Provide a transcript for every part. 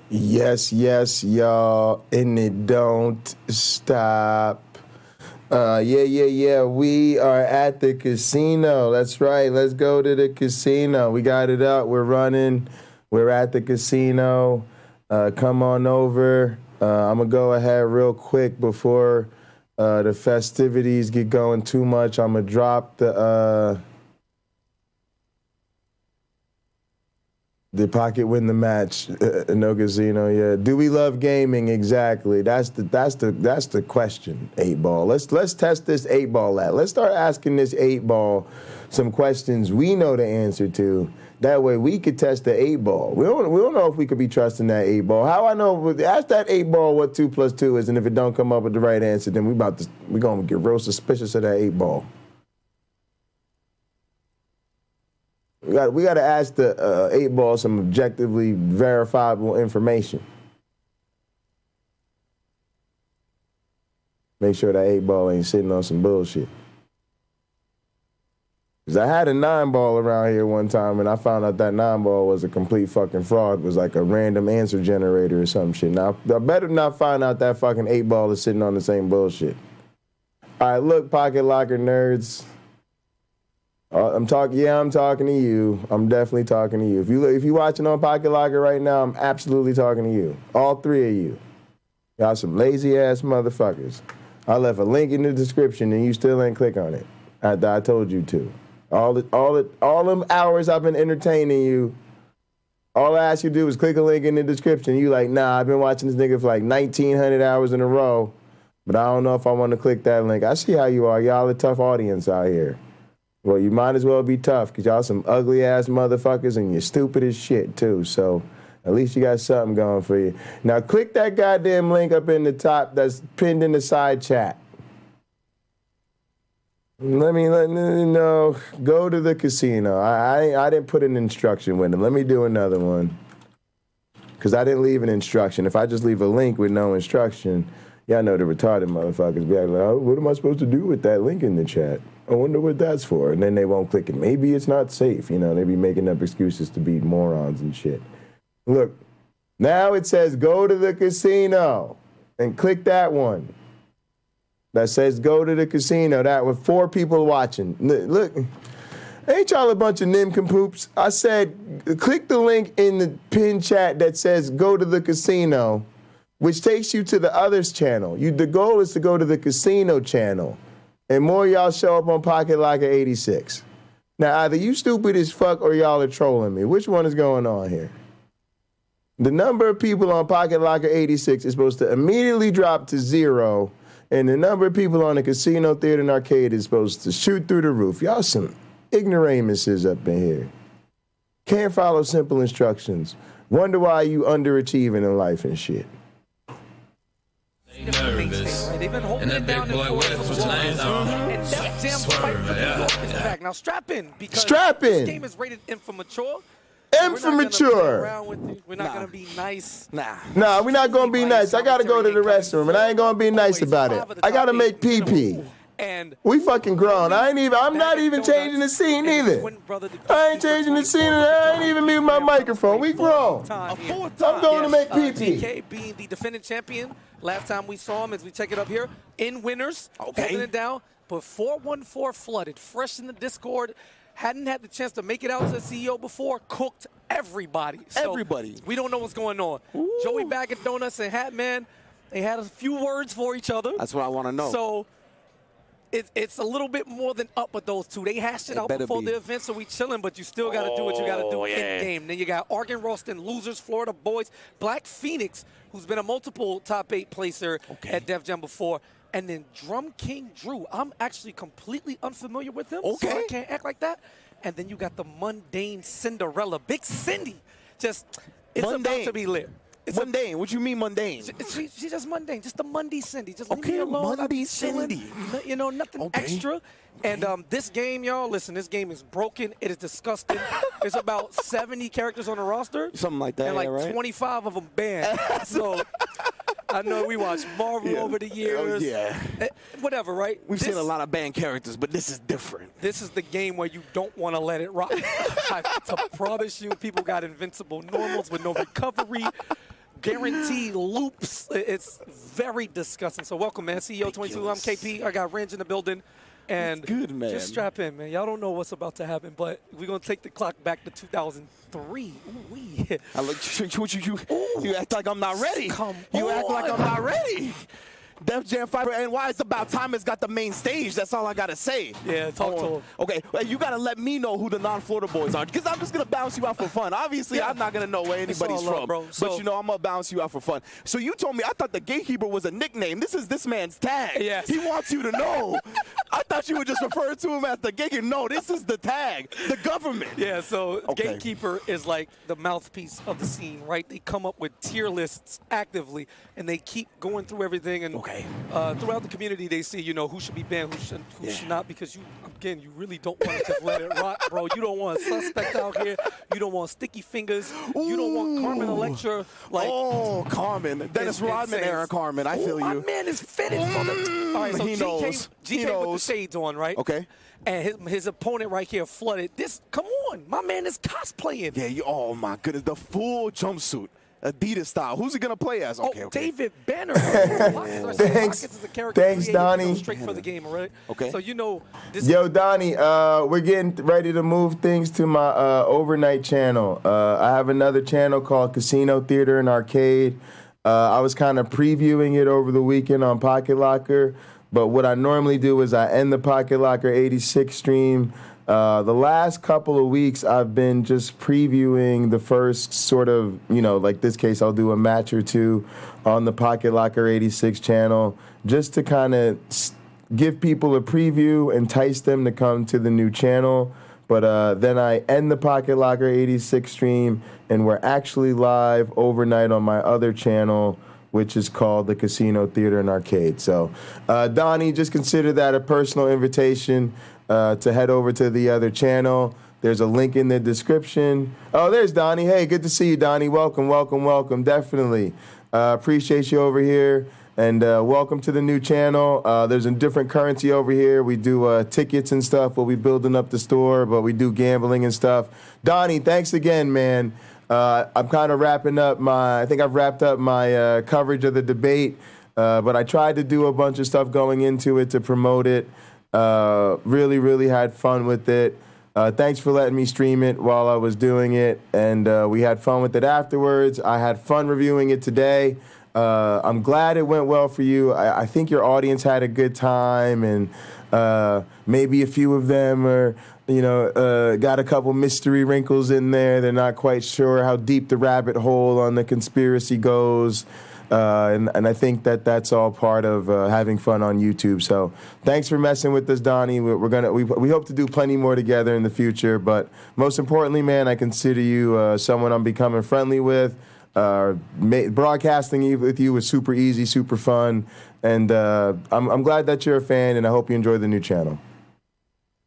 Yes, y'all, and it don't stop. Yeah. We are at the casino. That's right. Let's go to the casino. We got it up. We're running. We're at the casino. Come on over. I'm going to go ahead real quick before the festivities get going too much. I'm going to drop the pocket win the match, no casino. Yeah. Do we love gaming? Exactly. That's the question. 8-ball. Let's test this 8-ball out. Let's start asking this 8-ball some questions we know the answer to. That way we could test the 8-ball. We don't know if we could be trusting that 8-ball. How I know? Ask that 8-ball what 2 + 2 is, and if it don't come up with the right answer, then we gonna get real suspicious of that 8-ball. We got to ask the 8-ball some objectively verifiable information. Make sure that 8-ball ain't sitting on some bullshit. Because I had a 9-ball around here one time, and I found out that 9-ball was a complete fucking fraud. It was like a random answer generator or some shit. Now, I better not find out that fucking 8-ball is sitting on the same bullshit. All right, look, Pocket Locker nerds. I'm talking to you. I'm definitely talking to you. If you're watching on Pocket Locker right now, I'm absolutely talking to you. All 3 of you. Y'all some lazy ass motherfuckers. I left a link in the description and you still ain't click on it. I told you to. All them hours I've been entertaining you, all I asked you to do was click a link in the description. You like, nah, I've been watching this nigga for like 1,900 hours in a row, but I don't know if I want to click that link. I see how you are. Y'all a tough audience out here. Well, you might as well be tough because y'all some ugly-ass motherfuckers and you're stupid as shit, too. So at least you got something going for you. Now, click that goddamn link up in the top that's pinned in the side chat. Let me know. Go to the casino. I didn't put an instruction with them. Let me do another one because I didn't leave an instruction. If I just leave a link with no instruction, y'all know the retarded motherfuckers be like, oh, what am I supposed to do with that link in the chat? I wonder what that's for. And then they won't click it. Maybe it's not safe. You know, they be making up excuses to be morons and shit. Look, now it says go to the casino. And click that one. That says go to the casino. That with 4 people watching. Look, ain't y'all a bunch of nincompoops? I said click the link in the pin chat that says go to the casino, which takes you to the others channel. The goal is to go to the casino channel. And more y'all show up on Pocket Locker 86. Now, either you stupid as fuck or y'all are trolling me. Which one is going on here? The number of people on Pocket Locker 86 is supposed to immediately drop to 0, and the number of people on the casino, theater, and arcade is supposed to shoot through the roof. Y'all some ignoramuses up in here. Can't follow simple instructions. Wonder why you underachieving in life and shit. Nervous. They've been holding it down in Florida for a while. And that damn fight for New York is back. Now strap in because this game is rated infimmature. We're not going to be nice. Nah, we're not going to be nice. I got to go to the restroom, and I ain't going to be nice about it. I got to make pee-pee. And we fucking grown. I'm not even changing the scene either. I ain't changing the scene, and I ain't even muting my microphone. We grown. I'm going to make pee-pee. DK being the defending champion. Last time we saw him, as we take it up here, in winners, holding it down. But 414 flooded, fresh in the Discord. Hadn't had the chance to make it out to the CEO before. Cooked everybody. Everybody. We don't know what's going on. Ooh. Joey Bag of Donuts and Hatman, they had a few words for each other. That's what I want to know. So it's a little bit more than up with those two. They hashed it out before the event, so we chilling, but you still got to do what you got to do in game. Then you got Argon Ralston, losers, Florida boys, Black Phoenix, who's been a multiple top 8 placer at Def Jam before, and then Drum King Drew. I'm actually completely unfamiliar with him, so I can't act like that. And then you got the mundane Cinderella, Big Cindy. It's about to be lit. It's mundane. What you mean mundane? She's just mundane. Just the Mundy Cindy. Just leave me alone. Mundy Cindy. You know, nothing extra. And this game, y'all, listen, this game is broken. It is disgusting. There's about 70 characters on the roster. Something like that, and like right? 25 of them banned. So I know we watched Marvel over the years. Whatever, right? We've seen a lot of banned characters, but this is different. This is the game where you don't want to let it rock. I promise you, people got invincible normals with no recovery. guarantee loops. It's very disgusting. So welcome, man. CEO 22. I'm KP. I got Range in the building. And that's good, man. Just strap in, man. Y'all don't know what's about to happen, but we're going to take the clock back to 2003. Ooh-wee. You act like I'm not ready. You act like I'm not ready. Def Jam Fighter NY, it's about time it's got the main stage. That's all I got to say. Yeah, talk to him. Okay, well, you got to let me know who the non-Florida boys are, because I'm just going to bounce you out for fun. Obviously, I'm not going to know where anybody's from, bro. but, you know, I'm going to bounce you out for fun. So you told me, I thought the Gatekeeper was a nickname. This is this man's tag. Yes. He wants you to know. I thought you would just refer to him as the Gatekeeper. No, this is the tag, the government. Yeah, so Gatekeeper is like the mouthpiece of the scene, right? They come up with tier lists actively, and they keep going through everything. And throughout the community, they see, you know, who should be banned, who should not, because you really don't want to just let it rock, bro. You don't want a suspect out here. You don't want sticky fingers. Ooh. You don't want Carmen Electra. Like, Carmen. Dennis Rodman era Carmen. I feel you. My man is fitted for the. All right, so he knows. GK with the shades on, right? Okay. And his opponent right here flooded. Come on, my man is cosplaying. Yeah, oh my goodness, the full jumpsuit. Adidas style. Who's he gonna play as? Okay, David Banner. Thanks, Donnie. Straight for the game, right? Okay. So you know. Yo, Donnie, we're getting ready to move things to my overnight channel. I have another channel called Casino Theater and Arcade. I was kind of previewing it over the weekend on Pocket Locker, but what I normally do is I end the Pocket Locker 86 stream. The last couple of weeks, I've been just previewing the first sort of, you know, like this case, I'll do a match or two on the Pocket Locker 86 channel just to kind of give people a preview, entice them to come to the new channel. But then I end the Pocket Locker 86 stream, and we're actually live overnight on my other channel, which is called the Casino Theater and Arcade. So, Donnie, just consider that a personal invitation to head over to the other channel. There's a link in the description. Oh, there's Donnie. Hey, good to see you, Donnie. Welcome, welcome, welcome. Definitely. Appreciate you over here. And welcome to the new channel. There's a different currency over here. We do tickets and stuff. We'll be building up the store, but we do gambling and stuff. Donnie, thanks again, man. I'm kind of wrapping up I think I've wrapped up my coverage of the debate, but I tried to do a bunch of stuff going into it to promote it. Really, really had fun with it. Thanks for letting me stream it while I was doing it, and we had fun with it afterwards. I had fun reviewing it today. I'm glad it went well for you. I think your audience had a good time, and maybe a few of them are, got a couple mystery wrinkles in there. They're not quite sure how deep the rabbit hole on the conspiracy goes. And I think that's all part of having fun on YouTube. So thanks for messing with us, Donnie. We hope to do plenty more together in the future. But most importantly, man, I consider you someone I'm becoming friendly with. Broadcasting with you was super easy, super fun, and I'm glad that you're a fan, and I hope you enjoy the new channel.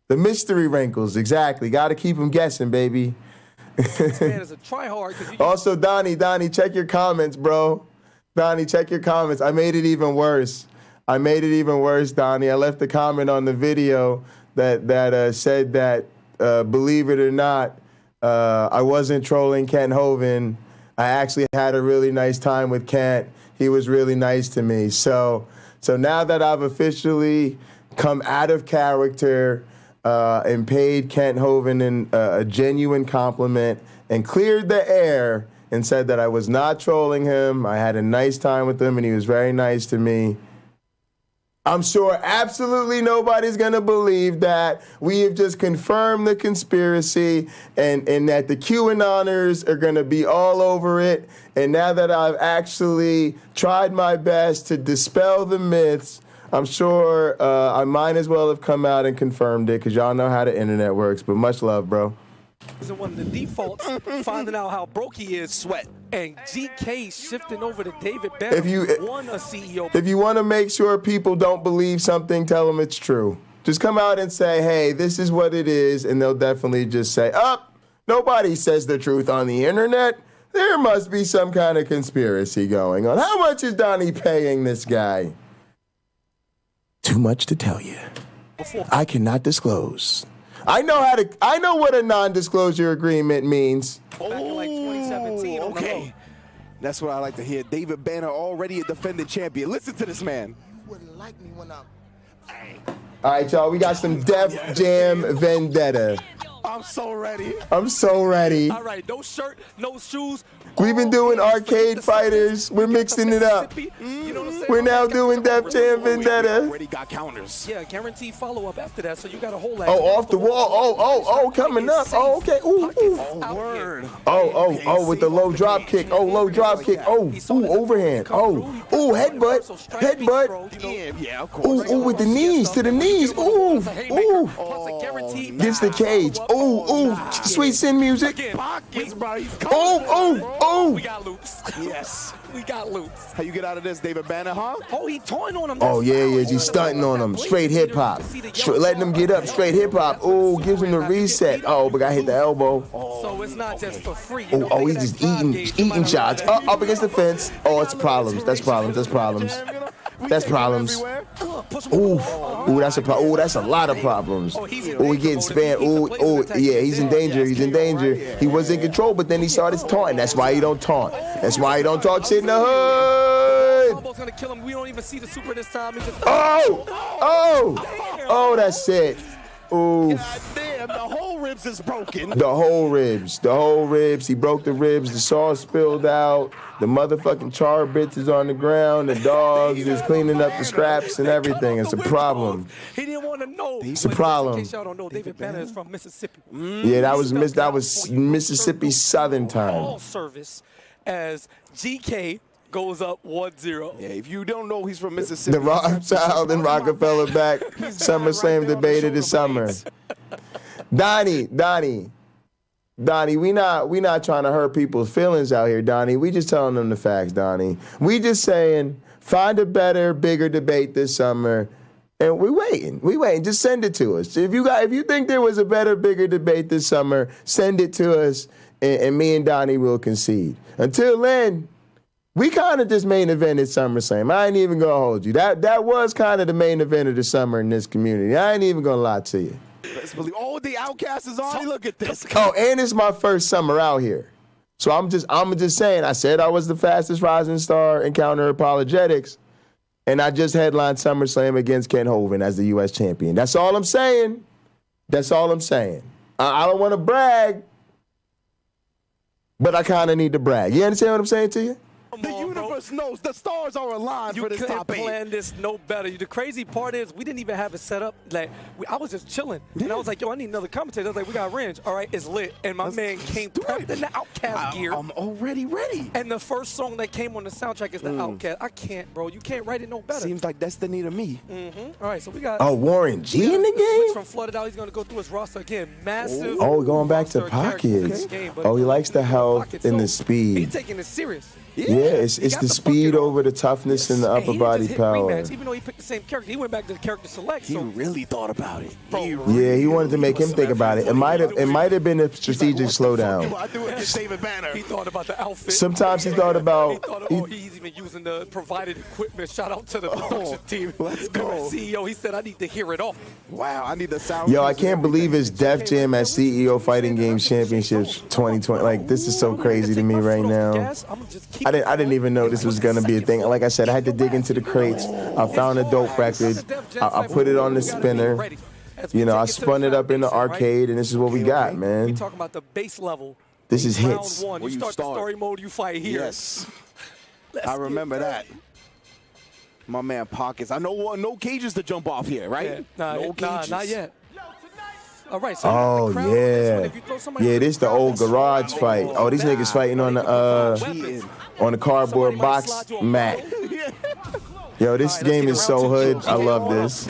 The mystery wrinkles, exactly. Got to keep them guessing, baby. This man is a tryhard. Also, Donnie, check your comments, bro. Donnie, check your comments. I made it even worse. Donnie. I left a comment on the video that said that, believe it or not, I wasn't trolling Kent Hovind. I actually had a really nice time with Kent. He was really nice to me. So now that I've officially come out of character and paid Kent Hovind a genuine compliment and cleared the air and said that I was not trolling him, I had a nice time with him, and he was very nice to me, I'm sure absolutely nobody's going to believe that we have just confirmed the conspiracy and that the QAnoners are going to be all over it. And now that I've actually tried my best to dispel the myths, I'm sure I might as well have come out and confirmed it, because y'all know how the internet works. But much love, bro. One of the defaults, finding out how broke he is, sweat. And GK shifting over to David Banner, won a CEO. If you want to make sure people don't believe something, tell them it's true. Just come out and say, hey, this is what it is, and they'll definitely just say, nobody says the truth on the internet. There must be some kind of conspiracy going on. How much is Donnie paying this guy? Too much to tell you. I cannot disclose. I know what a non-disclosure agreement means. Back in like 2017. Okay. That's what I like to hear. David Banner, already a defending champion. Listen to this man. You wouldn't like me when I'm... All right, y'all, we got some Def Jam Vendetta. I'm so ready. I'm so ready. All right, no shirt, no shoes. We've been doing arcade fighters. We're mixing it up. We're now doing Def Jam Vendetta. Already got counters. Yeah, guaranteed follow-up after that, so you got a whole lot. Oh, off the wall. Oh, coming up. Oh, okay. Ooh. Oh, word. Oh, with the low drop kick. Oh, low drop kick. Oh, overhand. Oh, headbutt. Yeah, of course. Ooh, with the knees, to the knees. Ooh. Gets the cage. Ooh. Sweet sin music. Pockets, bro. Oh. We got loops. Yes. We got loops. How you get out of this, David Banner, huh? Oh, he toying on him. Oh, yeah. He's stunting on him. Straight hip hop. Letting him get up. Straight hip hop. Ooh, gives him the reset. Oh, but I hit the elbow. So it's not just for free. Oh, he's just eating shots. Up against the fence. Oh, it's problems. That's problems. Ooh, that's a problem. Ooh, that's a lot of problems. Ooh, he getting spammed. Ooh, yeah, he's in danger. He was in control, but then he started taunting. That's why he don't taunt. That's why he don't talk shit in the hood. Almost gonna kill him. We don't even see the super this time. Oh, that's it. Ooh. God damn, the whole ribs is broken. The whole ribs. He broke the ribs. The sauce spilled out. The motherfucking char bits is on the ground. The dogs is cleaning up the scraps and everything. It's a problem. He didn't want to know. It's a problem. In case y'all don't know, David Banner is from Mississippi. Yeah, that was Mississippi Southern time. All service as GK goes up 1-0. Yeah, if you don't know, he's from Mississippi. The Rothschild and Rockefeller back. SummerSlam debated this summer. Donnie, we not trying to hurt people's feelings out here, Donnie. We just telling them the facts, Donnie. We just saying, find a better, bigger debate this summer, and we waiting. Just send it to us. If you think there was a better, bigger debate this summer, send it to us, and me and Donnie will concede. Until then, we kind of just main evented SummerSlam. I ain't even gonna hold you. That was kind of the main event of the summer in this community. I ain't even gonna lie to you. Let's believe. Oh, the Outcast is on. Look at this. Oh, and it's my first summer out here. So I'm just saying, I said I was the fastest rising star in Counter-Apologetics, and I just headlined SummerSlam against Ken Hovind as the U.S. champion. That's all I'm saying. I don't want to brag, but I kind of need to brag. You understand what I'm saying to you? The universe knows. The stars are aligned for this topic. You couldn't plan this no better. The crazy part is we didn't even have it set up. Like I was just chilling, and I was like, "Yo, I need another commentator." I was like, "We got range. All right, it's lit." And my man came prepped in the Outcast gear. I'm already ready. And the first song that came on the soundtrack is the Outcast. I can't, bro. You can't write it no better. Seems like destiny to me. All right, so we got. Oh, Warren G in the game. From Flooded Out, he's gonna go through his roster again. Massive. Oh, going back to pockets. Oh, he likes the health and the speed. He's taking it serious. Yeah, it's the speed over the toughness and the upper body power. Rematch, even though he picked the same character, he went back to the character select. He really thought about it. Yeah, he wanted to make him think about it. It might have been a strategic slowdown. He thought about the outfit. Sometimes he thought about. He's even using the provided equipment. Shout out to the production team. Let's go. CEO, he said, I need to hear it all. Wow, I need the sound. Yo, I can't believe it's Def Jam at CEO Fighting Games Championships 2020. Like, this is so crazy to me right now. I didn't even know this was gonna be a thing. Like I said, I had to dig into the crates. I found a dope record. I put it on the spinner. You know, I spun it up in the arcade, and this is what we got, man. We talking about the base level. This is hits. Round 1. You start the story mode, you fight here. Yes, I remember that. My man Pockets. I know no cages to jump off here, right? Yeah. No cages. Not yet. All right, so oh yeah, this the old garage fight. Oh, these niggas fighting on the cardboard box mat. Yo, this game is so hood. I love this.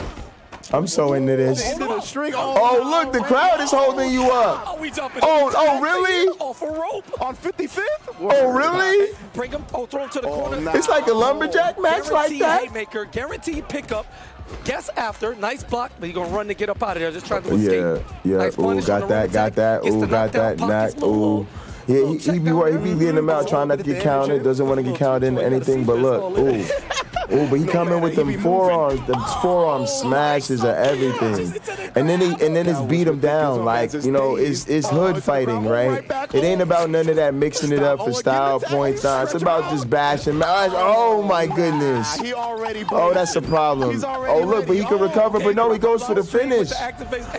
I'm so into this. Oh, look, the crowd is holding you up. Oh, really? Off a rope on 55th? Oh, really? Bring him. Oh, throw him to the corner. It's like a lumberjack match like that. Haymaker, guaranteed pickup. Guess after, nice block, but he's gonna run to get up out of there. Just trying to escape. Yeah. Nice ooh, got that. Ooh, got that. Knock. Ooh. Yeah, he be getting him out, trying not to get counted. Doesn't want to get counted into anything. But look, ooh. Oh, but he coming with them forearms. The forearm smashes or everything. And then it's beat him down. Like, you know, it's hood fighting, right? It ain't about none of that mixing it up for style points. Nah, it's about just bashing. Oh, my goodness. Oh, that's a problem. Oh, look, but he can recover. But no, he goes for the finish.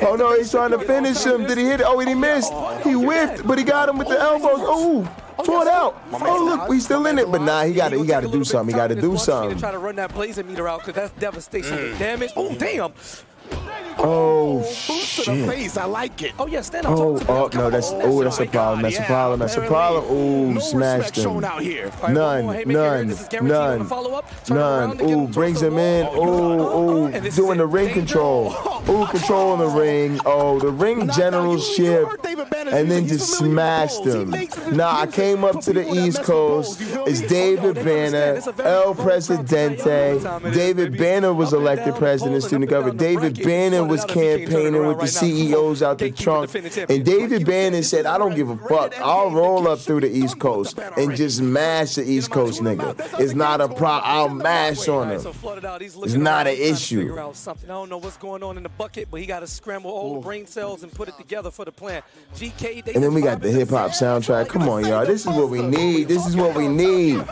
Oh, no, he's trying to finish him. Did he hit it? Oh, he missed. He whiffed, but he got him with the elbows. Oh. Fought out. Oh, look, he's still in it, but nah, he got to do something. He got to do something. Try to run that blazer meter out because that's devastation. Damage. Oh, damn. Oh, shit. To the face. I like it. Oh, yeah, stand up. Oh, no, that's a problem. That's a problem. That's a problem. Oh, smashed him. None. Ooh, brings him in. Ooh, doing the ring control. Ooh, controlling the ring. Oh, the ring generalship. And then just smashed him. Nah, I came up to the East Coast. It's David Banner, El Presidente. David Banner was elected president of student government. David Bannon was campaigning with the CEOs out the trunk, and David Bannon said, I don't give a fuck. I'll roll up through the East Coast and just mash the East Coast nigga. It's not a problem. I'll mash on him. It's not an issue. I don't know what's going on in the bucket, but he got to scramble all the brain cells and put it together for the plan. And then we got the hip-hop soundtrack. Come on, y'all. This is what we need. This is what we need.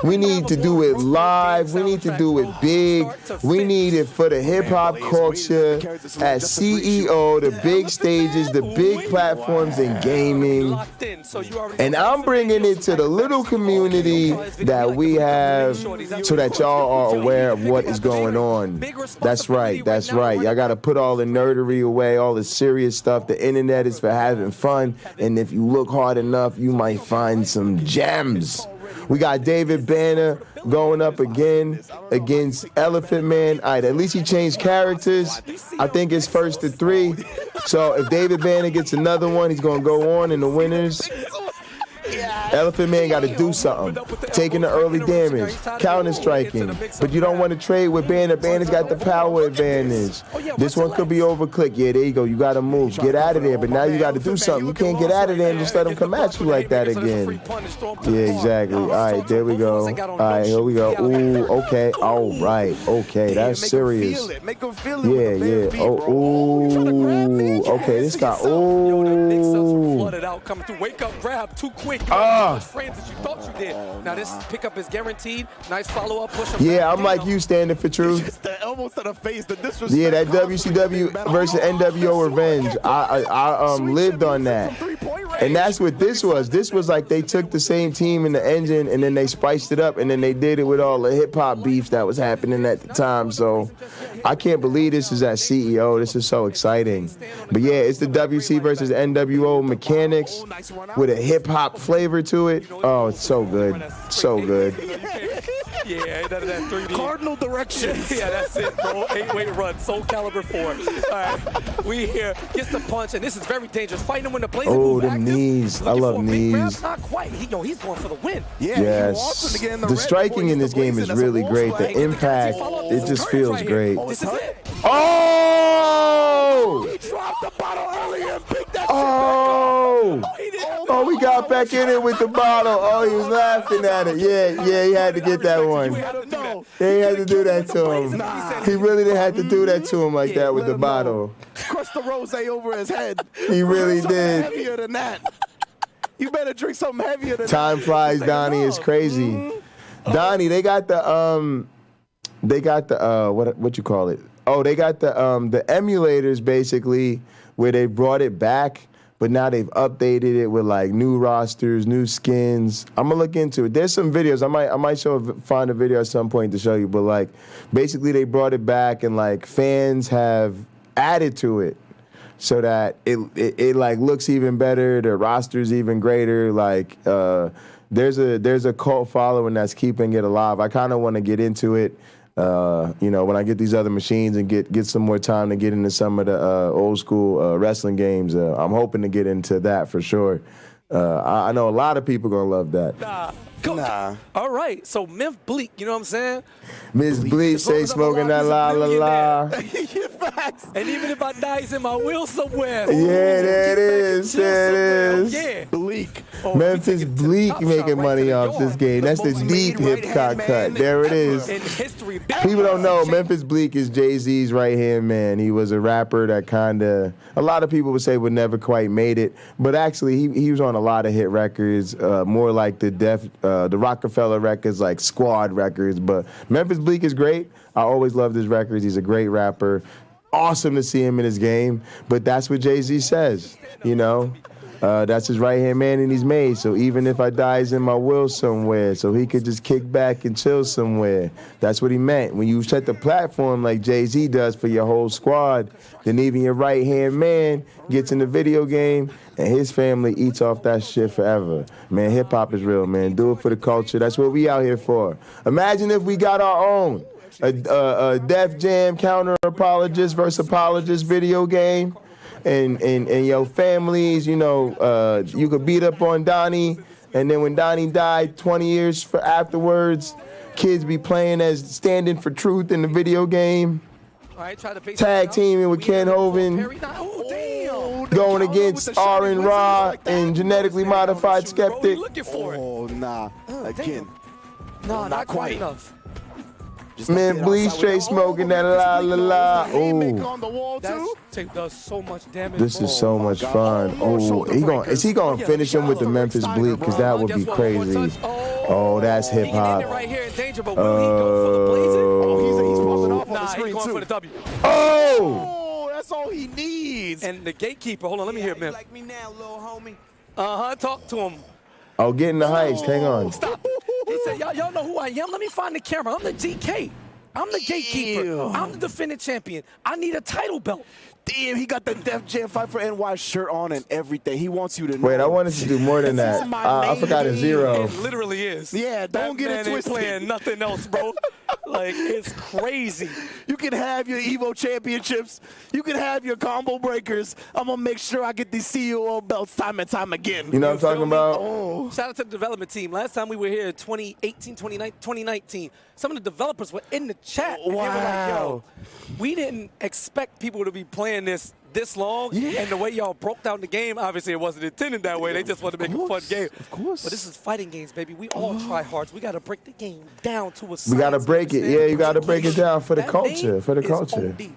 We need to do it live. We need to do it big. We need it for the hip-hop culture at CEO, the big stages, the big platforms in gaming. And I'm bringing it to the little community that we have so that y'all are aware of what is going on. That's right. That's right. Y'all got to put all the nerdery away, all the serious stuff. The internet is for having fun. And if you look hard enough, you might find some gems. We got David Banner going up again against Elephant Man. All right, at least he changed characters. I think it's 1st to 3. So if David Banner gets another one, he's going to go on in the winners. Elephant Man got to do something. Taking the early damage, counter-striking. But you don't want to trade with Banner. Banner's got the power advantage. This one could be over-click. Yeah, there you go. You got to move. Get out of there. But now you got to do something. You can't get out of there and just let him come at you like that again. Yeah, exactly. All right, there we go. All right, here we go. Ooh, okay. All right. Okay, that's serious. Yeah. Oh, ooh. Okay, this guy. Ooh. Wake up, grab too quick. Frames that you thought you did. Now this pickup is guaranteed. Nice follow-up push. Yeah, I'm like you, standing for truth. The elbows to the face, the disrespect. Yeah, that WCW versus NWO revenge. I lived on that. And that's what this was. This was like they took the same team in the engine and then they spiced it up and then they did it with all the hip-hop beef that was happening at the time. So I can't believe this is at CEO. This is so exciting. But yeah, it's the WC versus NWO mechanics with a hip-hop flavor to it. Oh, it's so good. So good. Yeah, that 3D. Cardinal directions. Yeah, that's it, bro. 8-way run, Soul Calibur 4. All right, we here. Gets the punch, and this is very dangerous. Fighting him when the blazer move the knees. I love knees. Not quite. He's going for the win. Yeah, yes. The striking in this game is really great. The impact, it just feels great. This is it. Oh! He dropped the bottle earlier and picked that Oh, we got back in it with the bottle. Oh, he was laughing at it. Yeah, he had to get that one. Yeah, he had to do that to him. He really didn't have to do that to him like that with the bottle. Crush the rosé over his head. He really did. Heavier than that. You better drink something heavier than that. Time flies, Donnie. It's crazy. Donnie, they got the what you call it? Oh, they got the emulators basically where they brought it back. But now they've updated it with like new rosters, new skins. I'm gonna look into it. There's some videos. I might find a video at some point to show you. But like, basically they brought it back and like fans have added to it so that it like looks even better. The roster's even greater. Like there's a cult following that's keeping it alive. I kind of want to get into it. When I get these other machines and get some more time to get into some of the old school wrestling games, I'm hoping to get into that for sure. I know a lot of people gonna love that. Nah. All right, so Memphis Bleak, you know what I'm saying? Miss Bleak say smoking that la la la. Facts. And even if I die, he's in my will somewhere. Yeah, there it is. There it is. Yeah. Bleak. Memphis Bleak making money off this game. That's the deep hip hop cut. There it is. In history. People don't know Memphis Bleak is Jay-Z's right-hand man. He was a rapper that kind of, a lot of people would say would never quite made it, but actually he was on a lot of hit records, more like the Rockefeller records, like Squad records. But Memphis Bleak is great. I always loved his records. He's a great rapper. Awesome to see him in his game, but that's what Jay-Z says, you know. That's his right-hand man, and he's made. So even if I die, he's in my will somewhere, so he could just kick back and chill somewhere. That's what he meant. When you set the platform like Jay-Z does for your whole squad, then even your right-hand man gets in the video game, and his family eats off that shit forever. Man, hip-hop is real, man. Do it for the culture. That's what we out here for. Imagine if we got our own. A Def Jam Counter-Apologist versus Apologist video game. And your families, you know, you could beat up on Donnie, and then when Donnie died 20 years afterwards, kids be playing as standing for truth in the video game. Tag teaming with Ken Hovind, going against Aaron Ra and genetically modified Skeptic. Oh, nah. Again. No, not quite enough. Man, Bleak straight smoking that la la la. Oh, that does so much damage. This is so much fun. Oh, is he gonna finish him with the Memphis Bleak? Because that would be crazy. Oh, that's hip hop. Oh, that's all he needs. And the gatekeeper, hold on, let me hear Memphis. Talk to him. Oh, get in the heist. Hang on. Stop. He said, y'all know who I am. Let me find the camera. I'm the GK. I'm the gatekeeper. I'm the defending champion. I need a title belt. Damn, he got the Def Jam Fight for NY shirt on and everything. He wants you to know. Wait, I wanted to do more than that. I forgot a zero. It literally is. Yeah, don't get it twisted. Playing nothing else, bro. Like, it's crazy. You can have your Evo championships. You can have your combo breakers. I'm going to make sure I get these CEO belts time and time again. You know what I'm talking about? Oh. Shout out to the development team. Last time we were here, 2018, 2019, some of the developers were in the chat. Wow. And they were like, yo, we didn't expect people to be playing this long, and the way y'all broke down the game, obviously it wasn't intended that way. They just wanted to make a fun game. Of course. But this is fighting games, baby. We all try hard. We got to break the game down to a science. We got to break it. Yeah, you got to break it down for the culture. For the culture. He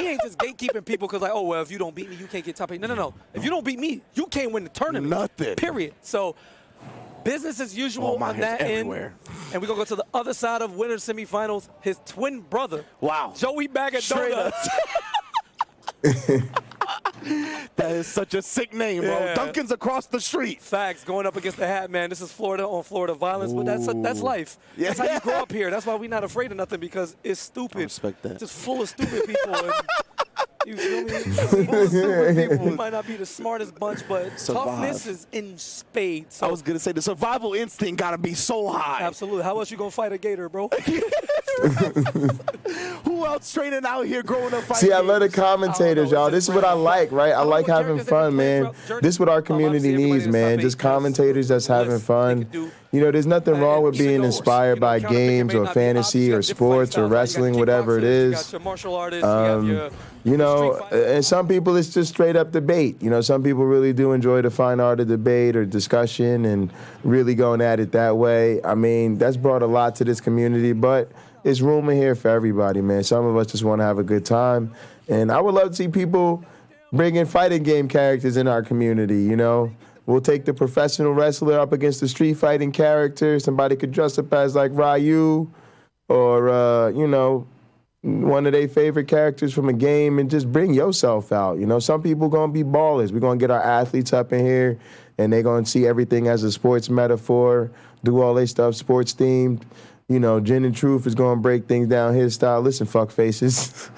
ain't just gatekeeping people because, like, oh, well, if you don't beat me, you can't get top 8. No. If you don't beat me, you can't win the tournament. Nothing. Period. So, business as usual on that end. And we're going to go to the other side of winner semifinals. His twin brother. Wow. Joey Bag of Donuts. That is such a sick name, bro. Yeah. Duncan's across the street. Facts, going up against the Hat Man. This is Florida on Florida violence, but that's life. Yeah. That's how you grow up here. That's why we're not afraid of nothing, because it's stupid. I respect that. Just full of stupid people. And, you feel me? Full of stupid people. We might not be the smartest bunch, but toughness is in spades. So I was going to say, the survival instinct got to be so high. Absolutely. How else you going to fight a gator, bro? Who else training out here growing up fighting? See, I love the commentators, y'all. This is what I like, right? I like having fun, man. This is what our community needs, man. Just commentators that's having fun. You know, there's nothing wrong with being inspired by games or fantasy or sports or wrestling, whatever it is. You know, and some people, it's just straight up debate. You know, some people really do enjoy the fine art of debate or discussion and really going at it that way. I mean, that's brought a lot to this community, but it's room in here for everybody, man. Some of us just want to have a good time. And I would love to see people bring in fighting game characters in our community, you know. We'll take the professional wrestler up against the street fighting character. Somebody could dress up as like Ryu or, you know, one of their favorite characters from a game and just bring yourself out. You know, some people going to be ballers. We're going to get our athletes up in here and they're going to see everything as a sports metaphor, do all their stuff sports themed. You know, Gin and Truth is going to break things down his style. Listen, fuck faces.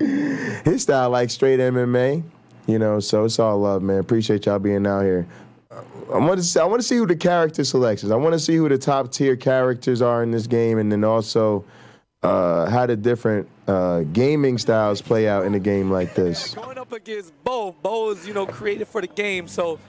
His style like straight MMA. You know, so it's all love, man. Appreciate y'all being out here. I want to see who the character selections. I want to see who the top tier characters are in this game, and then also how the different gaming styles play out in a game like this. up against Bo. Bo is, created for the game, so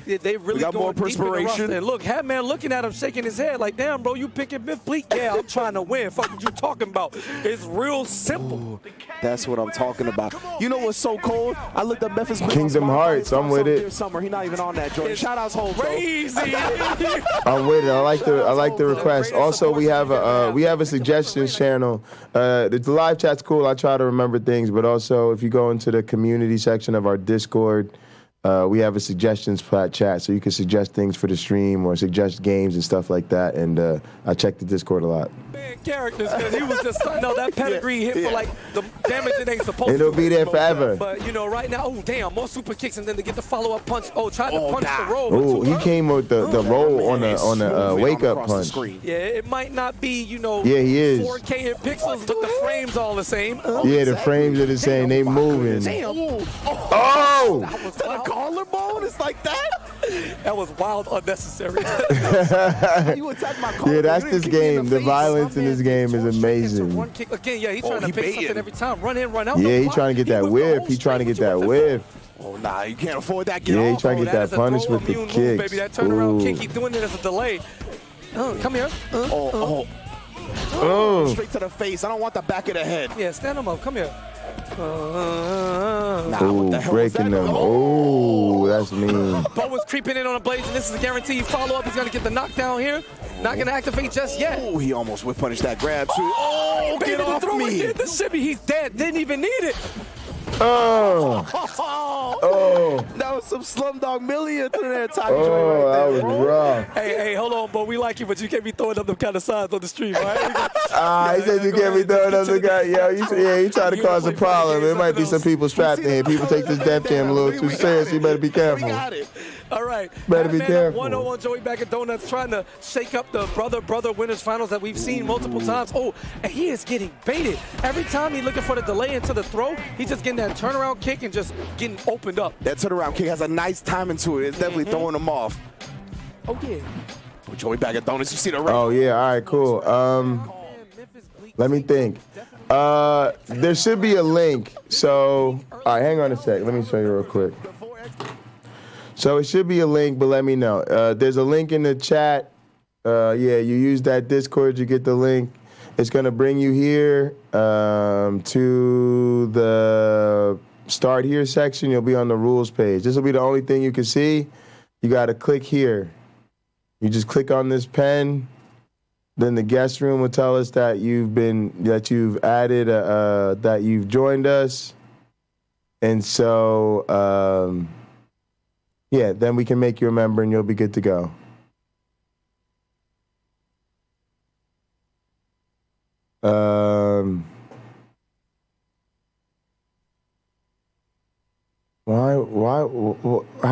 they really got more perspiration. And look, Hatman looking at him, shaking his head like, damn, bro, you picking Myth Bleak? Yeah, I'm trying to win. Fuck what you talking about. It's real simple. Ooh, that's what I'm talking about. You know what's so cold? I looked at Memphis Kingdom Hearts. I'm with it. Summer. He's not even on that joint. Shout outs home, crazy. I'm with it. I like the request. Also, we have a suggestions channel. The live chat's cool. I try to remember things, but also if you go into the community section of our Discord, we have a suggestions chat, so you can suggest things for the stream or suggest games and stuff like that. And I check the Discord a lot. Man, characters, because he was just that pedigree hit for like the damage it ain't supposed to. It'll be there forever. But right now, oh damn, more super kicks and then to get the follow-up punch. Oh, tried to punch the roll. Oh, he came with the roll on the wake-up punch. Yeah, it might not be yeah, he is 4K in pixels, but the frames all the same. Yeah, the frames are the same. They moving. Damn. Oh! That was wild. Collarbone is like that? That was wild, unnecessary. You attacked my collarbone. Yeah, that's this game. The violence in this game is amazing. One kick again. Yeah, he's trying to fake something every time. Run in, run out. Yeah, he's trying to get that whiff. He's trying to get that whiff. Oh, nah, you can't afford that. Yeah, he's trying to get that punish with the kicks. Baby, that turnaround kick, he's doing it as a delay. Come here. Straight to the face. I don't want the back of the head. Yeah, stand him up. Come here. Breaking them. Oh, that's mean. Bo was creeping in on a blade, and this is a guaranteed follow-up. He's going to get the knockdown here. Not going to activate just yet. Oh, he almost whip punished that grab, too. Oh, baby, get off me. The shimmy, he's dead. Didn't even need it. Oh. That was some Slumdog Millionaire to that time. That was rough. Hey, hold on, Bo. We like you, but you can't be throwing up them kind of signs on the stream, right? He said you can't be throwing up the guy. Yo, you trying to cause a problem. There might be some people strapped in here. People take this death jam a little too serious. You better be careful. We got it. All right. Better be careful. 1-0 Joey Bag of Donuts trying to shake up the brother winners finals that we've seen multiple times. Oh, and he is getting baited. Every time he's looking for the delay into the throw, he's just getting that turnaround kick and just getting opened up. That turnaround kick has a nice timing to it. It's definitely throwing him off. Oh, yeah. Joey Bag of Donuts, you see the range. Oh, yeah. All right, cool. Let me think. There should be a link. So, all right, hang on a sec. Let me show you real quick. So it should be a link, but let me know. There's a link in the chat. Yeah, you use that Discord, you get the link. It's going to bring you here to the Start Here section. You'll be on the rules page. This will be the only thing you can see. You got to click here. You just click on this pen. Then the guest room will tell us that you've added, that you've joined us. And so, yeah, then we can make you a member and you'll be good to go. How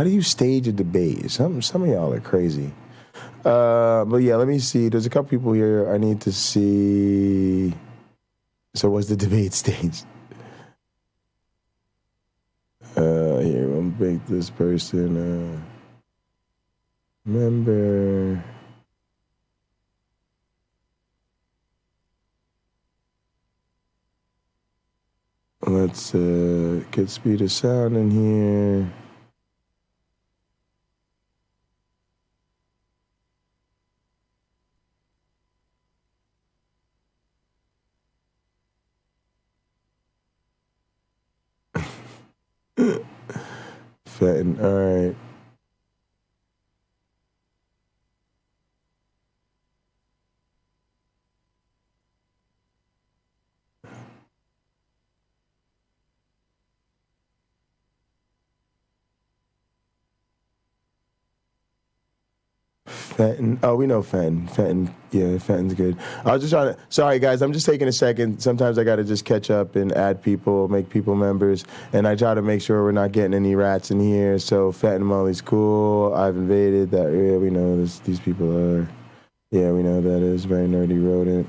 do you stage a debate? Some of y'all are crazy. But yeah, let me see. There's a couple people here I need to see. So what's the debate stage? Here, I'm gonna make this person member. Let's get speed of sound in here. Fettin', all right. Fenton. Oh, we know Fenton. Fenton, yeah, Fenton's good. I was just trying to, sorry guys, I'm just taking a second. Sometimes I got to just catch up and add people, make people members, and I try to make sure we're not getting any rats in here. So Fenton Molly's cool. I've invaded that area. We know these people are, yeah, we know that is very nerdy rodent.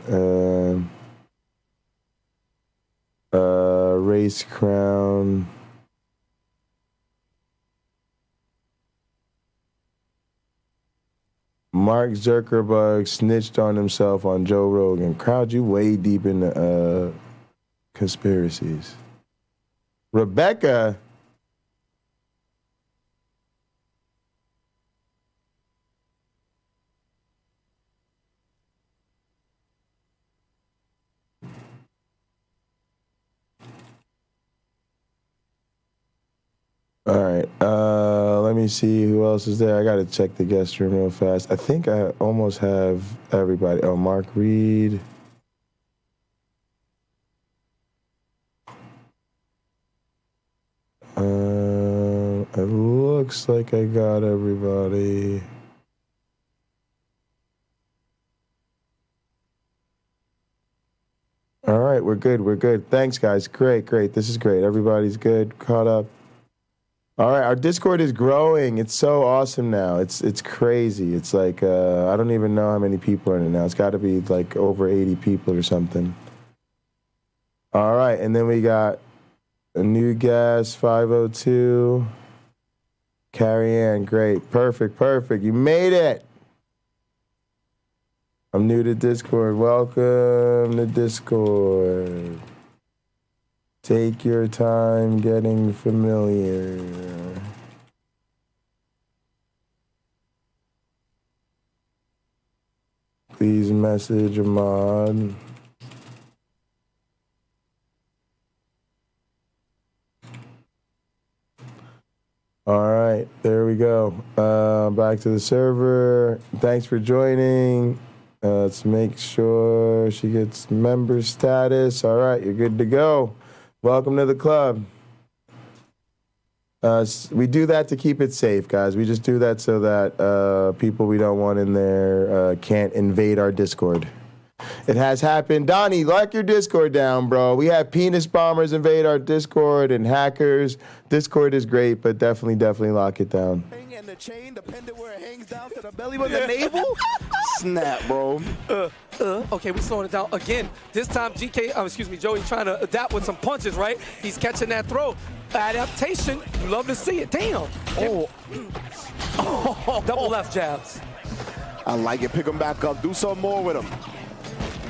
Race crown. Mark Zuckerberg snitched on himself on Joe Rogan. Crowd, you way deep in the conspiracies. Rebecca, All right. Let me see who else is there. I got to check the guest room real fast. I think I almost have everybody. Oh, Mark Reed. It looks like I got everybody. All right, we're good. We're good. Thanks, guys. Great, great. This is great. Everybody's good. Caught up. All right, our Discord is growing. It's so awesome now. It's crazy. It's like I don't even know how many people are in it now. It's got to be like over 80 people or something. All right, and then we got a new guest, 502. Carrie Ann, great. Perfect, perfect. You made it. I'm new to Discord. Welcome to Discord. Take your time getting familiar. Please message a mod. All right, there we go. Back to the server. Thanks for joining. Let's make sure she gets member status. All right, you're good to go. Welcome to the club. We do that to keep it safe, guys. We just do that so that people we don't want in there can't invade our Discord. It has happened. Donnie, lock your Discord down, bro. We have penis bombers invade our Discord and hackers. Discord is great, but definitely lock it down. And the chain, the pendant where it hangs down to the belly with the navel. Snap, bro. Okay, we slowing it down again. This time, Joey trying to adapt with some punches, right? He's catching that throw. Adaptation, you love to see it. Damn. Oh. Double left jabs. I like it. Pick him back up. Do something more with him.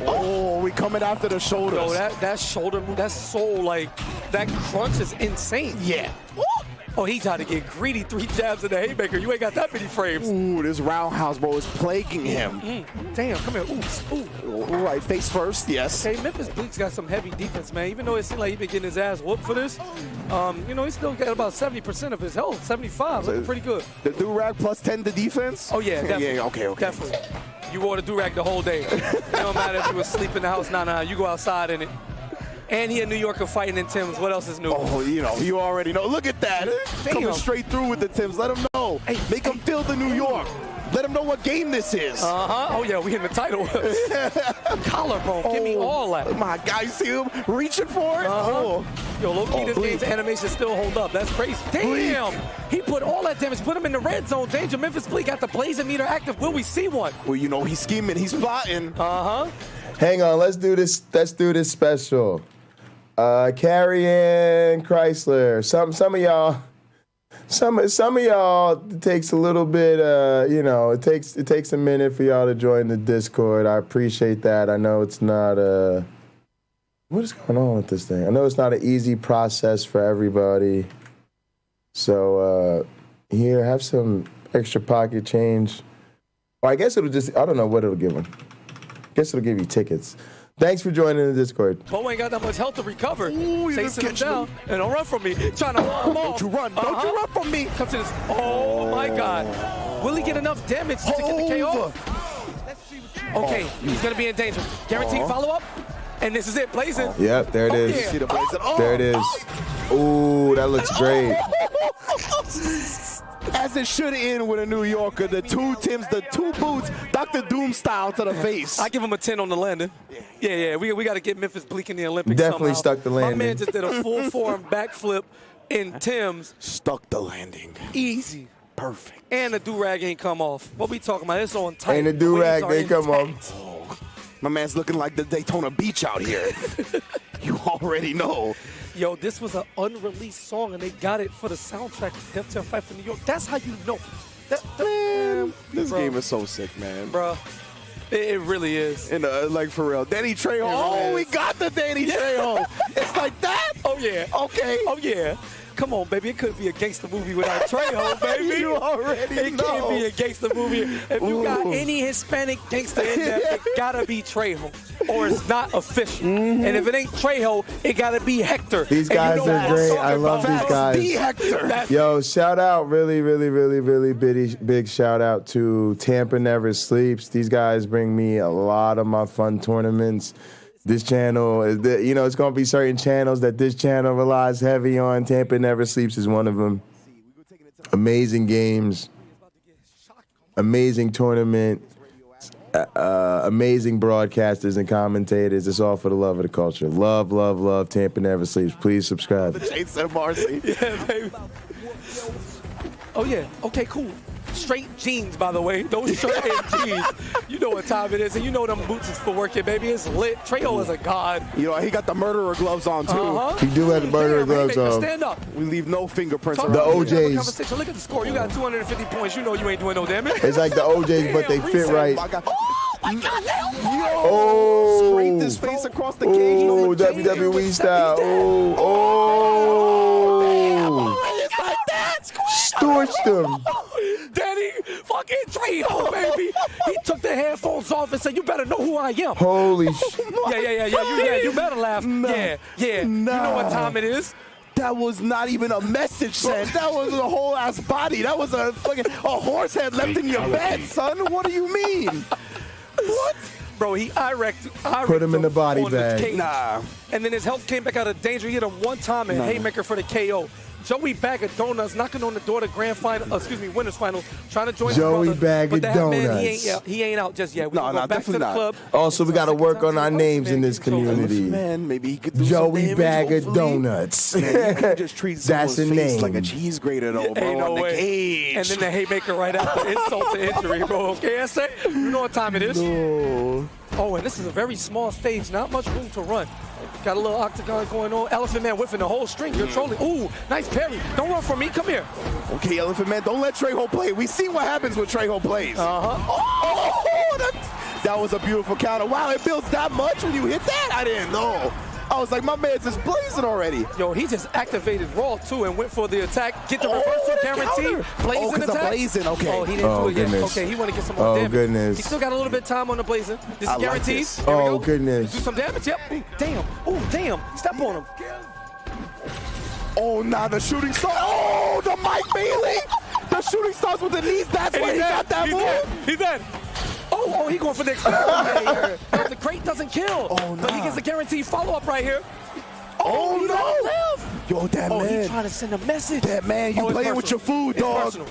Oh, we coming after the shoulders. Yo, that shoulder move, that's so like, that crunch is insane. Yeah. Oh, he tried to get greedy. 3 jabs in the haymaker. You ain't got that many frames. Ooh, this roundhouse, bro, is plaguing him. Damn, come here. Ooh. All right, face first, yes. Hey, Memphis Bleak's got some heavy defense, man. Even though it seemed like he's been getting his ass whooped for this, he's still got about 70% of his health, 75. Looking pretty good. The do-rag plus 10 to defense? Oh, yeah, definitely. Yeah, okay. Definitely. You wore the do-rag the whole day. It don't matter if you was asleep in the house. Nah, you go outside in it. And he a New Yorker fighting in Timbs. What else is new? Oh, you already know. Look at that. Coming straight through with the Timbs. Let him know. Hey, Make him feel the New York. Let him know what game this is. Oh, yeah, we in the title. Collarbone. Give me all that. My guy, see him reaching for it? Yo, low-key, this game's animation still hold up. That's crazy. Damn. He put all that damage. Put him in the red zone. Danger. Memphis Bleak got the blazer meter active. Will we see one? Well, he's scheming. He's plotting. Hang on. Let's do this. Let's do this special. Carrie Ann Chrysler. Some of y'all. Some of y'all, it takes a little bit, it takes a minute for y'all to join the Discord. I appreciate that. I know it's not what is going on with this thing? I know it's not an easy process for everybody. So here, have some extra pocket change. Or I guess I don't know what it'll give them. I guess it'll give you tickets. Thanks for joining the Discord. Bo ain't got that much health to recover. Ooh, chasing him down. And don't run from me. Trying to run him off. Don't you run. Don't you run from me. Come to this. Oh, my God. Will he get enough damage to get the KO? Okay, he's going to be in danger. Guaranteed follow-up. And this is it. Blazing. Yep, there it is. Yeah. See the blazing. There it is. Ooh, that looks great. As it should end with a New Yorker, the 2 Timbs, the 2 boots, Dr. Doom style to the face. I give him a 10 on the landing. Yeah, we got to get Memphis Bleak in the Olympics Definitely somehow. stuck the landing. My man just did a full form backflip in Timbs. Stuck the landing. Easy. Perfect. And the do-rag ain't come off. What we talking about? It's on tight. And the do-rag ain't come off. Oh, my man's looking like the Daytona Beach out here. You already know. Yo, this was an unreleased song, and they got it for the soundtrack of Death to Fight for New York. That's how you know. This game is so sick, man. Bro, it really is. And like, for real. Danny Trejo. We got the Danny Trejo. It's like that? Oh, yeah. Okay. Oh, yeah. come on, baby. It couldn't be a gangster movie without Trejo, baby. You already know. It can't be a gangster movie. If you got any Hispanic gangster in there, it gotta be Trejo, or it's not official. And if it ain't Trejo, it gotta be Hector. These guys are great. I love these guys. Be Hector. Yo, shout out, really big shout out to Tampa Never Sleeps. These guys bring me a lot of my fun tournaments. This channel, you know, it's going to be certain channels that this channel relies heavy on. Tampa Never Sleeps is one of them. Amazing games, amazing tournament, amazing broadcasters and commentators. It's all for the love of the culture. Love Tampa Never Sleeps. Please subscribe. Jason Marcy. Yeah, baby. Oh, yeah. Okay, cool. Straight jeans, by the way. Those straight jeans. You know what time it is, and you know them boots is for working, baby. It's lit. Trejo is a god. You know, he got the murderer gloves on, too. He do have the murderer gloves on. Stand up. We leave no fingerprints The OJs. Look at the score. You got 250 points. You know you ain't doing no damage. It's like the OJs, but they fit right. Oh, my God. Oh. Scraped his face across the cage. Oh, WWE style. It's like that. Scorched him. Danny fucking Trejo, baby. He took the headphones off and said, "You better know who I am." Holy shit. Yeah. You better laugh. Yeah. You know what time it is. That was not even a message sent. That was a whole ass body. That was a horse head left in your bed, son. What do you mean? What? Bro, I wrecked Put him in the body on bag. cage. Nah. And then his health came back out of danger. He hit him one time and haymaker for the KO. Joey Bag of Donuts knocking on the door to winners final, trying to join Joey his brother. Bag of But that man, Donuts. he ain't out just yet. We No, go back to the definitely club. Also, we got to work on our names in this community. Man, maybe he could do some Joey damage, Bag of hopefully. Donuts. Man, you can just treat That's someone's a face name. like a cheese grater, though, bro, Ain't no on the way. cage. And then the haymaker right after insult to injury, bro. Okay, I say, you know what time it is. No. Oh, and this is a very small stage, not much room to run. Got a little octagon going on. Elephant Man whiffing the whole string. You're trolling. Ooh, nice parry. Don't run from me. Come here. Okay, Elephant Man, don't let Trejo play. We see what happens when Trejo plays. That was a beautiful counter. Wow, it builds that much when you hit that? I didn't know. I was like, my man's just blazing already. Yo, he just activated Raw, too, and went for the attack. Get the reversal guarantee. Blazing attack. Blazing, okay. Oh, he didn't do it yet. Goodness. Okay, he want to get some more damage. Goodness. He still got a little bit of time on the blazing. This is like guaranteed. this. Here we go. Goodness. Do some damage. Yep. Ooh, damn. Ooh, damn. Step on him. Oh, now the shooting star. Oh, the Mike Bailey. The shooting stars with the knees. That's why he got that move. He's dead. Oh, he going for the experiment. The crate doesn't kill. Oh, But he gets a guaranteed follow-up right here. Oh, he no. don't live. Yo, that man. He trying to send a message. That man, you it's playing with your personal. food, It's dog. personal.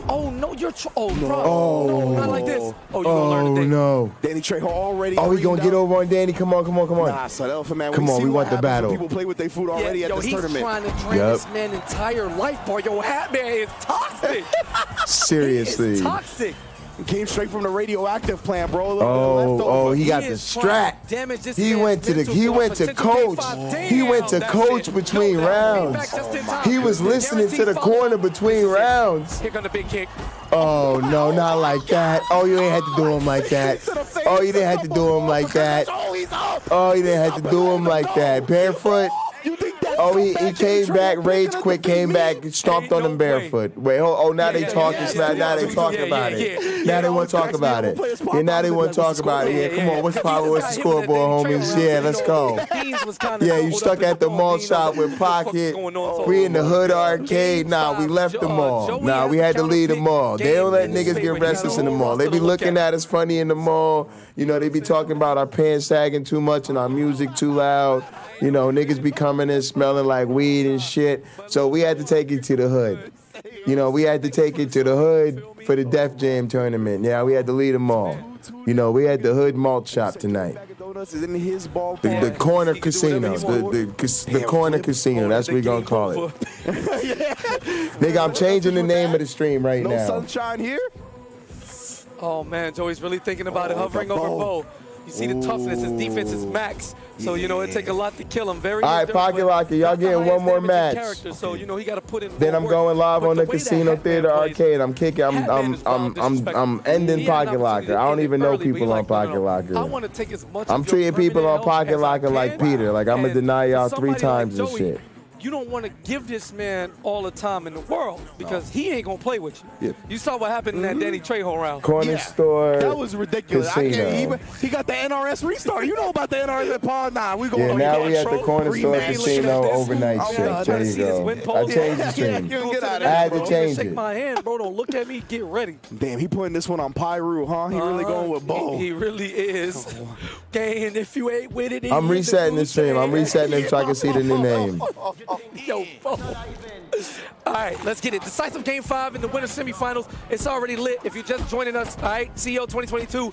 Oh, no, you're bro. Oh. No, not like this. Oh, you gonna learn today. No. Danny Trejo already. Oh, he going to get over on Danny? Come on. Nah, son, Elephant Man. Come on, see we what want the happens when battle. People play with their food already at this he's tournament. trying to drain this man's entire life, bro. Yo, Hat Man is toxic. Seriously. He is toxic. Came straight from the radioactive plant, bro. He got the strap. He went to coach. He went to coach between rounds. He was listening to the corner between rounds. Here come the big kick. Oh, no, not like that. Oh, you ain't had to do him like that. Oh, you didn't have to do him like that. Oh, you didn't have to do him like that. Barefoot. Oh, he came back, rage quit, came back, stomped on him barefoot. Wait, now they talking. Now they talking about it. Now they want to talk about it. Yeah, now they want to talk about it. Yeah, come on, what's the scoreboard, homies? Yeah, let's go. Yeah, you stuck at the mall shop with Pocket. We in the Hood Arcade. Nah, we left the mall. Nah, we had to leave the mall. They don't let niggas get restless in the mall. They be looking at us funny in the mall. You know, they be talking about our pants sagging too much and our music too loud. You know, niggas be coming in smelling like weed and shit. So we had to take it to the hood. You know, we had to take it to the hood for the Def Jam tournament. Yeah, we had to lead them all. You know, we had the hood malt shop tonight. The corner casino. The corner casino. That's what we gonna call it. Nigga, I'm changing the name of the stream right now. No sunshine here? Oh, man, Joey's really thinking about it, hovering over Bo. You see the toughness, his defense is max. So, you know, it take a lot to kill him. All right, Pocket Locker, y'all getting one more match. So, you know, he got to put in then I'm going live on the Casino Theater Arcade. I'm kicking. I'm ending Pocket Locker. I don't even know people on Pocket Locker. I want to take as much. I'm treating people on Pocket Locker like Peter. Like I'm gonna deny y'all 3 times and shit. you don't want to give this man all the time in the world because he ain't going to play with you. Yeah. You saw what happened in that Danny Trejo round. Cornerstore. That was ridiculous. I can't, he got the NRS restart. You know about the NRS at Paul? Nah, we going now we at the Cornerstore Casino overnight shift. There you go. I changed the stream. I had to change it. Shake my hand, bro. Don't look at me. Get ready. Damn, he putting this one on Pyru, huh? He really going with Bo. He really is. Okay, and if you ain't with it, I'm resetting the stream. I'm resetting it so I can see the new name. Yo, Bo. All right, let's get it. Decisive Game 5 in the winter semifinals. It's already lit. If you're just joining us, all right, CEO 2022.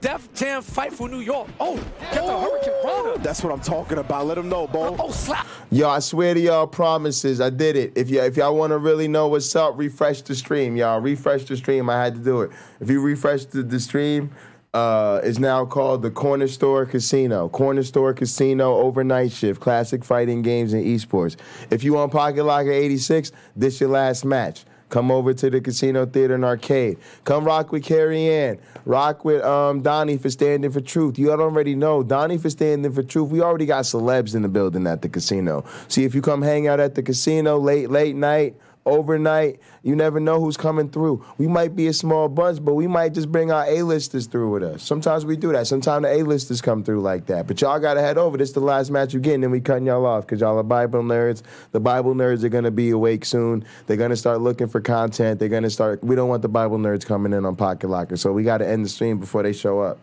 Def Jam fight for New York. Oh, got the Hurricane Rana. That's what I'm talking about. Let him know, Bo. Oh, slap. Yo, I swear to y'all, promises, I did it. If y'all want to really know what's up, refresh the stream, y'all. Refresh the stream. I had to do it. If you refresh the stream, it's now called the Cornerstore Casino. Cornerstore Casino overnight shift. Classic fighting games and esports. If you on Pocket Locker 86, this your last match. Come over to the Casino Theater and Arcade. Come rock with Carrie Ann. Rock with Donnie for Standing for Truth. You already know Donnie for Standing for Truth. We already got celebs in the building at the casino. See, if you come hang out at the casino late night, overnight, you never know who's coming through. We might be a small bunch, but we might just bring our A-listers through with us. Sometimes we do that. Sometimes the A-listers come through like that. But y'all got to head over. This is the last match you get, and then we cutting y'all off because y'all are Bible nerds. The Bible nerds are going to be awake soon. They're going to start looking for content. They're going to start. We don't want the Bible nerds coming in on Pocket Locker, so we got to end the stream before they show up.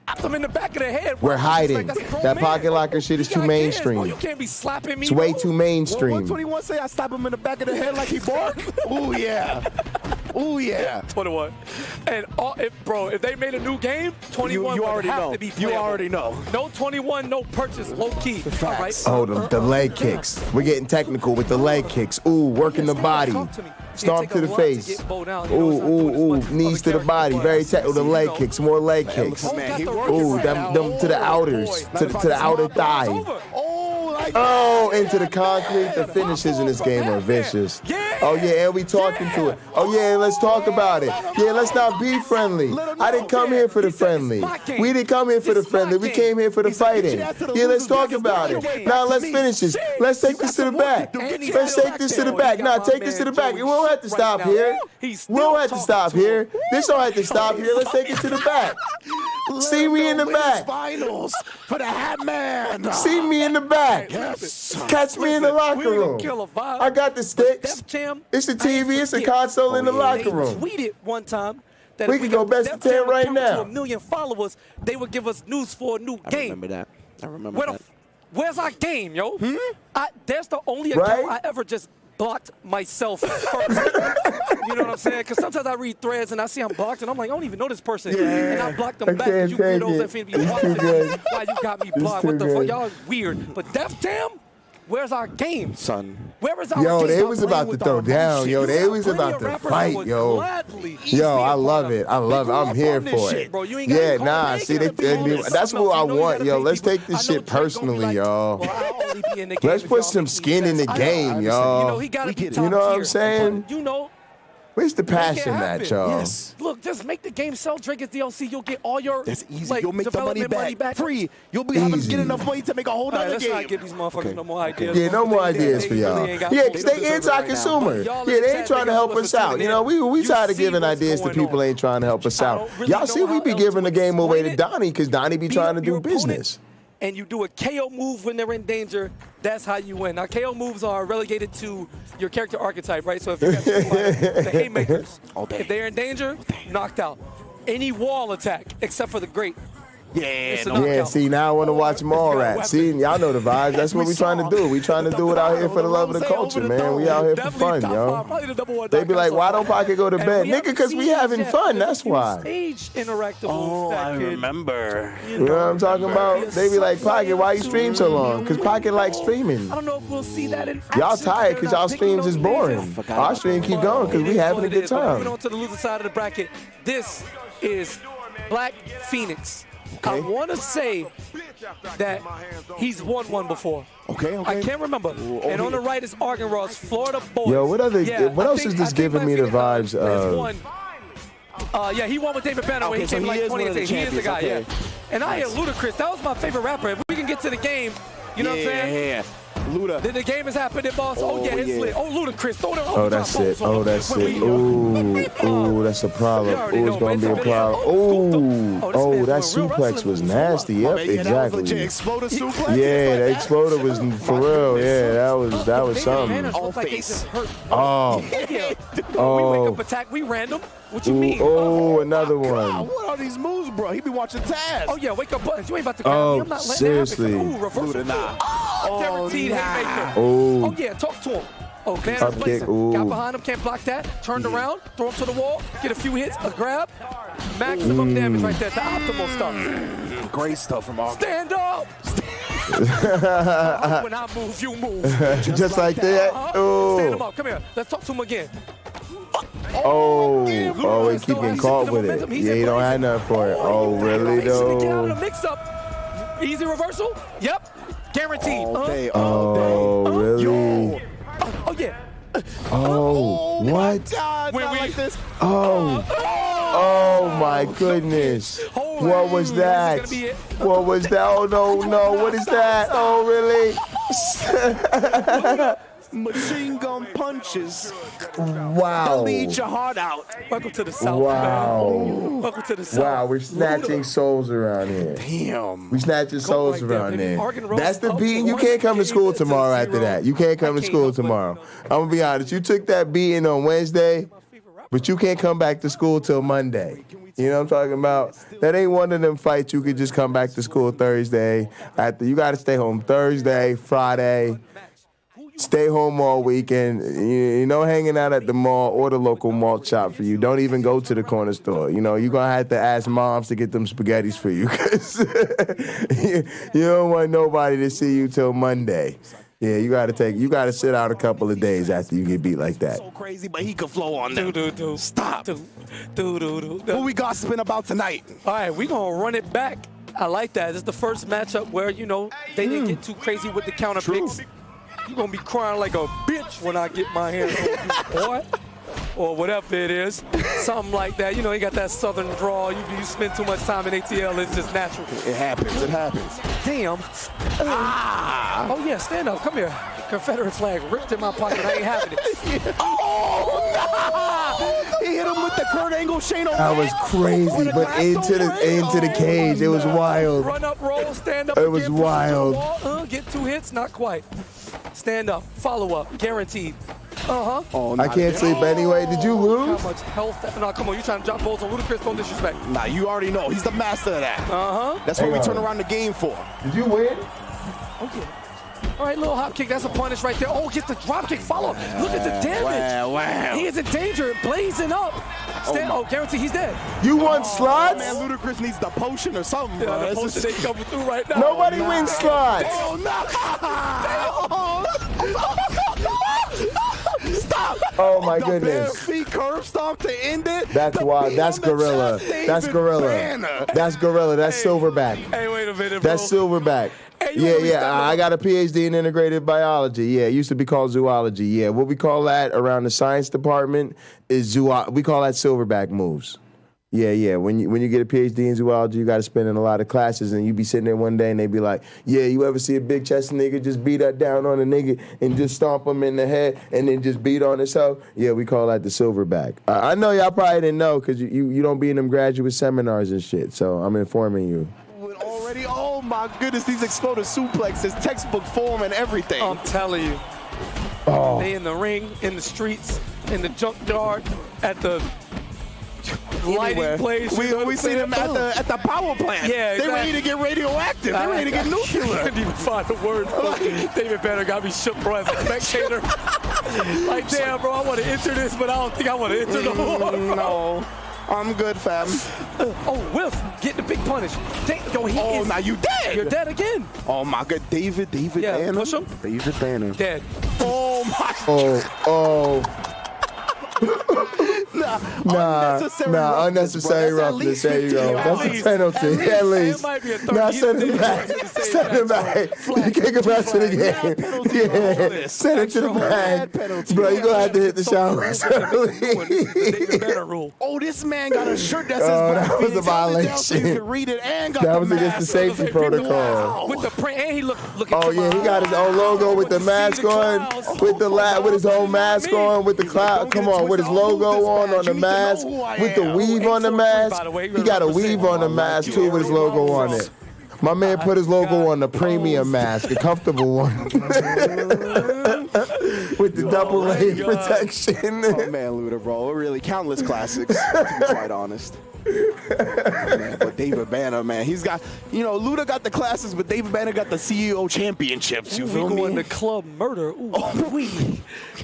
I'm in the back of the head. We're hiding. That Pocket Locker shit is too mainstream. You can't be slapping me. It's way too mainstream. 121 say I slap him in the back of the head like he bark? Ooh, yeah. Ooh, yeah. 21. And, if they made a new game, 21 you already have know. to be playable. You already know. No 21, no purchase, low key. All right. Oh, the leg kicks. We're getting technical with the leg kicks. Ooh, working the body. Stomp to the face. Ooh, knees to the body. Very technical. The leg kicks. More leg kicks. Ooh, them to the outers. To the outer thigh. Oh, into the concrete. The finishes in this game are vicious. Oh, yeah, and we talking to it. Oh, yeah, let's talk about it. Yeah, let's not be friendly. I didn't come here for the friendly. We didn't come here for the friendly. We came here for the fighting. Yeah, let's talk about it. Now, let's finish this. Let's take this to the back. Let's take this to the back. Now, take this to the back. We won't have to stop here. We don't have to stop here. This don't have to stop here. Let's take it to the back. See me in the back. Finals for the Hat Man. See me in the back. Catch me in the locker room. I got the sticks. It's the TV. It's a console in the locker room. They tweeted one time that we can go best of 10 right now. To 1 million followers, they would give us news for a new game. I remember that. Where's our game, yo? That's the only account I ever just blocked myself first. You know what I'm saying? Because sometimes I read threads and I see I'm blocked and I'm like, I don't even know this person. And I block them back because you weirdos that finna be watching. Why you got me blocked? What the fuck? Y'all weird. But Def Jam, where's our game? Son. Where is our game? Yo, they was about to throw down. Yo, they was about to fight, yo. Yo, I love it. I love it. I'm here for it. Yeah, nah, see, that's what I want, yo. Let's take this shit personally, y'all. Let's put some skin in the game, y'all. You know what I'm saying? You know. Where's the passion at, y'all? Yes. Look, just make the game sell Drake as DLC. You'll get all your That's easy. You'll make the money back free. You'll be able to get enough money to make a whole other game. Let's not give these motherfuckers no more ideas. Yeah, no more ideas for y'all. Yeah, because they anti-consumer. Yeah, they ain't trying to help us out. You know, we tired of giving ideas to people ain't trying to help us out. Y'all see, we be giving the game away to Donnie because Donnie be trying to do business. And you do a KO move when they're in danger, that's how you win. Now, KO moves are relegated to your character archetype, right? So if you got the haymakers, if they're in danger, knocked out. Any wall attack, except for the great. Yeah, see, now I want to watch them all rap. See, y'all know the vibes. That's what we trying to do. We trying to do it out here for the love of the culture, man. We out here for fun, yo. They be like, why don't Pocket go to bed? Nigga, because we having fun, that's why. I remember. You know what I'm talking about? They be like, Pocket, why you stream so long? Because Pocket likes streaming. I don't know if we'll see that in action. Y'all tired because y'all streams is boring. Our stream keep going because we having a good time. Moving on to the loser side of the bracket. This is Black Phoenix. I want to say that he's won one before. Okay. I can't remember. And on the right is Argon Ross, Florida Boys. Yo, what else is this giving me the vibes of? He won with David Banner when he came like 2018. He is the guy, And I hear Ludacris. That was my favorite rapper. If we can get to the game, you know what I'm saying? Yeah. Luda. Then the game is happening, boss. Oh, yeah, it's lit. Oh, Ludacris. Throw the Oh, that's it. Oh, that's it. Ooh, that's a problem. Ooh, it's going to be a problem. Ooh, that suplex was nasty. Yep, exactly. Yeah, the exploder was for real. Yeah, that was something. Oh. We wake up attack. We random. What you mean? Oh, another one. What are these moves, bro? He be watching Taz. Oh, yeah, wake up buttons. You ain't about to grab me. I'm not letting seriously. that happen. Ooh, reversal. Guaranteed haymaker. Oh, yeah, talk to him. Oh, Banner's blazing. Got behind him, can't block that. Turned around, throw him to the wall, get a few hits, a grab. Maximum damage right there, the optimal stuff. Great stuff from Arkin. Stand up! When I move, you move. Just like that. Oh. Stand him up, come here. Let's talk to him again. Oh, he keep getting caught with it. Yeah, he don't have nothing for it. Oh, really though? Get out of the mix-up. Easy reversal. Yep. Guaranteed. Oh, really? Oh, yeah. Oh, what? God, not like this. Oh my goodness. What was that? What was that? Oh, no. What is that? Oh, really? Machine gun punches. Wow. They'll eat your heart out. Welcome to the South, wow. man. Welcome to the South. Wow, we're snatching souls around here. Damn. We snatching souls right around there, there. That's the beating. You can't come to school tomorrow after that. You can't come to school tomorrow. I'm going to be honest. You took that beating on Wednesday, but you can't come back to school till Monday. You know what I'm talking about? That ain't one of them fights you could just come back to school Thursday. You got to stay home Thursday, Friday. Stay home all weekend, you know, hanging out at the mall or the local malt shop for you. Don't even go to the corner store. You know, you're going to have to ask moms to get them spaghettis for you because you don't want nobody to see you till Monday. Yeah, you got to sit out a couple of days after you get beat like that. So crazy, but he could flow on them. Stop. What we gossiping about tonight? All right, we going to run it back. I like that. This is the first matchup where, you know, they didn't get too crazy with the counter picks. You're going to be crying like a bitch when I get my hands on you, boy. Or whatever it is. Something like that. You know, you got that southern drawl. You spend too much time in ATL. It's just natural. It happens. Damn. Oh, yeah, stand up. Come here. Confederate flag ripped in my pocket. I ain't having it. He hit him with the Kurt Angle Shane O'Mac. That was crazy, but into the cage. It was wild. Run up, roll, stand up. It was wild. Get 2 hits, not quite. Stand up, follow up, guaranteed. I can't sleep anyway. Did you lose? How much health? No, come on, you trying to drop balls on Ludacris? Don't disrespect. Nah, you already know. He's the master of that. That's what we turn around the game for. Did you win? Oh, yeah. All right, little hop kick. That's a punish right there. Oh, gets the drop kick. Follow. Look at the damage. Wow. He is in danger. Blazing up. Guarantee he's dead. You want slots? Man, Ludacris needs the potion or something, bro. The potion ain't coming through right now. Nobody wins slots. Stop. Oh, my goodness. Bare feet curb stomp to end it. That's wild. That's gorilla. That's gorilla. That's gorilla. That's silverback. Hey, wait a minute, bro. That's silverback. Yeah. I got a PhD in integrated biology. Yeah, it used to be called zoology. Yeah, what we call that around the science department is we call that silverback moves. Yeah. When you get a PhD in zoology, you got to spend in a lot of classes, and you be sitting there one day, and they be like, "Yeah, you ever see a big chested nigga just beat up down on a nigga and just stomp him in the head and then just beat on himself?" Yeah, we call that the silverback. I know y'all probably didn't know because you don't be in them graduate seminars and shit. So I'm informing you. Oh my goodness, these exploded suplexes, textbook form and everything. I'm telling you. They in the ring, in the streets, in the junkyard, at the lighting place. We see them at the power plant. Yeah, exactly. They ready to get radioactive. They ready to get nuclear. I couldn't even find a word. David Banner got me shook, bro, as a spectator. Like, damn, bro, I want to enter this, but I don't think I want to enter the war. No. I'm good, fam. Whiff, get the big punish. Now you dead. You're dead again. Oh my God, David Banner. Push him. David Banner. Dead. Oh my. Unnecessary roughness. There you go. That's a penalty, at least. Now send him back. Send him back. Kick him out to the game. Yeah, send him to the back. Bro, you're going to have to hit the shower early. Oh, this man got a shirt that says that was a violation. so you can read it and got that was against the safety protocol. With the print, and he looking. Oh yeah, he got his own logo with the mask on, with his own mask on, with the cloud. Come on, with his logo on the mask, with the weave on the mask. He got a weave on the mask too, with his logo on it. My man put his logo on the premium mask, a comfortable one, with the double layer protection. Oh man, Luda, bro, really countless classics. To be quite honest. Man, but David Banner, man, he's got, Luda got the classics, but David Banner got the CEO championships. You feel me? We going to Club Murder. Ooh,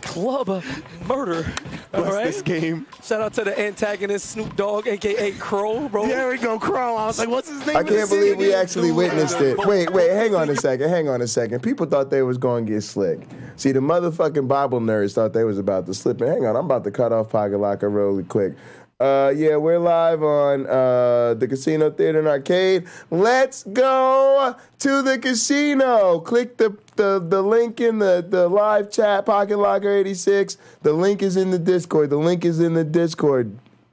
Club Murder. All right. This game. Shout out to the antagonist, Snoop Dogg, a.k.a. Crow, bro. There we go, Crow. I was like, what's his name? I can't believe we actually witnessed it. Wait, hang on a second. People thought they was going to get slick. See, the motherfucking Bible nerds thought they was about to slip. And hang on, I'm about to cut off Pocket Locker really quick. Yeah, we're live on the Casino Theater and Arcade. Let's go to the casino. Click the link in the live chat, Pocket Locker 86. The link is in the Discord.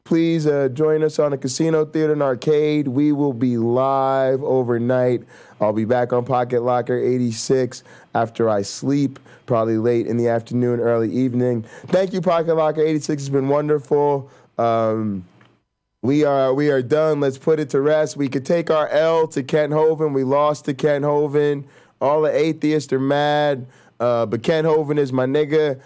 Please join us on the Casino Theater and Arcade. We will be live overnight. I'll be back on Pocket Locker 86 after I sleep, probably late in the afternoon, early evening. Thank you, Pocket Locker 86. It's been wonderful. We are done. Let's put it to rest. We could take our L to Kent Hovind. We lost to Kent Hovind. All the atheists are mad, but Kent Hovind is my nigga.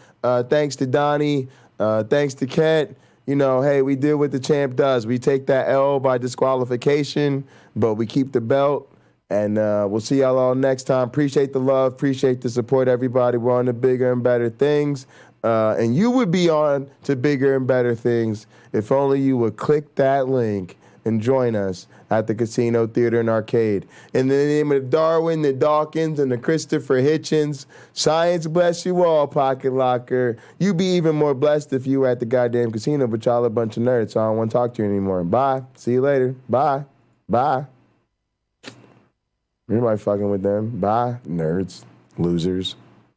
Thanks to Donnie. Thanks to Kent. Hey, we did what the champ does. We take that L by disqualification, but we keep the belt. And we'll see y'all all next time. Appreciate the love. Appreciate the support, everybody. We're on to bigger and better things. And you would be on to bigger and better things if only you would click that link and join us at the Casino Theater and Arcade. In the name of Darwin, the Dawkins, and the Christopher Hitchens, science bless you all, Pocket Locker. You be even more blessed if you were at the goddamn casino, but y'all a bunch of nerds, so I don't want to talk to you anymore. Bye. See you later. Bye. Bye. Anybody fucking with them? Bye, nerds, losers.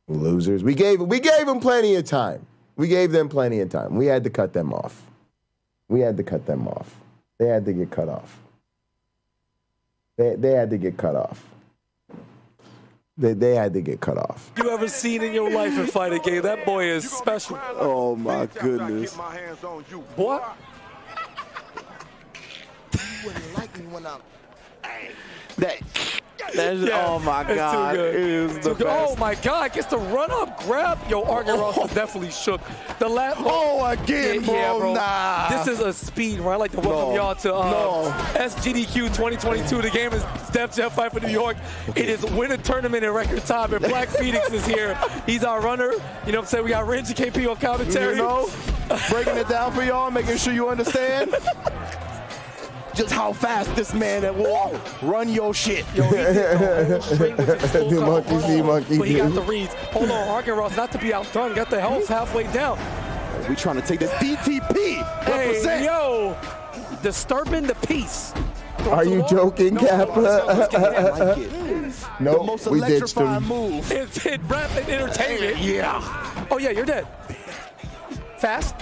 We gave them plenty of time. We gave them plenty of time. We had to cut them off. They had to get cut off. They had to get cut off. They had to get cut off. You ever seen in your life in fight a game? That boy is special. Oh my goodness. What? You wouldn't like me when I'm. Oh my God. Too good. It is the best. Oh my God, gets the run up grab. Yo, Argan Ross definitely shook. The last again, bro. Yeah, bro. Nah. This is a speed run. I'd like to welcome y'all to SGDQ 2022. The game is Def Jam Fight for New York. Okay. It is winner tournament in record time, and Black Phoenix is here. He's our runner. You know what I'm saying? We got Renji KP on commentary. Breaking it down for y'all, making sure you understand. Just how fast this man will run your shit. Yo, he did the whole string with his full monkey. But he got the reads. Hold on, Argan Ross, not to be outdone. Got the health halfway down. We trying to take this DTP. Hey, yo, disturbing the peace. Are you joking, Kappa? Nope, we ditched him. Move. It's rapid entertainment. Yeah. Oh yeah, you're dead. Fast.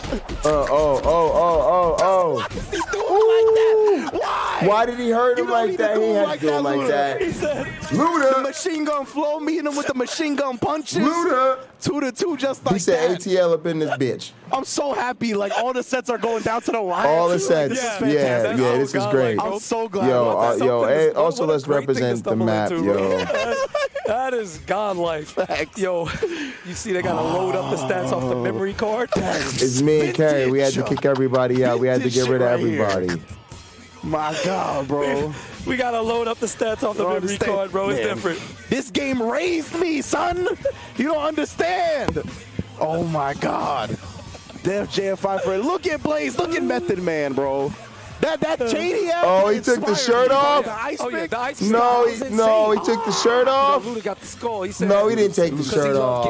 Oh. He's doing like that. Why did he hurt him like that? He had to do him like that. He said, Luda. The machine gun flow, meeting him with the machine gun punches. Luda. 2-2, just like that. He said ATL up in this bitch. I'm so happy. Like, all the sets are going down to the wire. All the sets. Yeah, this is great. I'm so glad. Yo, also let's represent the map, yo. That is godlike. Yo, you see they got to load up the stats off the memory card? It's me and Carrie. We had to kick everybody out. We had to get rid of everybody. My God, bro. We got to load up the stats off the memory card, bro. It's different. This game raised me, son. You don't understand. Oh, my God. Def Jam Fight for it. Look at Blaze. Look at Method Man, bro. That chain he had. Oh, he took the shirt off? The ice pick? No, he took the shirt off. Luda got the skull. He said, no, he didn't take the shirt off.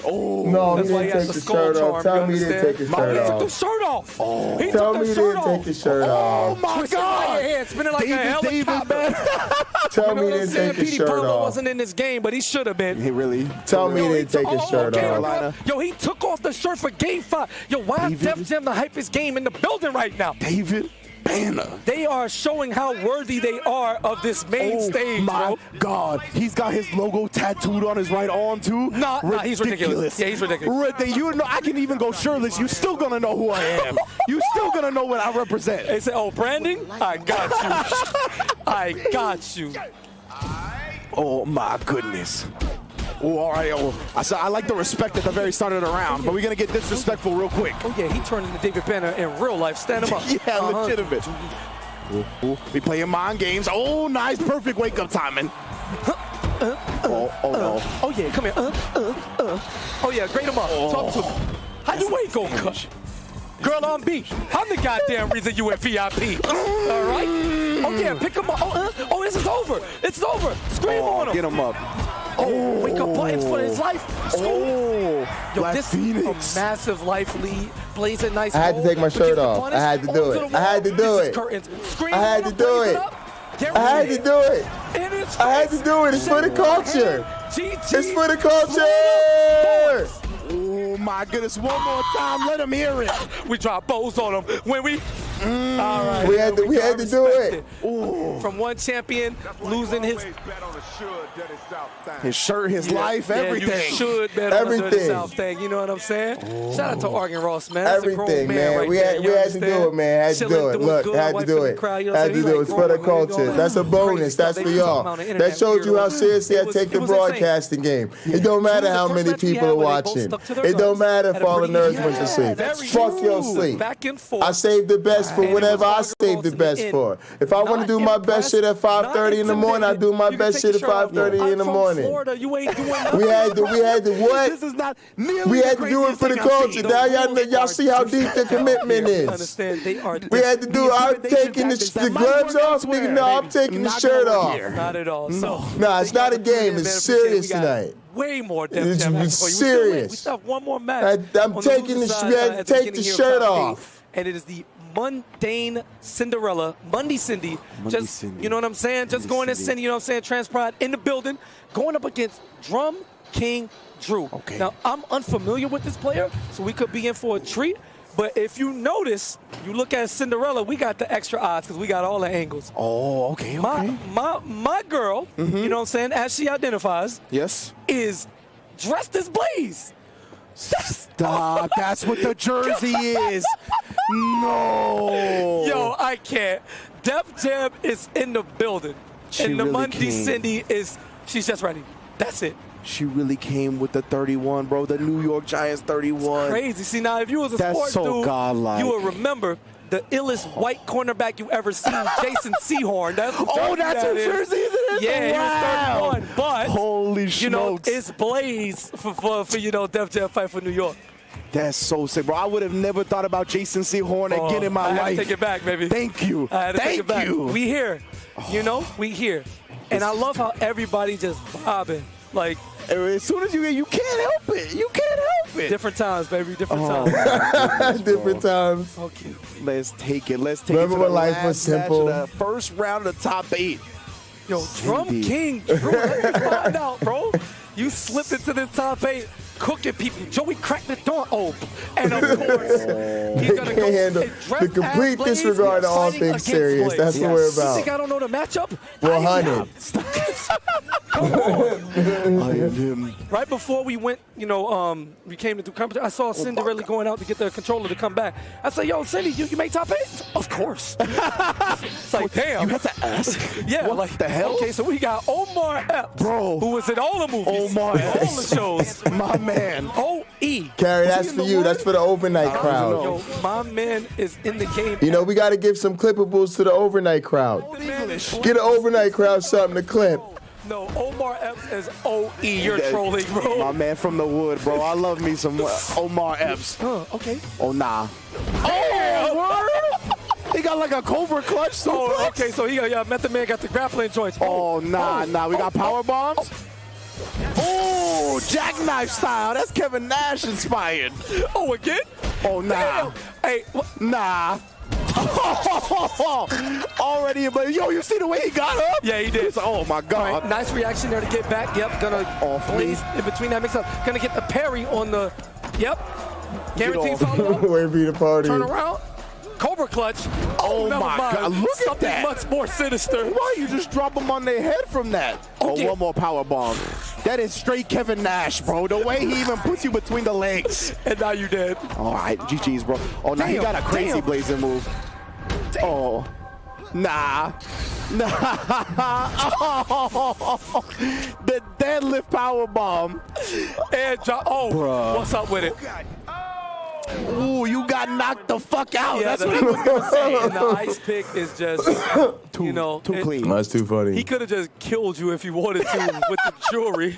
Oh, no, he didn't take the shirt off. Tell me he didn't take the shirt off. He took the shirt off. Oh. Tell me he didn't take the shirt off. Oh, my God. Spinning like a helicopter. Tell me he didn't take the shirt off. Wasn't in this game, but he should have been. He really? Tell me he didn't take his shirt off. Yo, he took off the shirt for game 5. Yo, why is Def Jam the hypest game in the building right now? David? banner. They are showing how worthy they are of this main stage, My bro. God, he's got his logo tattooed on his right arm too. Nah, he's ridiculous. Yeah, he's ridiculous. You know, I can even go shirtless. You still gonna know who I am. You still gonna know what I represent. They say, oh, branding? I got you. I got you. Oh my goodness. Oh, all right. Oh, I like the respect at the very start of the round, but we're gonna get disrespectful real quick. Oh yeah, he turned into David Banner in real life. Stand him up. Yeah, legitimate. We playing mind games. Oh, nice, perfect wake up timing. Oh no. Oh yeah, come here. Oh yeah, grade him up. Talk to him. How you ain't gonna cut? Girl on beat. I'm the goddamn reason you at VIP. All right? Oh yeah, pick him up. Oh, this is over. It's over. Scream on him. Get him up. Oh, wake up buttons for his life. Yo, Black this Phoenix. is a massive life lead. Plays a nice I had to goal, take my but shirt gets the off. punish. I had to do Over it. the I had to wall. do This is it. curtains. Scream I had on to him, do raise it. up. Get I had to ready. do it. In his I had to face. do it. It's for the Shake your culture. hand. GG. It's for the culture. Oh my goodness, one more time, let him hear it. We drop bows on him when we. All right. We had to do respect it. Ooh. From one champion losing his Shirt, his life, everything. You should bet on the Dirty Everything. South thing. You know what I'm saying? Shout out to Argan Ross, man. That's a grown Everything, man. right we there, had, you we had to do understand? it, man. Had to Chilling, do it. doing Look, good, had to wife do in the it. crowd, you know what I'm Had to saying? do it. He It's for the like growing, culture. man. That's a Crazy bonus. stuff. That's They for do talk y'all. about on the internet. That shows you how seriously I It was take the insane. broadcasting game. It don't matter how The many first match we people had are where they both watching. stuck to their It don't guns matter at if a all the pretty- nerds went to sleep. Very Fuck your true. sleep. Back and forth. I saved the best for And it whenever I was saved the Argan best Ross for. If I want to do my best shit at 5:30 in the morning, I do my best shit at 5:30 in the morning. Florida, you ain't doing nothing. We had to what? This is not nearly We the had to do it craziest for the thing I've culture. seen. Now y'all see how deep the commitment is. Understand? They are. We had to do it. I'm taking the gloves off, nigga. No, I'm taking the shirt off. Not at all. So, Nah, it's not a game. It's serious tonight. Way more Def It's Jam action for you. serious. We still have one more match. I'm on the taking loser the- side, we had to at the take beginning the here of shirt top off. 8. And it is the mundane Cinderella, Bundy Cindy. Just, Cindy. you know what I'm saying? Just going in Cindy, you know what I'm saying? Transpride in the building, going up against Drum King Drew. Okay. Now, I'm unfamiliar with this player, so we could be in for a treat. But if you notice, you look at Cinderella, we got the extra odds because we got all the angles. Oh, okay. My girl, you know what I'm saying, as she identifies, Yes. is dressed as Blaze. Stop. That's what the jersey is. No. Yo, I can't. Def Jam is in the building. She and the really Monday came. Cindy she's just ready. That's it. She really came with the 31, bro. The New York Giants 31. Crazy. See, now, if you was a That's sports so dude, godlike. you would remember the illest white cornerback you ever seen, Jason Sehorn. That's the Oh, jersey that's that her is. jersey, isn't it? Yeah, Wow. he was 31. But, Holy you know, smokes. it's Blaze for you know, Def Jam fight for New York. That's so sick, bro. I would have never thought about Jason Sehorn again in my I had life. to take it back, baby. Thank you. I had to take Thank it back. you. We here. You know, we here. And I love how everybody just vibing. Like, As soon as you can't help it. You can't help it. different times, baby. Different times. Different times. So cute. Let's take it. Let's take Remember it to when the life last was match simple? of the first round of the top 8. Yo, Drum Cindy. King Drew, let me find out, bro. You slipped into the top 8, cooking people. Joey cracked the door open. And of course, he's They going to can't go handle and dress the complete as Blaze, disregard to all fighting things against serious. Blaze. That's what we're You think about. I don't know the matchup? 100. Come on. I am him. Right before we went, you know, we came into competition, I saw Cinderella going out to get the controller to come back. I said, yo, Cindy, you make top 8? Of course. It's like, damn. You have to ask. Yeah, What like the hell? Okay, so we got Omar Epps, Bro. who was in all the movies, Omar all Epps. the shows. My man. OE. Carrie, that's in for the you. word? That's for the overnight crowd. Yo, my man is in the game. You know, we got to give some clippables to the overnight crowd. The man is Get an overnight crowd something to clip. No, Omar Epps is OE. You're trolling, My bro. man from the wood, bro. I love me some Omar Epps. Okay. Oh, nah. Oh, word? He got like a Cobra clutch Oh, suplex. okay, so he Method Man got the grappling joints. Oh, nah. We got power bombs. Oh, jackknife style. That's Kevin Nash inspired. Oh, again? Oh, nah. Damn. Hey, Nah. Already, but yo, you see the way he got up? Yeah, he did. Oh my all God. right, nice reaction there to get back. Yep, gonna Off Blaze in between that mix up. Gonna get the parry on the, yep. Guaranteed off. follow-up. Where be the party? Turn around. Cobra clutch. Oh never my mind. God, look at Something that. much more sinister. Why you just drop them on their head from that? Oh, damn. one more power bomb. That is straight Kevin Nash, bro. The way he even puts you between the legs. And now you dead. All right, GG's, bro. Oh, now he got a crazy blazing move. Damn. Oh, nah. Oh, the deadlift power bomb. And drop. Oh, Bruh. what's up with it? Ooh, you got knocked the fuck out. Yeah, That's what he was gonna say. And the ice pick is just, Too, you know, too clean. That's too funny. He could have just killed you if he wanted to with the jewelry.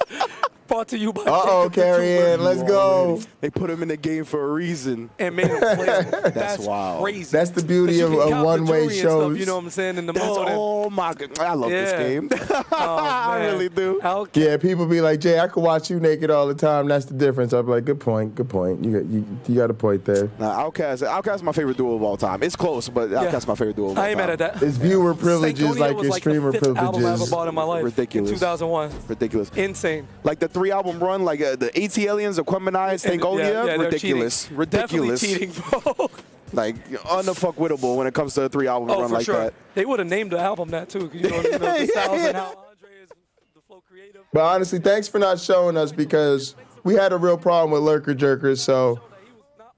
Brought to you by Uh-oh, Jacob the carry Jeweler. in. Let's go. They put him in the game for a reason. And made him play. That's wild. crazy. That's the beauty of one-way shows. You know what I'm saying? In the That's, mode. oh my God, I love this Yeah. game. Oh, I man. really do. Yeah, people be like, Jay, I could watch you naked all the time. That's the difference. I'm like, good point, good point. You got a point there. Nah, Outkast is my favorite duo of all time. It's close, but Outkast is my favorite duo of all time. I ain't mad at that. It's viewer privileges Stankonia like was your streamer the 5th album I ever privileges. bought in my life. Ridiculous. In 2001. Ridiculous. Insane. Like the 3-album run, like the AT Aliens, Aquemini, Stankonia, they're ridiculous. cheating. Ridiculous. Definitely cheating, bro. Like, unfuckwittable when it comes to a 3-album Oh, run for like sure. that. They would have named the album that, too. 'Cause you know the styles and how Andre is the flow creative. But honestly, thanks for not showing us because we had a real problem with lurker jerkers. So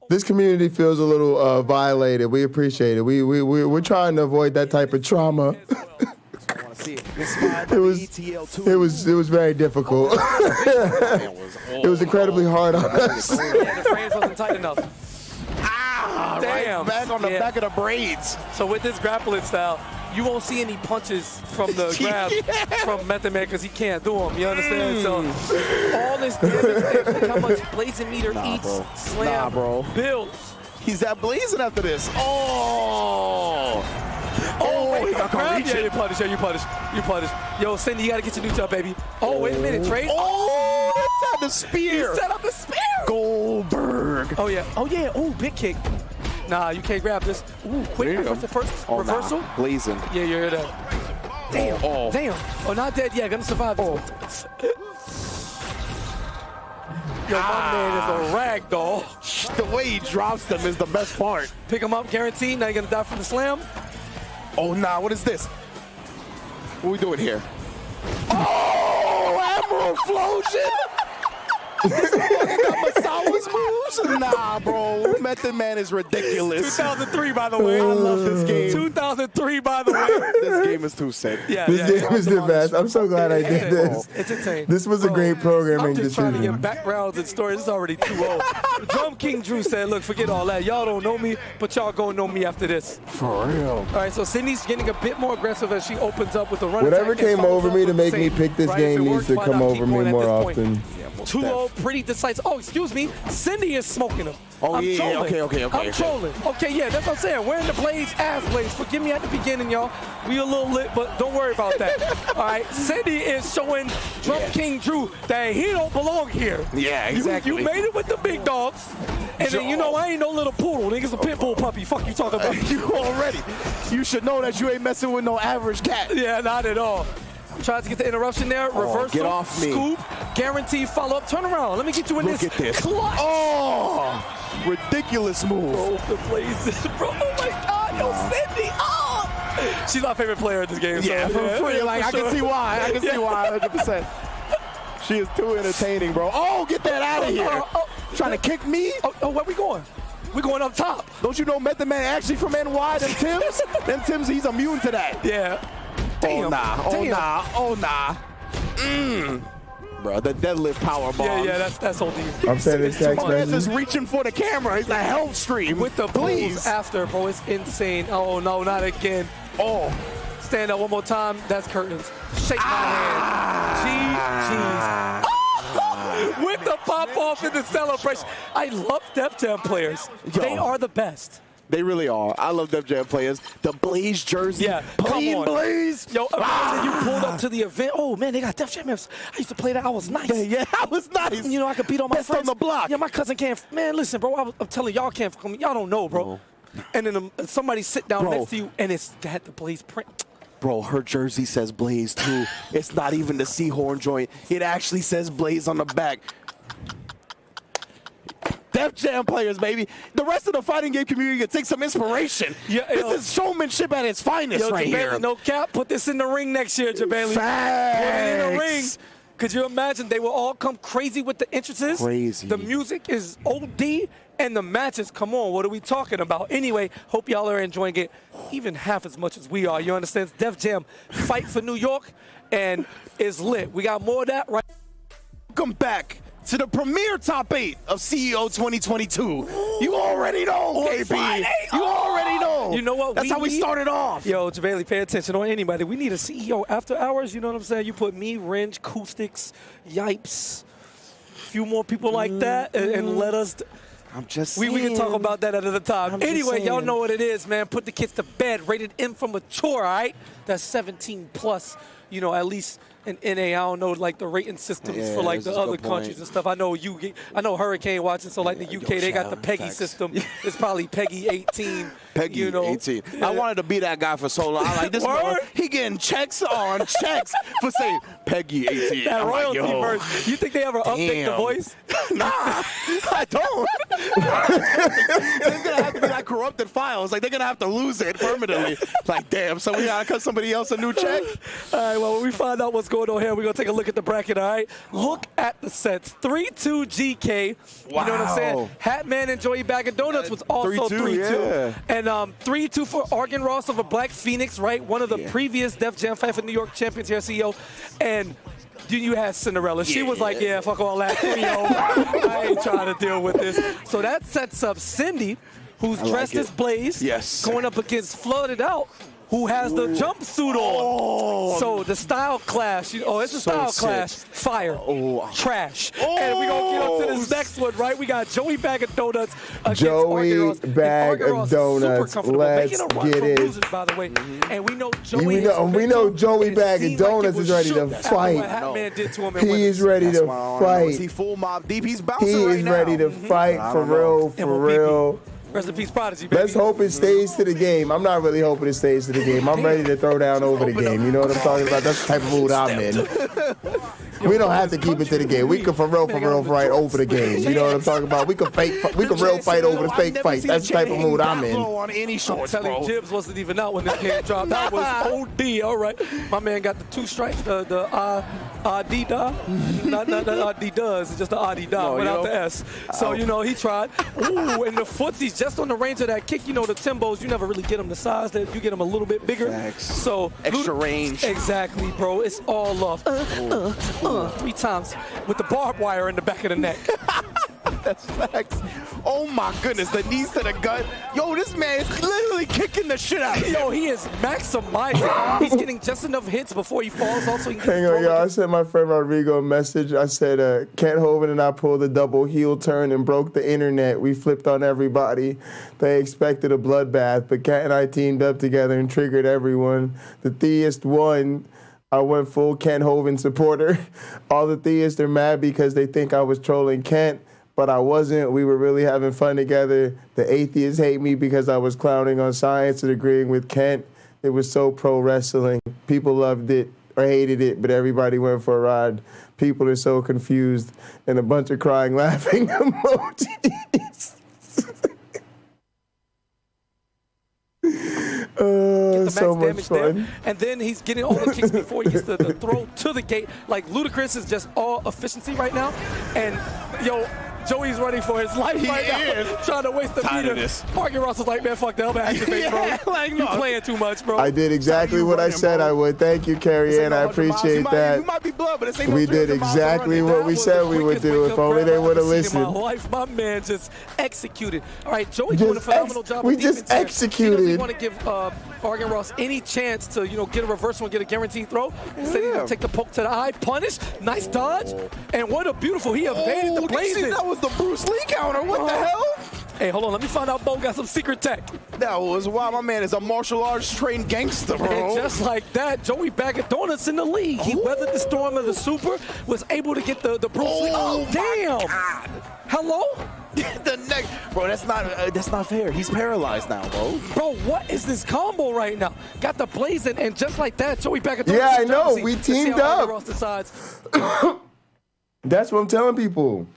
this community feels a little violated. We appreciate it. We're trying to avoid that type of trauma. It was very difficult. It was incredibly hard on us. The frames wasn't tight enough. Damn. Right back on the back of the braids. So with this grappling style, you won't see any punches from the grab from Method Man because he can't do them. You understand? So all this damage, look how much blazing meter eats, bro. slam, bro. builds. He's that blazing after this. Oh, he got grab. reach Yeah, it. you punish. Yeah, you punish. You punish. Yo, Cindy, you got to get your new job, baby. Oh, wait a minute, Trey. Oh, that's out the spear. Set up the spear. Goldberg. Oh, yeah. Oh, yeah. Oh, big kick. Nah, you can't grab this. Ooh, quick. There you go. The first Oh, reversal. nah. Blazing. Yeah, you're there. Damn. Oh. Damn. Oh, not dead yet. Gonna survive this. Yo, my man is a rag doll. The way he drops them is the best part. Pick him up, guaranteed. Now you're gonna die from the slam. Oh, nah, what is this? What we doing here? Oh, Admiral Explosion! Masawa's moves? Nah, bro. Method Man is ridiculous. 2003, by the way. I love this game. 2003, by the way. This game is too sick. Yeah, This yeah. game is the best. I'm so glad I did this. It's insane. This was a great programming I'm just trying to decision. get backgrounds and stories. It's already too old. Drum King Drew said, look, forget all that. Y'all don't know me, but y'all gonna know me after this. For real. All right, so Cindy's getting a bit more aggressive as she opens up with the run Whatever attack and came follows over up me to with make the me same. pick this Right, if game it needs works, to why come not over keep me going at more this point? often. 2-0, pretty decisive. Oh, excuse me. Cindy is smoking him. Oh, I'm yeah, trolling. okay. I'm trolling. Okay, yeah, that's what I'm saying. Wearing the blades, ass blades. Forgive me at the beginning, y'all. We a little lit, but don't worry about that. All right, Cindy is showing Drum King Drew that he don't belong here. Yeah, exactly. You made it with the big dogs. And then, you know, I ain't no little poodle. Nigga's a pit bull puppy. Fuck you talking about. You already. You should know that you ain't messing with no average cat. Yeah, not at all. Tries to get the interruption there. Reversal. Get off me. Scoop. Guaranteed follow-up. Turn around. Let me get you in Look this. at this. Clutch. Oh, ridiculous move. Bro, the blazes. Bro, oh my God. Yo, Cindy. Oh. She's my favorite player in this game. Yeah, so, for free. Like, I sure. can see why. I can see why, 100%. She is too entertaining, bro. Oh, get that out of here. Trying to kick me? Oh, where we going? We going up top. Don't you know Method Man actually from NY? Them Tims? Them Tims, he's immune to that. Yeah. Damn. Oh, nah. Oh, Damn. nah. Oh, nah. Bro, the deadlift power bomb. Yeah, that's OD. I'm sending text My man's messages. just reaching for the camera. He's a hell stream. With the Please. moves after, bro, it's insane. Oh, no, not again. Oh. Stand up one more time. That's curtains. Shake my hand. GG's. With the pop-off in the celebration. I love Def Jam players. Yo. They are the best. They really are. I love Def Jam players. The Blaze jersey. Yeah, Clean come on. Blaze. Yo, imagine you pulled up to the event. Oh, man, they got Def Jam members. I used to play that. I was nice. Yeah, I was nice. You know, I could beat all my Best on friends. the block. Yeah, my cousin can't. Man, listen, bro, I'm telling y'all can't fuck with me. Y'all don't know, bro. And then somebody sit down next to you, and it's got the Blaze print. Bro, her jersey says Blaze too. It's not even the Seahorn joint. It actually says Blaze on the back. Def Jam players, baby. The rest of the fighting game community can take some inspiration. Yeah, this is showmanship at its finest right here. No cap, put this in the ring next year, Jabali. Facts. Put it in the ring. Could you imagine they will all come crazy with the entrances? Crazy. The music is OD, and the matches, come on, what are we talking about? Anyway, hope y'all are enjoying it even half as much as we are. You understand? It's Def Jam Fight for New York, and it's lit. We got more of that right. Welcome back to the premier top 8 of CEO 2022. You already know, KP. You already know. You know what? That's how we started off. Yo, Javali, pay attention on anybody. We need a CEO after hours. You know what I'm saying? You put me, Ringe, Acoustics, Yipes, a few more people like that, and let us. I'm just saying. We can talk about that another time. Anyway, y'all know what it is, man. Put the kids to bed. Rated M for mature, all right? That's 17 plus. You know, at least in NA, I don't know like the rating systems for like the other countries and stuff. I know Hurricane watching, so like the UK, they got the PEGI system. It's probably PEGI 18. PEGI 18. I wanted to be that guy for so long. I like this man. He getting checks on checks for saying PEGI 18. That royalty version. You think they ever update the voice? Nah, I don't. They're gonna have to be like corrupted files. Like they're gonna have to lose it permanently. Like damn, so we gotta cut somebody else a new check. All right, well, when we find out what's going on here, we're going to take a look at the bracket, all right? Look at the sets. 3-2 GK. Wow. You know what I'm saying? Hatman and Joey Bag of Donuts was also 3-2. Yeah. And 3-2 for Argon Ross of a Black Phoenix, right? One of the previous Def Jam Fight for New York champions here, CEO. And you had Cinderella. She was like, yeah, fuck all that. 3-0. I ain't trying to deal with this. So that sets up Cindy, who's dressed as Blaze, going up against Flooded Out, who has the jumpsuit on. So the style clash, it's a style clash. Fire, trash. And we're going to get up to this next one, right? We got Joey Bag of Donuts against Joey Bag of Donuts. Let's get it. Losers, by the way. And we know Joey we know Joey Bag of Donuts is ready to fight. He is ready to fight. He full mob deep. He's bouncing right now. He is ready to fight for real, for real. Rest in peace, Prodigy, baby. Let's hope it stays to the game. I'm not really hoping it stays to the game. I'm ready to throw down over the game. You know what I'm talking about? That's the type of mood I'm in. We don't have to keep it to the game. We can for real fight over the game. You know what I'm talking about? We can real fight over the fake fight. That's the type of mood I'm in. On any shorts, I'm telling you, Jibs wasn't even out when this game dropped. That was OD. All right, my man got the 2 strikes. The Adida, not Adidas. It's just the Adida without the S. So he tried. Ooh, and the footsies just on the range of that kick. The Timbos, you never really get them the size that you get them a little bit bigger. So extra range. Exactly, bro. It's all off. 3 times with the barbed wire in the back of the neck. That's facts. Oh my goodness, the knees to the gut. Yo, this man is literally kicking the shit out of him. Yo, he is maximizing. He's getting just enough hits before he falls. Also, hang on, y'all. I sent my friend Rodrigo a message. I said, Kent Hovind and I pulled a double heel turn and broke the internet. We flipped on everybody. They expected a bloodbath, but Kent and I teamed up together and triggered everyone. The Theist won. I went full Kent Hovind supporter. All the Theists are mad because they think I was trolling Kent, but I wasn't. We were really having fun together. The Atheists hate me because I was clowning on science and agreeing with Kent. It was so pro wrestling. People loved it or hated it, but everybody went for a ride. People are so confused and a bunch of crying, laughing emojis. So much fun. There. And then he's getting all the kicks before he gets the throw to the gate. Like, Ludacris is just all efficiency right now. And, Joey's running for his life right now, trying to waste the meter. Argon Ross is like, man, fuck the helmet activate, bro. You playing too much, bro. I did exactly what I said I would. Thank you, Carrie Ann. I appreciate that. You might be blood, but we did exactly what we said we would do if only they would have listened. My man just executed. All right, Joey doing a phenomenal job. We just executed. He doesn't want to give Argon Ross any chance to, get a reversal and get a guaranteed throw. Instead, he's going to take the poke to the eye, punish, nice dodge, and what a beautiful, he evaded the blazing. That was the Bruce Lee counter. What the hell? Hey, hold on. Let me find out Bo got some secret tech. That was wild. My man is a martial arts trained gangster, bro. And just like that, Joey Bag of Donuts in the league. He weathered the storm of the super, was able to get the Bruce Lee. Oh, damn. God. Hello? The neck. Bro, that's not fair. He's paralyzed now, bro. Bro, what is this combo right now? Got the blazing, and just like that, Joey Bag of Donuts. Yeah, I know. We teamed up. That's what I'm telling people.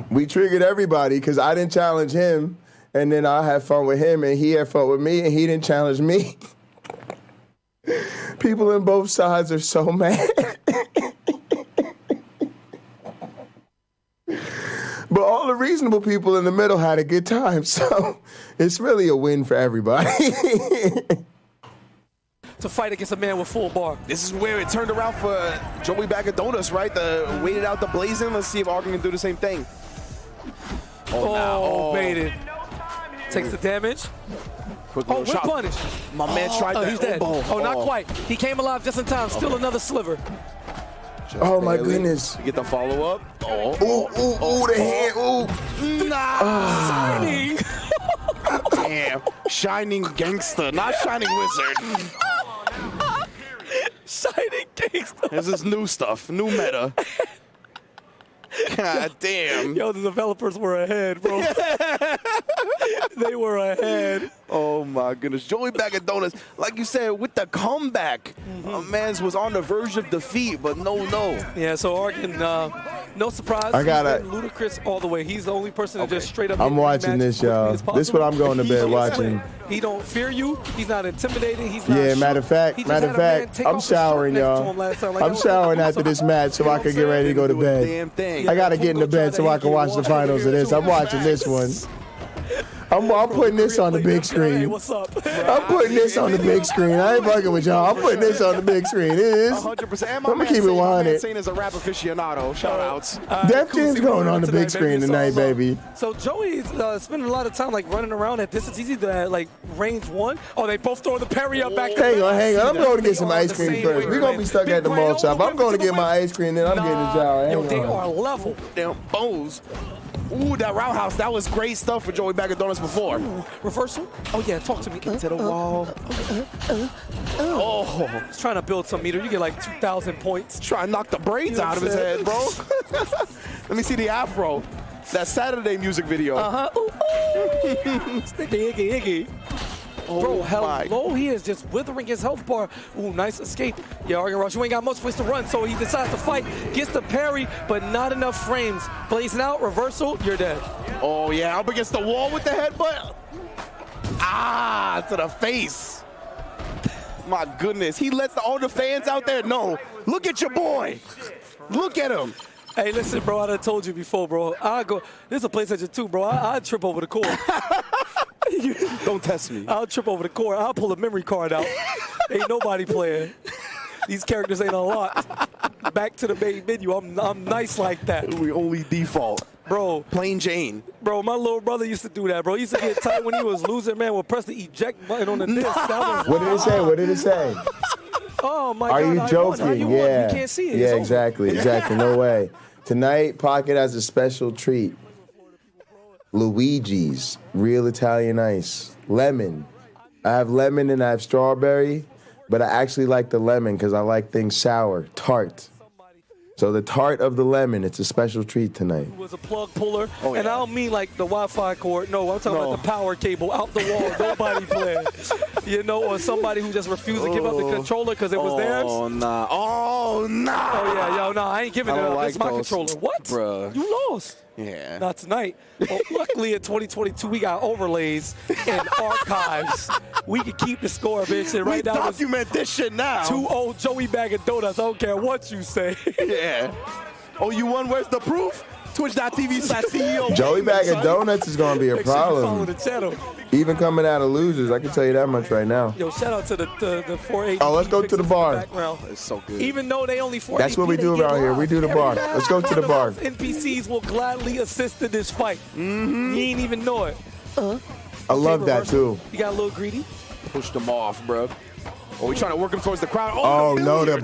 We triggered everybody because I didn't challenge him, and then I had fun with him, and he had fun with me, and he didn't challenge me. People on both sides are so mad. But all the reasonable people in the middle had a good time, so it's really a win for everybody. To fight against a man with full bar. This is where it turned around for Joey Bag of Donuts, right? Waited out the blazing. Let's see if Arkin can do the same thing. Baited. Takes the damage. Whip punish. My man tried that. He's dead. Not quite. He came alive just in time. Still another sliver. Oh my goodness. Get the follow-up. Ooh, the hand. Ooh. Shining. Damn. Shining gangster, not shining wizard. Shining gangster. This is new stuff, new meta. God damn. Yo, the developers were ahead, bro. They were ahead. Oh my goodness. Joey Bag of Donuts, like you said, with the comeback. Mans was on the verge of defeat, but no. Yeah, so Arkin, no surprise. I got it. Ludicrous all the way. He's the only person that just straight up. I'm watching this, y'all. This is what I'm going to bed watching. He don't fear you. He's not intimidated. He's not. Yeah, matter of fact, I'm showering, y'all. I'm showering after this match so I can get ready to go to bed. I got to get into bed so I can watch the finals of this. I'm watching this one. I'm putting this on the big screen. Hey, what's up? I'm putting this on the big screen. I ain't bugging with y'all. I'm putting this on the big screen. It is. 100%. I'm going to keep it 100. Saying is a rap aficionado. Shout outs. Def Jam's going on the big screen tonight, baby. So Joey's spending a lot of time like running around at distance. He's either at like range 1. Oh, they both throw the parry up back. Hang on. I'm going to get some ice cream first. We're going to be stuck at the mall shop. I'm going to get my ice cream, then I'm getting a shower. Yo, they are level. Damn bows. Ooh, that roundhouse. That was great stuff for Joey Bag of Donuts before. Reversal? Oh, yeah, talk to me. To the wall. He's trying to build some meter. You get like 2,000 points. Try and knock the braids out of his head, bro. Let me see the afro. That Saturday music video. Sticky, iggy. Bro, hello, he is just withering his health bar. Ooh, nice escape. Yeah, Arkin Rush, you ain't got much place to run, so he decides to fight, gets the parry, but not enough frames. Blazing out, reversal, you're dead. Oh, yeah, up against the wall with the headbutt. To the face. My goodness, he lets all the fans out there know. Look at your boy. Look at him. Hey, listen, bro, I done told you before, bro. This is a PlayStation 2, bro. I'd trip over the core. Don't test me. I'll trip over the core. I'll pull a memory card out. Ain't nobody playing. These characters ain't unlocked. Back to the main menu. I'm nice like that. We only default. Bro. Plain Jane. Bro, my little brother used to do that, bro. He used to get tight when he was losing, man. Would press the eject button on the disc. What did it say? What did it say? Oh, my God. Are you joking? Yeah. You can't see it. Yeah, exactly. No way. Tonight, Pocket has a special treat. Luigi's Real Italian Ice. Lemon. I have lemon and I have strawberry, but I actually like the lemon because I like things sour, tart. So the tart of the lemon, it's a special treat tonight. It was a plug puller, and I don't mean like the Wi-Fi cord. No, I'm talking about the power cable out the wall. Nobody playing. You know, or somebody who just refused to give up the controller because it was theirs. Oh, nah. Oh, yeah, yo, no, I ain't giving it up. Like it's my controller. What? Bruh. You lost. Yeah. Not tonight. Well, luckily in 2022, we got overlays and archives. We can keep the score, bitch. And right now, document this shit now. 2-0 Joey Bag of Donuts. I don't care what you say. Yeah. Oh, you won? Where's the proof? Twitch.tv/CEO. Joey Bag of Donuts is going to be a problem. Follow the channel. Even coming out of losers, I can tell you that much right now. Yo, shout out to the 480. Oh, let's go to the bar. It's so good. Even though they only 480. That's what we do around here. We do the bar. Let's go to the bar. NPCs will gladly assist in this fight. You ain't even know it. I love that, too. You got a little greedy? Push them off, bro. Oh, we trying to work him towards the crowd. Oh, no, the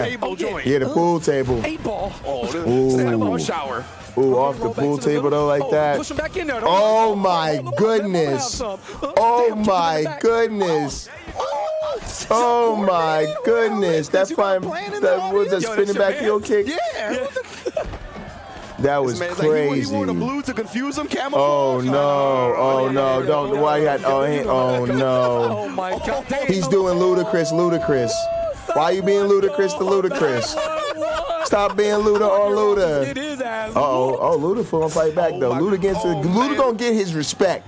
table joint. Yeah, the pool table. 8-ball. Oh, this shower. Ooh, off the pool table though, like that. Push him back in there. Oh my goodness. Oh my goodness. Oh my goodness. That fine, that was a spinning back heel kick. Yeah. That was crazy. He wore the blue to confuse him. Oh no. Oh no. Don't. Why you had? Oh no. Oh my God. He's doing ludicrous. Why you being ludicrous to ludicrous? Stop being Luda on Luda. It is ass. Oh, Luda gonna fight back though. Luda gonna get his respect.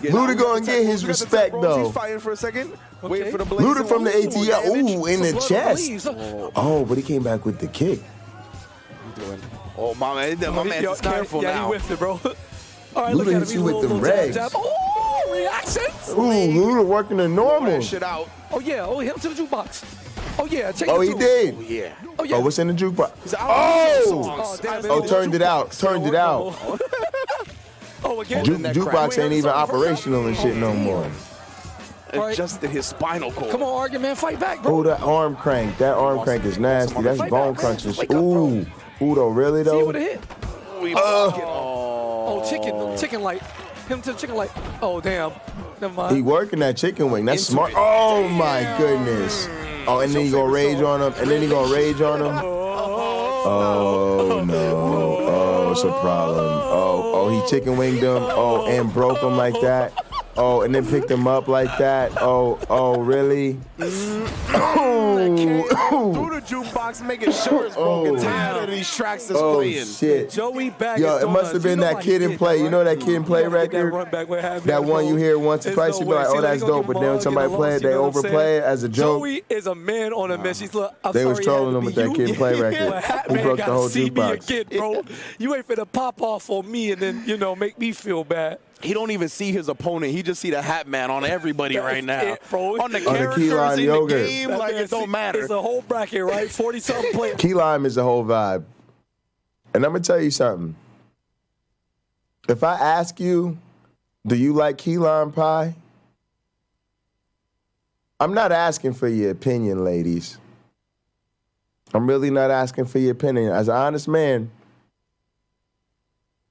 Luda gonna get his respect though. He's fighting for a second. Okay. Waiting for the blaze. Luda from the ATL. Ooh, in the chest. Believes. Oh, but he came back with the kick. Oh, my man is careful yeah, now. he whiffed it, bro. All right, Luda look at him. hits you with them regs. Oh, reactions. Ooh, Luda working the normal. Shit out. Oh, yeah. Oh, hit him to the jukebox. Oh, yeah. Take Oh, it he to him. did. Yeah. Oh, yeah. Oh, what's in the jukebox? Oh, damn it. Oh, turned it out. Turned it out. Oh, again. Jukebox ain't even operational and shit no more. Adjusted his spinal cord. Come on, Argan, man. Fight back, bro. Oh, that arm crank. That arm crank is nasty. That's bone crunching. Ooh. Ooh, though, really, See though? what it hit. Oh, chicken light. Him to the chicken light. Oh, damn. Never mind. He working that chicken wing. That's smart. Oh, my goodness. Oh, and then he gonna rage on him. And then he gonna rage on him. Oh, no. Oh, it's a problem. Oh, he chicken winged him. Oh, and broke him like that. Oh, and then picked him up like that. Oh, really? Through the jukebox, making sure it's broken. Tired of these tracks that's playing. Shit. Joey back. Yo, it must have been that Kid and Play. You know that Kid and Play record? That one you hear once or twice, you be like, oh, that's dope. But then when somebody play it, they overplay it as a joke. Joey is a man on a mission. They was trolling him with that Kid and Play record. He broke the whole jukebox. Again, bro. You ain't finna pop off on me and then, make me feel bad. He don't even see his opponent. He just see the Hat Man on everybody right now. It, bro. On the characters key lime in yogurt. the game, like it don't matter. It's a whole bracket, right? 40-something players. Key lime is the whole vibe. And I'm going to tell you something. If I ask you, do you like key lime pie? I'm not asking for your opinion, ladies. I'm really not asking for your opinion. As an honest man,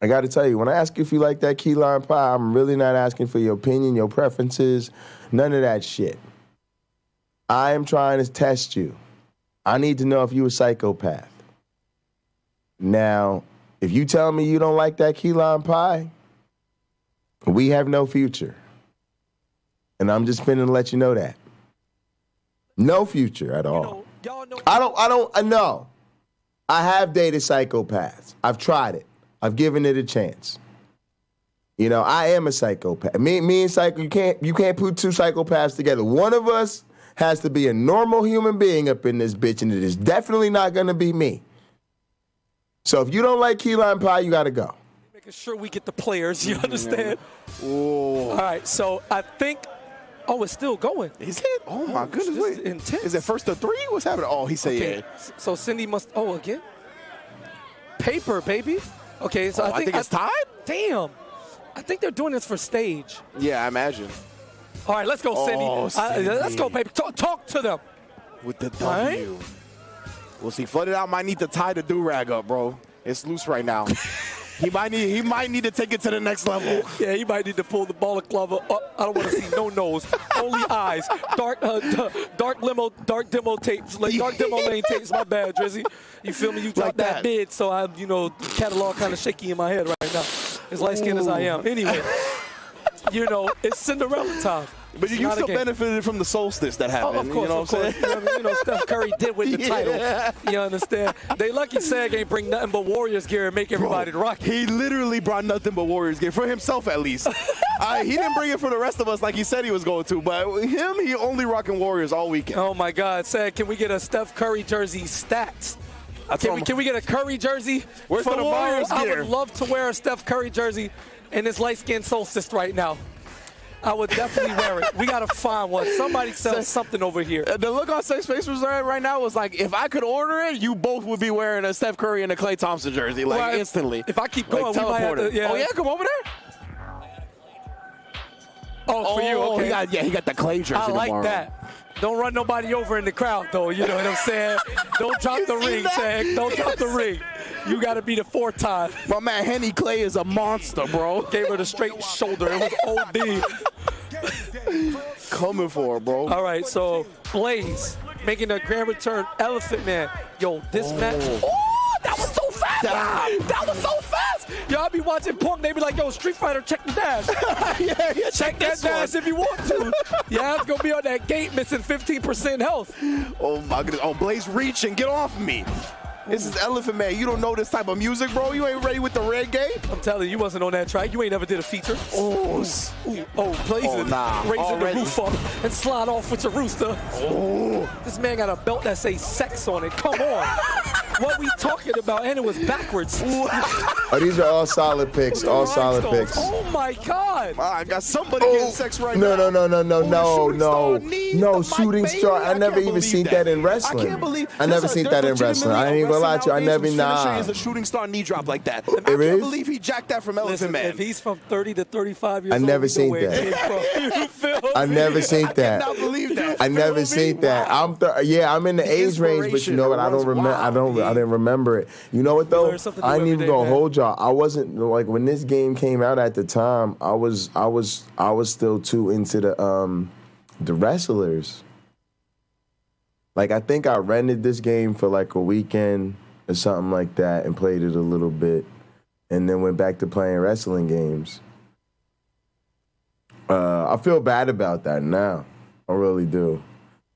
I got to tell you, when I ask you if you like that key lime pie, I'm really not asking for your opinion, your preferences, none of that shit. I am trying to test you. I need to know if you're a psychopath. Now, if you tell me you don't like that key lime pie, we have no future. And I'm just finna let you know that. No future at all. I don't know. I have dated psychopaths. I've tried it. I've given it a chance. I am a psychopath. Me and psycho, you can't put two psychopaths together. One of us has to be a normal human being up in this bitch, and it is definitely not gonna be me. So if you don't like key lime pie, you gotta go. Making sure we get the players, you understand? Ooh. All right, so I think, it's still going. Is it? Oh my goodness. This Wait. is intense. Is it first to three? What's happening? Oh, he said yeah. So Cindy must, again? Paper, baby. Okay, so I think it's tied? Damn. I think they're doing this for stage. Yeah, I imagine. All right, let's go, Cindy. Cindy. Let's go, baby. Talk to them. With the W. Right? We'll see. Flooded Out might need to tie the do-rag up, bro. It's loose right now. He might need to take it to the next level. Yeah, he might need to pull the balaclava up. I don't want to see no nose, only eyes. Dark demo tapes, like dark demo lane tapes. My bad, Drizzy. You feel me? You dropped that bid, so I, catalog kind of shaky in my head right now. As light skinned as I am. Anyway, it's Cinderella time. But you still benefited from the solstice that happened. Of course, you know what I'm saying? Steph Curry did win the title. You understand? They lucky Sag ain't bring nothing but Warriors gear and make everybody rock. He literally brought nothing but Warriors gear, for himself at least. He didn't bring it for the rest of us like he said he was going to, but him, he only rocking Warriors all weekend. Oh, my God. Sag, can we get a Steph Curry jersey stats? Can we get a Curry jersey for the Warriors gear? I would love to wear a Steph Curry jersey in this light-skinned solstice right now. I would definitely wear it. We got to find one. Somebody sell something over here. The look on Seth's face was right now was like, if I could order it, you both would be wearing a Steph Curry and a Klay Thompson jersey, instantly. If I keep going, we might have to, Oh, yeah? Come over there. Oh, for you, okay. He got the Klay jersey I like tomorrow. that. Don't run nobody over in the crowd, though. You know what I'm saying? Don't drop the ring, Sag. Don't drop the ring. You got to be the fourth time. My man, Henny Clay is a monster, bro. Gave her the straight shoulder. It was OD. Coming for her, bro. All right, so Blaze making a grand return. Elephant Man. Yo, this match. Oh, that was so fast. That was so fast. Yo, I be watching Punk. They be like, yo, Street Fighter, check the dash. yeah, check that dash if you want to. Yeah, it's going to be on that gate missing 15% health. Oh, my goodness. Oh, Blaze reaching. Get off me. This is Elephant Man. You don't know this type of music, bro? You ain't ready with the reggae? I'm telling you, you wasn't on that track. You ain't never did a feature. Oh, blazing. Raising the roof up and slide off with your rooster. Oh. This man got a belt that says sex on it. Come on. What we talking about? And it was backwards. Oh, these are all solid picks. All solid picks. Oh my God! I got somebody getting sex right now. No, shooting star. I never even seen that in wrestling. I can't believe. I never seen that in wrestling. I ain't even gonna lie to you. I never. Nah. Is a shooting star knee drop like that. I can't believe he jacked that from Elephant Man. If he's from 30 to 35 years old, I never seen that. I never seen that. I cannot believe that. I never seen that. I'm in the age range, but you know what? I don't remember. I didn't remember it. You know what though? I ain't even gonna hold y'all. I wasn't like when this game came out at the time. I was still too into the wrestlers. Like I think I rented this game for like a weekend or something like that and played it a little bit, and then went back to playing wrestling games. I feel bad about that now. I really do.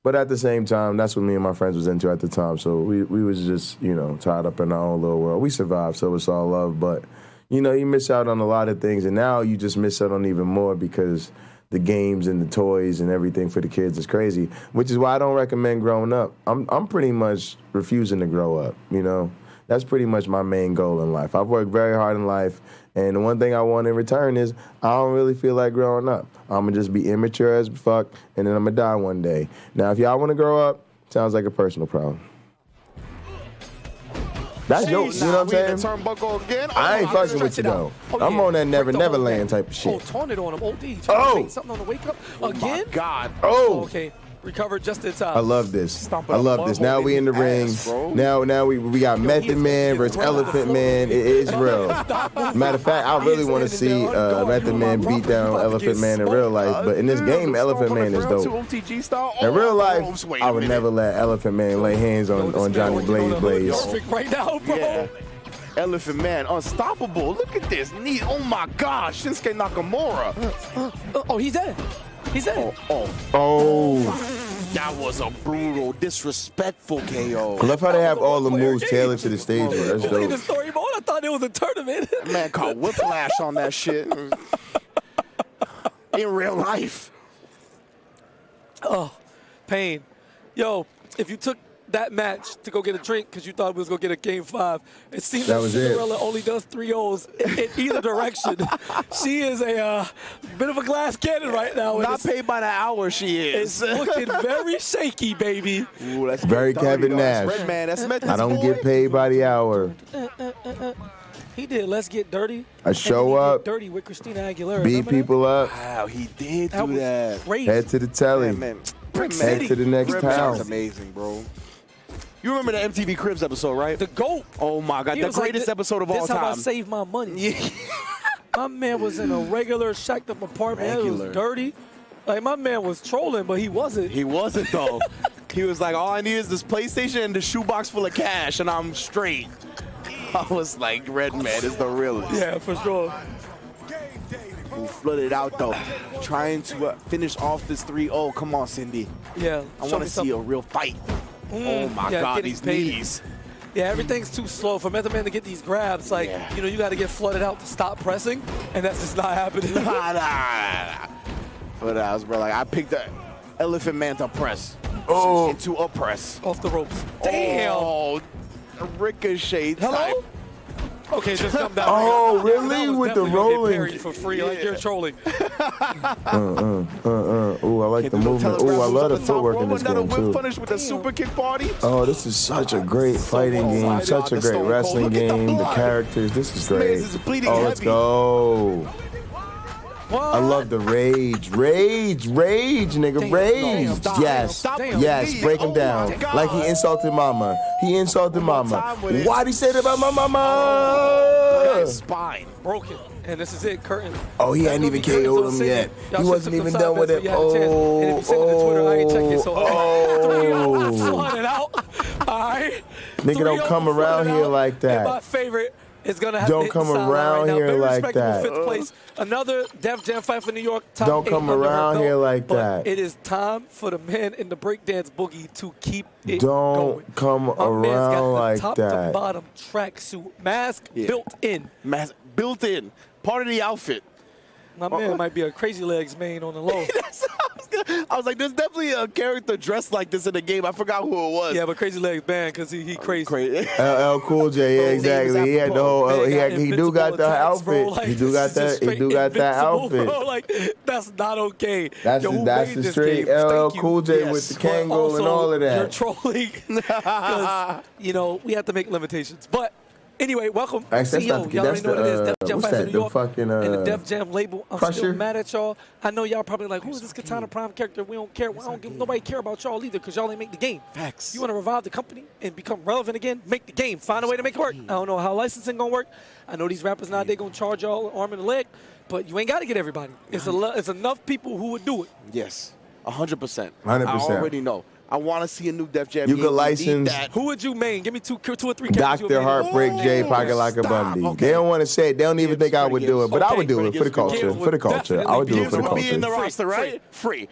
But at the same time, that's what me and my friends was into at the time. So we was just, tied up in our own little world. We survived, so it's all love. But, you miss out on a lot of things. And now you just miss out on even more because the games and the toys and everything for the kids is crazy, which is why I don't recommend growing up. I'm pretty much refusing to grow up, That's pretty much my main goal in life. I've worked very hard in life, and the one thing I want in return is I don't really feel like growing up. I'm going to just be immature as fuck, and then I'm going to die one day. Now, if y'all want to grow up, sounds like a personal problem. That's jokes, you know what I'm saying? Turnbuckle again. I ain't fucking with you, though. I'm on that Never Land type of shit. Taunted on him, OD. Something on the wake up again? My God. Okay. Recovered just in time. I love this. I love this. Now we in the ring. Now we got Method Man versus Elephant Man. It is real. Matter of fact, I really want to see Method Man beat down Elephant Man in real life. But in this game, Elephant Man is dope. In real life, I would never let Elephant Man lay hands on Johnny Blaze. Right now, bro. Yeah. Elephant Man, unstoppable. Look at this knee. Oh my gosh, Shinsuke Nakamura. Oh, he's dead. He's dead. That was a brutal, disrespectful KO. I love how they have all the moves tailored to the stage. That's dope. The story mode, I thought it was a tournament. Man caught whiplash on that shit. In real life. Oh, pain. Yo, if you took that match to go get a drink because you thought we was going to get a Game 5, it seems that Cinderella only does 3-0s in either direction. She is a bit of a glass cannon right now. Not paid by the hour, she is. It's looking very shaky, baby. Ooh, that's very Kevin Nash. Red man, that's I don't get paid by the hour. He did Let's Get Dirty. I show up. Get Dirty with Christina Aguilera. Beat people up. Wow, he did do that. Great. Head to the telly. Head to the next town. That's amazing, bro. You remember the MTV Cribs episode, right? The GOAT. Oh, my God. The greatest episode of all time. This how I save my money. Yeah. My man was in a regular shacked up apartment. It was dirty. Like, my man was trolling, but he wasn't. He wasn't, though. He was like, all I need is this PlayStation and the shoebox full of cash, and I'm straight. I was like, Red Man is the realest. Yeah, for sure. Who flooded out, though. Trying to finish off this 3-0. Come on, Cindy. Yeah. I want to see a real fight. Oh, my God, these knees. Yeah, everything's too slow for Method Man to get these grabs. Like, you got to get flooded out to stop pressing, and that's just not happening. Nah. But I was, bro, like, I picked the Elephant Man to press. Into a press. Off the ropes. Damn. Oh, a ricochet type. Hello? Okay, just come down. Oh, really? With the rolling. For free, like you're trolling. Ooh, I like the movement. Ooh, I love the footwork in this game, too. Punish with a super kick party. Oh, this is such a great fighting game. Such a great wrestling game. The characters. This is great. Oh, let's go. I love the rage, nigga, rage. Yes, break him down. Like he insulted mama. Why'd he say that about my mama? Spine broken. And this is it, curtain. Oh, he hadn't even KO'd him yet. He wasn't even done with it. And if you send it to Twitter, I ain't check it. So 3-0, flooded out. All right. Nigga don't come around here like that. And my favorite, It's gonna have Don't to come hit the sideline around right now. here Very like respectable that. 5th place. Another Def Jam fight for New York. Top Don't 8 come under her around belt. here like But that. it is time for the man in the breakdance boogie to keep it Don't going. come My man's around got the like top that. to bottom tracksuit mask built in. Mask built in. Part of the outfit. My man might be a Crazy Legs main on the low. I was like, there's definitely a character dressed like this in the game. I forgot who it was. Yeah, but Crazy Legs banned because he crazy. LL Cool J, yeah, exactly. He had the whole. Man He do got the attacks, bro. outfit. Like, He do got this is that. He do got that invincible, outfit. bro. Like, that's not okay. That's Yo, who that's made the this straight game? LL Thank you. Cool J Yes. with the But Kangol and also, all of You're that. trolling because, you know, we have to make limitations. But anyway, welcome. Actually, CEO. Y'all already know what it is. Def Jam what's fight for that? New The York. fucking And the Def Jam label. I'm Crusher? still mad at y'all. I know y'all probably like, who is this Katana Prime character? We don't care. Nobody care about y'all either because y'all ain't make the game. Facts. You want to revive the company and become relevant again? Make the game. Find a way to make it work. I don't know how licensing going to work. I know these rappers nowadays going to charge y'all an arm and a leg, but you ain't got to get everybody. It's enough people who would do it. Yes, 100%. 100%. I already know. I want to see a new Def Jam You game. could We need license- that. Who would you main? Give me two or three characters. you would Dr. main. Heartbreak J, Pocket like a stop. Bundy. Okay. They don't want to say it. They don't even think I would do it, but I Okay, would do but it for the Gibbs would culture. Gibbs For the would culture. I would do it definitely for the Gibbs would be in the culture. roster, right? Free.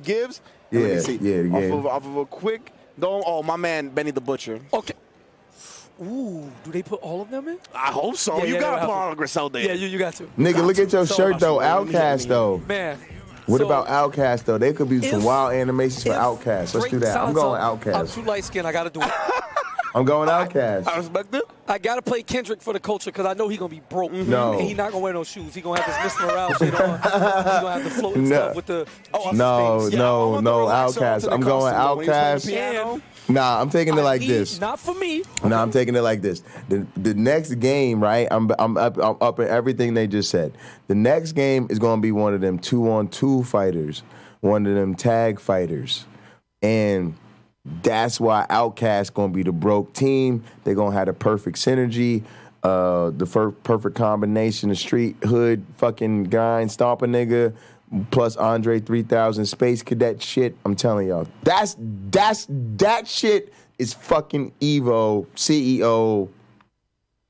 Gibbs? Yeah, Let me see. yeah, yeah. Off of a quick, my man, Benny the Butcher. Okay. Ooh, do they put all of them in? I hope so. Yeah, you yeah, got to yeah. put on a Griselda. Yeah, you got to. Nigga, look at your So- shirt though. Outcast though. Man. What so about Outcast though? There could be some if- wild animations for if Outcast. Let's do Drake that. I'm sounds going I'm Outcast. too light skinned. I got to do it. I'm going Outcast. I respect it. I got to play Kendrick for the culture because I know he's going to be broke. No. And he's not going to wear no shoes. He's going to have this Mr. Morale shit on. He's going to have to float and No. stuff with the No, Jesus things. Yeah, I want the no, relaxer Outcast. onto the I'm going costume, though, when he's playing Outcast. piano. Nah, I'm taking it like this. Not for me. No, I'm taking it like this. The next game, right? I'm up in everything they just said. The next game is going to be one of them 2-on-2 fighters, one of them tag fighters, and that's why Outkast going to be the broke team. They're going to have the perfect synergy, the perfect combination of street hood fucking grind stomp a nigga. Plus Andre 3000 Space Cadet shit. I'm telling y'all, that shit is fucking Evo, CEO,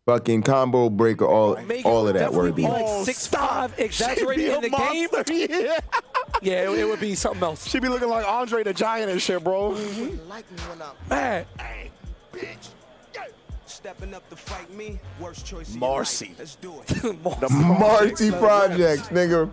fucking combo breaker, all of that worthy. Like 6'5", exaggerated in the game. Yeah. Yeah, it would be something else. She be looking like Andre the Giant and shit, bro. Like me when I'm Man, stepping up to fight me. Worst choice. Marcy. Let's do it. The Marty Projects, nigga.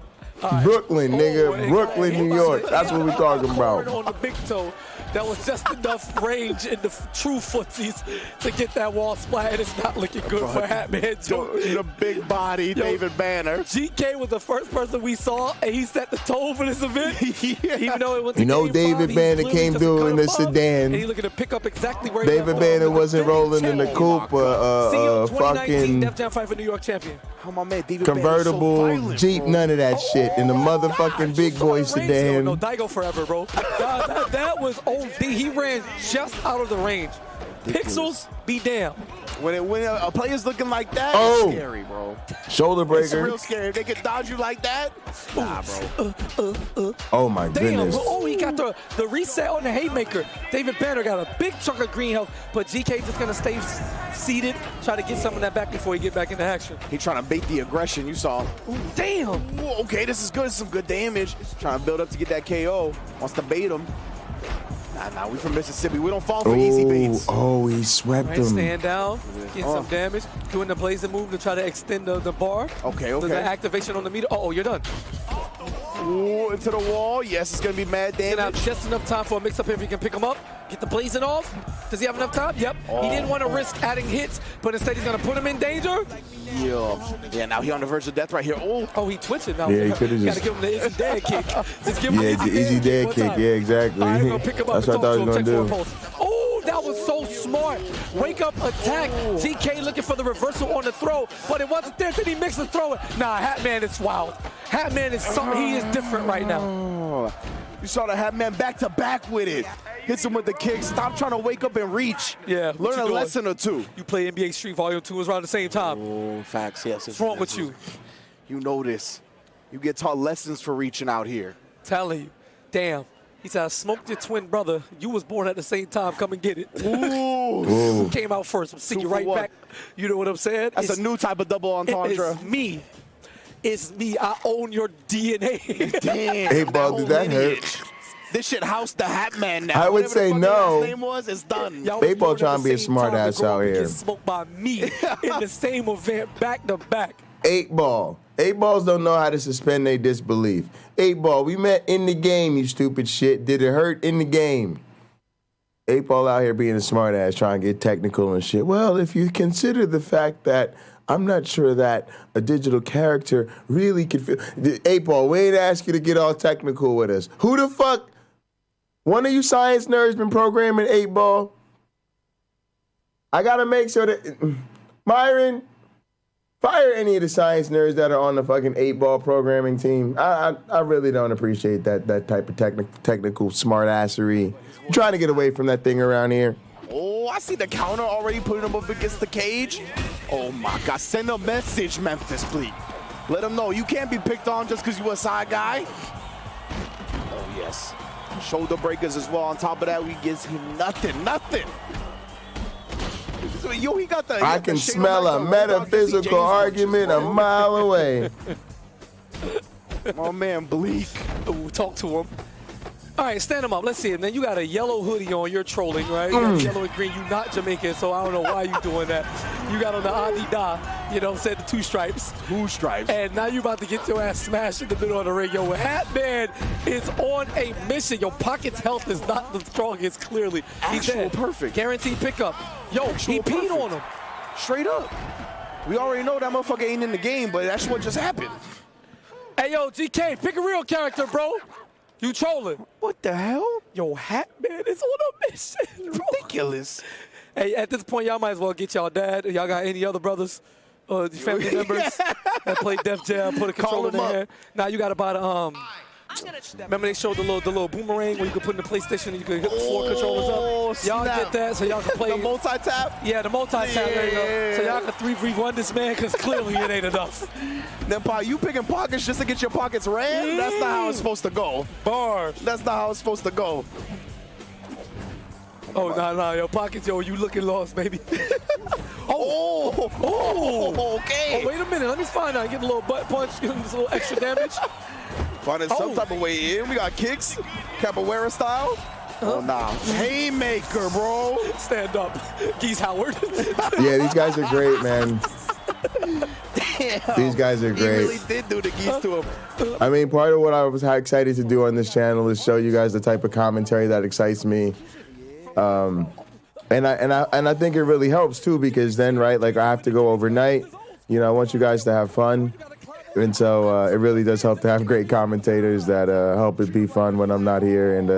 Brooklyn, nigga. Brooklyn, New York. That's what we talking about. On the big toe, that was just enough range in the true footsies to get that wall splat, and it's not looking good for Hatman too. The big body David Banner. GK was the first person we saw, and he set the tone for this event. Even though it was You know game David 5, Banner he's came clearly through just in the cut above, sedan. And he's looking to pick up exactly where David Banner wasn't rolling in the coupe, CEO 2019 fucking Def Jam fight for New York champion. How my man David Banner's so convertible violent, Jeep, bro. none of that shit. In the motherfucking big boy No, sedan. Daigo forever, bro. that was OD. He ran just out of the range. Pixels, be damned. When a player's looking like that, Oh. it's scary, bro. Shoulder It's breaker. real scary. If they can dodge you like that, nah, bro. Oh my Damn, goodness. oh, he got the reset on the haymaker. David Banner got a big chunk of green health, but GK just gonna stay seated, try to get some of that back before he get back into action. He trying to bait the aggression. You saw. Ooh, damn. Ooh, okay, this is good. Some good damage. Trying to build up to get that KO. Wants to bait him. Nah, we from Mississippi. We don't fall for easy baits. Oh, he swept Right, him. stand down, getting some damage, doing the blazing move to try to extend the bar. Okay, So the okay. activation on the meter. Oh, you're done. Ooh, into the wall. Yes, it's going to be mad Gonna have damage. just enough time for a mix-up if he can pick him up. Get the blazing off. Does he have enough time? Yep. He didn't want to risk adding hits, but instead he's going to put him in danger. Yeah, now he on the verge of death right here. Oh, He twitching now. Yeah, he could've Gotta just- give him the easy dad kick. Just give him Yeah, the the easy dad one kick. time. Yeah, exactly. All right, I'm gonna pick him up That's and what I talk thought he to was him. gonna Check do. for a pulse. Oh, that was so smart. Wake up attack. GK looking for the reversal on the throw, but it wasn't there. Then he mixed the throw. Nah, Hatman is wild. Hatman is something. He is different right now. you saw the Hat Man back to back with it. Hits him with the kick. Stop trying to wake up and reach. Yeah, what Learn you a doing? lesson or two. You play NBA Street Volume 2 is around the same time. Oh, facts. Yes. What's wrong with you? You know this. You get taught lessons for reaching out here. Telling you. Damn. He said, I smoked your twin brother. You was born at the same time. Come and get it. Ooh. Came out first. I'm seeing you right one. back. You know what I'm saying? That's a new type of double entendre. It's me. It's me. I own your DNA. Damn. 8Ball, did that hurt? This shit House the Hat Man now. I would say no. His name was, it's done. 8Ball trying to be a smart ass out here. Get smoked by me in the same event, back to back. 8Ball. 8Balls don't know how to suspend their disbelief. 8Ball, we met in the game, you stupid shit. Did it hurt in the game? 8Ball out here being a smart ass, trying to get technical and shit. Well, if you consider the fact that I'm not sure that a digital character really could feel. 8Ball, we ain't ask you to get all technical with us. Who the fuck? One of you science nerds been programming 8Ball? I gotta make sure that Myron, fire any of the science nerds that are on the fucking 8Ball programming team. I really don't appreciate that type of technical smartassery. I'm trying to get away from that thing around here. Oh, I see the counter already putting him up against the cage. Oh my God, send a message, Memphis, please. Let him know you can't be picked on just because you're a side guy. Oh yes, shoulder breakers as well. On top of that, we gives him nothing. Yo, he got the. I can smell a metaphysical argument a mile away. My man Bleak. Ooh, talk to him. All right, stand him up. Let's see it. Then you got a yellow hoodie on. You're trolling, right? You got yellow and green. You're not Jamaican, so I don't know why you're doing that. You got on the Adidas, you know, said the two stripes. Two stripes. And now you about to get your ass smashed in the middle of the ring. Yo, Hat Man is on a mission. Your pocket's health is not the strongest, clearly. He's dead. Perfect. Guaranteed pickup. Yo, he peed on him. Straight up. We already know that motherfucker ain't in the game, but that's what just happened. Hey, yo, GK, pick a real character, bro. You trolling. What the hell? Yo, Hat Man is on a mission, bro. Ridiculous. Hey, at this point, y'all might as well get y'all dad. Y'all got any other brothers, family members that play Def Jam, put a controller in there? Now you got to buy the, remember they showed the little boomerang where you could put in the PlayStation and you could hit the 4 controllers up? Y'all get that so y'all can play. The multi-tap? Yeah, the multi-tap. There you go. So y'all can 3v1 this man because clearly it ain't enough. Then, Pa, you picking pockets just to get your pockets ran? That's not how it's supposed to go. Bars. That's not how it's supposed to go. Oh, nah, your pockets, yo, you looking lost, baby. Okay. Oh, wait a minute. Let me find out. Get a little butt punch, get him this little extra damage. Finding some type of way in. We got kicks, capoeira style. Oh, nah. Haymaker, bro. Stand up. Geese Howard. Yeah, these guys are great, man. Damn. These guys are great. He really did do the geese to him. I mean, part of what I was excited to do on this channel is show you guys the type of commentary that excites me. And I think it really helps too, because then, right, like I have to go overnight. You know, I want you guys to have fun. And so it really does help to have great commentators that help it be fun when I'm not here. And,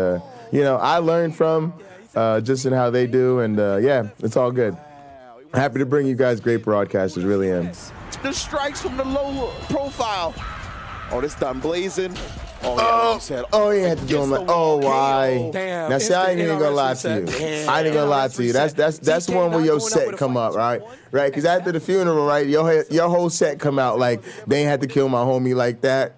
you know, I learn from just in how they do. And, yeah, it's all good. Happy to bring you guys great broadcasters, really am. The strikes from the low profile. Oh, this done blazing. Oh, yeah, he had to do him like, oh, why? Damn. Now, see, I ain't even gonna lie to you. I ain't gonna lie to you. That's the one where your set come up, right? Right? Because after the funeral, right, your whole set come out like they ain't had to kill my homie like that.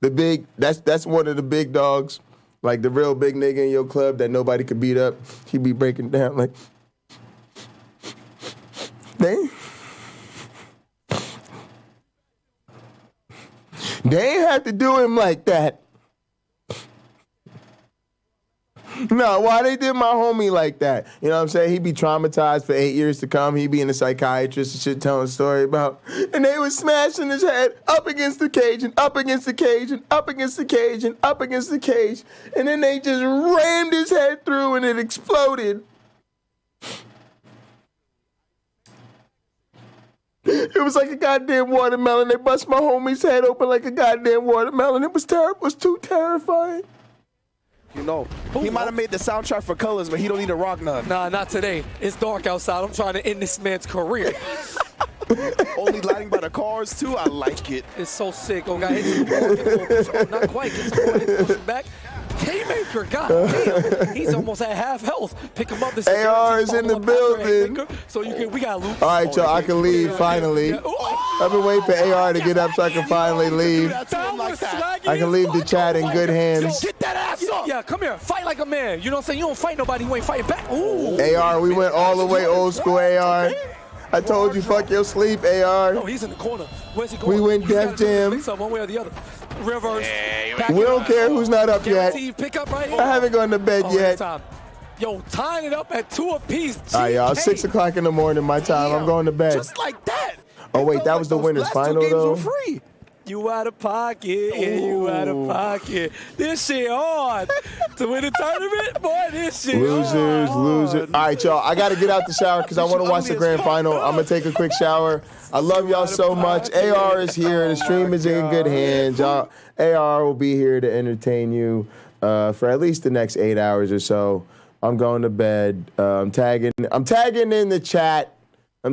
That's one of the big dogs, like the real big nigga in your club that nobody could beat up. He be breaking down like, they ain't have to do him like that. No, why they did my homie like that? You know what I'm saying? He be traumatized for 8 years to come. He be in a psychiatrist and shit telling a story about. And they was smashing his head up against the cage and up against the cage and up against the cage and up against the cage. And then they just rammed his head through and it exploded. It was like a goddamn watermelon. They bust my homie's head open like a goddamn watermelon. It was terrible. It was too terrifying. You know, he might have made the soundtrack for Colors, but he don't need to rock none. Nah, not today. It's dark outside. I'm trying to end this man's career. Only lighting by the cars, too. I like it. It's so sick. Oh, God, not quite. Get some more hits back. Haymaker, God damn. He's almost at half health. Pick him up. This AR is in the building. So we got loot. All right, y'all, I can leave finally. I've been waiting for AR to get up so I can finally leave. I can leave the chat in good hands. Get that ass up. Yeah, Yeah, come here. Fight like a man. You know what I'm saying? You don't fight nobody. You ain't fighting back. Ooh. AR, we went all the way old school, AR. I told you, fuck your sleep, AR. Oh, he's in the corner. Where's he going? We went Def Jam. One way or the other. Reverse. We don't care who's not up yet. Pick up right here. I haven't gone to bed yet. Yo, tying it up at 2 apiece. All right, y'all. 6 o'clock in the morning, my time. I'm going to bed. Just like that. Oh, wait, that was the winner's final, though? Free. You out of pocket, yeah, you out of pocket. This shit hard. To win the tournament, boy, this shit losers. hard. All right, y'all, I got to get out the shower because I want to watch the grand final. I'm going to take a quick shower. I love y'all so much. AR is here. The stream is in good hands. Y'all, AR will be here to entertain you for at least the next 8 hours or so. I'm going to bed. I'm tagging in the chat. I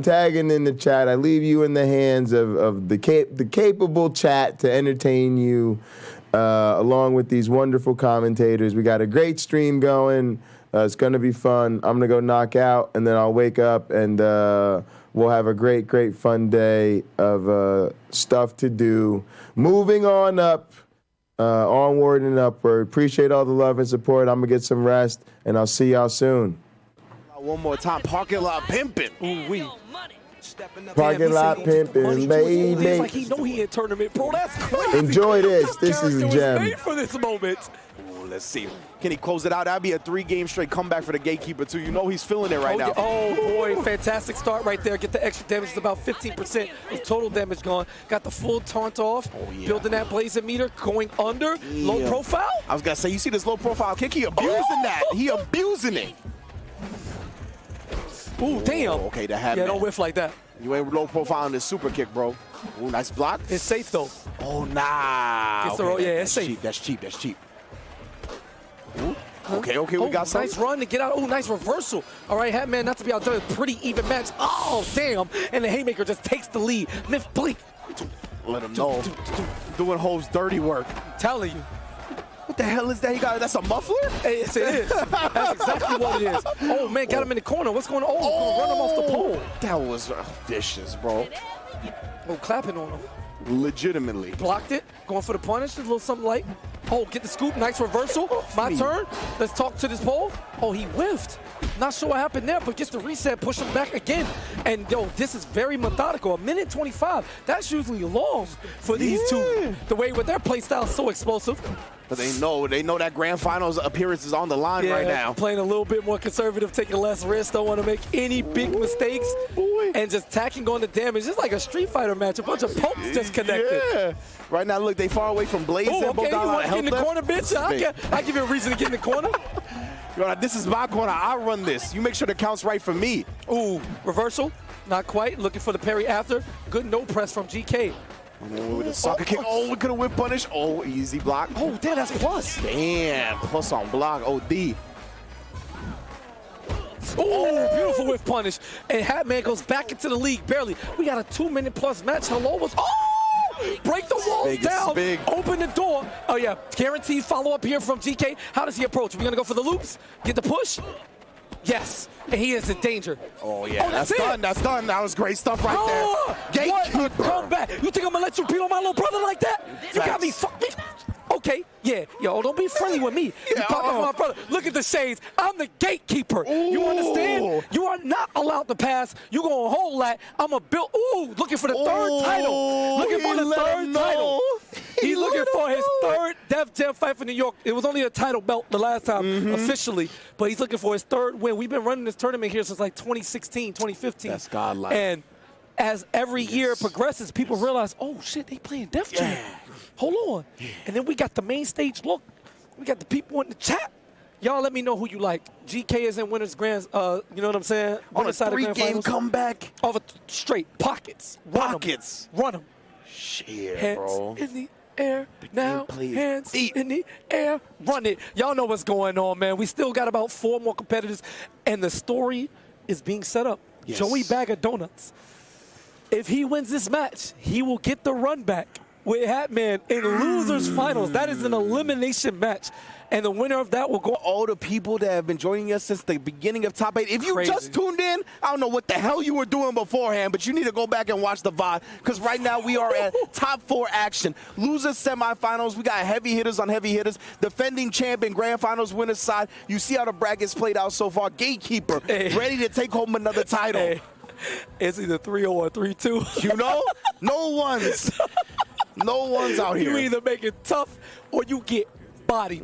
leave you in the hands of the capable chat to entertain you, along with these wonderful commentators. We got a great stream going. It's going to be fun. I'm going to go knock out, and then I'll wake up, and we'll have a great, great fun day of stuff to do. Moving on up, onward and upward. Appreciate all the love and support. I'm going to get some rest, and I'll see y'all soon. One more time, parking lot pimping. Ooh-wee. Parking lot pimping, baby. It's like he know he in tournament, bro. That's crazy. Enjoy this. This is a gem. Made for this moment. Ooh, let's see. Can he close it out? That'd be a 3-game straight comeback for the gatekeeper, too. You know he's feeling it right now. Oh, boy. Fantastic start right there. Get the extra damage. It's about 15% of total damage gone. Got the full taunt off. Oh, yeah. Building that blazing meter. Going under. Yeah. Low profile. I was going to say, you see this low profile kick? He abusing that. He abusing it. Ooh, damn. Oh, okay, that happened. Yeah, don't whiff like that. You ain't low profile in this super kick, bro. Ooh, nice block. It's safe, though. Oh, nah. Okay, yeah, it's safe. That's cheap. Ooh. Okay, we got some. Nice run to get out. Oh, nice reversal. All right, Hatman, not to be outdone. Pretty even match. Oh, damn. And the haymaker just takes the lead. Myth blink. Let him know. Doing Hove's dirty work. I'm telling you. What the hell is that? That's a muffler? Yes, it is. That's exactly what it is. Oh, man, got him in the corner. What's going on? Oh, run him off the pole. That was vicious, bro. Oh, clapping on him. Legitimately. Blocked it. Going for the punish. A little something light. Oh, get the scoop. Nice reversal. My turn. Let's talk to this pole. Oh, he whiffed. Not sure what happened there, but gets the reset, push him back again. And, yo, this is very methodical. 1:25. That's usually long for these two. The way with their play style is so explosive. But they know that grand finals appearance is on the line right now. Playing a little bit more conservative, taking less risks, don't want to make any big mistakes, and just tacking on the damage. It's like a Street Fighter match, a bunch of pokes just connected. Yeah. Right now, look, they far away from Blaze. Oh, okay, you want to get in the corner, bitch? I'll give you a reason to get in the corner. This is my corner. I run this. You make sure the count's right for me. Ooh, reversal. Not quite. Looking for the parry after. Good no press from GK. With a soccer kick. Oh, we could have whip punish. Oh, easy block. Oh, damn, that's plus. Damn, plus on block. OD. Oh, beautiful whip punish. And Hatman goes back into the league, barely. We got a 2-minute plus match. Hello was. Oh! Break the walls down. Open the door. Oh, yeah. Guaranteed follow-up here from GK. How does he approach? We're going to go for the loops? Get the push? Yes. And he is in danger. Oh, yeah. That's done. That's done. That was great stuff right there. Gatekeeper. Come back. You think I'm going to let you beat on my little brother like that? You got me fucked. Okay, yeah. Yo, don't be friendly with me. You talk about my brother. Look at the shades. I'm the gatekeeper. Ooh. You understand? You are not allowed to pass. You going to hold that. I'm a build. Ooh, looking for the third title. Looking for the third title. He's looking for his third Def Jam fight for New York. It was only a title belt the last time officially, but he's looking for his third win. We've been running this tournament here since like 2016, 2015. That's godlike. And as every year progresses, people realize, oh, shit, they playing Def Jam. Hold on. And then we got the main stage look. We got the people in the chat. Y'all let me know who you like. GK is in winners grand, you know what I'm saying? On a 3-game comeback. Over straight pockets. Pockets. Run them. Shit, hands bro. In the air. Now, hands in the air. Run it. Y'all know what's going on, man. We still got about 4 more competitors, and the story is being set up. Yes. Joey Bag of Donuts. If he wins this match, he will get the run back with Hatman in losers finals. That is an elimination match. And the winner of that will go. All the people that have been joining us since the beginning of Top 8. If you just tuned in, I don't know what the hell you were doing beforehand, but you need to go back and watch the VOD, because right now we are at top 4 action. Losers semifinals. We got heavy hitters on heavy hitters. Defending champion grand finals winner's side. You see how the brackets played out so far. Gatekeeper ready to take home another title. Hey. It's either 3-0 or 3-2. You know? No one's out here. You either make it tough or you get body.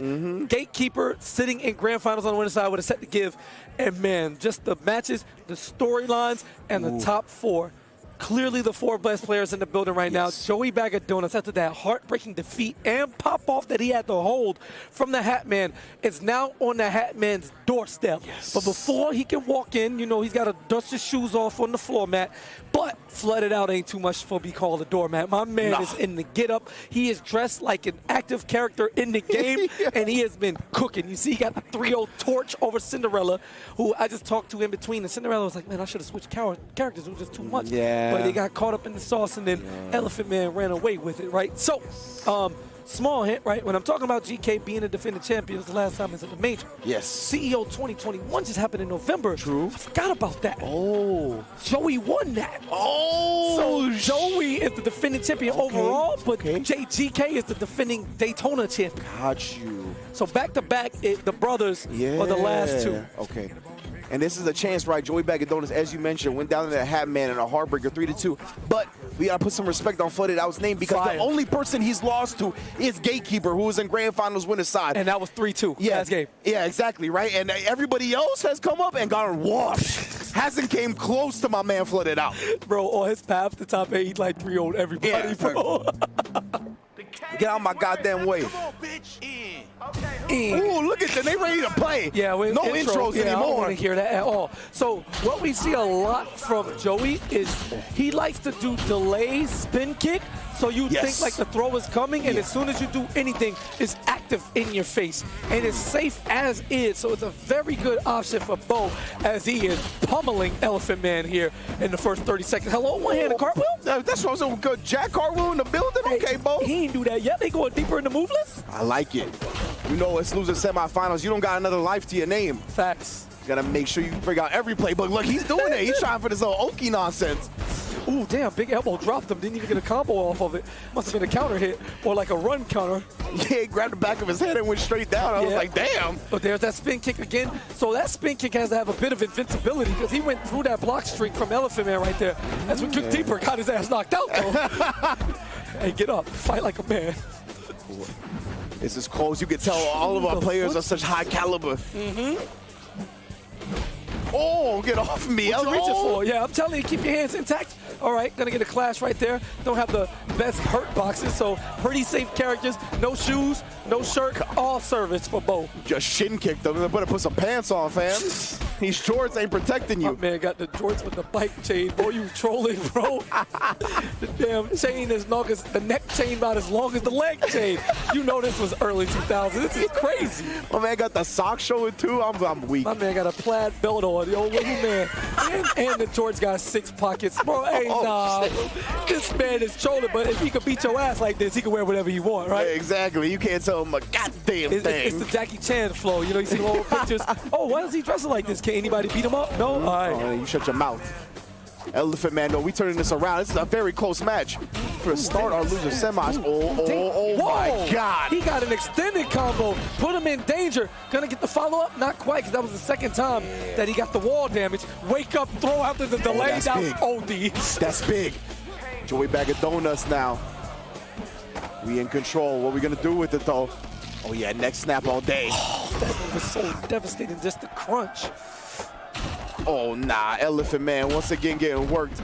Gatekeeper sitting in grand finals on the winner's side with a set to give. And man, just the matches, the storylines, and the top 4. Clearly the 4 best players in the building right now. Joey Bag of Donuts, after that heartbreaking defeat and pop-off that he had to hold from the Hatman, is now on the Hatman's doorstep. But before he can walk in, you know, he's got to dust his shoes off on the floor mat. But flooded out ain't too much for be called a doormat. My man is in the get-up. He is dressed like an active character in the game, and he has been cooking. You see, he got the 3-0 torch over Cinderella, who I just talked to in between. And Cinderella was like, man, I should have switched characters. It was just too much. But they got caught up in the sauce, and then Elephant Man ran away with it, right? So, small hint, right? When I'm talking about GK being a defending champion, it was the last time it's at the major. CEO 2021 just happened in November. I forgot about that. Joey won that. So Joey is the defending champion overall, but JGK is the defending Daytona champion. Got you. So back-to-back, the brothers are the last 2. And this is a chance, right? Joey Bag of Donuts, as you mentioned, went down to the Hatman in a heartbreaker 3-2. But we got to put some respect on Flooded Out's name, because the only person he's lost to is Gatekeeper, who was in grand finals winner's side. And that was 3-2 last game. Yeah, exactly, right? And everybody else has come up and gotten washed. Hasn't came close to my man Flooded Out. Bro, on his path to top 8, he like 3-0'd everybody, bro. Get out my goddamn way. Ooh, look at them. They ready to play. Yeah, no intros anymore. I don't want to hear that at all. So what we see a lot from Joey is he likes to do delay spin kick. So you think like the throw is coming, and as soon as you do anything, it's active in your face. And it's safe as is. So it's a very good option for Bo, as he is pummeling Elephant Man here in the first 30 seconds. Hello, one-handed cartwheel? That's what I was good. Jack cartwheel in the building? Okay, Bo. He ain't do that yet. They going deeper in the move list? I like it. You know, it's losing semifinals. You don't got another life to your name. Facts. You got to make sure you bring out every playbook. Look, he's doing it. He's trying for this little Oki nonsense. Ooh, damn, big elbow dropped him. Didn't even get a combo off of it. Must have been a counter hit or like a run counter. Yeah, he grabbed the back of his head and went straight down. I was like, damn. But there's that spin kick again. So that spin kick has to have a bit of invincibility, because he went through that block streak from Elephant Man right there. That's when Kick Deeper got his ass knocked out, though. Hey, get up. Fight like a man. This is close. You can tell all of our players are such high caliber. Oh, get off me. What you reaching for? Yeah, I'm telling you, keep your hands intact. All right, gonna get a clash right there. Don't have the best hurt boxes, so pretty safe characters. No shoes, no shirt, all service for Bo. Just shin kicked them. They better put some pants on, fam. These shorts ain't protecting you. My man got the shorts with the bike chain. Boy, you trolling, bro. The damn chain is long as the neck chain, about as long as the leg chain. You know this was early 2000s. This is crazy. My man got the sock showing too. I'm weak. My man got a plaid belt on. Yo, little man. And the George got 6 pockets. Bro, hey, nah. This man is trolling, but if he could beat your ass like this, he can wear whatever he want, right? Yeah, exactly. You can't tell him a goddamn thing. It's the Jackie Chan flow. You know, you see the old pictures. Oh, why is he dressing like this? Can anybody beat him up? No? All right. Oh, you shut your mouth. Elephant Man, no, we turning this around. This is a very close match. For a start, our loser semis. Oh my God. He got an extended combo. Put him in danger. Gonna get the follow-up? Not quite, because that was the second time that he got the wall damage. Wake up, throw after the delay. That was OD. That's big. Joey Bag of Donuts now. We in control. What are we gonna do with it though? Oh yeah, neck snap all day. Oh, that was so devastating, just the crunch. Oh nah, Elephant Man once again getting worked.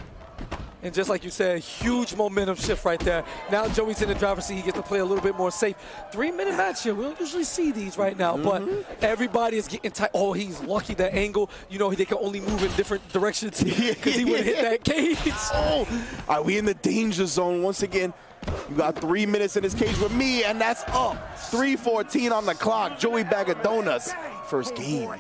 And just like you said, huge momentum shift right there. Now Joey's in the driver's seat. He gets to play a little bit more safe. 3-minute match here. We don't usually see these right now, but everybody is getting tight. Oh, he's lucky that angle. You know, they can only move in different directions because he would have hit that cage. Oh, all right, we in the danger zone once again. You got 3 minutes in this cage with me, and that's up. 3:14 on the clock. Joey Bag of Donuts, first game.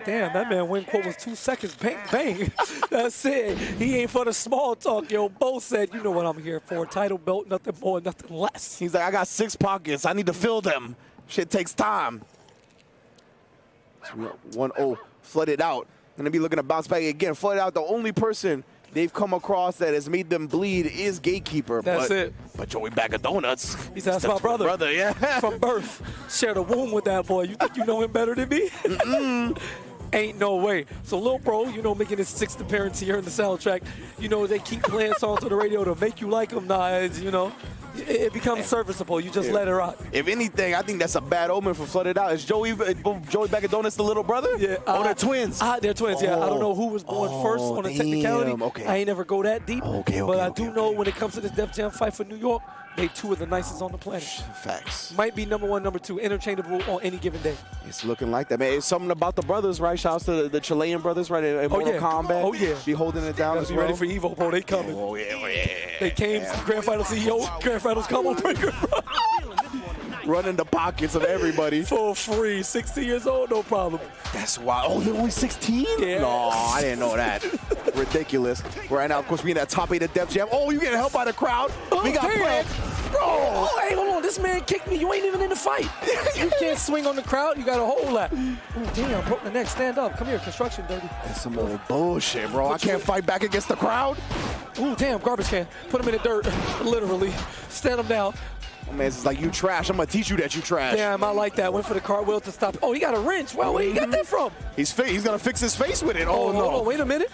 Damn, that man win quote was 2 seconds. Bang, bang. That's it. He ain't for the small talk. Yo, Bo said, you know what I'm here for. Title belt, nothing more, nothing less. He's like, I got 6 pockets. I need to fill them. Shit takes time. 1-0, flooded out. Gonna be looking to bounce back again. Flooded out, the only person they've come across that has made them bleed is Gatekeeper. That's it. But Joey Bag of Donuts. He said, that's my brother. Yeah. From birth. Shared a womb with that boy. You think you know him better than me? Ain't no way. So Lil Bro, you know, making his 6th appearance here in the soundtrack, you know, they keep playing songs on the radio to make you like them. Nah, it's, you know, it becomes serviceable. You just let it rock. If anything, I think that's a bad omen for Flooded Out. Is Joey Bag of Donuts the little brother? Yeah. Oh, they're twins. They're twins, yeah. I don't know who was born first on the technicality. Okay. I ain't never go that deep. But I do know when it comes to this Def Jam fight for New York, they 2 of the nicest on the planet. Facts. Might be number 1, number 2, interchangeable on any given day. It's looking like that, man. It's something about the brothers, right? Shouts to the Chilean brothers, right? In Mortal Kombat. Oh, yeah. Be holding it down as Be well. ready for Evo, bro. They coming. Oh, yeah. They came, Grand Final CEO, Grand Finals combo breaker. Running the pockets of everybody. For free. 16 years old, no problem. That's why. Oh, they're only 16? Yeah. No, I didn't know that. Ridiculous. Right now, of course, we in that top 8 of Def Jam. Oh, you getting help by the crowd. We got plans. Bro. Oh, hey, hold on. This man kicked me. You ain't even in the fight. You can't swing on the crowd. You got a hold that. Oh, damn. Broke the neck. Stand up. Come here. Construction, dirty. That's some old bullshit, bro. I can't fight back against the crowd. Ooh, damn. Garbage can. Put him in the dirt. Literally. Stand him down. Oh, man, it's like, you trash. I'm going to teach you that you trash. Damn, I like that. Went for the cartwheel to stop. Oh, he got a wrench. Well, where you got that from? He's going to fix his face with it. Oh, no. Hold on. Wait a minute.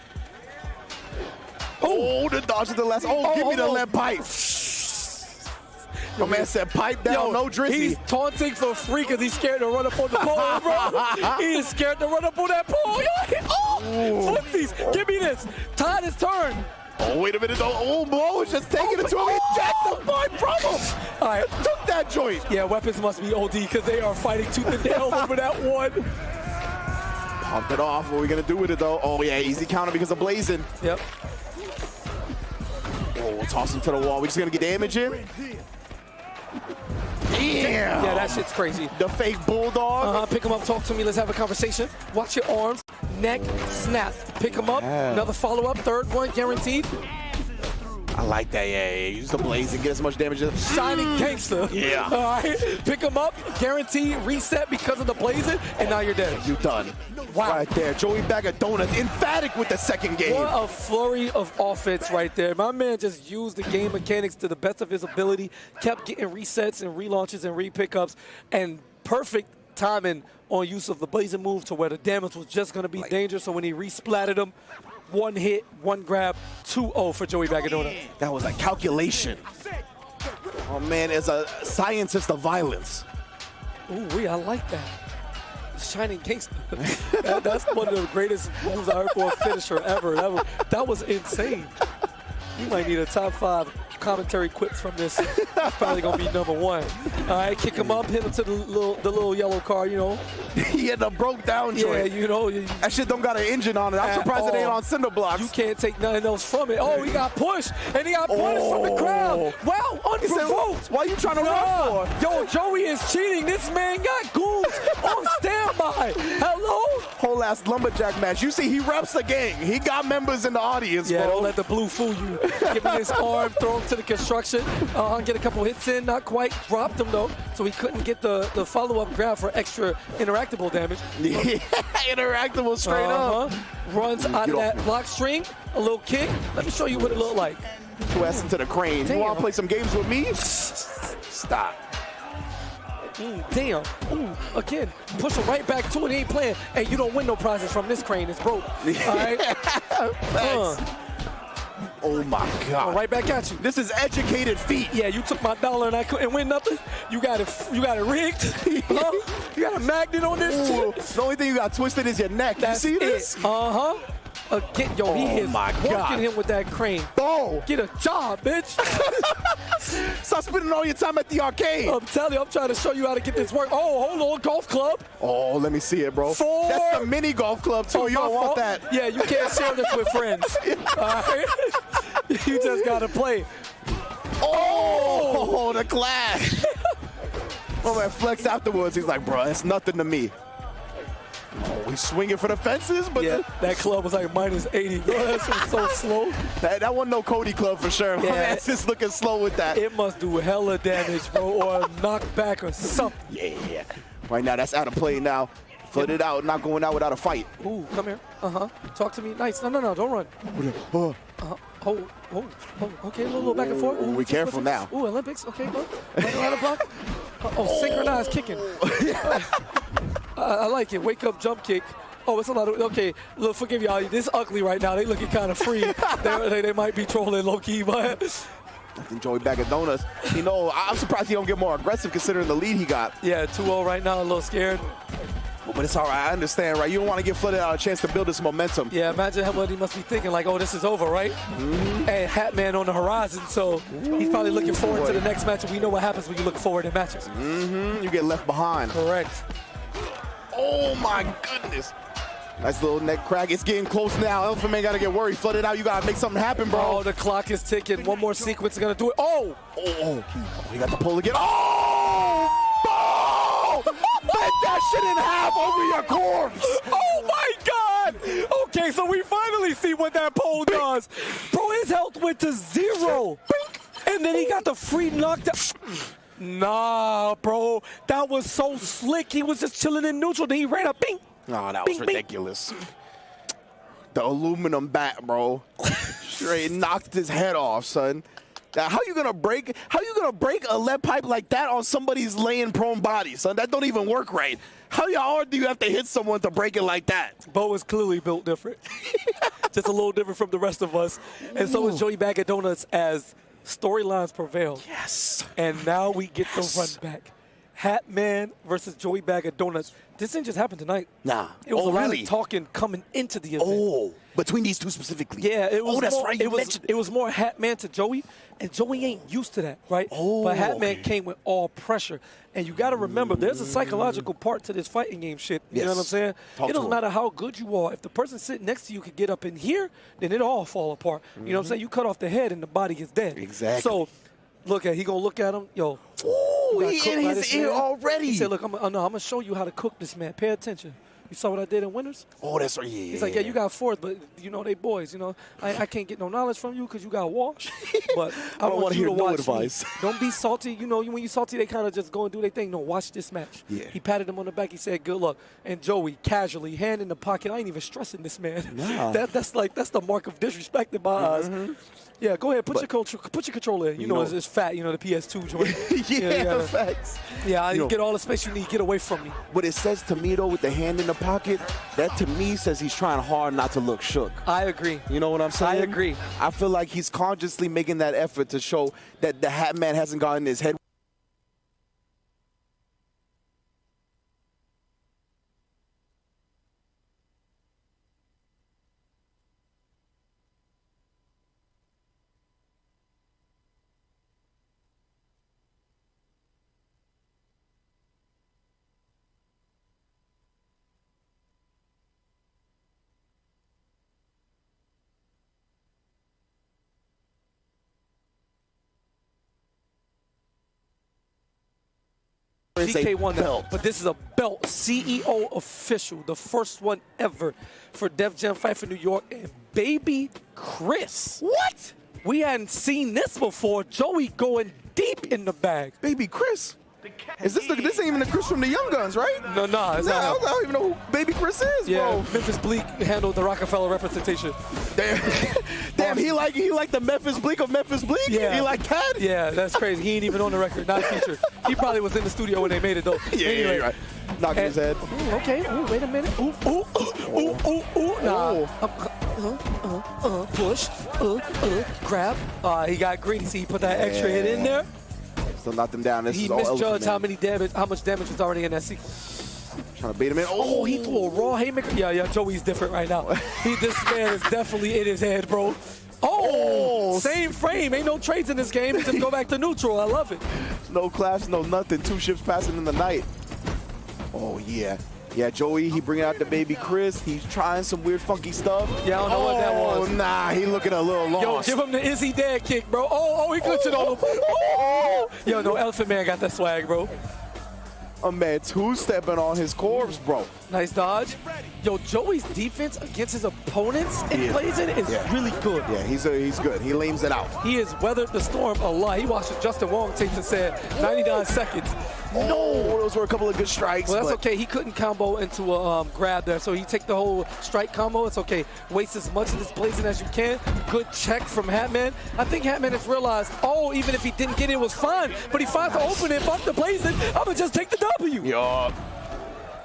Oh, the dodge of the last. Oh, give me the lead pipe. My man said pipe down, no drizzy. He's taunting for free because he's scared to run up on the pole, bro. He is scared to run up on that pole. Oh, footsies. Give me this. Tide his turn. Oh, wait a minute. Oh, Bo is just taking it to him. He jacked the boy from him. All right. Took that joint. Yeah, weapons must be OD because they are fighting tooth and nail over that one. Pumped it off. What are we going to do with it, though? Oh, yeah, easy counter because of blazing. Yep. Oh, we'll toss him to the wall. We just going to get damage in. Yeah. Yeah, that shit's crazy. The fake bulldog. Pick him up, talk to me, let's have a conversation. Watch your arms, neck, snap. Pick him up, another follow-up, 3rd one, guaranteed. I like that, yeah. Use the blaze and get as much damage as Shining gangster. Yeah. All right, pick him up, guaranteed, reset because of the blazing, and now you're dead. You done. Wow. Right there. Joey Bag of Donuts, emphatic with the second game. What a flurry of offense right there. My man just used the game mechanics to the best of his ability, kept getting resets and relaunches and re-pickups, and perfect timing on use of the blazing move to where the damage was just going to be dangerous. So when he re-splatted him, 1 hit, 1 grab, 2-0 for Joey Bag of Donuts. That was a calculation. Oh, man, as a scientist of violence. Ooh, I like that. Shining gangster. That's one of the greatest moves I heard for a finisher ever. That was insane. You might need a top 5 commentary quips from this. Probably gonna be number 1. All right, kick him up, hit him to the little yellow car, you know. He had the broke down joint. Yeah, you know. That shit don't got an engine on it. I'm surprised it ain't on cinder blocks. You can't take nothing else from it. Oh, he got pushed, and he got punished from the crowd. Wow, unprovoked. Why you trying to run for? Yo, Joey is cheating. This man got goons on standby. Hello? Whole ass lumberjack match. You see, he reps the gang. He got members in the audience, Yeah, bro. don't let the blue fool you. Give him his arm, throw him to the construction. Get a couple hits in, not quite. Dropped him, though, so he couldn't get the follow-up grab for extra interactable damage. Yeah, interactable straight up. Runs out of that block string, a little kick. Let me show you what it looked like. Two ass into the crane. Damn. You want to play some games with me? Stop. Damn. Ooh, again, push him right back to it. He ain't playing. Hey, you don't win no prizes from this crane. It's broke. All right? Oh, my God. Right back at you. This is educated feet. Yeah, you took my dollar and I couldn't win nothing. You got it rigged. Huh? You got a magnet on this shit. The only thing you got twisted is your neck. That's you see this? Again, yo, he is working him with that crane. Oh. Get a job, bitch. Stop spending all your time at the arcade. I'm telling you, I'm trying to show you how to get this work. Oh, hold on, golf club. Oh, let me see it, bro. 4. That's the mini golf club, too. You don't want that. Yeah, you can't share this with friends. All right? You just got to play. Oh, the clash. Oh, man, flex afterwards. He's like, bro, it's nothing to me. Oh, he's swinging for the fences, but yeah, that club was like minus 80. Bro, that was so slow. That wasn't no Cody club for sure. Yeah. My man's just looking slow with that. It must do hella damage, bro, or a knockback or something. Yeah. Right now, that's out of play now. Foot it out, not going out without a fight. Ooh, come here. Talk to me. Nice. No, don't run. Hold. Okay, a little back and forth. Ooh, be careful now. Ooh, Olympics. Okay, look. Right of block. Synchronized kicking. I like it. Wake up, jump kick. Oh, it's a lot of, okay, look, forgive y'all. This is ugly right now. They looking kind of free. they might be trolling low-key, but. I think Joey Bag of Donuts, you know, I'm surprised he don't get more aggressive considering the lead he got. Yeah, 2-0 right now, a little scared. But it's all right, I understand, right? You don't want to give Flooded out a chance to build this momentum. Yeah, imagine what he must be thinking, like, oh, this is over, right? And Hatman on the horizon, so he's probably looking forward to the next match, and we know what happens when you look forward in matches. You get left behind. Correct. Oh, my goodness. Nice little neck crack. It's getting close now. Elephant Man got to get worried. Flooded out. You got to make something happen, bro. Oh, the clock is ticking. One more sequence is going to do it. Oh! He got the pull again. Oh! Bend that shit in half over your corpse. Oh, my God! Okay, so we finally see what that pole does. Bro, his health went to 0. And then he got the free knockdown. Nah, bro. That was so slick. He was just chilling in neutral. Then he ran up. Bing! Oh, that was ridiculous. The aluminum bat, bro. Straight knocked his head off, son. Now, how you gonna break a lead pipe like that on somebody's laying prone body, son? That don't even work right. How hard do you have to hit someone to break it like that? Bo is clearly built different. Just a little different from the rest of us. And so is Joey Bag of Donuts as storylines prevail. Yes. And now we get the run back. Hatman versus Joey Bag of Donuts. This didn't just happen tonight. Nah. It was a lot really? of talking coming into the event. Oh, between these two specifically. Yeah, it was. That's more, right. It was more Hatman to Joey, and Joey ain't used to that, right? But Hatman came with all pressure, and you got to remember, there's a psychological part to this fighting game shit. You know what I'm saying? It doesn't matter how good you are. If the person sitting next to you could get up in here, then it all fall apart. You know what I'm saying? You cut off the head, and the body is dead. Exactly. So, he gonna look at him, yo. Ooh, he in his ear already. He said, look, I'm gonna show you how to cook this, man. Pay attention. You saw what I did in Winners? Oh, that's right. Yeah. He's like, yeah, you got fourth, but you know they boys. You know, I can't get no knowledge from you because you got washed. But I don't want you hear to no watch advice. me. Don't be salty. You know, when you salty, they kind of just go and do their thing. No, watch this match. Yeah. He patted him on the back. He said, good luck. And Joey, casually, hand in the pocket. I ain't even stressing this man. Nah. That's the mark of disrespect in my eyes. Yeah, go ahead. Put your controller in. You know, it's fat. You know, the PS2 joint. Yeah, facts. Yeah, you get all the space you need. Get away from me. What it says to me, though, with the hand in the pocket, that to me says he's trying hard not to look shook. I agree. You know what I'm saying? I agree. I feel like he's consciously making that effort to show that the Hatman hasn't gotten his head. GK won that, but this is a belt, CEO official, the first one ever for Def Jam Fight for New York, and Baby Chris. What? We hadn't seen this before. Joey going deep in the bag. Baby Chris? Is this ain't even the Chris from the Young Guns, right? No, it's not. I don't even know who Baby Chris is, yeah, bro. Memphis Bleak handled the Rockefeller representation. Damn, he like the Memphis Bleak of Memphis Bleak? Yeah. He like that? Yeah, that's crazy. He ain't even on the record, not featured. He probably was in the studio when they made it, though. Yeah, anyway, right. Knocking his head. Ooh, okay, ooh, wait a minute. Ooh. Nah. Push. Grab. He got greedy. See, he put that extra hit in there. So knocked him down. This he is all misjudged how much damage was already in that sequence. Trying to bait him in. Oh, he threw a raw haymaker. Yeah, Joey's different right now. This man is definitely in his head, bro. Oh, same frame. Ain't no trades in this game. Just go back to neutral. I love it. No clash, no nothing. 2 ships passing in the night. Oh, yeah. Yeah, Joey, he bringing out the Baby Chris. He's trying some weird, funky stuff. Yeah, I don't know what that was. Oh, nah, he looking a little lost. Yo, give him the is he dead kick, bro. Oh, he glitched it on him. Oh. Yo, no, Elephant Man got that swag, bro. A man two-stepping on his corpse, bro. Nice dodge. Yo, Joey's defense against his opponents in Blazing is really good. Yeah, he's good. He lames it out. He has weathered the storm a lot. He watched Justin Wong tapes and said 99 seconds. No, those were a couple of good strikes. Well, that's okay. He couldn't combo into a grab there, so he take the whole strike combo. It's okay. Waste as much of this Blazing as you can. Good check from Hatman. I think Hatman has realized, oh, even if he didn't get it, it was fine. But he finds the opening. Fuck the Blazing. I'm going to just take the W. Yo.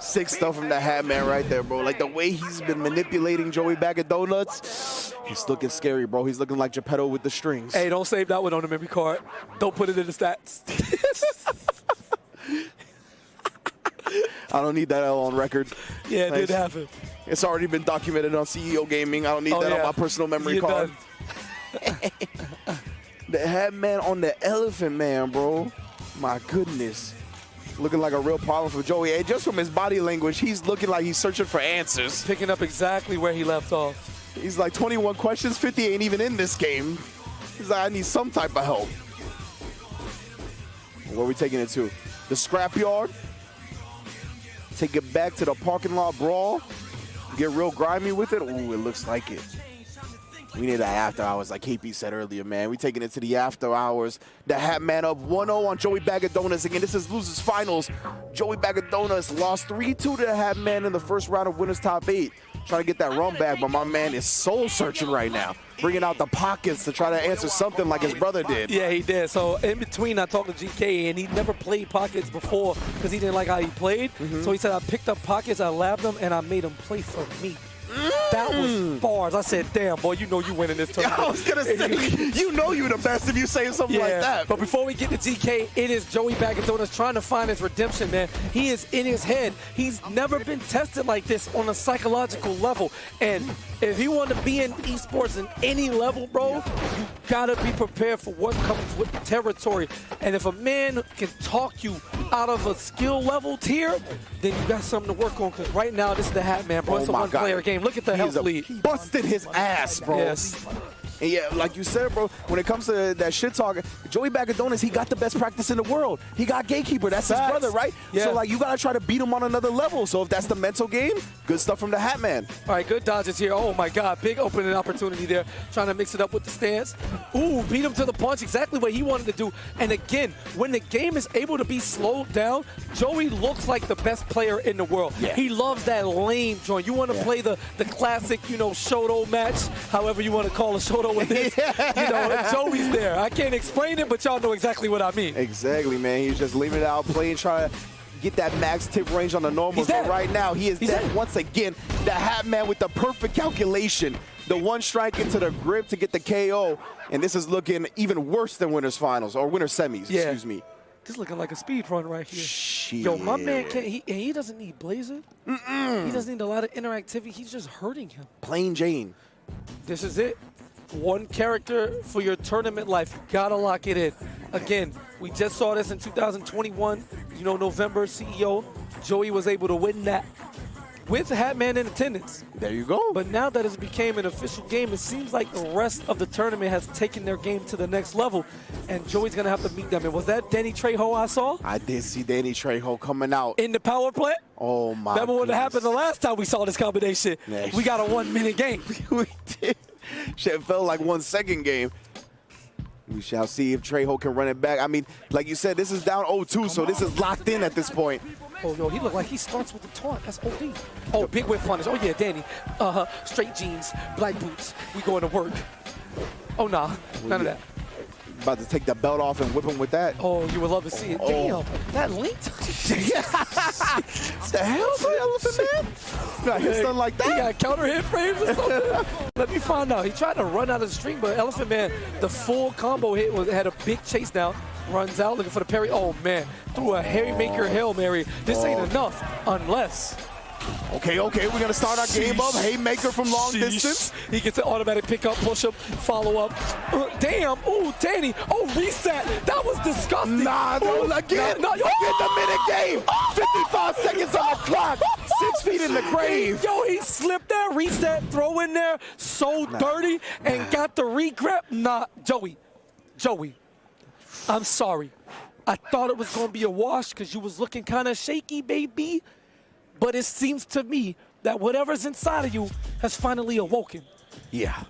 Sick stuff from the Hatman right there, bro. Like the way he's been manipulating Joey Bag of Donuts, he's looking scary, bro. He's looking like Geppetto with the strings. Hey, don't save that one on the memory card. Don't put it in the stats. I don't need that L on record. Yeah, it did happen. It's already been documented on CEO Gaming. I don't need that on my personal memory card. The Hatman on the Elephant Man, bro. My goodness. Looking like a real problem for Joey. And just from his body language, he's looking like he's searching for answers. Picking up exactly where he left off. He's like 21 questions, 50 ain't even in this game. He's like, I need some type of help. Where are we taking it to? The scrapyard? Take it back to the parking lot brawl? Get real grimy with it? Ooh, it looks like it. We need that after hours, like KP said earlier, man. We taking it to the after hours. The Hatman up 1-0 on Joey Bag of Donuts. Again, this is losers finals. Joey Bag of Donuts lost 3-2 to the Hatman in the first round of winners top 8. Trying to get that run back, but my man is soul searching right now. Bringing out the pockets to try to answer something like his brother did. Yeah, he did. So in between, I talked to GK, and he never played pockets before because he didn't like how he played. So he said, I picked up pockets, I labbed them, and I made them play for me. That was bars. I said, damn, boy, you know you winning this tournament. I was going to say, you know you the best if you say something like that. But before we get to GK, it is Joey Bag of Donuts trying to find his redemption, man. He is in his head. He's never been tested like this on a psychological level. And if you want to be in esports in any level, bro, you got to be prepared for what comes with the territory. And if a man can talk you out of a skill level tier, then you got something to work on. Because right now, this is the Hatman, bro. It's a one-player game. Look at the health lead. Busted his ass, bro. Yes. And yeah, like you said, bro, when it comes to that shit talking, Joey Bag of Donuts, he got the best practice in the world. He got Gatekeeper. That's his brother, right? Yeah. So, like, you got to try to beat him on another level. So if that's the mental game, good stuff from the Hatman. All right, good dodges here. Oh, my God. Big opening opportunity there. Trying to mix it up with the stance. Ooh, beat him to the punch. Exactly what he wanted to do. And again, when the game is able to be slowed down, Joey looks like the best player in the world. Yeah. He loves that lame joint. You want to play the classic, you know, Shoto match, however you want to call a Shoto with this. You know, Joey's there. I can't explain it, but y'all know exactly what I mean. Exactly, man. He's just leaving it out, playing, trying to get that max tip range on the normals. But right now, he is dead once again. The Hatman with the perfect calculation. The one strike into the grip to get the KO. And this is looking even worse than winners finals, or winners semis, excuse me. This looking like a speed run right here. Shit. Yo, my man can't. He doesn't need Blazing. He doesn't need a lot of interactivity. He's just hurting him. Plain Jane. This is it. One character for your tournament life. Gotta lock it in. Again, we just saw this in 2021. You know, November CEO. Joey was able to win that with Hatman in attendance. There you go. But now that it's became an official game, it seems like the rest of the tournament has taken their game to the next level, and Joey's going to have to meet them. And was that Danny Trejo I saw? I did see Danny Trejo coming out. In the power play? Oh, my Remember what happened the last time we saw this combination? Yeah. We got a 1 minute game. We did. Shit felt like 1 second game. We shall see if Trejo can run it back. I mean, like you said, this is down 0-2, so this is locked in at this point. Oh, yo, he looked like he starts with the taunt. That's OD. Oh, big whip punish. Oh, yeah, Danny. Straight jeans, black boots. We going to work. Oh, nah. None of that. About to take the belt off and whip him with that. Oh, you would love to see it. Damn, that linked. The hell, Elephant Man? Got hit something like that? He got counter hit frames or something? Let me find out. He tried to run out of the string, but Elephant Man, the full combo hit had a big chase down. Runs out looking for the parry. Oh, man. Threw a haymaker Hail Mary. This ain't enough unless... Okay, we're going to start our game up. Haymaker from long distance. He gets an automatic pickup, push-up, follow-up. Damn. Ooh, Danny. Oh, reset. That was disgusting. Nah, no, again. No, get the minute game. 55 seconds on the clock. 6 feet in the grave. Yo, he slipped that reset throw in there so dirty and got the regrip. Nah, Joey. I'm sorry. I thought it was going to be a wash because you was looking kind of shaky, baby. But it seems to me that whatever's inside of you has finally awoken. Yeah.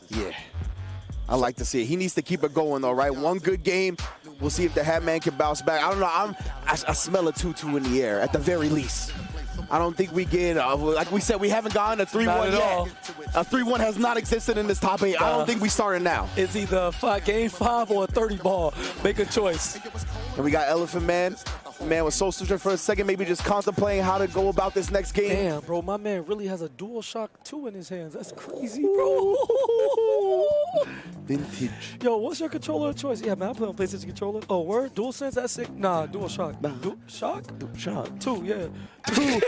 Yeah. I like to see it. He needs to keep it going, though, right? One good game. We'll see if the Hatman can bounce back. I don't know. I smell a 2-2 in the air, at the very least. I don't think we get, like we said, we haven't gotten a 3-1 yet. A 3-1 has not existed in this top 8. I don't think we starting now. It's either game 5 or a 30 ball. Make a choice. And we got Elephant Man. Man was soul searching for a second, maybe just contemplating how to go about this next game. Damn, bro, my man really has a DualShock 2 in his hands. That's crazy, bro. Vintage. Yo, what's your controller of choice? Yeah, man, I play on PlayStation controller. Oh, word? DualSense? That's sick. Nah, DualShock. Nah. Shock? Shock. 2, yeah. Two,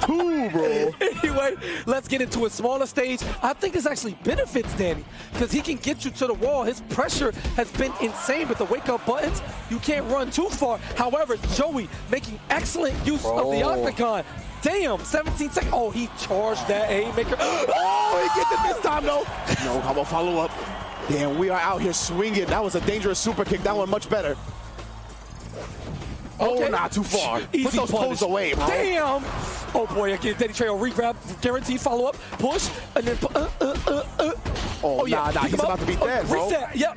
bro. Anyway, let's get into a smaller stage. I think this actually benefits Danny because he can get you to the wall. His pressure has been insane with the wake-up buttons. You can't run too far. However, Joey making excellent use of the octagon. Damn, 17 seconds. Oh, he charged that haymaker. Oh, he gets it this time, though. No, how about follow up? Damn, we are out here swinging. That was a dangerous super kick. That one much better. Okay. Oh, not too far. Easy Put those punish. toes away, bro. Damn. Oh, boy, again, Danny Trejo re-grab, guaranteed follow-up, push, and then Oh, yeah. nah, he's about to be dead, bro. Reset, yeah.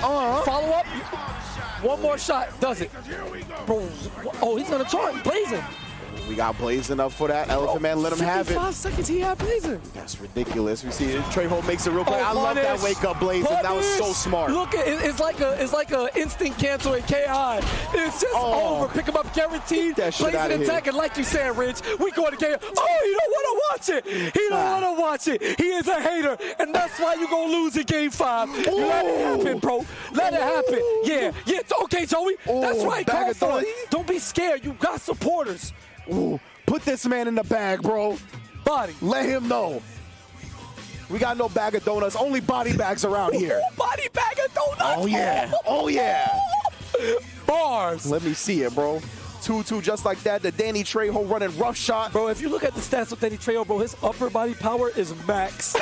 Follow-up. One more shot, does it. Bro, oh, he's going to charge. Blazing. We got Blazing up for that. Elephant Man, let him have it. 5 seconds, he had Blazing. That's ridiculous. We see it. Trejo makes it real quick. Oh, I love that wake-up Blazing. Punish. That was so smart. Look, it's like a instant cancel in KI. It's just over. Pick him up, guaranteed. Blazing attack, and like you said, Rich, we go to KI. Oh, he don't want to watch it. He don't want to watch it. He is a hater, and that's why you're going to lose in game 5. Let it happen, bro. Let it happen. Yeah, it's okay, Joey. That's right, call for it. Don't be scared. You got supporters. Ooh, put this man in the bag, bro. Body. Let him know. We got no bag of donuts, only body bags around here. Body bag of donuts. Oh, yeah. Oh, yeah. Bars. Let me see it, bro. 2-2 just like that. The Danny Trejo running rough shot. Bro, if you look at the stats with Danny Trejo, bro, his upper body power is max.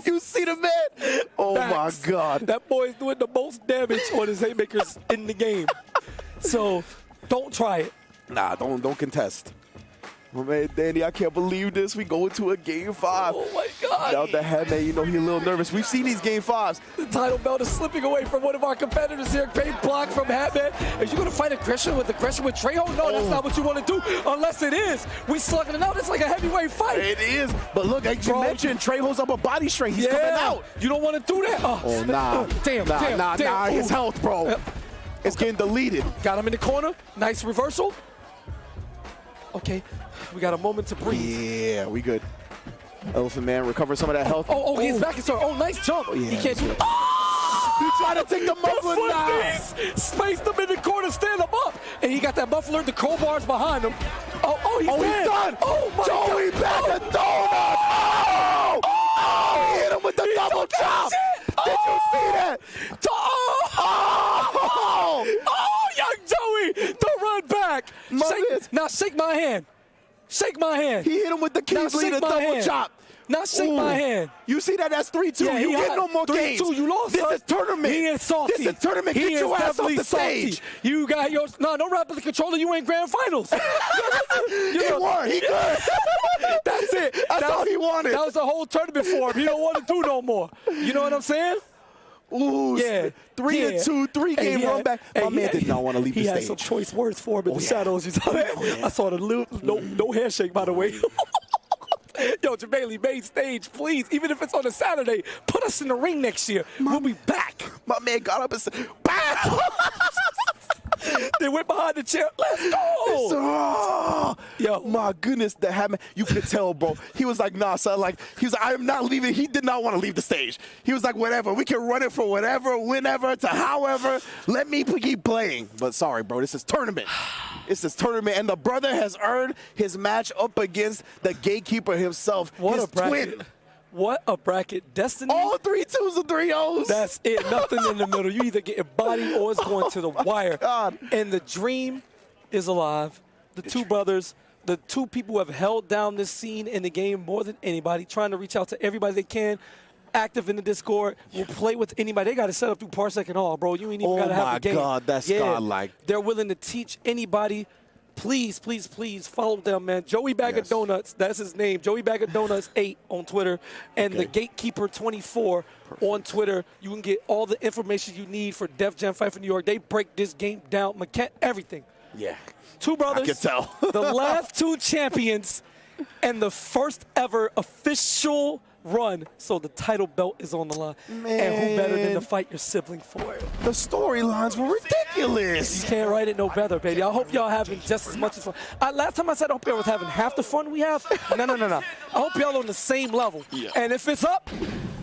You see the man? Oh, max. My God. That boy is doing the most damage on his haymakers in the game. So, don't try it. Nah, don't contest. My man, Danny, I can't believe this. We go into a game 5. Oh, my God. Now the Hatman, you know, he's a little nervous. We've seen these game 5s. The title belt is slipping away from one of our competitors here. Great block from Hatman. Are you going to fight aggression with Trejo? No, that's not what you want to do. Unless it is. We slugging it out. It's like a heavyweight fight. It is. But look, like you mentioned, Trejo's up a body strength. He's coming out. You don't want to do that. Oh, nah. Damn. His health, bro. It's getting deleted. Got him in the corner. Nice reversal. Okay, we got a moment to breathe. Yeah, we good. Elephant Man recover some of that health. Oh, he's back. Oh, nice jump. Oh, yeah, he can't do it. You try to take the muffler now. Spaced him in the corner, stand him up. And he got that muffler, the crowbars behind him. He's done. Oh, my God. Joey back to donuts. Oh, he hit him with the double chop. Did you see that? Young Joey, don't run back. Now shake my hand. Shake my hand. He hit him with the keys leader double chop. Now shake my hand. You see that? That's 3-2. Yeah, you get no more games. 3-2. You lost. This is tournament. He is salty. This is tournament. Get your ass off the stage. You got yours. No, don't rap with the controller. You ain't grand finals. He won. He good. That's it. That's all he wanted. That was the whole tournament for him. He don't want to do no more. You know what I'm saying? Ooh, yeah. 3-2, 3-game run back. My man did not want to leave the stage. He had some choice words for him in the shadows. You saw that? I saw the no handshake, by the way. Yo, Jermaine, main stage, please. Even if it's on a Saturday, put us in the ring next year. We'll be back. My man got up and said, "Bam!" They went behind the chair. Let's go! Yo, my goodness, the Hatman. You could tell, bro. He was like, nah, son. Like, he was like, I am not leaving. He did not want to leave the stage. He was like, whatever. We can run it for whatever, whenever, to however. Let me keep playing. But sorry, bro. This is tournament. It's his tournament, and the brother has earned his match up against the gatekeeper himself. What his a bracket. twin. What a bracket. Destiny. All 3 2s and 3 0s. That's it. Nothing in the middle. You either get bodied or it's going to the wire. God. And the dream is alive. The two brothers, the two people who have held down this scene in the game more than anybody, trying to reach out to everybody they can. active in the Discord. We'll play with anybody. They got it set up through Parsec and all, bro. You ain't even got to have the game. Oh, my God. That's godlike. They're willing to teach anybody. Please, please, please follow them, man. Joey Bag of Donuts, that's his name. Joey Bag of Donuts 8 on Twitter, and the Gatekeeper 24 on Twitter. You can get all the information you need for Def Jam Fight for New York. They break this game down, everything. Yeah. Two brothers. I can tell. The last two champions, and the first ever official run. So the title belt is on the line. Man. And who better than to fight your sibling for it? The storylines were ridiculous. You can't write it no better, baby. I hope y'all having just as much as fun. Last time I said I hope y'all was having half the fun we have. No. I hope y'all on the same level. Yeah. And if it's up,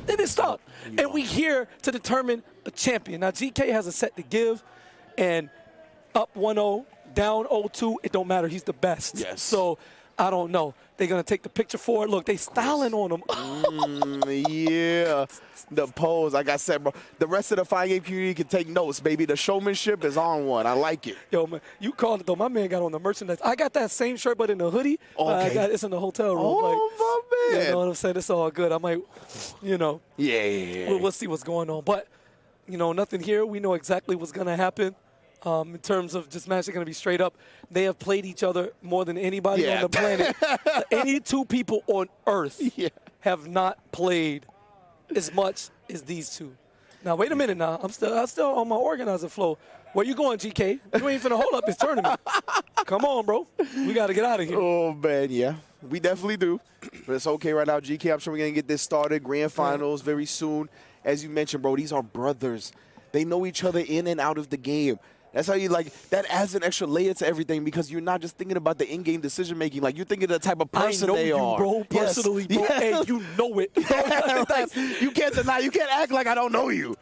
then it's up. And we here to determine a champion. Now, GK has a set to give, and up 1-0, down 0-2, it don't matter. He's the best. Yes. So I don't know. They're going to take the picture for it. Look, they styling on him. Yeah. The pose, like I said, bro. The rest of the fight game community can take notes, baby. The showmanship is on one. I like it. Yo, man, you called it, though. My man got on the merchandise. I got that same shirt, but in the hoodie. Okay. It's in the hotel room. Oh, my man. You know what I'm saying? It's all good. I might, Yeah. We'll see what's going on. But, nothing here. We know exactly what's going to happen. In terms of just match, they're going to be straight up. They have played each other more than anybody on the planet. Any two people on Earth have not played as much as these two. Now, wait a minute now. I'm still on my organizer flow. Where you going, GK? You ain't finna hold up this tournament. Come on, bro. We got to get out of here. Oh, man, yeah. We definitely do. But it's okay right now, GK. I'm sure we're going to get this started. Grand finals very soon. As you mentioned, bro, these are brothers. They know each other in and out of the game. That's how you that adds an extra layer to everything because you're not just thinking about the in-game decision-making. Like, you're thinking of the type of person they are. I know you, bro, personally, bro. Yes. Hey, you know it. Right. You can't deny. You can't act like I don't know you.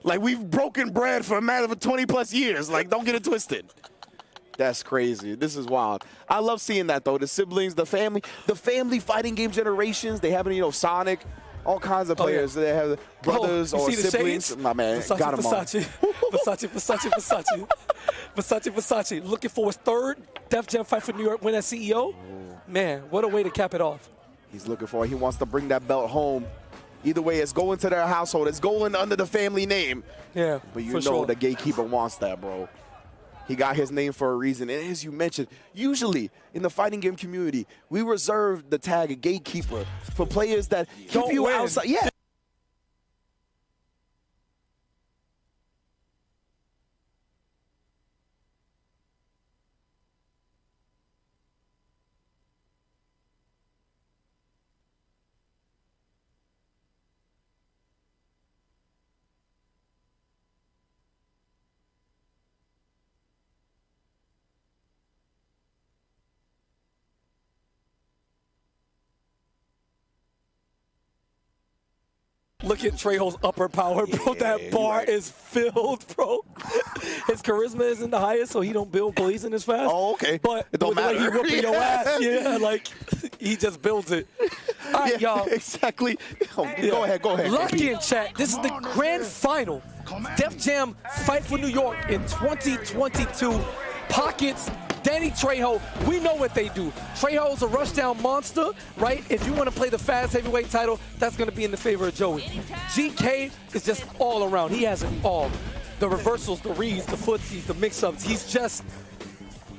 Like, we've broken bread for a matter of 20-plus years. Like, don't get it twisted. That's crazy. This is wild. I love seeing that, though. The siblings, the family fighting game generations. They have, Sonic. All kinds of players. They have brothers or siblings. My man, got him on. Versace. Looking for his third Def Jam Fight for New York win as CEO. Man, what a way to cap it off. He's looking for it. He wants to bring that belt home. Either way, it's going to their household. It's going under the family name. Yeah, but you know the gatekeeper wants that, bro. He got his name for a reason. And as you mentioned, usually in the fighting game community, we reserve the tag gatekeeper for players that keep you outside. Yeah. Look at Trejo's upper power, bro. That bar is filled, bro. His charisma isn't the highest, so he don't build blazing as fast. Oh, okay. But it don't matter. He whooping your ass, he just builds it. All right, y'all. Exactly. Go ahead. Lock in, chat. This is the grand final. Def Jam Fight for New York in 2022. Pockets. Danny Trejo, we know what they do. Trejo's a rushdown monster, right? If you want to play the fast heavyweight title, that's going to be in the favor of Joey. GK is just all around. He has it all. The reversals, the reads, the footsies, the mix-ups. He's just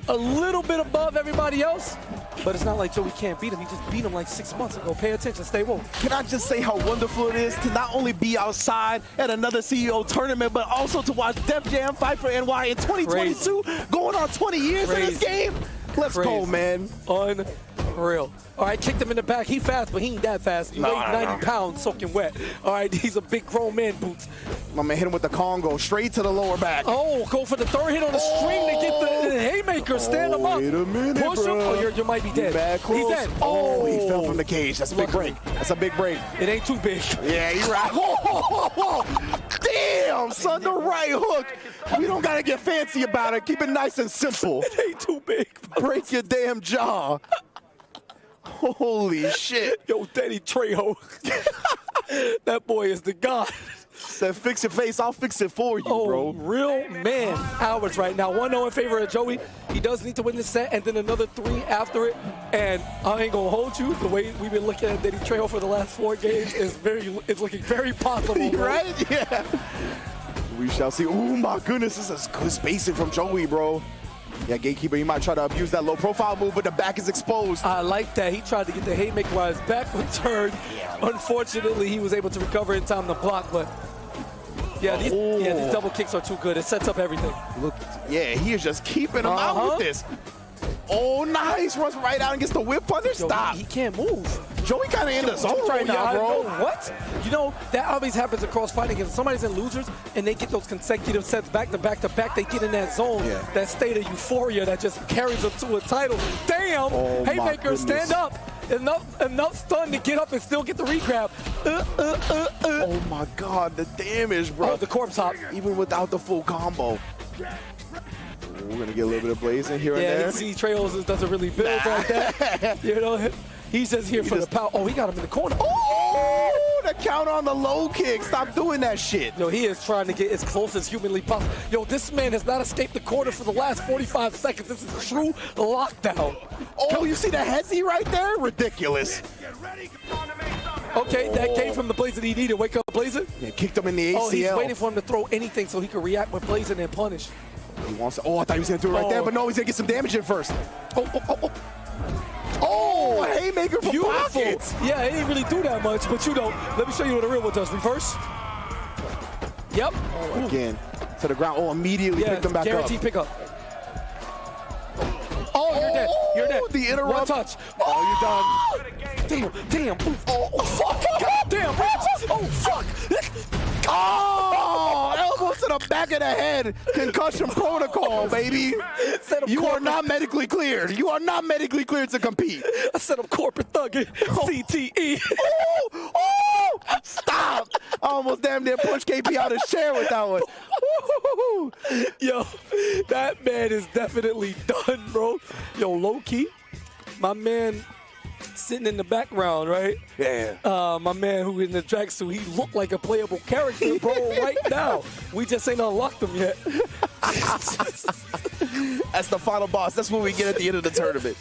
a little bit above everybody else, but it's not like Joey can't beat him. He just beat him like 6 months ago. Pay attention. Stay woke. Can I just say how wonderful it is to not only be outside at another CEO tournament, but also to watch Def Jam Fight for NY in 2022, going on 20 years in this game? Let's go, man. Unreal. All right, kicked him in the back. He fast, but he ain't that fast. He weighed 90 pounds soaking wet. All right, he's a big grown man, Boots. My man hit him with the Congo straight to the lower back. Oh, go for the third hit on the string to get the haymaker. Stand him up. Wait a minute, push him. Oh, you might be dead. He's dead. Oh, he fell from the cage. That's a big break. That's a big break. It ain't too big. Yeah, you're right. Damn, son, the right hook. We don't got to get fancy about it. Keep it nice and simple. It ain't too big. Break your damn jaw. Holy shit. Yo, Danny Trejo. That boy is the god. Said, fix your face, I'll fix it for you, bro. Real man hours right now. 1-0 in favor of Joey. He does need to win this set, and then another 3 after it. And I ain't gonna hold you. The way we've been looking at Diddy Trejo for the last 4 games it's looking very possible, bro. Right? Yeah. We shall see. Oh my goodness, this is good spacing from Joey, bro. Yeah, gatekeeper, he might try to abuse that low profile move, but the back is exposed. I like that. He tried to get the haymaker while his back was turned. Unfortunately, he was able to recover in time to block, but yeah, these double kicks are too good. It sets up everything. Look, yeah, he is just keeping him out with this. Oh, nice. Runs right out and gets the whip punish. Stop. He can't move. Joey kind of in the zone right now, bro. What? You know, that always happens across fighting. If somebody's in losers and they get those consecutive sets back to back to back, they get in that zone, that state of euphoria that just carries them to a title. Damn! Oh, haymaker, stand up. Enough stun to get up and still get the regrab. Oh my God, the damage, bro. Oh, the corpse hop. Even without the full combo. We're gonna get a little bit of blazing here and there. Yeah, you see Trejo doesn't really build like that. You know, he's just here for the power. Oh, he got him in the corner. Oh, the counter on the low kick. Stop doing that shit. Yo, he is trying to get as close as humanly possible. Yo, this man has not escaped the corner for the last 45 seconds. This is true lockdown. Oh, you see the hezzy right there? Ridiculous. Okay, that came from the Blazer he needed. Wake up, Blazer. Yeah, kicked him in the ACL. Oh, he's waiting for him to throw anything so he can react with Blazer and punish. He wants to, I thought he was going to do it right there, but no, he's going to get some damage in first. Oh, haymaker for pockets. Yeah, he didn't really do that much, but you know, let me show you what a real one does. Reverse. Yep. Oh, again, to the ground. Oh, immediately picked him back guaranteed up. pickup. Oh, you're dead. You're dead. The interrupt. One touch. Oh, you're done. Damn. Oh, fuck. God damn, Rich. Oh, fuck. Oh, elbow to the back of the head. Concussion protocol, baby. You are not medically cleared. You are not medically cleared to compete. I set up corporate thugging. CTE. Oh, stop. I almost damn near pushed KP out his chair with that one. Yo, that man is definitely done, bro. Yo, low-key, my man sitting in the background, right? Yeah. My man who in the tracksuit, he looked like a playable character, bro, right now. We just ain't unlocked him yet. That's the final boss. That's what we get at the end of the tournament.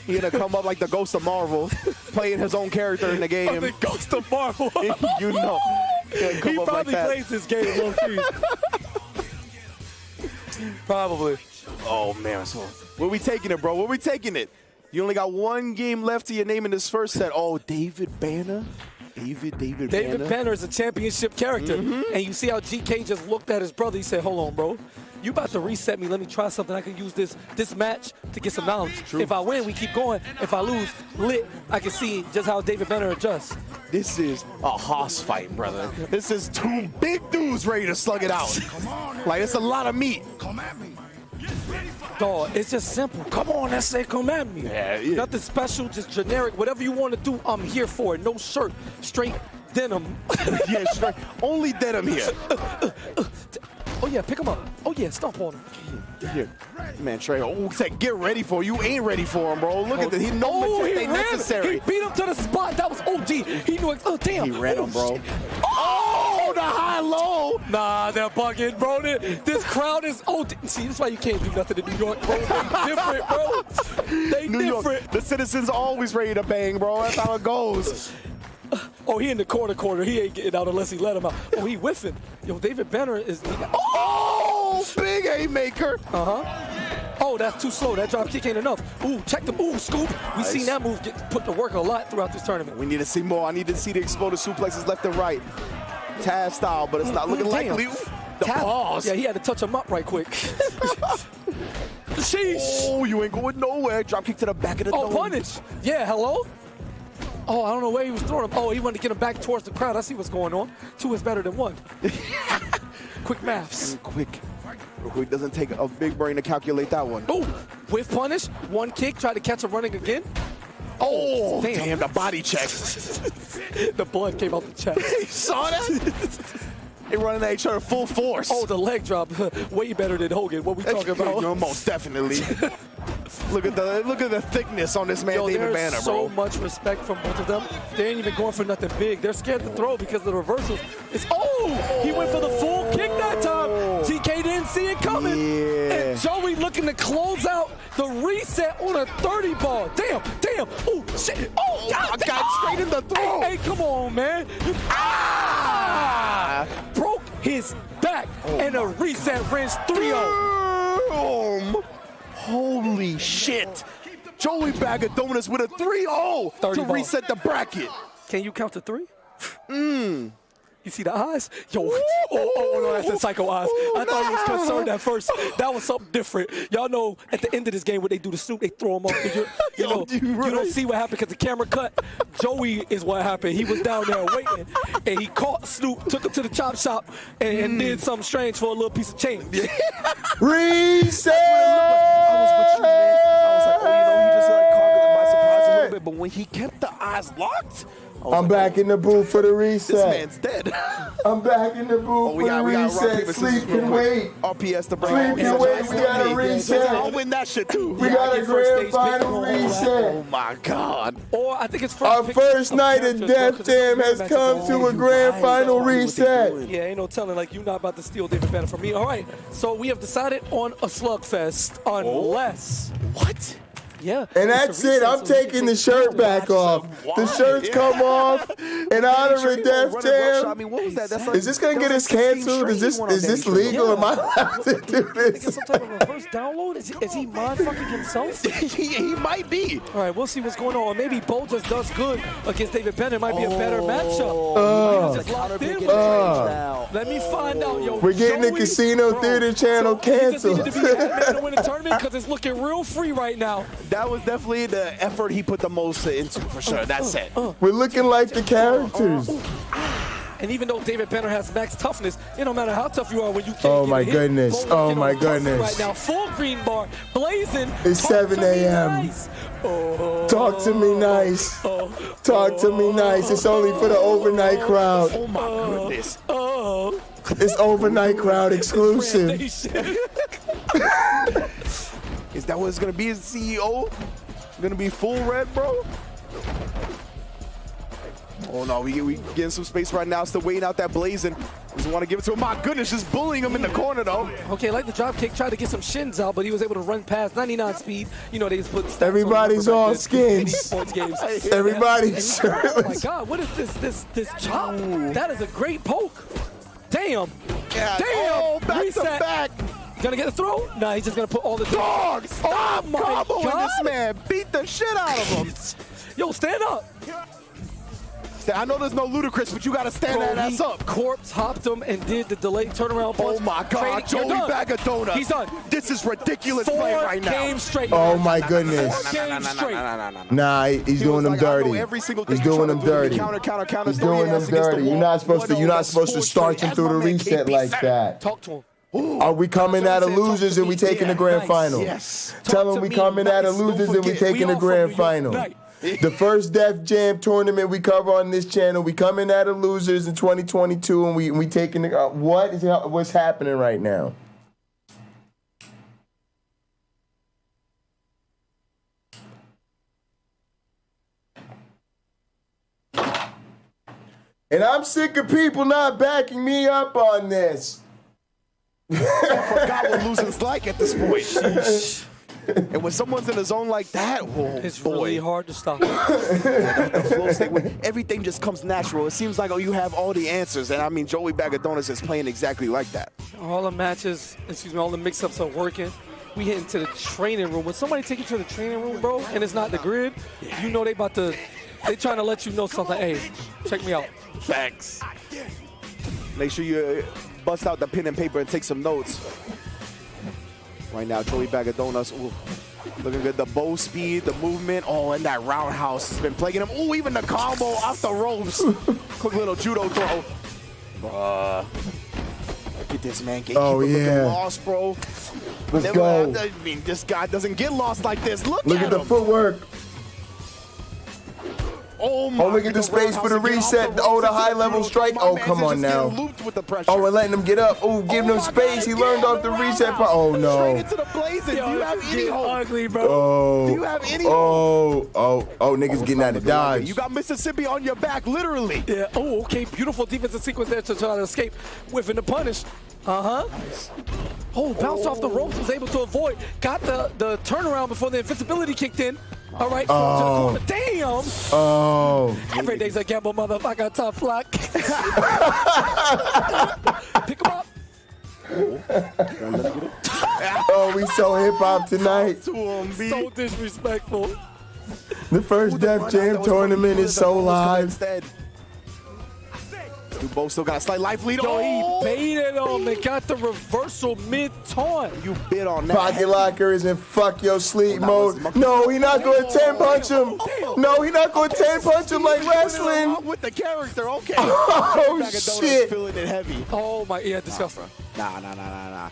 He's going to come up like the Ghost of Marvel, playing his own character in the game. The Ghost of Marvel. You know. He probably plays this game low-key. Probably. Oh, man. So where we taking it, bro? Where we taking it? You only got 1 game left to your name in this first set. Oh, David Banner. David Banner is a championship character. And you see how GK just looked at his brother. He said, hold on, bro. You about to reset me. Let me try something. I can use this match to get some knowledge. True. If I win, we keep going. If I lose, lit. I can see just how David Banner adjusts. This is a hoss fight, brother. This is 2 big dudes ready to slug it out. Like, it's a lot of meat. Dog, it's just simple. Come on, let's say come at me. Yeah. Nothing special, just generic. Whatever you want to do, I'm here for it. No shirt, straight denim. Yeah, straight. Only denim here. Oh, yeah, pick him up. Oh, yeah, stomp on him. Here. Man, Trey, said get ready for you. Ain't ready for him, bro. Look at this. He knows he necessary. He beat him to the spot. That was OD. He knew it. Oh, damn. He ran him, bro. Oh, the high-low. Nah, they're bugging, bro. This crowd is OD. See, that's why you can't do nothing in New York, bro. They different, bro. They New different. York, the citizens always ready to bang, bro. That's how it goes. Oh, he in the corner. He ain't getting out unless he let him out. Oh, he whiffing. Yo, David Banner is... Oh, big haymaker. Oh, that's too slow. That drop kick ain't enough. Ooh, check them. Ooh, scoop. We seen that move get put to work a lot throughout this tournament. We need to see more. I need to see the exploded suplexes left and right. Taz style, but it's not looking likely. The pause. Yeah, he had to touch him up right quick. Sheesh. Oh, you ain't going nowhere. Drop kick to the back of the dome. Oh, punish. Yeah, hello? Oh, I don't know where he was throwing him. Oh, he wanted to get him back towards the crowd. I see what's going on. 2 is better than 1. Quick maths. Quick. Quick doesn't take a big brain to calculate that one. Oh, whiff punish. 1 kick. Try to catch him running again. Oh, damn, the body check. The blood came out the chest. You saw that? They running at each other full force. Oh, the leg drop. Way better than Hogan. What we talking about? No, most definitely. Look at the thickness on this man, David Banner, bro. So much respect from both of them. They ain't even going for nothing big. They're scared to throw because of the reversals. He went for the full kick that time. TK didn't see it coming. Yeah. And Joey looking to close out the reset on a 30 ball. Damn. Oh, shit. Oh, God. I got straight in the throat. Hey, come on, man. Broke his back and a reset wrench 3-0. Holy shit. Joey Bag of Donuts with a 3-0 to reset the bracket. Can you count to 3? You see the eyes? Yo, no, that's the psycho eyes. I thought he was concerned at first. That was something different. Y'all know at the end of this game, what they do to Snoop, they throw him off. You don't see what happened because the camera cut. Joey is what happened. He was down there waiting, and he caught Snoop, took him to the chop shop, and did something strange for a little piece of change. Reset! I was with you, man. I was like, he just like caught me by surprise a little bit, but when he kept the eyes locked, I'm back in the booth for the reset. This man's dead. I'm back in the booth for the reset. Sleep and wait. RPS to bring Sleep and wait. We got a reset. I'll win that shit too. We got a grand final reset. Oh my God. Or I think it's our first night of Def Jam has come to a grand final reset. Yeah, ain't no telling, like, you not about to steal David Banner from me. All right, so we have decided on a slugfest unless... What? Yeah. And that's it. I'm taking the shirt back off. The shirts come off in honor of Def Jam. I mean, what was that? Is this going to get us canceled? Is this legal? Am I allowed to do this? Some type of reverse download? Is he mind-fucking himself? he might be. All right, we'll see what's going on. Maybe Bo just does good against David Banner. It might be a better matchup. Just locked in. Let me find out, yo. We're getting the Casino Theater channel canceled. He just needed to be the man to win the tournament because it's looking real free right now. That was definitely the effort he put the most into, for sure. That's it. We're looking like the characters. And even though David Banner has max toughness, it don't matter how tough you are when you can't Oh get my a hit. goodness. Oh my goodness. Right now, full green bar, blazing. It's 7 a.m. Nice. Talk to me nice. Talk to me nice. It's only for the overnight crowd. Oh my goodness. It's overnight crowd exclusive. Is that what it's going to be as CEO? Going to be full red, bro? Oh, no, we getting some space right now. Still waiting out that blazing. Just want to give it to him. My goodness, just bullying him in the corner, though. Okay, like the drop kick, tried to get some shins out, but he was able to run past 99 speed. You know, they just put stats Everybody's all skins. Sports games. Everybody's shirtless. Oh, my God, what is this chop? That is a great poke. Damn. God. Damn. Oh, back Reset. to back. Gonna get the throw? Nah, he's just gonna put all the Dog, stop comboing God. this man. Beat the shit out of him. Yo, stand up. I know there's no Ludacris, but you got to stand that ass up. Corpse hopped him and did the delayed turnaround punch. Oh my God, Joey Bag of Donuts. He's done. This is ridiculous play right now. 4 games straight. Oh my goodness. 4 games straight. Nah, he's doing them dirty. He's doing them dirty. He's doing them dirty. You're not supposed to start him through the reset like that. Talk to him. Are we coming out of losers and we taking the grand final? Yes. Tell them we coming out of losers and we taking the grand final. The first Def Jam tournament we cover on this channel, we coming out of losers in 2022 and we taking the what's happening right now? And I'm sick of people not backing me up on this. I forgot what losing's like at this point. And when someone's in a zone like that, it's really hard to stop. The flow state where everything just comes natural. It seems like, you have all the answers. And I mean, Joey Bag of Donuts is playing exactly like that. All the matches, all the mix-ups are working. We hit into the training room. When somebody take you to the training room, bro, and it's not the grid, you know they trying to let you know something. Hey, check me out. Thanks. Make sure you bust out the pen and paper and take some notes. Right now, Joey Bag of Donuts, looking good. The bow speed, the movement, and that roundhouse has been plaguing him. Ooh, even the combo off the ropes. Quick little judo throw. Look at this, man. Oh, yeah. Lost, bro. Let's go. I mean, this guy doesn't get lost like this. Look at the footwork. Oh, my. Oh, look at the space for the reset. Oh, the high-level strike. Oh, come on now. With the pressure. Oh, and letting him get up. Oh, giving him space. He learned off the reset part. Oh, no. Straight into the blazing. Do you have any hope? Ugly, bro. Oh. Do you have any hope? Oh, niggas getting out of dodge. You got Mississippi on your back, literally. Yeah. Oh, okay. Beautiful defensive sequence there to try to escape. Whiffing the punish. Nice. Oh, bounced off the ropes. Was able to avoid. Got the turnaround before the invincibility kicked in. All right. To the corner. Damn. Oh. Every day's a gamble, motherfucker. Tough luck. Pick him up. Oh, we so hip-hop tonight. So disrespectful. The first Def Jam tournament is so live. Both still got a slight life lead. Yo, he baited him and got the reversal mid-taunt. You bit on that. Pocket Locker is in fuck your sleep mode. No, he not going to 10 punch him. No, he not going to 10 punch him like wrestling. With the character, okay. Oh, shit. Feeling it heavy. Oh, my, yeah, disgusting. Nah.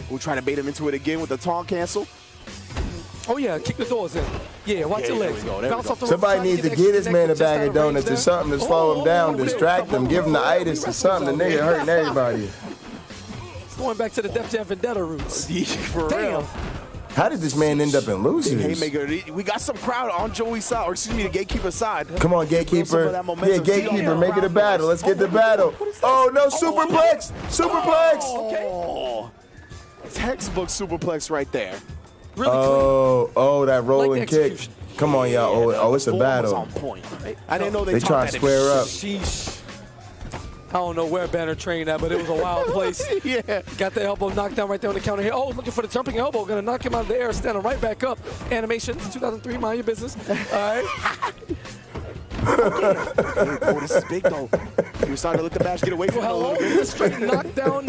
We'll try to bait him into it again with the taunt cancel. Oh, yeah, kick the doors in. Yeah, watch your legs. Bounce off the Somebody needs to get this man a bag of donuts or something to slow him down, distract him, give him the itis or something. The nigga hurting everybody. It's going back to the Def Jam Vendetta roots. For real. How did this man end up in losers? Haymaker, we got some crowd on Joey's side, or excuse me, the Gatekeeper's side. Come on, Gatekeeper. Yeah, Gatekeeper, make it a battle. Let's get the battle. Oh, no, Superplex. Superplex. Oh, textbook Superplex right there. Really clean. Oh, that rolling Like kick. Come on, y'all. Oh, it's a battle. On point. I didn't know They trying to square up. Sheesh. I don't know where Banner trained at, but it was a wild place. Yeah. Got the elbow knocked down right there on the counter here. Oh, looking for the jumping elbow. Gonna knock him out of the air, standing right back up. Animations, 2003, mind your business. All right. Oh, this is big, though. You're starting to let the match get away from him a little bit. Straight knockdown.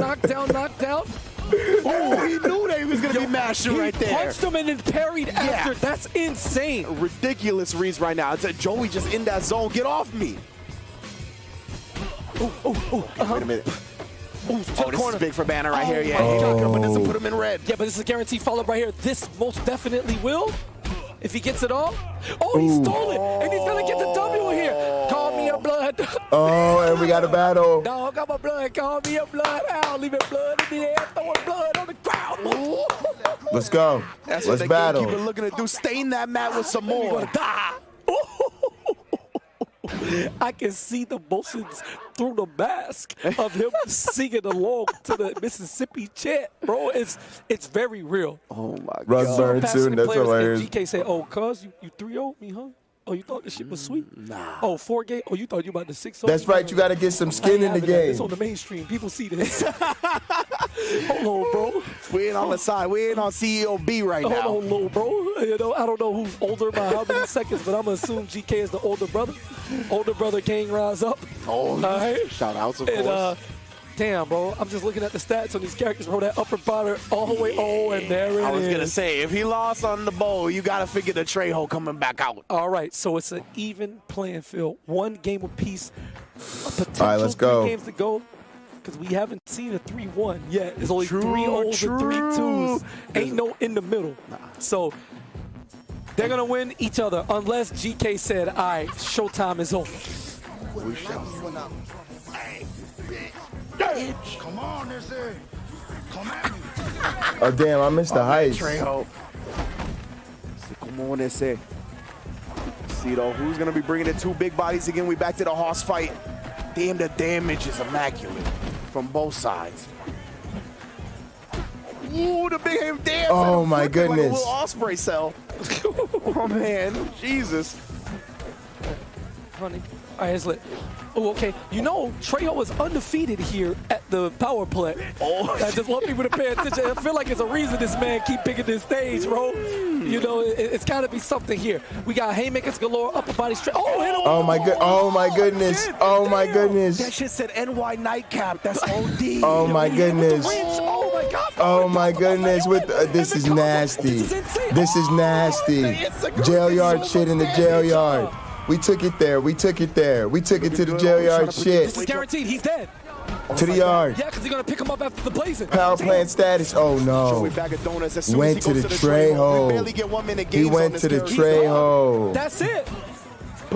Oh, he knew that he was going to be mashing right there. He punched him and then parried after. That's insane. Ridiculous reads right now. It's a Joey just in that zone. Get off me. Wait a minute. Ooh, this is big for Banner right here. Yeah, he can't put this and put him in red. Yeah, but this is a guaranteed follow-up right here. This most definitely will. If he gets it all. Oh, he stole it. And he's going to get the W here. Call me a blood. Oh, and we got a battle. Dog, I'm a blood. Call me a blood. I'll leave it blood in the air. Throwing blood on the ground. Let's go. That's Let's what battle. Keep looking to do. Stain that mat with some more. You're going to die. I can see the motions through the mask of him singing along to the Mississippi chant, bro. It's very real. Oh my God. Russ Burn soon. That's hilarious. GK said, "Oh, cuz you 3-0 me, huh? Oh, you thought this shit was sweet? Nah. Oh, 4 game. Oh, you thought you about to 6-0? That's right. You got to get some skin in the game. It's on the mainstream. People see this. Hold on, bro. We ain't on the side. We ain't on CEO B right now. Hold on, little bro. You know, I don't know who's older by how many seconds, but I'm gonna assume GK is the older brother. Older brother King rise up. Oh, all right. Shout outs, of and, course. Damn, bro. I'm just looking at the stats on these characters, bro. That upper body all the way. Oh, and there it is. I was going to say, if he lost on the bowl, you got to figure the Trejo coming back out. All right, so it's an even playing field. One game apiece. All right, let's go. 3 games to go. Because we haven't seen a 3-1 yet. It's only 3 O's and 3 2s. Ain't no in the middle. So they're going to win each other unless GK said, all right, showtime is over. Come on, this is. Come at me. Oh, damn, I missed the heist. Trejo. Come on, ese. See, though, who's going to be bringing the 2 big bodies again? We back to the horse fight. Damn, the damage is immaculate from both sides. Ooh, the big hand dance. Oh, my goodness. Like a little Osprey cell. Oh, man. Jesus. Honey. All right, it's lit. Oh, okay. You know, Trejo was undefeated here at the power play. Oh. I just want people to pay attention. I feel like it's a reason this man keep picking this stage, bro. You know, it's got to be something here. We got haymakers galore, upper body straight. Oh, hit him. Oh my goodness. Oh my goodness. That shit said NY nightcap. That's OD. Oh my goodness. Oh my God. Oh my goodness. With this is nasty. This is nasty. Jail yard shit in the jail yard. We took it there. We took it there. We took it to the jail yard shit. This is guaranteed. He's dead. To the yard. Yeah, because he's going to pick him up after the blazing. Power plant status. Oh no. Went to the Trejo. He went to the Trejo. That's it.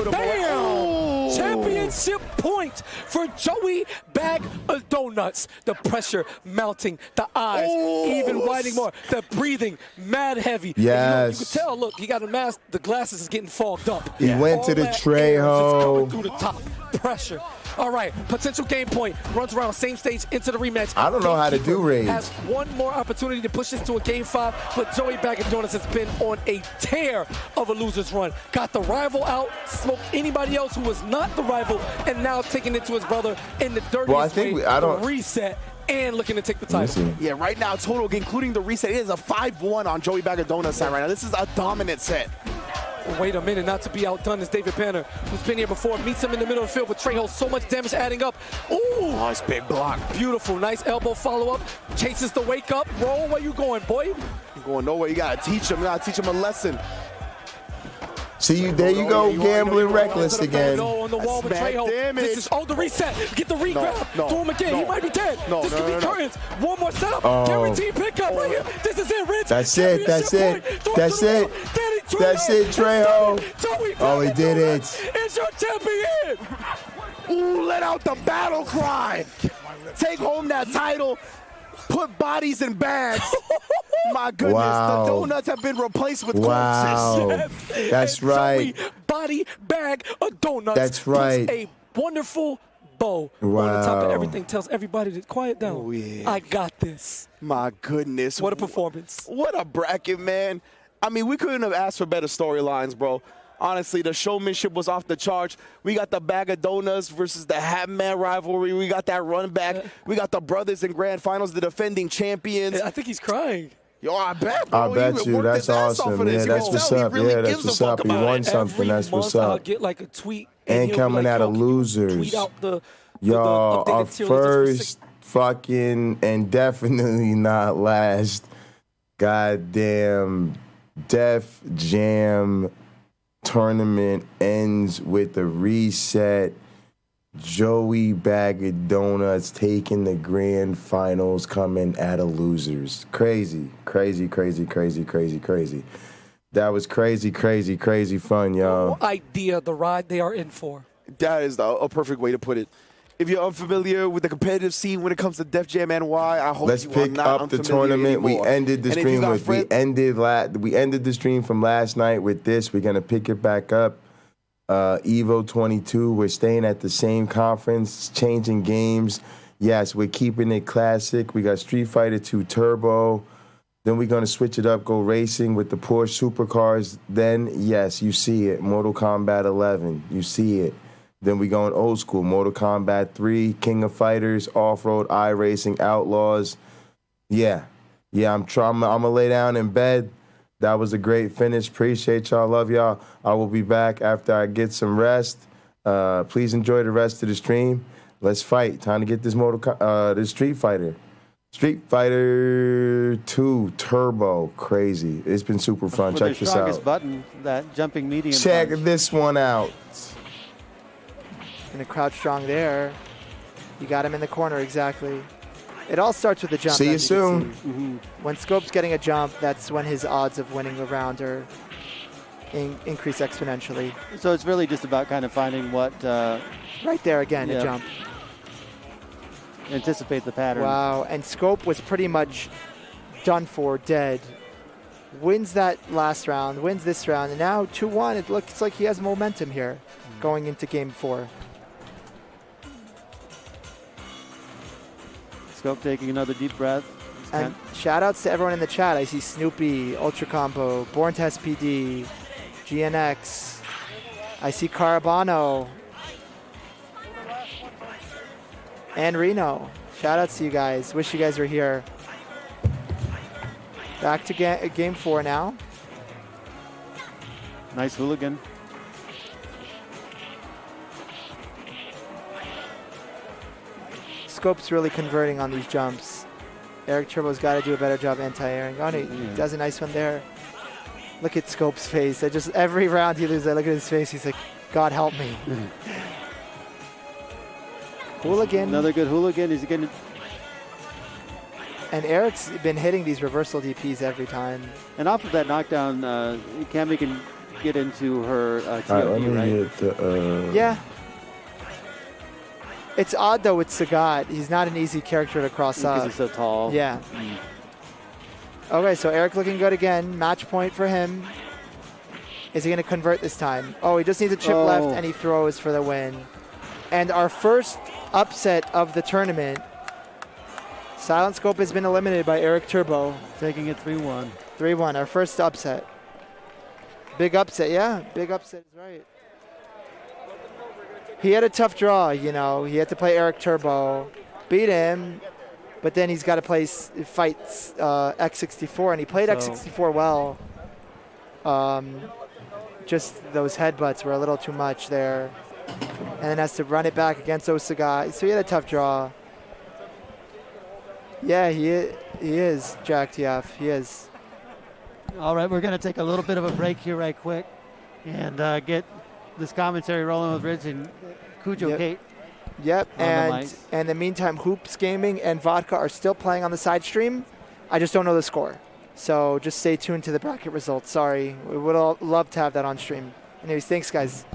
put him away. Bam! Championship point for Joey Bag of Donuts. The pressure mounting, the eyes even widening more, the breathing mad heavy. Yes. You can tell, look, he got a mask, the glasses is getting fogged up. He went to the Trejo. Through the top, pressure. All right, potential game point. Runs around, same stage, into the rematch. I don't know how to do raids. Has one more opportunity to push this to a game 5, but Joey Bag of Donuts has been on a tear of a loser's run. Got the rival out, smoked anybody else who was not the rival, and now taking it to his brother in the dirtiest way. The reset and looking to take the title. Yeah, right now, total, including the reset, it is a 5-1 on Joey Bag of Donuts side right now. This is a dominant set. Wait a minute, not to be outdone is David Banner, who's been here before, meets him in the middle of the field, but Trejo, so much damage adding up. Ooh! Oh, it's big block. Beautiful, nice elbow follow-up, chases the wake up. Roll, where you going, boy? You're going nowhere, you gotta teach him a lesson. See, there you go, gambling reckless again. On the wall with Trejo. This is, the reset. Get the regrab. Throw him again. He might be dead. This could be curtains. One more setup. Guaranteed pickup right here. This is it, Rich. That's it. That's it. That's it. That's it, Trejo. Oh, he did it. It's your champion. Ooh, let out the battle cry. Take home that title. Put bodies in bags. My goodness, the donuts have been replaced with corpses. That's right. Body bag of donuts. That's right. Plus a wonderful bow on the top of everything. Tells everybody to quiet down. Oh, yeah. I got this. My goodness. What a performance. What a bracket, man. I mean, we couldn't have asked for better storylines, bro. Honestly, the showmanship was off the charts. We got the Bag of Donuts versus the Hat Man rivalry. We got that run back. We got the brothers in grand finals, the defending champions. I think he's crying. Yo, I bet, bro. I bet you. That's awesome. Yeah, that's what's up. Yeah, that's what's up. He won something. That's what's up. I'll get like a tweet. And coming out of losers. Tweet out Yo, our first fucking and definitely not last goddamn Def Jam tournament ends with the reset. Joey Bag of Donuts taking the grand finals, coming out of losers. Crazy, crazy, crazy, crazy, crazy, crazy. That was crazy, crazy, crazy fun, y'all. No idea the ride they are in for. That is a perfect way to put it. If you're unfamiliar with the competitive scene when it comes to Def Jam NY, I hope Let's you pick are not up the unfamiliar tournament. anymore. We ended the stream with we ended the stream from last night with this. We're gonna pick it back up. Evo 22. We're staying at the same conference, changing games. Yes, we're keeping it classic. We got Street Fighter 2 Turbo. Then we're gonna switch it up, go racing with the Porsche supercars. Then yes, you see it. Mortal Kombat 11. You see it. Then we going old school, Mortal Kombat 3, King of Fighters, Off-Road, iRacing, Outlaws. Yeah, I'm gonna lay down in bed. That was a great finish. Appreciate y'all, love y'all. I will be back after I get some rest. Please enjoy the rest of the stream. Let's fight. Time to get this this Street Fighter. Street Fighter 2 Turbo, crazy. It's been super fun. Check this out. The strongest button, that jumping medium. Check punch. this one out. Gonna crouch strong there. You got him in the corner, exactly. It all starts with the jump. See you soon. When Scope's getting a jump, that's when his odds of winning a round are increase exponentially. So it's really just about kind of finding what... right there again, a jump. Anticipate the pattern. Wow, and Scope was pretty much done for, dead. Wins that last round, wins this round, and now 2-1. It looks like he has momentum here going into game 4. Scope taking another deep breath. And shout outs to everyone in the chat. I see Snoopy, Ultra Combo, Born to SPD, GNX. I see Carabano. And Reno. Shout outs to you guys. Wish you guys were here. Back to game 4 now. Nice hooligan. Scope's really converting on these jumps. Eric Turbo's got to do a better job anti-airing. Oh, he does a nice one there. Look at Scope's face. Every round he loses, I look at his face. He's like, God help me. Hooligan. Another good hooligan. He's getting. And Eric's been hitting these reversal DPs every time. And off of that knockdown, Cammy can get into her All right, let TOD, me right? get the. Yeah. It's odd though with Sagat. He's not an easy character to cross Because up. he's so tall. Yeah. Okay, so Eric looking good again. Match point for him. Is he going to convert this time? Oh, he just needs a chip left, and he throws for the win. And our first upset of the tournament. Silent Scope has been eliminated by Eric Turbo. Taking it 3-1. 3-1, our first upset. Big upset, yeah. Big upset is right. He had a tough draw, you know. He had to play Eric Turbo, beat him, but then he's got to fight X64, and he played X64 well. Just those headbutts were a little too much there. And then has to run it back against Osaga. So he had a tough draw. Yeah, he is, Jack TF. He is. All right, we're going to take a little bit of a break here right quick and get this commentary rolling with Rich and Cujo Kate. Yep, and in the meantime, Hoops Gaming and Vodka are still playing on the side stream. I just don't know the score. So just stay tuned to the bracket results. Sorry, we would all love to have that on stream. Anyways, thanks, guys.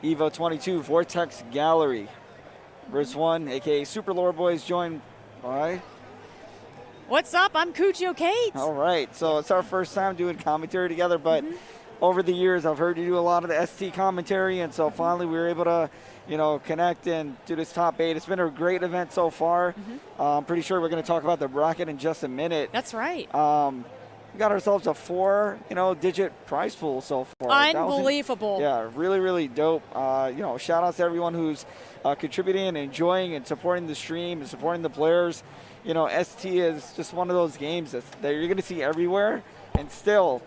Evo 22 Vortex Gallery. Verse 1, a.k.a. Super Lore Boys, joined by... What's up? I'm Cujo Kate. All right, so it's our first time doing commentary together, but over the years I've heard you do a lot of the ST commentary, and so finally we were able to, connect and do this top 8. It's been a great event so far. I'm pretty sure we're going to talk about the bracket in just a minute. That's right. We got ourselves a 4-digit prize pool so far. Unbelievable. Yeah, really, really dope. Shout out to everyone who's contributing and enjoying and supporting the stream and supporting the players. ST is just one of those games that you're going to see everywhere, and still,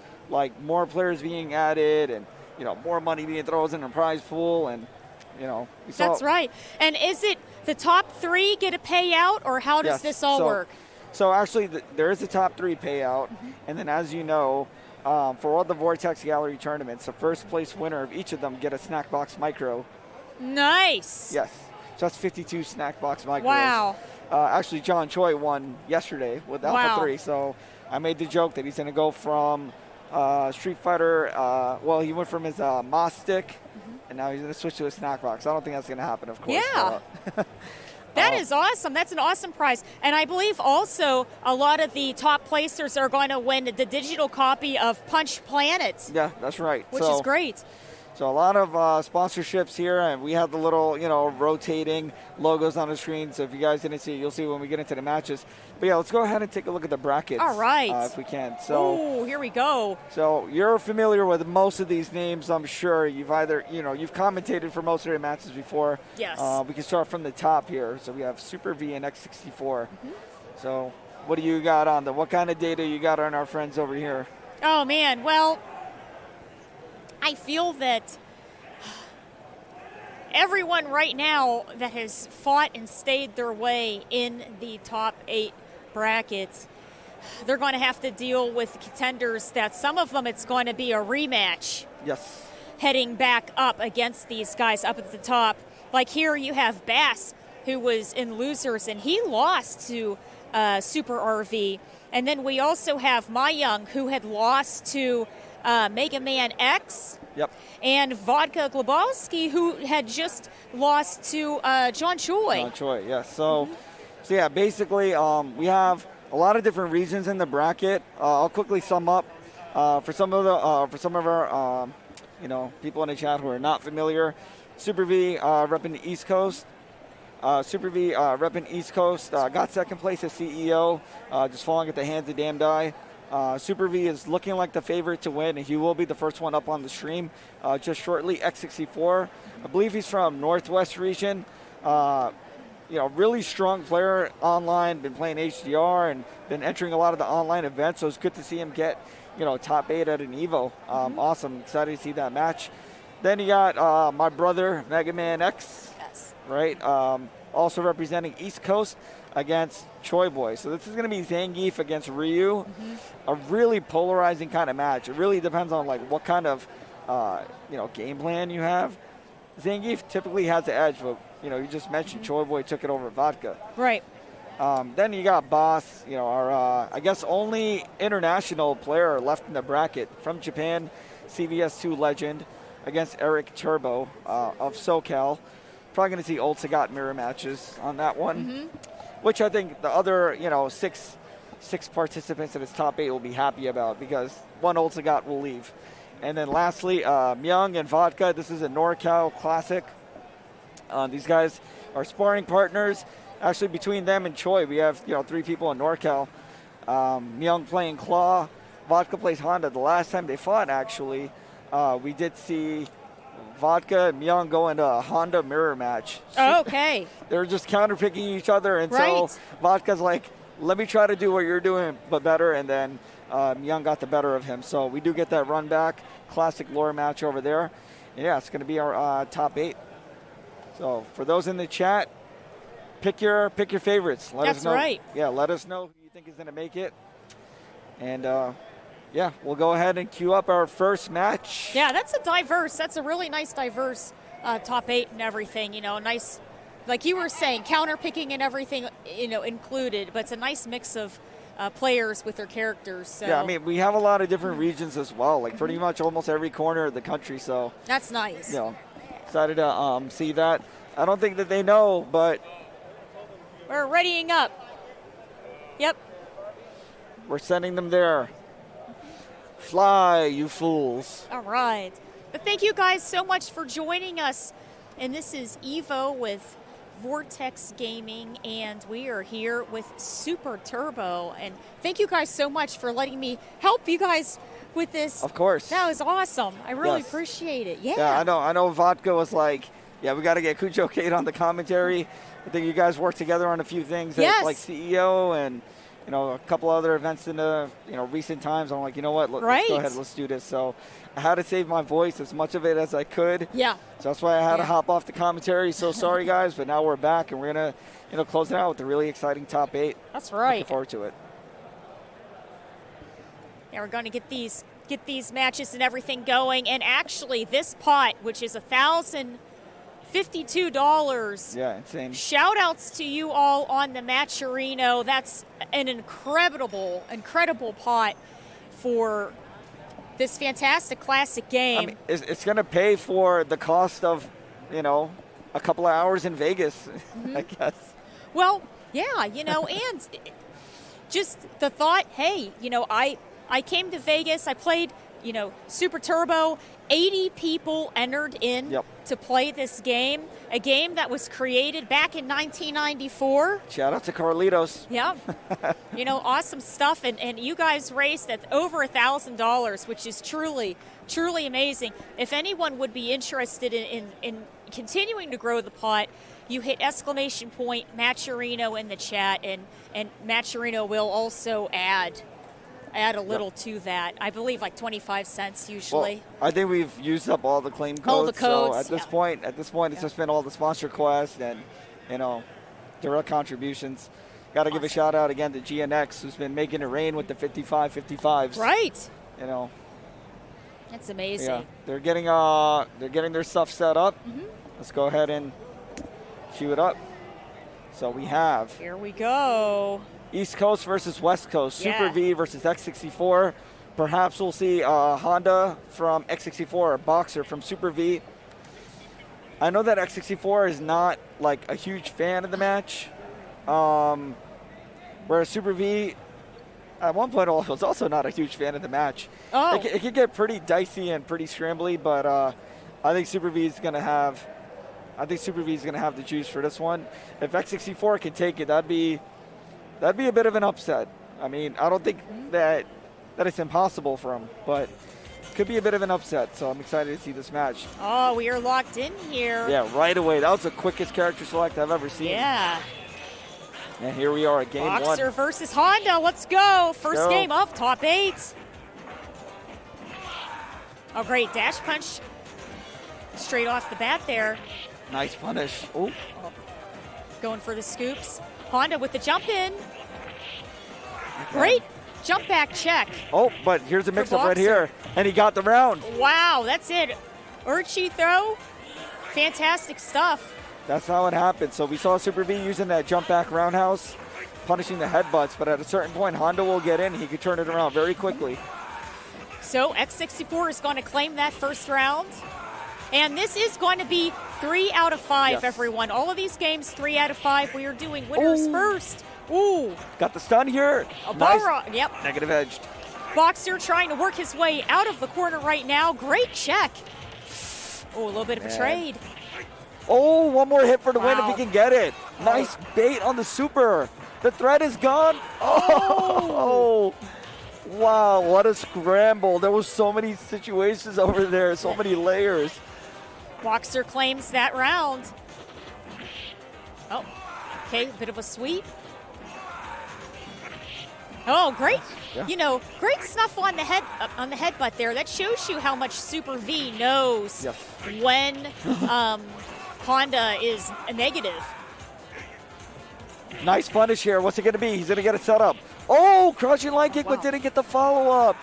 more players being added and, more money being thrown in a prize pool, and, That's right. And is it the top 3 get a payout, or how does this all work? So actually, there is a top 3 payout, and then as you know, for all the Vortex Gallery tournaments, the first place winner of each of them get a Snack Box Micro. Nice. Yes, so that's 52 Snack Box Micros. Wow. Actually, John Choi won yesterday with Alpha 3, so I made the joke that he's going to go from Street Fighter, he went from his Moss stick, and now he's going to switch to a Snack Box. I don't think that's going to happen, of course. Yeah. That is awesome. That's an awesome prize. And I believe also a lot of the top placers are going to win the digital copy of Punch Planet. Yeah, that's right. Which is great. So a lot of sponsorships here, and we have the little, rotating logos on the screen. So if you guys didn't see it, you'll see when we get into the matches. But yeah, let's go ahead and take a look at the brackets. All right. If we can. So, here we go. So you're familiar with most of these names, I'm sure. You've either, you've commentated for most of their matches before. Yes. We can start from the top here. So we have Super V and X64. So what do you got on them? What kind of data you got on our friends over here? Oh, man. Well, I feel that everyone right now that has fought and stayed their way in the top 8 brackets, they're going to have to deal with contenders that some of them it's going to be a rematch. Yes. Heading back up against these guys up at the top. Like here you have Bass, who was in losers, and he lost to Super RV. And then we also have My Young, who had lost to Mega Man X. Yep. And Vodka Globowski, who had just lost to John Choi. John Choi, yes. So yeah, basically we have a lot of different regions in the bracket. I'll quickly sum up for some of our people in the chat who are not familiar. Super V repping the East Coast. Repping East Coast got second place as CEO, just falling at the hands of Damn Die. Super V is looking like the favorite to win, and he will be the first one up on the stream just shortly. X64, I believe he's from Northwest region. Really strong player online, been playing HDR and been entering a lot of the online events, so it's good to see him get, top 8 at an Evo. Awesome, excited to see that match. Then you got my brother, Mega Man X, right? Also representing East Coast against Choi Boy. So this is going to be Zangief against Ryu. A really polarizing kind of match. It really depends on what kind of game plan you have. Zangief typically has the edge, but you just mentioned Choi Boy took it over Vodka. Right. Then you got Boss, our I guess only international player left in the bracket from Japan, CVS2 legend against Eric Turbo of SoCal. Probably going to see Old Sagat mirror matches on that one, which I think the other, six participants in his top 8 will be happy about because one Old Sagat will leave. And then lastly, Myung and Vodka. This is a NorCal Classic. These guys are sparring partners. Actually, between them and Choi, we have 3 people in NorCal. Myung playing Claw, Vodka plays Honda. The last time they fought, actually, we did see Vodka and Myung go into a Honda mirror match. Okay. They're just counterpicking each other, and so Vodka's like, let me try to do what you're doing, but better, and then Myung got the better of him. So we do get that run back. Classic lore match over there. And yeah, it's going to be our top 8. So for those in the chat, pick your favorites. Let us know. That's right. Yeah, let us know who you think is going to make it. And yeah, we'll go ahead and queue up our first match. Yeah, that's a really nice diverse top 8 and everything, nice, like you were saying, counter picking and everything, included, but it's a nice mix of players with their characters. So. Yeah, I mean, we have a lot of different regions as well, like pretty much almost every corner of the country, so. That's nice. Excited to see that. I don't think that they know, but We're readying up. Yep. we're sending them there. Fly, you fools. All right. But thank you guys so much for joining us. And this is Evo with Vortex Gaming, and we are here with Super Turbo. And thank you guys so much for letting me help you guys with this. Of course. That was awesome. I really Yes. appreciate it. Yeah. Yeah, I know Vodka was like, yeah, we got to get Cujo Kate on the commentary. I think you guys worked together on a few things, Yes. like CEO and, you know, a couple other events in the, you know, recent times. I'm like, you know what, let's Right. go ahead, let's do this. So I had to save my voice, as much of it as I could. Yeah. So that's why I had to Yeah. hop off the commentary. So sorry, guys, but now we're back, and we're going to, you know, close it out with a really exciting top 8. That's right. Looking forward to it. Yeah, we're going to get these matches and everything going. And actually, this pot, which is $1,052. Yeah, insane. Shout outs to you all on the Matcherino. That's an incredible pot for this fantastic classic game. I mean, it's going to pay for the cost of, you know, a couple of hours in Vegas, I guess. Well, yeah, you know, and just the thought, hey, you know, I came to Vegas, I played, you know, Super Turbo. 80 people entered in to play this game, a game that was created back in 1994. Shout out to Carlitos. Yeah. You know, awesome stuff. And you guys raised at over $1,000, which is truly, truly amazing. If anyone would be interested in continuing to grow the pot, you hit !Matcherino in the chat, and Matcherino will also add a little to that. I believe like 25 cents usually. Well, I think we've used up all the claim codes. All the codes, So at this point, it's just been all the sponsor quests and, you know, direct contributions. Got to give a shout out again to GNX, who's been making it rain with the 55-55s. Right. You know. That's amazing. Yeah, they're getting their stuff set up. Let's go ahead and cue it up. So we have. Here we go. East Coast versus West Coast. Yeah. Super V versus X64. Perhaps we'll see Honda from X64, a Boxer from Super V. I know that X64 is not like a huge fan of the match. Whereas Super V, at one point, was also not a huge fan of the match. Oh. It could get pretty dicey and pretty scrambly, but I think Super V is going to have the juice for this one. If X64 can take it, that'd be a bit of an upset. I mean, I don't think that it's impossible for him, but it could be a bit of an upset. So I'm excited to see this match. Oh, we are locked in here. Yeah, right away. That was the quickest character select I've ever seen. Yeah. And here we are at game Boxer 1. versus Honda. Let's go. First Go. game of top 8. Oh, great. Dash punch straight off the bat there. Nice punish. Ooh. Going for the scoops. Honda with the jump in. Great jump back check. Oh, but here's a mix-up right Boxer. here. And he got the round. Wow, that's it. Urchi throw. Fantastic stuff. That's how it happened. So we saw Super V using that jump back roundhouse, punishing the headbutts, but at a certain point, Honda will get in. He could turn it around very quickly. So X64 is going to claim that first round. And this is going to be 3 out of 5, Yes. everyone. All of these games, 3 out of 5. We are doing winners first. Ooh. Got the stun here. A Nice. Balrog. Yep. Negative edged. Boxer trying to work his way out of the corner right now. Great check. Oh, a little bit of a Man. trade. Oh, one more hit for the win if Wow. he can get it. Nice bait on the super. The threat is gone. Oh. Wow, what a scramble. There was so many situations over there, so many layers. Boxer claims that round. Oh, okay, a bit of a sweep. Oh, great! Yeah. You know, great stuff on the headbutt there. That shows you how much Super V knows Yes. when Honda is a negative. Nice punish here. What's it going to be? He's going to get it set up. Oh, crouching line kick, but didn't get the follow-up.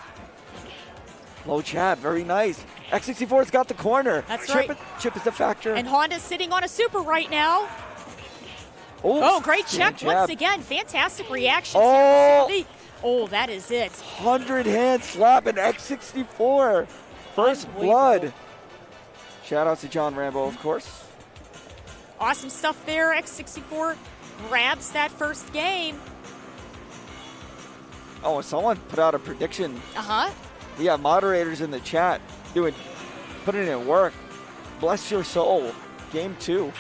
Low jab, very nice. X64's got the corner. That's right. Chip is the factor. And Honda's sitting on a super right now. Oh, great check once again. Fantastic reaction. Oh. Oh, that is it. 100 hand slap in X64. First blood. Shout out to John Rambo, of course. Awesome stuff there. X64 grabs that first game. Oh, and someone put out a prediction. Uh-huh. Yeah, moderators in the chat putting in work. Bless your soul. Game 2.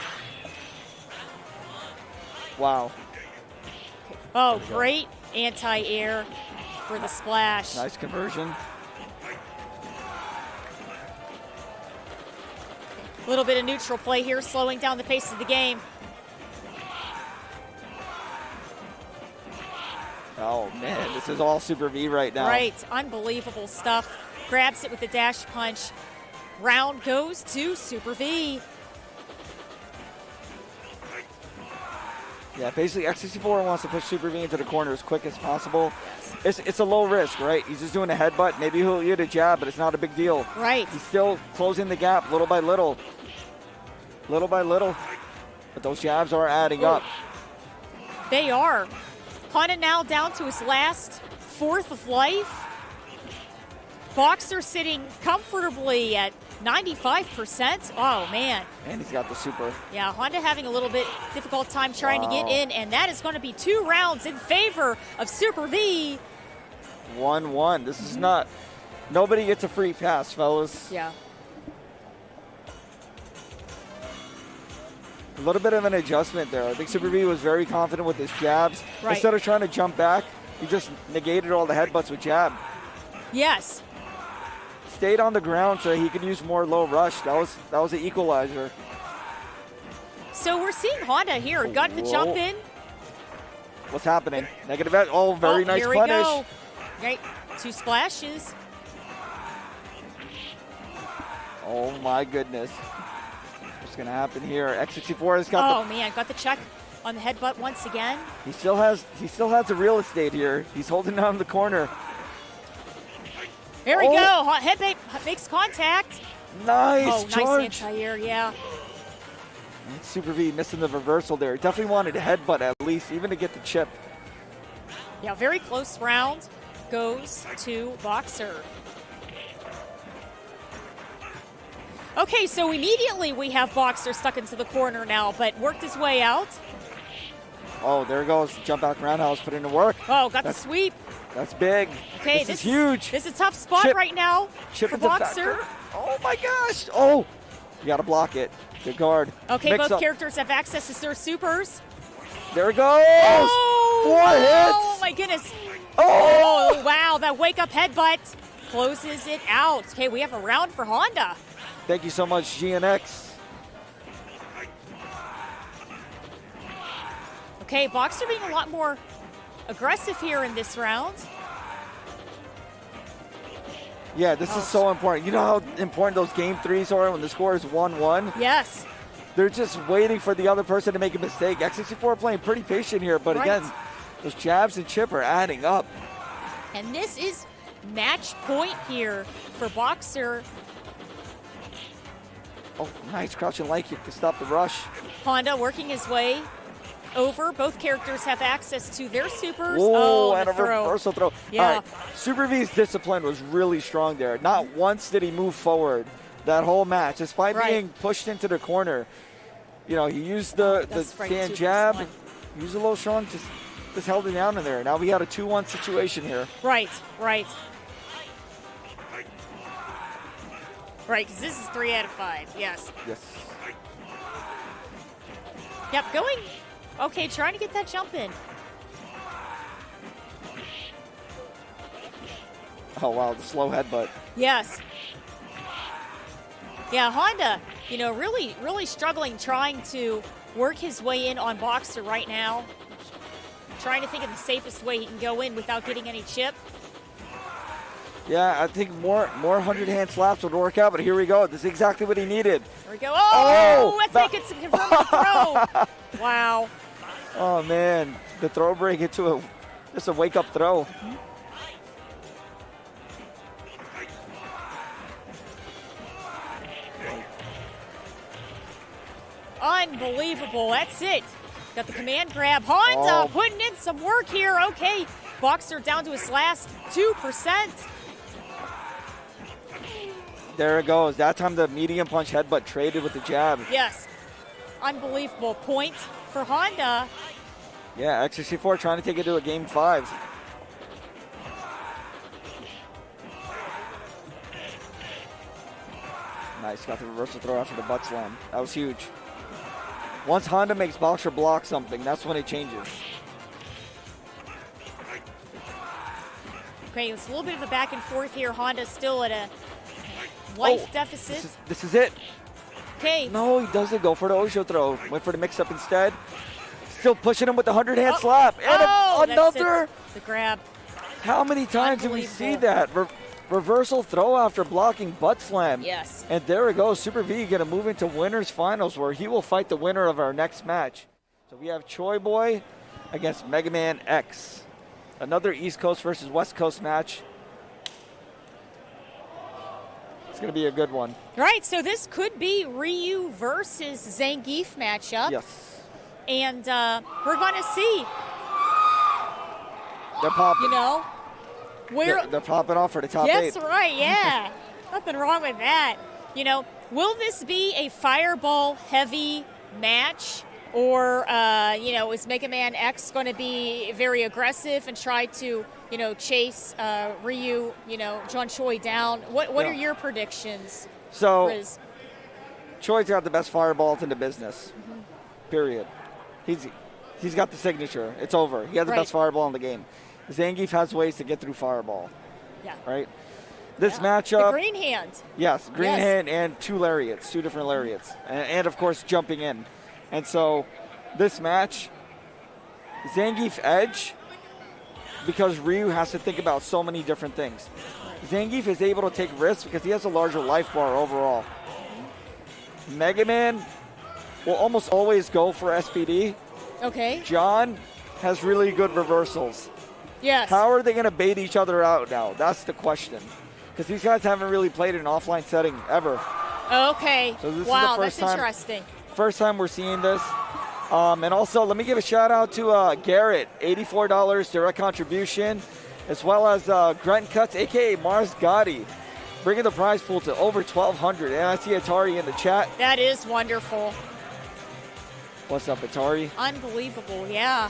Wow. Oh, great anti-air for the splash. Nice conversion. A little bit of neutral play here, slowing down the pace of the game. Oh, man, this is all Super V right now. Right, unbelievable stuff. Grabs it with a dash punch. Round goes to Super V. Yeah, basically X64 wants to push Super V into the corner as quick as possible. It's a low risk, right? He's just doing a headbutt. Maybe he'll hit a jab, but it's not a big deal. Right. He's still closing the gap little by little. Little by little. But those jabs are adding up. They are. Honda now down to his last fourth of life. Boxer sitting comfortably at 95%. Oh, man. And he's got the super. Yeah, Honda having a little bit difficult time trying to get in, and that is going to be 2 rounds in favor of Super V. 1-1. This is not, nobody gets a free pass, fellas. Yeah. A little bit of an adjustment there. I think Super V was very confident with his jabs. Right. Instead of trying to jump back, he just negated all the headbutts with jab. Yes. Stayed on the ground so he could use more low rush. That was the equalizer. So we're seeing Honda here. Got the jump in. What's happening? Negative edge. Oh, very nice here punish. We go. Right, 2 splashes. Oh my goodness. What's gonna happen here? X64 has got Oh man, got the check on the headbutt once again. He still has the real estate here. He's holding down the corner. There we go. Headbait makes contact. Nice charge. Nice anti-air, yeah. And Super V missing the reversal there. He definitely wanted a headbutt at least, even to get the chip. Yeah, very close round goes to Boxer. Okay, so immediately we have Boxer stuck into the corner now, but worked his way out. Oh, there goes. Jump out roundhouse, put into work. Oh, got the sweep. That's big. Okay, this is huge. This is a tough spot right now for Boxer. Oh my gosh. Oh, you got to block it. Good guard. Okay, both characters have access to their supers. There it goes. Oh, 4 hits. Oh my goodness. Oh, wow, that wake up headbutt closes it out. Okay, we have a round for Honda. Thank you so much, GNX. Okay, Boxer being a lot more aggressive here in this round. Yeah, this is so important. You know how important those game 3s are when the score is 1-1? Yes. They're just waiting for the other person to make a mistake. X64 playing pretty patient here, but again, those jabs and chip are adding up. And this is match point here for Boxer. Oh, nice crouching light kick to stop the rush. Honda working his way over. Both characters have access to their supers. Whoa, and a throw. reversal throw. Yeah. All right, Super V's discipline was really strong there. Not once did he move forward that whole match, despite being pushed into the corner. You know, he used the stand jab, used a little strong, just held it down in there. Now we got a 2-1 situation here. Right. Right, because this is 3 out of 5, yes. Yes. Yep, going. Okay, trying to get that jump in. Oh, wow, the slow headbutt. Yes. Yeah, Honda, you know, really struggling trying to work his way in on Boxer right now. Trying to think of the safest way he can go in without getting any chip. Yeah, I think more 100-hand slaps would work out, but here we go. This is exactly what he needed. Here we go. Oh, that's like it's confirming the throw. Wow. Oh, man. The throw break into just a wake-up throw. Unbelievable. That's it. Got the command grab. Honda putting in some work here. Okay. Boxer down to his last 2%. There it goes. That time the medium punch headbutt traded with the jab. Yes. Unbelievable point for Honda. Yeah, XCC4 trying to take it to a game 5. Nice, got the reversal throw after the butt slam. That was huge. Once Honda makes Boxer block something, that's when it changes. Okay, it's a little bit of a back and forth here. Honda's still at a life deficit. This is it. Okay. No, he doesn't go for the Osho throw. Went for the mix-up instead. Still pushing him with the 100-hand slap. And another. The grab. How many times do we see that? Reversal throw after blocking butt slam. Yes. And there it goes. Super V going to move into winners finals where he will fight the winner of our next match. So we have Choi Boy against Mega Man X. Another East Coast versus West Coast match. It's going to be a good one. Right, so this could be Ryu versus Zangief matchup. Yes. And we're going to see. They're popping. You know, they're popping off for the top 8. Yes, right, yeah. Nothing wrong with that. You know, will this be a fireball heavy match? Or, you know, is Mega Man X going to be very aggressive and try to, you know, chase Ryu, you know, John Choi down? What are your predictions, So, Riz? Choi's got the best fireballs in the business, period. He's got the signature. It's over. He has the best fireball in the game. Zangief has ways to get through fireball. Yeah. Right? This matchup. The green hand. Yes, green hand and 2 lariats, 2 different lariats. And, of course, jumping in. And so this match, Zangief edge, because Ryu has to think about so many different things. Zangief is able to take risks because he has a larger life bar overall. Mega Man will almost always go for SPD. Okay. John has really good reversals. Yes. How are they going to bait each other out now? That's the question. Because these guys haven't really played in an offline setting ever. Okay. So this wow, is the first that's time, interesting. First time we're seeing this. And also, let me give a shout out to Garrett, $84 direct contribution, as well as Grunt Cuts, a.k.a. Mars Gotti, bringing the prize pool to over 1,200. And I see Atari in the chat. That is wonderful. What's up, Atari? Unbelievable, yeah.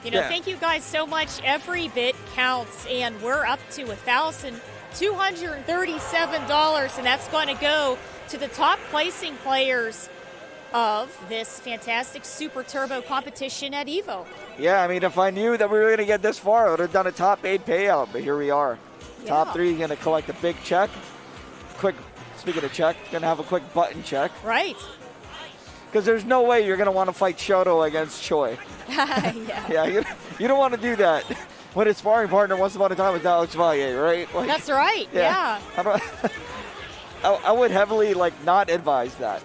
You know, thank you guys so much. Every bit counts, and we're up to $1,237, and that's going to go to the top placing players of this fantastic Super Turbo competition at EVO. Yeah, I mean, if I knew that we were going to get this far, I would have done a top 8 payout, but here we are. Yeah. Top 3 going to collect a big check. Speaking of check, going to have a quick button check. Right. Because there's no way you're going to want to fight Shoto against Choi. Yeah, you don't want to do that when his sparring partner once upon a time was Alex Valle, right? Like, that's right, yeah. I would heavily, not advise that.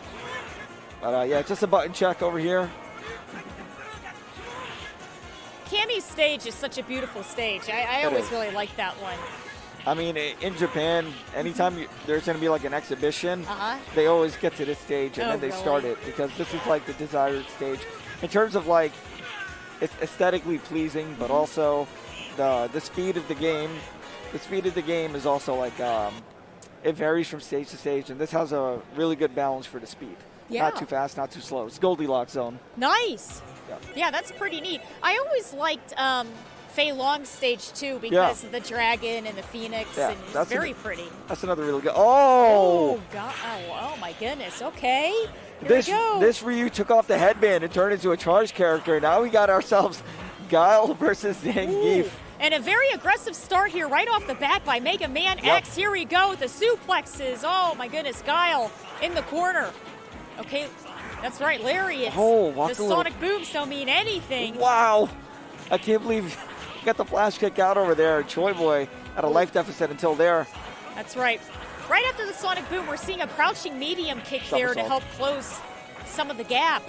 But, just a button check over here. Cammy's stage is such a beautiful stage. I always really like that one. I mean, in Japan, anytime there's going to be an exhibition, they always get to this stage and then they start it because this is the desired stage. In terms of it's aesthetically pleasing, but also the speed of the game. The speed of the game is also it varies from stage to stage, and this has a really good balance for the speed. Yeah. Not too fast, not too slow. It's Goldilocks zone. Nice. Yeah, that's pretty neat. I always liked Fei Long's stage too because of the dragon and the phoenix, and it's very pretty. That's another really good. Oh God! Oh my goodness. Okay. Here this we go. This Ryu took off the headband and turned into a charged character. Now we got ourselves Guile versus Zangief. And a very aggressive start here right off the bat by Mega Man X. Here we go with the suplexes. Oh my goodness, Guile in the corner. Okay, that's right, lariats. The sonic booms don't mean anything. Wow, I can't believe you got the flash kick out over there. Choi Boy at a life deficit until there. That's right. Right after the sonic boom, we're seeing a crouching medium kick there to help close some of the gap.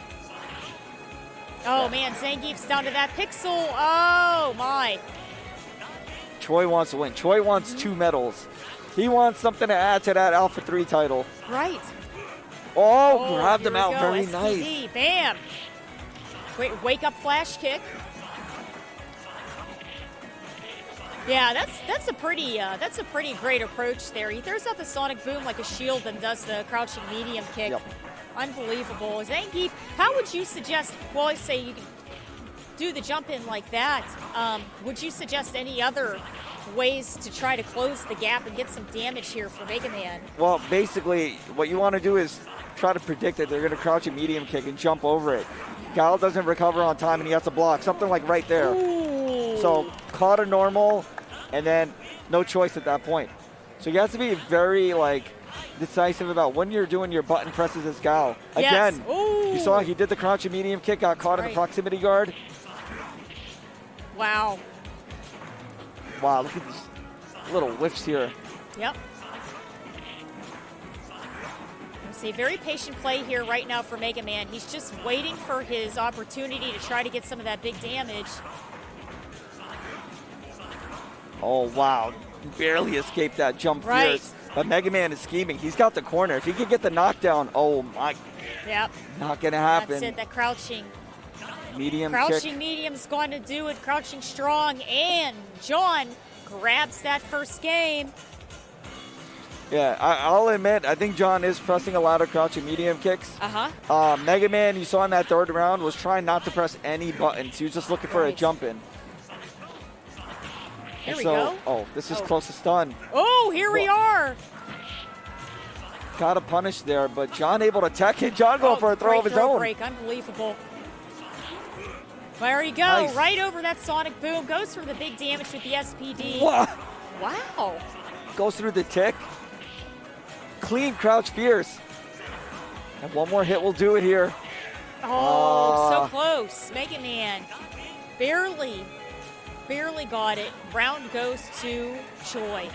Oh man, Zangief's down to that pixel. Oh my. Choi wants to win. Choi wants 2 medals. He wants something to add to that Alpha 3 title. Right. Oh, grabbed him out. Very SPD. nice. Bam. Wait, wake up flash kick. Yeah, that's a pretty great approach there. He throws out the Sonic Boom like a shield and does the crouching medium kick. Yep. Unbelievable. Zangief, how would you suggest, well, I say you can do the jump in like that. Would you suggest any other ways to try to close the gap and get some damage here for Mega Man? Well, basically, what you want to do is try to predict that they're going to crouch a medium kick and jump over it. Guile doesn't recover on time and he has to block, something like right there. Ooh. So caught a normal and then no choice at that point. So you have to be very decisive about when you're doing your button presses as Guile. Yes. Again, Ooh. you saw he did the crouch and medium kick, got caught in the proximity guard. Wow. Wow, look at these little whiffs here. Yep. See, very patient play here right now for Mega Man. He's just waiting for his opportunity to try to get some of that big damage. Oh, wow. Barely escaped that jump fierce. But Mega Man is scheming. He's got the corner. If he can get the knockdown, oh my. Yep. Not going to happen. That's it, that crouching. Medium Crouching kick. medium's going to do it. Crouching strong. And John grabs that first game. Yeah, I'll admit, I think John is pressing a lot of crouching medium kicks. Uh-huh. Mega Man, you saw in that third round, was trying not to press any buttons. He was just looking for a jump in. Here we go. Oh, this is close to stun. Oh, here we are. Got a punish there, but John able to tech it. John going for a throw of his own. Break. Unbelievable. There you go. Nice. Right over that Sonic Boom. Goes for the big damage with the SPD. Wow. Goes through the tick. Clean crouch fierce. And one more hit will do it here. Oh, so close. Mega Man barely got it. Round goes to Choi.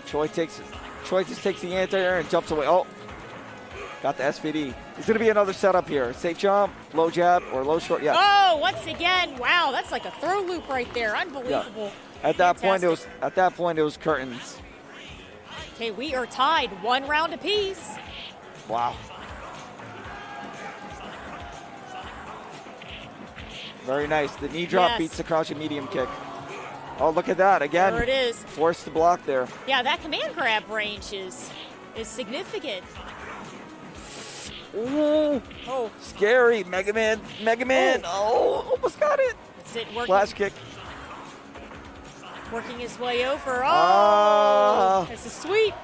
Choi just takes the anti-air and jumps away. Oh, got the SPD. It's going to be another setup here. Safe jump, low jab, or low short. Yeah. Oh, once again, wow, that's like a throw loop right there. Unbelievable. Yeah. At that point, it was curtains. Okay, we are tied 1 round apiece. Wow. Very nice. The knee drop beats the crouching medium kick. Oh, look at that again. There it is. Forced to block there. Yeah, that command grab range is significant. Ooh. Oh. Scary. Mega Man. Oh, almost got it. That's it. Working. Flash kick. Working his way over. Oh, that's a sweep.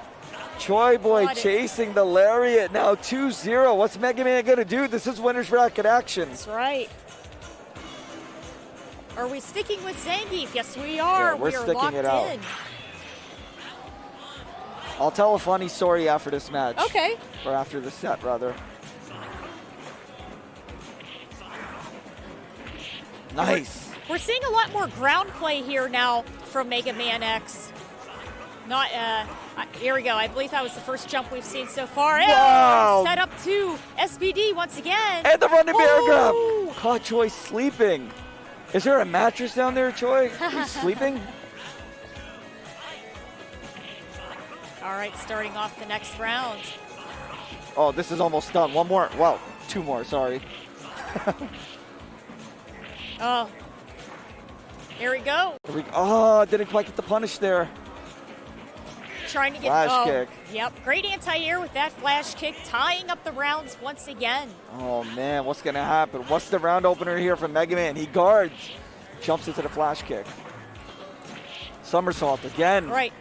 Choi boy chasing the lariat. Now 2-0. What's Mega Man going to do? This is winner's bracket action. That's right. Are we sticking with Zangief? Yes, we are. Yeah, we're we are sticking locked it out. in. I'll tell a funny story after this match. Okay. Or after the set, rather. Nice. We're seeing a lot more ground play here now from Mega Man X. Not, here we go. I believe that was the first jump we've seen so far. Wow. Set up to SPD once again. And the running bear grab. Caught Choi sleeping. Is there a mattress down there, Choi? He's sleeping? All right, starting off the next round. Oh, this is almost done. One more. Wow, 2 more, sorry. Oh. Here we go. Oh, didn't quite get the punish there. Trying to get flash kick. Yep, great anti-air with that flash kick, tying up the rounds once again. Oh man, what's gonna happen? What's the round opener here from Mega Man? He guards, jumps into the flash kick. Somersault again. Right.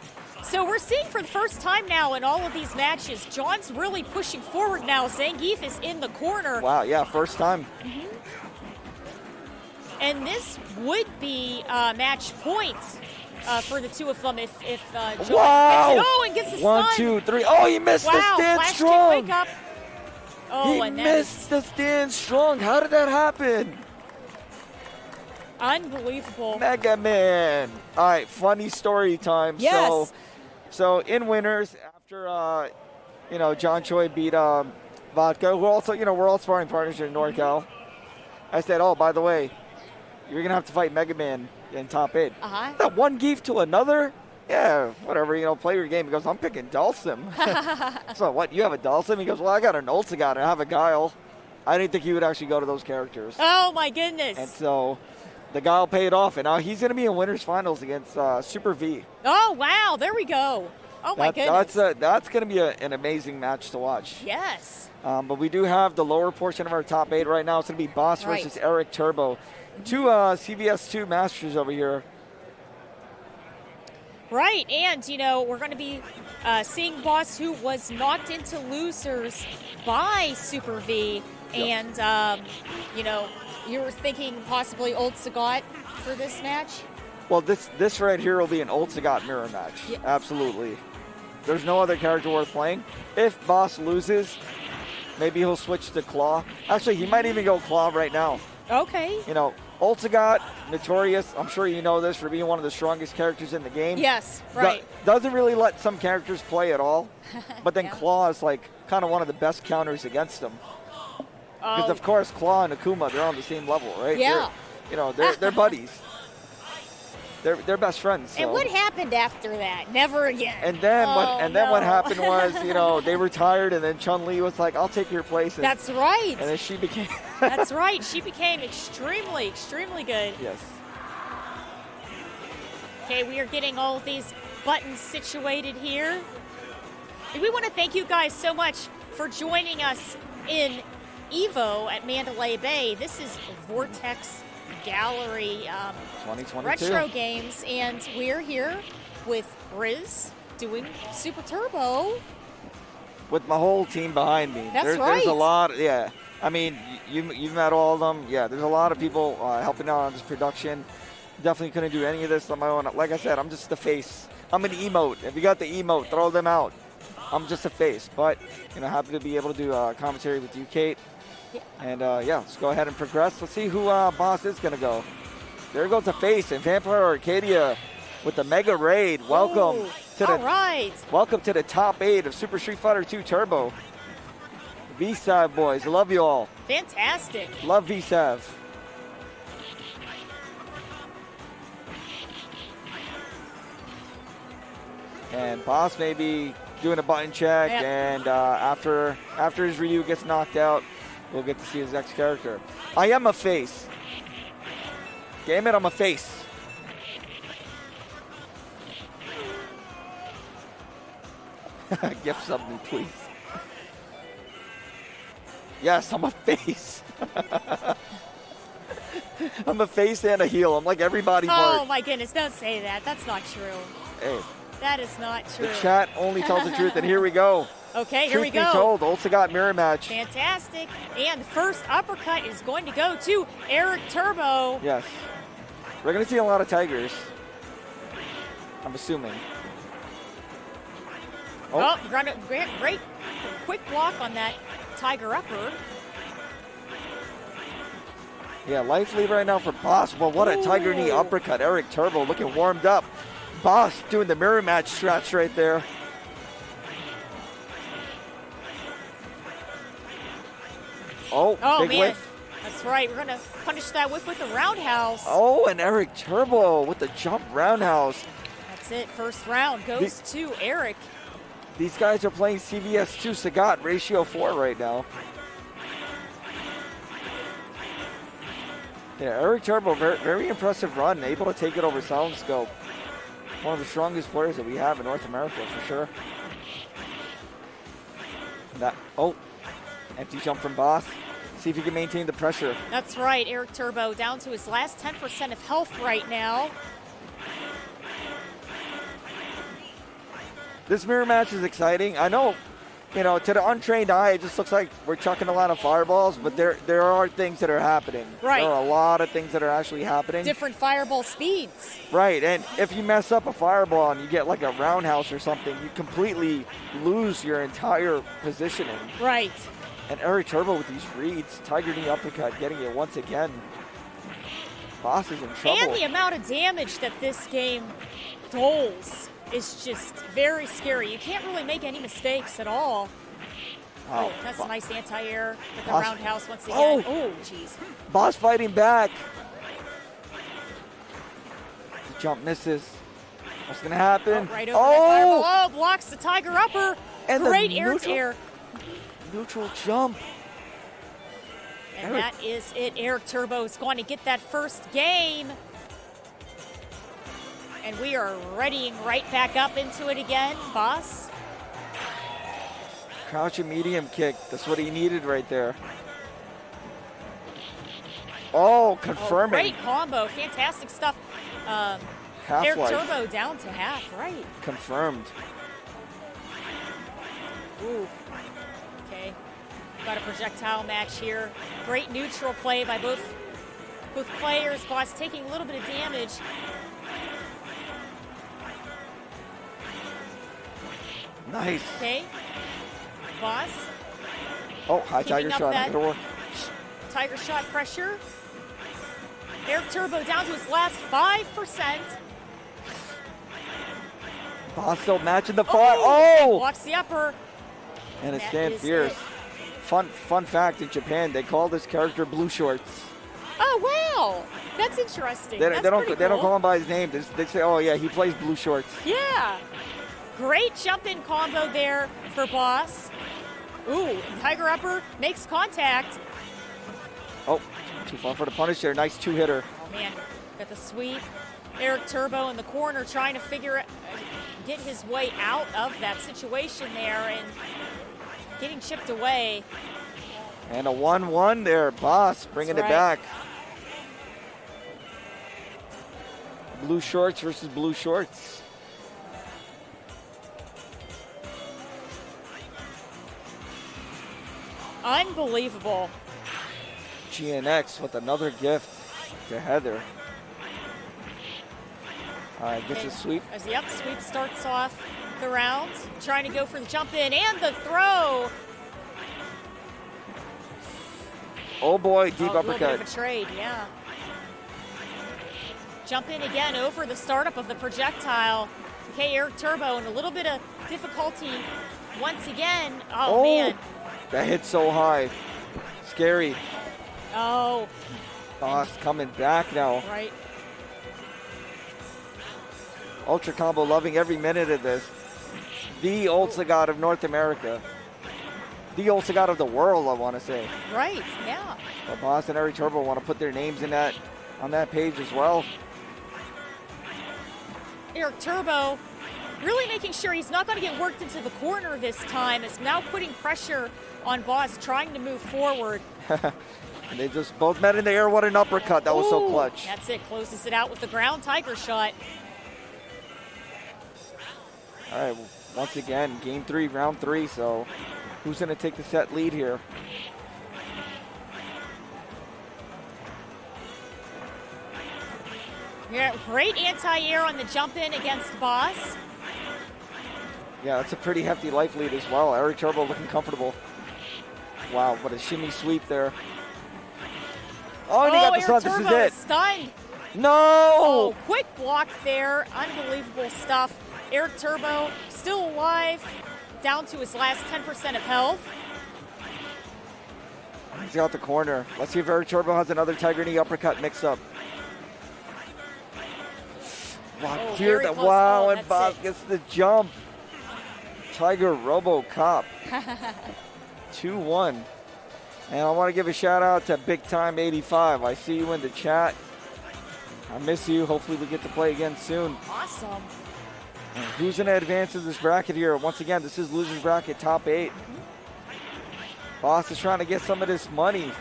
So we're seeing for the first time now in all of these matches, John's really pushing forward now. Zangief is in the corner. Wow, yeah, first time. Mm-hmm. And this would be match points for the two of them if John gets it. And gets the stun. 1, 2, 3. Oh, he missed the stand flash strong. Kick, wake up. Oh, he missed the stand strong. How did that happen? Unbelievable. Mega Man. All right, funny story time. Yes. So in winners, after John Choi beat Vodka, who also we're all sparring partners here in NorCal. I said, oh, by the way, you're gonna have to fight Mega Man in top 8. That one Geef to another? Yeah, whatever, play your game. He goes, I'm picking Dulcim. So what, you have a Dulcim? He goes, well, I got an Ultigot and I have a Guile. I didn't think he would actually go to those characters. Oh my goodness. And so the guile paid off, and now he's going to be in winners finals against Super V. Oh, wow. There we go. Oh, my goodness. That's going to be an amazing match to watch. Yes. But we do have the lower portion of our top 8 right now. It's going to be Boss versus Eric Turbo. 2 CVS2 Masters over here. Right, and, you know, we're going to be seeing Boss, who was knocked into losers by Super V. Yep. And, you know, you were thinking possibly Old Sagat for this match? Well, this right here will be an Old Sagat mirror match. Yeah. Absolutely. There's no other character worth playing. If Boss loses, maybe he'll switch to Claw. Actually, he might even go Claw right now. Okay. You know, Old Sagat, notorious, I'm sure you know this, for being one of the strongest characters in the game. Yes, right. Doesn't really let some characters play at all. But then Claw is like kind of one of the best counters against him. Because, of course, Claw and Akuma, they're on the same level, right? Yeah. They're buddies. They're best friends. So. And what happened after that? Never again. And then what happened was, they retired, and then Chun-Li was like, "I'll take your place." And, that's right. And then she became. That's right. She became extremely, extremely good. Yes. Okay, we are getting all of these buttons situated here. And we want to thank you guys so much for joining us in Evo at Mandalay Bay. This is Vortex Gallery 2022 Retro Games, and we're here with Riz doing Super Turbo. With my whole team behind me. That's right. There's a lot, yeah. I mean, you've met all of them. Yeah, there's a lot of people helping out on this production. Definitely couldn't do any of this on my own. Like I said, I'm just the face. I'm an emote. If you got the emote, throw them out. I'm just a face. But, happy to be able to do commentary with you, Kate. Yeah. And, let's go ahead and progress. Let's see who Boss is going to go. There goes the face, and Vampire Arcadia with the Mega Raid. Welcome welcome to the top 8 of Super Street Fighter 2 Turbo. V-Sav boys, I love you all. Fantastic. Love V-Sav. And Boss may be doing a button check, and after his Ryu gets knocked out, we'll get to see his next character. I am a face. Damn it, I'm a face. Gift sub me, please. Yes, I'm a face. I'm a face and a heel. I'm like everybody. Oh, my goodness, don't say that. That's not true. Hey. That is not true. The chat only tells the truth, and here we go. Okay, here we go. Truth be told, Old Sagat mirror match. Fantastic. And the first uppercut is going to go to Eric Turbo. Yes. We're going to see a lot of Tigers. I'm assuming. Oh, great quick block on that Tiger upper. Yeah, life lead right now for Boss. Well, what a Tiger knee uppercut. Eric Turbo looking warmed up. Boss doing the mirror match stretch right there. Oh, big man. whiff. That's right. We're going to punish that whiff with the roundhouse. Oh, and Eric Turbo with the jump roundhouse. That's it. First round goes to Eric. These guys are playing CVS2 Sagat ratio 4 right now. Yeah, Eric Turbo, very impressive run. Able to take it over Sound Scope. One of the strongest players that we have in North America, for sure. Empty jump from Boss. See if he can maintain the pressure. That's right. Eric Turbo down to his last 10% of health right now. This mirror match is exciting. I know, to the untrained eye, it just looks like we're chucking a lot of fireballs, but there are things that are happening. Right. There are a lot of things that are actually happening. Different fireball speeds. Right, and if you mess up a fireball and you get like a roundhouse or something, you completely lose your entire positioning. Right. And Eric Turbo with these reads, Tiger knee uppercut, getting it once again. Boss is in trouble. And the amount of damage that this game doles is just very scary. You can't really make any mistakes at all. Oh, that's a nice anti-air with the roundhouse once again. Oh, jeez. Boss fighting back. The jump misses. What's going to happen? Right over the fireball. Oh, blocks the Tiger upper. And great air to air. Neutral jump. And that is it. Eric Turbo is going to get that first game. And we are readying right back up into it again, boss. Crouching medium kick. That's what he needed right there. Oh, confirming. Great combo. Fantastic stuff. Eric Half-life. Turbo down to half, right. Confirmed. Ooh. Okay. Got a projectile match here. Great neutral play by both players. Boss taking a little bit of damage. Nice. Okay. Boss. Oh, high tiger Keeping up shot. that Good work. Tiger shot pressure. Eric Turbo down to his last 5%. Boss still matching the fire. Oh! Blocks the upper. And it That stands is fierce. it. Fun fact, in Japan, they call this character Blue Shorts. Oh, wow. That's interesting. They That's don't pretty cool. call him by his name. They say, oh yeah, he plays Blue Shorts. Yeah. Great jump-in combo there for Boss. Ooh, Tiger Upper makes contact. Oh, too far for the punish there. Nice two-hitter. Oh, man. Got the sweep. Eric Turbo in the corner trying to get his way out of that situation there and getting chipped away. And a 1-1 there. Boss bringing That's it right. back. Blue Shorts versus Blue Shorts. Unbelievable. GNX with another gift to Heather. All right, gets a sweep. As the up sweep starts off the round, trying to go for the jump in and the throw. Oh boy, deep A little uppercut. bit of a trade, yeah. Jump in again over the startup of the projectile. Okay, Eric Turbo in a little bit of difficulty once again. Oh, man. That hit so high. Scary. Oh, Boss coming back now. right. Ultra Combo loving every minute of this. The Ultra God of North America. The Ultra God of the world, I want to say. Right, yeah. But Boss and Eric Turbo want to put their names in that on that page as well. Eric Turbo really making sure he's not going to get worked into the corner this time. Is now putting pressure on Boss, trying to move forward. And they just both met in the air. What an uppercut. That was so Ooh, clutch. That's it. Closes it out with the ground tiger shot. All right, well, once again, game 3, round 3. So who's going to take the set lead here? Yeah, great anti-air on the jump in against Boss. Yeah, that's a pretty hefty life lead as well. Eric Turbo looking comfortable. Wow, what a shimmy sweep there. Oh, and he got the Eric stun. This Turbo is it. stunned. No! Oh, quick block there. Unbelievable stuff. Eric Turbo still alive, down to his last 10% of health. He's got the corner. Let's see if Eric Turbo has another Tiger Knee uppercut mix up. Wow, Oh, here very the close. wow, Oh, and that's Boss it. gets the jump. Tiger RoboCop. 2-1. And I want to give a shout out to Big Time 85. I see you in the chat. I miss you. Hopefully we get to play again soon. Awesome. And who's going to advance in this bracket here? Once again, this is losers bracket top 8. Boss is trying to get some of this money.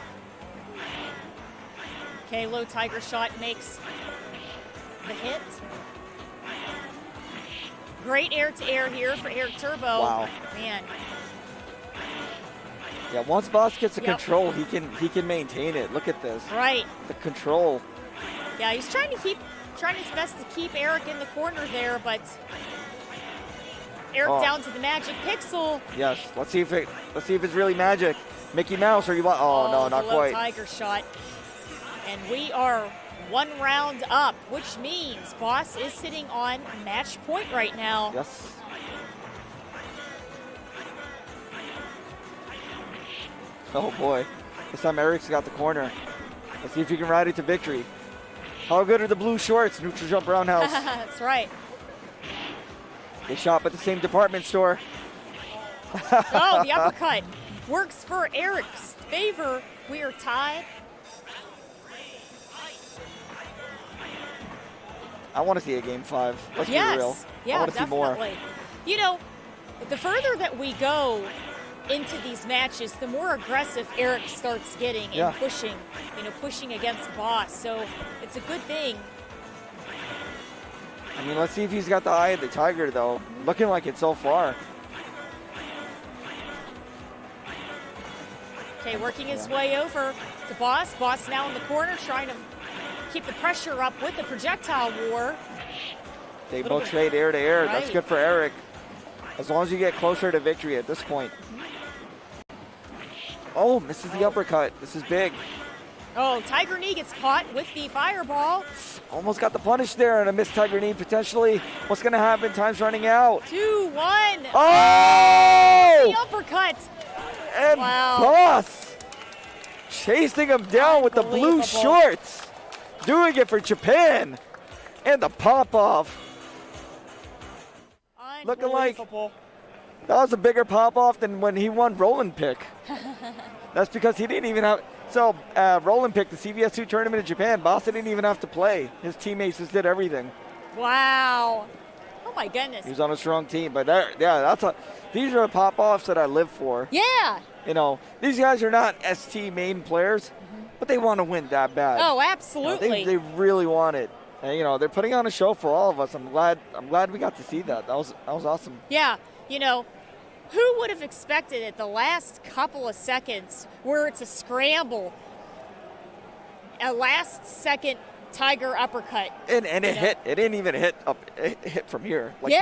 Okay, low tiger shot makes the hit. Great air-to-air here for Eric Turbo. Wow. Man, Yeah, once Boss gets the Yep. control, he can maintain it. Look at this. right. The control. Yeah, he's trying his best to keep Eric in the corner there, but Eric Oh. down to the magic pixel. Yes. Let's see if it's really magic. Mickey Mouse, or you want? Oh no, the not low quite. tiger shot. And we are one round up, which means Boss is sitting on match point right now. Yes. Oh boy. This time Eric's got the corner. Let's see if he can ride it to victory. How good are the blue shorts? Neutral jump roundhouse. That's right. They shop at the same department store. Oh, the uppercut works for Eric's favor. We are tied. I want to see a game 5. Let's be real. Yeah, I want to see more. definitely. You know, the further that we go into these matches, the more aggressive Eric starts getting and pushing, pushing against Boss. So it's a good thing. I mean, let's see if he's got the eye of the tiger, though. Looking like it so far. Okay, working his way over to Boss. Boss now in the corner, trying to keep the pressure up with the projectile war. They both trade air to air. Right. That's good for Eric. As long as you get closer to victory at this point. Oh, misses the uppercut. This is big. Oh, Tiger Knee gets caught with the fireball. Almost got the punish there and a missed Tiger Knee potentially. What's going to happen? Time's running out. 2-1. Oh! The uppercut. And Boss chasing him down with the blue shorts. Doing it for Japan. And the pop-off. Looking like that was a bigger pop-off than when he won Roland Pick. That's because he didn't even have... So, Roland Pick, the CVS2 tournament in Japan, Boss didn't even have to play. His teammates just did everything. Wow. Oh, my goodness. He was on a strong team. But, these are pop-offs that I live for. Yeah. You know, these guys are not ST main players, but they want to win that bad. Oh, absolutely. You know, they really want it. And, you know, they're putting on a show for all of us. I'm glad we got to see that. That was awesome. Yeah, you know, who would have expected it the last couple of seconds where it's a scramble, a last-second Tiger uppercut. And it hit. It didn't even hit up. It hit from here. Like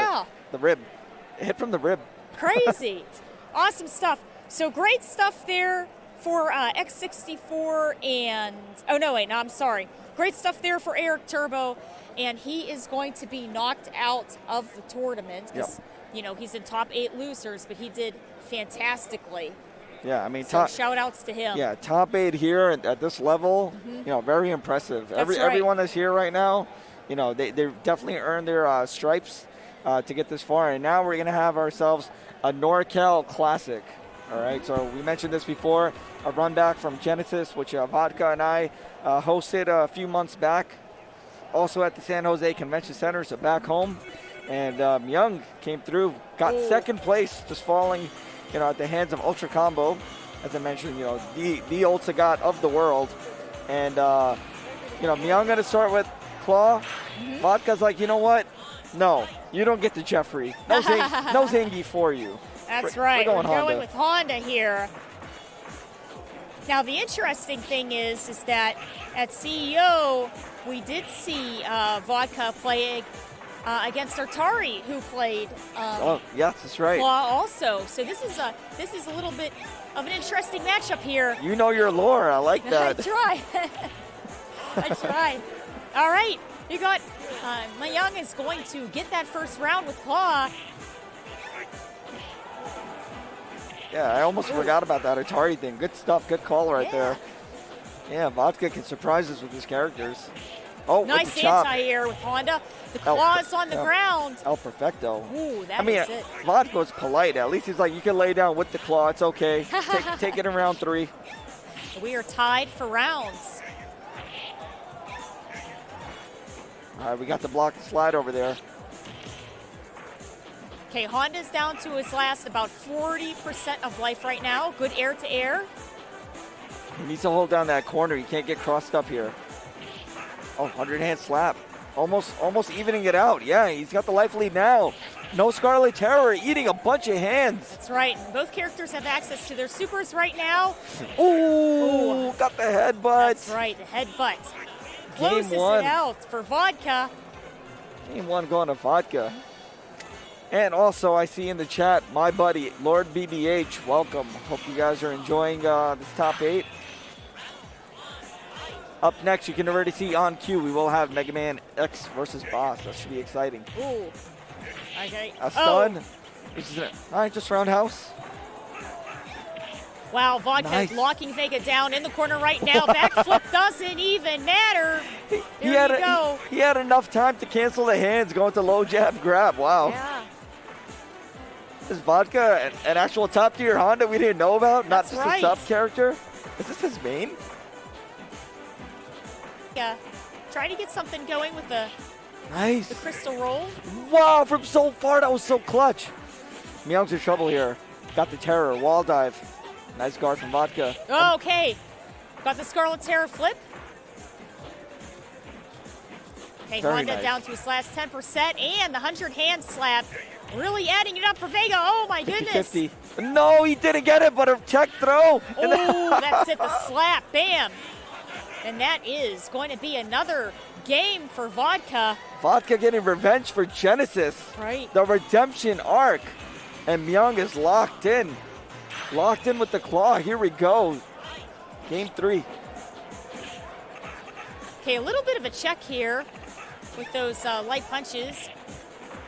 the rib. It hit from the rib. Crazy. Awesome stuff. So great stuff there for X64 and... Oh, no, wait. No, I'm sorry. Great stuff there for Eric Turbo, and he is going to be knocked out of the tournament because, you know, he's in top 8 losers, but he did fantastically. Yeah, I mean, so shout outs to him. Yeah, top 8 here at this level, you know, very impressive. Everyone that's here right now, you know, they've definitely earned their stripes to get this far. And now we're going to have ourselves a NorCal Classic. All right, so we mentioned this before, a run back from Genesis, which Vodka and I hosted a few months back, also at the San Jose Convention Center, so back home. And Young came through, got second place, just falling, you know, at the hands of Ultra Combo, as I mentioned, you know, the Ultra God of the world. And, you know, Myung going to start with Claw. Vodka's like, you know what? No, you don't get the Jeffrey. No Zangy for you. That's right. We're going with Honda here. Now, the interesting thing is that at CEO, we did see Vodka play against Artari, who played yes, that's right. Claw also. So this is a little bit of an interesting matchup here. You know your lore. I like that. I try. I try. All right. You got Myung is going to get that first round with Claw. Yeah, I almost forgot about that Atari thing. Good stuff. Good call right there. Yeah, Vodka can surprise us with his characters. Oh, nice anti-air with Honda. The claws on the ground. El Perfecto. Ooh, that is it. Vodka's polite. At least he's like, you can lay down with the claw. It's okay. Take it in round 3. We are tied for rounds. All right, we got the block and slide over there. Okay, Honda's down to his last about 40% of life right now. Good air to air. He needs to hold down that corner. He can't get crossed up here. Oh, 100-hand slap. Almost evening it out. Yeah, he's got the life lead now. No Scarlet Terror, eating a bunch of hands. That's right. Both characters have access to their supers right now. Ooh, got the headbutt. That's right, the headbutt. Closes it out for Vodka. Game 1 going to Vodka. And also, I see in the chat, my buddy, Lord BBH, welcome. Hope you guys are enjoying this top 8. Up next, you can already see on cue, we will have Mega Man X versus Boss. That should be exciting. Ooh. Okay. A stun. All right, just roundhouse. Wow, Vodka locking Vega down in the corner right now. Backflip doesn't even matter. There you go. He had enough time to cancel the hands, going to low jab grab. Wow. Yeah. Is Vodka an actual top-tier Honda we didn't know about? Not just a sub character? Is this his main? Yeah. Trying to get something going with the Nice. crystal roll. Wow, from so far, that was so clutch. Myung's in trouble here. Got the terror, wall dive. Nice guard from Vodka. Oh, okay. Got the Scarlet Terror flip. Okay, Very Honda nice. down to his last 10%, and the 100 hand slap. Really adding it up for Vega. Oh, my goodness. 50-50. No, he didn't get it, but a check throw. Oh, that's it, the slap. Bam. And that is going to be another game for Vodka. Vodka getting revenge for Genesis. Right. The redemption arc. And Myung is locked in. Locked in with the claw. Here we go. Game 3. Okay, a little bit of a check here with those light punches.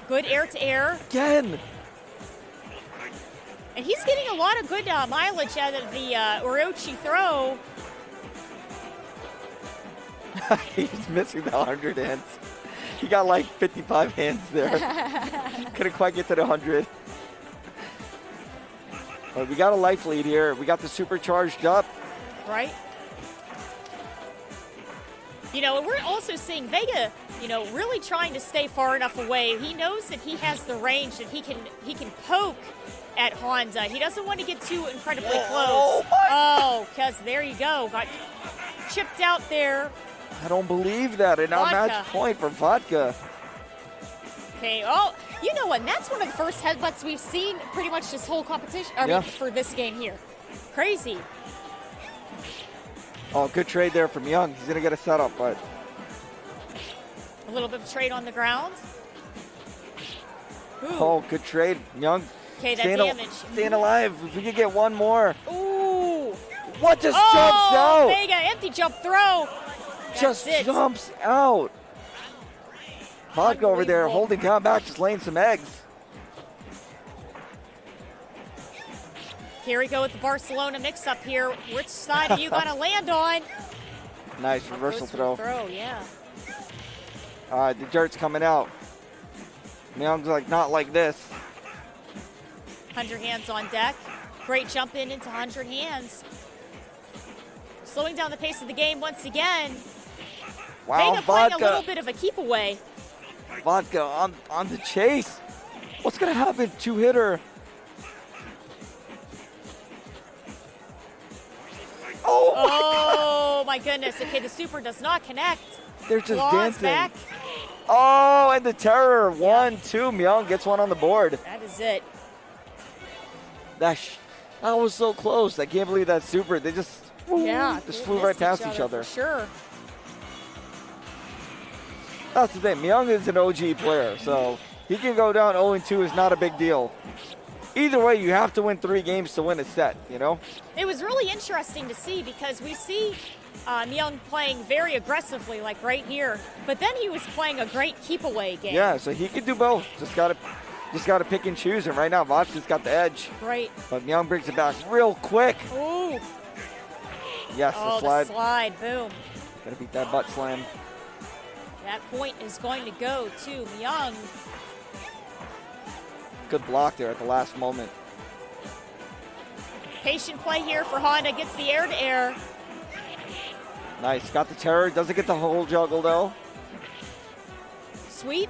Good air-to-air. Again. And he's getting a lot of good mileage out of the Orochi throw. He's missing the 100 hands. He got like 55 hands there. Couldn't quite get to the 100. But we got a life lead here. We got the supercharged up. Right. You know, and we're also seeing Vega, you know, really trying to stay far enough away. He knows that he has the range that he can poke at Honda. He doesn't want to get too incredibly close. Oh, because there you go. Got chipped out there. I don't believe that. And now Vodka. match point for Vodka. Okay, oh, you know what? That's one of the first headbutts we've seen pretty much this whole competition, I mean, for this game here. Crazy. Oh, good trade there from Young. He's going to get a setup, but... A little bit of trade on the ground. Ooh. Oh, good trade. Young. Okay, that damage. Staying alive. If we could get one more. Ooh. What just jumps out? Vega, empty jump throw. Just jumps out. Vodka over there holding down back, just laying some eggs. Here we go with the Barcelona mix-up here. Which side are you going to land on? Nice reversal throw. Yeah. The dirt's coming out. Myung's like, not like this. 100 hands on deck. Great jump in into 100 hands. Slowing down the pace of the game once again. Wow, Vega playing Vodka. a little bit of a keep away. Vodka on the chase. What's going to happen? Two-hitter. Oh my goodness. Okay, the super does not connect. They're just Claws dancing. back. Oh, and the terror. 1, 2. Myung gets one on the board. That is it. That was so close. I can't believe that super. They just flew right past each other. For sure. That's the thing. Myung is an OG player, so he can go down 0-2 is not a big deal. Either way, you have to win 3 games to win a set, you know? It was really interesting to see because we see Myung playing very aggressively, like right here, but then he was playing a great keep away game. Yeah, so he can do both. Just gotta pick and choose, and right now Vodka's got the edge. Right. But Myung brings it back real quick. Ooh. Yes, Oh, the slide. the slide, boom. Gotta beat that butt slam. That point is going to go to Myung. Good block there at the last moment. Patient play here for Honda, gets the air-to-air. Nice, got the terror, doesn't get the whole juggle though. Sweep.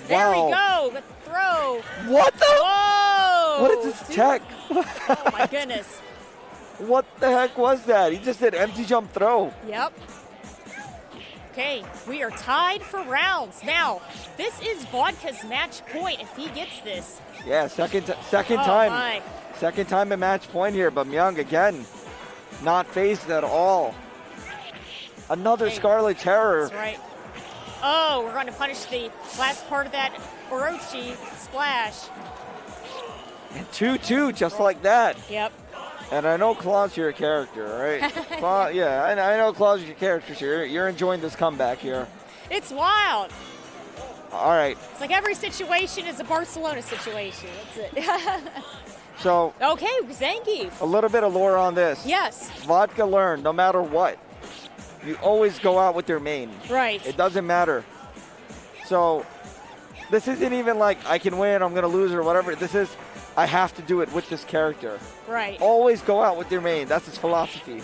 There we go, the throw. What the? Whoa! What is this tech? Oh my goodness. What the heck was that? He just did empty jump throw. Yep. Okay, we are tied for rounds. Now, this is Vodka's match point if he gets this. Yeah, second Oh, time. my. Second time a match point here, but Myung again, not phased at all. Another Scarlet Terror. That's right. Oh, we're going to punish the last part of that Orochi splash. And 2-2, just like that. Yep. And I know Claw's your character, right? Claw, yeah, I know Claw's your character, so you're enjoying this comeback here. It's wild. All right. It's like every situation is a Barcelona situation. That's it. So. Okay, Zangief. A little bit of lore on this. Yes. Vodka learned, no matter what, you always go out with your main. Right. It doesn't matter. So this isn't even like I can win, I'm going to lose or whatever. This is I have to do it with this character. Right. Always go out with your main. That's his philosophy.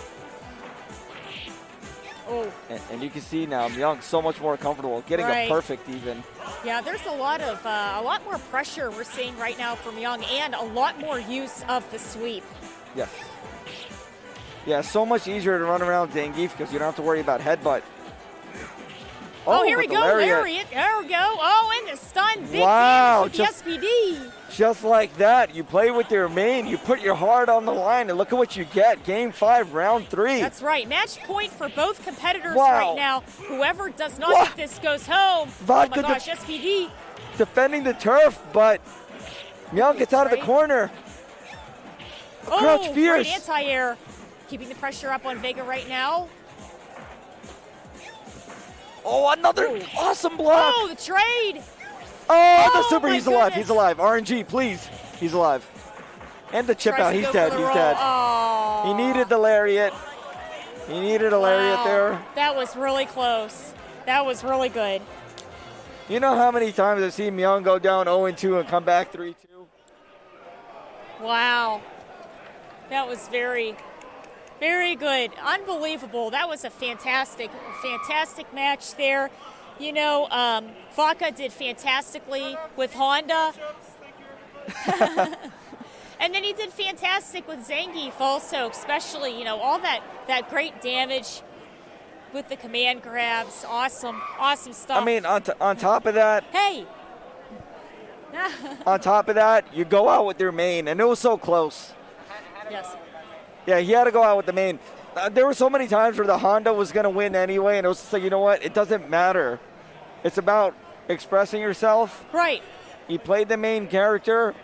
Oh. And you can see now Myung's so much more comfortable, getting a perfect even. Yeah, there's a lot more pressure we're seeing right now from Young, and a lot more use of the sweep. Yes. Yeah, so much easier to run around Zangief because you don't have to worry about headbutt. Oh, here we go, lariat. There we go. Oh, and the stun. Big damage with the SPD. Just like that, you play with your main, you put your heart on the line, and look at what you get. Game 5, round 3. That's right. Match point for both competitors right now. Whoever does not get this goes home. Vodka oh my gosh, SPD. Defending the turf, but Myung gets out of the corner. Crouch fierce. Great anti-air. Keeping the pressure up on Vega right now. Oh, another awesome block. Oh, the trade. Oh, the super. He's alive. He's alive. RNG, please. He's alive. And the chip out. He's dead. He's dead. Oh. He needed the lariat. He needed a lariat there. That was really close. That was really good. You know how many times I've seen Myung go down 0-2 and come back 3-2? Wow. That was very, very good. Unbelievable. That was a fantastic match there. You know, Vodka did fantastically with Honda. And then he did fantastic with Zangief also, especially, you know, all that great damage with the command grabs. Awesome stuff. I mean, on top of that. Hey. On top of that, you go out with your main, and it was so close. Yes. Yeah, he had to go out with the main. There were so many times where the Honda was going to win anyway, and it was just like, you know what? It doesn't matter. It's about expressing yourself. Right. He played the main character.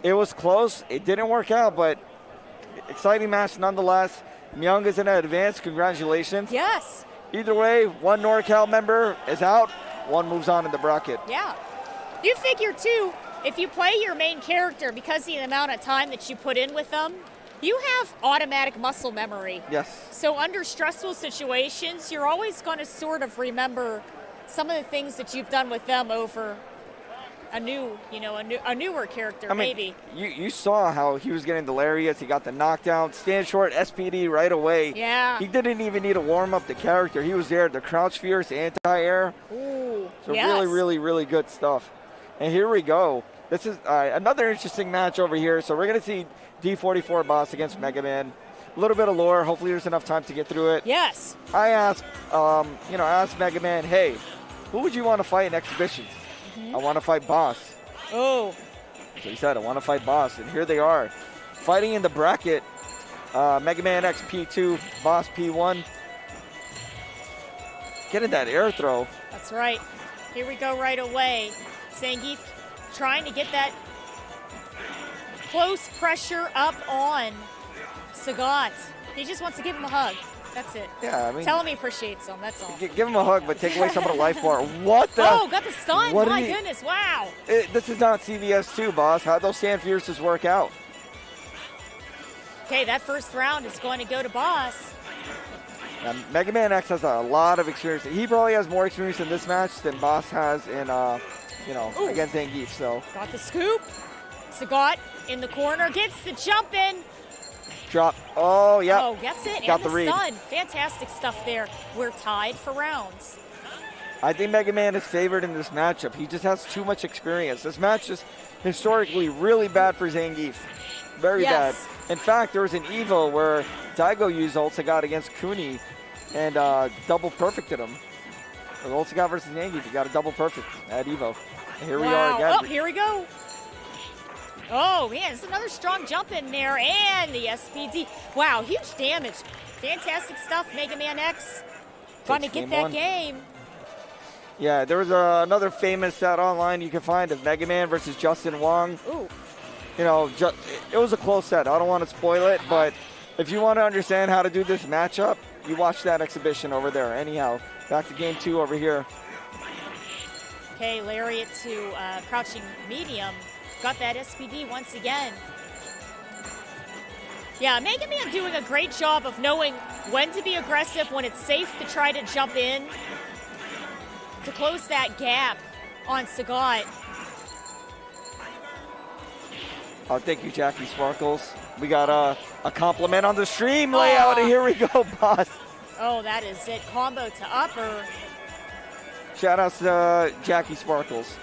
It was close. It didn't work out, but exciting match nonetheless. Myung is in advance. Congratulations. Yes. Either way, one NorCal member is out. One moves on in the bracket. Yeah. You figure, too, if you play your main character, because of the amount of time that you put in with them, you have automatic muscle memory. Yes. So under stressful situations, you're always going to sort of remember some of the things that you've done with them over a newer character, maybe. You saw how he was getting the lariats. He got the knockdown, stand short, SPD right away. Yeah. He didn't even need to warm up the character. He was there. The crouch fierce, anti-air. Ooh, so really, really, really good stuff. And here we go. This is another interesting match over here. So we're going to see D44 Boss against Mega Man. A little bit of lore. Hopefully there's enough time to get through it. Yes. I asked, asked Mega Man, hey, who would you want to fight in exhibitions? I want to fight Boss. Oh. So he said, I want to fight Boss. And here they are. Fighting in the bracket. Mega Man X P2, Boss P1. Getting that air throw. That's right. Here we go right away. Zangief trying to get that close pressure up on Sagat. He just wants to give him a hug. That's it. Yeah, I mean. Tell him he appreciates him. That's all. Give him a hug, but take away some of the life bar. What the? Oh, got the stun. My goodness. Wow. This is not CVS 2, Boss. How'd those Stand Fierces work out? Okay, that first round is going to go to Boss. Mega Man X has a lot of experience. He probably has more experience in this match than Boss has in, against Zangief. So. Got the scoop. Sagat in the corner gets the jump in. Drop. Oh, yeah. Oh, gets it. Got and the read. stun. Fantastic stuff there. We're tied for rounds. I think Mega Man is favored in this matchup. He just has too much experience. This match is historically really bad for Zangief. Very bad. In fact, there was an Evo where Daigo used Ultigat against Kuni and double perfected him. Ultigat versus Zangief, he got a double perfect at Evo. And here we are again. Oh, here we go. Oh, man, it's another strong jump in there. And the SPD. Wow, huge damage. Fantastic stuff, Mega Man X. Trying to get that game. Yeah, there was another famous set online you can find of Mega Man versus Justin Wong. Ooh. You know, it was a close set. I don't want to spoil it, but if you want to understand how to do this matchup, you watch that exhibition over there. Anyhow, back to game 2 over here. Okay, lariat to crouching medium. Got that SPD once again. Yeah, Mega Man doing a great job of knowing when to be aggressive, when it's safe to try to jump in, to close that gap on Sagat. Oh, thank you, Jackie Sparkles. We got a compliment on the stream layout, and here we go, Boss. Oh, that is it. Combo to upper. Shout outs to Jackie Sparkles.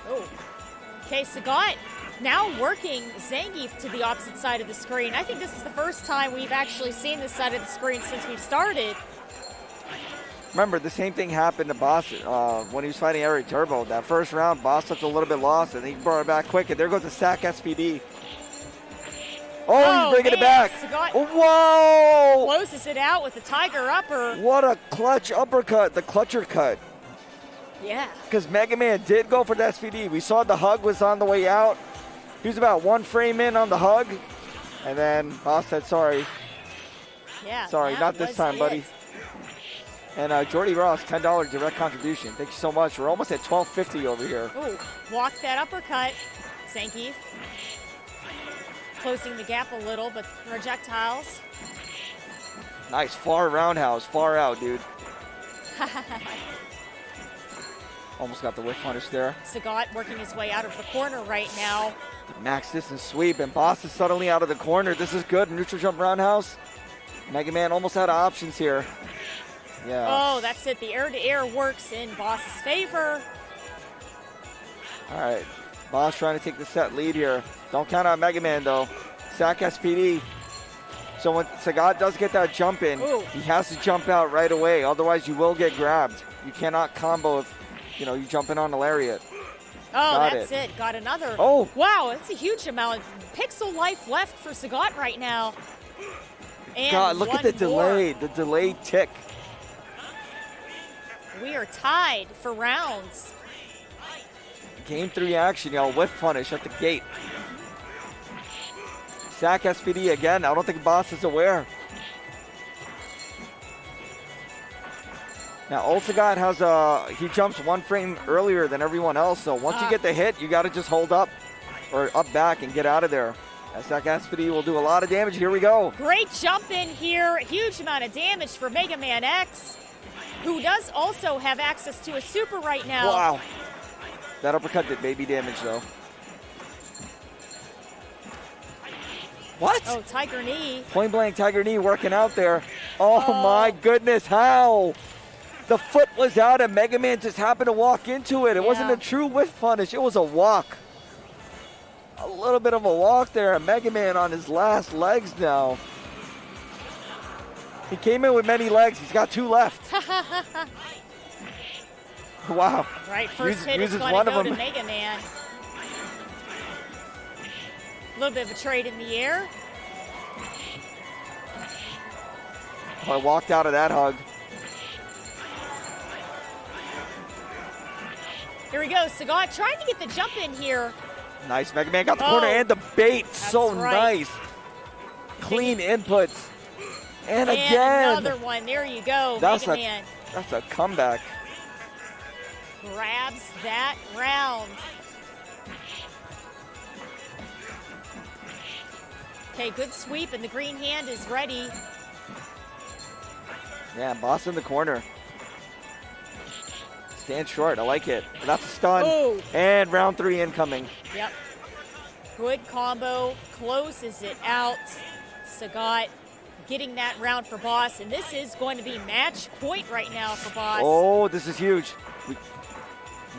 Oh. Okay, Sagat now working Zangief to the opposite side of the screen. I think this is the first time we've actually seen this side of the screen since we've started. Remember, the same thing happened to Boss when he was fighting Eric Turbo. That first round, Boss looked a little bit lost, and he brought it back quick, and there goes the sack SPD. Oh, he's bringing it back. Sagat Whoa! closes it out with the Tiger upper. What a clutch uppercut, the clutcher cut. Yeah. Because Mega Man did go for the SPD. We saw the hug was on the way out. He was about 1 frame in on the hug, and then Boss said, sorry. Yeah. Sorry, not this time, buddy. And Jordy Ross, $10 direct contribution. Thank you so much. We're almost at $12.50 over here. Ooh, blocked that uppercut. Zangief closing the gap a little, but projectiles. Nice, far roundhouse, far out, dude. Almost got the whiff punish there. Sagat working his way out of the corner right now. The max distance sweep, and Boss is suddenly out of the corner. This is good. Neutral jump roundhouse. Mega Man almost out of options here. Yeah. Oh, that's it. The air-to-air works in Boss's favor. All right. Boss trying to take the set lead here. Don't count on Mega Man, though. Sack SPD. So when Sagat does get that jump in, he has to jump out right away. Otherwise, you will get grabbed. You cannot combo if, you know, you jump in on the lariat. Oh, that's it. Got another. Oh. Wow, that's a huge amount. Pixel life left for Sagat right now. And God, look at the delay. The delayed tick. We are tied for rounds. Game 3 action, y'all. Whiff punish at the gate. Sack SPD again. I don't think Boss is aware. Now, Ultigot has he jumps 1 frame earlier than everyone else. So once you get the hit, you got to just hold up or up back and get out of there. Sack SPD will do a lot of damage. Here we go. Great jump in here. Huge amount of damage for Mega Man X, who does also have access to a super right now. Wow. That uppercut did baby damage, though. What? Oh, Tiger Knee. Point blank Tiger Knee working out there. Oh, my goodness, how? The foot was out and Mega Man just happened to walk into it. It wasn't a true whiff punish. It was a walk. A little bit of a walk there. And Mega Man on his last legs now. He came in with many legs. He's got 2 left. Wow. Right, first hit is going to go to Mega Man. A little bit of a trade in the air. Oh, I walked out of that hug. Here we go. Sagat trying to get the jump in here. Nice. Mega Man got the corner and the bait. So right. nice. Clean inputs. And again. Another one. There you go, Mega Man. That's a comeback. Grabs that round. Okay, good sweep, and the green hand is ready. Yeah, Boss in the corner. Stand short. I like it. And that's a stun. Oh. And round 3 incoming. Yep. Good combo. Closes it out. Sagat getting that round for Boss, and this is going to be match point right now for Boss. Oh, this is huge.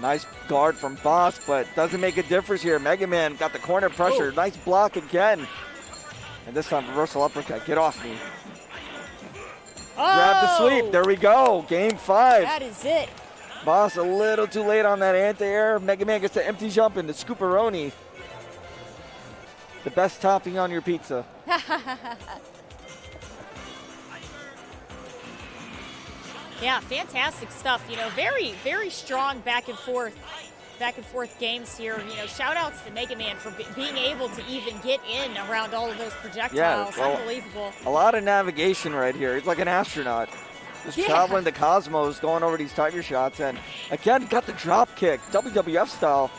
Nice guard from Boss, but doesn't make a difference here. Mega Man got the corner pressure. Oh. Nice block again. And this time, reversal uppercut. Get off me. Oh. Grab the sweep. There we go. Game 5. That is it. Boss a little too late on that anti-air. Mega Man gets the empty jump into Scooperoni. The best topping on your pizza. Yeah, fantastic stuff. You know, very, very strong back and forth games here. You know, shout outs to Mega Man for being able to even get in around all of those projectiles. Yeah, well, unbelievable. A lot of navigation right here. He's like an astronaut. Just traveling the cosmos, going over these tiger shots. And again, got the drop kick, WWF style.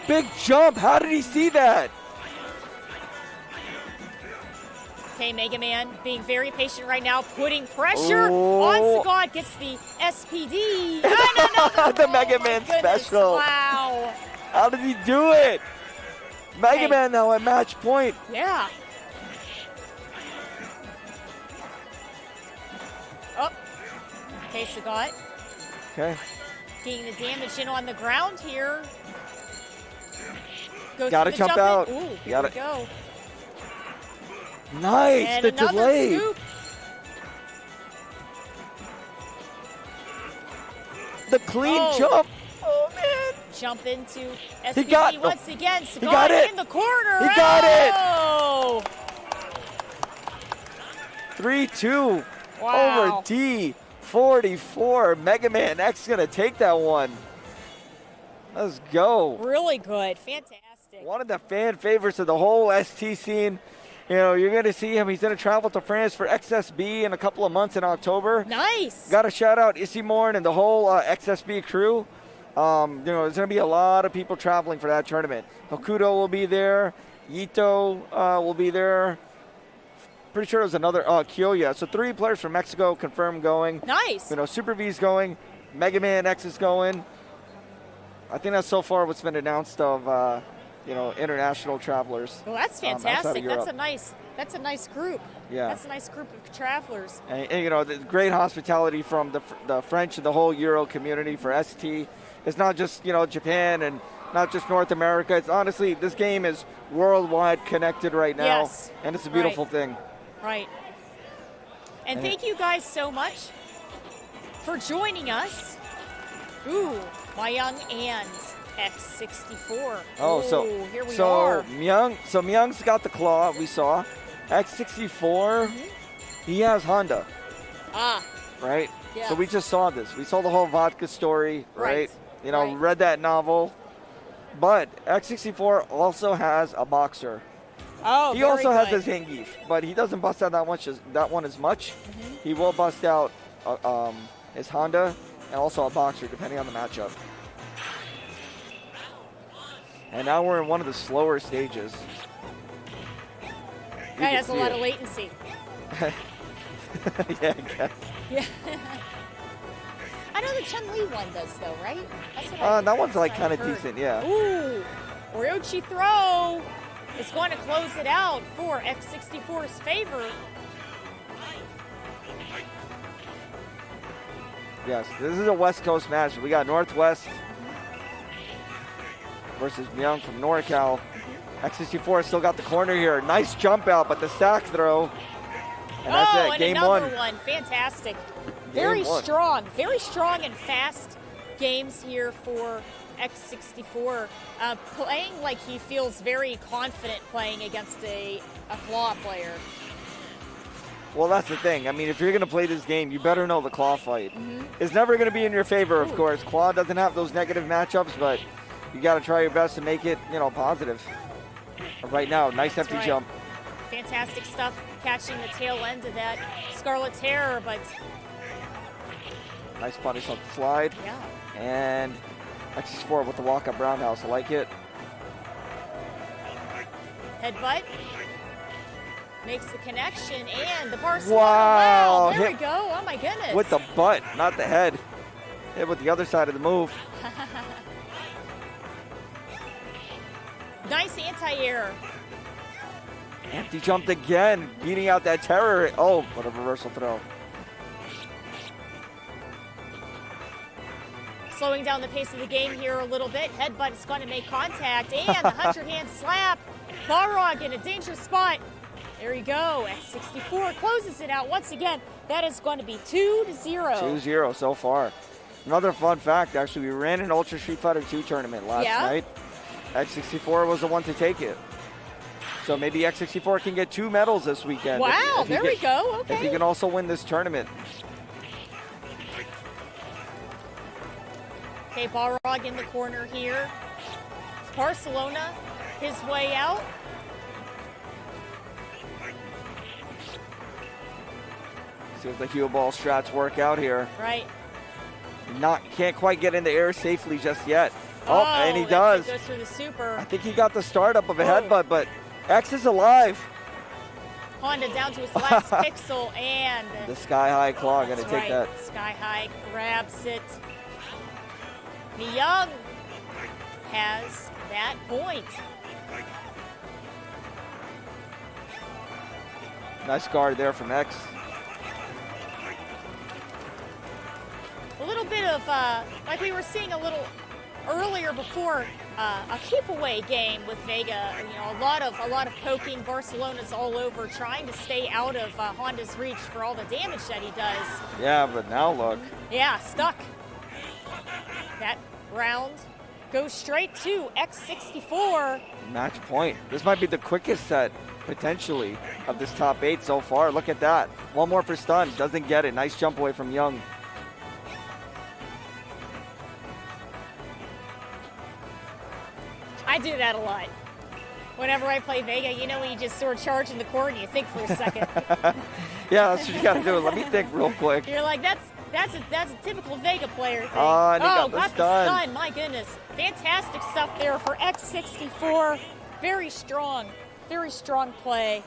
Big jump. How did he see that? Okay, Mega Man being very patient right now, putting pressure on Sagat, gets the SPD. The Mega Man special. Wow. How did he do it? Mega Man now at match point. Yeah. Oh. Okay, Sagat. Okay. Getting the damage in on the ground here. Goes Gotta for the jump in. out. Ooh, here Gotta we go. Nice, And the another delay. scoop. The clean jump. Oh, man. Jump into He got SPG once again. He got Sagat it. in the corner. He got it. Oh! 3-2 Wow. over D44. Mega Man X going to take that one. Let's go. Really good. Fantastic. One of the fan favorites of the whole ST scene. You know, you're going to see him. He's going to travel to France for XSB in a couple of months in October. Nice. Got to shout out Isimorn and the whole XSB crew. You know, there's going to be a lot of people traveling for that tournament. Hokuto will be there. Yito will be there. Pretty sure there's another Kyoya. So 3 players from Mexico confirmed going. Nice. You know, Super V's going. Mega Man X is going. I think that's so far what's been announced of you know, international travelers. Well, that's outside of fantastic. Europe. That's a nice group. Yeah. That's a nice group of travelers. And you know, the great hospitality from the French and the whole Euro community for ST. It's not just, you know, Japan and not just North America. It's honestly, this game is worldwide connected right now. Yes. And it's a beautiful Right. thing. Right. And thank you guys so much for joining us. Ooh, Myung and X64. Oh, Ooh, here we are. Myung's got the claw, we saw. X64, he has Honda, Ah, right? yeah. So we just saw this. We saw the whole vodka story, right? You know, right. read that novel. But X64 also has a boxer. Oh, He very also has good. his Hangif, but he doesn't bust out that one as much. He will bust out his Honda and also a boxer, depending on the matchup. And now we're in one of the slower stages. That has a lot of latency. Yeah, I guess. Yeah. I know the Chun-Li one does, though, right? That's what That one's like I kind of heard. decent, yeah. Ooh, Oryochi throw is going to close it out for X64's favor. Yes, this is a West Coast match. We got Northwest versus Myung from NorCal. X64 still got the corner here. Nice jump out, but the stack throw. And that's it, And game another one. Fantastic. Game one. Very strong and fast games here for X64. Playing like he feels very confident playing against a claw player. Well, that's the thing. I mean, if you're going to play this game, you better know the claw fight. It's never going to be in your favor, of course. Claw doesn't have those negative matchups, but you got to try your best to make it, you know, positive. Right now, nice That's empty right. jump. Fantastic stuff catching the tail end of that Scarlet Terror, but Nice punish on the slide. yeah. And X64 with the walk-up roundhouse. I like it. Headbutt. Makes the connection and the Barcelona. Wow. There we Hit go. Oh my goodness. with the butt, not the head. Hit with the other side of the move. Nice anti-air. Empty jumped again, beating out that terror. Oh, what a reversal throw. Slowing down the pace of the game here a little bit. Headbutt is going to make contact and the 100-hand slap. Balrog in a dangerous spot. There you go. X64 closes it out once again. That is going to be 2-0. 2-0 so far. Another fun fact, actually, we ran an Ultra Street Fighter 2 tournament last night. X64 was the one to take it. So maybe X64 can get 2 medals this weekend. Wow, there we go. If he Okay. can also win this tournament. Okay, Balrog in the corner here. It's Barcelona, his way out. See if the Hue Ball strats work out here. Right. Can't quite get in the air safely just yet. Oh, and he does. Goes through the super. I think he got the startup of a headbutt, but X is alive. Honda down to his last pixel and The Sky High Claw going to that's take right. that. Sky High grabs it. Myung has that point. Nice guard there from X. A little bit of, like we were seeing a little earlier before, a keep away game with Vega. You know, a lot of poking. Barcelona's all over, trying to stay out of Honda's reach for all the damage that he does. Yeah, but now look. Yeah, stuck. That round goes straight to X64. Match point. This might be the quickest set, potentially, of this top 8 so far. Look at that. One more for stun. Doesn't get it. Nice jump away from Young. I do that a lot. Whenever I play Vega, you know when you just sort of charge in the court and you think for a second. Yeah, that's what you got to do. Let me think real quick. You're like, that's a typical Vega player thing. And he got the stun. My goodness. Fantastic stuff there for X64. Very strong play.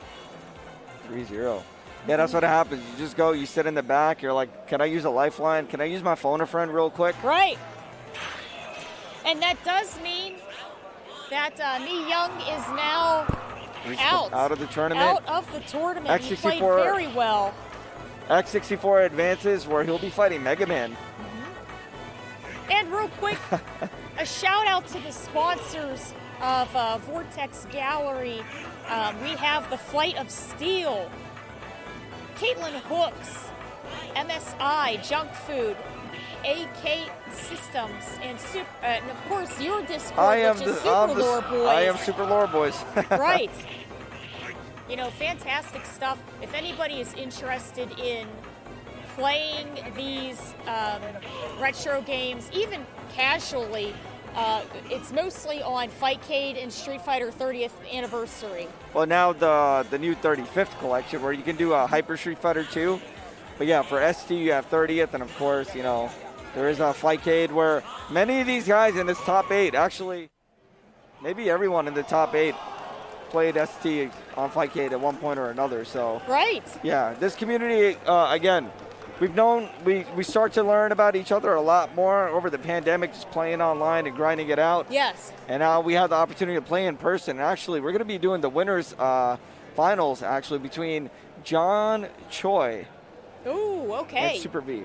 3-0. Yeah, that's what happens. You just go, you sit in the back. You're like, can I use a lifeline? Can I use my phone a friend real quick? Right. And that does mean that Mi Young is now out of the tournament. Out of the tournament. X64, he played very well. X64 advances where he'll be fighting Mega Man. And real quick, a shout out to the sponsors of Vortex Gallery. We have the Flight of Steel, Caitlin Hooks, MSI, Junk Food, AK Systems, and of course your Discord, which is Super Lore Boys. I am Super Lore Boys. Right. You know, fantastic stuff. If anybody is interested in playing these retro games, even casually, it's mostly on Fightcade and Street Fighter 30th Anniversary. Well, now the new 35th collection where you can do a Hyper Street Fighter 2. But yeah, for ST you have 30th, and of course, you know, there is a Fightcade where many of these guys in this top 8, actually, maybe everyone in the top 8 played ST on Fightcade at one point or another. So right. Yeah, this community, again, we start to learn about each other a lot more over the pandemic, just playing online and grinding it out. Yes. And now we have the opportunity to play in person. And actually, we're going to be doing the winners finals actually between John Choi. Ooh, okay. And Super V.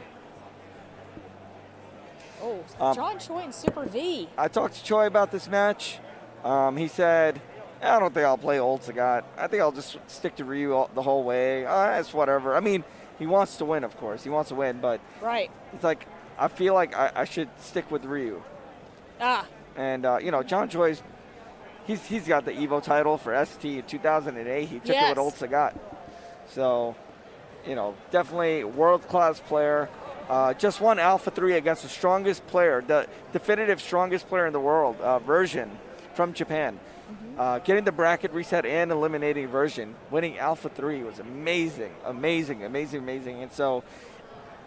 Oh, John Choi and Super V. I talked to Choi about this match. He said, I don't think I'll play Old Sagat. I think I'll just stick to Ryu the whole way. It's whatever. I mean, he wants to win, of course. He wants to win, but right. It's like, I feel like I should stick with Ryu. And, you know, John Choi's, he's got the Evo title for ST in 2008. He took it with Old Sagat. So, you know, definitely world-class player. Just won Alpha 3 against the strongest player, the definitive strongest player in the world, Version from Japan. Getting the bracket reset and eliminating Version, winning Alpha 3 was amazing. And so,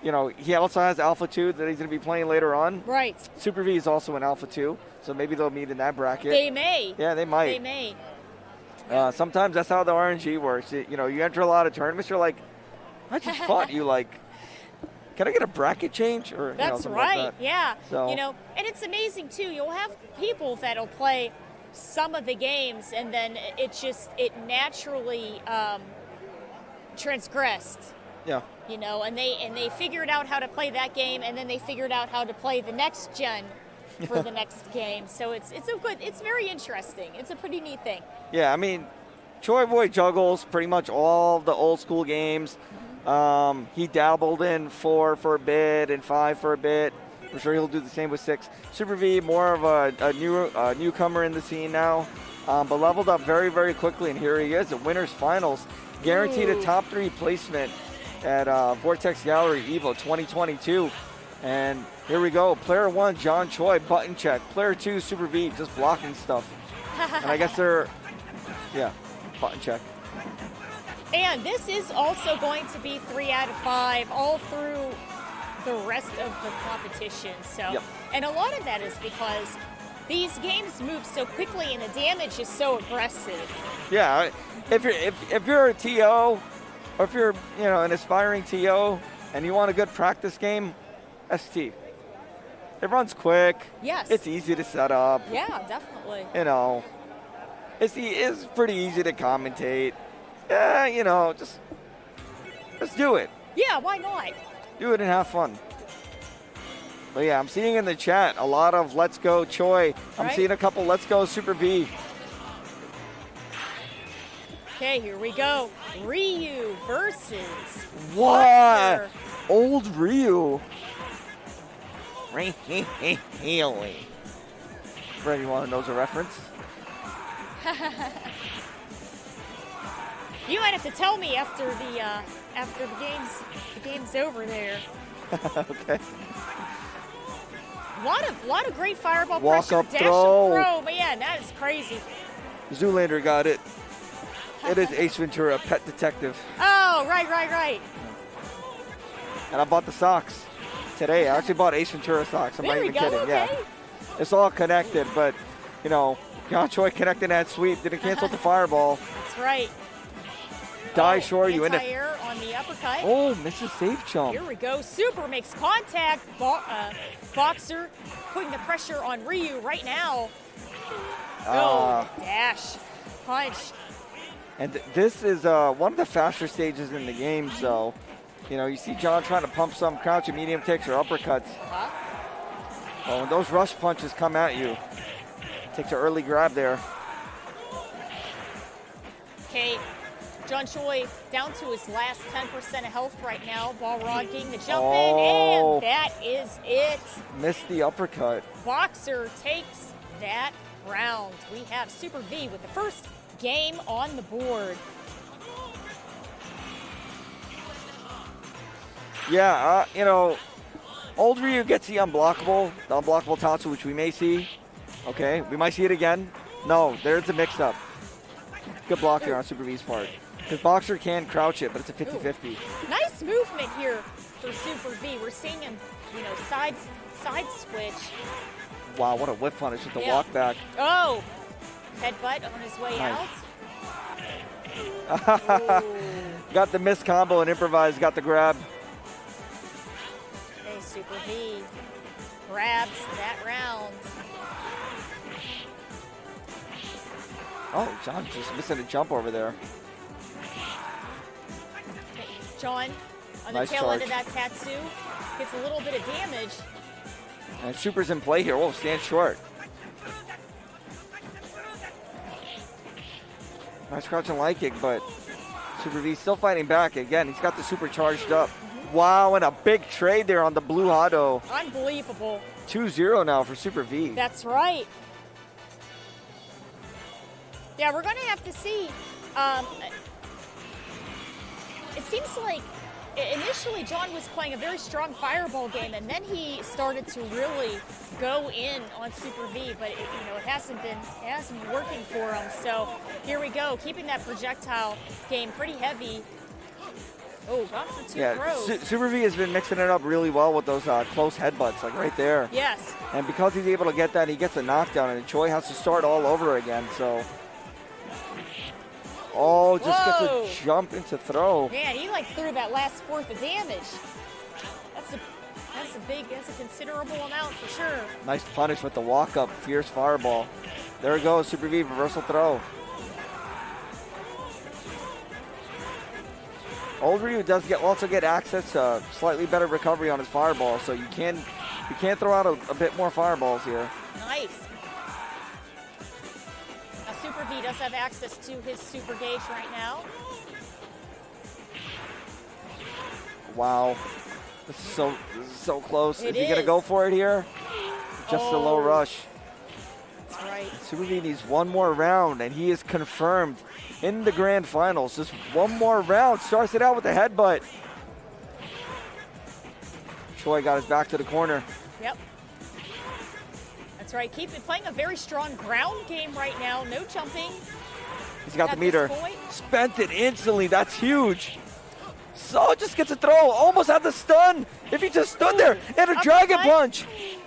you know, he also has Alpha 2 that he's going to be playing later on. Right. Super V is also in Alpha 2, so maybe they'll meet in that bracket. They may. Yeah, they might. They may. Sometimes that's how the RNG works. You know, you enter a lot of tournaments, you're like, I just fought you, like, can I get a bracket change? Or that's right. Like that. Yeah. So, you know, and it's amazing too. You'll have people that'll play some of the games, and then it naturally transgressed. Yeah. You know, and they figured out how to play that game, and then they figured out how to play the next gen for the next game. So it's very interesting. It's a pretty neat thing. Yeah, I mean, Choi Boy juggles pretty much all the old school games. He dabbled in 4 for a bit and 5 for a bit. I'm sure he'll do the same with 6. Super V, more of a newcomer in the scene now, but leveled up very, very quickly, and here he is at Winners Finals. Guaranteed a top 3 placement at Vortex Gallery Evo 2022. And here we go. Player 1, John Choi, button check. Player 2, Super V, just blocking stuff. And I guess button check. And this is also going to be 3 out of 5 all through the rest of the competition. So, And a lot of that is because these games move so quickly and the damage is so aggressive. Yeah, if you're a TO, or if you're an aspiring TO and you want a good practice game, ST. It runs quick. Yes. It's easy to set up. Yeah, definitely. You know, it's pretty easy to commentate. Yeah, you know, just Let's do it. Yeah, why not? Do it and have fun. But yeah, I'm seeing in the chat a lot of let's go Choi. I'm Right. seeing a couple let's go Super V. Okay, here we go. Ryu versus What? Boxer. Old Ryu. For anyone who knows a reference. You might have to tell me after the game's over there. Okay. Lot of great fireball Walk pressure, up dash throw. and throw. Man, that is crazy. Zoolander got it. It is Ace Ventura, Pet Detective. Oh, right. And I bought the socks today. I actually bought Ace Ventura socks. I'm There not we even go, kidding. okay. Yeah. It's all connected, but, you know, John Choi connecting that sweep. Didn't cancel the fireball. That's right. Die shore, you end it. Anti-air on the uppercut. Oh, misses safe jump. Here we go. Super makes contact. Boxer putting the pressure on Ryu right now. Dash. Punch. And this is one of the faster stages in the game, so, you know, you see John trying to pump some crouching medium kicks or uppercuts. Oh, when those rush punches come at you, takes an early grab there. Okay, John Choi down to his last 10% of health right now. Balrog getting the jump in, and that is it. Missed the uppercut. Boxer takes that round. We have Super V with the first game on the board. Yeah, you know, old Ryu gets the unblockable tonsil, which we may see. Okay, we might see it again. No, there's a mix-up. Good block here on Super V's part. Because Boxer can crouch it, but it's a 50-50. Nice movement here for Super V. We're seeing him, you know, side switch. Wow, what a whip punish with the walk back. Oh, headbutt on his way Nice. out. Got the missed combo and improvised, got the grab. Okay, Super V grabs that round. Oh, John just missing a jump over there. John, on Nice the tail end charge. of that Tatsu, gets a little bit of damage. And Super's in play here. Whoa, stand short. Nice crouch and light kick, but Super V still fighting back. Again, he's got the super charged up. Wow, and a big trade there on the blue Hado. Unbelievable. 2-0 now for Super V. That's right. Yeah, we're going to have to see. It seems like initially John was playing a very strong fireball game, and then he started to really go in on Super V, but it hasn't been working for him. So here we go, keeping that projectile game pretty heavy. Oh, gone for two throws. Super V has been mixing it up really well with those close headbutts, like right there. Yes. And because he's able to get that, he gets a knockdown, and Choi has to start all over again. So, just gets a jump into throw. Man, he threw that last fourth of damage. That's a considerable amount for sure. Nice punish with the walk up, fierce fireball. There it goes, Super V reversal throw. Old Ryu does also get access to slightly better recovery on his fireball, so you can throw out a bit more fireballs here. Nice. Now Super V does have access to his super gauge right now. Wow, this is so close. It is he gonna go for it here? Just a low rush. That's right. Super V needs one more round, and he is confirmed in the grand finals. Just one more round. Starts it out with a headbutt. Choi got his back to the corner. Yep. That's right. Playing a very strong ground game right now. No jumping. He's got the at meter. this point. Spent it instantly. That's huge. So just gets a throw. Almost had the stun. If he just stood there and a dragon punch.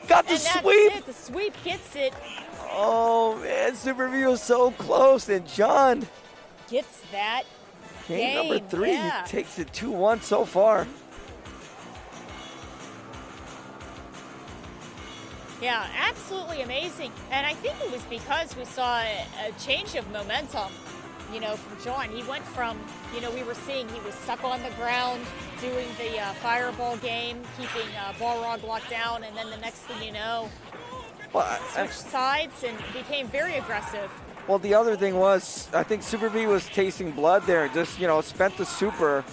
Got the sweep. It. The sweep gets it. Oh man, Super V was so close, and John gets that. Game number 3. Yeah. He takes it 2-1 so far. Yeah, absolutely amazing. And I think it was because we saw a change of momentum you know, from John. He went from, you know, we were seeing he was stuck on the ground doing the fireball game, keeping Balrog locked down, and then the next thing you know, switched sides and became very aggressive. Well, the other thing was, I think Super V was tasting blood there. Just, you know, spent the super.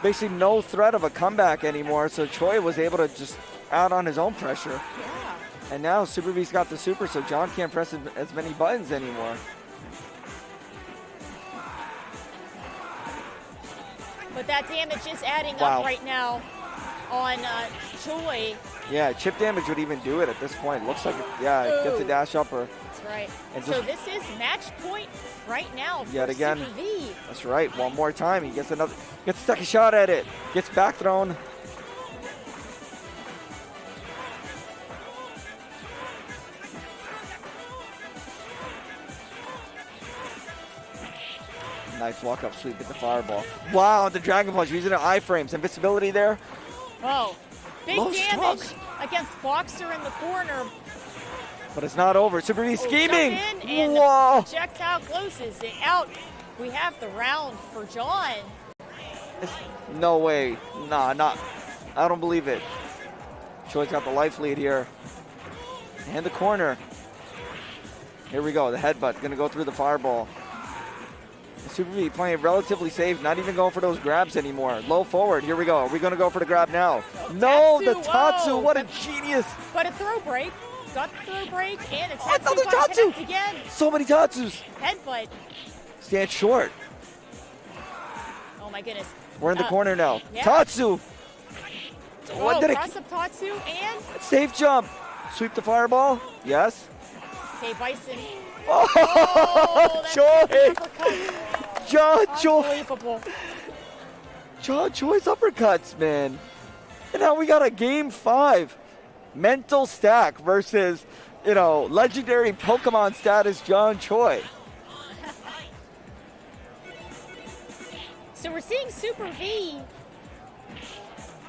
Basically no threat of a comeback anymore, so Choi was able to just out on his own pressure. Yeah. And now Super V's got the super, so John can't press as many buttons anymore. But that damage is adding up right now on Choi. Yeah, chip damage would even do it at this point. Looks like, it gets a dash upper. That's right. And so this is match point right now for yet again. Super V. That's right. One more time. He gets a second shot at it. Gets back thrown. Nice walk up sweep with the fireball. Wow, the Dragon Punch using an iframes. Invincibility there. Oh, big Low damage struck. against Boxer in the corner. But it's not over. Super V scheming. Jump in and Whoa. the projectile closes it out. We have the round for John. No way. Nah, not. I don't believe it. Choi's got the life lead here. And the corner. Here we go. The headbutt going to go through the fireball. Super V playing relatively safe, not even going for those grabs anymore. Low forward. Here we go. Are we going to go for the grab now? No, the Tatsu. Whoa. What a genius. But a throw break. Got the throw break and it's Another Tatsu. Again. So many Tatsus. Headbutt. Stand short. Oh my goodness. We're in the corner now. Yeah. Tatsu. Oh, cross up Tatsu and safe jump. Sweep the fireball. Yes. Okay, Bison. Oh, Choi. John Choi. Unbelievable. John Choi's uppercuts, man. And now we got a game 5. Mental stack versus, you know, legendary Pokemon status John Choi. So we're seeing Super V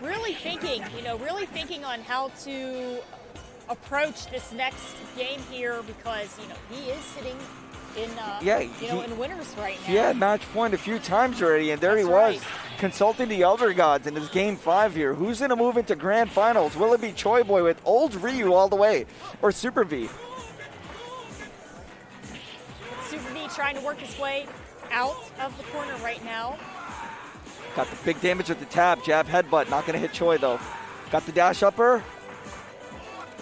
really thinking on how to approach this next game here because, you know, he is sitting in, in winners right now. He had match point a few times already, and there he was consulting the Elder Gods in his game 5 here. Who's going to move into grand finals? Will it be Choi Boy with old Ryu all the way or Super V? Super V trying to work his way out of the corner right now. Got the big damage with the tab, jab, headbutt. Not going to hit Choi, though. Got the dash upper.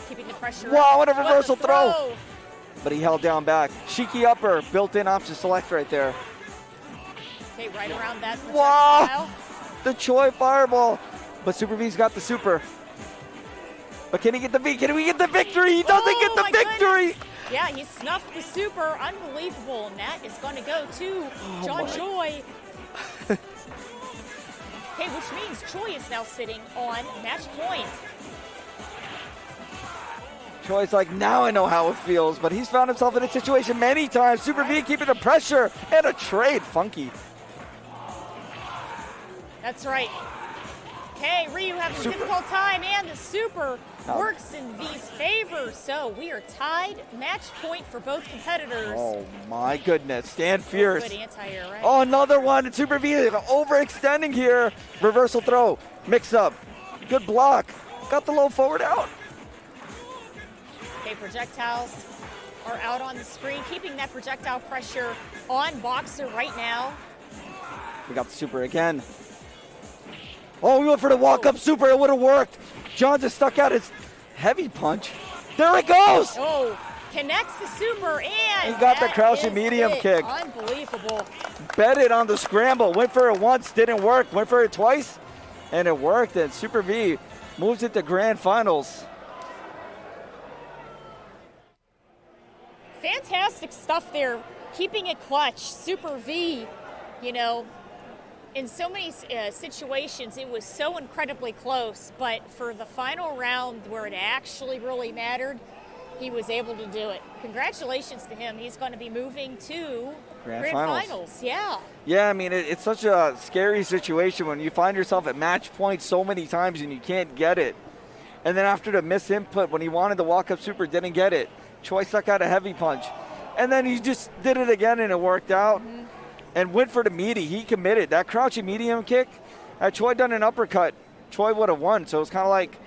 Keeping the pressure. Wow, what a reversal throw. But he held down back. Shiki upper, built-in option select right there. Okay, right around that. Wow, the Choi fireball. But Super V's got the super. But can he get the V? Can we get the victory? He doesn't get the victory. Goodness. Yeah, he snuffed the super. Unbelievable. And that is going to go to John Choi. Okay, which means Choi is now sitting on match point. Choi's like, now I know how it feels, but he's found himself in a situation many times. Super V keeping the pressure and a trade. Funky. That's right. Okay, Ryu having a difficult time, and the super works in V's favor. So we are tied. Match point for both competitors. Oh my goodness, stand fierce. Good anti-air, right? Oh, another one. And Super V overextending here. Reversal throw, mix up. Good block. Got the low forward out. Okay, projectiles are out on the screen, keeping that projectile pressure on Boxer right now. We got the super again. Oh, we went for the walk-up super. It would have worked. John just stuck out his heavy punch. There it goes. Oh, connects the super, and he got the crouching medium kick. Unbelievable. Bet it on the scramble. Went for it once, didn't work. Went for it twice, and it worked. And Super V moves it to grand finals. Fantastic stuff there, keeping it clutch. Super V, you know, in so many situations, it was so incredibly close, but for the final round where it actually really mattered, he was able to do it. Congratulations to him. He's going to be moving to grand finals. Yeah. Yeah, I mean, it's such a scary situation when you find yourself at match point so many times and you can't get it. And then after the misinput, when he wanted the walk-up super, didn't get it. Choi stuck out a heavy punch. And then he just did it again and it worked out. and went for the meaty. He committed. That crouching medium kick, had Choi done an uppercut, Choi would have won. So it's kind of like,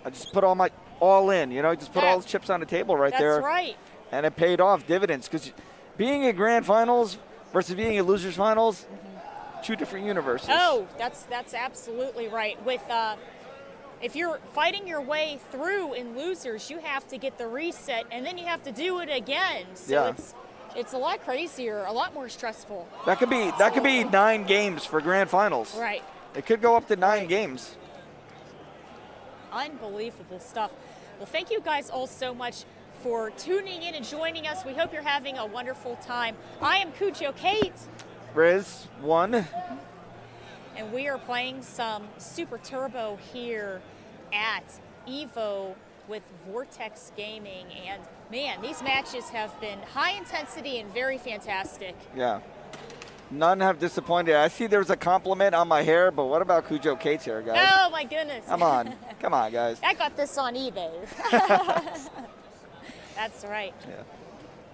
I just put all in, you know, just put all the chips on the table right there. That's right. And it paid off dividends, because being in grand finals versus being in losers finals, two different universes. Oh, that's absolutely right. With if you're fighting your way through in losers, you have to get the reset, and then you have to do it again. So it's a lot crazier, a lot more stressful. That could be 9 games for grand finals. Right. It could go up to 9 games. Unbelievable stuff. Well, thank you guys all so much for tuning in and joining us. We hope you're having a wonderful time. I am Cujo Kate. Riz, 1. And we are playing some Super Turbo here at EVO with Vortex Gaming. And man, these matches have been high intensity and very fantastic. Yeah. None have disappointed. I see there's a compliment on my hair, but what about Cujo Kate's hair, guys? Oh my goodness. Come on. Come on, guys. I got this on eBay. That's right. Yeah.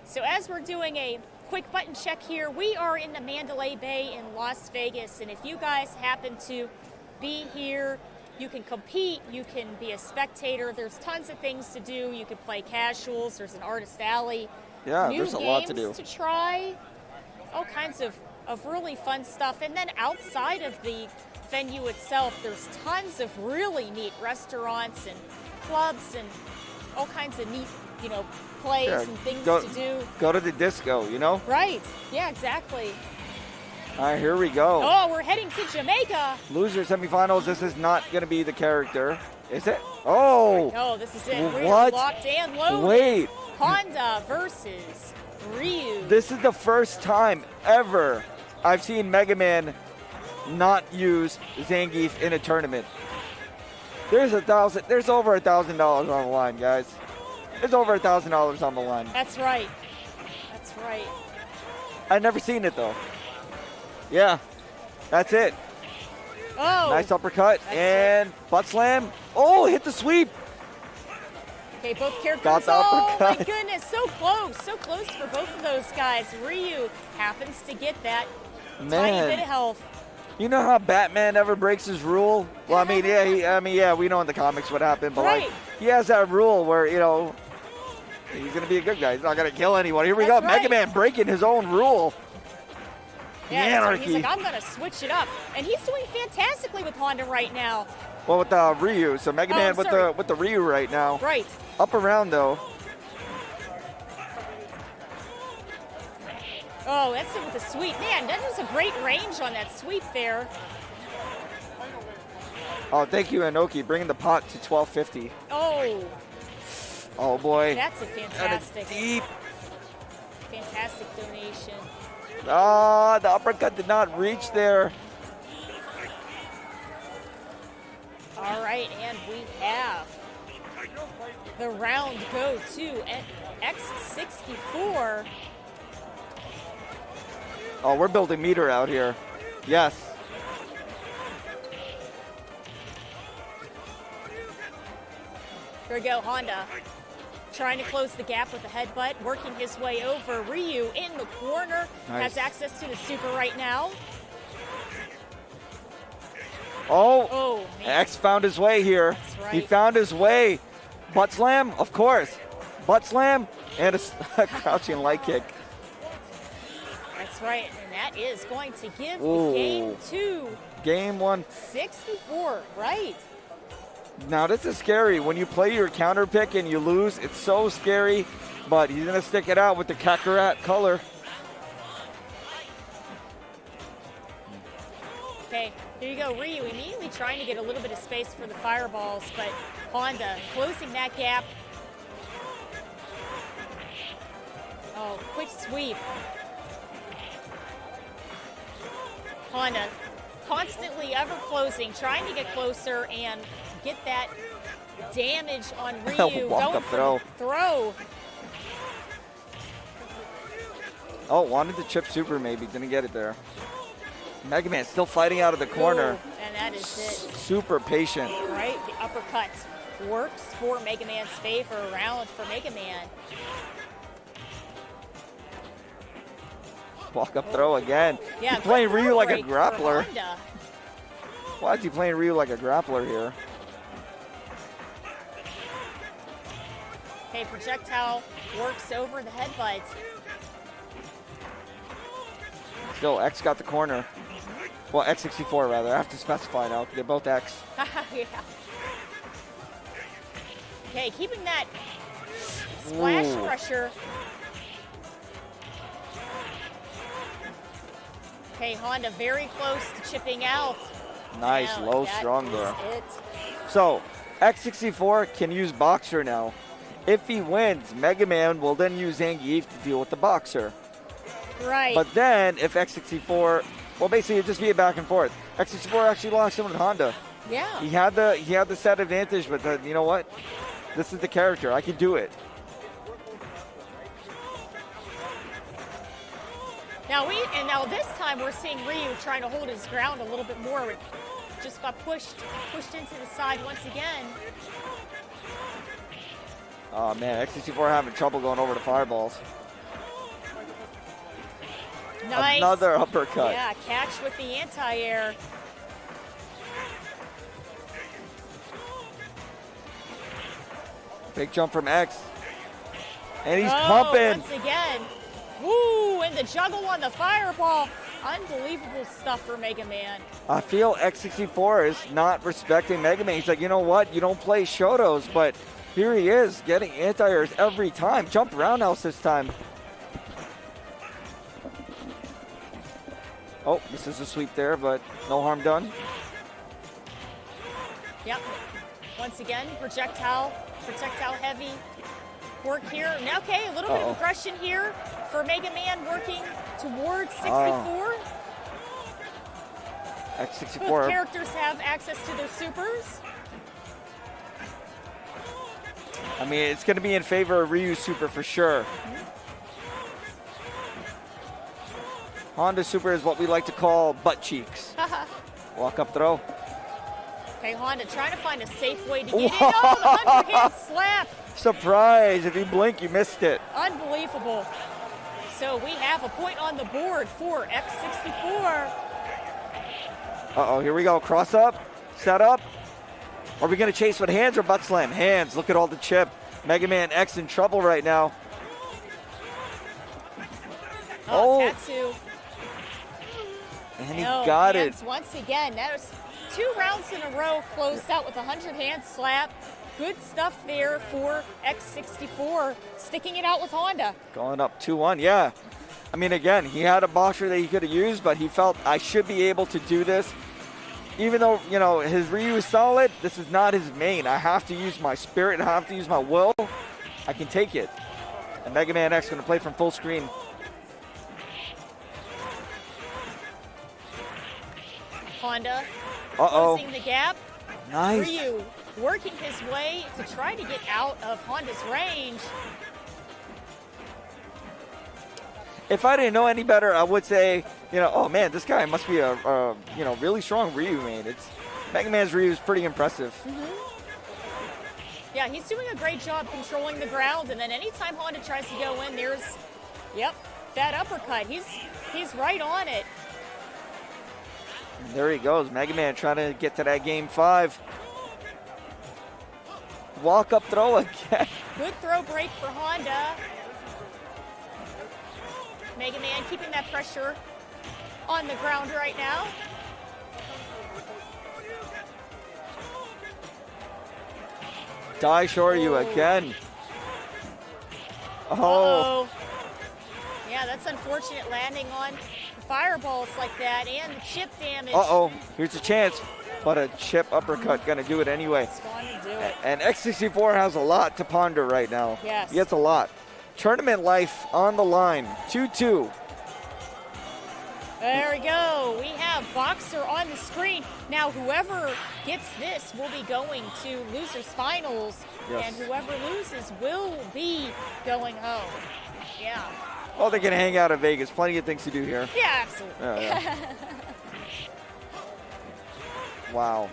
So as we're doing a quick button check here, we are in the Mandalay Bay in Las Vegas, and if you guys happen to be here, you can compete, you can be a spectator. There's tons of things to do. You can play casuals. There's an artist alley. Yeah, New there's a lot to do. games to try. All kinds of really fun stuff. And then outside of the venue itself, there's tons of really neat restaurants and clubs and all kinds of neat, you know, plays and things to do. Go to the disco, you know? Right. Yeah, exactly. All right, here we go. Oh, we're heading to Jamaica. Loser semifinals. This is not going to be the character, is it? Oh. No, this is it. We're What? locked and loaded. Wait. Honda versus Ryu. This is the first time ever I've seen Mega Man not use Zangief in a tournament. There's over $1,000 on the line, guys. There's over $1,000 on the line. That's right. That's right. I've never seen it though. Yeah, that's it. Oh. Nice uppercut and butt slam. Oh, hit the sweep. Okay, both characters. Got the oh my uppercut. goodness, so close for both of those guys. Ryu happens to get that tiny bit of health. You know how Batman never breaks his rule? Well, I mean, we know in the comics what happened, but like he has that rule where, you know, he's gonna be a good guy. He's not gonna kill anyone. Here we go, Mega Man breaking his own rule. Yeah, Anarchy. he's like, I'm gonna switch it up, and he's doing fantastically with Honda right now. Well, with Ryu, so Mega Man with the Ryu right now. Right. Up around though. Oh, that's it with the sweep. Man, that was a great range on that sweep there. Oh, thank you, Inoki, bringing the pot to 1250. Oh. Oh boy. That's a fantastic. Deep. Fantastic donation. Ah, the uppercut did not reach there. All right, and we have the round go to X64. Oh, we're building meter out here. Yes. Here we go, Honda. Trying to close the gap with the headbutt, working his way over. Ryu in the corner, has access to the super right now. Oh, man. X found his way here. That's right. He found his way. Butt slam, of course. Butt slam and a crouching light kick. That's right, and that is going to give Ooh. game 2. Game 1. 64, right. Now this is scary. When you play your counter pick and you lose, it's so scary, but he's gonna stick it out with the Kakarot color. Okay, here you go, Ryu immediately trying to get a little bit of space for the fireballs, but Honda closing that gap. Oh, quick sweep. Honda constantly ever closing, trying to get closer and get that damage on Ryu. Walk up throw. Throw. Oh, wanted to chip super maybe, didn't get it there. Mega Man still fighting out of the corner. Ooh, and that is it. Super patient. Right, the uppercut works for Mega Man's favor. Round for Mega Man. Walk-up throw again. Yeah, He's playing good Ryu like a break for grappler. Honda. Why is he playing Ryu like a grappler here? Okay, projectile works over the headbutt. Still, X got the corner. Well, X64 rather. I have to specify now. They're both X. Yeah. Okay, keeping that splash pressure. Okay, Honda very close to chipping out. Nice, Now, low that strong is there. it. So, X64 can use Boxer now. If he wins, Mega Man will then use Zangief to deal with the Boxer. Right. But then, if X64, well, basically it'd just be a back and forth. X64 actually lost him with Honda. Yeah. He had the set advantage, but you know what? This is the character. I can do it. Now this time we're seeing Ryu trying to hold his ground a little bit more. It just got pushed into the side once again. Oh man, X64 having trouble going over the fireballs. Nice. Another uppercut. Yeah, catch with the anti-air. Big jump from X. And he's pumping. Once again. Woo, and the juggle on the fireball. Unbelievable stuff for Mega Man. I feel X64 is not respecting Mega Man. He's like, you know what? You don't play Shotos, but here he is getting anti-airs every time. Jump roundhouse this time. Oh, this is a sweep there, but no harm done. Yep. Once again, projectile heavy work here. Now, okay, a little bit of aggression here for Mega Man working towards 64. X64. Both characters have access to their supers. I mean, it's going to be in favor of Ryu's super for sure. Honda super is what we like to call butt cheeks. Walk up throw. Okay, Honda trying to find a safe way to get in. Oh, the underhand slap. Surprise, if you blink, you missed it. Unbelievable. So we have a point on the board for X64. Uh-oh, here we go. Cross up, set up. Are we going to chase with hands or butt slam? Hands. Look at all the chip. Mega Man X in trouble right now. Tatsu. And he got it. Once again, that was 2 rounds in a row closed out with a 100-hand slap. Good stuff there for X64, sticking it out with Honda. Going up 2-1, yeah. I mean, again, he had a boxer that he could have used, but he felt, I should be able to do this. Even though, you know, his Ryu is solid, this is not his main. I have to use my spirit, I have to use my will. I can take it. And Mega Man X going to play from full screen. Honda closing the gap. Nice. Ryu working his way to try to get out of Honda's range. If I didn't know any better, I would say, you know, oh man, this guy must be a you know, really strong Ryu main. It's Mega Man's Ryu is pretty impressive. Yeah, he's doing a great job controlling the ground, and then anytime Honda tries to go in, there's, that uppercut. He's right on it. And there he goes, Mega Man trying to get to that game 5. Walk up throw again. Good throw break for Honda. Mega Man keeping that pressure on the ground right now. Die Shoryu again. Uh-oh. Yeah, that's unfortunate landing on fireballs like that and the chip damage. Uh-oh, here's a chance. But a chip uppercut gonna do it anyway. It's going to do it. And X64 has a lot to ponder right now. Yes. He has a lot. Tournament life on the line, 2-2. There we go. We have Boxer on the screen. Now, whoever gets this will be going to losers finals, and whoever loses will be going home. Yeah. Well, they can hang out in Vegas. Plenty of things to do here. Yeah, absolutely. Yeah. Wow.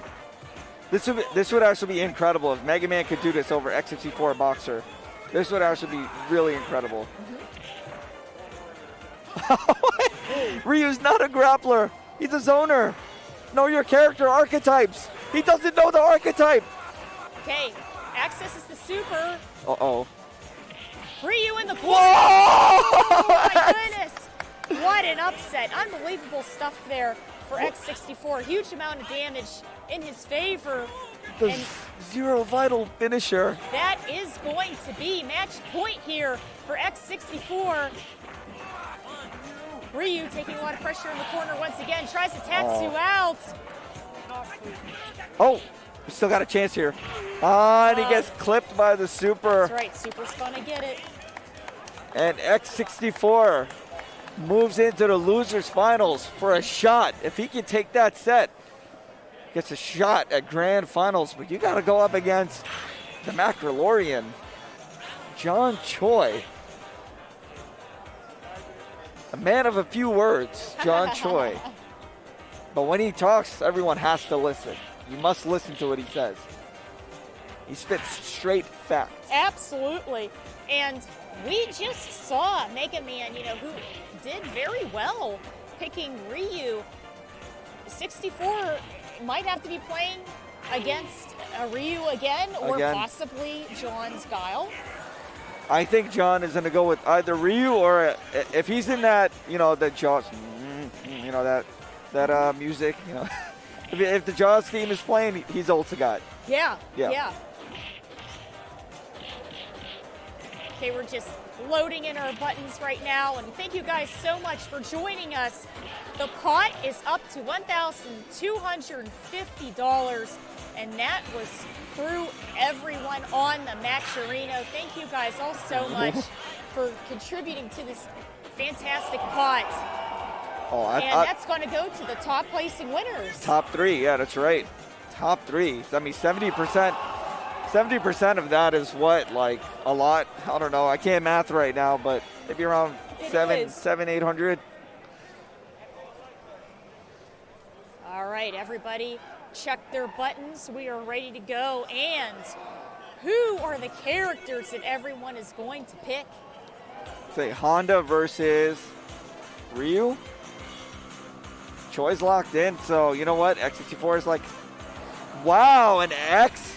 This would actually be incredible if Mega Man could do this over X64 Boxer. This would actually be really incredible. Ryu's not a grappler. He's a zoner. Know your character archetypes. He doesn't know the archetype. Okay, accesses the super. Uh-oh. Ryu in the corner. Whoa! Oh my goodness. What an upset. Unbelievable stuff there for X64. Huge amount of damage in his favor. The And zero vital finisher. that is going to be match point here for X64. Ryu taking a lot of pressure in the corner once again. Tries to Tatsu out. Oh, we still got a chance here. And he gets clipped by the super. That's right, Super's gonna get it. And X64 moves into the losers finals for a shot. If he can take that set, gets a shot at grand finals. But you got to go up against the Macrolorian, John Choi. A man of a few words, John Choi. But when he talks, everyone has to listen. You must listen to what he says. He spits straight facts. Absolutely. And we just saw Mega Man, who did very well picking Ryu. 64 might have to be playing against Ryu again, or possibly John's Guile. I think John is going to go with either Ryu or if he's in that, the Jaws, that music, if the Jaws theme is playing, he's Ultigot. Yeah. Okay, we're just loading in our buttons right now, and thank you guys so much for joining us. The pot is up to $1,250, and that was through everyone on the Match Arena. Thank you guys all so much for contributing to this fantastic pot. That's going to go to the top placing winners. Top three, yeah, that's right. Top three. I mean, 70% of that is what, like a lot? I don't know. I can't math right now, but maybe around 800. All right, everybody, check their buttons. We are ready to go. And who are the characters that everyone is going to pick? Say Honda versus Ryu. Choi's locked in, so you know what? X64 is like, wow, and X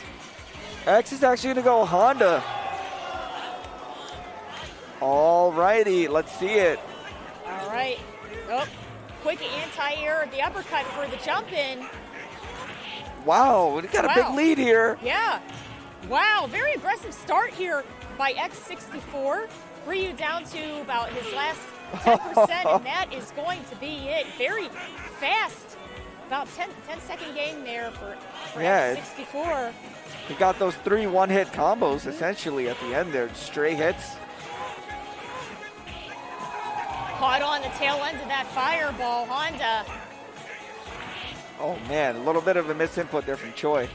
is actually going to go Honda. All righty, let's see it. All right. Oh, quick anti-air, the uppercut for the jump in. Wow, we got a big lead here. Yeah. Wow, very aggressive start here by X64. Ryu down to about his last 10%, and that is going to be it. Very fast. About 10-second game there for X64. He got those 3 one-hit combos essentially at the end there, straight hits. Caught on the tail end of that fireball, Honda. Oh man, a little bit of a misinput there from Choi.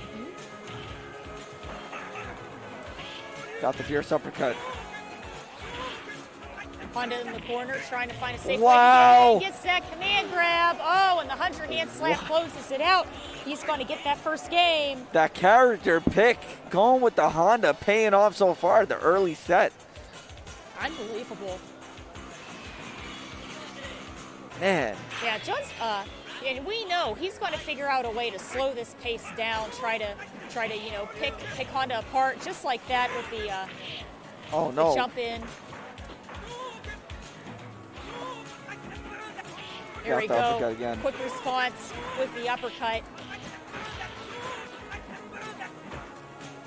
Got the fierce uppercut. Honda in the corner trying to find a safe wow. way. He gets that command grab. Oh, and the 100-hand slap closes it out. He's going to get that first game. That character pick going with the Honda paying off so far the early set. Unbelievable. Man. Yeah, John's and we know he's going to figure out a way to slow this pace down, try to pick Honda apart just like that with the the jump in. There we go. Quick response with the uppercut.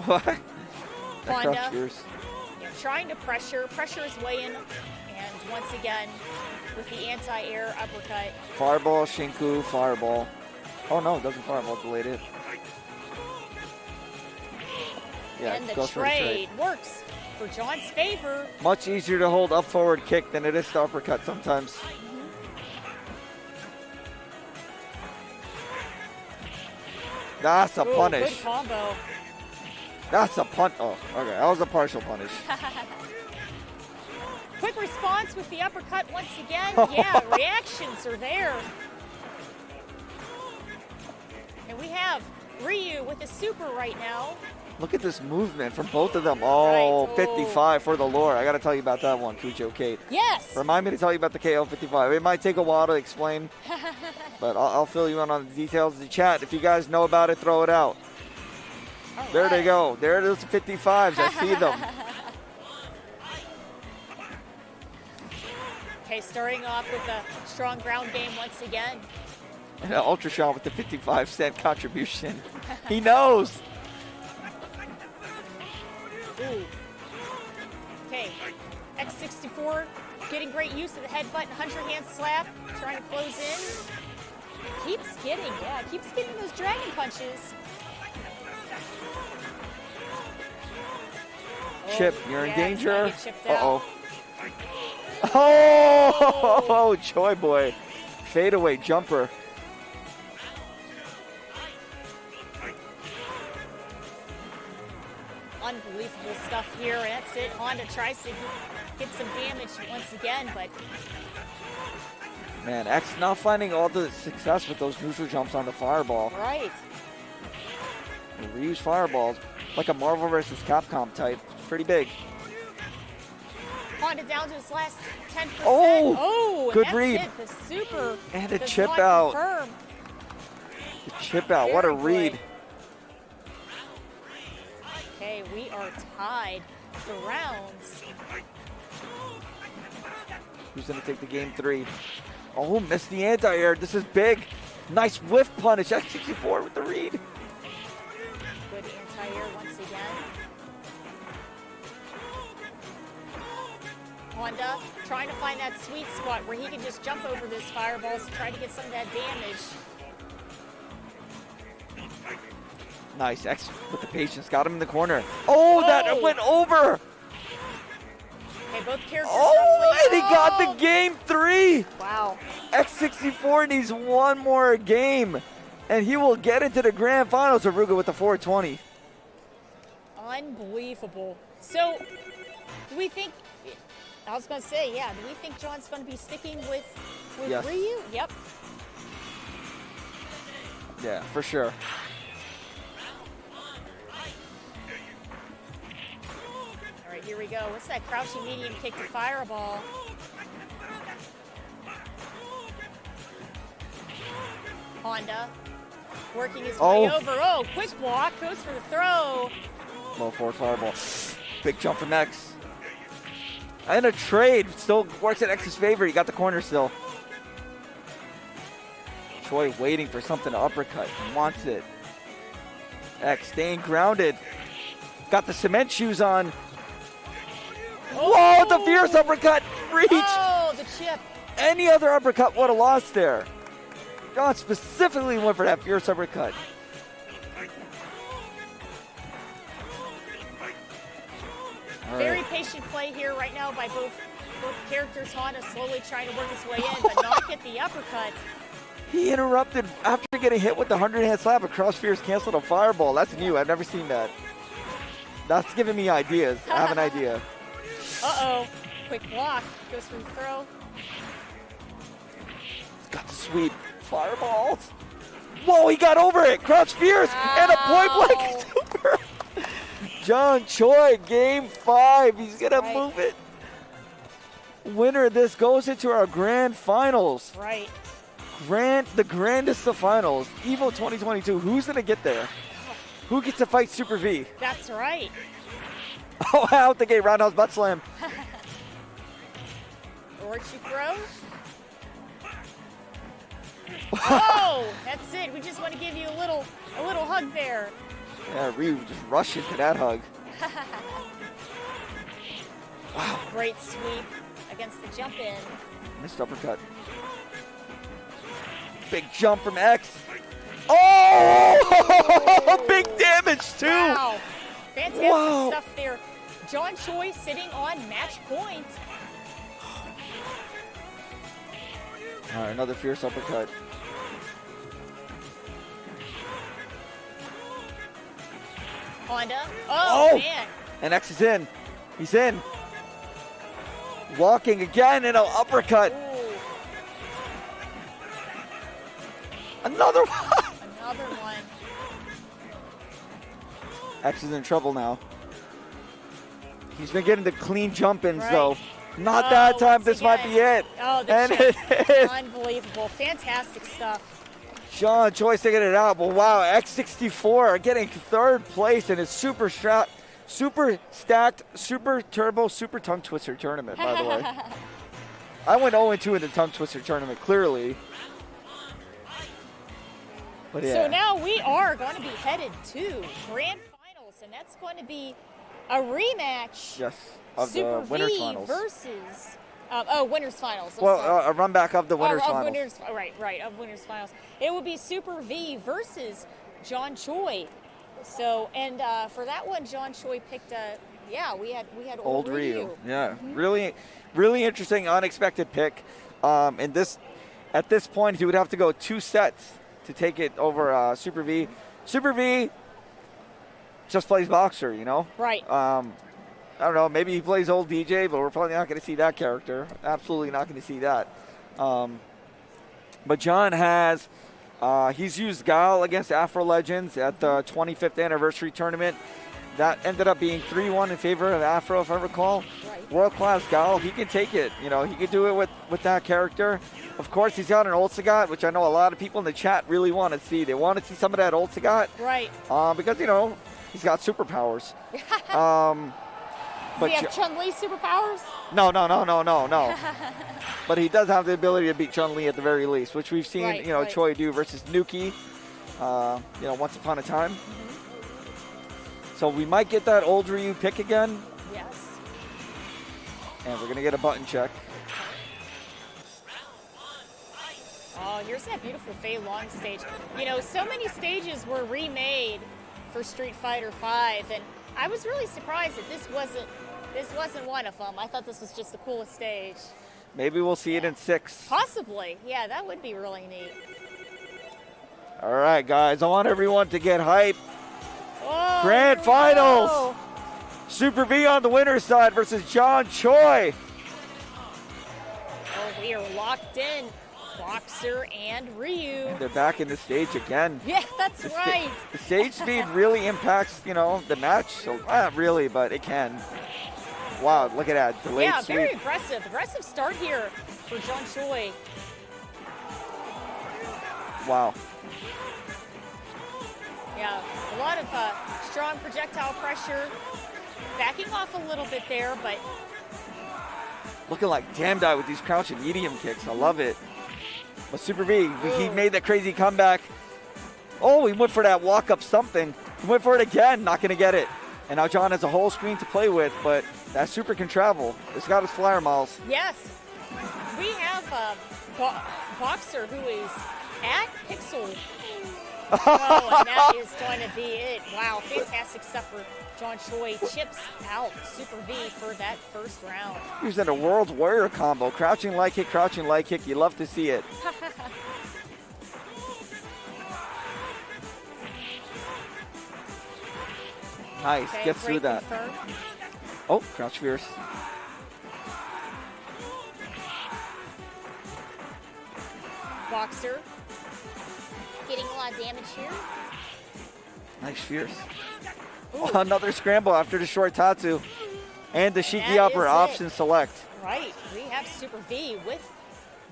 What? Honda trying to pressure. Pressure is weighing. And once again, with the anti-air uppercut. Fireball, Shinku, fireball. Oh no, it doesn't fireball, delayed it. Yeah, and the trade works for John's favor. Much easier to hold up forward kick than it is to uppercut sometimes. That's a punish. Good combo. That's a punt. Oh, okay. That was a partial punish. Quick response with the uppercut once again. Yeah, reactions are there. And we have Ryu with a super right now. Look at this movement from both of them. Oh, Right. 55 for the lore. I got to tell you about that one, Cujo Kate. Yes. Remind me to tell you about the KO 55. It might take a while to explain, but I'll fill you in on the details in the chat. If you guys know about it, throw it out. All There they right. go. There it is, the 55s. I see them. Okay, starting off with a strong ground game once again. And Ultrasean with the 55-cent contribution. He knows. Ooh. Okay, X64 getting great use of the headbutt and 100-hand slap, trying to close in. Keeps getting those dragon punches. Chip, Oh, you're in yeah, he's gonna danger. get chipped out. Uh-oh. Oh, Choi Boy. Fadeaway jumper. Unbelievable stuff here. That's it. Honda tries to get some damage once again, but Man, X not finding all the success with those neutral jumps on the fireball. right. The reuse fireballs, like a Marvel vs. Capcom type. It's pretty big. Honda down to his last 10%. Oh, and good that's read. It. The super And a does chip not out. confirm. The chip out, what a Very read. good. Okay, we are tied for rounds. Who's gonna take the game 3? Oh, missed the anti-air. This is big. Nice whiff punish. X64 with the read. Good anti-air once again. Honda trying to find that sweet spot where he can just jump over those fireballs, try to get some of that damage. Nice. X with the patience. Got him in the corner. Oh, that Oh. went over. Okay, both characters. Oh, roughly- and he got the game 3. Wow. X64 needs one more game, and he will get into the grand finals. Aruga with the 420. Unbelievable. So, do we think, I was going to say, yeah, do we think John's going to be sticking with Yes. Ryu? Yep. Yeah, for sure. All right, here we go. What's that crouching medium kick to fireball? Honda working his way over. Oh, quick block. Goes for the throw. Low forward fireball. Big jump from X. And a trade. Still works in X's favor. He got the corner still. Choi waiting for something to uppercut. He wants it. X staying grounded. Got the cement shoes on. Whoa, the fierce uppercut. Reach. Oh, the chip. Any other uppercut would have lost there. John specifically went for that fierce uppercut. All Very right. patient play here right now by both characters. Honda slowly trying to work his way in, but not get the uppercut. He interrupted after getting hit with the 100-hand slap. A cross fierce canceled a fireball. That's new. I've never seen that. That's giving me ideas. I have an idea. Uh-oh. Quick block. Goes for the throw. He's got the sweep. Fireballs. Whoa, he got over it. Crouch fierce and a point blank super. John Choi, game 5. He's going to move it. Winner of this goes into our grand finals. Right. The grandest of finals. EVO 2022. Who's going to get there? Who gets to fight Super V? That's right. Oh, out the gate. Roundhouse butt slam. Orchie throw. Oh, that's it. We just want to give you a little hug there. Yeah, Ryu just rushed into that hug. Wow. Great sweep against the jump in. Missed uppercut. Big jump from X. Oh! Big damage, too. Wow. Fantastic Wow. stuff there. John Choi sitting on match point. All right, another fierce uppercut. Honda. Oh, man. And X is in. He's in. Walking again and an uppercut. Ooh. Another one. Another one. X is in trouble now. He's been getting the clean jump-ins, Right. though. Not that time. once This might be it. Oh, the And chip. it is. Unbelievable. Fantastic stuff. John Choi taking it out. But wow, X64 getting third place in his super stacked, super turbo, super tongue twister tournament, by the way. I went 0-2 in the tongue twister tournament, clearly. But yeah. So now we are going to be headed to grand finals, and that's going to be a rematch. Yes, of Super the winners V finals. versus winners finals. I'm Well, sorry. a run back of the winners of finals. winners, right, of winners finals. It would be Super V versus John Choi. So, and for that one, John Choi picked we had old Ryu. Yeah, really interesting, unexpected pick. And at this point, he would have to go 2 sets to take it over Super V. Super V just plays boxer, you know? Right. I don't know, maybe he plays old DJ, but we're probably not going to see that character. Absolutely not going to see that. But John has, he's used Gal against Afro Legends at the 25th anniversary tournament. That ended up being 3-1 in favor of Afro, if I recall. Right. World-class Gal, he can take it. You know, he can do it with that character. Of course, he's got an Old Sagat, which I know a lot of people in the chat really want to see. They want to see some of that Old Sagat. Right. Because, you know, he's got superpowers. Does he have Chun-Li superpowers? No. But he does have the ability to beat Chun-Li at the very least, which we've seen, Choi do versus Nuki, once upon a time. Mm-hmm. So we might get that old Ryu pick again. Yes. And we're going to get a button check. Oh, here's that beautiful Fei Long stage. You know, so many stages were remade for Street Fighter V, and I was really surprised that this wasn't one of them. I thought this was just the coolest stage. Maybe we'll see it in 6. Possibly. Yeah, that would be really neat. All right, guys. I want everyone to get hype. Oh, Grand here we Finals. go. Super V on the winner's side versus John Choi. Oh, we are locked in. Boxer and Ryu. They're back in the stage again. Yeah, that's right. The stage speed really impacts, the match. So not really, but it can. Wow, look at that. Delayed Yeah, sweep. very aggressive. Aggressive start here for John Choi. Wow. Yeah, a lot of strong projectile pressure. Backing off a little bit there, but Looking like Damn Die with these crouching medium kicks. I love it. But Super V, he made that crazy comeback. Oh, he went for that walk-up something. He went for it again, not going to get it. And now John has a whole screen to play with, but that Super can travel. It's got his flyer miles. yes, we have a Boxer who is at Pixel. Oh, and that is going to be it. Wow, fantastic stuff for John Choi. Chips out Super V for that first round. He's in a World Warrior combo. Crouching light kick, crouching light kick. You love to see it. Nice, Okay, gets through break that. confirmed. Oh, crouch fierce. Boxer getting a lot of damage here. Nice fierce. Oh, another scramble after the short Tatsu. And the Shiki That upper is option it. select. Right, we have Super V with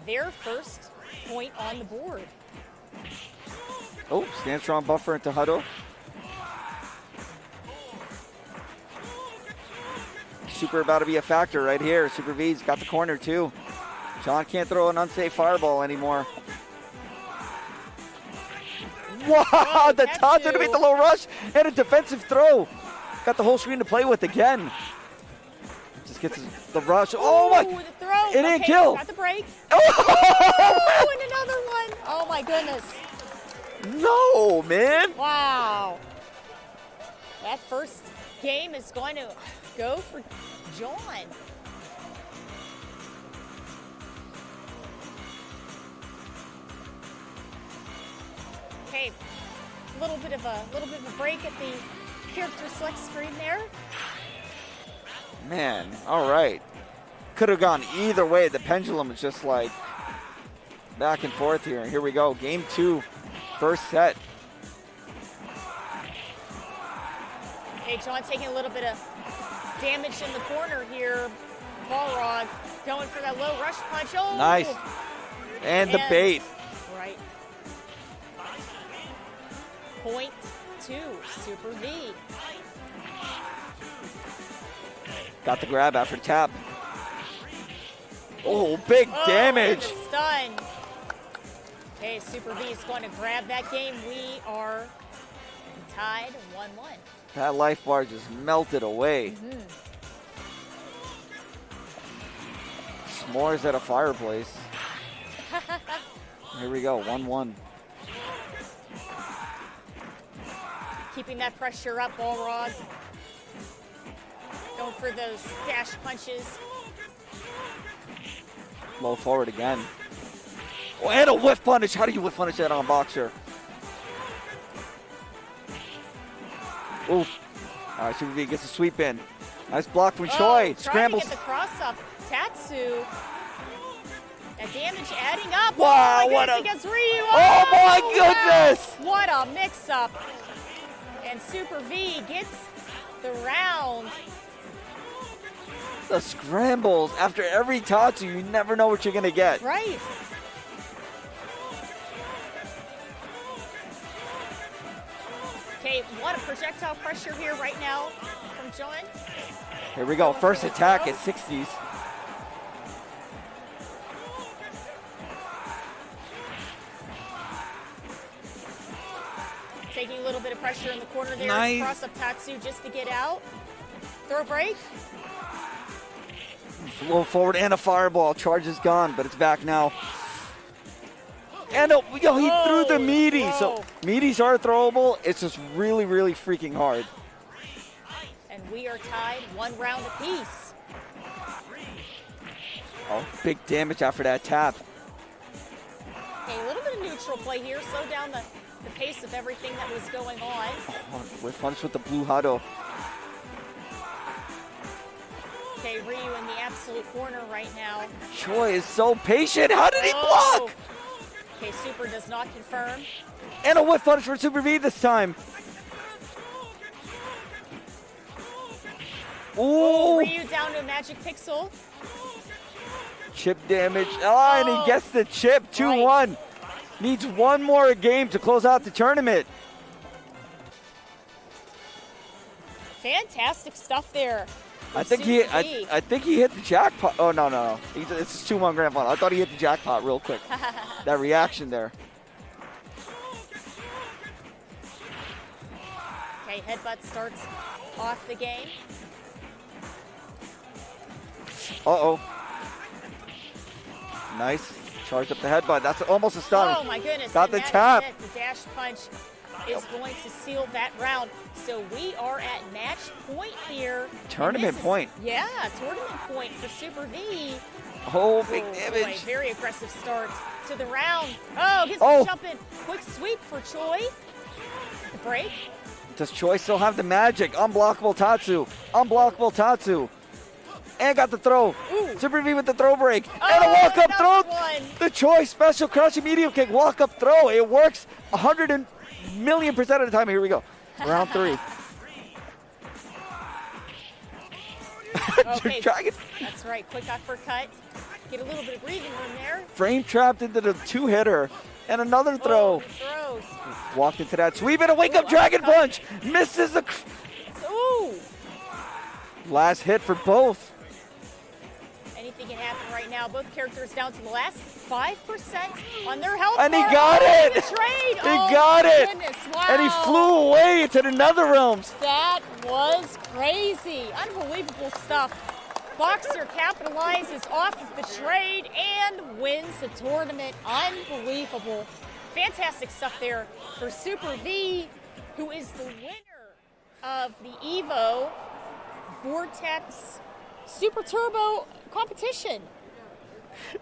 their first point on the board. Oh, stand strong buffer into huddle. Super about to be a factor right here. Super V's got the corner too. John can't throw an unsafe fireball anymore. Wow, the Tatsu to beat the low rush and a defensive throw. Got the whole screen to play with again. Just gets the rush. Oh my! Ooh, the throw. It didn't kill. Got the break. Oh! And another one. Oh my goodness. No, man. Wow. That first game is going to go for John. Okay, a little bit of a break at the character select screen there. Man, all right. Could have gone either way. The pendulum is just like back and forth here. Here we go. Game 2, first set. Okay, John taking a little bit of damage in the corner here. Balrog going for that low rush punch. Oh! Nice. And the bait. Right. Point to Super V. Got the grab after tap. Oh, big damage. And a stun. Okay, Super V is going to grab that game. We are tied 1-1. That life bar just melted away. S'mores at a fireplace. Here we go, 1-1. Keeping that pressure up, Balrog. Going for those dash punches. Low forward again. Oh, and a whiff punish. How do you whiff punish that on Boxer? Ooh. All right, Super V gets a sweep in. Nice block from Choi. Scrambles. Trying to get the cross up. Tatsu. That damage adding up. Wow, oh what a... against Ryu. Oh, my goodness. Wow. What a mix-up. And Super V gets the round. The scrambles. After every Tatsu, you never know what you're going to get. Right. Okay, a lot of projectile pressure here right now from John. Here we go. First attack at 60s. Taking a little bit of pressure in the corner there. Nice. Cross up Tatsu just to get out. Throw break. Low forward and a fireball. Charge is gone, but it's back now. And he threw the meaty. So meaties are throwable. It's just really, really freaking hard. And we are tied 1 round apiece. Oh, big damage after that tap. Okay, a little bit of neutral play here. Slow down the pace of everything that was going on. Oh, with punch with the blue Hado. Okay, Ryu in the absolute corner right now. Choi is so patient. How did he block? Okay, Super does not confirm. And a whiff punch for Super V this time. Ooh. Ryu down to a magic pixel. Chip damage. Oh, and he gets the chip. 2-1. Needs one more game to close out the tournament. Fantastic stuff there. I think he hit the jackpot. Oh, no. It's a 2-1 grand final. I thought he hit the jackpot real quick. That reaction there. Okay, headbutt starts off the game. Uh-oh. Nice. Charged up the headbutt. That's almost a stun. Oh, my goodness. Got the tap. The dash punch is going to seal that round. So we are at match point here. Tournament point. Yeah, tournament point for Super V. Oh, big damage. Boy, very aggressive start to the round. Oh, gets the jump in. Quick sweep for Choi. The break. Does Choi still have the magic? Unblockable Tatsu. Unblockable Tatsu. And got the throw. Ooh. Super V with the throw break. And a walk-up throw. The Choi special crouching medium kick. Walk-up throw. It works 100 million% of the time. Here we go. Round 3. Okay, that's right. Quick uppercut. Get a little bit of breathing room there. Frame trapped into the 2-hitter. And another throw. Throws. Walked into that sweep and a wake-up dragon punch. Misses the... Ooh. Last hit for both. Anything can happen right now. Both characters down to the last 5% on their health. And he bar. got it. Trade. He got it. Goodness. Wow. And he flew away to the nether realms. That was crazy. Unbelievable stuff. Boxer capitalizes off of the trade and wins the tournament. Unbelievable. Fantastic stuff there for Super V, who is the winner of the EVO Vortex Super Turbo competition.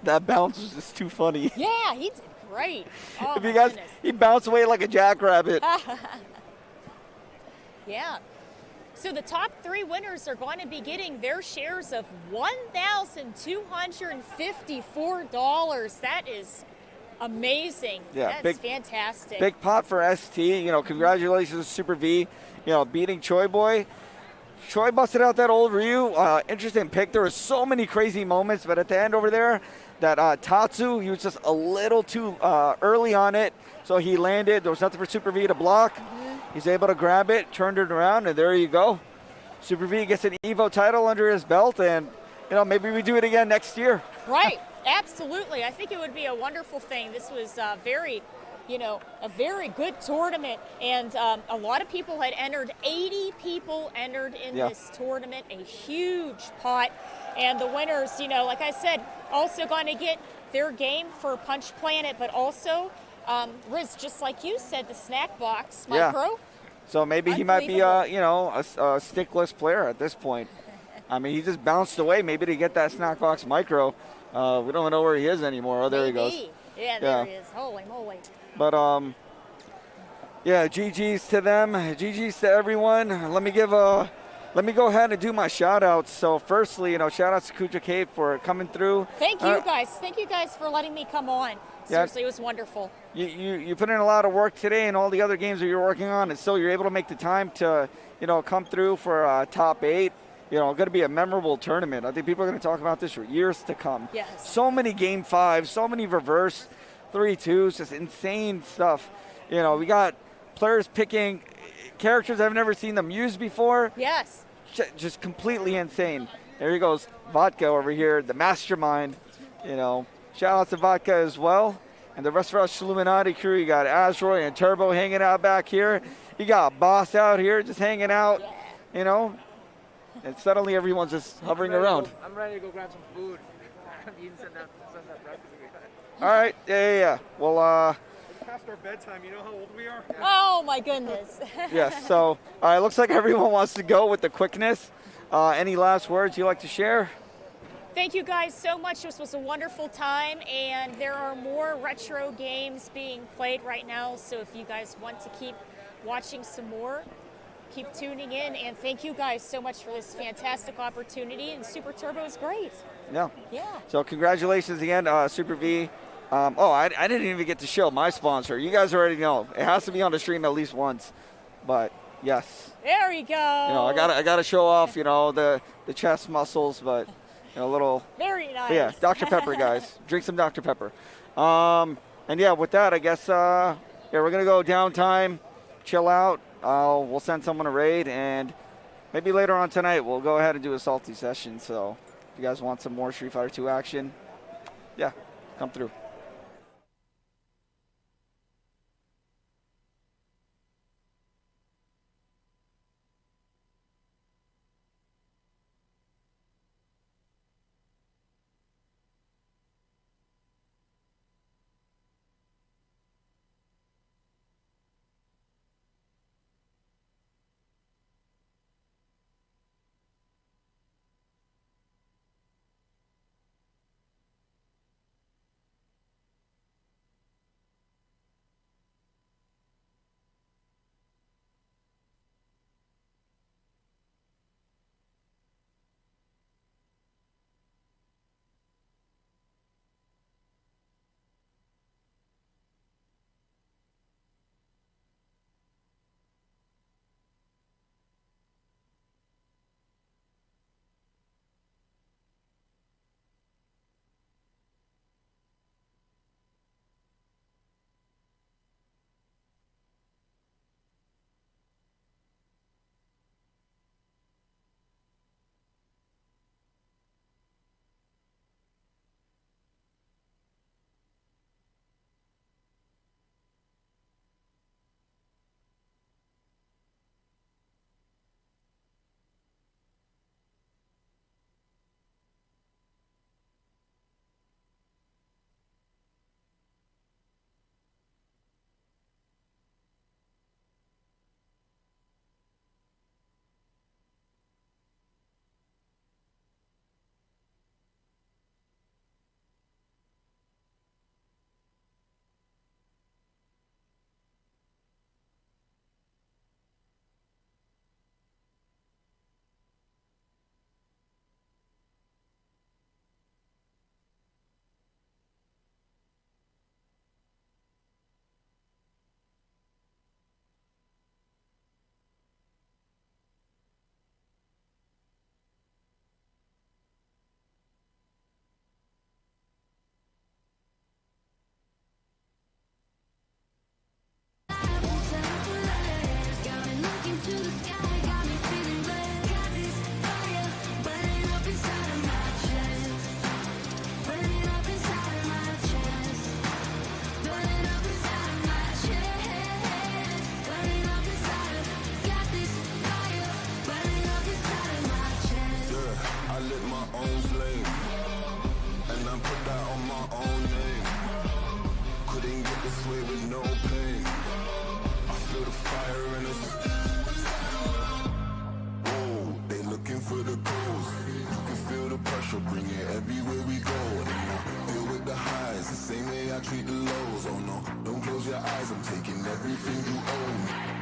That bounce was just too funny. Yeah, he did great. Oh, If you guys, he bounced away like a jackrabbit. Yeah. So the top 3 winners are going to be getting their shares of $1,254. That is Amazing. Yeah, That's fantastic. Big pot for ST. You know, congratulations to Super V. You know, beating Choi Boy. Choi busted out that old Ryu. Interesting pick. There were so many crazy moments, but at the end over there, that Tatsu, he was just a little too early on it, so he landed. There was nothing for Super V to block. He's able to grab it, turned it around, and there you go. Super V gets an EVO title under his belt, and you know, maybe we do it again next year. Right, absolutely. I think it would be a wonderful thing. This was a very good tournament, and a lot of people had entered. 80 people entered in this tournament, a huge pot, and the winners, you know, like I said, also going to get their game for Punch Planet, but also, Riz, just like you said, the snack box micro. So maybe he might be, a stickless player at this point. I mean, he just bounced away maybe to get that snack box micro. We don't know where he is anymore. Oh, there he goes. Yeah, there he is. Holy moly. But, GG's to them. GG's to everyone. Let me go ahead and do my shout-outs. So, firstly, shout out to Kuja Cave for coming through. Thank you, guys. Thank you, guys, for letting me come on. Seriously, it was wonderful. You put in a lot of work today and all the other games that you're working on, and still you're able to make the time to, come through for top 8. Going to be a memorable tournament. I think people are going to talk about this for years to come. Yes. So many game 5s, so many reverse 3-2s, just insane stuff. We got players picking characters I've never seen them use before. Yes. Just completely insane. There he goes, Vodka over here, the mastermind. Shout out to Vodka as well. And the rest of us Illuminati crew, you got Azroy and Turbo hanging out back here. You got Boss out here just hanging out, And suddenly everyone's just hovering around. I'm ready to go grab some food. You send that breakfast. All right, yeah. Well, it's past our bedtime. You know how old we are? Oh, my goodness. Yes, so, all right, looks like everyone wants to go with the quickness. Any last words you'd like to share? Thank you guys so much. This was a wonderful time, and there are more retro games being played right now, so if you guys want to keep watching some more, keep tuning in, and thank you guys so much for this fantastic opportunity, and Super Turbo is great. Yeah. Yeah. So congratulations again, Super V. I didn't even get to show my sponsor. You guys already know. It has to be on the stream at least once, but yes. There we go. I got to show off, the chest muscles, but a little. Very nice. Yeah, Dr. Pepper, guys. Drink some Dr. Pepper. And yeah, with that, I guess, we're going to go downtime, chill out. We'll send someone a raid, and maybe later on tonight we'll go ahead and do a salty session. So if you guys want some more Street Fighter 2 action, yeah, come through. own flame, and I put that on my own name. Couldn't get this way with no pain. I feel the fire in us. Whoa, they looking for the goals. You can feel the pressure, bring it everywhere we go. And I deal with the highs, the same way I treat the lows. Oh no, don't close your eyes, I'm taking everything you own.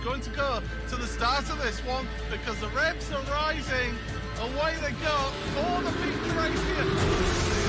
Going to go to the start of this one because the revs are rising. Away they go for the feature race here.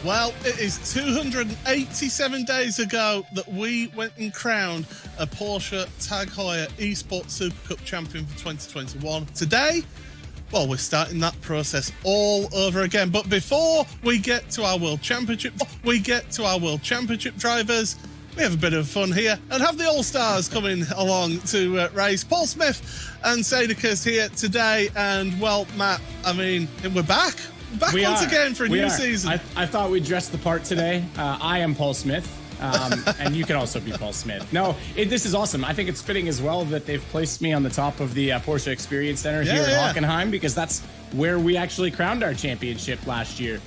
Well, it is 287 days ago that we went and crowned a Porsche Tag Heuer Esports Super Cup champion for 2021. Today, well, we're starting that process all over again. But before we get to our World Championship, drivers, we have a bit of fun here and have the All-Stars coming along to race. Paul Smith and Sadicus here today. And, well, Matt, I mean, we're back. Once again for a new season. I thought we'd dress the part today. I am Paul Smith, and you can also be Paul Smith. No, this is awesome. I think it's fitting as well that they've placed me on the top of the Porsche Experience Center here at Hockenheim, because that's where we actually crowned our championship last year.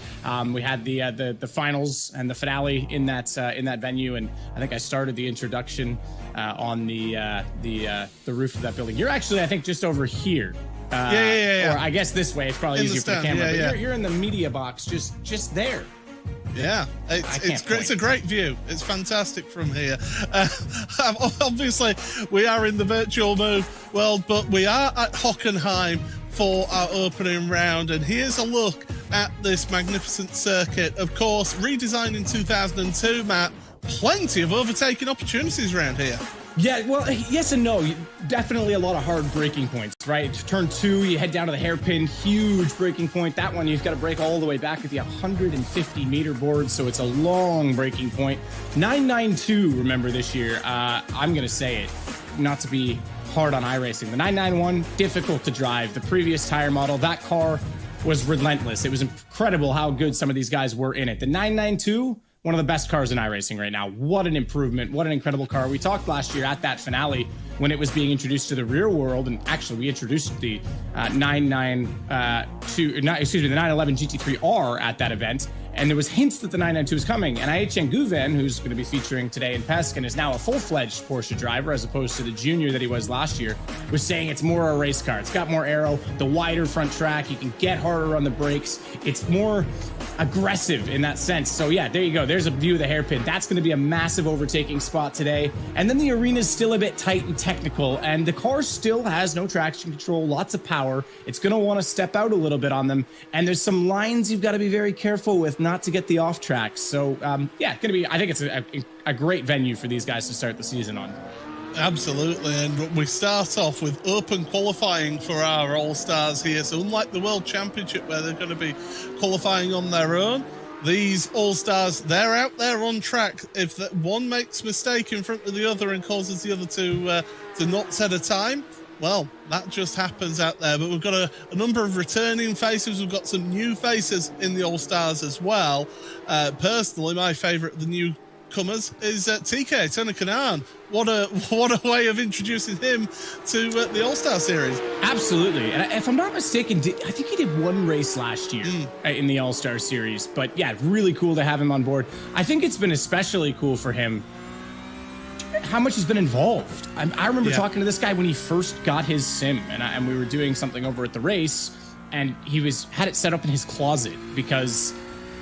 We had the finals and the finale in that venue, and I think I started the introduction on the roof of that building. You're actually, I think, just over here. Yeah. Or I guess this way. It's probably easier for the camera. But you're in the media box, just there. Yeah, it's great. It's a great view. It's fantastic from here. Obviously, we are in the virtual world, but we are at Hockenheim for our opening round. And here's a look at this magnificent circuit. Of course, redesigned in 2002, Matt. Plenty of overtaking opportunities around here. Yeah, well, yes and no. Definitely a lot of hard braking points, right? Turn 2, you head down to the hairpin, huge braking point. That one, you've got to brake all the way back at the 150-meter board, so it's a long braking point. 992, remember, this year. I'm going to say it, not to be hard on iRacing. The 991, difficult to drive. The previous tire model, that car was relentless. It was incredible how good some of these guys were in it. The 992... one of the best cars in iRacing right now. What an improvement. What an incredible car. We talked last year at that finale when it was being introduced to the real world, and actually we introduced the 911 GT3R at that event, and there was hints that the 992 was coming. And Etienne Gouven, who's going to be featuring today in Peskin, is now a full-fledged Porsche driver as opposed to the junior that he was last year, was saying it's more a race car. It's got more aero, the wider front track, you can get harder on the brakes. It's more aggressive in that sense. So yeah, there you go. There's a view of the hairpin. That's going to be a massive overtaking spot today. And then the arena's still a bit tight and technical, and the car still has no traction control, lots of power. It's going to want to step out a little bit on them. And there's some lines you've got to be very careful with not to get the off tracks. So yeah, going to be, I think it's a great venue for these guys to start the season on. Absolutely, and we start off with open qualifying for our All-Stars here. So unlike the World Championship where they're going to be qualifying on their own, these All-Stars, they're out there on track. If one makes a mistake in front of the other and causes the other to not set a time, well, that just happens out there. But we've got a number of returning faces. We've got some new faces in the All-Stars as well. Personally, my favourite of the newcomers is TK, Tony Kanaan. What a way of introducing him to the All-Star Series. Absolutely. And if I'm not mistaken, I think he did one race last year in the All-Star Series. But yeah, really cool to have him on board. I think it's been especially cool for him how much he's been involved. I remember talking to this guy when he first got his sim, and we were doing something over at the race, and he had it set up in his closet because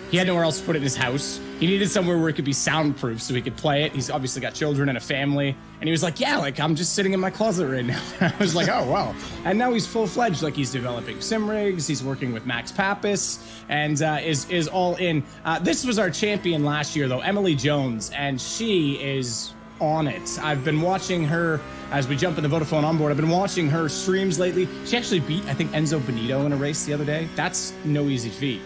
he had nowhere else to put it in his house. He needed somewhere where it could be soundproof so he could play it. He's obviously got children and a family. And he was like, yeah, like I'm just sitting in my closet right now. I was like, oh, wow. And now he's full-fledged. Like he's developing sim rigs. He's working with Max Pappas and is all in. This was our champion last year, though, Emily Jones. And she is on it. I've been watching her as we jump in the Vodafone onboard. I've been watching her streams lately. She actually beat, I think, Enzo Benito in a race the other day. That's no easy feat.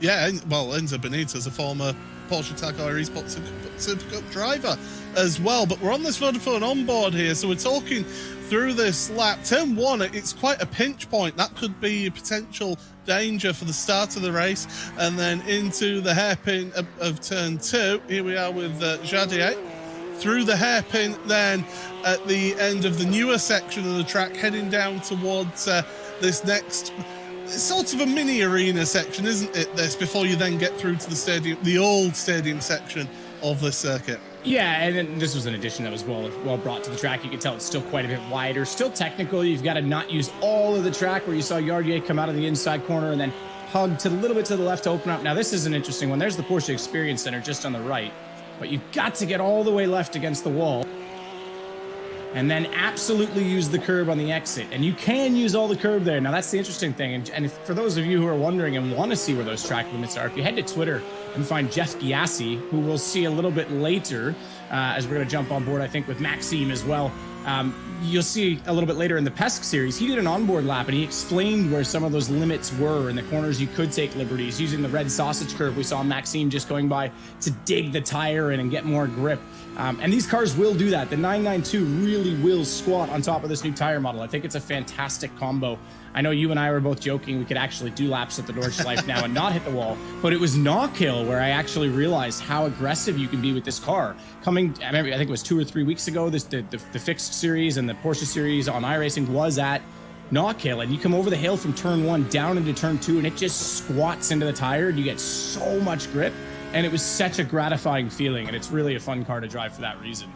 Yeah, well, Enzo Benito is a former Porsche Tag Heuer Esports Super Cup driver as well. But we're on this Vodafone onboard here, so we're talking through this lap. Turn 1, it's quite a pinch point. That could be a potential danger for the start of the race. And then into the hairpin of Turn 2. Here we are with Jadier. Through the hairpin, then at the end of the newer section of the track, heading down towards this next... It's sort of a mini arena section, isn't it, this, before you then get through to the stadium, the old stadium section of the circuit. Yeah, and then this was an addition that was well brought to the track. You can tell it's still quite a bit wider, still technical. You've got to not use all of the track where you saw Yardier come out of the inside corner and then hug to a little bit to the left to open up. Now, this is an interesting one. There's the Porsche Experience Center just on the right, but you've got to get all the way left against the wall. And then absolutely use the curb on the exit. And you can use all the curb there. Now, that's the interesting thing. And for those of you who are wondering and want to see where those track limits are, if you head to Twitter and find Jeff Giassi, who we'll see a little bit later as we're going to jump on board, I think, with Maxime as well. You'll see a little bit later in the PESC series, he did an onboard lap and he explained where some of those limits were in the corners you could take liberties using the red sausage curve. We saw Maxime just going by to dig the tire in and get more grip. And these cars will do that. The 992 really will squat on top of this new tire model. I think it's a fantastic combo. I know you and I were both joking we could actually do laps at the Nordschleife now and not hit the wall, but it was Knockhill where I actually realized how aggressive you can be with this car. I think it was 2 or 3 weeks ago, the fixed series and the Porsche series on iRacing was at Knockhill, and you come over the hill from turn 1 down into turn 2 and it just squats into the tire and you get so much grip, and it was such a gratifying feeling, and it's really a fun car to drive for that reason.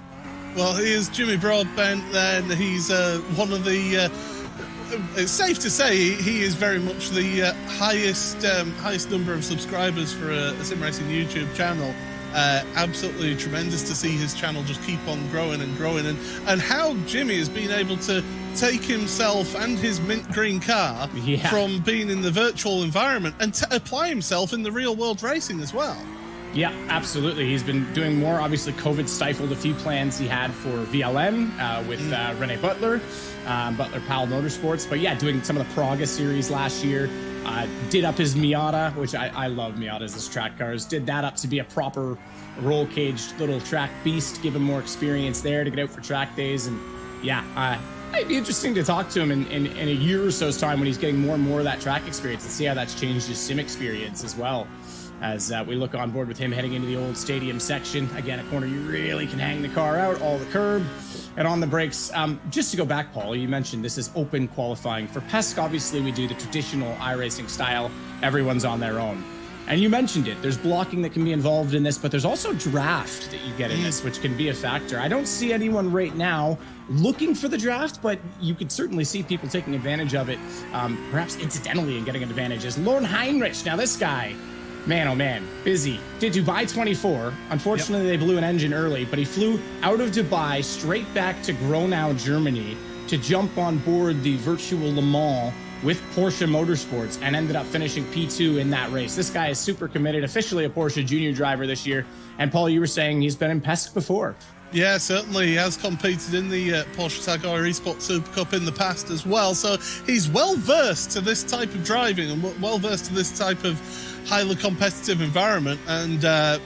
Well, here's Jimmy Broadbent then. He's one of the it's safe to say he is very much the highest number of subscribers for a sim racing YouTube channel. Absolutely tremendous to see his channel just keep on growing and growing, and how Jimmy has been able to take himself and his mint green car from being in the virtual environment and to apply himself in the real world racing as well. Yeah, absolutely. He's been doing more. Obviously, COVID stifled a few plans he had for VLN with Rene Butler, Butler Powell Motorsports. But yeah, doing some of the Praga series last year. Did up his Miata, which I love Miatas as track cars. Did that up to be a proper roll-caged little track beast, give him more experience there to get out for track days. And yeah, it'd be interesting to talk to him in a year or so's time when he's getting more and more of that track experience and see how that's changed his sim experience as well. As we look on board with him heading into the old stadium section. Again, a corner you really can hang the car out, all the curb, and on the brakes. Just to go back, Paul, you mentioned this is open qualifying. For PESC, obviously, we do the traditional iRacing style. Everyone's on their own. And you mentioned it. There's blocking that can be involved in this, but there's also draft that you get in this, which can be a factor. I don't see anyone right now looking for the draft, but you could certainly see people taking advantage of it, perhaps incidentally, and getting an advantage. As Lorne Heinrich, now this guy, man, oh man, busy. Did Dubai 24. Unfortunately, they blew an engine early, but he flew out of Dubai straight back to Gronau, Germany to jump on board the virtual Le Mans with Porsche Motorsports and ended up finishing P2 in that race. This guy is super committed, officially a Porsche junior driver this year. And Paul, you were saying he's been in PESC before. Yeah, certainly. He has competed in the Porsche Tag Heuer Esports Super Cup in the past as well. So he's well-versed to this type of driving and well-versed to this type of highly competitive environment. And,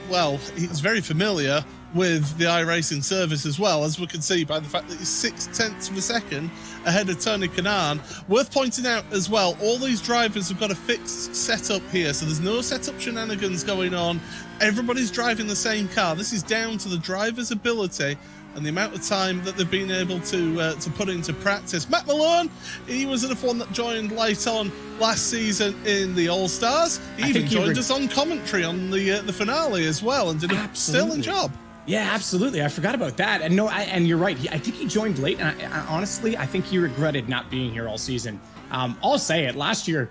well, he's very familiar with the iRacing service as well, as we can see by the fact that he's 0.6 of a second ahead of Tony Kanaan. Worth pointing out as well, all these drivers have got a fixed setup here, so there's no setup shenanigans going on. Everybody's driving the same car. This is down to the driver's ability and the amount of time that they've been able to put into practice. Matt Malone, he was the one that joined late on last season in the All-Stars. He even joined us on commentary on the finale as well and did a sterling job. Yeah, absolutely. I forgot about that. And no, and you're right. I think he joined late. And honestly, I think he regretted not being here all season. I'll say it. Last year,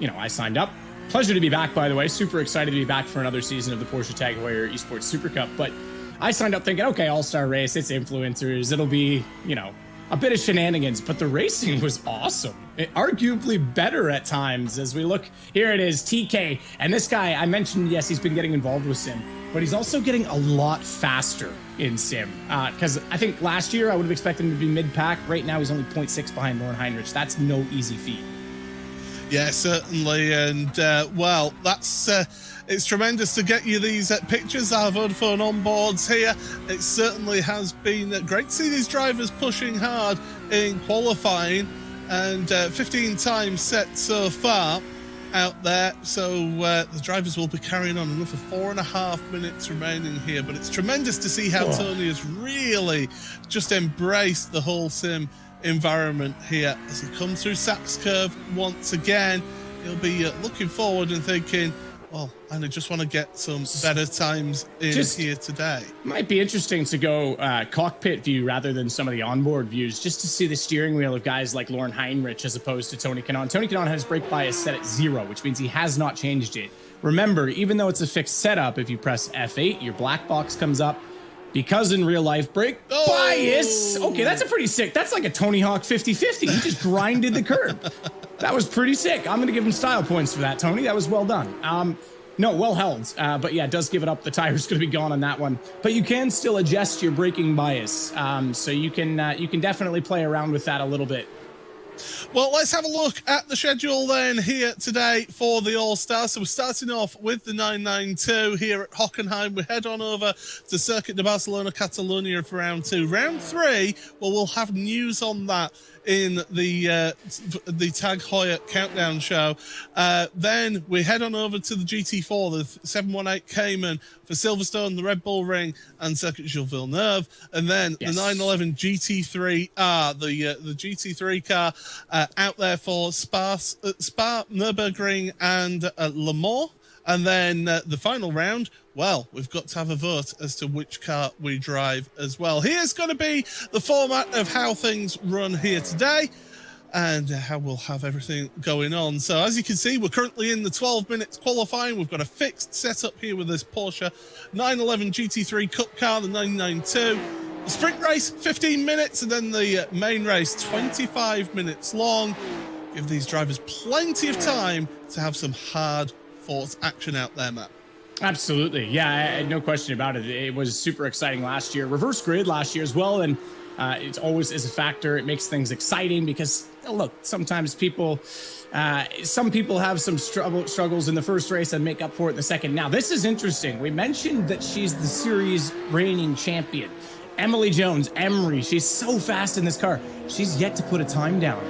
I signed up. Pleasure to be back, by the way. Super excited to be back for another season of the Porsche Tag Heuer Esports Super Cup. But I signed up thinking, okay, all-star race. It's influencers. It'll be, a bit of shenanigans. But the racing was awesome. Arguably better at times as we look. Here it is, TK. And this guy, I mentioned, yes, he's been getting involved with sim. But he's also getting a lot faster in sim. Because I think last year I would have expected him to be mid-pack. Right now he's only 0.6 behind Lorne Heinrich. That's no easy feat. Yeah, certainly. And, well, that's it's tremendous to get you these pictures of Vodafone onboards here. It certainly has been great to see these drivers pushing hard in qualifying. And 15 times set so far out there, so the drivers will be carrying on another 4.5 minutes remaining here. But it's tremendous to see how Tony has really just embraced the whole sim environment here as he comes through Sachs Curve once again. He'll be looking forward and thinking, well, and I just want to get some better times in here today. Might be interesting to go cockpit view rather than some of the onboard views, just to see the steering wheel of guys like Lorne Heinrich as opposed to Tony Kanaan. Tony Kanaan has brake bias set at 0, which means he has not changed it. Remember, even though it's a fixed setup, if you press F8, your black box comes up. Because in real life, brake bias. Okay, that's a pretty sick. That's like a Tony Hawk 50-50. He just grinded the curb. That was pretty sick. I'm going to give him style points for that, Tony. That was well done. No, well held. But yeah, it does give it up. The tire's going to be gone on that one. But you can still adjust your braking bias. So you can definitely play around with that a little bit. Well, let's have a look at the schedule then here today for the All-Stars. So we're starting off with the 992 here at Hockenheim. We head on over to Circuit de Barcelona, Catalonia for round 2. Round 3, well, we'll have news on that in the Tag Heuer Countdown show. Then we head on over to the GT4, the 718 Cayman for Silverstone, the Red Bull Ring, and Circuit Gilles Villeneuve. And then the 911 GT3R, the GT3 car out there for Spa, Nürburgring, and Le Mans. And then the final round, well, we've got to have a vote as to which car we drive as well. Here's going to be the format of how things run here today and how we'll have everything going on. So as you can see, we're currently in the 12 minutes qualifying. We've got a fixed setup here with this Porsche 911 GT3 Cup car, the 992. The sprint race, 15 minutes, and then the main race, 25 minutes long. Give these drivers plenty of time to have some hard action out there, Matt. Absolutely. Yeah, no question about it. It was super exciting last year. Reverse grid last year as well, and it always is a factor. It makes things exciting because, look, sometimes some people have some struggles in the first race and make up for it in the second. Now, this is interesting. We mentioned that she's the series reigning champion. Emily Jones, Emery, she's so fast in this car. She's yet to put a time down,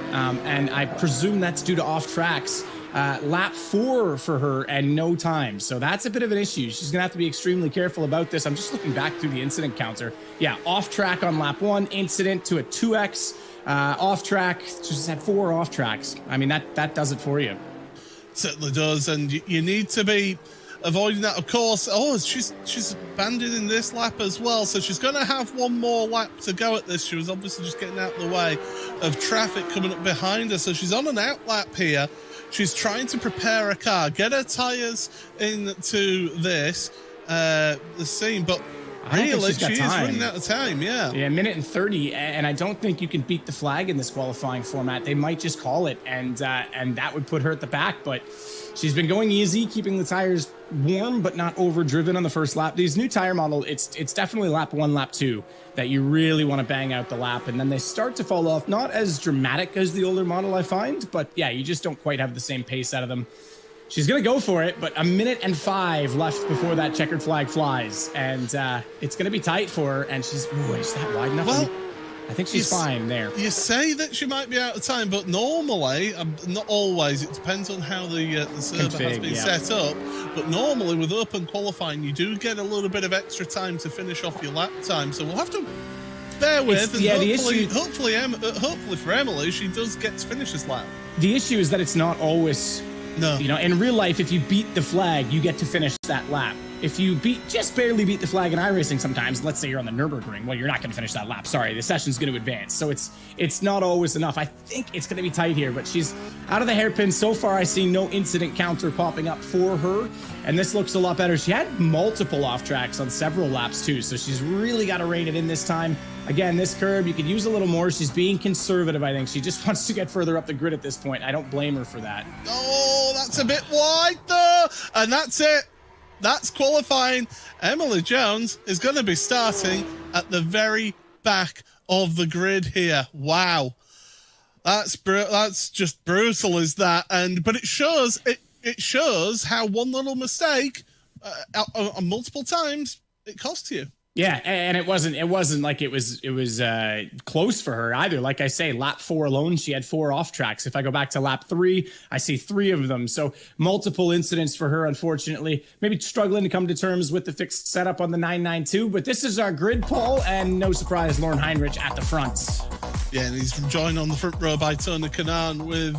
and I presume that's due to off tracks. Lap 4 for her and no time. So that's a bit of an issue. She's going to have to be extremely careful about this. I'm just looking back through the incident counter. Yeah, off track on lap 1, incident to a 2X, off track. She just had 4 off tracks. I mean, that does it for you. Certainly does. And you need to be avoiding that, of course. Oh, she's abandoning this lap as well. So she's going to have one more lap to go at this. She was obviously just getting out of the way of traffic coming up behind her. So she's on an out lap here. She's trying to prepare a car, get her tyres into this, the scene, but really, she is running out of time, yeah. Yeah, 1:30, and I don't think you can beat the flag in this qualifying format. They might just call it, and that would put her at the back, but she's been going easy, keeping the tires warm, but not overdriven on the first lap. These new tire model, it's definitely lap 1, lap 2 that you really want to bang out the lap, and then they start to fall off. Not as dramatic as the older model, I find, but yeah, you just don't quite have the same pace out of them. She's going to go for it, but 1:05 left before that checkered flag flies, and it's going to be tight for her, and she's, ooh, is that wide enough? Well, I think she's fine there. You say that she might be out of time, but normally, not always, it depends on how the server has been set up, but normally with open qualifying, you do get a little bit of extra time to finish off your lap time, so we'll have to bear with, and hopefully for Emily, she does get to finish this lap. The issue is that it's not always... No. You know, in real life, if you beat the flag, you get to finish that lap. If you just barely beat the flag in iRacing sometimes, let's say you're on the Nürburgring, well, you're not going to finish that lap. Sorry, the session's going to advance. So it's not always enough. I think it's going to be tight here, but she's out of the hairpin. So far, I see no incident counter popping up for her, and this looks a lot better. She had multiple off tracks on several laps, too, so she's really got to rein it in this time. Again, this curb, you could use a little more. She's being conservative, I think. She just wants to get further up the grid at this point. I don't blame her for that. Oh, that's a bit wide, though. And that's it. That's qualifying. Emily Jones is going to be starting at the very back of the grid here. Wow. That's just brutal, is that? But it shows how one little mistake multiple times it costs you. Yeah, and it wasn't like it was close for her either. Like I say, lap 4 alone, she had 4 off tracks. If I go back to lap 3, I see 3 of them. So multiple incidents for her, unfortunately. Maybe struggling to come to terms with the fixed setup on the 992. But this is our grid poll, and no surprise, Lauren Heinrich at the front. Yeah, and he's joined on the front row by Tony Kanaan with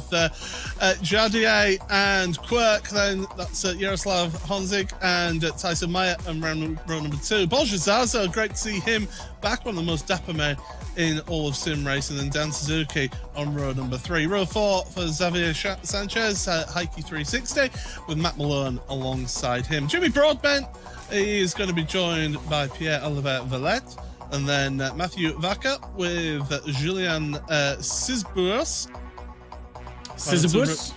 Jadier and Quirk. Then that's Yaroslav Honzig and Tyson Meyer and row number 2. Borja Zaza, great to see him back, one of the most dapper men in all of sim racing. And Dan Suzuki on row number 3. Row 4 for Xavier Sanchez, Heike 360 with Matt Malone alongside him. Jimmy Broadbent, he is going to be joined by Pierre-Olivier Valette. And then Matthew Vaca with Julian Sisbourg. Sisyphus?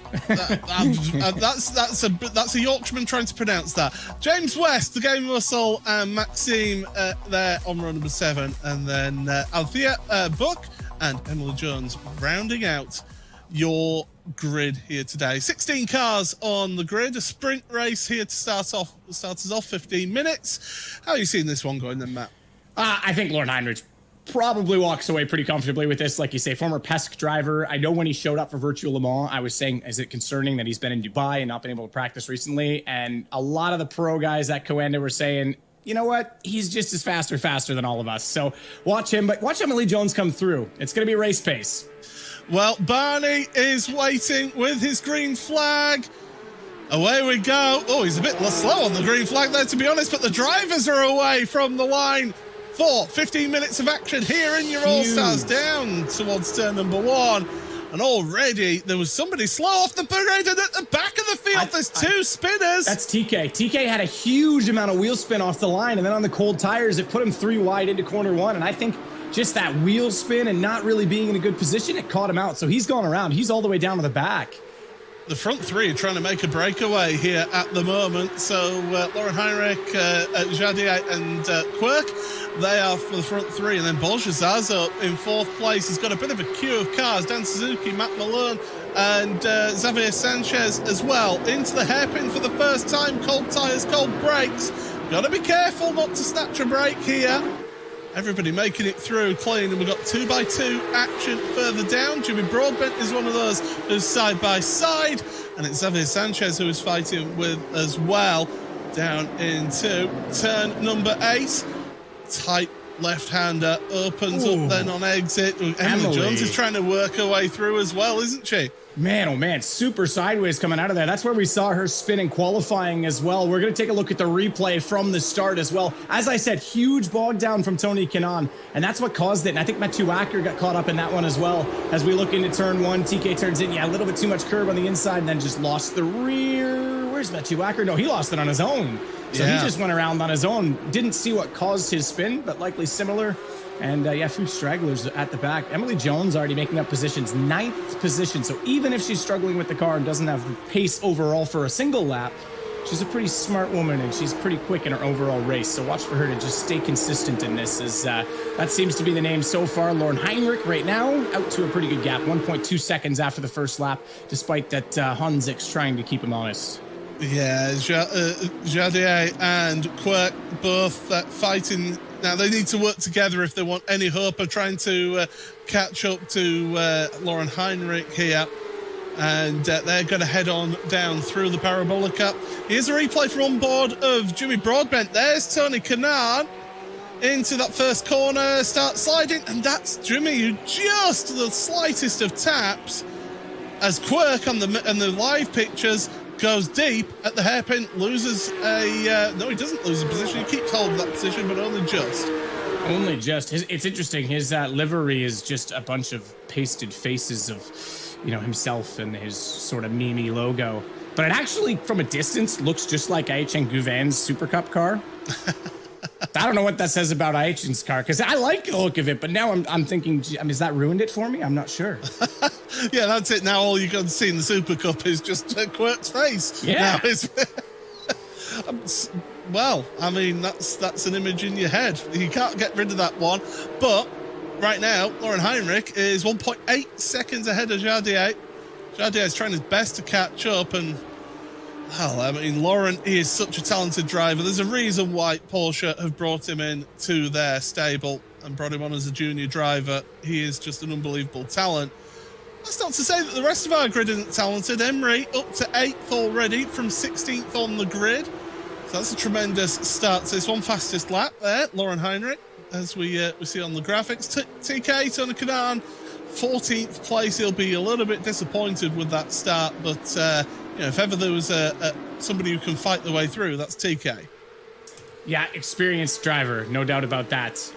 That's a Yorkshireman trying to pronounce that. James West, the Game Muscle, and Maxime there on row number 7, and then Althea Buck and Emily Jones rounding out your grid here today. 16 cars on the grid, a sprint race here to start us off 15 minutes. How are you seeing this one going then, Matt? I think Lauren Heinrich probably walks away pretty comfortably with this. Like you say, former PESC driver. I know when he showed up for Virtual Le Mans, I was saying, is it concerning that he's been in Dubai and not been able to practice recently? And a lot of the pro guys at Coanda were saying, you know what? He's just as faster than all of us. So watch him, but watch Emily Jones come through. It's going to be race pace. Well, Barney is waiting with his green flag. Away we go. Oh, he's a bit slow on the green flag there, to be honest, but the drivers are away from the line for 15 minutes of action here in your All-Stars, down towards turn number 1. And already there was somebody slow off the parade, and at the back of the field there's 2 spinners. That's TK. TK had a huge amount of wheel spin off the line, and then on the cold tires, it put him 3 wide into corner 1. And I think just that wheel spin and not really being in a good position, it caught him out. So he's gone around. He's all the way down to the back. The front 3 are trying to make a breakaway here at the moment. So Lauren Heinrich, Jadier and Quirk, they are for the front 3. And then Bolshazar's up in 4th place. He's got a bit of a queue of cars. Dan Suzuki, Matt Malone and Xavier Sanchez as well. Into the hairpin for the first time. Cold tyres, cold brakes. Got to be careful not to snatch a break here. Everybody making it through clean, and we've got 2x2 action further down. Jimmy Broadbent is one of those who's side by side, and it's Xavier Sanchez who is fighting with as well down into turn number 8. Tight left-hander opens up then on exit. Emily Jones is trying to work her way through as well, isn't she? Man, oh man, super sideways coming out of there. That's where we saw her spin in qualifying as well. We're going to take a look at the replay from the start as well. As I said, huge bog down from Tony Kanaan, and that's what caused it. And I think Matthew Acker got caught up in that one as well. As we look into turn 1, TK turns in, a little bit too much curb on the inside, and then just lost the rear. Where's Matthew Acker? No, he lost it on his own. So he just went around on his own. Didn't see what caused his spin, but likely similar. And a few stragglers at the back. Emily Jones already making up positions, 9th position. So even if she's struggling with the car and doesn't have the pace overall for a single lap, she's a pretty smart woman and she's pretty quick in her overall race. So watch for her to just stay consistent in this, as that seems to be the name so far. Lauren Heinrich right now out to a pretty good gap, 1.2 seconds after the first lap, despite that Honzik's trying to keep him honest. Yeah, Jadier and Quirk both fighting. Now, they need to work together if they want any hope of trying to catch up to Lauren Heinrich here. And they're going to head on down through the Parabolica. Here's a replay from on board of Jimmy Broadbent. There's Tony Kanaan into that first corner, start sliding. And that's Jimmy, who just the slightest of taps, as Quirk on the live pictures goes deep at the hairpin, loses no, he doesn't lose a position. He keeps hold of that position, but only just. Only just. It's interesting. His livery is just a bunch of pasted faces of, himself and his sort of meme logo. But it actually, from a distance, looks just like IHN Gouvin's Super Cup car. I don't know what that says about IHN's car, because I like the look of it, but now I'm thinking, has that ruined it for me? I'm not sure. Yeah, that's it. Now all you can see in the Super Cup is just Quirk's face. Yeah. Well, I mean, that's an image in your head. You can't get rid of that one. But right now, Lauren Heinrich is 1.8 seconds ahead of Jadier. Jadier is trying his best to catch up, and well, I mean, Lauren, he is such a talented driver. There's a reason why Porsche have brought him in to their stable and brought him on as a junior driver. He is just an unbelievable talent. That's not to say that the rest of our grid isn't talented. Emery up to 8th already from 16th on the grid. So that's a tremendous start to this one. Fastest lap there, Lauren Heinrich, as we see on the graphics. TK, Tony Kanaan, 14th place. He'll be a little bit disappointed with that start, but if ever there was somebody who can fight the way through, that's TK. Yeah, experienced driver, no doubt about that.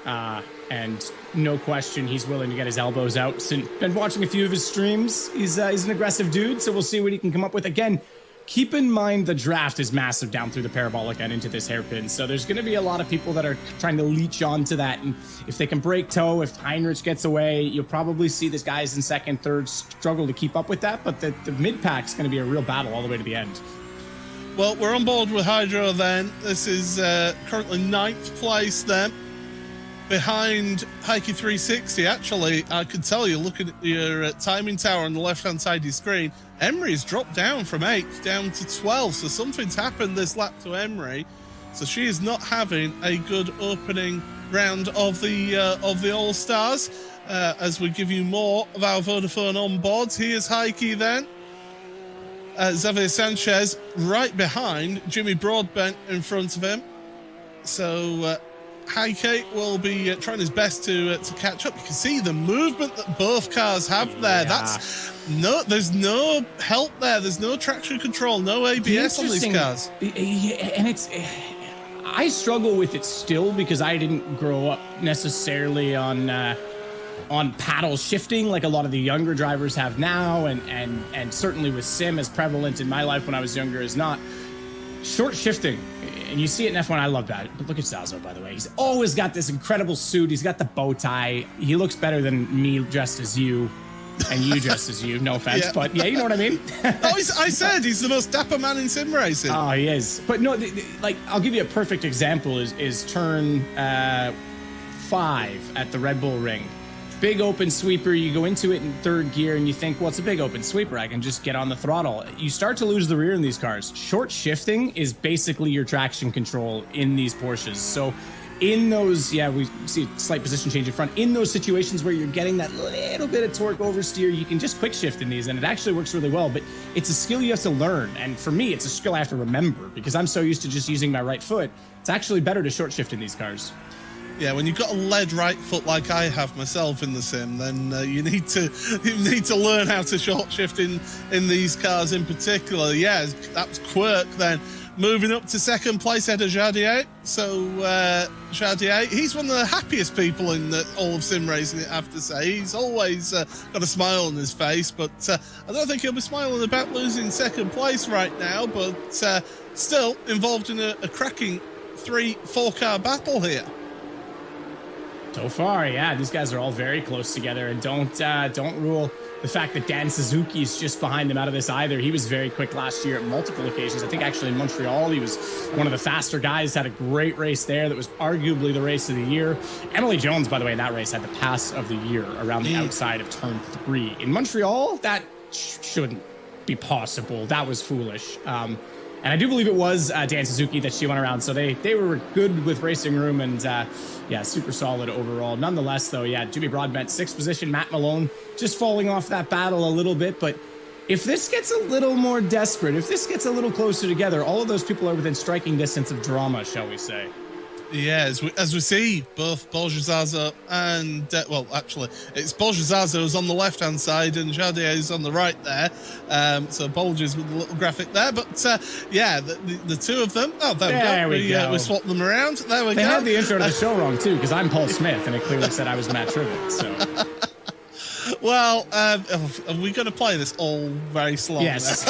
And no question, he's willing to get his elbows out. Been watching a few of his streams. He's an aggressive dude, so we'll see what he can come up with. Again, keep in mind the draft is massive down through the parabolic and into this hairpin. So there's going to be a lot of people that are trying to leech onto that. And if they can break toe, if Heinrich gets away, you'll probably see these guys in second, third struggle to keep up with that. But the mid-pack's going to be a real battle all the way to the end. Well, we're on board with Hydro then. This is currently 9th place then. Behind Heike 360, actually, I can tell you, looking at your timing tower on the left-hand side of your screen, Emery's dropped down from 8th down to 12th, so something's happened this lap to Emery. So she is not having a good opening round of the All-Stars. As we give you more of our Vodafone on boards, here's Heike then. Xavier Sanchez right behind, Jimmy Broadbent in front of him. So Heike will be trying his best to catch up. You can see the movement that both cars have there. There's no help there. There's no traction control, no ABS on these cars. And I struggle with it still because I didn't grow up necessarily on paddle shifting like a lot of the younger drivers have now, and certainly with sim as prevalent in my life when I was younger as not. Short shifting. And you see it in F1, I love that. But look at Zazo, by the way. He's always got this incredible suit. He's got the bow tie. He looks better than me dressed as you and you dressed as you. No offense, but yeah, you know what I mean? I said he's the most dapper man in sim racing. Oh, he is. But no, like, I'll give you a perfect example is turn 5 at the Red Bull Ring. Big open sweeper, you go into it in third gear and you think, well, it's a big open sweeper, I can just get on the throttle. You start to lose the rear in these cars. Short shifting is basically your traction control in these Porsches. So in those, we see a slight position change in front. In those situations where you're getting that little bit of torque oversteer, you can just quick shift in these and it actually works really well, but it's a skill you have to learn. And for me, it's a skill I have to remember because I'm so used to just using my right foot. It's actually better to short shift in these cars. Yeah, when you've got a lead right foot like I have myself in the sim, then you need to learn how to short shift in these cars in particular. Yeah, that was Quirk then. Moving up to second place, Eder Jardier. So Jardier, he's one of the happiest people in all of sim racing, I have to say. He's always got a smile on his face, but I don't think he'll be smiling about losing second place right now, but still involved in a cracking 3-4 car battle here. So far, yeah, these guys are all very close together, and don't rule the fact that Dan Suzuki is just behind him out of this either. He was very quick last year at multiple occasions. I think actually in Montreal, he was one of the faster guys, had a great race there that was arguably the race of the year. Emily Jones, by the way, in that race had the pass of the year around the outside of turn 3. In Montreal, that shouldn't be possible. That was foolish. And I do believe it was Dan Suzuki that she went around. So they were good with racing room and, super solid overall. Nonetheless, though, Jimmy Broadbent, 6th position. Matt Malone just falling off that battle a little bit. But if this gets a little more desperate, if this gets a little closer together, all of those people are within striking distance of drama, shall we say. Yeah, as we see, both Bolgezazo and, actually, it's Bolgezazo's on the left-hand side and Jardier is on the right there. So Bolges with a little graphic there. But, the two of them, there we go. We swapped them around. There we go. They had the intro to the show wrong, too, because I'm Paul Smith, and it clearly said I was Matt Trivet, so... Well, are we going to play this all very slowly? Yes.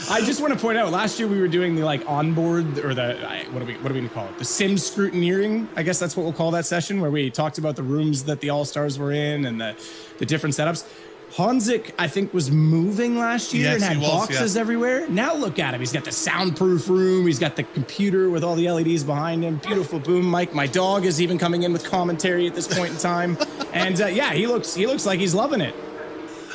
I just want to point out, last year we were doing the onboard or what are we going to call it? The sim scrutineering. I guess that's what we'll call that session, where we talked about the rooms that the All-Stars were in and the different setups. Honzik, I think, was moving last year and had boxes everywhere. Now look at him. He's got the soundproof room. He's got the computer with all the LEDs behind him. Beautiful boom mic. My dog is even coming in with commentary at this point in time. And he looks like he's loving it.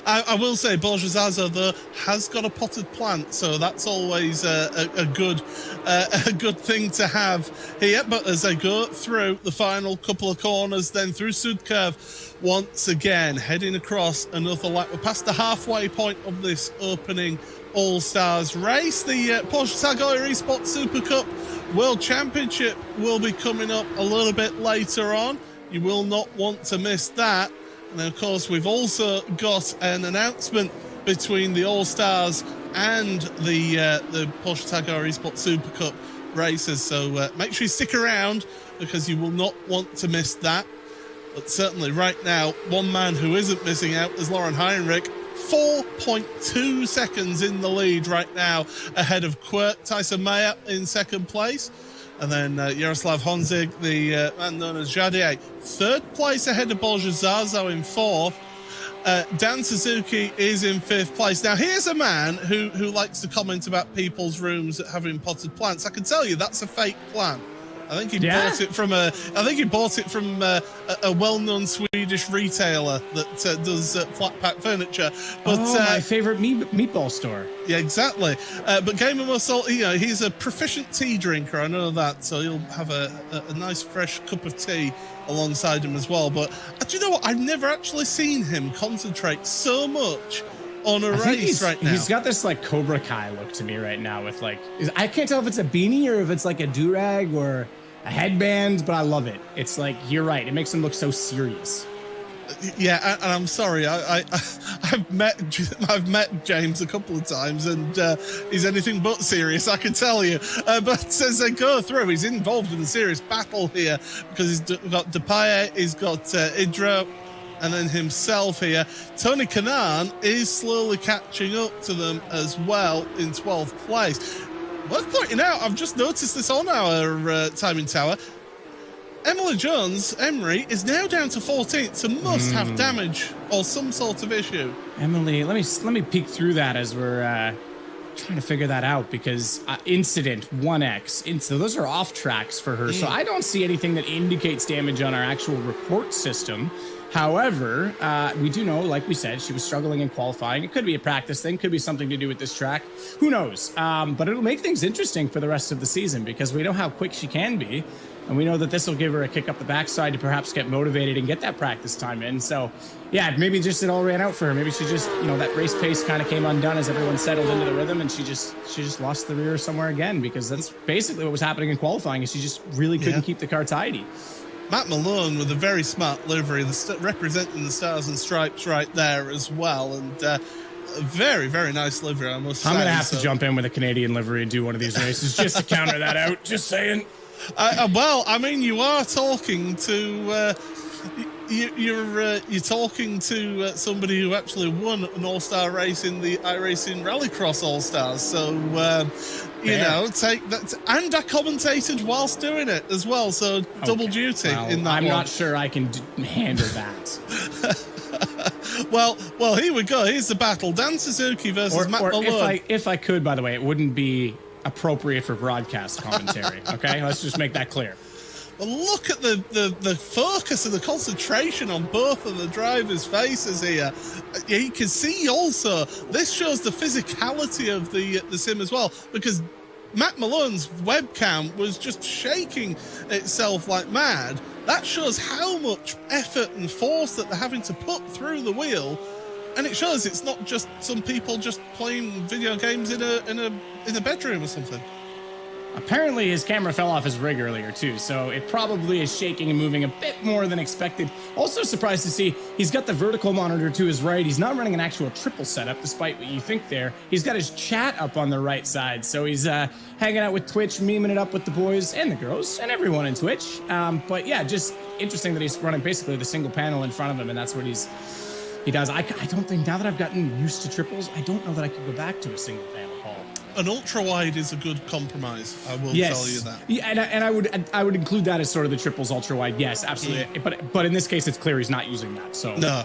I will say Bolgezazo, though, has got a potted plant, so that's always a good thing to have here. But as they go through the final couple of corners, then through Sud Curve, once again, heading across another lap. We're past the halfway point of this opening All-Stars race. The Porsche Tag Heuer Esports Super Cup World Championship will be coming up a little bit later on. You will not want to miss that. And of course, we've also got an announcement between the All-Stars and the Porsche Tag Heuer Esports Super Cup races. So make sure you stick around because you will not want to miss that. But certainly right now, one man who isn't missing out is Lauren Heinrich, 4.2 seconds in the lead right now, ahead of Quirk. Tyson Mayer in second place. And then Yaroslav Honzig, the man known as Jadier, third place ahead of Borja Zazo in fourth. Dan Suzuki is in fifth place. Now, here's a man who likes to comment about people's rooms having potted plants. I can tell you that's a fake plant. I think he bought it from a well-known Swedish retailer that does flat pack furniture. But my favorite meatball store. Yeah, exactly. But Gamer Muscle, he's a proficient tea drinker. I know that, so he'll have a nice fresh cup of tea alongside him as well. But do you know what? I've never actually seen him concentrate so much on a race right now. He's got this like Cobra Kai look to me right now with I can't tell if it's a beanie or if it's like a do-rag or a headband, but I love it. It's like, you're right. It makes him look so serious. Yeah, and I'm sorry. I've met James a couple of times, and he's anything but serious, I can tell you. But as they go through, he's involved in a serious battle here because he's got Depaye, he's got Idro, and then himself here. Tony Kanaan is slowly catching up to them as well in 12th place. Worth pointing out, I've just noticed this on our timing tower. Emily Jones, Emery, is now down to 14th, so must have damage or some sort of issue. Emily, let me peek through that as we're trying to figure that out, because incident 1X, so those are off tracks for her. So I don't see anything that indicates damage on our actual report system. However, we do know, like we said, she was struggling in qualifying. It could be a practice thing, could be something to do with this track. Who knows? But it'll make things interesting for the rest of the season because we know how quick she can be. And we know that this will give her a kick up the backside to perhaps get motivated and get that practice time in. So, yeah, maybe just it all ran out for her. Maybe she just, that race pace kind of came undone as everyone settled into the rhythm, and she just lost the rear somewhere again, because that's basically what was happening in qualifying, is she just really couldn't keep the car tidy. Matt Malone with a very smart livery, representing the Stars and Stripes right there as well, and a very, very nice livery, I must say. I'm going to have to jump in with a Canadian livery and do one of these races just to counter that out. Just saying. Well, I mean, you are talking to you're talking to somebody who actually won an all-star race in the iRacing Rallycross All-Stars. So take that, and I commentated whilst doing it as well. So double duty in that. I'm not sure I can handle that. Well, here we go. Here's the battle: Dan Suzuki versus Matt Malone. If I could, by the way, it wouldn't be appropriate for broadcast commentary. Okay, let's just make that clear. Well, look at the focus and the concentration on both of the drivers' faces here. You can see also this shows the physicality of the sim as well, because Matt Malone's webcam was just shaking itself like mad. That shows how much effort and force that they're having to put through the wheel. And it shows it's not just some people just playing video games in a bedroom or something. Apparently his camera fell off his rig earlier too, so it probably is shaking and moving a bit more than expected. Also surprised to see he's got the vertical monitor to his right. He's not running an actual triple setup, despite what you think there. He's got his chat up on the right side, so he's hanging out with Twitch, memeing it up with the boys and the girls and everyone in Twitch. But yeah, just interesting that he's running basically the single panel in front of him, and that's what he does. I don't think, now that I've gotten used to triples, I don't know that I could go back to a single panel, Paul. An ultra-wide is a good compromise, I will tell you that. Yeah, and I would include that as sort of the triples ultra-wide, yes, absolutely. But in this case, it's clear he's not using that, so... No,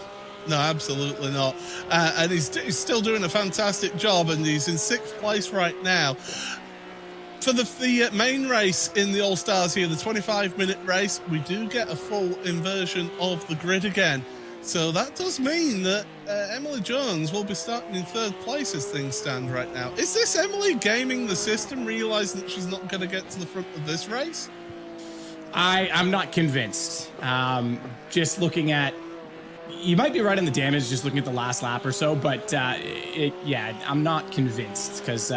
absolutely not. And he's still doing a fantastic job, and he's in 6th place right now. For the main race in the All-Stars here, the 25-minute race, we do get a full inversion of the grid again. So that does mean that Emily Jones will be starting in 3rd place as things stand right now. Is this Emily gaming the system, realizing that she's not going to get to the front of this race? I'm not convinced. Just looking at... You might be right on the damage just looking at the last lap or so, but I'm not convinced because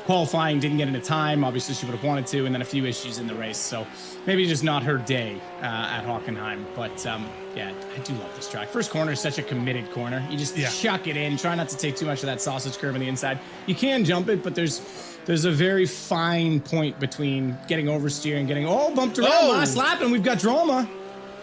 qualifying didn't get into time. Obviously, she would have wanted to, and then a few issues in the race. So maybe just not her day at Hockenheim. But I do love this track. First corner is such a committed corner. You just chuck it in. Try not to take too much of that sausage curve on the inside. You can jump it, but there's a very fine point between getting oversteer and getting bumped around last lap, and we've got drama.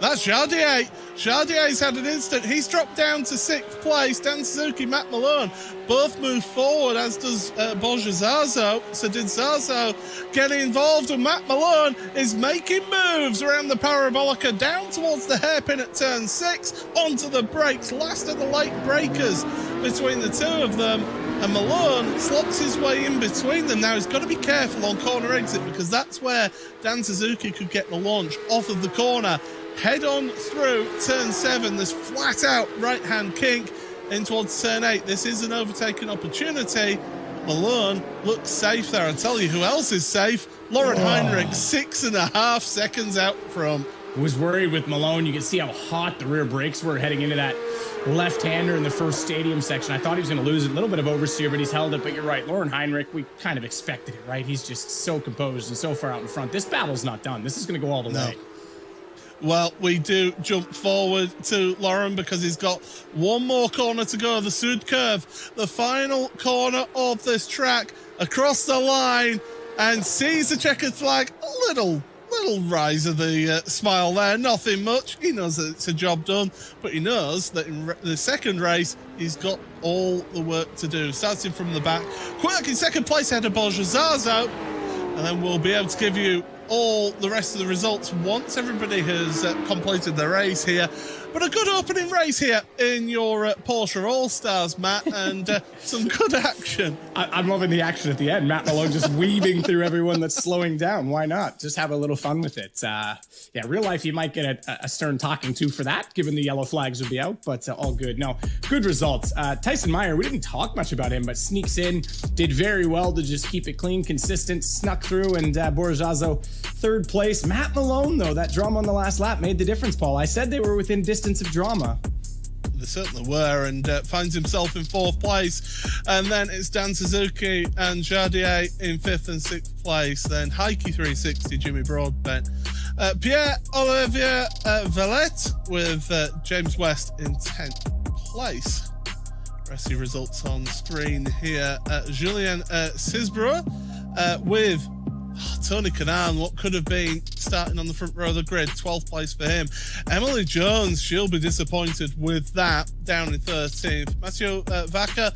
That's Jardier. Jardier's had an instant. He's dropped down to 6th place. Dan Suzuki, Matt Malone, both move forward, as does Borja Zazo. So did Zazo getting involved, and Matt Malone is making moves around the Parabolica, down towards the hairpin at turn 6, onto the brakes, last of the late breakers between the two of them. And Malone slots his way in between them. Now he's got to be careful on corner exit, because that's where Dan Suzuki could get the launch off of the corner. Head on through turn 7, this flat out right hand kink in towards turn 8. This is an overtaking opportunity. Malone looks safe there. I'll tell you who else is safe. Lauren Heinrich, 6.5 seconds out from. Was worried with Malone. You can see how hot the rear brakes were heading into that left-hander in the first stadium section. I thought he was going to lose it. A little bit of oversteer, but he's held it. But you're right, Lauren Heinrich, we kind of expected it, right? He's just so composed and so far out in front. This battle's not done. This is going to go all the way. Well, we do jump forward to Lauren because he's got one more corner to go. The Sud curve, the final corner of this track, across the line, and sees the checkered flag. A little rise of the smile there. Nothing much. He knows that it's a job done, but he knows that in the second race, he's got all the work to do. Starting from the back. Quirk in second place ahead of Borja Zazo. And then we'll be able to give you all the rest of the results once everybody has completed the race here. But a good opening race here in your Porsche All-Stars, Matt, and some good action. I'm loving the action at the end. Matt Malone just weaving through everyone that's slowing down. Why not? Just have a little fun with it. Yeah, real life, you might get a stern talking to for that, given the yellow flags would be out, but all good. No, good results. Tyson Meyer, we didn't talk much about him, but sneaks in, did very well to just keep it clean, consistent, snuck through, and Borjazo, third place. Matt Malone, though, that drama on the last lap made the difference, Paul. I said they were within distance of drama. They certainly were, and finds himself in 4th place. And then it's Dan Suzuki and Jardier in 5th and 6th place. Then Heike 360, Jimmy Broadbent. Pierre-Olivier Valette with James West in 10th place. Rest of the results on screen here. Julien Cisbrough with Tony Kanaan, what could have been starting on the front row of the grid, 12th place for him. Emily Jones, she'll be disappointed with that, down in 13th. Mathieu Vaca,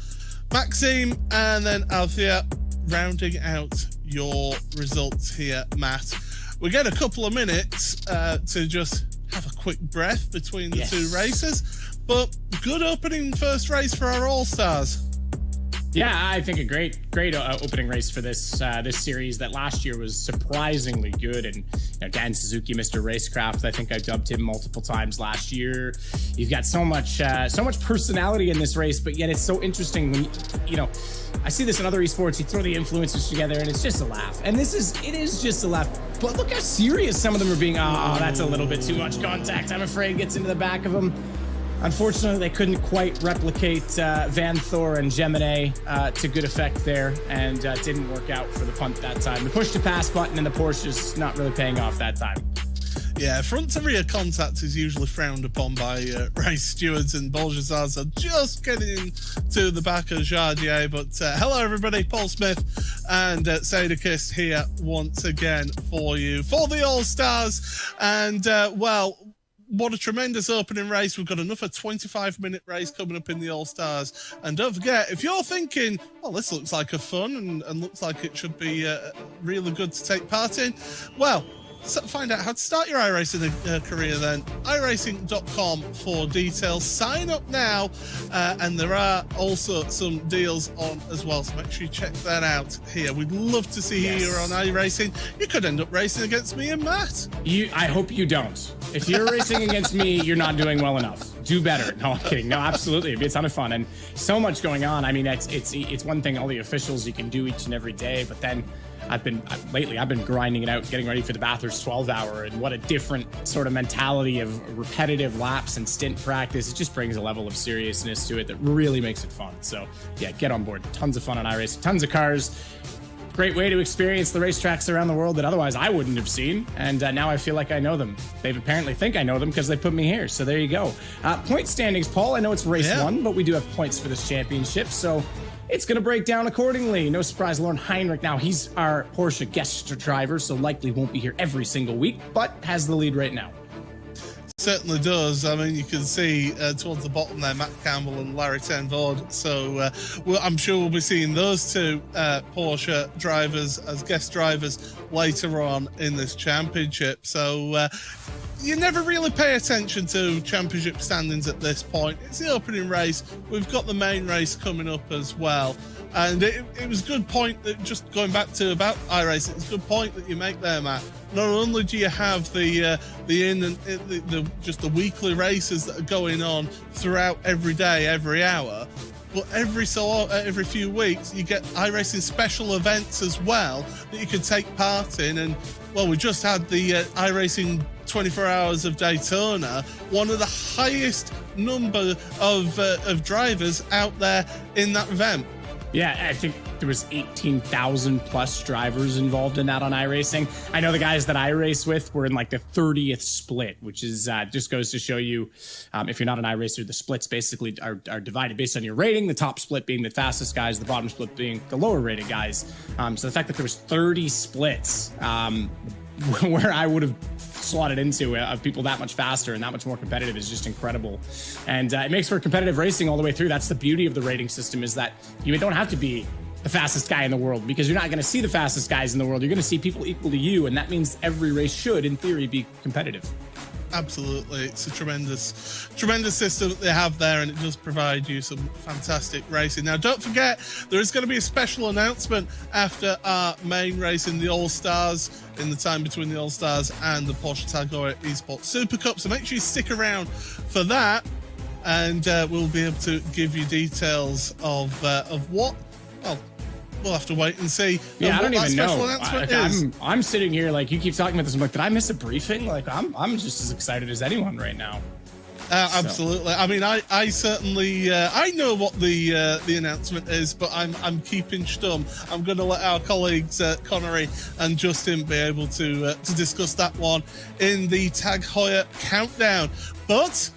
Maxime, and then Althea rounding out your results here, Matt. We get a couple of minutes to just have a quick breath between the two races, but good opening first race for our All-Stars. Yeah, I think a great opening race for this series that last year was surprisingly good. And Dan Suzuki, Mr. Racecraft, I think I dubbed him multiple times last year. You've got so much personality in this race, but yet it's so interesting when I see this in other esports. You throw the influencers together, and it's just a laugh. And it is just a laugh. But look how serious some of them are being. Oh, that's a little bit too much contact. I'm afraid gets into the back of them. Unfortunately, they couldn't quite replicate Van Thor and Gemini to good effect there, and didn't work out for the punt that time. The push-to-pass button in the Porsche's not really paying off that time. Yeah, front-to-rear contact is usually frowned upon by race stewards, and Borja Zazo just getting into the back of Jardier. But hello, everybody. Paul Smith and Sadakist here once again for you for the All-Stars. And, well, what a tremendous opening race. We've got another 25-minute race coming up in the All-Stars. And don't forget, if you're thinking, well, this looks like a fun and looks like it should be really good to take part in, well, find out how to start your iRacing career then. iRacing.com for details. Sign up now, and there are also some deals on as well, so make sure you check that out here. We'd love to see you on iRacing. You could end up racing against me and Matt. I hope you don't. If you're racing against me, you're not doing well enough. Do better. No, I'm kidding. No, absolutely. It'd be a ton of fun and so much going on. I mean, it's one thing, all the officials you can do each and every day, but then I've been grinding it out, getting ready for the Bathurst 12-hour, and what a different sort of mentality of repetitive laps and stint practice. It just brings a level of seriousness to it that really makes it fun. So yeah, get on board. Tons of fun on iRacing, tons of cars. Great way to experience the racetracks around the world that otherwise I wouldn't have seen. And now I feel like I know them. They apparently think I know them because they put me here. So there you go. Point standings, Paul. I know it's race one, but we do have points for this championship. So it's going to break down accordingly. No surprise, Lauren Heinrich. Now, he's our Porsche guest driver, so likely won't be here every single week, but has the lead right now. certainly does. I mean, you can see towards the bottom there, Matt Campbell and Larry Tenvord. So I'm sure we'll be seeing those two Porsche drivers as guest drivers later on in this championship. So you never really pay attention to championship standings at this point. It's the opening race. We've got the main race coming up as well. And it was a good point that, just going back to about iRacing, it's a good point that you make there, Matt. Not only do you have the just the weekly races that are going on throughout every day, every hour, but every few weeks you get iRacing special events as well that you can take part in. And well, we just had the iRacing 24 Hours of Daytona, one of the highest number of drivers out there in that event. Yeah, I think there was 18,000 plus drivers involved in that on iRacing. I know the guys that I race with were in like the 30th split, which is just goes to show you, if you're not an iRacer, the splits basically are divided based on your rating, the top split being the fastest guys, the bottom split being the lower rated guys. So the fact that there was 30 splits where I would have slotted into of people that much faster and that much more competitive is just incredible. And it makes for competitive racing all the way through. That's the beauty of the rating system, is that you don't have to be the fastest guy in the world, because you're not going to see the fastest guys in the world. You're going to see people equal to you, and that means every race should, in theory, be competitive. Absolutely. It's a tremendous system that they have there, and it does provide you some fantastic racing. Now, don't forget, there is going to be a special announcement after our main race in the All-Stars, in the time between the All-Stars and the Porsche Tag Heuer Esports Super Cup. So make sure you stick around for that, and we'll be able to give you details of what. Well, we'll have to wait and see. Yeah, I don't even know. I'm sitting here like, you keep talking about this. I'm like, did I miss a briefing? Like, I'm just as excited as anyone right now. Absolutely. I mean, I certainly I know what the announcement is, but I'm keeping stum. I'm going to let our colleagues Connery and Justin be able to discuss that one in the Tag Heuer countdown. But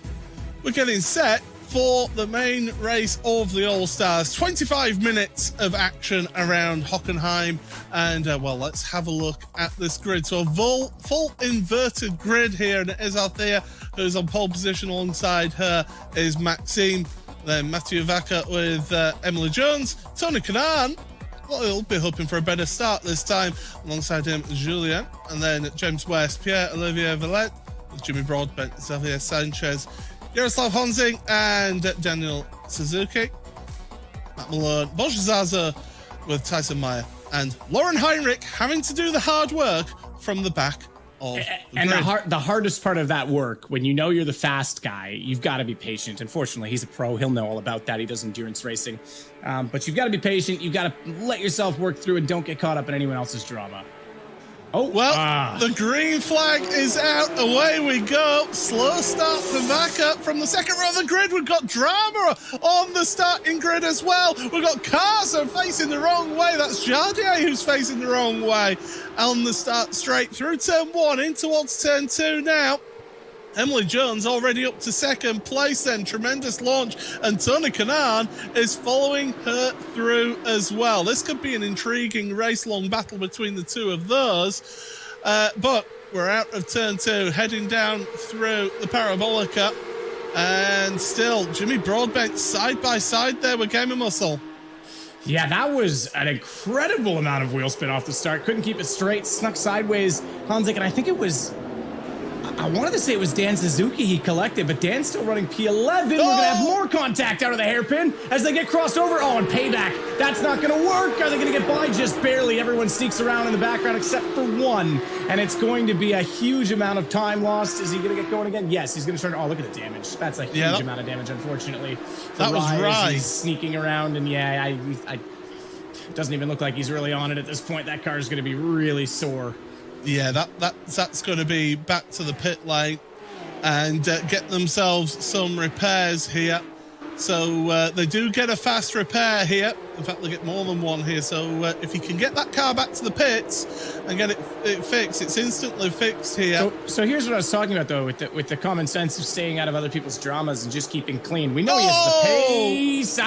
we're getting set for the main race of the All-Stars. 25 minutes of action around Hockenheim. And, well, let's have a look at this grid. So a full inverted grid here. And it is Althea who's on pole position. Alongside her is Maxime. Then Mathieu Vaca with Emily Jones. Tony Kanaan, well, he'll be hoping for a better start this time. Alongside him, Julien. And then James West, Pierre-Olivier Valette, with Jimmy Broadbent, Xavier Sanchez, Jaroslav Honzing, and Daniel Suzuki. Matt Malone, Bosch Zaza with Tyson Meyer, and Lauren Heinrich having to do the hard work from the back of the and grid. the hardest part of that work, when you know you're the fast guy, you've got to be patient. Unfortunately, he's a pro. He'll know all about that. He does endurance racing. But you've got to be patient. You've got to let yourself work through and don't get caught up in anyone else's drama. Oh, well, the green flag is out. Away we go. Slow start for Vaca from the second row of the grid. We've got drama on the starting grid as well. We've got Carson facing the wrong way. That's Jardier who's facing the wrong way on the start straight through turn one in towards turn two now. Emily Jones already up to second place then. Tremendous launch. And Tony Kanaan is following her through as well. This could be an intriguing race-long battle between the two of those. But we're out of turn two, heading down through the Parabolica. And still, Jimmy Broadbent side by side there with Gamer Muscle. Yeah, that was an incredible amount of wheel spin off the start. Couldn't keep it straight, snuck sideways. Honzik, and I think it was... I wanted to say it was Dan Suzuki he collected, but Dan's still running P11. We're going to have more contact out of the hairpin as they get crossed over. Oh, and payback. That's not going to work. Are they going to get by? Just barely. Everyone sneaks around in the background except for one. And it's going to be a huge amount of time lost. Is he going to get going again? Yes, he's going to start. Oh, look at the damage. That's a huge amount of damage, unfortunately. That was Rise. He's sneaking around, and yeah, I doesn't even look like he's really on it at this point. That car is going to be really sore. Yeah, that's going to be back to the pit lane and get themselves some repairs here. So they do get a fast repair here. In fact, they get more than one here. So if you can get that car back to the pits and get it fixed, it's instantly fixed here. So here's what I was talking about, though, with the common sense of staying out of other people's dramas and just keeping clean. We know he has the pace.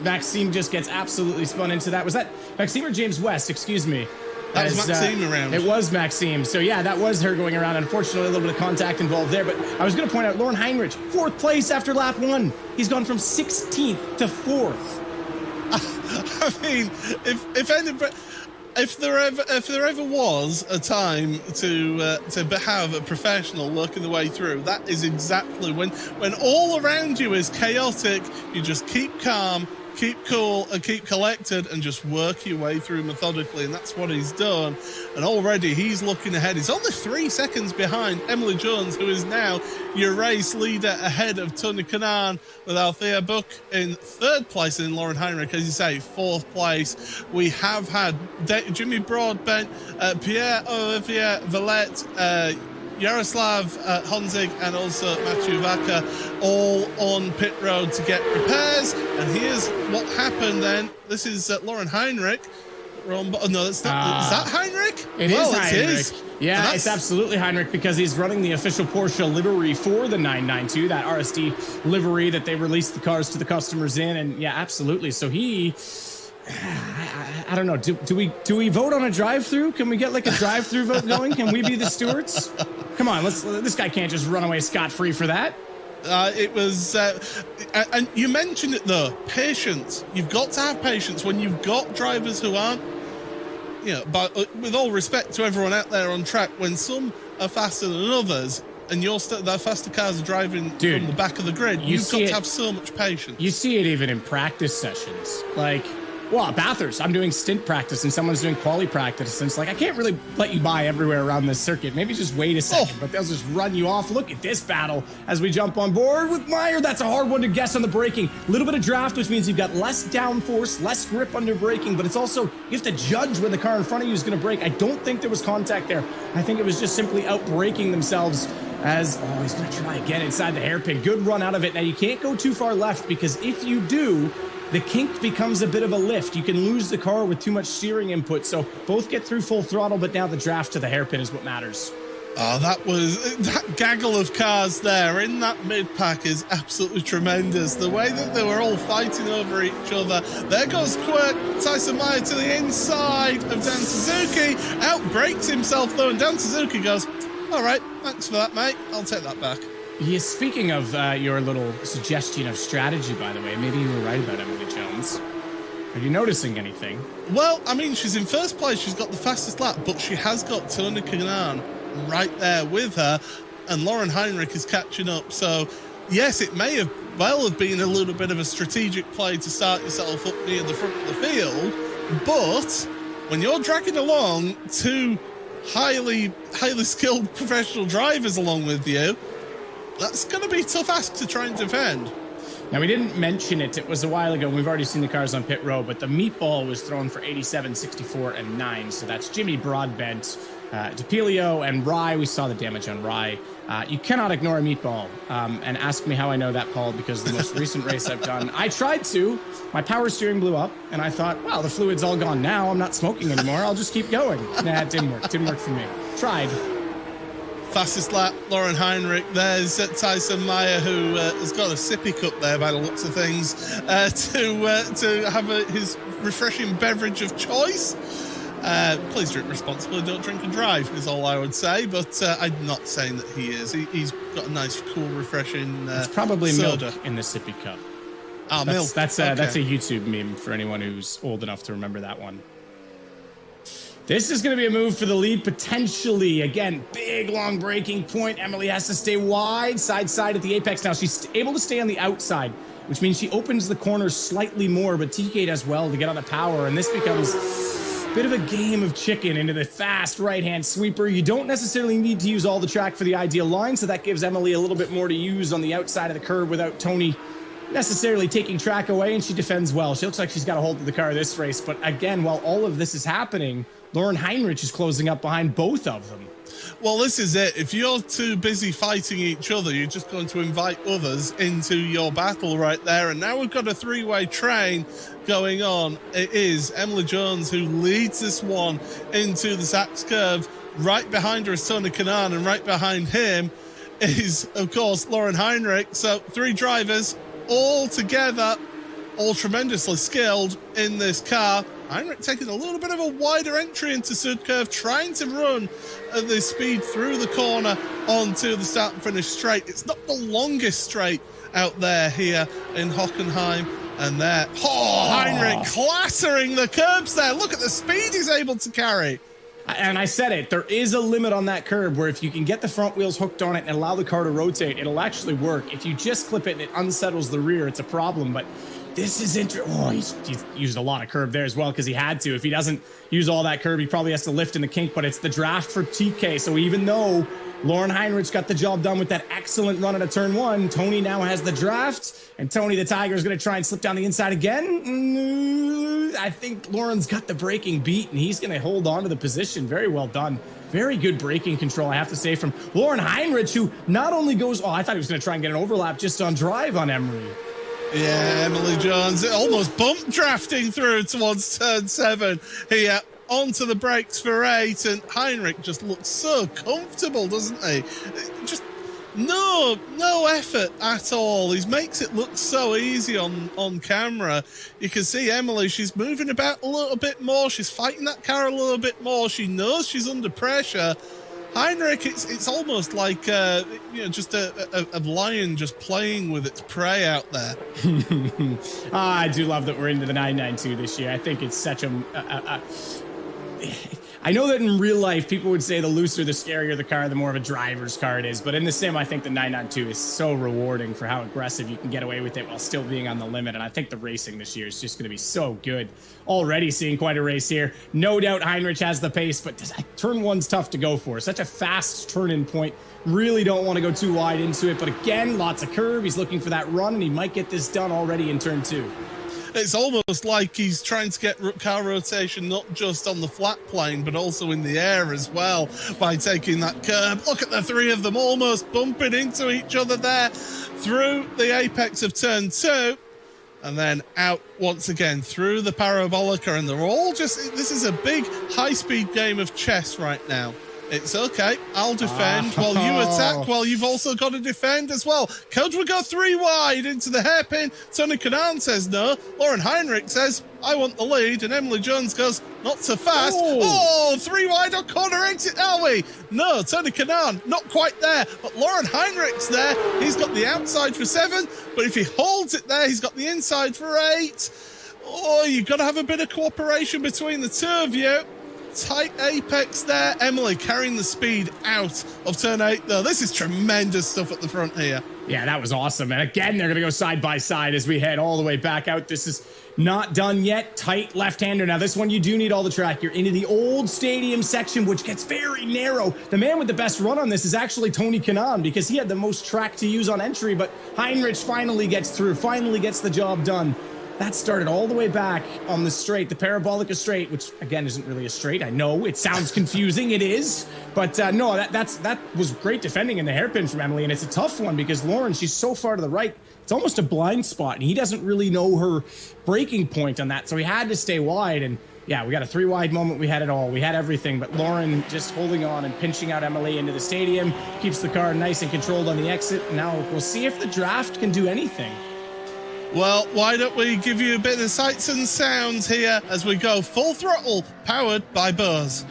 Maxime just gets absolutely spun into that. Was that Maxime or James West? Excuse me. That was Maxime around. It was Maxime. So, yeah, that was her going around. Unfortunately, a little bit of contact involved there. But I was going to point out, Lauren Heinrich, 4th place after lap 1. He's gone from 16th to 4th. I mean, if there ever was a time to have a professional working the way through, that is exactly when all around you is chaotic. You just keep calm, keep cool, and keep collected, and just work your way through methodically, and that's what he's done. And already he's looking ahead. He's only 3 seconds behind Emily Jones, who is now your race leader, ahead of Tony Kanaan, with Althea Buck in 3rd place, and Lauren Heinrich, as you say, 4th place. We have had Jimmy Broadbent, Pierre-Olivier Valette, Yaroslav Honzig, and also Matthew Vaca, all on pit road to get repairs. And here's what happened then. This is Lauren Heinrich. No, that's not. Is that Heinrich? It is Heinrich. Yeah, it's absolutely Heinrich, because he's running the official Porsche livery for the 992, that RSD livery that they released the cars to the customers in. And yeah, absolutely. So he... I don't know. Do we vote on a drive-through? Can we get like a drive-through vote going? Can we be the stewards? Come on, this guy can't just run away scot-free for that. It was, and you mentioned it though, patience. You've got to have patience when you've got drivers who aren't, but with all respect to everyone out there on track, when some are faster than others, and the faster cars are driving from the back of the grid, you've got to have so much patience. You see it even in practice sessions. Like, well, at Bathurst, I'm doing stint practice and someone's doing quali practice. And it's like, I can't really let you by everywhere around this circuit. Maybe just wait a second, but they'll just run you off. Look at this battle as we jump on board with Meyer. That's a hard one to guess on the braking. A little bit of draft, which means you've got less downforce, less grip under braking, but it's also, you have to judge when the car in front of you is going to brake. I don't think there was contact there. I think it was just simply out braking themselves as, he's going to try again inside the hairpin. Good run out of it. Now, you can't go too far left, because if you do, the kink becomes a bit of a lift. You can lose the car with too much steering input. So both get through full throttle, but now the draft to the hairpin is what matters. Oh, that gaggle of cars there in that mid-pack is absolutely tremendous. The way that they were all fighting over each other. There goes Quirk, Tyson Meyer to the inside of Dan Suzuki. Outbrakes himself though, and Dan Suzuki goes, all right, thanks for that, mate. I'll take that back. Yeah, speaking of your little suggestion of strategy, by the way, maybe you were right about Emily Jones. Are you noticing anything? Well, I mean, she's in 1st place. She's got the fastest lap, but she has got Tony Kanaan right there with her, and Lauren Heinrich is catching up. So, yes, it may have been a little bit of a strategic play to start yourself up near the front of the field, but when you're dragging along 2 highly skilled professional drivers along with you, that's going to be a tough ask to try and defend. Now, we didn't mention it. It was a while ago. We've already seen the cars on pit road, but the meatball was thrown for 87, 64, and 9. So that's Jimmy Broadbent, DePilio, and Rye. We saw the damage on Rye. You cannot ignore a meatball. And ask me how I know that, Paul, because the most recent race I've done, I tried to. My power steering blew up, and I thought, well, the fluid's all gone now. I'm not smoking anymore. I'll just keep going. Nah, it didn't work. Didn't work for me. Tried. Fastest lap, Lauren Heinrich. There's Tyson Meyer, who has got a sippy cup there by the looks of things, to have his refreshing beverage of choice. Please drink responsibly, don't drink and drive, is all I would say. But I'm not saying that he is. He's got a nice, cool, refreshing it's probably soda. Milk in the sippy cup. Milk. That's a YouTube meme for anyone who's old enough to remember that one. This is going to be a move for the lead, potentially. Again, big, long braking point. Emily has to stay wide, side at the apex. Now, she's able to stay on the outside, which means she opens the corners slightly more, but TK does well to get on the power, and this becomes a bit of a game of chicken into the fast right-hand sweeper. You don't necessarily need to use all the track for the ideal line, so that gives Emily a little bit more to use on the outside of the curve without Tony necessarily taking track away, and she defends well. She looks like she's got a hold of the car this race, but again, while all of this is happening, Lauren Heinrich is closing up behind both of them. Well, this is it. If you're too busy fighting each other, you're just going to invite others into your battle right there. And now we've got a 3-way train going on. It is Emily Jones who leads this one into the Sachs curve. Right behind her is Tony Kanaan, and right behind him is, of course, Lauren Heinrich. So 3 drivers all together, all tremendously skilled in this car. Heinrich taking a little bit of a wider entry into Sud Curve, trying to run at the speed through the corner onto the start and finish straight. It's not the longest straight out there here in Hockenheim. And there, Heinrich clattering the curbs there. Look at the speed he's able to carry. And I said it, there is a limit on that curb where if you can get the front wheels hooked on it and allow the car to rotate, it'll actually work. If you just clip it and it unsettles the rear, it's a problem. But this is interesting. Oh, he's used a lot of curb there as well because he had to. If he doesn't use all that curb, he probably has to lift in the kink, but it's the draft for TK. So even though Lauren Heinrich got the job done with that excellent run out of turn 1, Tony now has the draft, and Tony the Tiger is going to try and slip down the inside again. I think Lauren's got the braking beat, and he's going to hold on to the position. Very well done. Very good braking control, I have to say, from Lauren Heinrich, who not only goes, I thought he was going to try and get an overlap just on drive on Emery. Yeah, Emily Jones almost bump drafting through towards turn 7 here. Onto the brakes for 8, and Heinrich just looks so comfortable, doesn't he? Just no effort at all. He makes it look so easy on camera. You can see Emily, she's moving about a little bit more. She's fighting that car a little bit more. She knows she's under pressure. Heinrich, it's almost like just a lion just playing with its prey out there. I do love that we're into the 992 this year. I think it's such I know that in real life, people would say the looser, the scarier the car, the more of a driver's car it is. But in the sim, I think the 992 is so rewarding for how aggressive you can get away with it while still being on the limit. And I think the racing this year is just going to be so good. Already seeing quite a race here. No doubt Heinrich has the pace, but turn 1's tough to go for. Such a fast turn-in point. Really don't want to go too wide into it. But again, lots of curve. He's looking for that run, and he might get this done already in turn 2. It's almost like he's trying to get car rotation not just on the flat plane, but also in the air as well by taking that curb. Look at the 3 of them almost bumping into each other there through the apex of turn 2. And then out once again through the Parabolica. And they're all just, this is a big high-speed game of chess right now. It's okay. I'll defend while you attack. Well, you've also got to defend as well. Could we go 3 wide into the hairpin? Tony Kanaan says no. Lauren Heinrich says, I want the lead. And Emily Jones goes, not so fast. Oh, 3 wide on corner exit, are we? No, Tony Kanaan, not quite there. But Lauren Heinrich's there. He's got the outside for 7. But if he holds it there, he's got the inside for 8. Oh, you've got to have a bit of cooperation between the 2 of you. Tight apex there. Emily carrying the speed out of turn 8 though. This is tremendous stuff at the front here. Yeah, that was awesome. And again, they're going to go side by side as we head all the way back out. This is not done yet. Tight left-hander. Now this one, you do need all the track. You're into the old stadium section, which gets very narrow. The man with the best run on this is actually Tony Kanaan because he had the most track to use on entry, but Heinrich finally gets through, finally gets the job done. That started all the way back on the straight, the Parabolica straight, which again isn't really a straight. I know it sounds confusing, it is, but no, that was great defending in the hairpin from Emily, and it's a tough one because Lauren, she's so far to the right, it's almost a blind spot, and he doesn't really know her breaking point on that, so he had to stay wide. And yeah, we got a 3 wide moment. We had it all. We had everything, but Lauren just holding on and pinching out Emily into the stadium, keeps the car nice and controlled on the exit. Now we'll see if the draft can do anything. Well, why don't we give you a bit of sights and sounds here as we go full throttle, powered by Bose.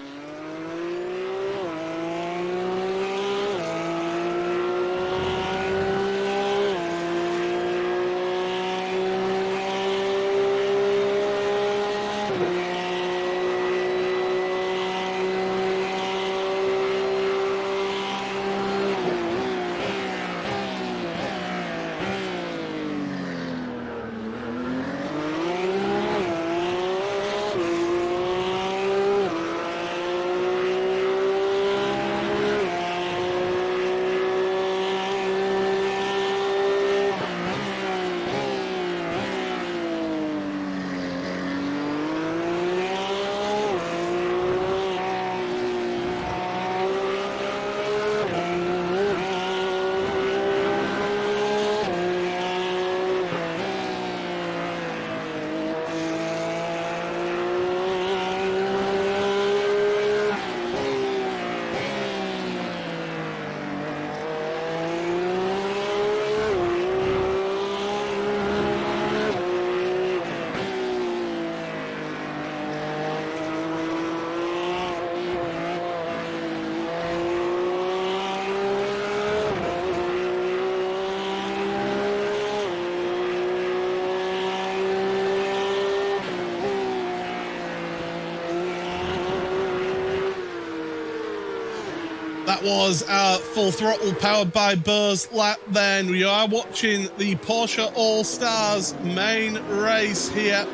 That was our Full Throttle powered by Bose lap then. We are watching the Porsche All-Stars main race here.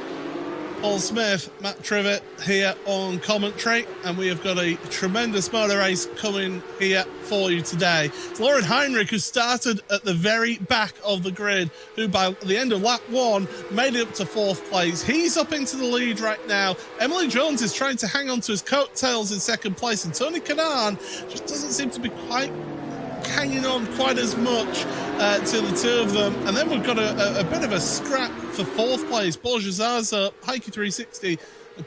Paul Smith, Matt Trivet here on commentary, and we have got a tremendous motor race coming here for you today. It's Lauren Heinrich, who started at the very back of the grid, who by the end of lap 1 made it up to 4th place. He's up into the lead right now. Emily Jones is trying to hang on to his coattails in 2nd place, and Tony Kanaan just doesn't seem to be quite hanging on quite as much to the two of them. And then we've got a bit of a scrap for 4th place. Borja Zaza, Heike360,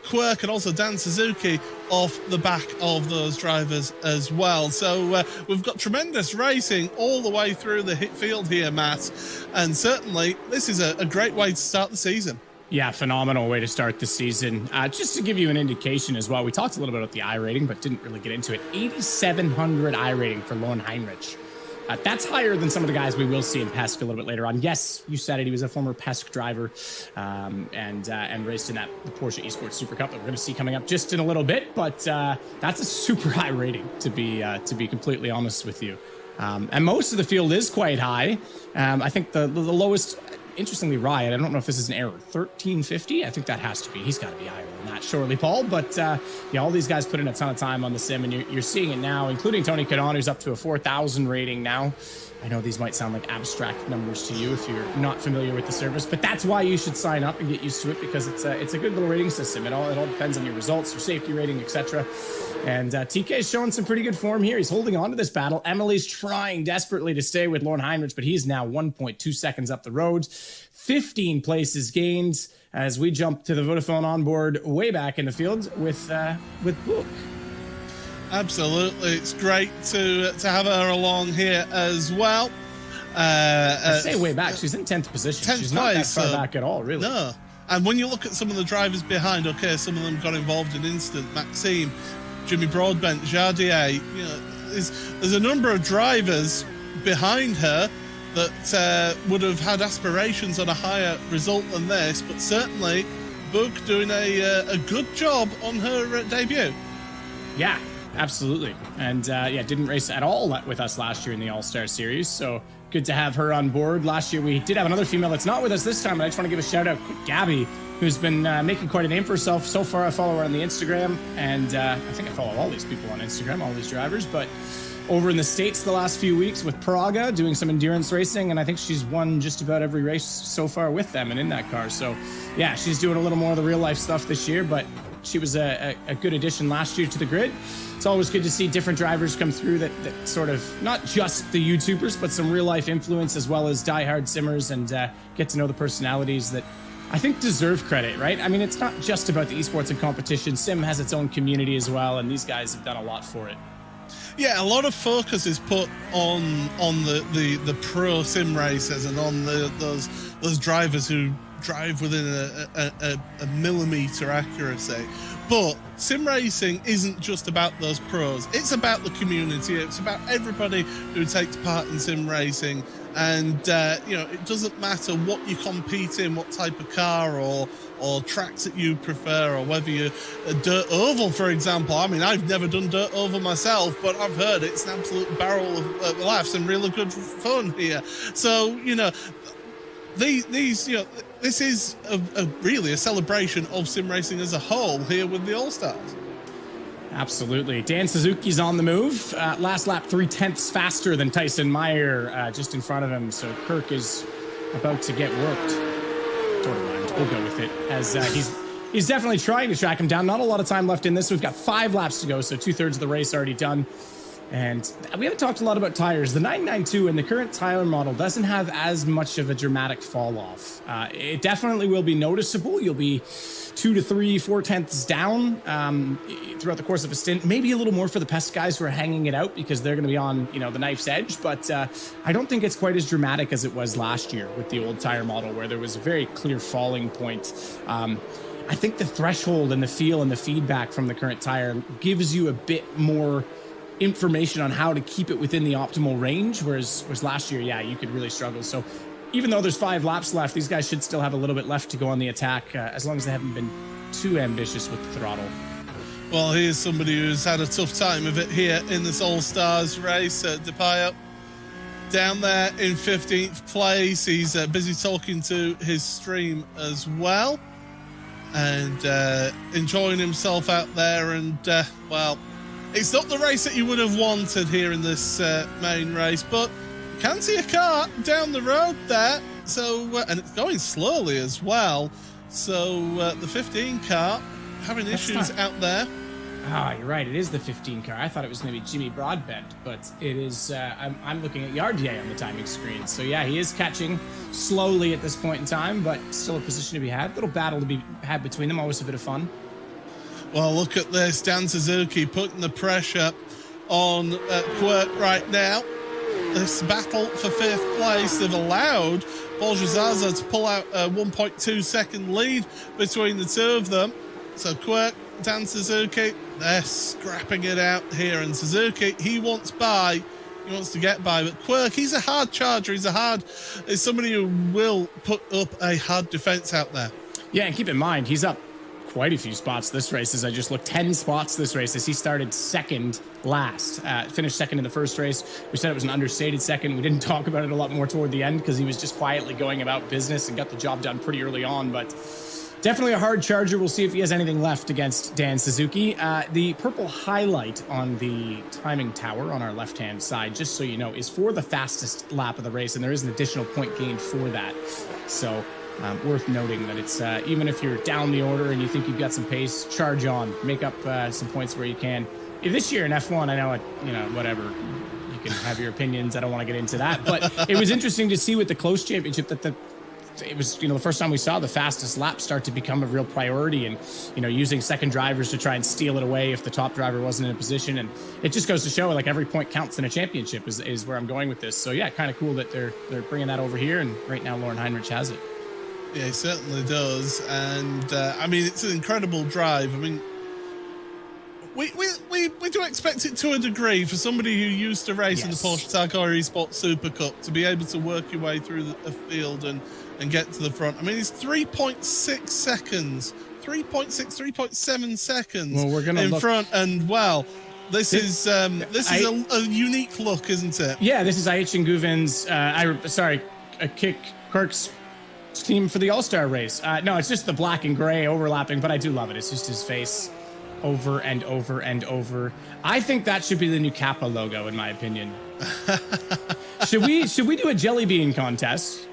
Quirk, and also Dan Suzuki off the back of those drivers as well. So we've got tremendous racing all the way through the hit field here, Matt. And certainly this is a great way to start the season. Yeah, phenomenal way to start the season. Just to give you an indication as well, we talked a little bit about the I rating, but didn't really get into it. 8,700 I rating for Lauren Heinrich. That's higher than some of the guys we will see in PESC a little bit later on. Yes, you said it. He was a former PESC driver and raced in the Porsche Esports Super Cup that we're going to see coming up just in a little bit. But that's a super high rating, to be completely honest with you. And most of the field is quite high. I think the lowest. Interestingly, Riot, I don't know if this is an error, 1350? I think that has to be. He's got to be higher than that, surely, Paul. But, yeah, all these guys put in a ton of time on the sim, and you're seeing it now, including Tony Kanaan, who's up to a 4,000 rating now. I know these might sound like abstract numbers to you if you're not familiar with the service, but that's why you should sign up and get used to it, because it's a good little rating system. It all depends on your results, your safety rating, etc. And TK is showing some pretty good form here. He's holding on to this battle. Emily's trying desperately to stay with Lauren Heinrich, but he's now 1.2 seconds up the road. 15 places gained as we jump to the Vodafone onboard way back in the field with Book. Absolutely. It's great to have her along here as well. I say way back. She's in 10th position. 10th She's not place, that far back at all, really. No. And when you look at some of the drivers behind, okay, some of them got involved in instant. Maxime, Jimmy Broadbent, Jardier, you know, there's a number of drivers behind her that would have had aspirations on a higher result than this, but certainly Book doing a good job on her debut. Yeah, absolutely. And yeah, didn't race at all with us last year in the All-Star Series, so good to have her on board. Last year we did have another female that's not with us this time, but I just want to give a shout out to Gabby, who's been making quite a name for herself. So far, I follow her on the Instagram, and I think I follow all these people on Instagram, all these drivers, but over in the States the last few weeks with Praga, doing some endurance racing, and I think she's won just about every race so far with them and in that car. So yeah, she's doing a little more of the real life stuff this year, but she was a good addition last year to the grid. It's always good to see different drivers come through that sort of, not just the YouTubers, but some real life influence as well as diehard simmers, and get to know the personalities that I think deserve credit, right? I mean, it's not just about the esports and competition. Sim has its own community as well, and these guys have done a lot for it. Yeah, a lot of focus is put on the pro sim racers and on those drivers who drive within a millimeter accuracy. But sim racing isn't just about those pros. It's about the community. It's about everybody who takes part in sim racing. And, you know, it doesn't matter what you compete in, what type of car or tracks that you prefer, or whether you're a dirt oval, for example. I mean, I've never done dirt oval myself, but I've heard it's an absolute barrel of laughs and really good fun here. So, you know, these you know, this is really a celebration of sim racing as a whole here with the All-Stars. Absolutely. Dan Suzuki's on the move. Last lap, 3/10 faster than Tyson Meyer, just in front of him. So Kirk is about to get worked. Sort of mind. We'll go with it, as he's definitely trying to track him down. Not a lot of time left in this. We've got 5 laps to go, so 2/3 of the race already done. And we haven't talked a lot about tires. The 992 in the current tire model doesn't have as much of a dramatic fall off. It definitely will be noticeable. You'll be 2 to 3, 4/10 down throughout the course of a stint. Maybe a little more for the PESC guys who are hanging it out because they're going to be on, you know, the knife's edge. But I don't think it's quite as dramatic as it was last year with the old tire model, where there was a very clear falling point. I think the threshold and the feel and the feedback from the current tire gives you a bit more information on how to keep it within the optimal range, whereas last year, yeah, you could really struggle. So even though there's 5 laps left, these guys should still have a little bit left to go on the attack, as long as they haven't been too ambitious with the throttle. Well, here's somebody who's had a tough time of it here in this All-Stars race. DePayo down there in 15th place. He's busy talking to his stream as well and enjoying himself out there. And, well, it's not the race that you would have wanted here in this main race, but you can see a car down the road there. So, and it's going slowly as well. So the 15 car having issues out there. Ah, you're right. It is the 15 car. I thought it was going to be Jimmy Broadbent, but it is. I'm looking at Yardier on the timing screen. So yeah, he is catching slowly at this point in time, but still a position to be had. A little battle to be had between them. Always a bit of fun. Well, look at this. Dan Suzuki putting the pressure on Quirk right now. This battle for 5th place. They've allowed Bolshazaza to pull out a 1.2 second lead between the two of them. So Quirk, Dan Suzuki, they're scrapping it out here. And Suzuki, he wants by. He wants to get by. But Quirk, he's a hard charger. He's somebody who will put up a hard defense out there. Yeah, and keep in mind, he's up quite a few spots this race. As I just looked, 10 spots this race as he started second last. Finished second in the first race. We said it was an understated second. We didn't talk about it a lot more toward the end because he was just quietly going about business and got the job done pretty early on. But definitely a hard charger. We'll see if he has anything left against Dan Suzuki. The purple highlight on the timing tower on our left-hand side, just so you know, is for the fastest lap of the race, and there is an additional point gained for that. So worth noting that it's even if you're down the order and you think you've got some pace, charge on, make up some points where you can. This year in F1, I know whatever. You can have your opinions. I don't want to get into that, but it was interesting to see with the close championship that it was, the first time we saw the fastest lap start to become a real priority, and, using second drivers to try and steal it away if the top driver wasn't in a position. And it just goes to show, like, every point counts in a championship is where I'm going with this. So yeah, kind of cool that they're bringing that over here. And right now, Lauren Heinrich has it. Yeah, he certainly does. And it's an incredible drive. I mean, we do expect it to a degree for somebody who used to race in the Porsche Tagore Esports Super Cup to be able to work your way through the field and get to the front. I mean, it's 3.6 seconds, 3.7 seconds well, we're gonna in front. And, this is a unique look, isn't it? Yeah, this is Aichin Guven's, Kirk's team for the All-Star race. No, it's just the black and gray overlapping, but I do love it. It's just his face over and over and over. I think that should be the new Kappa logo, in my opinion. Should we do a jelly bean contest?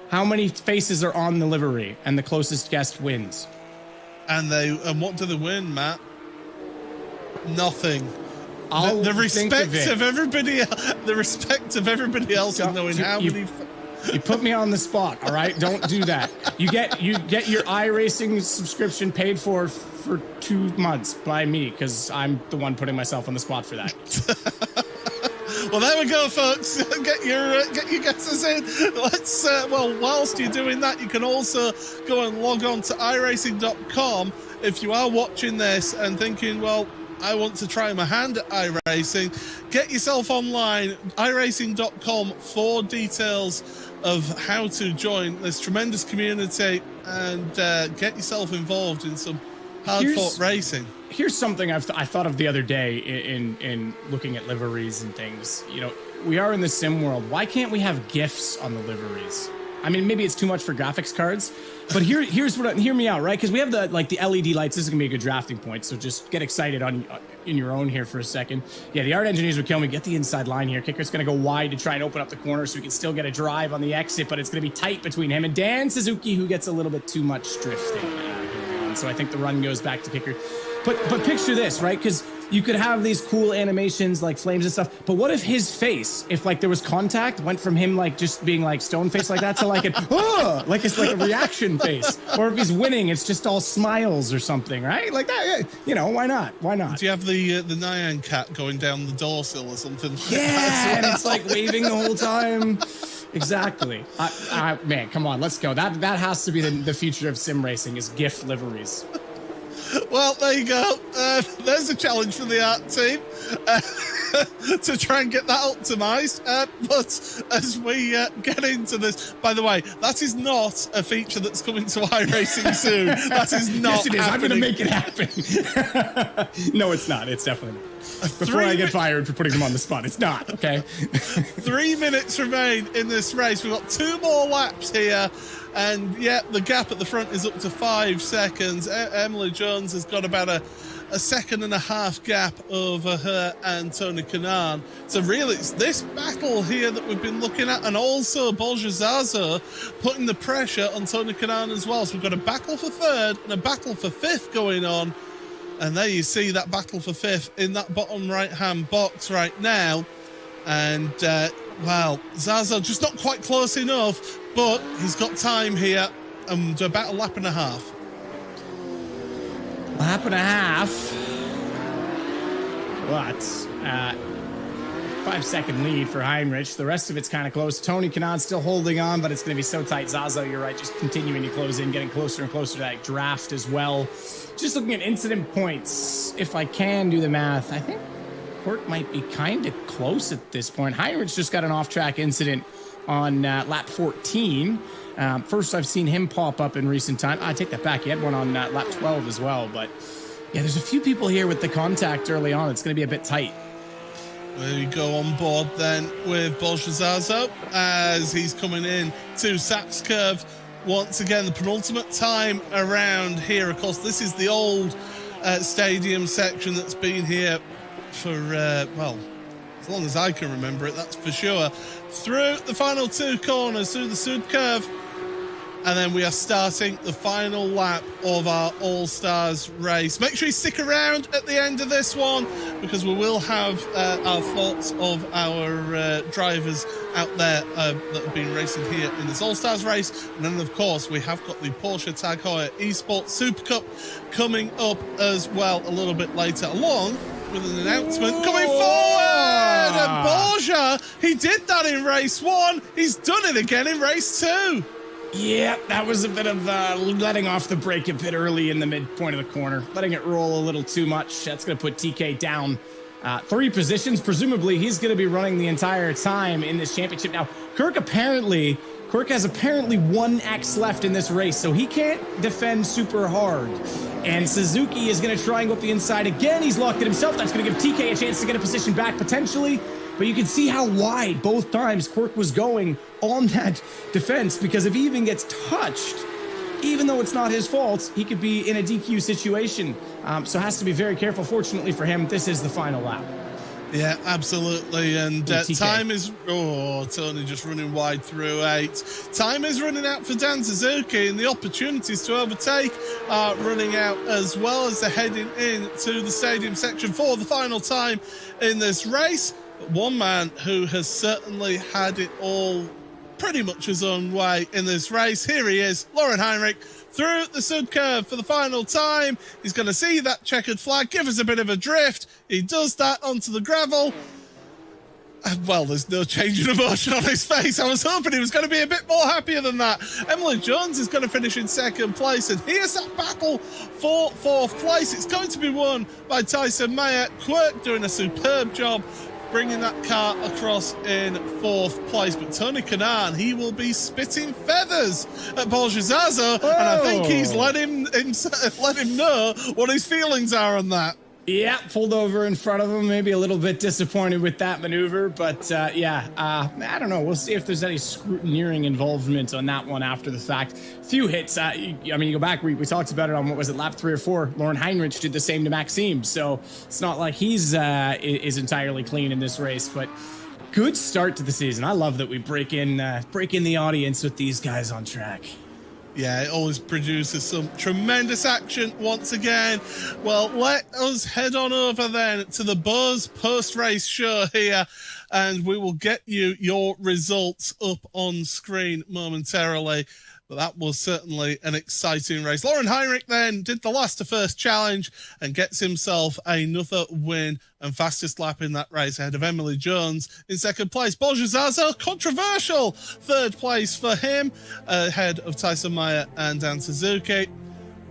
How many faces are on the livery, and the closest guest wins? And what do they win, Matt? Nothing. The respect of everybody. The respect of everybody else in knowing how many. You put me on the spot, all right? Don't do that. You get your iRacing subscription paid for 2 months by me, because I'm the one putting myself on the spot for that. Well, there we go, folks. Get your guesses in. Let's whilst you're doing that, you can also go and log on to iRacing.com if you are watching this and thinking, well, I want to try my hand at iRacing. Get yourself online, iRacing.com, for details of how to join this tremendous community and get yourself involved in some hard-fought racing. Here's something I thought of the other day in looking at liveries and things. We are in the sim world. Why can't we have GIFs on the liveries? I mean, maybe it's too much for graphics cards, but hear me out, right? Because we have the LED lights. This is gonna be a good drafting point, so just get excited in your own here for a second. Yeah, the art engineers would kill me. Get the inside line here. Kicker's gonna go wide to try and open up the corner so we can still get a drive on the exit, but it's gonna be tight between him and Dan Suzuki, who gets a little bit too much drifting. So I think the run goes back to Kicker. But picture this, right? Because you could have these cool animations like flames and stuff, but what if his face, if there was contact, went from him just being stone face like that to it's like a reaction face? Or if he's winning, it's just all smiles or something, right? Like that, why not? Why not? Do you have the Nyan cat going down the door sill or something? Yeah, and it's waving the whole time. Exactly. Man, come on, let's go. That has to be the future of sim racing, is GIF liveries. Well, there you go. There's a challenge for the art team. to try and get that optimized. But as we get into this, by the way, that is not a feature that's coming to iRacing soon. That is not. Yes, it is. I'm going to make it happen. No, it's not. It's definitely not. Before I get fired for putting them on the spot, it's not. Okay. 3 minutes remain in this race. We've got 2 more laps here. And yeah, the gap at the front is up to 5 seconds. Emily Jones has got about a 1.5 second gap over her and Tony Kanaan. So really, it's this battle here that we've been looking at, and also Borja Zaza putting the pressure on Tony Kanaan as well. So we've got a battle for 3rd and a battle for 5th going on. And there you see that battle for 5th in that bottom right-hand box right now. And, well, Zaza just not quite close enough, but he's got time here, and about a lap and a half. Lap and a half. But 5-second lead for Heinrich. The rest of it's kind of close. Tony Kanaan still holding on, but it's going to be so tight. Zaza, you're right, just continuing to close in, getting closer and closer to that draft as well. Just looking at incident points, if I can do the math, I think Quirk might be kind of close at this point. Heinrich just got an off-track incident on lap 14. First I've seen him pop up in recent time. I take that back. He had one on lap 12 as well. But yeah, there's a few people here with the contact early on. It's going to be a bit tight. There you go on board then with Borja Zaza as he's coming in to Sachs Curve. Once again, the penultimate time around here. Of course, this is the old stadium section that's been here for, well, as long as I can remember it, that's for sure. Through the final 2 corners, through the Sud Curve, and then we are starting the final lap of our All-Stars race. Make sure you stick around at the end of this one, because we will have our thoughts of our drivers out there that have been racing here in this All-Stars race. And then, of course, we have got the Porsche Tag Heuer Esports Super Cup coming up as well a little bit later, along with an announcement coming forward. And Borja, he did that in race 1. He's done it again in race 2. Yeah, that was a bit of letting off the brake a bit early in the midpoint of the corner, letting it roll a little too much. That's going to put TK down 3 positions. Presumably, he's going to be running the entire time in this championship. Now, Quirk has apparently 1x left in this race, so he can't defend super hard. And Suzuki is going to try and go up the inside again. He's locked it himself. That's going to give TK a chance to get a position back potentially. But you can see how wide both times Quirk was going on that defense, because if he even gets touched, even though it's not his fault, he could be in a DQ situation. So has to be very careful. Fortunately for him, this is the final lap. Yeah, absolutely. And time is... Oh, Tony just running wide through 8. Time is running out for Dan Suzuki, and the opportunities to overtake are running out as well as they're heading in to the stadium section for the final time in this race. One man who has certainly had it all pretty much his own way in this race. Here he is, Lauren Heinrich, through the Sud Curve for the final time. He's going to see that checkered flag, give us a bit of a drift. He does that onto the gravel. Well, there's no change in emotion on his face. I was hoping he was going to be a bit more happier than that. Emily Jones is going to finish in 2nd place, and here's that battle for 4th place. It's going to be won by Tyson Mayer. Quirk doing a superb job bringing that car across in 4th place. But Tony Kanaan, he will be spitting feathers at Borja Zaza, and I think he's let him know what his feelings are on that. Yeah, pulled over in front of him. Maybe a little bit disappointed with that maneuver, but I don't know. We'll see if there's any scrutineering involvement on that one after the fact. Few hits. You go back, we talked about it on, what was it, lap 3 or 4. Lauren Heinrich did the same to Maxime, so it's not like he's is entirely clean in this race, but good start to the season. I love that we break in the audience with these guys on track. Yeah, it always produces some tremendous action once again. Well, let us head on over then to the Buzz post-race show here, and we will get you your results up on screen momentarily. But that was certainly an exciting race. Lauren Heinrich then did the last to first challenge and gets himself another win and fastest lap in that race ahead of Emily Jones in 2nd place. Borja Zaza, controversial 3rd place for him, ahead of Tyson Mayer and Dan Suzuki.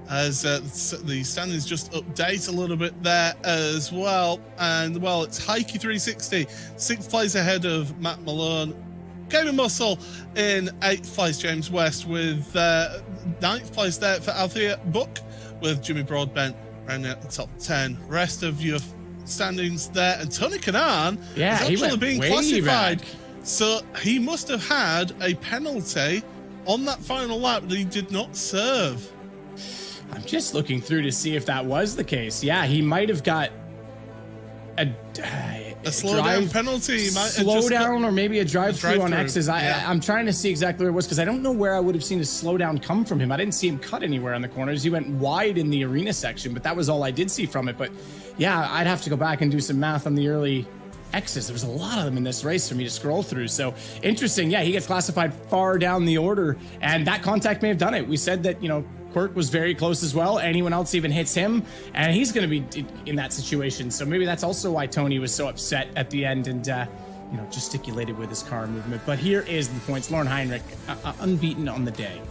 as the standings just update a little bit there as well. And, well, it's Heike 360, 6th place ahead of Matt Malone. Game of Muscle in 8th place, James West, with 9th place there for Althea Book, with Jimmy Broadbent rounding out the top 10. Rest of your standings there. And Tony Kanan is actually being classified. Back. So he must have had a penalty on that final lap that he did not serve. I'm just looking through to see if that was the case. Yeah, he might have got a slowdown penalty. Slowdown or maybe a drive-through on X's. I'm trying to see exactly where it was because I don't know where I would have seen a slowdown come from him. I didn't see him cut anywhere on the corners. He went wide in the arena section, but that was all I did see from it. But yeah, I'd have to go back and do some math on the early X's. There was a lot of them in this race for me to scroll through. So interesting. Yeah, he gets classified far down the order, and that contact may have done it. We said that, Quirk was very close as well. Anyone else even hits him, and he's going to be in that situation. So maybe that's also why Tony was so upset at the end and, gesticulated with his car movement. But here is the points. Lauren Heinrich, unbeaten on the day.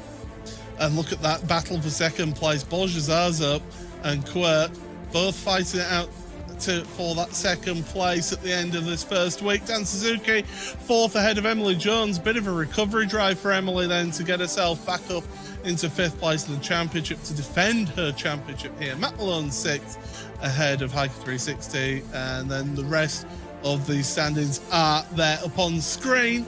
And look at that battle for second place. Bolgazar's up and Quirk both fighting it out for that second place at the end of this first week. Dan Suzuki, 4th ahead of Emily Jones. Bit of a recovery drive for Emily then to get herself back up into 5th place in the championship to defend her championship here. Matt Malone 6th ahead of Heike 360, and then the rest of the standings are there upon screen.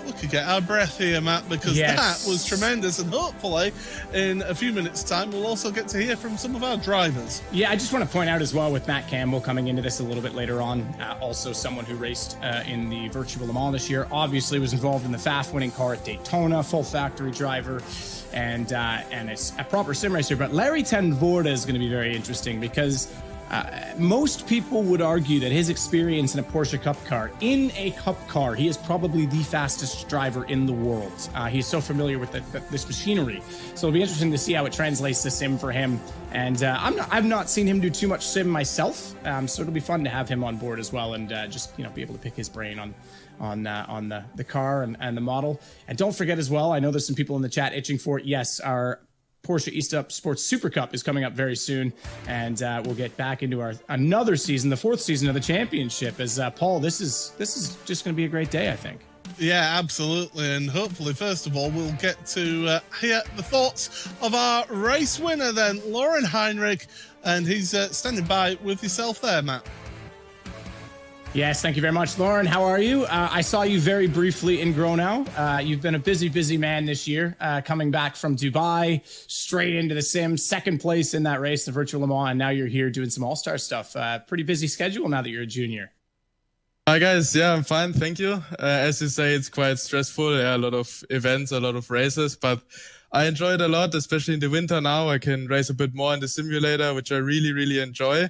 We could get our breath here, Matt, because that was tremendous, and hopefully in a few minutes' time we'll also get to hear from some of our drivers. Yeah, I just want to point out as well with Matt Campbell coming into this a little bit later on, also someone who raced in the Virtual Le Mans this year, obviously was involved in the FAF winning car at Daytona, full factory driver, and it's a proper sim racer. But Larry Ten Voorde is going to be very interesting because most people would argue that his experience in a Porsche Cup car, he is probably the fastest driver in the world. He's so familiar with this machinery. So it'll be interesting to see how it translates to sim for him. And I've not seen him do too much sim myself. So it'll be fun to have him on board as well and just be able to pick his brain on the car and the model. And don't forget as well, I know there's some people in the chat itching for it. Yes, our Porsche Esports Super Cup is coming up very soon, and we'll get back into another season, the 4th season of the championship. As Paul, this is just going to be a great day, I think. Yeah, absolutely, and hopefully, first of all, we'll get to hear the thoughts of our race winner then, Lauren Heinrich, and he's standing by with yourself there, Matt. Yes, thank you very much, Lauren. How are you? I saw you very briefly in Gronau. You've been a busy man this year, coming back from Dubai, straight into the sim, 2nd place in that race, the Virtual Le Mans, and now you're here doing some all-star stuff. Pretty busy schedule now that you're a junior. Hi, guys. Yeah, I'm fine. Thank you. As you say, it's quite stressful. Yeah, a lot of events, a lot of races, but I enjoy it a lot, especially in the winter now. I can race a bit more in the simulator, which I really, really enjoy.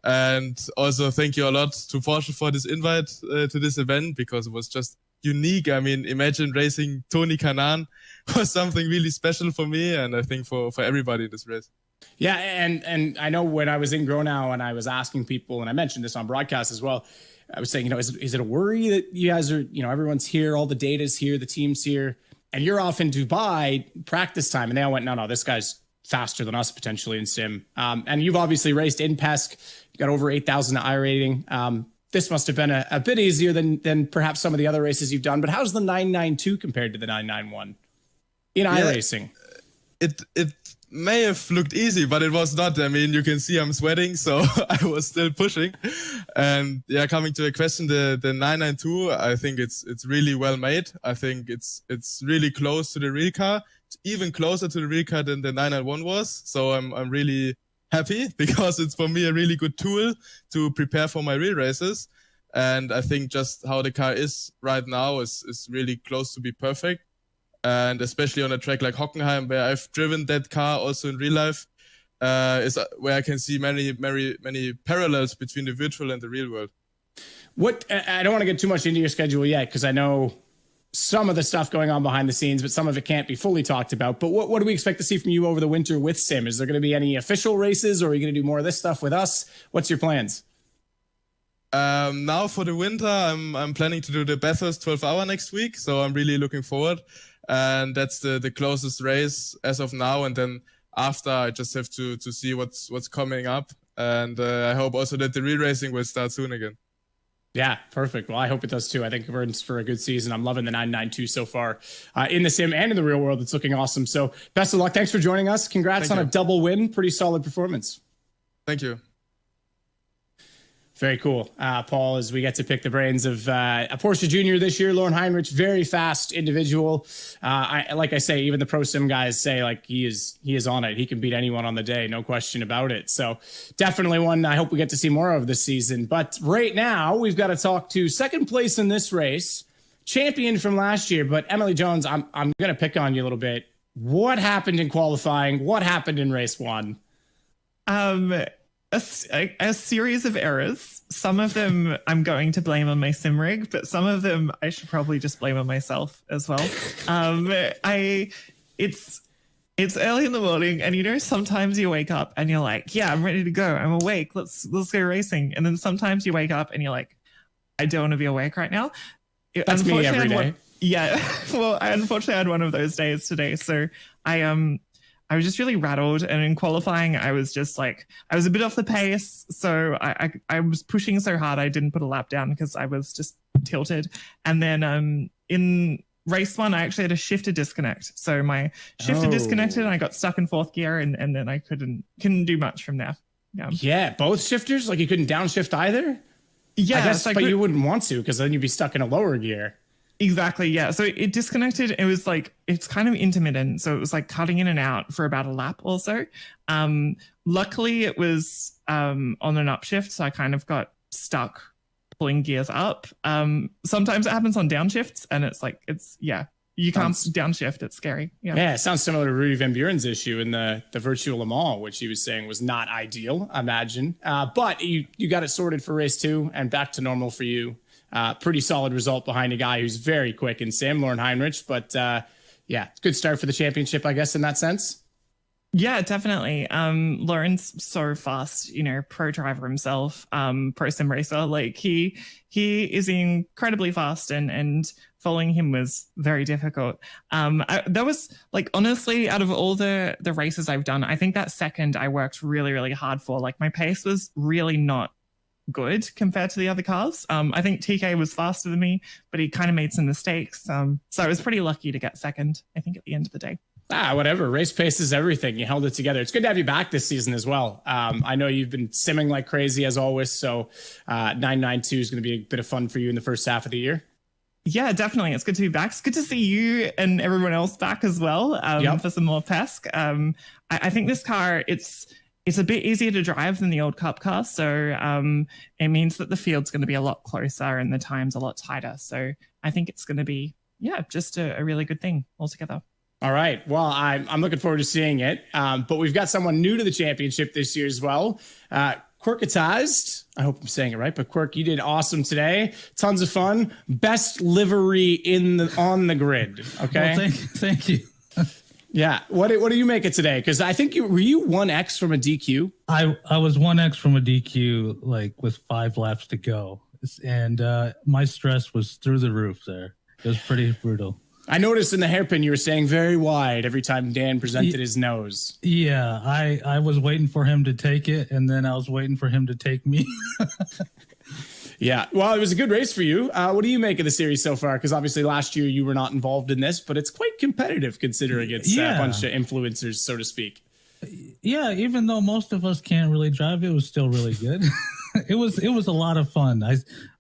And also thank you a lot to Porsche for this invite to this event, because it was just unique. I mean, imagine racing Tony Kanan was something really special for me, and I think for everybody in this race. Yeah, and I know when I was in Gronau and I was asking people, and I mentioned this on broadcast as well, I was saying, is it a worry that you guys are, everyone's here, all the data's here, the team's here, and you're off in Dubai practice time, and they all went, no, this guy's faster than us potentially in sim. And you've obviously raced in PESC, you got over 8,000 I rating. This must have been a bit easier than perhaps some of the other races you've done, but how's the 992 compared to the 991 in iRacing? It may have looked easy, but it was not. I mean, you can see I'm sweating, so I was still pushing. And yeah, coming to the question, the 992, I think it's really well made. I think it's really close to the real car. Even closer to the real car than the 991 was. So I'm really happy, because it's for me a really good tool to prepare for my real races. And I think just how the car is right now is really close to be perfect. And especially on a track like Hockenheim, where I've driven that car also in real life, is where I can see many parallels between the virtual and the real world. I don't want to get too much into your schedule yet, because I know some of the stuff going on behind the scenes, but some of it can't be fully talked about. But what do we expect to see from you over the winter with sim? Is there going to be any official races, or are you going to do more of this stuff with us? What's your plans? Now for the winter, I'm planning to do the Bathurst 12-hour next week, so I'm really looking forward. And that's the closest race as of now. And then after, I just have to see what's coming up. And I hope also that the re-racing will start soon again. Yeah, perfect. Well, I hope it does too. I think we're in for a good season. I'm loving the 992 so far in the sim and in the real world. It's looking awesome. So best of luck. Thanks for joining us. Congrats on a double win. Pretty solid performance. Thank you. Very cool. Paul, as we get to pick the brains of a Porsche Junior this year, Lauren Heinrich, very fast individual. Like I say, even the Pro Sim guys say like he is on it. He can beat anyone on the day, no question about it. So definitely one I hope we get to see more of this season. But right now, we've got to talk to second place in this race, champion from last year. But Emily Jones, I'm going to pick on you a little bit. What happened in qualifying? What happened in race one? A series of errors. Some of them I'm going to blame on my sim rig, but some of them I should probably just blame on myself as well. It's early in the morning, and you know, sometimes you wake up and you're like, yeah, I'm ready to go. I'm awake. Let's go racing. And then sometimes you wake up and you're like, I don't want to be awake right now. That's me every day. Well, unfortunately I had one of those days today. So I was just really rattled, and in qualifying, I was just like, I was a bit off the pace, so I was pushing so hard I didn't put a lap down because I was just tilted. And then in race one, I actually had a shifter disconnect, so my shifter disconnected, and I got stuck in fourth gear, and then I couldn't do much from there. Yeah, both shifters, like you couldn't downshift either. Yeah, I guess, but you wouldn't want to because then you'd be stuck in a lower gear. Exactly, yeah. So it disconnected. It was like, it's kind of intermittent. So it was like cutting in and out for about a lap or so. Luckily, it was on an upshift. So I kind of got stuck pulling gears up. Sometimes it happens on downshifts, and it's like, you can't downshift. It's scary. Yeah, it sounds similar to Rudy Van Buren's issue in the virtual Le Mans, which he was saying was not ideal, I imagine. But you got it sorted for race 2 and back to normal for you. Pretty solid result behind a guy who's very quick in sim, Lauren Heinrich. But good start for the championship, I guess, in that sense. Yeah, definitely. Lauren's so fast, you know, pro driver himself, pro sim racer. Like he is incredibly fast, and following him was very difficult. That was like, honestly, out of all the races I've done, I think that second I worked really, really hard for. Like my pace was really not good compared to the other cars. I think TK was faster than me, but he kind of made some mistakes. So I was pretty lucky to get second, I think, at the end of the day. Whatever. Race pace is everything. You held it together. It's good to have you back this season as well. I know you've been simming like crazy as always, so 992 is going to be a bit of fun for you in the first half of the year. Yeah, definitely. It's good to be back. It's good to see you and everyone else back as well for some more PESC. I think this car, it's a bit easier to drive than the old Cup car, so it means that the field's going to be a lot closer and the time's a lot tighter. So I think it's going to be, just a really good thing altogether. All right. Well, I'm looking forward to seeing it. But we've got someone new to the championship this year as well. Quirkatized. I hope I'm saying it right, but Quirk, you did awesome today. Tons of fun. Best livery on the grid. Okay. Well, thank you. Yeah. What do you make it today? Because I think were you 1X from a DQ? I was 1X from a DQ, like with 5 laps to go, and my stress was through the roof there. It was pretty brutal. I noticed in the hairpin you were saying very wide every time Dan presented his nose. Yeah, I was waiting for him to take it, and then I was waiting for him to take me. Yeah, well, it was a good race for you. What do you make of the series so far? Because obviously last year you were not involved in this, but it's quite competitive considering it's a bunch of influencers, so to speak. Yeah, even though most of us can't really drive, it was still really good. It was a lot of fun.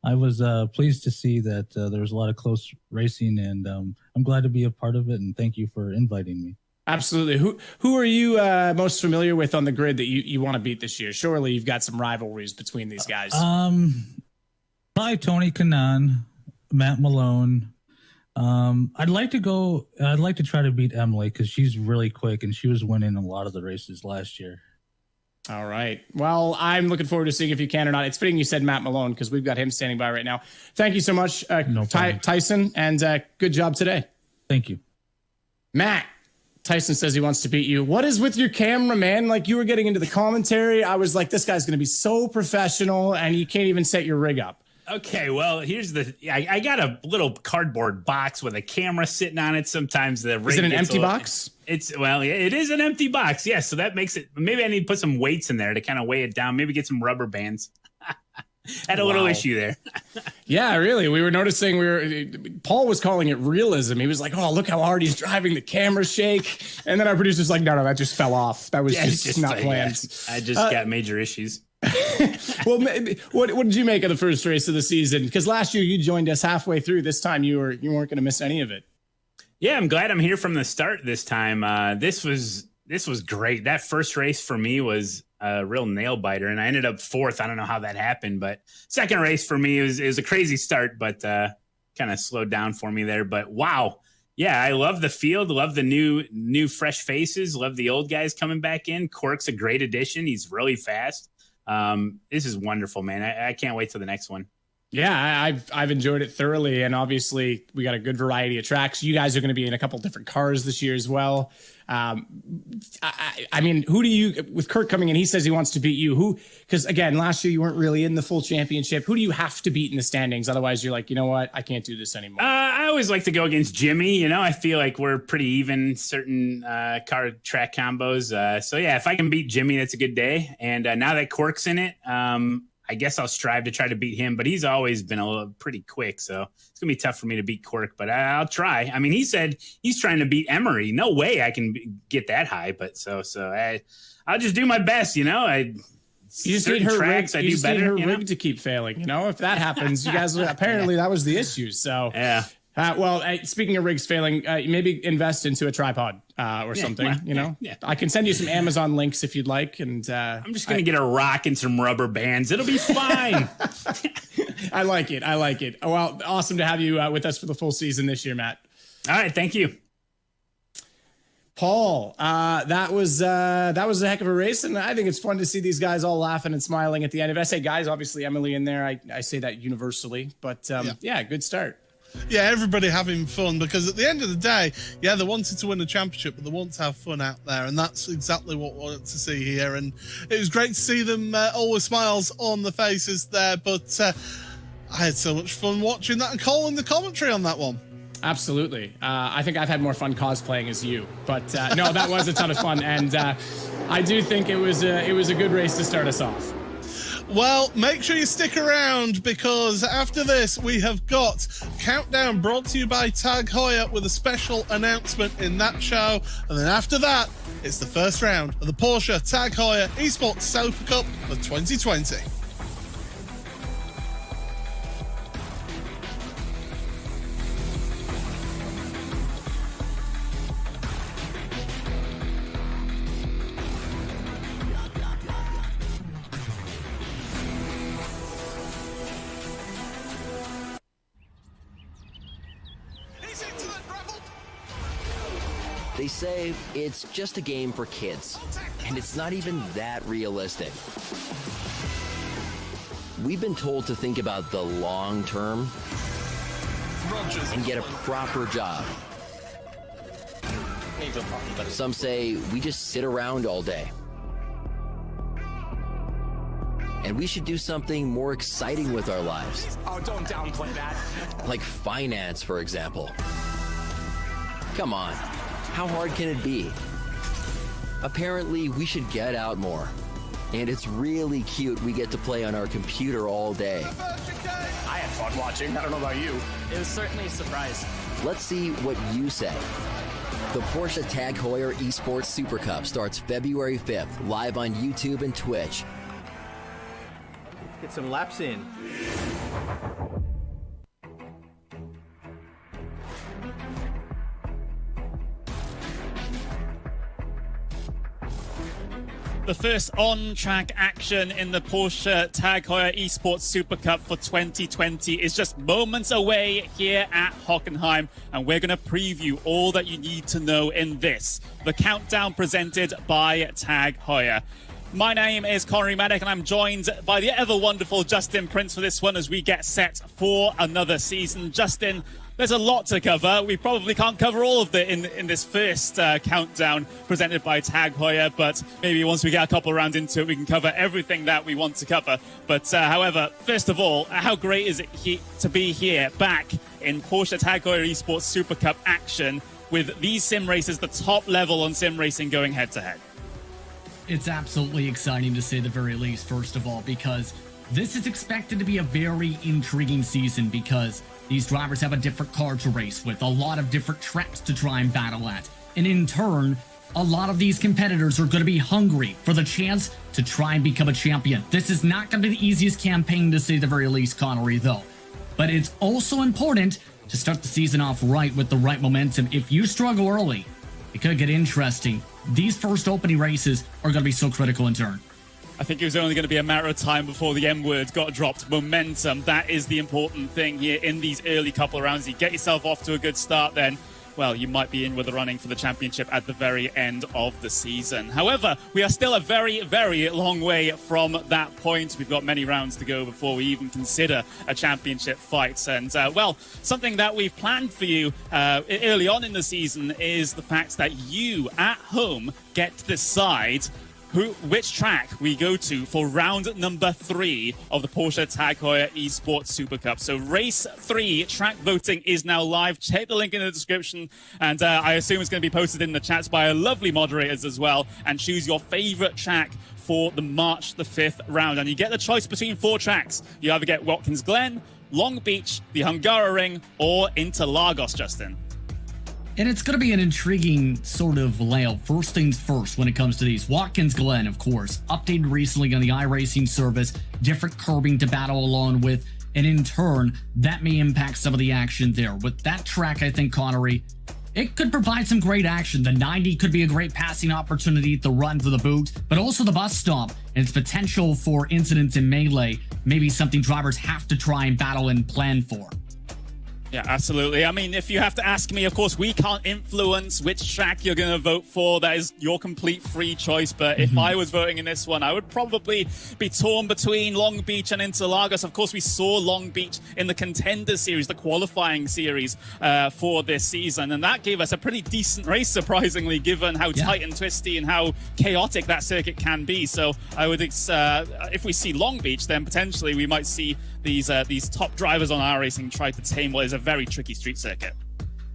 I was pleased to see that there was a lot of close racing, and I'm glad to be a part of it. And thank you for inviting me. Absolutely. Who are you most familiar with on the grid that you want to beat this year? Surely you've got some rivalries between these guys. Probably Tony Kanaan, Matt Malone. I'd like to try to beat Emily because she's really quick and she was winning a lot of the races last year. All right. Well, I'm looking forward to seeing if you can or not. It's fitting you said Matt Malone because we've got him standing by right now. Thank you so much, Tyson, and good job today. Thank you. Matt, Tyson says he wants to beat you. What is with your camera, man? Like you were getting into the commentary. I was like, this guy's going to be so professional and you can't even set your rig up. Okay, well, here's the. I got a little cardboard box with a camera sitting on it. Sometimes the is it an empty box? It is an empty box. Yes, so that makes it. Maybe I need to put some weights in there to kind of weigh it down. Maybe get some rubber bands. Had a little issue there. Yeah, really. We were noticing Paul was calling it realism. He was like, "Oh, look how hard he's driving. The camera shake." And then our producer's like, "No, that just fell off. That was just not planned." Yeah. I just got major issues. Well, what did you make of the first race of the season? Because last year you joined us halfway through. This time you weren't going to miss any of it. Yeah, I'm glad I'm here from the start this time. This was great. That first race for me was a real nail biter, and I ended up fourth. I don't know how that happened, but second race for me it was a crazy start, but kind of slowed down for me there. But wow, yeah, I love the field, love the new fresh faces, love the old guys coming back in. Cork's a great addition. He's really fast. This is wonderful, man. I can't wait till the next one. Yeah, I've enjoyed it thoroughly, and obviously we got a good variety of tracks. You guys are going to be in a couple different cars this year as well. I mean, who do you, with Kirk coming in, he says he wants to beat you. Because again, last year you weren't really in the full championship. Who do you have to beat in the standings? Otherwise you're like, you know what? I can't do this anymore. I always like to go against Jimmy. You know, I feel like we're pretty even certain car track combos. So yeah, if I can beat Jimmy, that's a good day. And now that Cork's in it, I guess I'll strive to try to beat him, but he's always been pretty quick. So it's gonna be tough for me to beat Cork, but I'll try. I mean, he said he's trying to beat Emery. No way I can get that high, but so I'll just do my best. You know, you just need her tracks. I do better. Need her rig to keep failing. You know, if that happens, you guys apparently that was the issue. So yeah. Well, speaking of rigs failing, maybe invest into a tripod or something. Well, you know, I can send you some Amazon links if you'd like. And I'm just gonna get a rock and some rubber bands. It'll be fine. I like it. Well, awesome to have you with us for the full season this year, Matt. All right, thank you, Paul. That was a heck of a race, and I think it's fun to see these guys all laughing and smiling at the end. If I say guys, obviously Emily in there. I say that universally, but yeah, good start. Yeah, everybody having fun, because at the end of the day, yeah, they wanted to win the championship, but they want to have fun out there, and that's exactly what we wanted to see here. And it was great to see them all with smiles on the faces there, but I had so much fun watching that and calling the commentary on that one. Absolutely. I think I've had more fun cosplaying as you, but no, that was a ton of fun, and I do think it was a good race to start us off. Well, make sure you stick around, because after this, we have got Countdown brought to you by Tag Heuer with a special announcement in that show. And then after that, it's the first round of the Porsche Tag Heuer Esports Super Cup of 2020. They say it's just a game for kids, and it's not even that realistic. We've been told to think about the long term and get a proper job. Some say we just sit around all day. And we should do something more exciting with our lives. Oh, don't downplay that. Like finance, for example. Come on. How hard can it be? Apparently, we should get out more. And it's really cute we get to play on our computer all day. I had fun watching. I don't know about you. It was certainly a surprise. Let's see what you say. The Porsche Tag Heuer Esports Super Cup starts February 5th, live on YouTube and Twitch. Get some laps in. The first on-track action in the Porsche Tag Heuer Esports Super Cup for 2020 is just moments away here at Hockenheim, and we're going to preview all that you need to know in this, the countdown presented by Tag Heuer. My name is Connery Maddock, and I'm joined by the ever-wonderful Justin Prince for this one as we get set for another season. Justin, there's a lot to cover. We probably can't cover all of it in this first countdown presented by Tag Heuer, but maybe once we get a couple rounds into it, we can cover everything that we want to cover. But however, first of all, how great is it to be here back in Porsche Tag Heuer Esports Super Cup action with these sim races, the top level on sim racing, going head-to-head? It's absolutely exciting to say the very least, first of all, because this is expected to be a very intriguing season because these drivers have a different car to race with, a lot of different tracks to try and battle at. And in turn, a lot of these competitors are going to be hungry for the chance to try and become a champion. This is not going to be the easiest campaign to say the very least, Connery, though. But it's also important to start the season off right with the right momentum. If you struggle early, it could get interesting. These first opening races are going to be so critical in turn. I think it was only going to be a matter of time before the M word got dropped. Momentum, that is the important thing here in these early couple of rounds. You get yourself off to a good start, then, well, you might be in with the running for the championship at the very end of the season. However, we are still a very, very long way from that point. We've got many rounds to go before we even consider a championship fight. And, well, something that we've planned for you early on in the season is the fact that you, at home, get to decide which track we go to for round number 3 of the Porsche Tag Heuer Esports Super Cup. So race 3 track voting is now live. Check the link in the description, and I assume it's going to be posted in the chats by our lovely moderators as well, and choose your favorite track for the March the 5th round. And you get the choice between 4 tracks. You either get Watkins Glen, Long Beach, the Hungaroring, or Interlagos, Justin. And it's going to be an intriguing sort of layout. First things first when it comes to these. Watkins Glen, of course, updated recently on the iRacing service, different curbing to battle along with, and in turn, that may impact some of the action there. With that track, I think, Connery, it could provide some great action. The 90 could be a great passing opportunity, the run for the boot, but also the bus stop and its potential for incidents in melee, maybe something drivers have to try and battle and plan for. Yeah, absolutely. I mean, if you have to ask me, of course, we can't influence which track you're going to vote for. That is your complete free choice. But if I was voting in this one, I would probably be torn between Long Beach and Interlagos. Of course, we saw Long Beach in the Contender Series, the qualifying series for this season. And that gave us a pretty decent race, surprisingly, given how tight and twisty and how chaotic that circuit can be. So I would, if we see Long Beach, then potentially we might see these top drivers on iRacing try to tame what is a very tricky street circuit.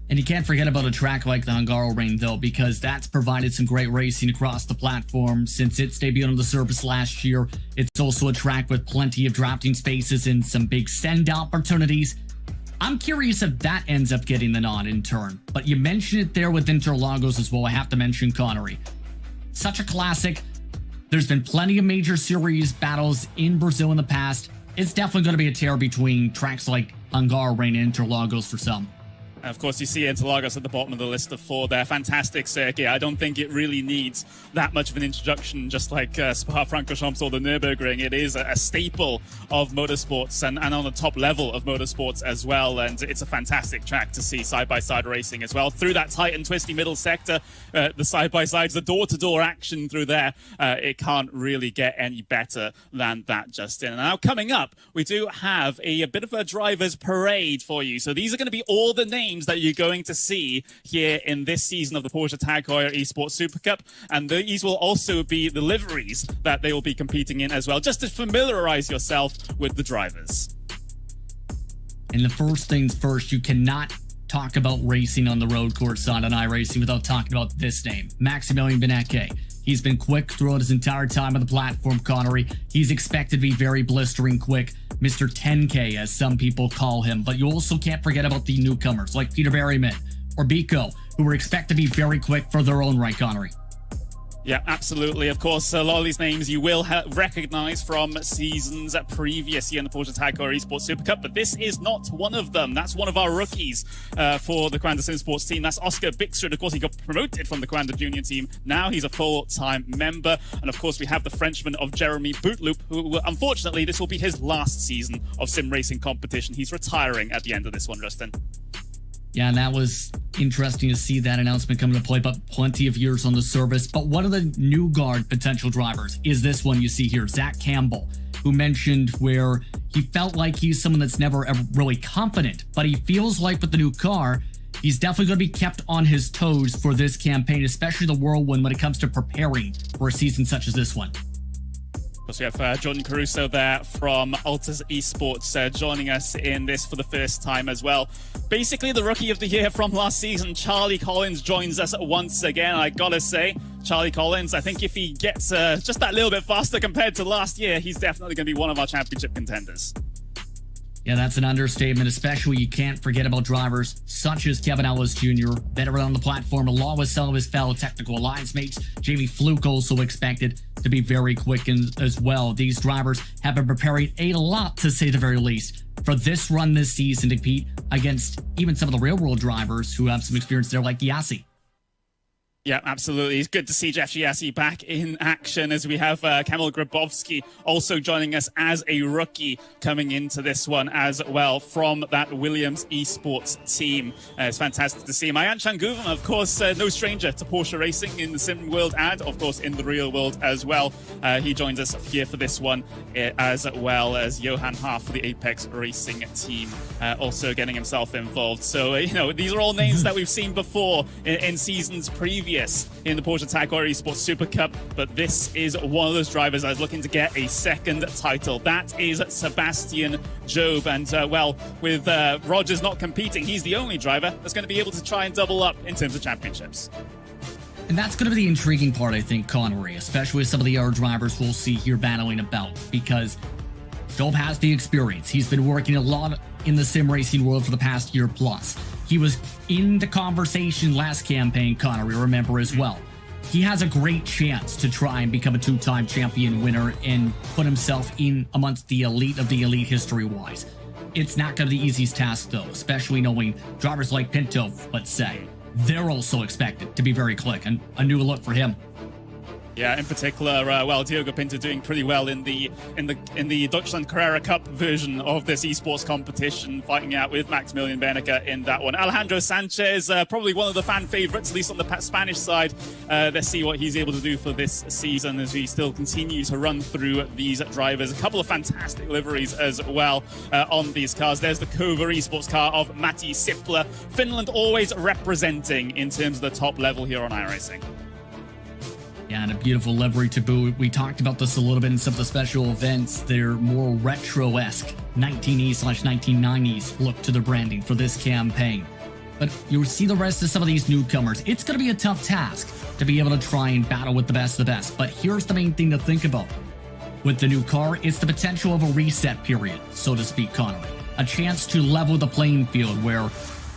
And you can't forget about a track like the Hungaroring, though, because that's provided some great racing across the platform since its debut on the service last year. It's also a track with plenty of drafting spaces and some big send opportunities. I'm curious if that ends up getting the nod in turn. But you mentioned it there with Interlagos as well. I have to mention Connery. Such a classic. There's been plenty of major series battles in Brazil in the past. It's definitely going to be a tear between tracks like Hungaroring and Interlagos for some. And of course, you see Interlagos at the bottom of the list of 4 there. Fantastic circuit. I don't think it really needs that much of an introduction, just like Spa-Francorchamps or the Nürburgring. It is a staple of motorsports and on the top level of motorsports as well. And it's a fantastic track to see side-by-side racing as well. Through that tight and twisty middle sector, the side-by-sides, the door-to-door action through there, it can't really get any better than that, Justin. And now coming up, we do have a bit of a driver's parade for you. So these are going to be all the names that you're going to see here in this season of the Porsche Tag Heuer Esports Super Cup, and these will also be the liveries that they will be competing in as well, just to familiarize yourself with the drivers. And the first things first, you cannot talk about racing on the road course side on iRacing without talking about this name, Maximilian Benecke. He's been quick throughout his entire time on the platform, Connery. He's expected to be very blistering quick, Mr. 10K, as some people call him. But you also can't forget about the newcomers, like Peter Berryman or Biko, who were expected to be very quick for their own right, Connery. Yeah, absolutely. Of course, a lot of these names you will recognize from seasons previous here in the Porsche Tag Heuer Esports Super Cup, but this is not one of them. That's one of our rookies for the Quanda Sim Sports team. That's Oscar Bixrud. Of course, he got promoted from the Quanda Junior team. Now he's a full-time member. And of course, we have the Frenchman of Jeremy Bootloop, who unfortunately, this will be his last season of sim racing competition. He's retiring at the end of this one, Justin. Yeah, and that was interesting to see that announcement come into play, but plenty of years on the service. But one of the new guard potential drivers is this one you see here, Zach Campbell. who mentioned where he felt like he's someone that's never ever really confident, but he feels like with the new car, he's definitely going to be kept on his toes for this campaign, especially the whirlwind when it comes to preparing for a season such as this one. Of course, we have Jordan Caruso there from Altus Esports joining us in this for the first time as well. Basically, the Rookie of the Year from last season, Charlie Collins, joins us once again. I gotta say, Charlie Collins, I think if he gets just that little bit faster compared to last year, he's definitely going to be one of our championship contenders. Yeah, that's an understatement, especially you can't forget about drivers such as Kevin Ellis Jr., veteran on the platform, along with some of his fellow technical alliance mates. Jamie Fluke also expected to be very quick as well. These drivers have been preparing a lot, to say the very least, for this run this season to compete against even some of the real-world drivers who have some experience there, like Yassi. Yeah, absolutely. It's good to see Jeff Giassi back in action as we have Kamil Grabowski also joining us as a rookie coming into this one as well from that Williams Esports team. It's fantastic to see him. Ayaan Changuven, of course, no stranger to Porsche racing in the sim world and, of course, in the real world as well. He joins us here for this one as well as Johan Haaf for the Apex Racing team also getting himself involved. So, these are all names that we've seen before in seasons previous in the Porsche Tag Heuer Esports Super Cup, but this is one of those drivers that is looking to get a second title. That is Sebastian Job, and with Rogers not competing, he's the only driver that's going to be able to try and double up in terms of championships. And that's going to be the intriguing part, I think, Connery, especially with some of the other drivers we'll see here battling about, because Job has the experience. He's been working a lot in the sim racing world for the past year plus. He was in the conversation last campaign, Connery, remember as well. He has a great chance to try and become a two-time champion winner and put himself in amongst the elite of the elite history-wise. It's not going to be the easiest task, though, especially knowing drivers like Pinto, let's say. They're also expected to be very quick, and a new look for him. Yeah, in particular, Diogo Pinto doing pretty well in the Deutschland Carrera Cup version of this esports competition, fighting out with Maximilian Bernecker in that one. Alejandro Sanchez, probably one of the fan favorites, at least on the Spanish side. Let's see what he's able to do for this season as we still continue to run through these drivers. A couple of fantastic liveries as well on these cars. There's the Kova esports car of Matti Sipler. Finland always representing in terms of the top level here on iRacing. Yeah, and a beautiful livery to boot. We talked about this a little bit in some of the special events. They're more retro-esque 1980s/1990s look to the branding for this campaign. But you'll see the rest of some of these newcomers. It's going to be a tough task to be able to try and battle with the best of the best. But here's the main thing to think about. With the new car, it's the potential of a reset period, so to speak, Connery. A chance to level the playing field where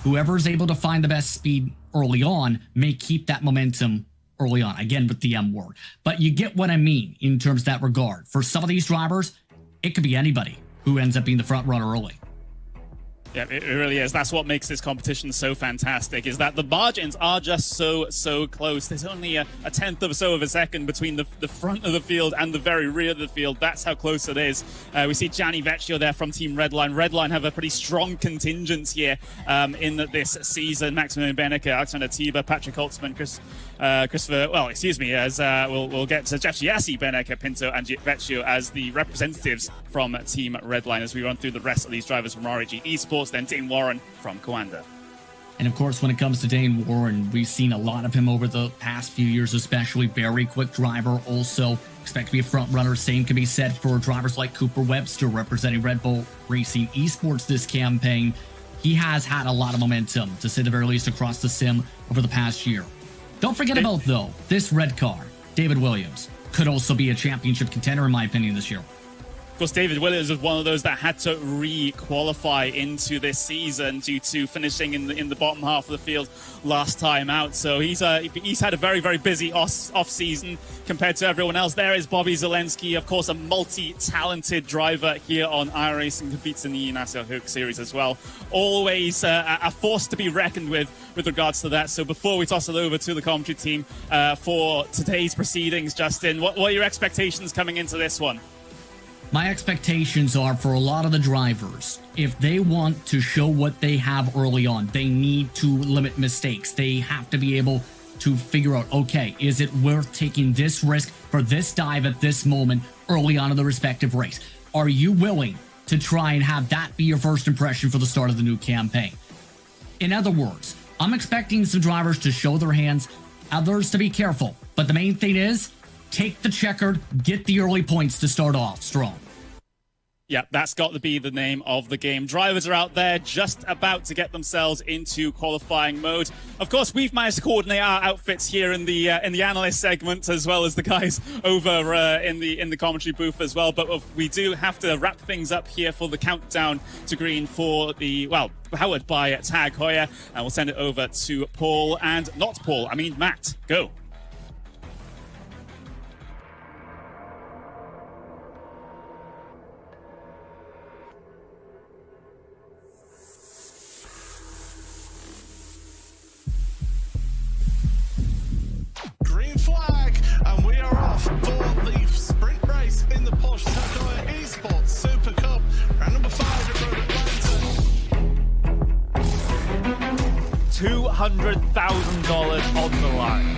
whoever's able to find the best speed early on may keep that momentum early on, again with the M word. But you get what I mean in terms of that regard. For some of these drivers, it could be anybody who ends up being the front runner early. Yeah, it really is. That's what makes this competition so fantastic, is that the margins are just so close. There's only a tenth of so of a second between the front of the field and the very rear of the field. That's how close it is. We see Gianni Vecchio there from Team Redline. Redline have a pretty strong contingent here in this season. Maximilian Bernecker, Alexander Tiber, Patrick Holtzman, we'll get to Jeff Giassi, Bernecker, Pinto, and Vecchio as the representatives from Team Redline as we run through the rest of these drivers from RAG Esports. Then Dane Warren from Coanda. And of course, when it comes to Dane Warren, we've seen a lot of him over the past few years, especially very quick driver. Also expect to be a front runner. Same can be said for drivers like Cooper Webster representing Red Bull Racing Esports this campaign. He has had a lot of momentum, to say the very least, across the sim over the past year. Don't forget about, though, this red car, David Williams, could also be a championship contender, in my opinion, this year. Of course, David Williams was one of those that had to re-qualify into this season due to finishing in the bottom half of the field last time out. So he's had a very, very busy off-season compared to everyone else. There is Bobby Zelensky, of course, a multi-talented driver here on iRacing, competes in the NASCAR Hook Series as well. Always a force to be reckoned with regards to that. So before we toss it over to the commentary team for today's proceedings, Justin, what are your expectations coming into this one? My expectations are for a lot of the drivers, if they want to show what they have early on, they need to limit mistakes. They have to be able to figure out, okay, is it worth taking this risk for this dive at this moment early on in the respective race? are you willing to try and have that be your first impression for the start of the new campaign? In other words, I'm expecting some drivers to show their hands, others to be careful. But the main thing is, take the checkered, get the early points to start off strong. Yeah, that's got to be the name of the game. Drivers are out there just about to get themselves into qualifying mode. Of course, we've managed to coordinate our outfits here in the analyst segment, as well as the guys over in the commentary booth as well. But we do have to wrap things up here for the countdown to green for the, well, powered by Tag Heuer, and we'll send it over to Paul, and not Paul, I mean Matt. Go. Green flag, and we are off for the sprint race in the Porsche Tag Heuer Esports Super Cup, round number 5 at Road Atlanta. $200,000 on the line.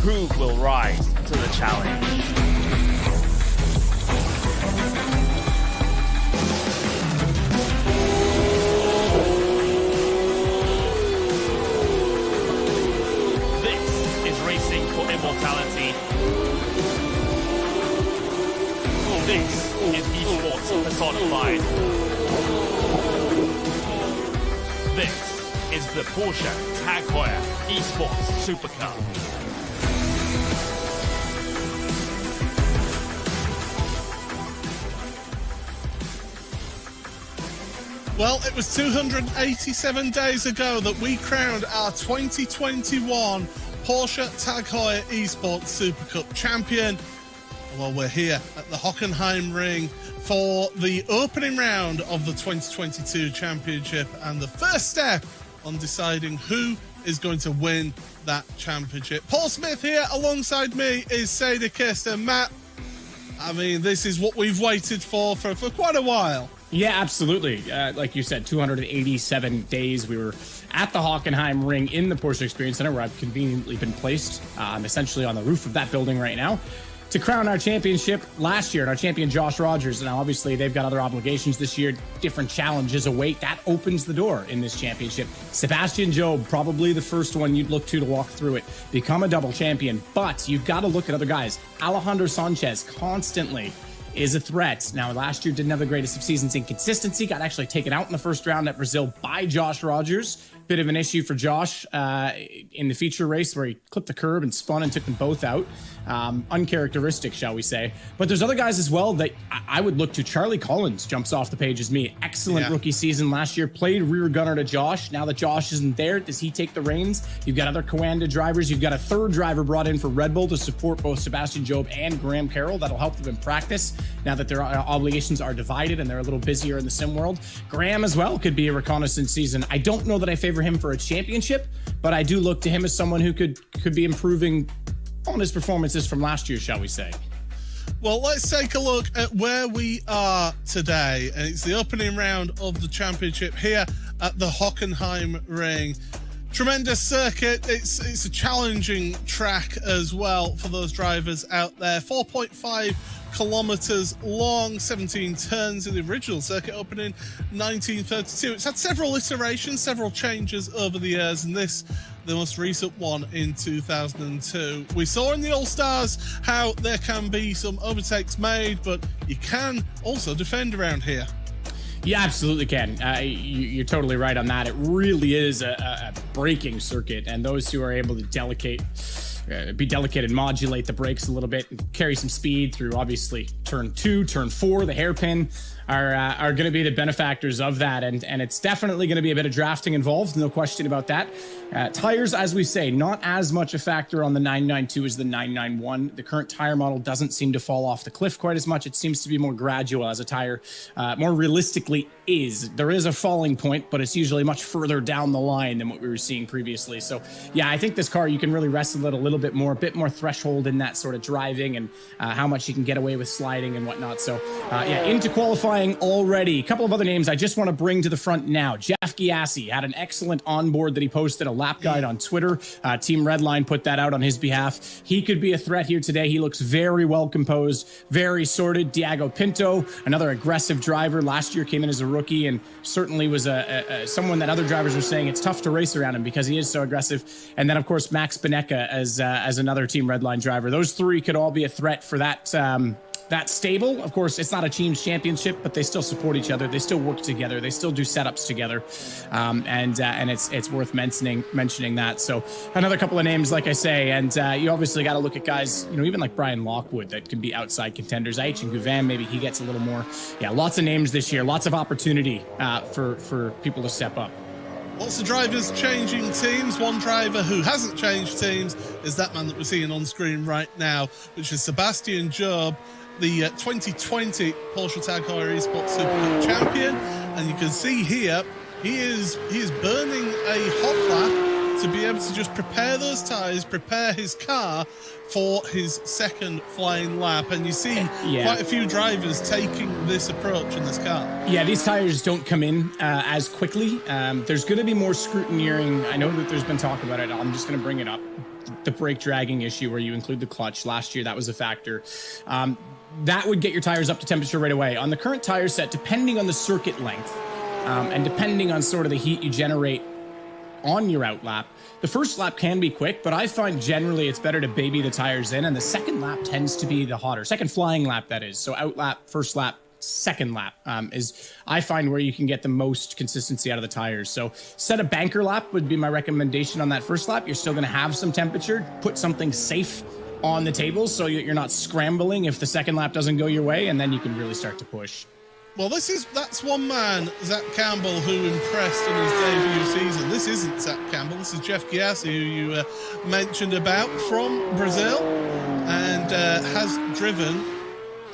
Who will rise to the challenge? Racing for immortality. This is Esports personified. This is the Porsche Tag Heuer Esports Super Cup. Well, it was 287 days ago that we crowned our 2021 Porsche Tag Heuer Esports Super Cup champion. Well, we're here at the Hockenheim Ring for the opening round of the 2022 championship and the first step on deciding who is going to win that championship. Paul Smith here alongside me is Sadie Kister. Matt, I mean, this is what we've waited for quite a while. Yeah, absolutely. Like you said, 287 days. We were at the Hockenheim Ring in the Porsche Experience Center, where I've conveniently been placed, essentially on the roof of that building right now, to crown our championship last year, and our champion Josh Rogers. Now, obviously, they've got other obligations this year. Different challenges await. That opens the door in this championship. Sebastian Job, probably the first one you'd look to walk through it, become a double champion. But you've got to look at other guys. Alejandro Sanchez constantly is a threat. Now, last year didn't have the greatest of seasons in consistency. Got actually taken out in the first round at Brazil by Josh Rogers. Bit of an issue for Josh in the feature race where he clipped the curb and spun and took them both out. Uncharacteristic, shall we say. But there's other guys as well that I would look to. Charlie Collins jumps off the page as me. Excellent rookie season last year. Played rear gunner to Josh. Now that Josh isn't there, does he take the reins? You've got other Coanda drivers. You've got a third driver brought in for Red Bull to support both Sebastian Job and Graham Carroll. That'll help them in practice now that their obligations are divided and they're a little busier in the sim world. Graham as well could be a reconnaissance season. I don't know that I favor him for a championship, but I do look to him as someone who could be improving on his performances from last year, shall we say. Well, let's take a look at where we are today. And it's the opening round of the championship here at the Hockenheim Ring. Tremendous circuit. It's a challenging track as well for those drivers out there. 4.5 kilometers long, 17 turns in the original circuit opening 1932. It's had several iterations, several changes over the years, and this the most recent one in 2002. We saw in the All-Stars how there can be some overtakes made, but you can also defend around here. You absolutely can. You're totally right on that. It really is a braking circuit, and those who are able to be delicate and modulate the brakes a little bit and carry some speed through, obviously, turn 2, turn 4, the hairpin, are going to be the benefactors of that, and it's definitely going to be a bit of drafting involved, no question about that. Tires, as we say, not as much a factor on the 992 as the 991. The current tire model doesn't seem to fall off the cliff quite as much. It seems to be more gradual as a tire more realistically is. There is a falling point, but it's usually much further down the line than what we were seeing previously. So yeah, I think this car, you can really wrestle it a little bit more, a bit more threshold in that sort of driving and how much you can get away with sliding and whatnot. So yeah, into qualifying qualifying already. A couple of other names I just want to bring to the front now. Jeff Giassi had an excellent onboard that he posted, a lap guide on Twitter. Team Redline put that out on his behalf. He could be a threat here today. He looks very well composed, very sorted. Diego Pinto, another aggressive driver. Last year came in as a rookie and certainly was someone that other drivers are saying it's tough to race around him because he is so aggressive. And then, of course, Max Benecca as another Team Redline driver. Those three could all be a threat for that stable. Of course, it's not a team's championship, but they still support each other. They still work together. They still do setups together. And it's worth mentioning that. So another couple of names, like I say, and you obviously got to look at guys, even like Brian Lockwood that can be outside contenders. Aichin Gouvan, maybe he gets a little more. Yeah, lots of names this year. Lots of opportunity for people to step up. Lots of drivers changing teams. One driver who hasn't changed teams is that man that we're seeing on screen right now, which is Sebastian Job, the 2020 Porsche Tag Heuer Esports Super Cup champion. And you can see here, he is burning a hot lap to be able to just prepare those tyres, prepare his car for his second flying lap. And you see quite a few drivers taking this approach in this car. Yeah, these tires don't come in as quickly. There's going to be more scrutineering. I know that there's been talk about it. I'm just going to bring it up. The brake dragging issue where you include the clutch. Last year, that was a factor. That would get your tires up to temperature right away. On the current tire set, depending on the circuit length and depending on sort of the heat you generate on your out lap, the first lap can be quick, but I find generally it's better to baby the tires in, and the second lap tends to be the hotter. Second flying lap, that is. So out lap, first lap, second lap is, I find, where you can get the most consistency out of the tires. So set a banker lap would be my recommendation on that first lap. You're still going to have some temperature. Put something safe on the table so you're not scrambling if the second lap doesn't go your way, and then you can really start to push. Well, that's one man, Zach Campbell, who impressed in his debut season. This isn't Zach Campbell. This is Jeff Giassi, who you mentioned about, from Brazil, and has driven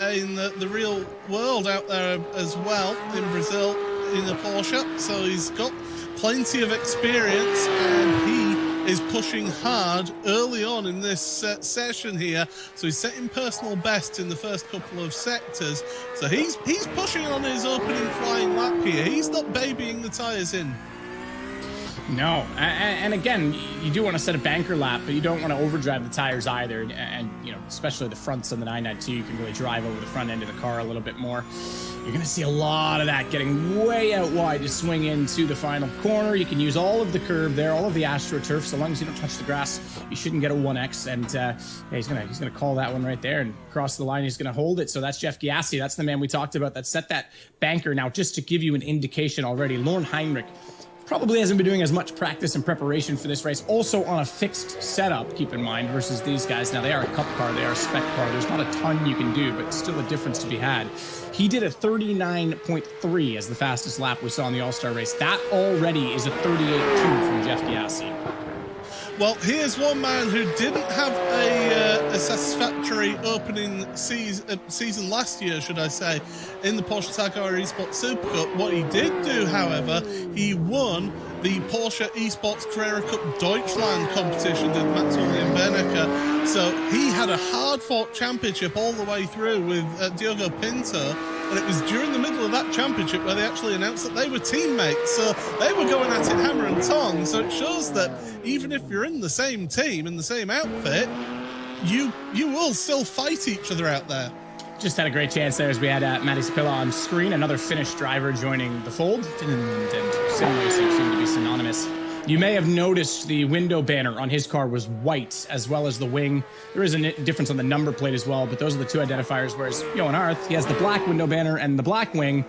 in the real world out there as well in Brazil in a Porsche. So he's got plenty of experience, and he is pushing hard early on in this session here. So he's setting personal best in the first couple of sectors. So he's pushing on his opening flying lap here. He's not babying the tyres in. No, and again, you do want to set a banker lap, but you don't want to overdrive the tires either. And especially the fronts on the 992, you can really drive over the front end of the car a little bit more. You're going to see a lot of that getting way out wide to swing into the final corner. You can use all of the curb there, all of the AstroTurf. So long as you don't touch the grass, you shouldn't get a 1X. And he's gonna call that one right there and cross the line. He's going to hold it. So that's Jeff Giassi. That's the man we talked about that set that banker. Now, just to give you an indication already, Lorne Heinrich probably hasn't been doing as much practice and preparation for this race. Also on a fixed setup, keep in mind, versus these guys. Now, they are a cup car. They are a spec car. There's not a ton you can do, but still a difference to be had. He did a 39.3 as the fastest lap we saw in the All-Star race. That already is a 38.2 from Jeff Giassi. Well, here's one man who didn't have a satisfactory opening season last year, should I say, in the Porsche Tag Heuer Esports Super Cup. What he did do, however, he won the Porsche Esports Carrera Cup Deutschland competition, did Maximilian Benecca. So he had a hard-fought championship all the way through with Diogo Pinto. And it was during the middle of that championship where they actually announced that they were teammates. So they were going at it hammer and tongs. So it shows that even if you're in the same team, in the same outfit, you will still fight each other out there. Just had a great chance there as we had Matty Sapila on screen, another Finnish driver joining the fold. And sim racing seemed to be synonymous. You may have noticed the window banner on his car was white, as well as the wing. There is a difference on the number plate as well, but those are the two identifiers, whereas Johan Arth, he has the black window banner and the black wing.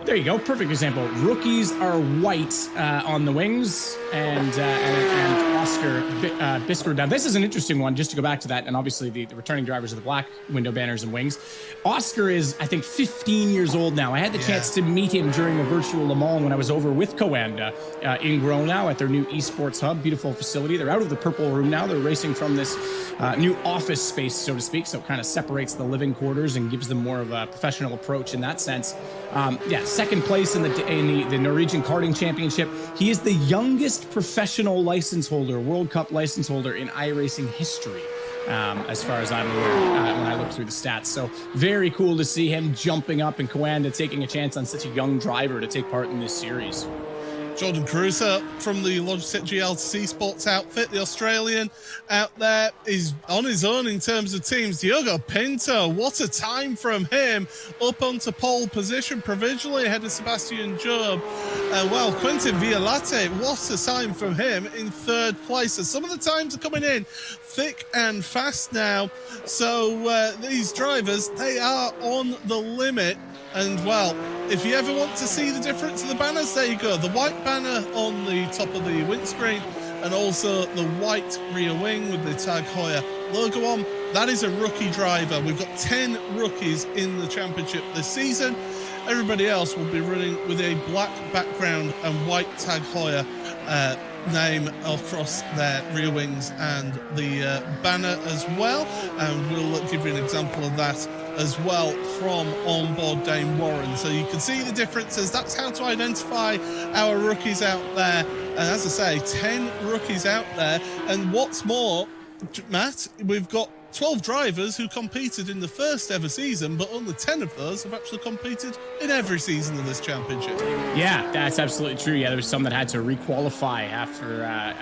There you go, perfect example. Rookies are white on the wings, and Oscar Bisker. Now, this is an interesting one, just to go back to that, and obviously the returning drivers are the black window banners and wings. Oscar is, I think, 15 years old now. I had the chance to meet him during a virtual Le Mans when I was over with Coanda in Gronau at their new Esports Hub. Beautiful facility. They're out of the purple room now. They're racing from this new office space, so to speak, so it kind of separates the living quarters and gives them more of a professional approach in that sense. Second place in the Norwegian Karting Championship. He is the youngest professional license holder, World Cup license holder in iRacing history. as far as I'm aware, when I look through the stats. So very cool to see him jumping up in Coanda, taking a chance on such a young driver to take part in this series. Jordan Caruso from the Logitech GLC Sports outfit, the Australian out there, is on his own in terms of teams. Diogo Pinto, what a time from him, up onto pole position provisionally ahead of Sebastian Job. Well, Quentin Violate, what a time from him in third place. So some of the times are coming in thick and fast now. So these drivers, they are on the limit. And, well, if you ever want to see the difference of the banners, there you go. The white banner on the top of the windscreen and also the white rear wing with the Tag Heuer logo on. That is a rookie driver. We've got 10 rookies in the championship this season. Everybody else will be running with a black background and white Tag Heuer name across their rear wings and the banner as well. And we'll give you an example of that as well from onboard Dame Warren. So you can see the differences. That's how to identify our rookies out there. And as I say, 10 rookies out there. And what's more, Matt, we've got 12 drivers who competed in the first ever season, but only 10 of those have actually competed in every season of this championship. Yeah, that's absolutely true. Yeah, there was some that had to re-qualify after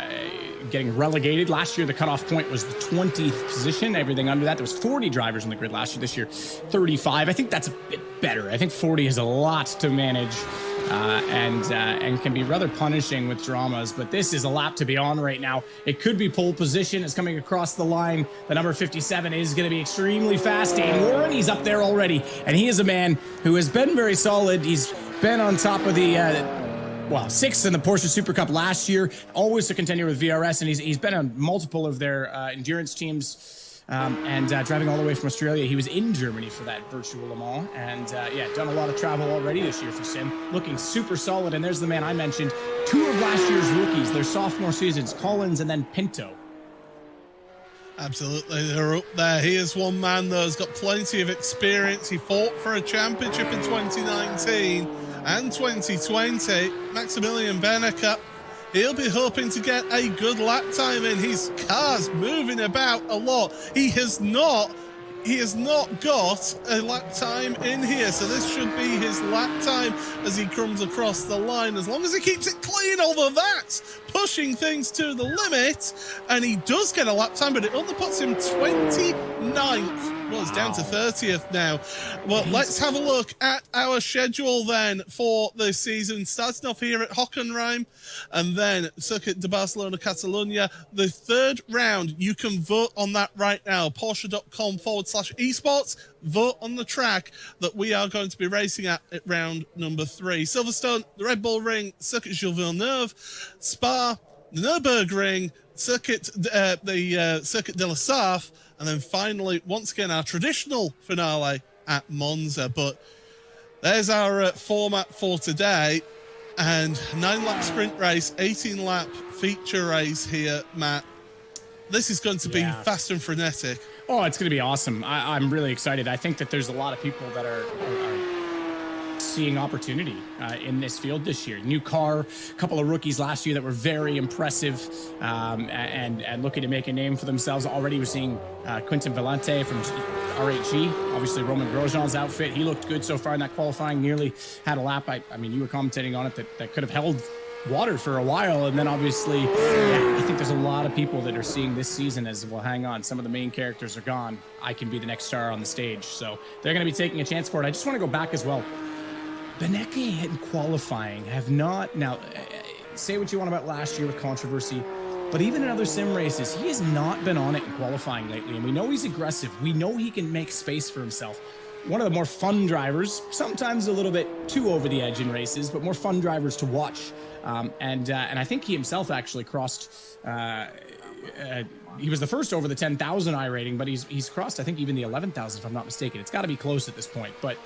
getting relegated. Last year, the cutoff point was the 20th position. Everything under that, there was 40 drivers on the grid last year. This year, 35. I think that's a bit better. I think 40 is a lot to manage. And can be rather punishing with dramas, but this is a lap to be on right now. It could be pole position. It's coming across the line. The number 57 is going to be extremely fast. Dane Warren, he's up there already, and he is a man who has been very solid. He's been on top of the sixth in the Porsche Super Cup last year, always a contender with VRS, and he's been on multiple of their endurance teams. Driving all the way from Australia. He was in Germany for that virtual Le Mans, and done a lot of travel already this year for Sim, looking super solid. And there's the man I mentioned, 2 of last year's rookies, their sophomore seasons, Collins and then Pinto. Absolutely, they're up there. He is one man, though, has got plenty of experience. He fought for a championship in 2019 and 2020. Maximilian Benneker, he'll be hoping to get a good lap time in. His car's moving about a lot. He has not got a lap time in here, so this should be his lap time as he comes across the line, as long as he keeps it clean, although that's pushing things to the limit, and he does get a lap time, but it only puts him 29th. Well, it's down to 30th now. Well, let's have a look at our schedule then for the season. Starting off here at Hockenheim and then Circuit de Barcelona Catalunya. The third round, you can vote on that right now. Porsche.com/esports. Vote on the track that we are going to be racing at round number 3. Silverstone, the Red Bull Ring, Circuit Gilles Villeneuve, Spa, the Nürburgring, Circuit de la Sarthe, and then finally, once again, our traditional finale at Monza. But there's our format for today. And 9-lap sprint race, 18-lap feature race here, Matt. This is going to be fast and frenetic. Oh, it's going to be awesome. I'm really excited. I think that there's a lot of people that are seeing opportunity in this field this year. New car, a couple of rookies last year that were very impressive and looking to make a name for themselves. Already we're seeing Quentin Vellante from RHG, obviously Roman Grosjean's outfit. He looked good so far in that qualifying, nearly had a lap. I mean, you were commentating on it that could have held water for a while, and then obviously I think there's a lot of people that are seeing this season as, well, hang on, some of the main characters are gone, I can be the next star on the stage, so they're going to be taking a chance for it. I just want to go back as well. Beneke in qualifying have not, now say what you want about last year with controversy, but even in other sim races, he has not been on it in qualifying lately, and we know he's aggressive, we know he can make space for himself. One of the more fun drivers, sometimes a little bit too over the edge in races, but more fun drivers to watch. And I think he himself actually crossed, he was the first over the 10,000 I rating, but he's crossed, I think, even the 11,000, if I'm not mistaken. It's got to be close at this point. But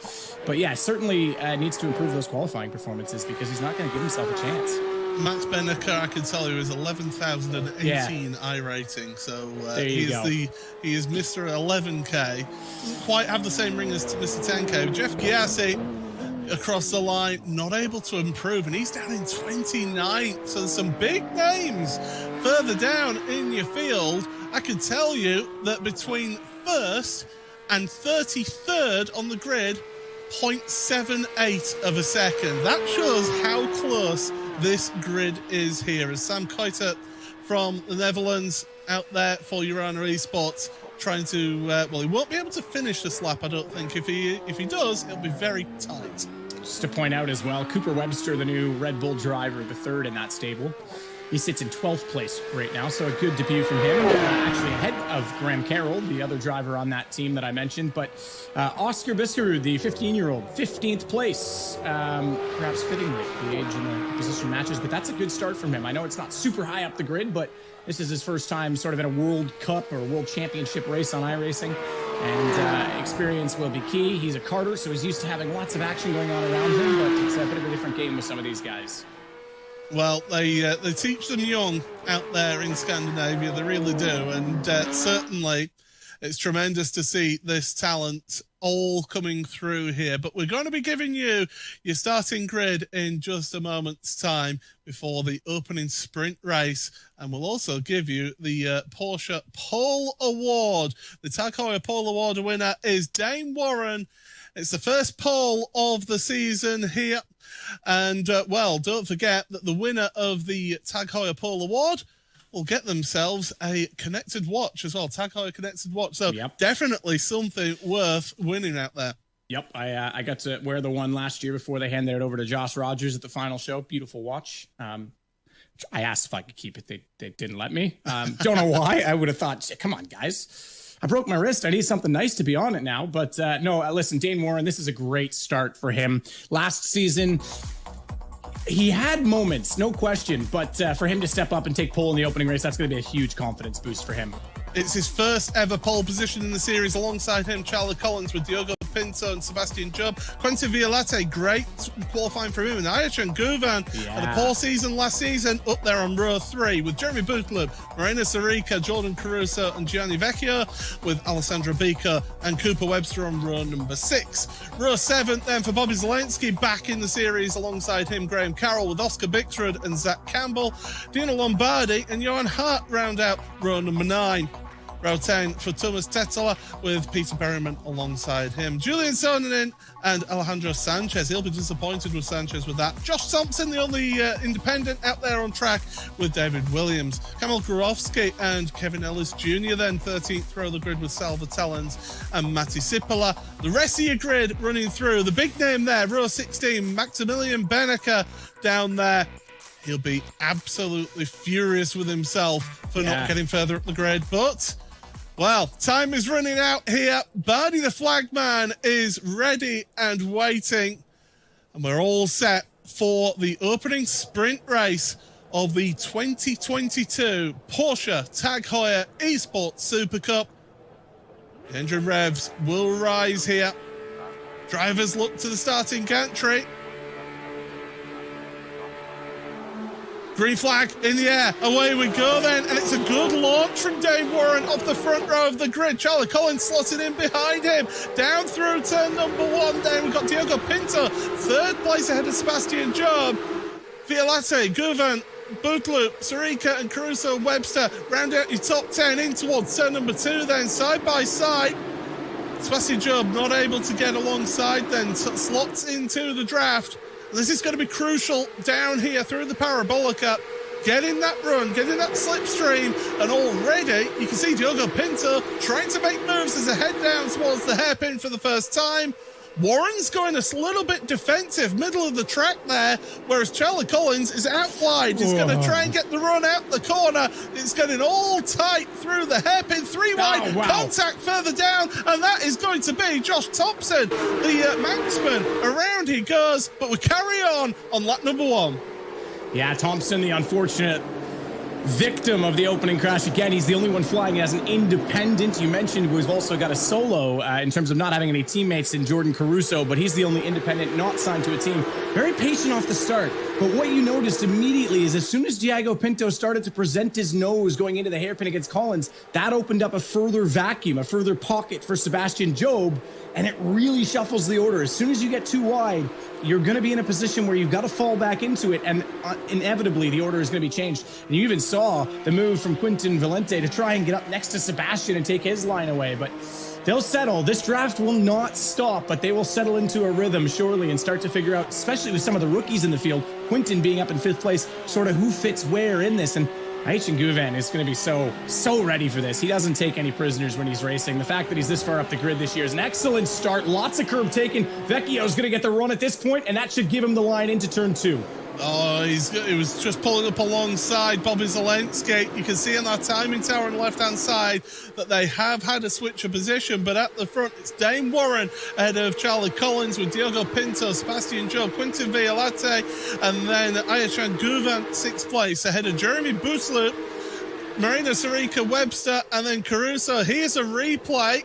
yeah, certainly needs to improve those qualifying performances because he's not going to give himself a chance. Max Benneker, I can tell you, is 11,018 I rating, so he is Mr. 11K. Doesn't quite have the same ring as Mr. 10K. Jeff Gyasi, across the line, not able to improve, and he's down in 29th. So there's some big names further down in your field. I can tell you that between first and 33rd on the grid, 0.78 of a second. That shows how close this grid is here. As Sam Kuitert from the Netherlands out there for Urana Esports trying to, well, he won't be able to finish this lap, I don't think. If he does, it'll be very tight. Just to point out as well, Cooper Webster, the new Red Bull driver, the third in that stable. He sits in 12th place right now, so a good debut from him. Actually ahead of Graham Carroll, the other driver on that team that I mentioned. But Oscar Biscarou, the 15-year-old, 15th place. Perhaps fittingly, the age and the position matches, but that's a good start from him. I know it's not super high up the grid, but this is his first time sort of in a World Cup or World Championship race on iRacing. And experience will be key. He's a karter, so he's used to having lots of action going on around him, but it's a bit of a different game with some of these guys. Well, they teach them young out there in Scandinavia, they really do, and certainly it's tremendous to see this talent all coming through here. But we're going to be giving you your starting grid in just a moment's time before the opening sprint race, and we'll also give you the Porsche Pole Award. The Tag Heuer Pole Award winner is Dane Warren. It's the first pole of the season here. And, well, don't forget that the winner of the Tag Heuer Pole Award will get themselves a connected watch as well. Tag Heuer connected watch. So definitely something worth winning out there. Yep, I got to wear the one last year before they handed it over to Josh Rogers at the final show. Beautiful watch. I asked if I could keep it. They didn't let me. Don't know why. I would have thought, come on, guys. I broke my wrist. I need something nice to be on it now. But no, listen, Dane Warren, this is a great start for him. Last season, he had moments, no question. But for him to step up and take pole in the opening race, that's going to be a huge confidence boost for him. It's his first ever pole position in the series. Alongside him, Charlie Collins with Diogo Pinto and Sebastian Job. Quentin Violette, great qualifying for him. And Ayachan Guvan at the pole season last season, up there on row 3 with Jeremy Bootlub, Morena Sarica, Jordan Caruso and Gianni Vecchio, with Alessandro Bico and Cooper Webster on row number 6. Row 7 then for Bobby Zelensky, back in the series alongside him, Graham Carroll with Oscar Bickford and Zach Campbell. Dino Lombardi and Johan Hart round out row number 9. Row 10 for Thomas Tetela with Peter Berryman alongside him. Julian Sonanen and Alejandro Sanchez. He'll be disappointed with Sanchez with that. Josh Thompson, the only independent out there on track with David Williams. Kamil Kurowski and Kevin Ellis Jr. then 13th row of the grid with Salva Tellens and Matti Sipola. The rest of your grid running through. The big name there, row 16, Maximilian Benneker down there. He'll be absolutely furious with himself for not getting further up the grid, but... well, time is running out here. Barney the Flagman is ready and waiting. And we're all set for the opening sprint race of the 2022 Porsche Tag Heuer Esports Super Cup. The engine revs will rise here. Drivers look to the starting gantry. Green flag in the air. Away we go then. And it's a good launch from Dane Warren off the front row of the grid. Charlie Collins slotted in behind him. Down through turn number 1 then. We've got Diogo Pinto, 3rd place ahead of Sebastian Job. Violette, Guvan, Bootloop, Sarica and Caruso Webster round out your top 10 in towards turn number 2 then. Side by side. Sebastian Job not able to get alongside then. Slots into the draft. This is going to be crucial down here through the Parabolica. Getting that run, getting that slipstream, and already you can see Diogo Pinto trying to make moves as they head down towards the hairpin for the first time. Warren's going a little bit defensive, middle of the track there, whereas Charlie Collins is out wide. He's going to try and get the run out the corner. It's getting all tight through the hairpin, 3 wide, contact further down, and that is going to be Josh Thompson, the marksman. Around he goes, but we carry on lap number 1. Yeah, Thompson, the unfortunate victim of the opening crash. Again, he's the only one flying as an independent. You mentioned we've also got a solo in terms of not having any teammates in Jordan Caruso, but he's the only independent not signed to a team. very patient off the start. But what you noticed immediately is as soon as Diego Pinto started to present his nose going into the hairpin against Collins, that opened up a further vacuum, a further pocket for Sebastian Job, and it really shuffles the order. As soon as you get too wide, you're going to be in a position where you've got to fall back into it, and inevitably the order is going to be changed. And you even saw the move from Quinton Valente to try and get up next to Sebastian and take his line away, but they'll settle. This draft will not stop, but they will settle into a rhythm surely and start to figure out, especially with some of the rookies in the field, Quinton being up in 5th place, sort of who fits where in this. And Aichin Guven is going to be so ready for this. He doesn't take any prisoners when he's racing. The fact that he's this far up the grid this year is an excellent start. Lots of curb taken. Vecchio's going to get the run at this point, and that should give him the line into turn 2. Oh, he was just pulling up alongside Bobby Zelensky. You can see in that timing tower on the left-hand side that they have had a switch of position, but at the front, it's Dane Warren ahead of Charlie Collins with Diogo Pinto, Sebastian Job, Quinton Violate, and then Aichin Guven, 6th place, ahead of Jeremy Bousselou, Marina Sarika Webster, and then Caruso. Here's a replay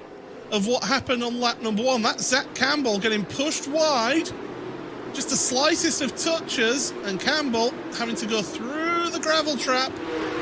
of what happened on lap number 1. That's Zach Campbell getting pushed wide. Just the slightest of touches, and Campbell having to go through the gravel trap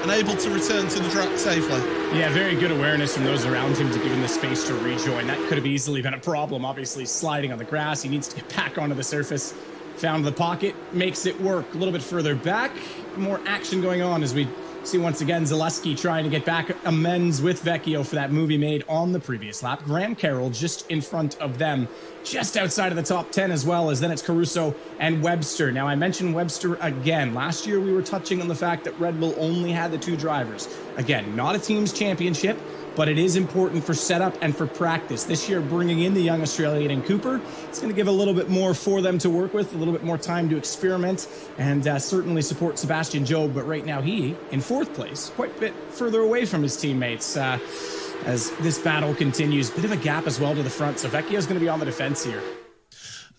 and able to return to the track safely. Yeah, very good awareness from those around him to give him the space to rejoin. That could have easily been a problem. Obviously, sliding on the grass, he needs to get back onto the surface. Found the pocket, makes it work. A little bit further back, more action going on as we see once again Zaleski trying to get back amends with Vecchio for that move he made on the previous lap. Graham Carroll just in front of them, just outside of the top 10 as well, as then it's Caruso and Webster. Now, I mentioned Webster again. Last year, we were touching on the fact that Red Bull only had the 2 drivers. Again, not a team's championship, but it is important for setup and for practice. This year, bringing in the young Australian and Cooper, it's going to give a little bit more for them to work with, a little bit more time to experiment, and certainly support Sebastian Job. But right now, he, in 4th place, quite a bit further away from his teammates as this battle continues. Bit of a gap as well to the front, so Vecchio's going to be on the defense here.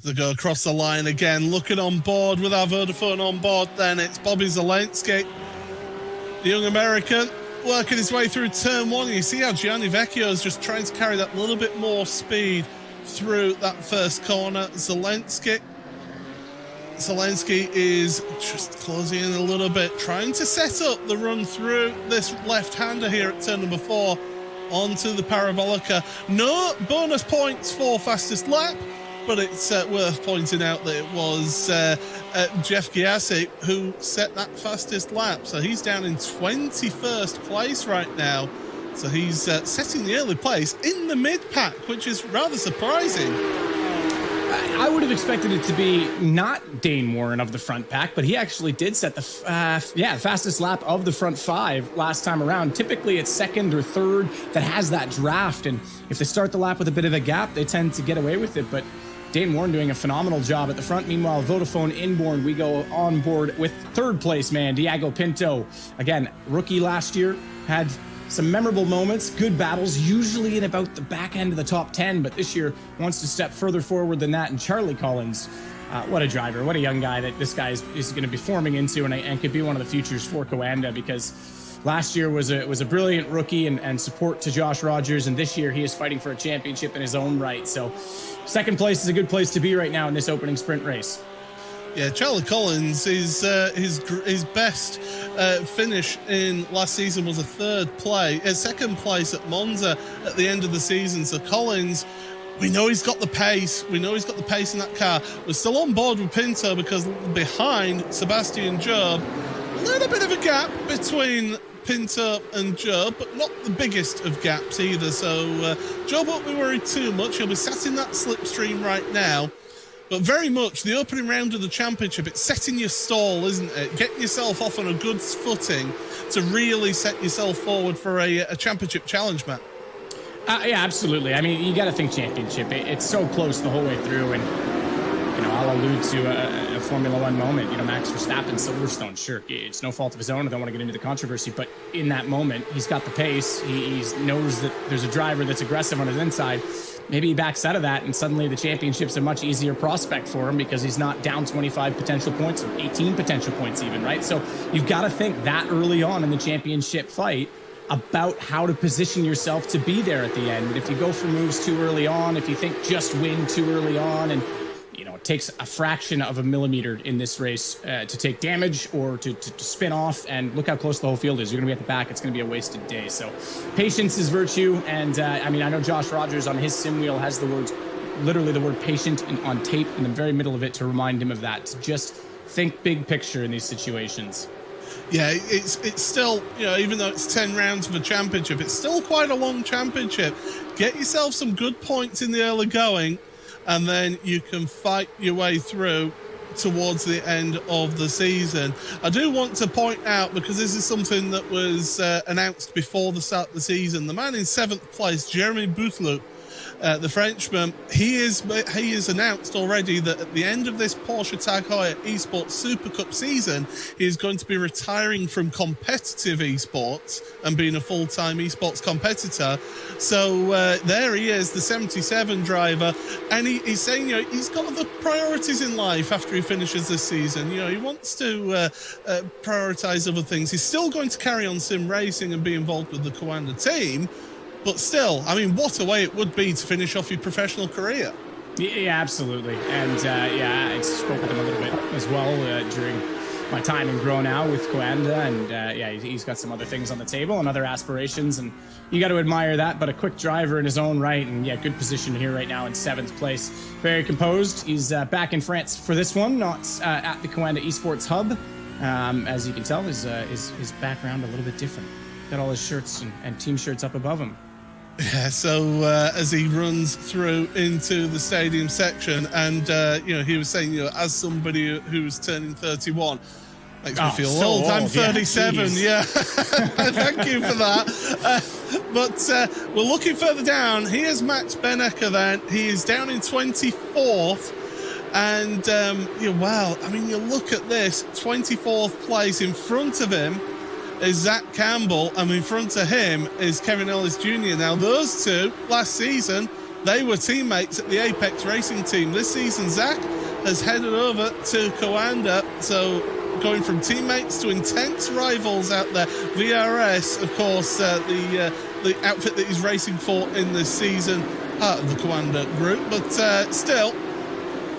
They go across the line again, looking on board with our Vodafone on board. Then it's Bobby Zelensky, the young American, working his way through turn 1. You see how Gianni Vecchio is just trying to carry that little bit more speed through that first corner. Zelensky is just closing in a little bit, trying to set up the run through this left-hander here at turn number 4 onto the Parabolica. No bonus points for fastest lap, but it's worth pointing out that it was Jeff Giassi who set that fastest lap. So he's down in 21st place right now. So he's setting the early place in the mid-pack, which is rather surprising. I would have expected it to be not Dane Warren of the front pack, but he actually did set the fastest lap of the front 5 last time around. Typically, it's 2nd or 3rd that has that draft, and if they start the lap with a bit of a gap, they tend to get away with it. But Dane Warren doing a phenomenal job at the front. Meanwhile, Vodafone Inborn, we go on board with 3rd place man, Diego Pinto. Again, rookie last year, had some memorable moments, good battles, usually in about the back end of the top 10, but this year wants to step further forward than that. And Charlie Collins, what a driver, what a young guy that this guy is going to be forming into and could be one of the futures for Coanda, because last year was a brilliant rookie and support to Josh Rogers, and this year he is fighting for a championship in his own right. So 2nd place is a good place to be right now in this opening sprint race. Yeah, Charlie Collins, his best finish in last season was a 2nd place at Monza at the end of the season. So Collins, we know he's got the pace. We know he's got the pace in that car. We're still on board with Pinto because behind Sebastian Job, a little bit of a gap between Pinto and Job, but not the biggest of gaps either. So Job won't be worried too much. He'll be sat in that slipstream right now. But very much the opening round of the championship, it's setting your stall, isn't it? Getting yourself off on a good footing to really set yourself forward for a championship challenge, Matt. Yeah, absolutely. I mean, you got to think championship. It's so close the whole way through, and I'll allude to a Formula One moment. Max Verstappen, Silverstone. Sure, it's no fault of his own. I don't want to get into the controversy, but in that moment, he's got the pace. He knows that there's a driver that's aggressive on his inside. Maybe he backs out of that, and suddenly the championship's a much easier prospect for him because he's not down 25 potential points or 18 potential points even, right? So you've got to think that early on in the championship fight about how to position yourself to be there at the end. And if you go for moves too early on, if you think just win too early on, and takes a fraction of a millimeter in this race to take damage or to spin off, and look how close the whole field is. You're going to be at the back. It's going to be a wasted day. So patience is virtue. And I mean, I know Josh Rogers on his sim wheel has literally the word patient on tape in the very middle of it to remind him of that. To just think big picture in these situations. Yeah, it's still, even though it's 10 rounds of a championship, it's still quite a long championship. Get yourself some good points in the early going, and then you can fight your way through towards the end of the season. I do want to point out, because this is something that was announced before the start of the season, the man in 7th place, Jeremy Bouteloup, the Frenchman, he has announced already that at the end of this Porsche Tag Heuer Esports Super Cup season, he is going to be retiring from competitive esports and being a full-time esports competitor. So there he is, the 77 driver, and he's saying, he's got other priorities in life after he finishes this season. He wants to prioritize other things. He's still going to carry on sim racing and be involved with the Coanda team. But still, I mean, what a way it would be to finish off your professional career. Yeah, absolutely. And I spoke with him a little bit as well during my time in Grow Now with Coanda. And he's got some other things on the table and other aspirations. And you got to admire that. But a quick driver in his own right. And good position here right now in 7th place. Very composed. He's back in France for this one, not at the Coanda Esports Hub. As you can tell, his background a little bit different. Got all his shirts and team shirts up above him. Yeah, so as he runs through into the stadium section, and he was saying, as somebody who's turning 31, makes me feel so old. I'm 37. Yeah. Thank you for that. But we're looking further down. Here's Max Benneker. Then he is down in 24th, and wow, I mean, you look at this, 24th place. In front of him is Zach Campbell, and in front of him is Kevin Ellis Jr. Now, those two, last season, they were teammates at the Apex Racing team. This season, Zach has headed over to Coanda, so going from teammates to intense rivals out there. VRS, of course, the outfit that he's racing for in this season, part of the Coanda group, but still,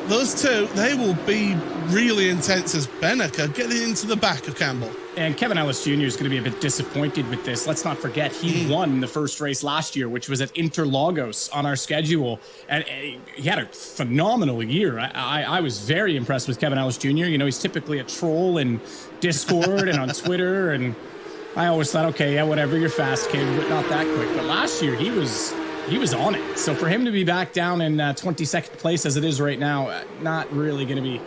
those two, they will be really intense as Benneker getting into the back of Campbell. And Kevin Ellis Jr. is going to be a bit disappointed with this. Let's not forget, he won the first race last year, which was at Interlagos on our schedule. And he had a phenomenal year. I was very impressed with Kevin Ellis Jr. He's typically a troll in Discord and on Twitter. And I always thought, okay, yeah, whatever, you're fast, kid, but not that quick. But last year, he was on it. So for him to be back down in 22nd place as it is right now, not really going to be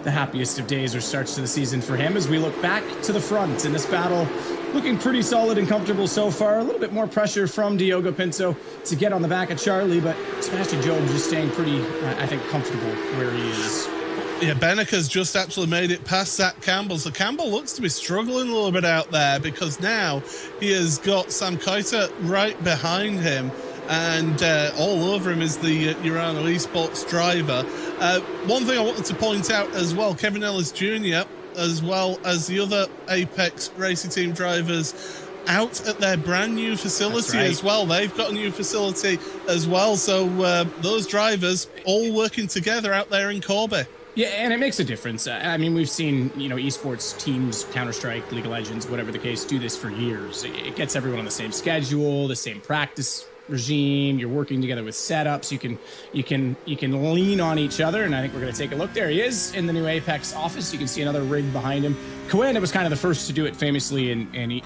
the happiest of days or starts to the season for him as we look back to the front in this battle. Looking pretty solid and comfortable so far. A little bit more pressure from Diogo Pinto to get on the back of Charlie, but Sebastian Job just staying pretty, I think, comfortable where he is. Yeah, Benneker's just actually made it past Zach Campbell. So Campbell looks to be struggling a little bit out there because now he has got Sam Keita right behind him. And all over him is the Urano Esports driver. One thing I wanted to point out as well, Kevin Ellis Jr., as well as the other Apex Racing Team drivers out at their brand new facility as well. They've got a new facility as well. So those drivers all working together out there in Corby. Yeah, and it makes a difference. I mean, we've seen, esports teams, Counter-Strike, League of Legends, whatever the case, do this for years. It gets everyone on the same schedule, the same practice regime. You're working together with setups. You can lean on each other, and I think we're going to take a look. There he is in the new Apex office. You can see another rig behind him. Coanda was kind of the first to do it famously in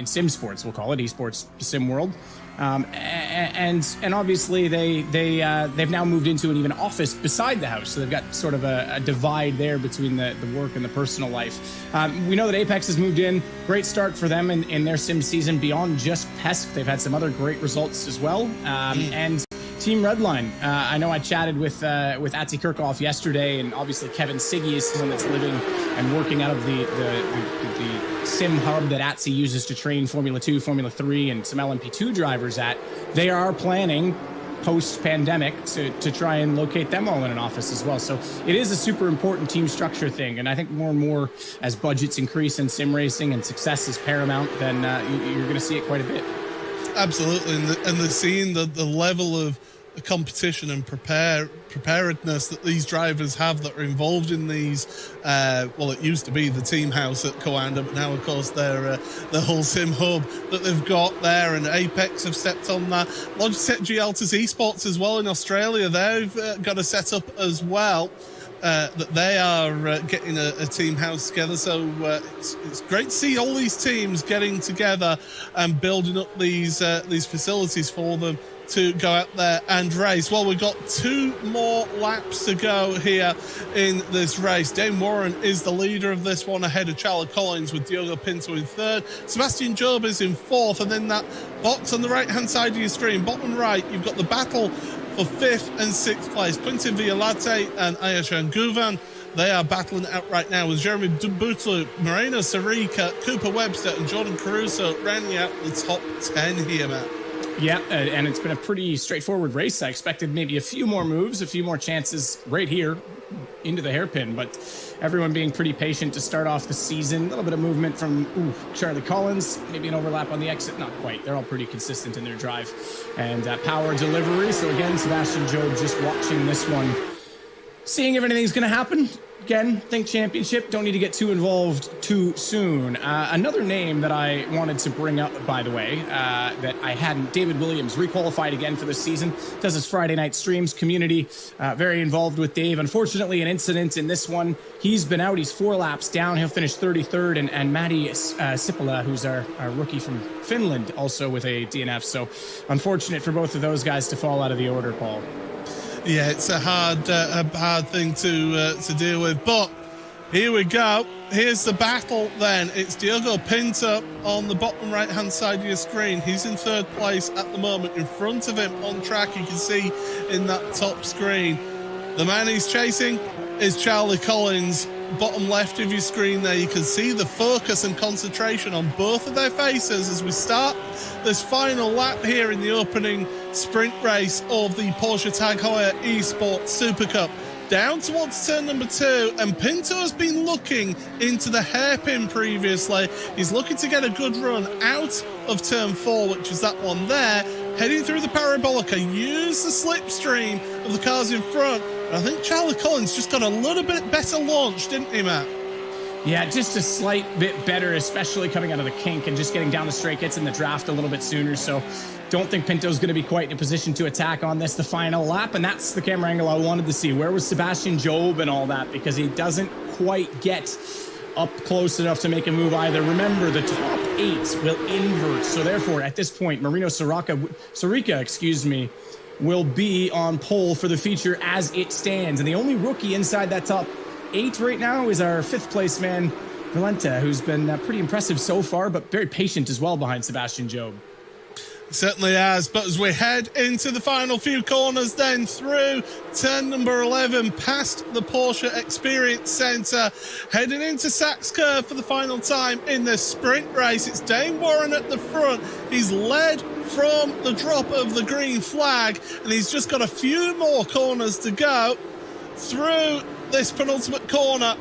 sim sports, we'll call it esports sim world. And obviously they've now moved into an even office beside the house, so they've got sort of a divide there between the work and the personal life. We know that Apex has moved in. Great start for them in their sim season beyond just PESC. They've had some other great results as well. And Team Redline, I know I chatted with Atzi Kirchhoff yesterday, and obviously Kevin Siggy is someone that's living and working out of the sim hub that Atzi uses to train Formula 2, Formula 3, and some LMP2 drivers at. They are planning post-pandemic to try and locate them all in an office as well. So it is a super important team structure thing, and I think more and more as budgets increase in sim racing and success is paramount, then you're going to see it quite a bit. Absolutely, and the seeing the level of competition and preparedness that these drivers have that are involved in these. Well, it used to be the team house at Coanda, but now, of course, they're the whole sim hub that they've got there, and Apex have stepped on that. Logitech GLT's Esports as well in Australia, they've got a setup as well. That they are getting a team house together, so it's great to see all these teams getting together and building up these facilities for them to go out there and race. Well, we've got 2 more laps to go here in this race. Dane Warren is the leader of this one, ahead of Charlie Collins, with Diogo Pinto in 3rd. Sebastian Job is in 4th, and then that box on the right-hand side of your screen, bottom right, you've got the battle for 5th and 6th place. Quintin Villalate and Ayashan Guvan, they are battling out right now, with Jeremy Dubutlu, Moreno Sarika, Cooper Webster, and Jordan Caruso rounding out the top 10 here, Matt. Yeah, and it's been a pretty straightforward race. I expected maybe a few more moves, a few more chances right here into the hairpin, but everyone being pretty patient to start off the season. A little bit of movement from Charlie Collins, maybe an overlap on the exit, not quite. They're all pretty consistent in their drive and power delivery. So again, Sebastian Job just watching this one, seeing if anything's going to happen. Again, think championship, don't need to get too involved too soon. Another name that I wanted to bring up, by the way, that I hadn't, David Williams, requalified again for this season, does his Friday night streams, community, very involved with Dave. Unfortunately, an incident in this one, he's been out, he's 4 laps down, he'll finish 33rd, and Matti Sipilä, who's our rookie from Finland, also with a DNF, so unfortunate for both of those guys to fall out of the order, Paul. Yeah, it's a hard thing to deal with, but here we go. Here's the battle then. It's Diogo Pinto on the bottom right-hand side of your screen. He's in 3rd place at the moment. In front of him on track, you can see in that top screen. The man he's chasing is Charlie Collins. Bottom left of your screen there, you can see the focus and concentration on both of their faces as we start this final lap here in the opening sprint race of the Porsche Tag Heuer Esports Super Cup. Down towards turn number 2, and Pinto has been looking into the hairpin previously. He's looking to get a good run out of turn 4, which is that one there, heading through the Parabolica, use the slipstream of the cars in front. I think Charlie Collins just got a little bit better launch, didn't he, Matt? Yeah, just a slight bit better, especially coming out of the kink and just getting down the straight, gets in the draft a little bit sooner. So don't think Pinto's going to be quite in a position to attack on this, the final lap. And that's the camera angle I wanted to see. Where was Sebastian Job and all that? Because he doesn't quite get up close enough to make a move either. Remember, the top 8 will invert. So therefore, at this point, Marino Sarika, will be on pole for the feature as it stands. And the only rookie inside that top 8 right now is our 5th place man, Valenta, who's been pretty impressive so far, but very patient as well behind Sebastian Job. Certainly has, but as we head into the final few corners then through turn number 11, past the Porsche Experience Centre, heading into Sachs Curve for the final time in the sprint race. It's Dane Warren at the front. He's led from the drop of the green flag, and he's just got a few more corners to go through this penultimate corner,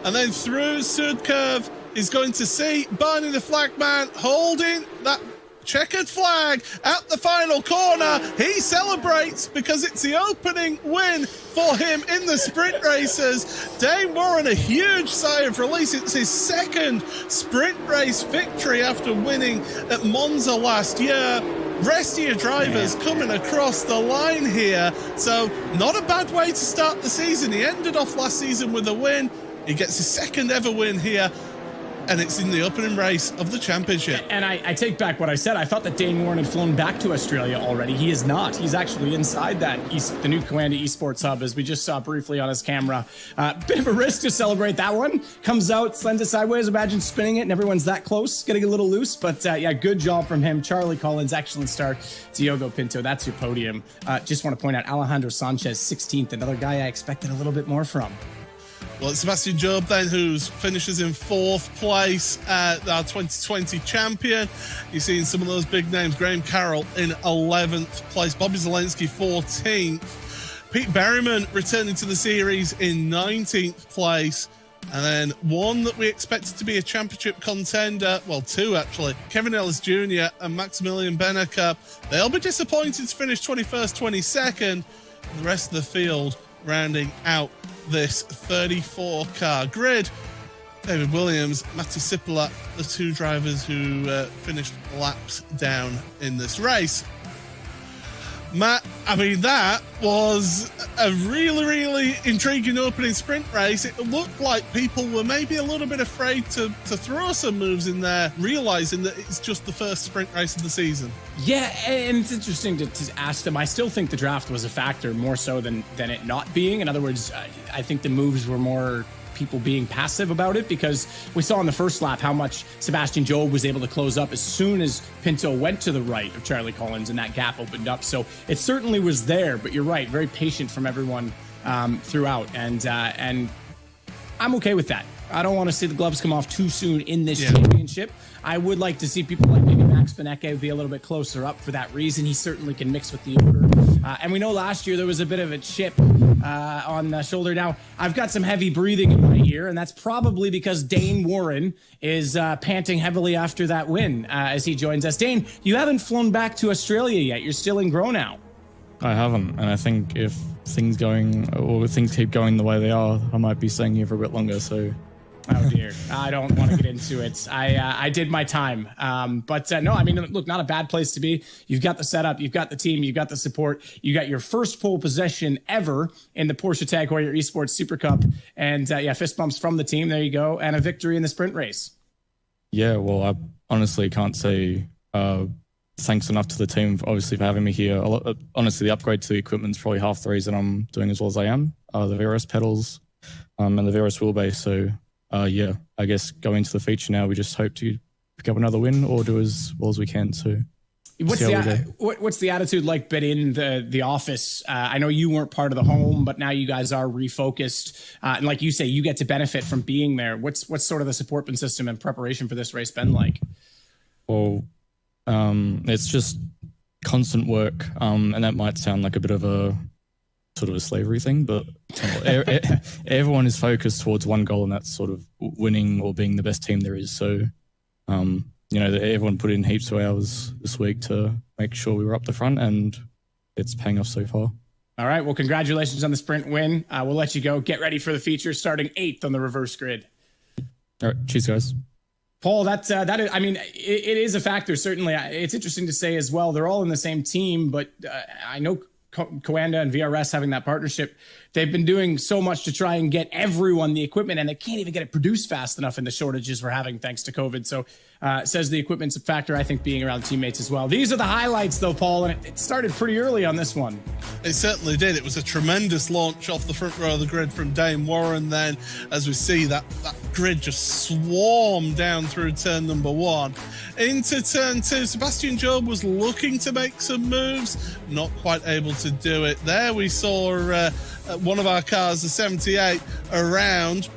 and then through Sud Curve. He's going to see Barney the Flagman holding that checkered flag at the final corner. He celebrates because it's the opening win for him in the sprint races. Dane Warren, a huge sigh of release. It's his 2nd sprint race victory after winning at Monza last year. Rest of your drivers coming across the line here. So not a bad way to start the season. He ended off last season with a win. He gets his 2nd ever win here, and it's in the opening race of the championship. And I take back what I said. I thought that Dane Warren had flown back to Australia already. He is not. He's actually inside that the new Coanda Esports hub, as we just saw briefly on his camera. Bit of a risk to celebrate that one. Comes out, sends it sideways. Imagine spinning it and everyone's that close, getting a little loose. But yeah, good job from him. Charlie Collins, excellent start. Diogo Pinto, that's your podium. Just want to point out Alejandro Sanchez, 16th, another guy I expected a little bit more from. Well, it's Sebastian Job then, who finishes in 4th place, our 2020 champion. You're seeing some of those big names. Graham Carroll in 11th place. Bobby Zelensky 14th. Pete Berryman returning to the series in 19th place. And then one that we expected to be a championship contender, well, two actually, Kevin Ellis Jr. and Maximilian Benneker. They'll be disappointed to finish 21st, 22nd. The rest of the field rounding out this 34-car grid. David Williams, Matti Sippola, the two drivers who finished laps down in this race. Matt, I mean, that was a really, really intriguing opening sprint race. It looked like people were maybe a little bit afraid to throw some moves in there, realizing that it's just the first sprint race of the season. Yeah, and it's interesting to ask them. I still think the draft was a factor more so than it not being. In other words, I think the moves were more people being passive about it, because we saw in the first lap how much Sebastian Job was able to close up as soon as Pinto went to the right of Charlie Collins and that gap opened up. So it certainly was there, but you're right, very patient from everyone throughout, and I'm okay with that. I don't want to see the gloves come off too soon in this championship. I would like to see people like maybe Max Beneke be a little bit closer up for that reason. He certainly can mix with the order. And we know last year there was a bit of a chip on the shoulder. Now, I've got some heavy breathing in my ear, and that's probably because Dane Warren is panting heavily after that win as he joins us. Dane, you haven't flown back to Australia yet. You're still in Gronau. I haven't, and I think if things keep going the way they are, I might be staying here for a bit longer, so... Oh dear, I don't want to get into it. I did my time, but no, I mean, look, not a bad place to be. You've got the setup, you've got the team, you've got the support, you got your first pole possession ever in the Porsche Tag Heuer Esports Super Cup, and fist bumps from the team. There you go, and a victory in the sprint race. Yeah, well, I honestly can't say thanks enough to the team, obviously, for having me here. Honestly, the upgrade to the equipment's probably half the reason I'm doing as well as I am. The VRS pedals and the VRS wheelbase, so. Yeah, I guess going to the feature now, we just hope to pick up another win or do as well as we can. So, what's the attitude like been in the office? I know you weren't part of the home, but now you guys are refocused, and like you say, you get to benefit from being there. What's sort of the support system and preparation for this race been like? Well, it's just constant work, and that might sound like a bit of a sort of a slavery thing, but everyone is focused towards one goal, and that's sort of winning or being the best team there is. So, everyone put in heaps of hours this week to make sure we were up the front, and it's paying off so far. All right. Well, congratulations on the sprint win. We'll let you go. Get ready for the feature starting 8th on the reverse grid. All right. Cheers, guys. Paul, that is, I mean, it is a factor. Certainly. It's interesting to say as well. They're all in the same team, but I know Coanda and VRS having that partnership, they've been doing so much to try and get everyone the equipment, and they can't even get it produced fast enough in the shortages we're having thanks to COVID. So says the equipment's a factor, I think, being around teammates as well. These are the highlights, though, Paul, and it started pretty early on this one. It certainly did. It was a tremendous launch off the front row of the grid from Dane Warren. Then, as we see, that grid just swarmed down through turn number 1. Into turn 2, Sebastian Job was looking to make some moves, not quite able to do it. There we saw one of our cars, the 78, around.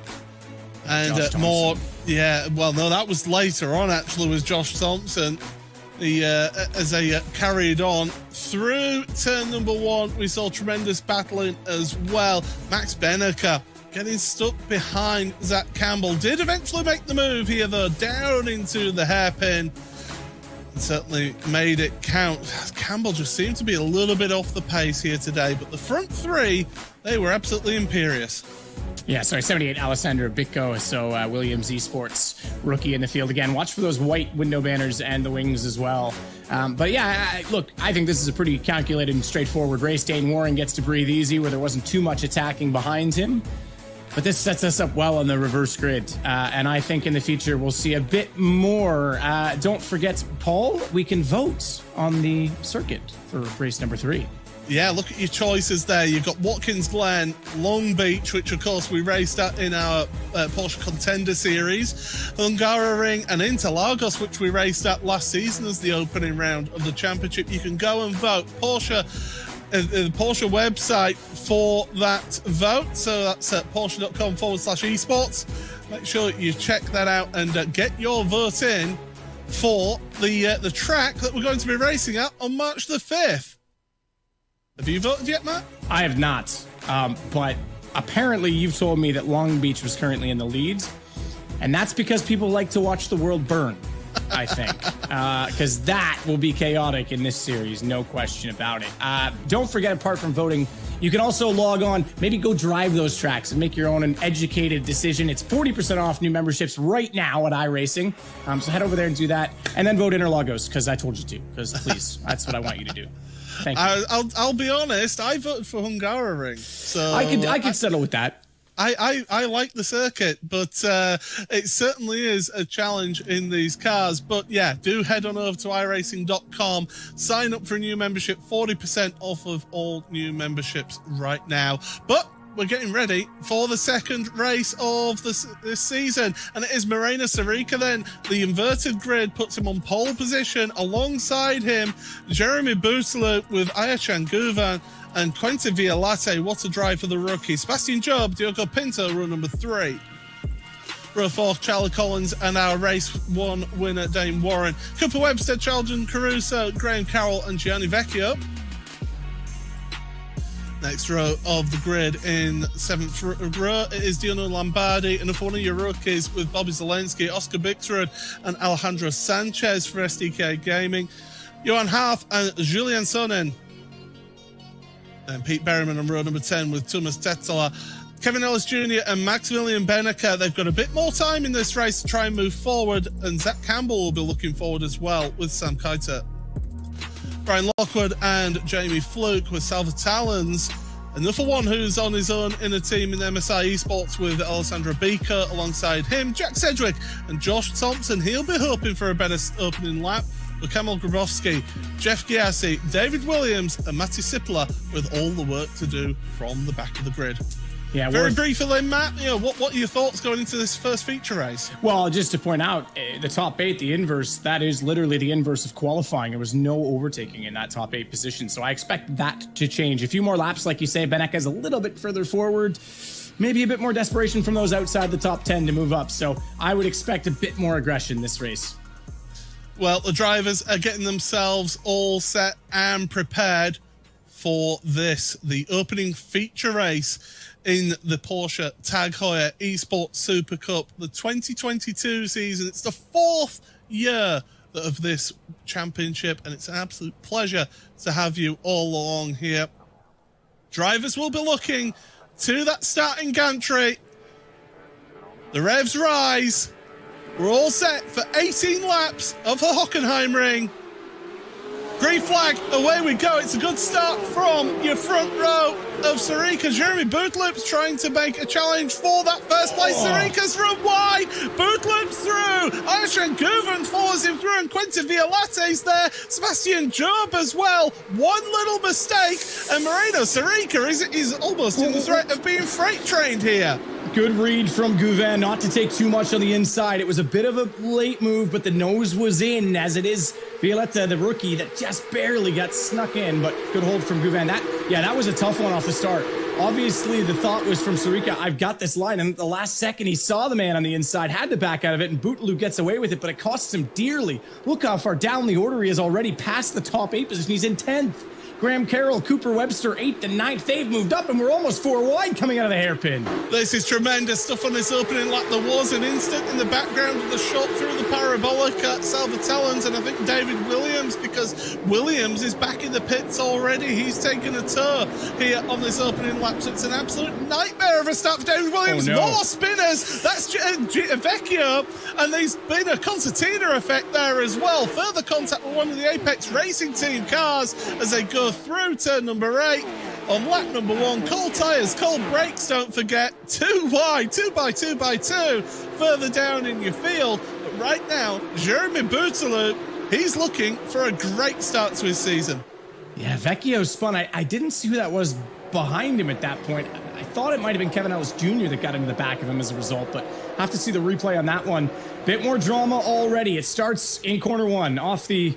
And more... Yeah, well, no, that was later on, actually, was Josh Thompson. As they carried on through turn number 1, we saw tremendous battling as well. Max Benneker getting stuck behind Zach Campbell. Did eventually make the move here, though, down into the hairpin. And certainly made it count. Campbell just seemed to be a little bit off the pace here today, but the front 3, they were absolutely imperious. Yeah, sorry, 78, Alessandro Bicco. So Williams Esports rookie in the field again. Watch for those white window banners and the wings as well. But yeah, look, I think this is a pretty calculated and straightforward race. Dane Warren gets to breathe easy where there wasn't too much attacking behind him. But this sets us up well on the reverse grid. And I think in the future we'll see a bit more. Don't forget, Paul, we can vote on the circuit for race number 3. Yeah, look at your choices there. You've got Watkins Glen, Long Beach, which of course we raced at in our Porsche Contender Series, Hungaroring, and Interlagos, which we raced at last season as the opening round of the championship. You can go and vote. The Porsche website for that vote. So that's at porsche.com/esports. Make sure you check that out and get your vote in for the track that we're going to be racing at on March the 5th. Have you voted yet, Matt? I have not, but apparently you've told me that Long Beach was currently in the lead, and that's because people like to watch the world burn, I think, because that will be chaotic in this series, no question about it. Don't forget, apart from voting, you can also log on, maybe go drive those tracks and make your own an educated decision. It's 40% off new memberships right now at iRacing. So head over there and do that. And then vote Interlagos, because I told you to. Because please, that's what I want you to do. Thank you. I'll be honest, I voted for Hungaroring. So I could settle with that. I like the circuit, but it certainly is a challenge in these cars. But yeah, do head on over to iRacing.com, sign up for a new membership, 40% off of all new memberships right now. But we're getting ready for the second race of this season, and it is Moreno Sarica then. The inverted grid puts him on pole position. Alongside him, Jeremy Butelu with Ayachan Guvan and Quentin Violate. What a drive for the rookie. Sebastian Job, Diogo Pinto, row number 3. Row 4, Charlie Collins, and our race 1 winner, Dane Warren. Cooper Webster, Charlton Caruso, Graham Carroll, and Gianni Vecchio. Next row of the grid in 7th row, it is Dino Lombardi, and one of your rookies with Bobby Zelensky, Oscar Bictrud, and Alejandro Sanchez for SDK Gaming. Johan Harf and Julian Sonnen. And Pete Berryman on row number 10 with Thomas Tetela. Kevin Ellis Jr. and Maximilian Benneker, they've got a bit more time in this race to try and move forward, and Zach Campbell will be looking forward as well with Sam Keiter. Brian Lockwood and Jamie Fluke with Salva Talons. Another one who's on his own in a team in MSI Esports with Alessandro Beaker alongside him. Jack Sedgwick and Josh Thompson. He'll be hoping for a better opening lap with Kamil Grabowski, Jeff Giassi, David Williams and Matty Sipler with all the work to do from the back of the grid. Yeah, very briefly, Matt, what are your thoughts going into this first feature race? Well, just to point out, the top 8, the inverse, that is literally the inverse of qualifying. There was no overtaking in that top 8 position, so I expect that to change. A few more laps, like you say, Benneker's a little bit further forward, maybe a bit more desperation from those outside the top 10 to move up, so I would expect a bit more aggression this race. Well, the drivers are getting themselves all set and prepared for this, the opening feature race in the Porsche Tag Heuer Esports Super Cup, the 2022 season. It's the 4th year of this championship, and it's an absolute pleasure to have you all along here. Drivers will be looking to that starting gantry. The revs rise. We're all set for 18 laps of the Hockenheimring. Green flag, away we go. It's a good start from your front row of Sarica. Jeremy Bootloop's trying to make a challenge for that first place. Sarica's run wide. Bootloop's through. Ayashan Guven follows him through, and Quentin Violate's there. Sebastian Job as well. One little mistake, and Moreno Sarica is almost in the threat of being freight trained here. Good read from Guven, not to take too much on the inside. It was a bit of a late move, but the nose was in, as it is Violetta, the rookie, that just barely got snuck in, but good hold from Guven. That was a tough one off the start. Obviously, the thought was from Sarica, I've got this line, and at the last second, he saw the man on the inside, had to back out of it, and Bootaloo gets away with it, but it costs him dearly. Look how far down the order he is already, past the top 8 position. He's in 10th. Graham Carroll, Cooper Webster, 8th and 9th. They've moved up, and we're almost 4 wide coming out of the hairpin. This is tremendous stuff on this opening lap. There was an instant in the background of the shot through the parabolic at Salva Talons, and I think David Williams, because Williams is back in the pits already. He's taken a tour here on this opening lap, so it's an absolute nightmare of a start for David Williams. Oh, no. More spinners. That's Vecchio, and there's been a concertina effect there as well. Further contact with one of the Apex Racing Team cars as they go through turn number 8 on lap number 1. Cold tyres, cold brakes, don't forget. 2 wide, 2 by 2 by 2 further down in your field. But right now, Jeremy Bootaloo, he's looking for a great start to his season. Yeah, Vecchio spun. I didn't see who that was behind him at that point. I thought it might have been Kevin Ellis Jr. that got into the back of him as a result, but have to see the replay on that one. Bit more drama already. It starts in corner 1 off the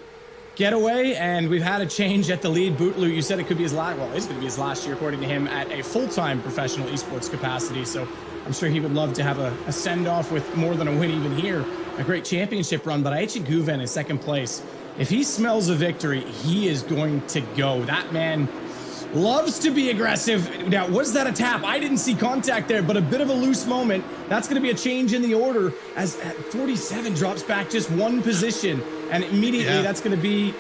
getaway, and we've had a change at the lead. Bootaloo, you said it could be his last, well, it's going to be his last year, according to him, at a full-time professional esports capacity, so I'm sure he would love to have a send-off with more than a win even here. A great championship run, but Aichi Guven in second place. If he smells a victory, he is going to go. That man, loves to be aggressive. Now, was that a tap? I didn't see contact there, but a bit of a loose moment. That's going to be a change in the order as 47 drops back just one position. And immediately that's going to be,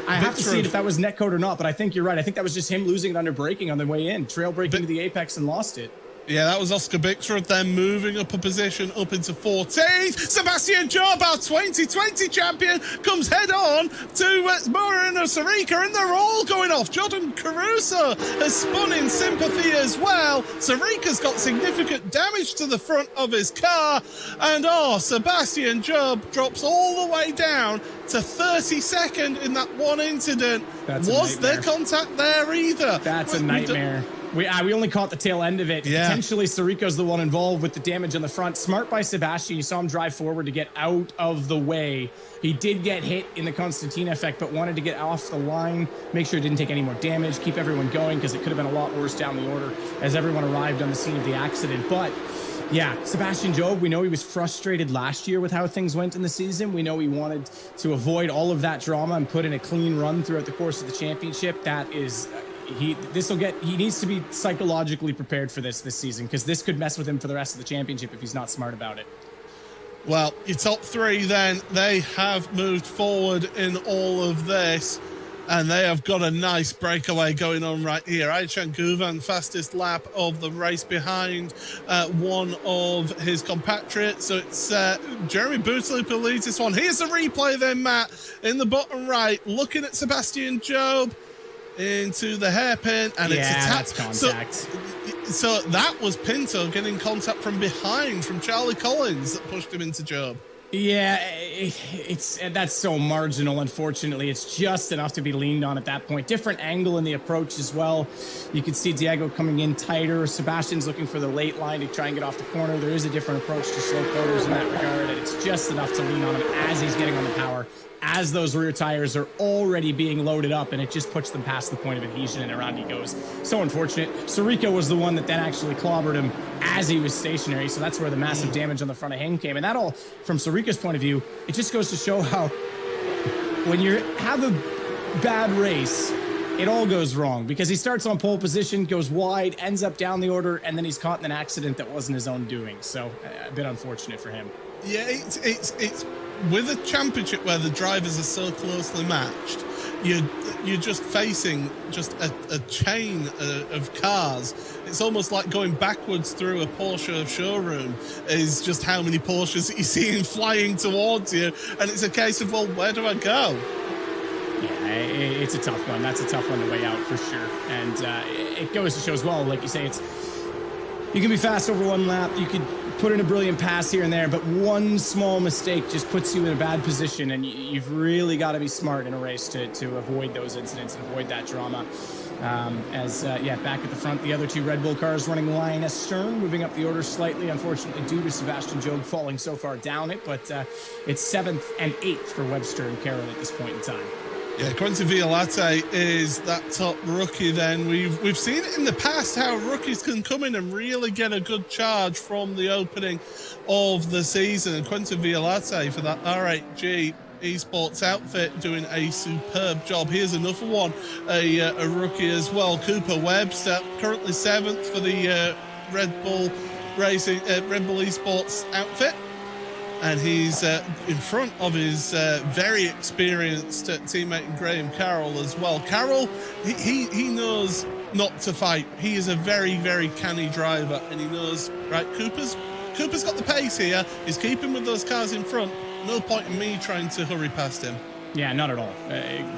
I have to see if that was netcode or not, but I think you're right. I think that was just him losing it under braking on the way in. Trail braking to the apex and lost it. Yeah, that was Oscar Bixrud then moving up a position up into 14th. Sebastian Job, our 2020 champion, comes head on to Moreno Sarika, and they're all going off. Jordan Caruso has spun in sympathy as well. Sarika's got significant damage to the front of his car, and Sebastian Job drops all the way down to 32nd in that one incident. Was there contact there either? That's a nightmare. We only caught the tail end of it. Yeah. Potentially, Sariko's the one involved with the damage on the front. Smart by Sebastian. You saw him drive forward to get out of the way. He did get hit in the Constantina effect, but wanted to get off the line, make sure he didn't take any more damage, keep everyone going, because it could have been a lot worse down the order as everyone arrived on the scene of the accident. But yeah, Sebastian Job, we know he was frustrated last year with how things went in the season. We know he wanted to avoid all of that drama and put in a clean run throughout the course of the championship. That is... He needs to be psychologically prepared for this season, because this could mess with him for the rest of the championship if he's not smart about it. Well, your top three then, they have moved forward in all of this, and they have got a nice breakaway going on right here. Aichan Guvan, fastest lap of the race behind one of his compatriots. So it's Jeremy Bootloop who leads this one. Here's the replay then, Matt, in the bottom right, looking at Sebastian Job into the hairpin, and it's a tap. That's contact. So that was Pinto getting contact from behind from Charlie Collins that pushed him into Job. Yeah, that's so marginal, unfortunately. It's just enough to be leaned on at that point. Different angle in the approach as well. You can see Diego coming in tighter. Sebastian's looking for the late line to try and get off the corner. There is a different approach to slope motors in that regard, and it's just enough to lean on him as he's getting on the power, as those rear tires are already being loaded up, and it just puts them past the point of adhesion, and around he goes. So unfortunate. Sarika was the one that then actually clobbered him as he was stationary, so that's where the massive damage on the front of him came. And that all, from Sarika's point of view, it just goes to show how when you have a bad race, it all goes wrong, because he starts on pole position, goes wide, ends up down the order, and then he's caught in an accident that wasn't his own doing. So a bit unfortunate for him. Yeah, it's with a championship where the drivers are so closely matched, you're just facing just a chain of cars. It's almost like going backwards through a Porsche showroom is just how many Porsches that you're seeing flying towards you, and it's a case of, well, where do I go? Yeah, it's a tough one. That's a tough one to weigh out for sure. And it goes to show as well, like you say, you can be fast over one lap, you could put in a brilliant pass here and there, but one small mistake just puts you in a bad position, and you've really got to be smart in a race to avoid those incidents and avoid that drama. Back at the front, the other two Red Bull cars running line astern, moving up the order slightly, unfortunately due to Sebastian Job falling so far down it, but it's 7th and 8th for Webster and Carroll at this point in time. Yeah, Quentin Violate is that top rookie then. We've seen it in the past how rookies can come in and really get a good charge from the opening of the season. And Quentin Violate for that R8G Esports outfit doing a superb job. Here's another one, a rookie as well, Cooper Webster, currently 7th for the Red Bull Esports outfit. And he's in front of his very experienced teammate Graham Carroll as well. Carroll, he knows not to fight. He is a very, very canny driver, and he knows, right, Cooper's got the pace here. He's keeping with those cars in front. No point in me trying to hurry past him. Yeah, not at all.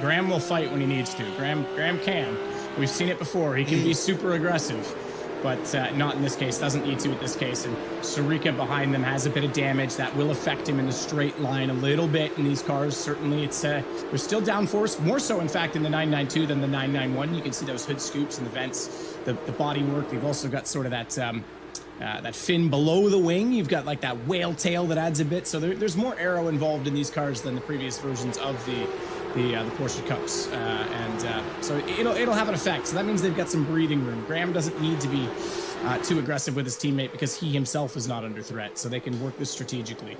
Graham will fight when he needs to. Graham can. We've seen it before. He can be super aggressive, but not in this case. Doesn't need to in this case. And Sarika behind them has a bit of damage that will affect him in the straight line a little bit in these cars. Certainly, it's they're still downforce, more so in fact in the 992 than the 991. You can see those hood scoops and the vents, the body work. They've also got sort of that fin below the wing. You've got like that whale tail that adds a bit. So there's more aero involved in these cars than the previous versions of the Porsche Cups, so it'll have an effect. So that means they've got some breathing room. Graham doesn't need to be too aggressive with his teammate because he himself is not under threat, so they can work this strategically.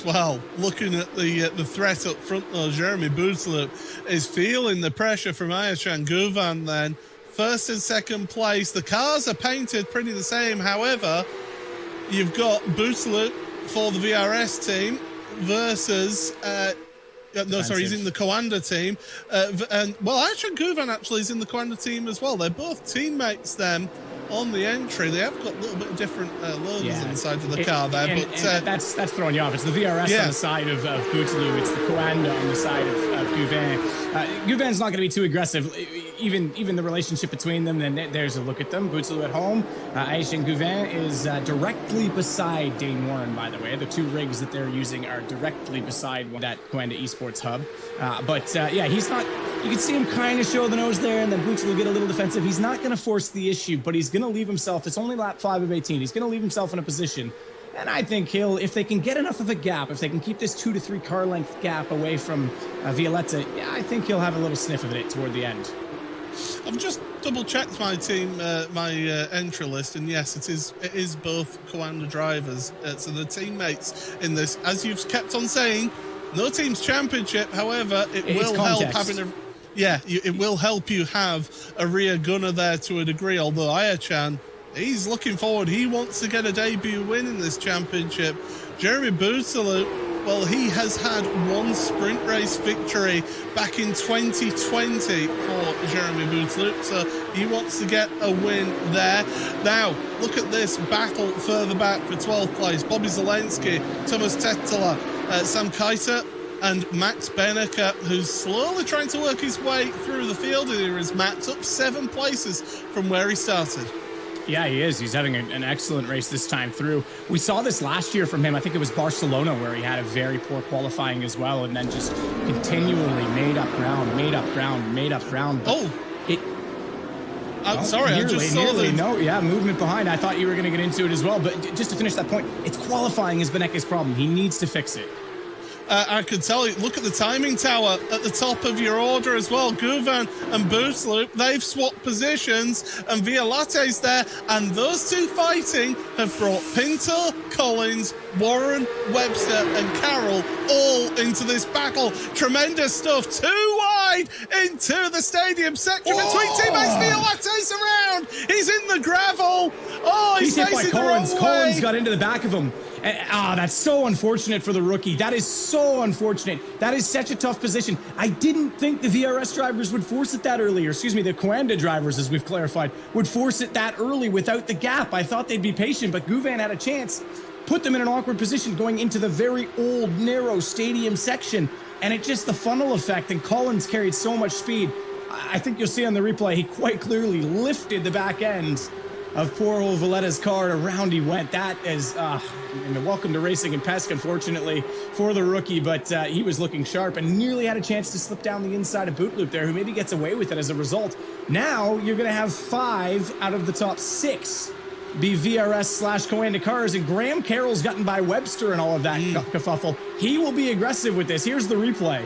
Well, looking at the threat up front, though, Jeremy Bootsloop is feeling the pressure from Ayachan Guvan then. First and second place. The cars are painted pretty the same. However, you've got Bootsloop for the VRS team versus... he's in the Coanda team. Ayachan Guvan actually is in the Coanda team as well. They're both teammates then. On the entry, they have got a little bit different loaders inside of the car there, and that's throwing you off. It's the VRS on the side of Bootsloop. It's the Coanda on the side of Guvan. Guvan's not going to be too aggressive. Even the relationship between them, then there's a look at them. Bootsloop at home. Ayachan Guvan is directly beside Dane Warren, by the way. The two rigs that they're using are directly beside that Coanda Esports hub. He's not... You can see him kind of show the nose there, and then Bootsloop get a little defensive. He's not going to force the issue, but he's going to leave himself. It's only lap 5 of 18. He's going to leave himself in a position. And I think if they can get enough of a gap, if they can keep this 2 to 3 car length gap away from Violetta, I think he'll have a little sniff of it toward the end. I've just double-checked my team, my entry list, and yes, it is both Coanda drivers. So the teammates in this, as you've kept on saying, no team's championship. However, it will help having a... Yeah, it will help you have a rear gunner there to a degree, although Ayachan, he's looking forward. He wants to get a debut win in this championship. Jeremy Bootsloop, well, he has had one sprint race victory back in 2020 for Jeremy Bootsloop, so he wants to get a win there. Now, look at this battle further back for 12th place. Bobby Zelensky, Thomas Tetela, Sam Kaiser, and Max Benneker, who's slowly trying to work his way through the field here, is Max up 7 places from where he started. Yeah, he is. He's having an excellent race this time through. We saw this last year from him. I think it was Barcelona where he had a very poor qualifying as well, and then just continually made up ground. But I'm sorry, I just saw the... movement behind. I thought you were going to get into it as well, but just to finish that point, it's qualifying is Benneker's problem. He needs to fix it. I could tell you, look at the timing tower at the top of your order as well. Guvan and Bootsloop, they've swapped positions, and Violate's there, and those two fighting have brought Pinto, Collins, Warren, Webster, and Carroll all into this battle. Tremendous stuff. Too wide into the stadium section between teammates. Violate's around. He's in the gravel. Oh, he's hit by facing Collins. the wrong way. Collins got into the back of him. That's so unfortunate for the rookie. That is so unfortunate. That is such a tough position. I didn't think the VRS drivers would force it that early, or excuse me, the Coanda drivers, as we've clarified, would force it that early without the gap. I thought they'd be patient, but Guvan had a chance. Put them in an awkward position going into the very old, narrow stadium section, and it just the funnel effect, and Collins carried so much speed. I think you'll see on the replay, he quite clearly lifted the back end of poor old Valletta's car. Around he went. That is, welcome to racing in Pesk, unfortunately, for the rookie, but he was looking sharp and nearly had a chance to slip down the inside of Bootloop there, who maybe gets away with it as a result. Now you're going to have 5 out of the top 6 be VRS/Coanda cars, and Graham Carroll's gotten by Webster and all of that kerfuffle. He will be aggressive with this. Here's the replay.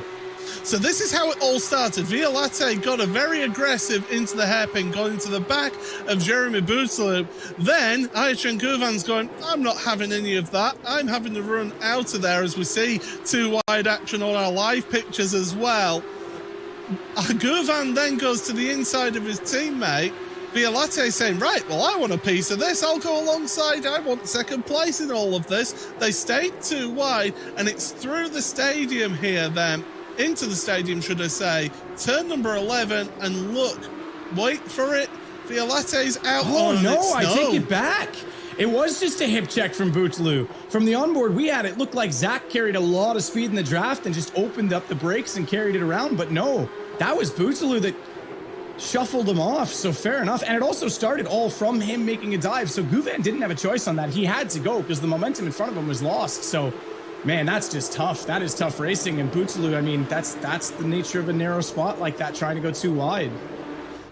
So this is how it all started. Violate got a very aggressive into the hairpin, got into the back of Jeremy Bootsloop. Then Ayachan Guvan's going, I'm not having any of that. I'm having to run out of there, as we see 2 wide action on our live pictures as well. Guvan then goes to the inside of his teammate. Violate saying, right, well, I want a piece of this. I'll go alongside. I want second place in all of this. They stayed 2 wide, and it's through the stadium here then. Into the stadium, should I say. Turn number 11, and look, wait for it. Violate's out. I take it back. It was just a hip check from Bootsloop. From the onboard we had, it looked like Zach carried a lot of speed in the draft and just opened up the brakes and carried it around, but no, that was Bootsloop that shuffled him off, so fair enough. And it also started all from him making a dive, so Guvan didn't have a choice on that. He had to go because the momentum in front of him was lost, so... Man, that's just tough. That is tough racing. And Bootsloop, I mean, that's the nature of a narrow spot like that, trying to go too wide.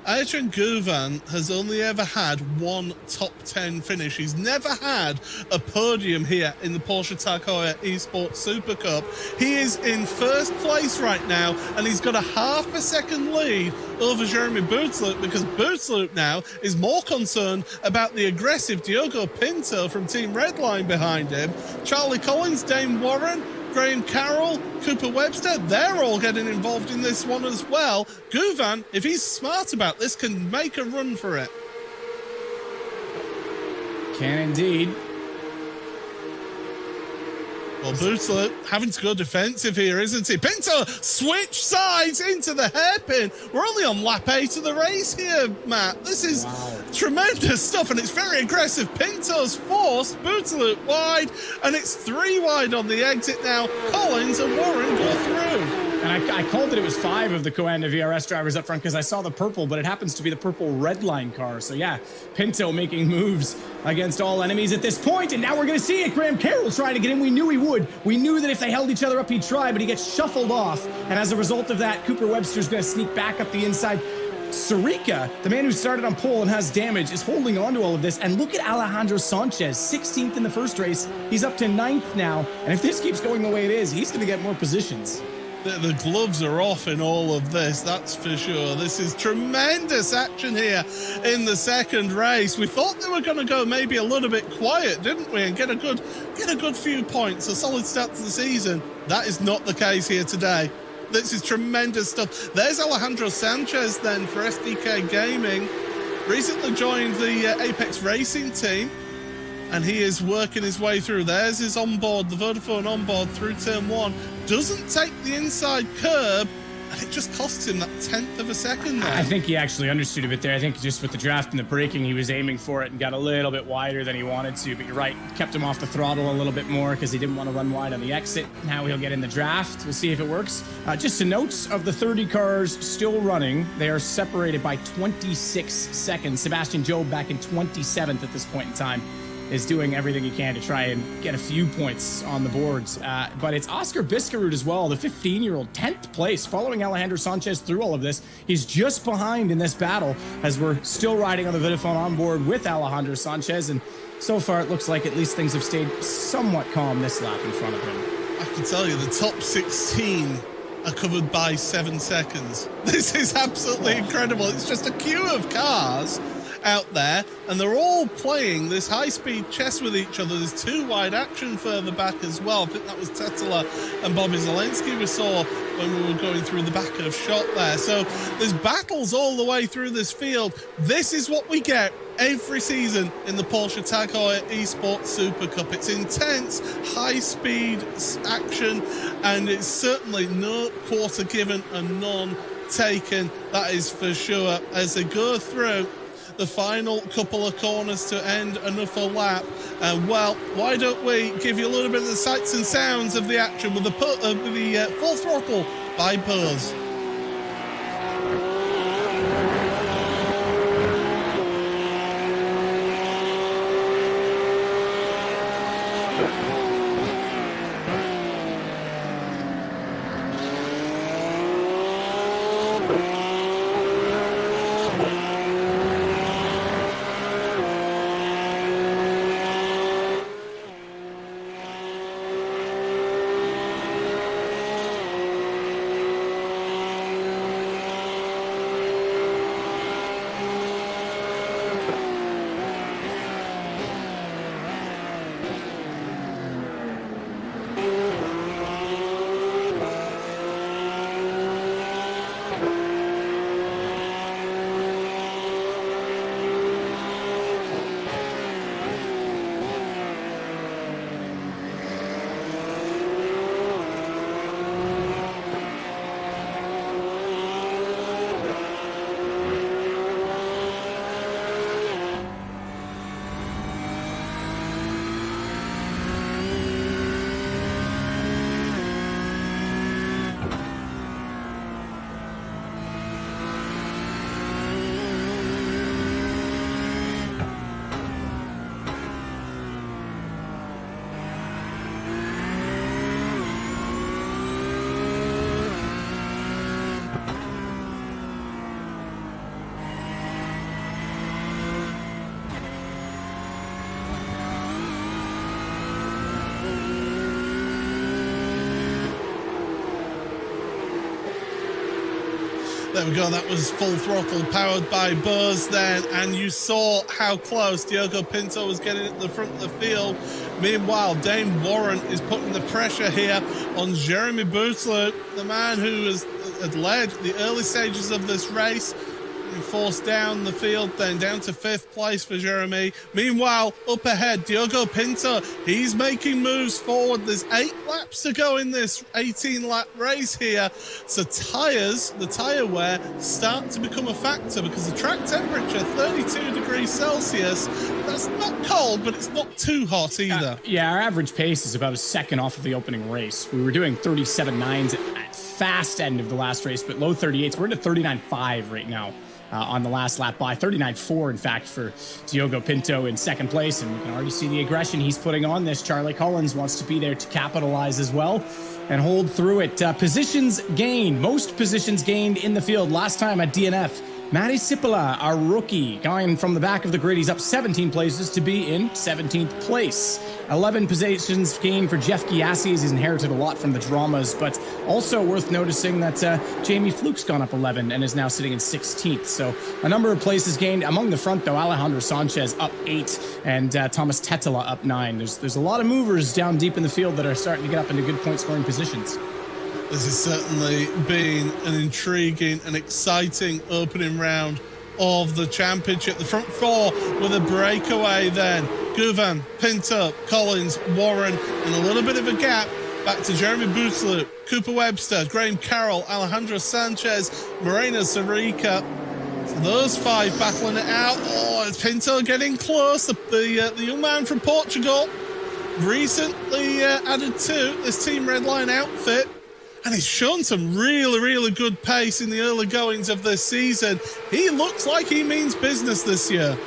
Ayatran Guvan has only ever had one top 10 finish. He's never had a podium here in the Porsche Tag Heuer Esports Super Cup. He is in first place right now, and he's got a half a second lead over Jeremy Bootsloop, because Bootsloop now is more concerned about the aggressive Diogo Pinto from Team Redline behind him. Charlie Collins, Dane Warren, Graham Carroll, Cooper Webster, they're all getting involved in this one as well. Guvan, if he's smart about this, can make a run for it. Can indeed. Well, Bootsler having to go defensive here, isn't he? Pinto switch sides into the hairpin. We're only on lap 8 of the race here, Matt. This is tremendous stuff, and it's very aggressive. Pinto's forced, Bootsler wide, and it's 3 wide on the exit now. Collins and Warren go through. And I called it was 5 of the Coanda VRS drivers up front because I saw the purple, but it happens to be the purple Redline car. So yeah, Pinto making moves against all enemies at this point, and now we're going to see it. Graham Carroll trying to get in. We knew he would. We knew that if they held each other up, he'd try, but he gets shuffled off. And as a result of that, Cooper Webster's going to sneak back up the inside. Sarika, the man who started on pole and has damage, is holding on to all of this. And look at Alejandro Sanchez, 16th in the first race. He's up to 9th now. And if this keeps going the way it is, he's going to get more positions. The gloves are off in all of this, that's for sure. This is tremendous action here in the second race. We thought they were going to go maybe a little bit quiet, didn't we, and get a good few points, a solid start to the season. That is not the case here today. This is tremendous stuff. There's Alejandro Sanchez then for SDK Gaming. Recently joined the Apex Racing team, and he is working his way through. There's his onboard, the Vodafone onboard through turn 1. Doesn't take the inside curb, and it just costs him that 1/10 of a second there. I think he actually understood a bit there. I think just with the draft and the braking, he was aiming for it and got a little bit wider than he wanted to. But you're right, kept him off the throttle a little bit more because he didn't want to run wide on the exit. Now he'll get in the draft. We'll see if it works. Just a note of the 30 cars still running. They are separated by 26 seconds. Sebastian Job back in 27th at this point in time is doing everything he can to try and get a few points on the boards. But it's Oscar Biscarroot as well, the 15-year-old, 10th place, following Alejandro Sanchez through all of this. He's just behind in this battle as we're still riding on the Vodafone onboard with Alejandro Sanchez. And so far, it looks like at least things have stayed somewhat calm this lap in front of him. I can tell you the top 16 are covered by 7 seconds. This is absolutely incredible. It's just a queue of cars out there, and they're all playing this high-speed chess with each other. There's 2 wide action further back as well. I think that was Tetela and Bobby Zelensky we saw when we were going through the back of shot there. So there's battles all the way through this field. This is what we get every season in the Porsche Tag Heuer Esports Super Cup. It's intense, high-speed action, and it's certainly no quarter given and none taken. That is for sure. As they go through the final couple of corners to end another lap. Well, why don't we give you a little bit of the sights and sounds of the action with the full throttle by Buzz. There we go, that was full throttle powered by Buzz then, and you saw how close Diogo Pinto was getting at the front of the field. Meanwhile, Dane Warren is putting the pressure here on Jeremy Boutler, the man who had led the early stages of this race. Forced down the field, then down to 5th place for Jeremy. Meanwhile, up ahead, Diogo Pinto, he's making moves forward. There's 8 laps to go in this 18-lap race here. So tyres, the tyre wear, start to become a factor because the track temperature, 32 degrees Celsius. That's not cold, but it's not too hot either. Yeah, our average pace is about a second off of the opening race. We were doing 37.9s at fast end of the last race, but low 38s. We're into 39.5 right now. On the last lap by 39.4, in fact, for Diogo Pinto in 2nd place. And you can already see the aggression he's putting on this. Charlie Collins wants to be there to capitalize as well and hold through it. Positions gained, most positions gained in the field last time at DNF. Matty Sipola, our rookie, going from the back of the grid. He's up 17 places to be in 17th place. 11 positions gained for Jeff Giassi, as he's inherited a lot from the dramas, but also worth noticing that Jamie Fluke's gone up 11 and is now sitting in 16th. So a number of places gained. Among the front, though, Alejandro Sanchez up 8 and Thomas Tetela up 9. There's a lot of movers down deep in the field that are starting to get up into good point-scoring positions. This has certainly been an intriguing and exciting opening round of the championship. The front 4 with a breakaway then. Guvan, Pinto, Collins, Warren, and a little bit of a gap back to Jeremy Boutler, Cooper Webster, Graham Carroll, Alejandro Sanchez, Moreno Sarica. So those 5 battling it out. Oh, it's Pinto getting close. The young man from Portugal, recently added to this Team Redline outfit. And he's shown some really, really good pace in the early goings of this season. He looks like he means business this year.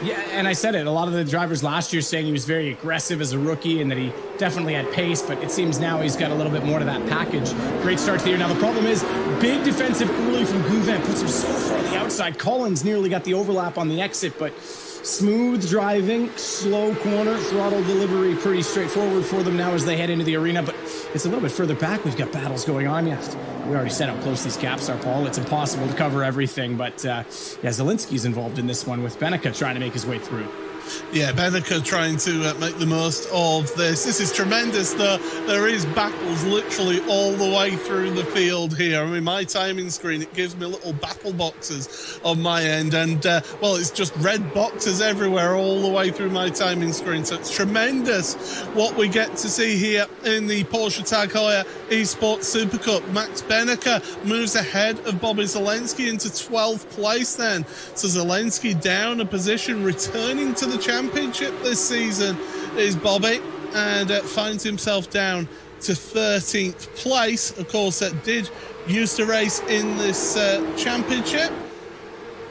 Yeah, and I said it. A lot of the drivers last year saying he was very aggressive as a rookie and that he definitely had pace, but it seems now he's got a little bit more to that package. Great start to the year. Now, the problem is big defensive early from Gouvet. Puts him so far on the outside. Collins nearly got the overlap on the exit, but smooth driving, slow corner, throttle delivery, pretty straightforward for them now as they head into the arena, but it's a little bit further back. We've got battles going on. Yeah, we already said how close these gaps are, Paul. It's impossible to cover everything, but Zielinski's involved in this one with Benica trying to make his way through. Yeah, Benica trying to make the most of this. This is tremendous. There is battles literally all the way through the field here. I mean, my timing screen, it gives me little battle boxes on my end, and well, it's just red boxes everywhere all the way through my timing screen. So it's tremendous what we get to see here in the Porsche Tag Heuer Esports Super Cup. Max Benica moves ahead of Bobby Zielinski into 12th place then. So Zielinski down a position, returning to the championship this season is Bobby, and finds himself down to 13th place. Of course, did used to race in this championship.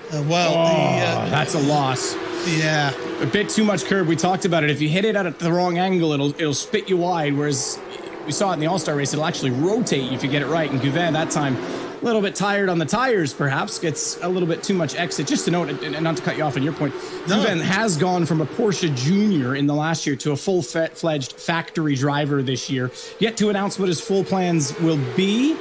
That's a loss. Yeah, a bit too much curb. We talked about it. If you hit it at the wrong angle, it'll spit you wide. Whereas we saw it in the All-Star race, it'll actually rotate you if you get it right. And Gouvet that time, a little bit tired on the tires, perhaps, gets a little bit too much exit. Just to note, and not to cut you off on your point, Gouvet has gone from a Porsche Junior in the last year to a full-fledged factory driver this year. Yet to announce what his full plans will be.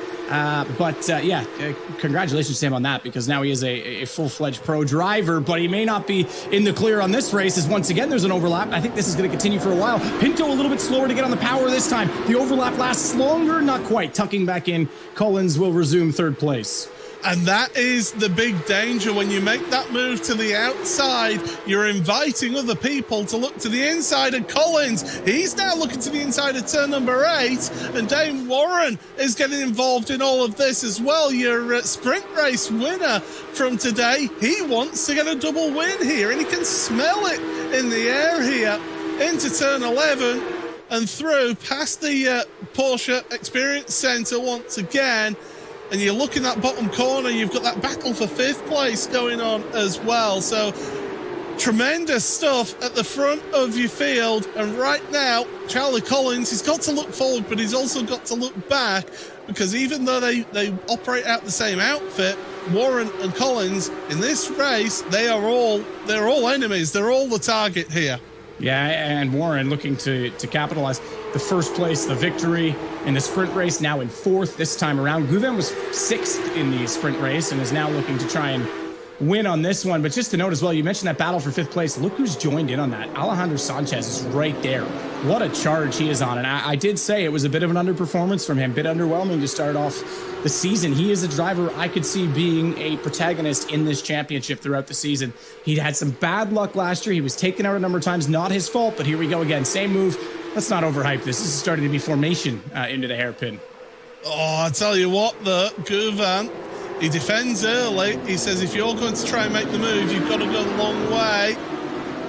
Congratulations to him on that, because now he is a full-fledged pro driver, but he may not be in the clear on this race, as once again there's an overlap. I think this is going to continue for a while. Pinto a little bit slower to get on the power this time. The overlap lasts longer, not quite. Tucking back in, Collins will resume 3rd place. And that is the big danger. When you make that move to the outside, you're inviting other people to look to the inside. And Collins, he's now looking to the inside of turn number 8. And Dane Warren is getting involved in all of this as well. Your sprint race winner from today, he wants to get a double win here. And he can smell it in the air here into turn 11 and through past the Porsche Experience Centre once again. And you look in that bottom corner, you've got that battle for 5th place going on as well. So tremendous stuff at the front of your field. And right now, Charlie Collins, he's got to look forward, but he's also got to look back, because even though they operate out the same outfit, Warren and Collins in this race, they're all enemies. They're all the target here. Yeah, and Warren looking to capitalize. The first place, the victory in the sprint race, now in 4th this time around. Gouven was 6th in the sprint race and is now looking to try and win on this one. But just to note as well, you mentioned that battle for 5th place. Look who's joined in on that. Alejandro Sanchez is right there. What a charge he is on. And I did say it was a bit of an underperformance from him, a bit underwhelming to start off the season. He is a driver I could see being a protagonist in this championship throughout the season. He had some bad luck last year. He was taken out a number of times, not his fault, but here we go again. Same move. Let's not overhype this. This is starting to be formation into the hairpin. Oh, I tell you what, Gouven, he defends early. He says, if you're going to try and make the move, you've got to go the long way.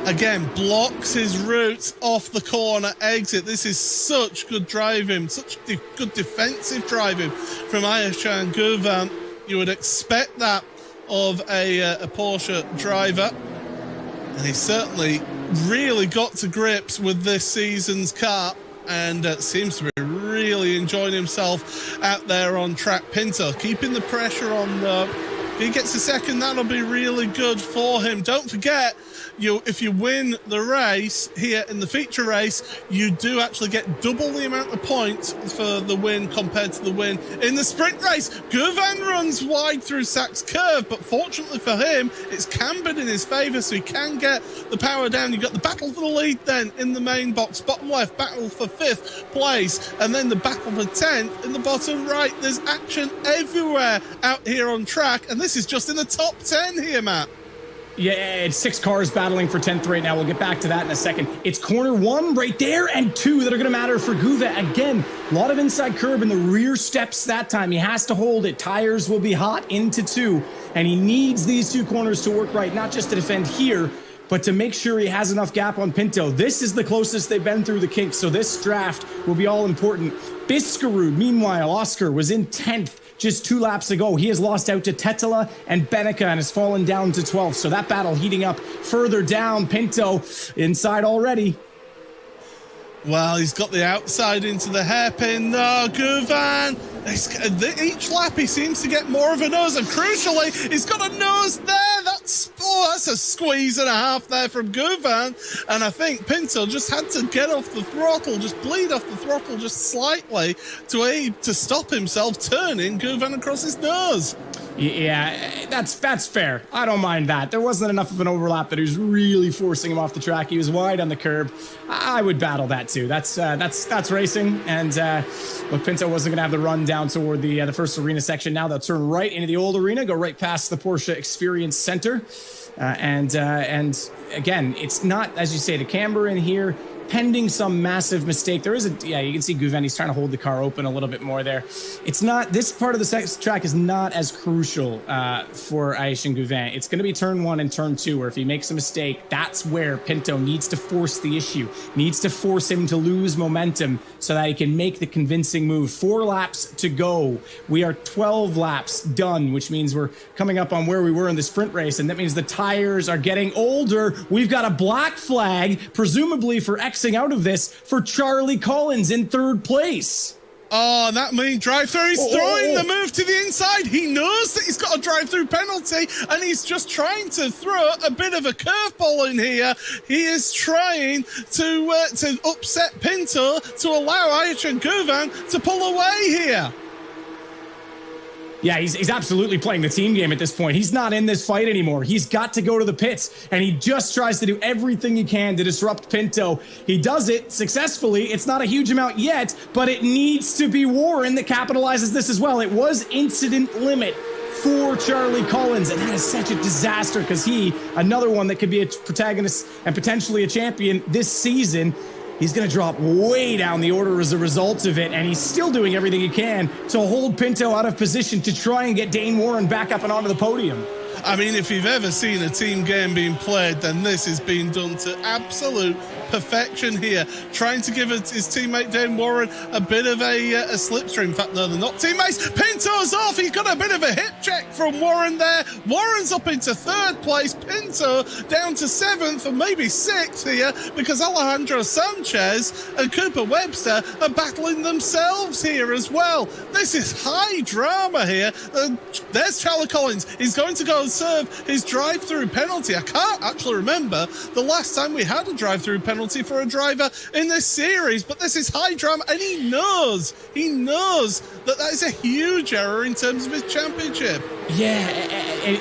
Again, blocks his route off the corner exit. This is such good driving, such good defensive driving from Ayeshan Gouven. You would expect that of a Porsche driver. And he certainly really got to grips with this season's car and seems to be really enjoying himself out there on track. Pinto keeping the pressure on though. If he gets a second, that'll be really good for him. Don't forget, if you win the race here in the feature race, you do actually get double the amount of points for the win compared to the win in the sprint race. Gouven runs wide through Sachs curve, but fortunately for him, it's cambered in his favour, so he can get the power down. You've got the battle for the lead then in the main box. Bottom left, battle for 5th place, and then the battle for 10th in the bottom right. There's action everywhere out here on track, and this is just in the top 10 here, Matt. Yeah, it's 6 cars battling for 10th right now. We'll get back to that in a second. It's corner 1 right there and 2 that are going to matter for Gouven. Again, a lot of inside curb in the rear steps that time. He has to hold it. Tires will be hot into 2, and he needs these 2 corners to work right, not just to defend here, but to make sure he has enough gap on Pinto. This is the closest they've been through the kinks, so this draft will be all important. Biscarud, meanwhile, Oscar was in 10th. Just 2 laps ago. He has lost out to Tetela and Benica and has fallen down to 12th. So that battle heating up further down. Pinto inside already. Well, he's got the outside into the hairpin. No, Gouven. Each lap he seems to get more of a nose, and crucially, he's got a nose there. That's a squeeze and a half there from Gouven. And I think Pinto just had to get off the throttle, just bleed off the throttle just slightly to stop himself turning Gouven across his nose. Yeah, that's fair. I don't mind that. There wasn't enough of an overlap that he was really forcing him off the track. He was wide on the curb. I would battle that too. That's racing. And look, Pinto wasn't going to have the run down toward the first arena section. Now they'll turn right into the old arena, go right past the Porsche Experience Center. And again, it's not, as you say, the camber in here, pending some massive mistake. There is you can see Gouven, he's trying to hold the car open a little bit more there. It's not, this part of the track is not as crucial for Ayeshan Gouven. It's going to be turn 1 and turn 2, where if he makes a mistake, that's where Pinto needs to force the issue, needs to force him to lose momentum so that he can make the convincing move. 4 laps to go. We are 12 laps done, which means we're coming up on where we were in the sprint race, and that means the tires are getting older. We've got a black flag, presumably for Xing out of this, for Charlie Collins in 3rd place. Oh, that means drive-through. He's throwing the move to the inside. He knows that he's got a drive-through penalty, and he's just trying to throw a bit of a curveball in here. He is trying to upset Pinto to allow Ayeshan Gouven to pull away here. Yeah, he's absolutely playing the team game at this point. He's not in this fight anymore. He's got to go to the pits, and he just tries to do everything he can to disrupt Pinto. He does it successfully. It's not a huge amount yet, but it needs to be Warren that capitalizes this as well. It was incident limit for Charlie Collins, and that is such a disaster because another one that could be a protagonist and potentially a champion this season. He's going to drop way down the order as a result of it, and he's still doing everything he can to hold Pinto out of position to try and get Dane Warren back up and onto the podium. I mean, if you've ever seen a team game being played, then this is being done to absolute perfection here. Trying to give his teammate Dane Warren a bit of a slipstream. In fact, no, they're not teammates. Pinto's off. He got a bit of a hip check from Warren there. Warren's up into 3rd place. Pinto down to 7th and maybe 6th here because Alejandro Sanchez and Cooper Webster are battling themselves here as well. This is high drama here. There's Charlie Collins. He's going to go Pinto serve his drive-through penalty. I can't actually remember the last time we had a drive-through penalty for a driver in this series, but this is high drama, and he knows that is a huge error in terms of his championship. Yeah,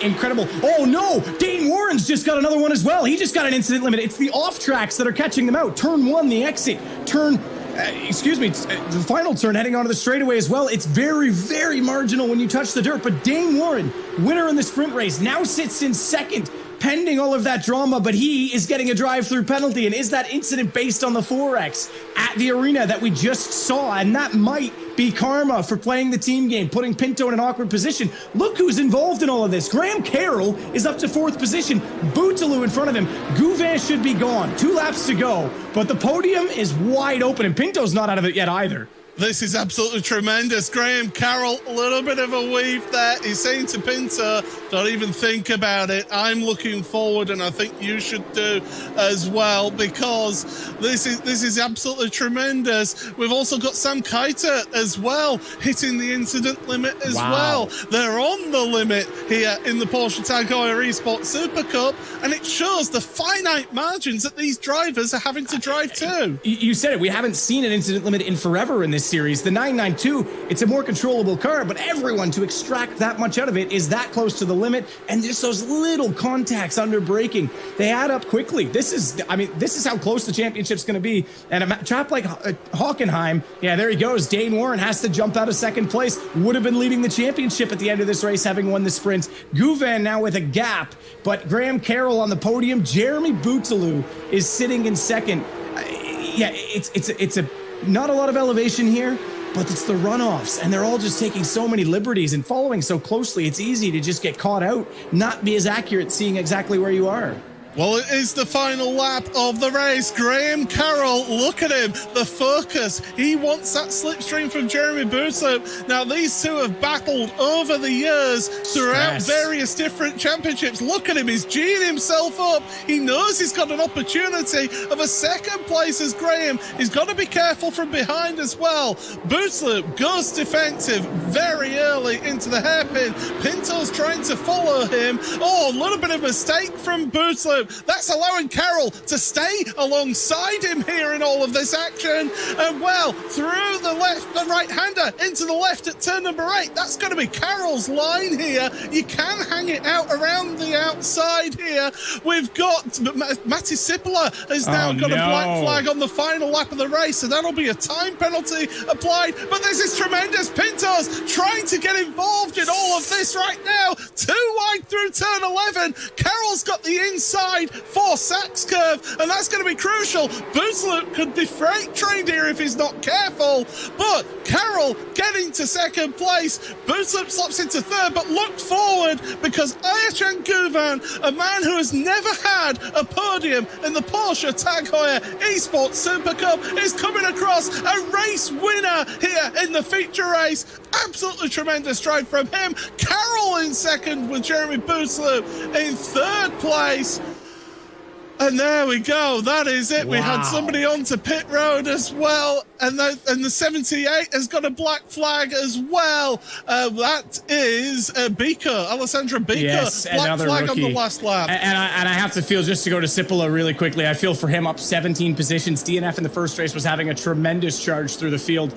incredible. Oh no, Dane Warren's just got another one as well. He just got an incident limit. It's the off tracks that are catching them out. Turn 1, the exit. The final turn heading onto the straightaway as well. It's very, very marginal when you touch the dirt, but Dane Warren, winner in the sprint race, now sits in second, pending all of that drama, but he is getting a drive-through penalty. And is that incident based on the 4X at the arena that we just saw? And that might be karma for playing the team game, putting Pinto in an awkward position. Look who's involved in all of this. Graham Carroll is up to 4th position. Bootaloo in front of him. Gouvin should be gone. 2 laps to go, but the podium is wide open, and Pinto's not out of it yet either. This is absolutely tremendous. Graham Carroll, a little bit of a weave there. He's saying to Pinto, don't even think about it. I'm looking forward, and I think you should do as well, because this is absolutely tremendous. We've also got Sam Keiter as well, hitting the incident limit as well. They're on the limit here in the Porsche Tag Heuer Esports Super Cup, and it shows the finite margins that these drivers are having to drive to. You said it. We haven't seen an incident limit in forever in this series. The 992, it's a more controllable car, but everyone, to extract that much out of it, is that close to the limit, and just those little contacts under braking, they add up quickly. This is how close the championship's going to be. And a trap like Hockenheim, yeah, there he goes. Dane Warren has to jump out of second place. Would have been leading the championship at the end of this race, having won the sprint. Gouvin now with a gap, but Graham Carroll on the podium. Jeremy Bootaloo is sitting in second. It's a not a lot of elevation here, but it's the runoffs, and they're all just taking so many liberties and following so closely. It's easy to just get caught out, not be as accurate seeing exactly where you are. Well, it is the final lap of the race. Graham Carroll, look at him, the focus. He wants that slipstream from Jeremy Bootaloo. Now, these two have battled over the years throughout various different championships. Look at him, he's G'ing himself up. He knows he's got an opportunity of a second place as Graham. He's got to be careful from behind as well. Bootaloo goes defensive very early into the hairpin. Pinto's trying to follow him. Oh, a little bit of mistake from Bootaloo. That's allowing Carroll to stay alongside him here in all of this action. And well, through the right-hander into the left at turn number 8. That's going to be Carroll's line here. You can hang it out around the outside here. We've got Matti Sipola has now got a black flag on the final lap of the race, so that'll be a time penalty applied. But this is tremendous. Pinto's trying to get involved in all of this right now. Too wide through turn 11. Carroll's got the inside for Sachs curve, and that's going to be crucial. Bootaloo could be freight trained here if he's not careful, but Carroll getting to second place. Bootaloo slops into third, but look forward, because Ayachan Gouvin, a man who has never had a podium in the Porsche Tag Heuer Esports Super Cup, is coming across a race winner here in the feature race. Absolutely tremendous drive from him. Carroll in second with Jeremy Bootaloo in third place. And there we go. That is it. Wow. We had somebody onto pit road as well. And the 78 has got a black flag as well. That is Bika, Alessandra Bika. Yes, black flag rookie on the last lap. And I have to feel, just to go to Sipola really quickly, I feel for him up 17 positions. DNF in the first race was having a tremendous charge through the field.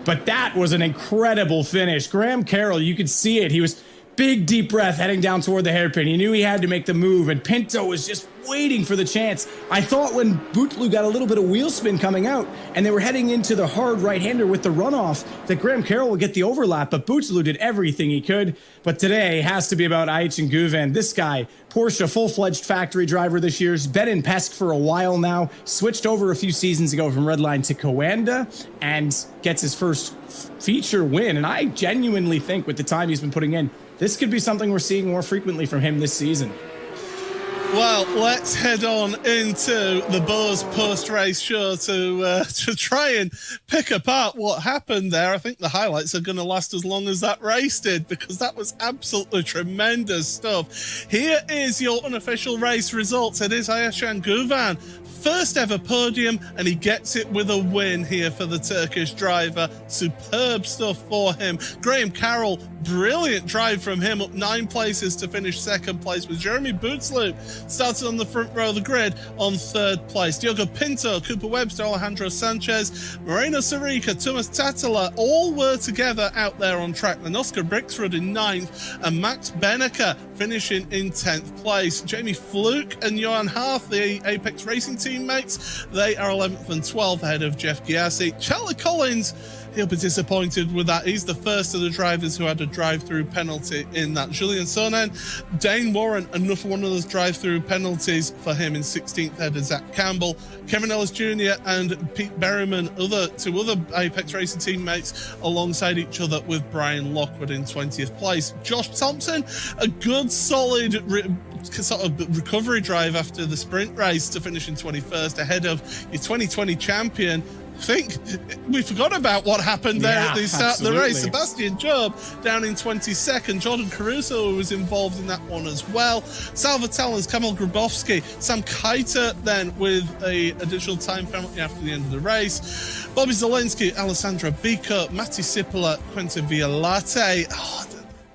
But that was an incredible finish. Graham Carroll, you could see it. He was big, deep breath heading down toward the hairpin. He knew he had to make the move, and Pinto was just waiting for the chance. I thought when Bootaloo got a little bit of wheel spin coming out and they were heading into the hard right-hander with the runoff, that Graham Carroll would get the overlap, but Bootaloo did everything he could. But today has to be about Ayachan Gouvin. This guy, Porsche full-fledged factory driver this year, has been in PESC for a while now, switched over a few seasons ago from Redline to Coanda, and gets his first feature win. And I genuinely think, with the time he's been putting in, this could be something we're seeing more frequently from him this season. Well, let's head on into the Buzz post-race show to try and pick apart what happened there. I think the highlights are going to last as long as that race did, because that was absolutely tremendous stuff. Here is your unofficial race results. It is Ayashan Guvan. First ever podium, and he gets it with a win here for the Turkish driver. Superb stuff for him. Graham Carroll, brilliant drive from him, up 9 places to finish second place, with Jeremy Bootsloop started on the front row of the grid on 3rd place. Diogo Pinto, Cooper Webster, Alejandro Sanchez, Moreno Sarica, Thomas Tatala, all were together out there on track. Then Oscar Brixrud in 9th, and Max Benneker finishing in 10th place. Jamie Fluke and Johan Harth, the Apex Racing teammates, they are 11th and 12th ahead of Jeff Giassi. Charlie Collins, he'll be disappointed with that. He's the first of the drivers who had a drive-through penalty in that. Julian Sonnen, Dane Warren, another one of those drive-through penalties for him in 16th ahead of Zach Campbell. Kevin Ellis Jr. and Pete Berryman, two other Apex Racing teammates, alongside each other, with Brian Lockwood in 20th place. Josh Thompson, a good solid sort of recovery drive after the sprint race to finish in 21st ahead of your 2020 champion. I think we forgot about what happened there at the start of the race. Sebastian Job down in 22nd. Jordan Caruso was involved in that one as well. Salva Talens, Kamil Grabowski, Sam Keiter then with a additional time penalty after the end of the race. Bobby Zelensky, Alessandra Bico, Matti Sipola, Quentin Violate.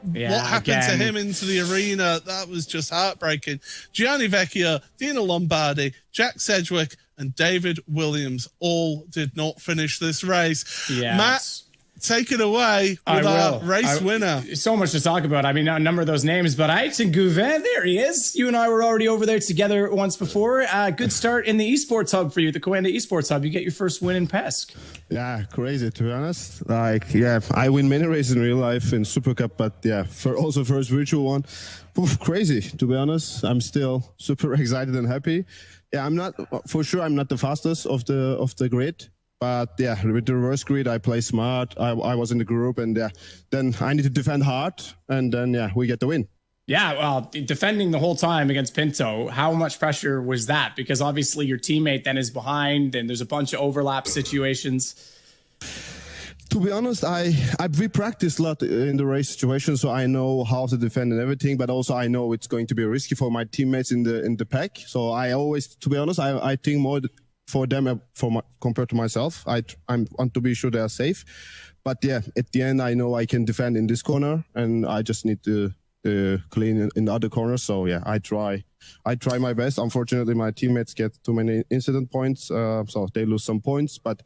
What happened to him into the arena? That was just heartbreaking. Gianni Vecchio, Dino Lombardi, Jack Sedgwick, and David Williams all did not finish this race. Yeah, Matt, take it away with our race winner. So much to talk about. I mean, not a number of those names, but Ayashan Guvan, there he is. You and I were already over there together once before. Good start in the Esports Hub for you, the Coanda Esports Hub. You get your first win in PESC. Yeah, crazy, to be honest. I win many races in real life in Super Cup, but also first virtual one. Oof, crazy, to be honest. I'm still super excited and happy. Yeah, I'm not the fastest of the grid, but with the reverse grid, I play smart. I was in the group, and then I need to defend hard, and then we get the win. Yeah, well, defending the whole time against Pinto, how much pressure was that? Because obviously your teammate then is behind, and there's a bunch of overlap situations. To be honest, we practiced a lot in the race situation, so I know how to defend and everything. But also, I know it's going to be risky for my teammates in the pack. So I always, to be honest, I think more for them compared to myself. I want to be sure they are safe. But at the end, I know I can defend in this corner, and I just need to clean in the other corners. So I try my best. Unfortunately, my teammates get too many incident points, so they lose some points. But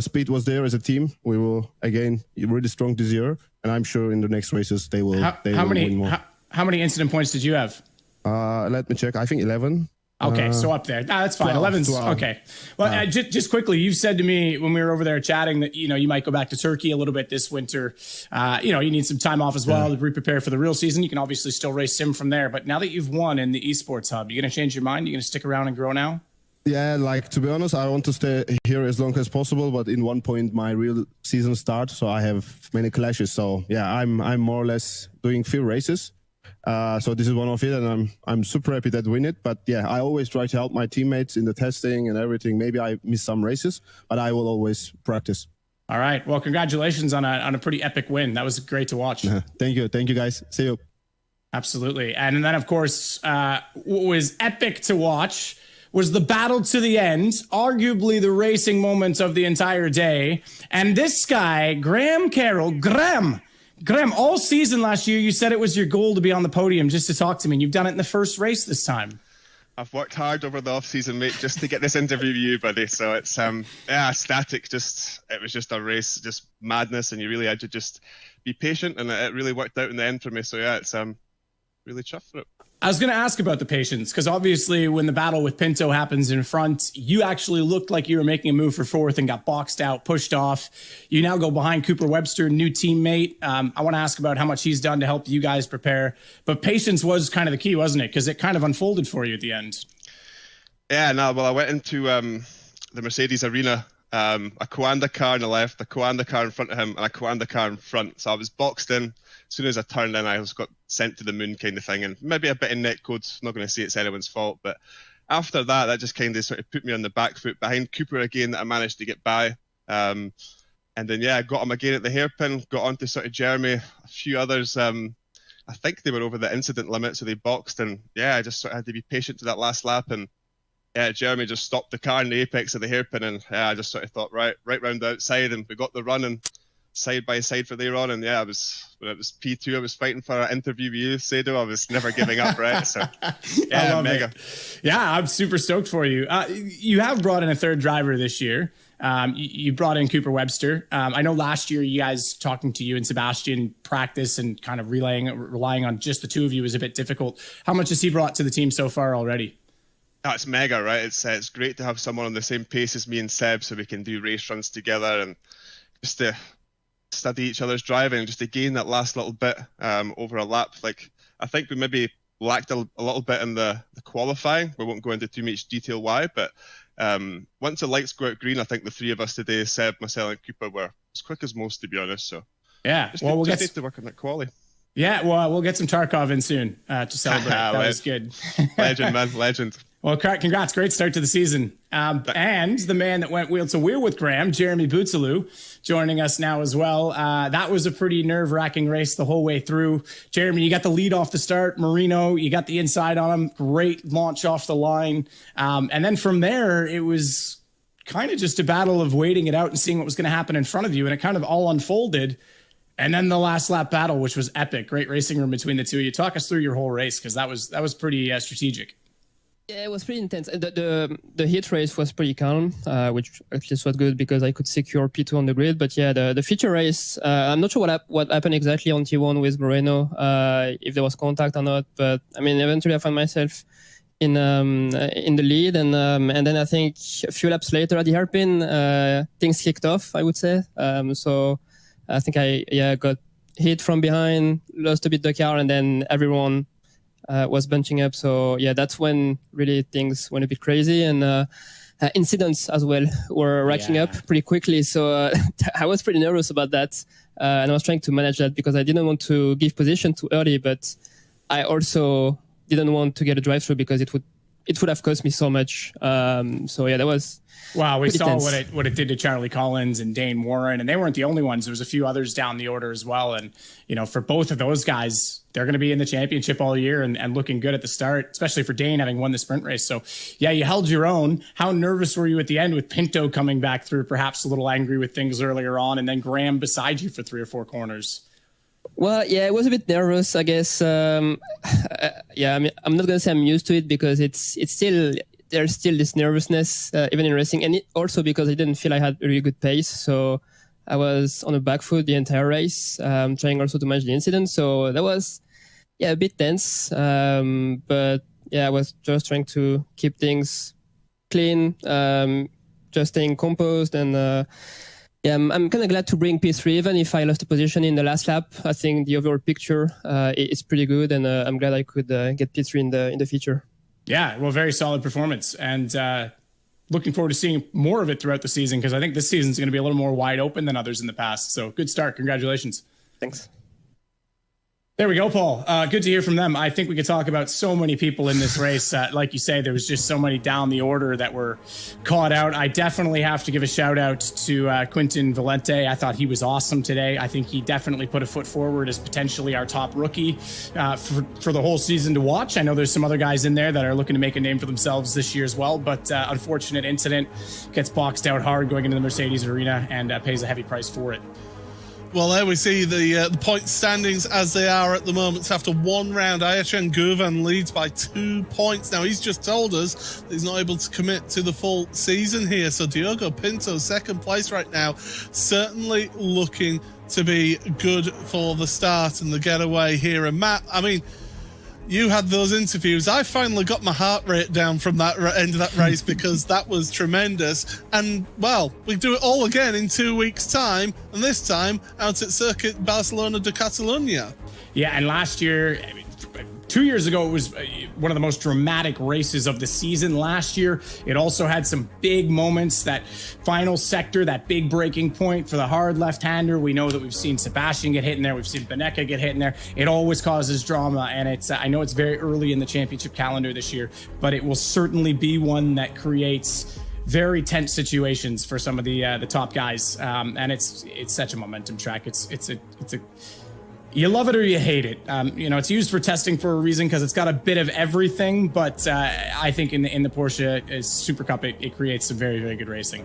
speed was there as a team. We will again really strong this year, and I'm sure in the next races they will. Win more. How many incident points did you have? Let me check. I think 11. Okay, so up there. That's fine. 11's okay. Well, just quickly, you said to me when we were over there chatting that you might go back to Turkey a little bit this winter. You need some time off as well to prepare for the real season. You can obviously still race sim from there, but now that you've won in the Esports Hub, you gonna change your mind? You gonna stick around and grow now? Yeah, to be honest, I want to stay here as long as possible. But in one point, my real season starts, so I have many clashes. So I'm more or less doing few races. So this is one of it, and I'm super happy that I win it. But I always try to help my teammates in the testing and everything. Maybe I miss some races, but I will always practice. All right. Well, congratulations on a pretty epic win. That was great to watch. Thank you, guys. See you. Absolutely. And then, of course, what was epic to watch was the battle to the end, arguably the racing moment of the entire day. And this guy, Graham Carroll, Graham, all season last year, you said it was your goal to be on the podium just to talk to me. And you've done it in the first race this time. I've worked hard over the off-season, mate, just to get this interview with you, buddy. So it's, static. It was just a race, just madness. And you really had to just be patient. And it really worked out in the end for me. So it's really chuffed for it. I was going to ask about the patience, because obviously when the battle with Pinto happens in front, you actually looked like you were making a move for fourth and got boxed out, pushed off. You now go behind Cooper Webster, new teammate. I want to ask about how much he's done to help you guys prepare. But patience was kind of the key, wasn't it? Because it kind of unfolded for you at the end. Yeah, no, well, I went into the Mercedes arena a Coanda car on the left, a Coanda car in front of him, and a Coanda car in front. So I was boxed in. As soon as I turned in, I was got sent to the moon kind of thing, and maybe a bit of netcode. I'm not going to say it's anyone's fault, but after that just kind of sort of put me on the back foot behind Cooper again. That I managed to get by, and then I got him again at the hairpin. Got on to sort of Jeremy, a few others. I think they were over the incident limit, so they boxed, and I just sort of had to be patient to that last lap, and Jeremy just stopped the car in the apex of the hairpin, and I just sort of thought right round the outside, and we got the run and side by side for there on, and when it was P2, I was fighting for an interview with you, Sado. I was never giving up, right? So mega. Yeah, I'm super stoked for you. You have brought in a third driver this year. You brought in Cooper Webster. I know last year you guys talking to you and Sebastian practice and kind of relying on just the two of you was a bit difficult. How much has he brought to the team so far already? Oh, it's mega, right? It's great to have someone on the same pace as me and Seb, so we can do race runs together and just to study each other's driving, just to gain that last little bit over a lap. Like, I think we maybe lacked a little bit in the qualifying. We won't go into too much detail why, but once the lights go out green, I think the three of us today, Seb, myself, and Cooper, were as quick as most, to be honest. So we'll get to work on that quali. Yeah, well, we'll get some Tarkov in soon to celebrate. That was good. Legend, man, legend. Well, congrats. Great start to the season. And the man that went wheel to wheel with Graham, Jeremy Bootsaloo, joining us now as well. That was a pretty nerve-wracking race the whole way through. Jeremy, you got the lead off the start. Marino, you got the inside on him. Great launch off the line. And then from there, it was kind of just a battle of waiting it out and seeing what was going to happen in front of you. And it kind of all unfolded. And then the last lap battle, which was epic. Great racing room between the two of you. Talk us through your whole race, because that was pretty strategic. Yeah, it was pretty intense. The heat race was pretty calm, which at least was good because I could secure P2 on the grid. But yeah, the feature race, I'm not sure what happened exactly on T1 with Moreno, if there was contact or not. But I mean, eventually I found myself in the lead, and then I think a few laps later at the hairpin, things kicked off, I would say. So I think I got hit from behind, lost a bit the car, and then everyone was bunching up. So yeah, that's when really things went a bit crazy, and incidents as well were racking up pretty quickly. So I was pretty nervous about that, and I was trying to manage that because I didn't want to give position too early, but I also didn't want to get a drive-through because it would have cost me so much. So yeah, that was. Wow, we saw what it did to Charlie Collins and Dane Warren, and they weren't the only ones. There was a few others down the order as well. And, for both of those guys, they're going to be in the championship all year and looking good at the start, especially for Dane having won the sprint race. So, yeah, you held your own. How nervous were you at the end with Pinto coming back through, perhaps a little angry with things earlier on, and then Graham beside you for 3 or 4 corners? Well, yeah, I was a bit nervous, I guess. I mean, I'm not going to say I'm used to it because it's still... There's still this nervousness, even in racing, and also because I didn't feel I had a really good pace. So I was on the back foot the entire race, trying also to manage the incident. So that was, a bit tense. But yeah, I was just trying to keep things clean, just staying composed. And I'm kind of glad to bring P3, even if I lost a position in the last lap. I think the overall picture is pretty good, and I'm glad I could get P3 in the feature. Yeah, well, very solid performance, and looking forward to seeing more of it throughout the season, because I think this season's going to be a little more wide open than others in the past. So good start. Congratulations. Thanks. There we go, Paul. Good to hear from them. I think we could talk about so many people in this race. Like you say, there was just so many down the order that were caught out. I definitely have to give a shout out to Quinton Valente. I thought he was awesome today. I think he definitely put a foot forward as potentially our top rookie for the whole season to watch. I know there's some other guys in there that are looking to make a name for themselves this year as well, but unfortunate incident, gets boxed out hard going into the Mercedes arena and pays a heavy price for it. Well, there we see the point standings as they are at the moment. After one round, Ayachan Guvan leads by 2 points. Now, he's just told us that he's not able to commit to the full season here. So Diogo Pinto, second place right now, certainly looking to be good for the start and the getaway here. And Matt, I mean, you had those interviews. I finally got my heart rate down from that end of that race because that was tremendous. And, well, we do it all again in 2 weeks' time, and this time out at Circuit Barcelona de Catalunya. Yeah, and last year, 2 years ago, it was one of the most dramatic races of the season last year. It also had some big moments, that final sector, that big breaking point for the hard left-hander. We know that we've seen Sebastian get hit in there. We've seen Beneka get hit in there. It always causes drama, and it's I know it's very early in the championship calendar this year, but it will certainly be one that creates very tense situations for some of the top guys. And it's such a momentum track. It's a you love it or you hate it. It's used for testing for a reason because it's got a bit of everything. But I think in the Porsche Super Cup, it creates some very, very good racing.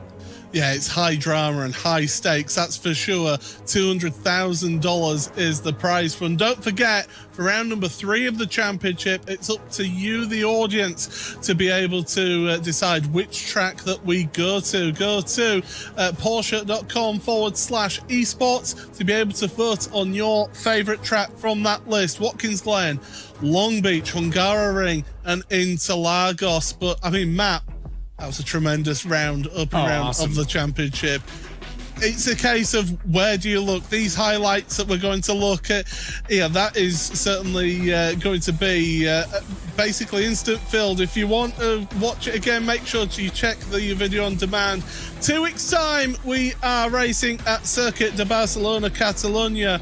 Yeah, it's high drama and high stakes, that's for sure. $200,000 is the prize fund. Don't forget, for round number 3 of the championship, it's up to you, the audience, to be able to decide which track that we go to. Go to Porsche.com/esports to be able to vote on your favourite track from that list. Watkins Glen, Long Beach, Hungaroring, and Interlagos. But, I mean, Matt, that was a tremendous round awesome. Of the championship. It's a case of where do you look? These highlights that we're going to look at, that is certainly going to be basically instant filled. If you want to watch it again, make sure to check the video on demand. 2 weeks' time, we are racing at Circuit de Barcelona, Catalonia.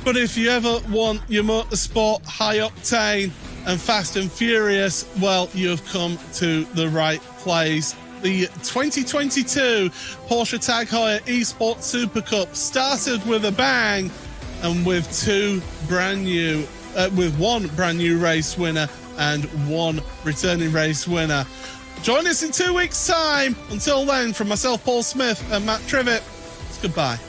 But if you ever want your motorsport high octane and fast and furious, well, you have come to the right place. The 2022 Porsche Tag Heuer Esports Super Cup started with a bang, and with one brand new race winner and one returning race winner. Join us in 2 weeks' time. Until then, from myself, Paul Smith, and Matt Trivett, it's goodbye.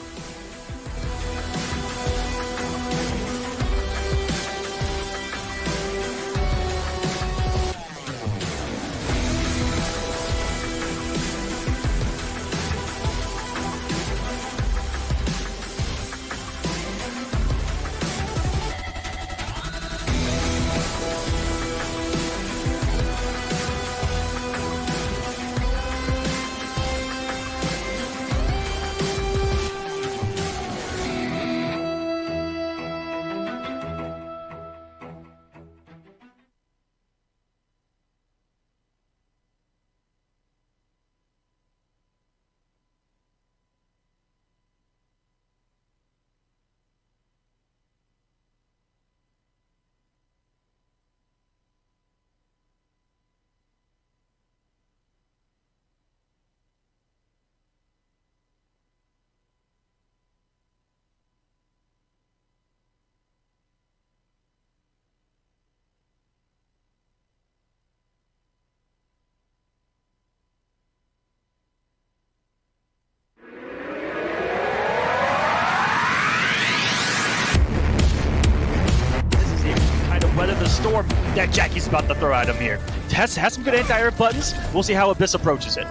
Storm that Jackie's about to throw at him here. Has some good anti-air buttons. We'll see how Abyss approaches it.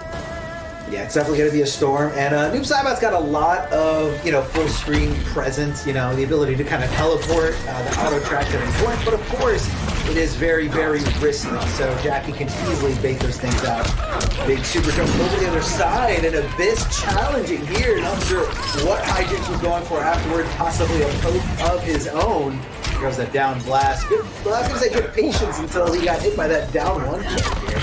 Yeah, it's definitely going to be a storm. And Noob Saibot's got a lot of, full screen presence, the ability to kind of teleport, the auto track that is important. But of course, it is very, very risky. So Jackie can easily bait those things out. Big super jump over the other side, and Abyss challenging here. Not sure what Hijinks was going for afterward, possibly a poke of his own. Goes that down blast. Good, well, I was going to say good patience until he got hit by that down one kick here.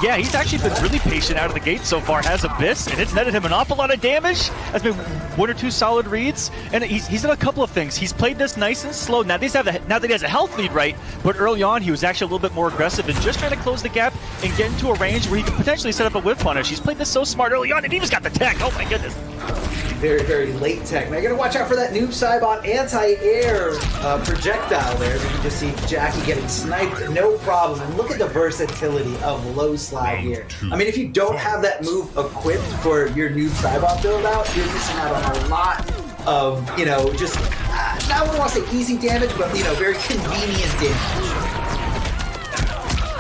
Yeah, he's actually been really patient out of the gate so far, has Abyss, and it's netted him an awful lot of damage. Has been 1 or 2 solid reads, and he's done a couple of things. He's played this nice and slow. Now that he has a health lead, right? But early on, he was actually a little bit more aggressive and just trying to close the gap and get into a range where he could potentially set up a whip punish. He's played this so smart early on, and he just got the tech. Oh my goodness. Very, very late tech. Now you're going to watch out for that Noob Saibot anti-air projectile there. You can just see Jackie getting sniped, no problem. And look at the versatility of low slide here. I mean, if you don't have that move equipped for your Noob Saibot build out, you're missing out on a lot of, just, I wouldn't want to say easy damage, but, very convenient damage.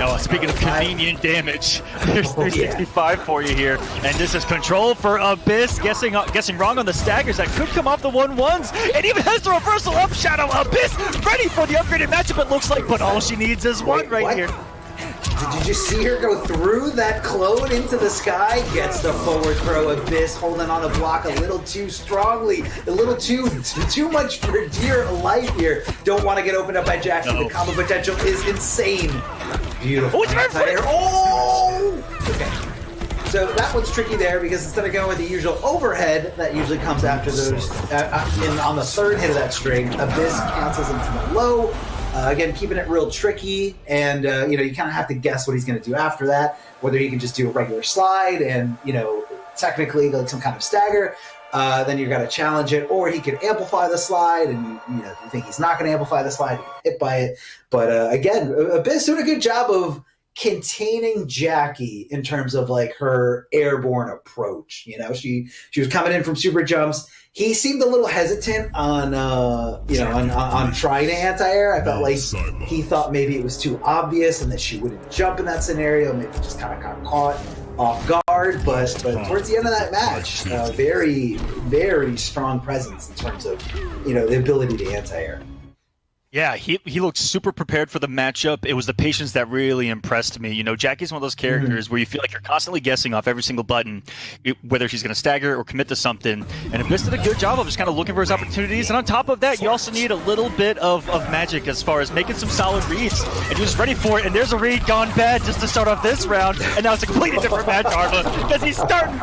Oh, speaking of convenient damage, there's 65 for you here, and this is control for Abyss, guessing wrong on the staggers that could come off the 1-1s, and even has the reversal up shadow. Abyss ready for the upgraded matchup, it looks like, but all she needs is one here. Did you see her go through that clone into the sky? Gets the forward throw. Abyss holding on a block a little too strongly, a little too much for dear life here. Don't want to get opened up by Jackie. The combo potential is insane. Beautiful. Oh! Okay. So that one's tricky there because instead of going with the usual overhead that usually comes after those on the third hit of that string, Abyss cancels into the low. Again, keeping it real tricky, and you kind of have to guess what he's going to do after that. Whether he can just do a regular slide and technically like some kind of stagger, then you got to challenge it, or he could amplify the slide, and you think he's not going to amplify the slide, you get hit by it. But again, Abyss doing a good job of containing Jackie in terms of like her airborne approach. She was coming in from super jumps. He seemed a little hesitant on trying to anti-air. I felt like he thought maybe it was too obvious and that she wouldn't jump in that scenario. Maybe just kind of got caught off guard. But towards the end of that match, very, very strong presence in terms of the ability to anti-air. Yeah, he looked super prepared for the matchup. It was the patience that really impressed me. Jackie's one of those characters where you feel like you're constantly guessing off every single button, whether she's going to stagger or commit to something. And Abyss did a good job of just kind of looking for his opportunities. And on top of that, you also need a little bit of magic as far as making some solid reads. And you're just ready for it. And there's a read gone bad just to start off this round. And now it's a completely different match, Arma, because he's starting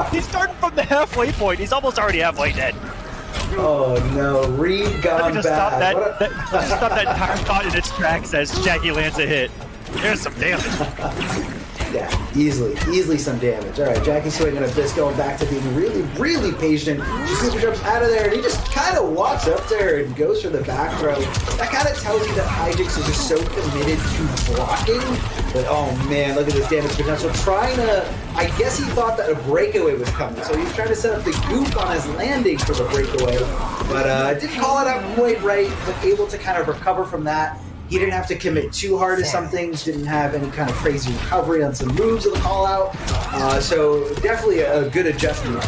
from the halfway point. He's almost already halfway dead. Oh no, read gone bad. Stop that entire thought in its tracks as Jackie lands a hit. There's some damage. Yeah, easily some damage. All right, Jackie swinging Abyss, going back to being really, really patient. She super jumps out of there, and he just kind of walks up to her and goes for the back throw. That kind of tells you that Hijinx is just so committed to blocking. But oh man, look at this damage potential. I guess he thought that a breakaway was coming, so he was trying to set up the goop on his landing for the breakaway. But didn't call it out quite right, but able to kind of recover from that. He didn't have to commit too hard to some things, didn't have any kind of crazy recovery on some moves of the call-out. So definitely a good adjustment.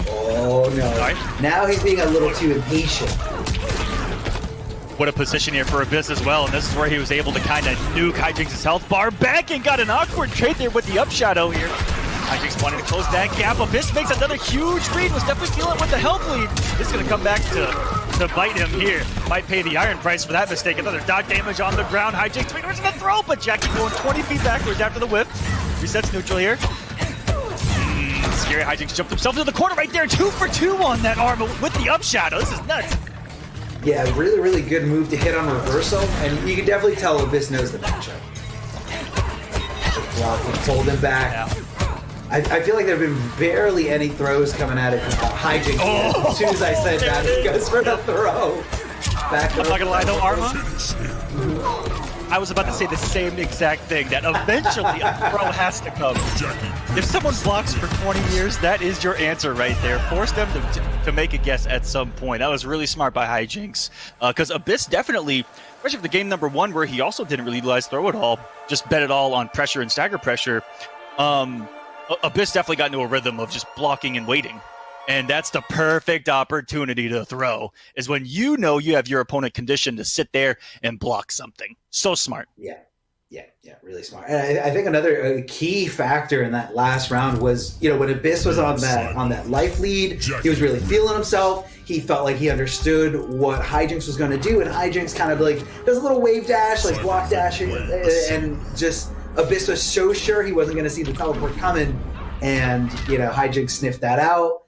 Oh, no. Now he's being a little too impatient. What a position here for Abyss as well, and this is where he was able to kind of nuke Hijinx's health bar back and got an awkward trade there with the up shadow here. Hijinx wanting to close that gap. Abyss makes another huge read, was definitely feeling with the health lead. This is going to come back to bite him here. Might pay the iron price for that mistake. Another dot damage on the ground. Hijinx towards the throw, but Jackie going 20 feet backwards after the whip. Resets neutral here. Scary Hijinx jumped himself into the corner right there. 2 for 2 on that arm with the up shadow. This is nuts. Yeah, really, really good move to hit on reversal, and you can definitely tell Abyss knows the matchup. Hold him back. Yeah. I feel like there have been barely any throws coming at it from Hijinx. Oh, as soon as I said that, he goes for the throw. I'm not gonna lie though, Arma. I was about to say the same exact thing, that eventually a throw has to come. If someone blocks for 20 years, that is your answer right there. Force them to make a guess at some point. That was really smart by Hijinx. Because Abyss definitely, especially for the game number 1, where he also didn't really utilize throw at all, just bet it all on pressure and stagger pressure. Abyss definitely got into a rhythm of just blocking and waiting. And that's the perfect opportunity to throw, is when you know you have your opponent conditioned to sit there and block something. So smart. Yeah, really smart. And I think another key factor in that last round was, when Abyss was on that life lead, he was really feeling himself. He felt like he understood what Hijinx was going to do, and Hijinx kind of like does a little wave dash, like block dash, and just Abyss was so sure he wasn't going to see the teleport coming, and Hijinx sniffed that out,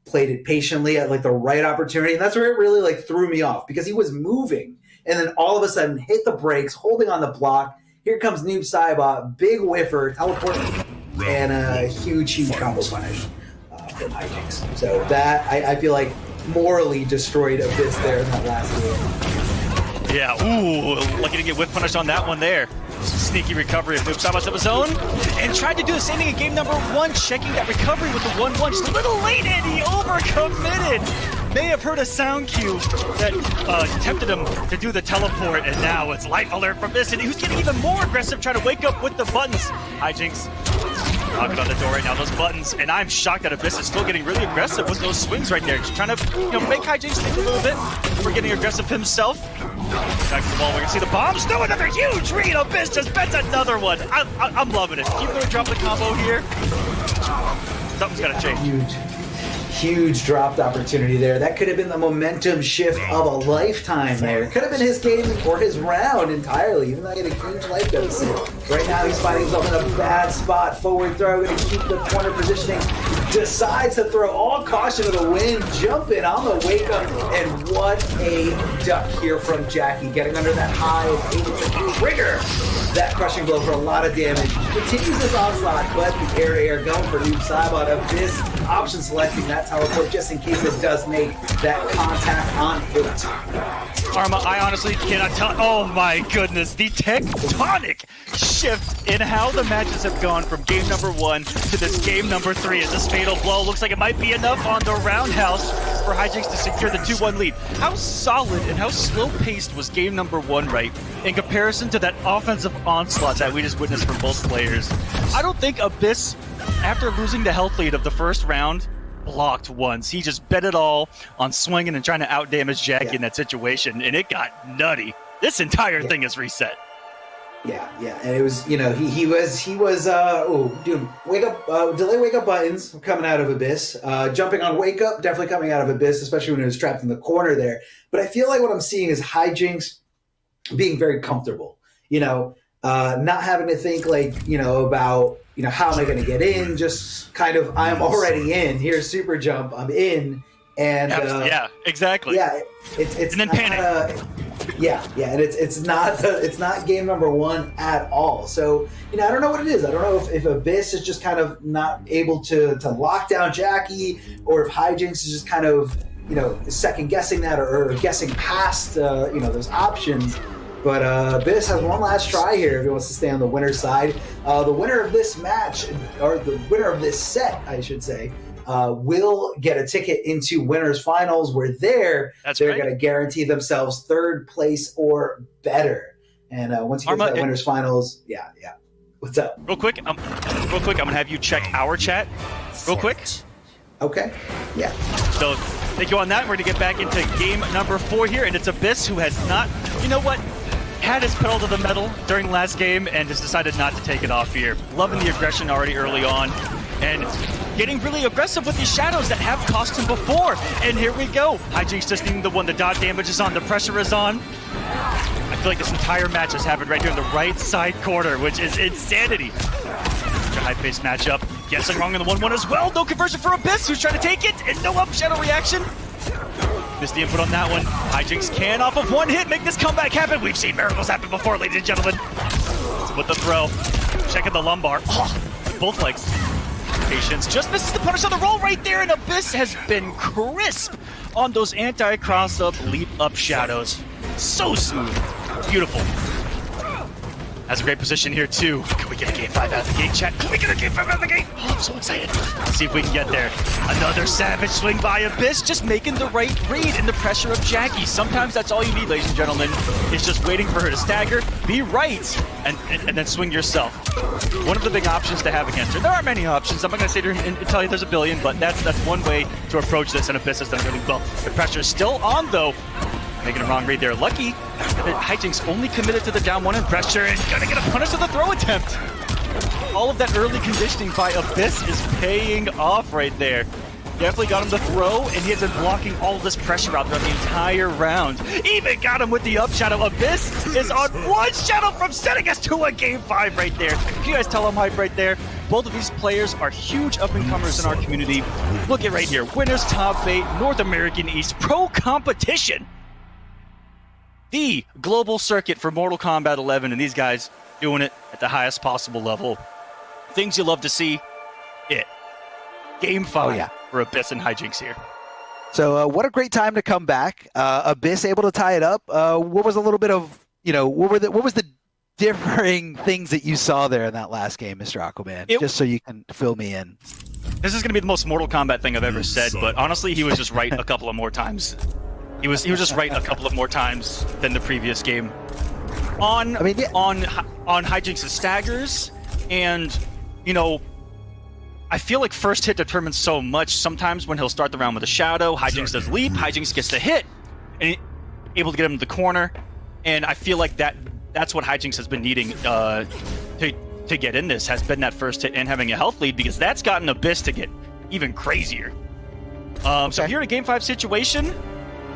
played it patiently at like the right opportunity, and that's where it really like threw me off, because he was moving and then all of a sudden hit the brakes, holding on the block. Here comes Noob Saibot, big whiffer, teleport, and a huge combo punish from Hijinx. So that I feel like morally destroyed Abyss there in that last game. Yeah, lucky to get whiff punished on that one there. Sneaky recovery of Noob Saibot of his own, and tried to do the same thing in game number 1, checking that recovery with the 1-1. Just a little late, and he overcommitted. May have heard a sound cue that tempted him to do the teleport, and now it's life alert from this, and he was getting even more aggressive, trying to wake up with the buttons. Hijinx Knocking on the door right now, those buttons, and I'm shocked that Abyss is still getting really aggressive with those swings right there. Just trying to, make Hijinks think a little bit before getting aggressive himself. Back to the wall, we can see the bombs. No, another huge read. Abyss just bets another one. I'm loving it. Keep going to drop the combo here. Something's got to change. Huge dropped opportunity there. That could have been the momentum shift of a lifetime there. It could have been his game or his round entirely, even though he had a huge life deficit. Right now he's finding himself in a bad spot. Forward throw, going to keep the corner positioning. Decides to throw all caution to the wind, jumping on the wake up, and what a duck here from Jackie, getting under that high, able to trigger that crushing blow for a lot of damage. Continues this onslaught, but the air going for Noob Saibot. Abyss option selecting that teleport just in case it does make that contact on hit. Arma, I honestly cannot tell. Oh my goodness, the tectonic shift in how the matches have gone from game number 1 to this game number 3 as this fatal blow looks like it might be enough on the roundhouse for Hijinks to secure the 2-1 lead. How solid and how slow-paced was game number 1, right, in comparison to that offensive onslaught that we just witnessed from both players? I don't think Abyss, after losing the health lead of the first round, blocked once. He just bet it all on swinging and trying to outdamage Jackie in that situation, and it got nutty. This entire thing is reset. Yeah, and it was, he was doing wake up, delay wake up buttons coming out of Abyss, jumping on wake up, definitely coming out of Abyss, especially when it was trapped in the corner there. But I feel like what I'm seeing is Hijinks being very comfortable, not having to think about, how am I going to get in? Just kind of, I'm already in. Here's super jump. I'm in. And yeah, exactly. Yeah, it's and then panic. And it's not game number 1 at all. So I don't know what it is. I don't know if Abyss is just kind of not able to lock down Jackie, or if Hijinks is just kind of second guessing that or guessing past those options. But Abyss has one last try here if he wants to stay on the winner's side. The winner of this match, or the winner of this set, I should say, will get a ticket into winners finals, where they're going to guarantee themselves 3rd place or better. And once you get to that winners finals, yeah. What's up? Real quick, I'm gonna have you check our chat real quick. Okay. Yeah. So thank you on that. We're gonna get back into game number 4 here, and it's Abyss who has not, had his pedal to the metal during last game and just decided not to take it off here. Loving the aggression already early on, and getting really aggressive with these shadows that have cost him before. And here we go. Hijinks just needing the one. The dot damage is on. The pressure is on. I feel like this entire match has happened right here in the right side corner, which is insanity. Such a high-paced matchup. Guessing wrong in the 1-1 as well. No conversion for Abyss, who's trying to take it, and no up shadow reaction. Missed the input on that one. Hijinks can, off of 1 hit, make this comeback happen. We've seen miracles happen before, ladies and gentlemen. With the throw. Checking the lumbar. With both legs. Patience just misses the punish on the roll right there, and Abyss has been crisp on those anti-cross-up, leap-up shadows. So smooth. Beautiful. Has a great position here, too. Can we get a game 5 out of the gate, chat? Can we get a game 5 out of the gate? Oh, I'm so excited. Let's see if we can get there. Another savage swing by Abyss, just making the right read in the pressure of Jackie. Sometimes that's all you need, ladies and gentlemen. It's just waiting for her to stagger, be right, and then swing yourself. One of the big options to have against her. There aren't many options. I'm not going to sit here and tell you there's a billion, but that's one way to approach this, and Abyss has done really well. The pressure is still on, though. Making a wrong read there. Lucky that Hijinks only committed to the down 1 and pressure, and gonna get a punish to the throw attempt. All of that early conditioning by Abyss is paying off right there. Definitely got him to throw, and he has been blocking all of this pressure out throughout the entire round. Even got him with the up shadow. Abyss is on 1 shadow from setting us to a game 5 right there. Can you guys tell I'm hype right there? Both of these players are huge up-and-comers in our community. Look at right here. Winners Top 8, North American East Pro Competition. The global circuit for Mortal Kombat 11, and these guys doing it at the highest possible level. Things you love to see. Game 5 for Abyss and Hijinks here. So what a great time to come back. Abyss able to tie it up. What was a little bit of, what was the differing things that you saw there in that last game, Mr. Aquaman? Just so you can fill me in. This is going to be the most Mortal Kombat thing I've ever said, but honestly, he was just right a couple of more times. He was just right a couple of more times than the previous game. On Hijinks' staggers and, I feel like first hit determines so much. Sometimes when he'll start the round with a shadow, Hijinks does leap, Hijinks gets the hit, and able to get him to the corner. And I feel like that's what Hijinks has been needing to get in this, has been that first hit and having a health lead, because that's gotten Abyss to get even crazier. So here in a Game 5 situation,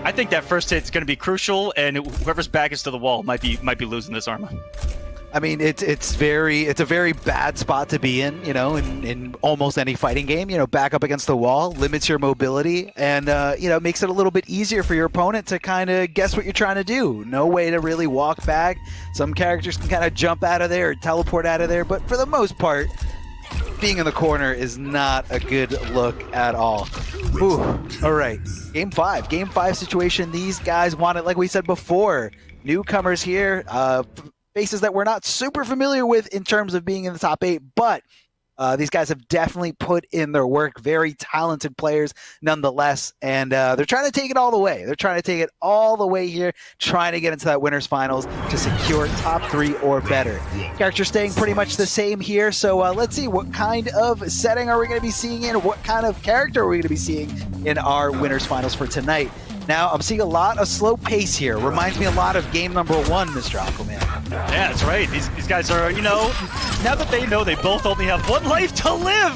I think that first hit's going to be crucial, and whoever's back is to the wall might be losing this Arma. I mean, it's a very bad spot to be in, you know, in almost any fighting game. You know, back up against the wall limits your mobility, and you know, makes it a little bit easier for your opponent to kind of guess what you're trying to do. No way to really walk back. Some characters can kind of jump out of there or teleport out of there, but for the most part, being in the corner is not a good look at all. Ooh, all right, Game 5 situation. These guys want it, like we said before. Newcomers here. Faces that we're not super familiar with in terms of being in the top 8, but these guys have definitely put in their work. Very talented players nonetheless, and they're trying to take it all the way. They're trying to take it all the way here, trying to get into that winners finals to secure top 3 or better. Characters staying pretty much the same here, so let's see what kind of setting are we going to be seeing in, what kind of character are we going to be seeing in our winners finals for tonight. Now, I'm seeing a lot of slow pace here. Reminds me a lot of game number 1, Mr. Aquaman. Yeah, that's right. These guys are, you know, now that they know they both only have 1 life to live.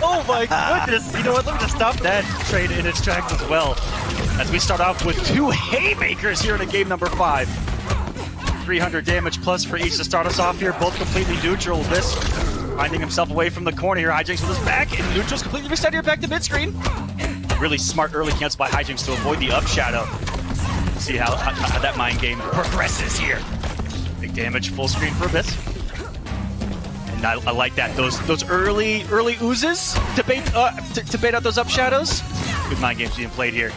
Oh my goodness. You know what? Let me just stop that trade in its tracks as well. As we start off with 2 haymakers here in a game number 5. 300 damage plus for each to start us off here. Both completely neutral. This finding himself away from the corner here. Hijinks with his back, and neutral's completely reset here back to mid-screen. Really smart early cancel by Hijinks to avoid the up shadow. See how that mind game progresses here. Big damage, full screen for Abyss. And I like that. Those early oozes to bait out those up shadows. Good mind games being played here.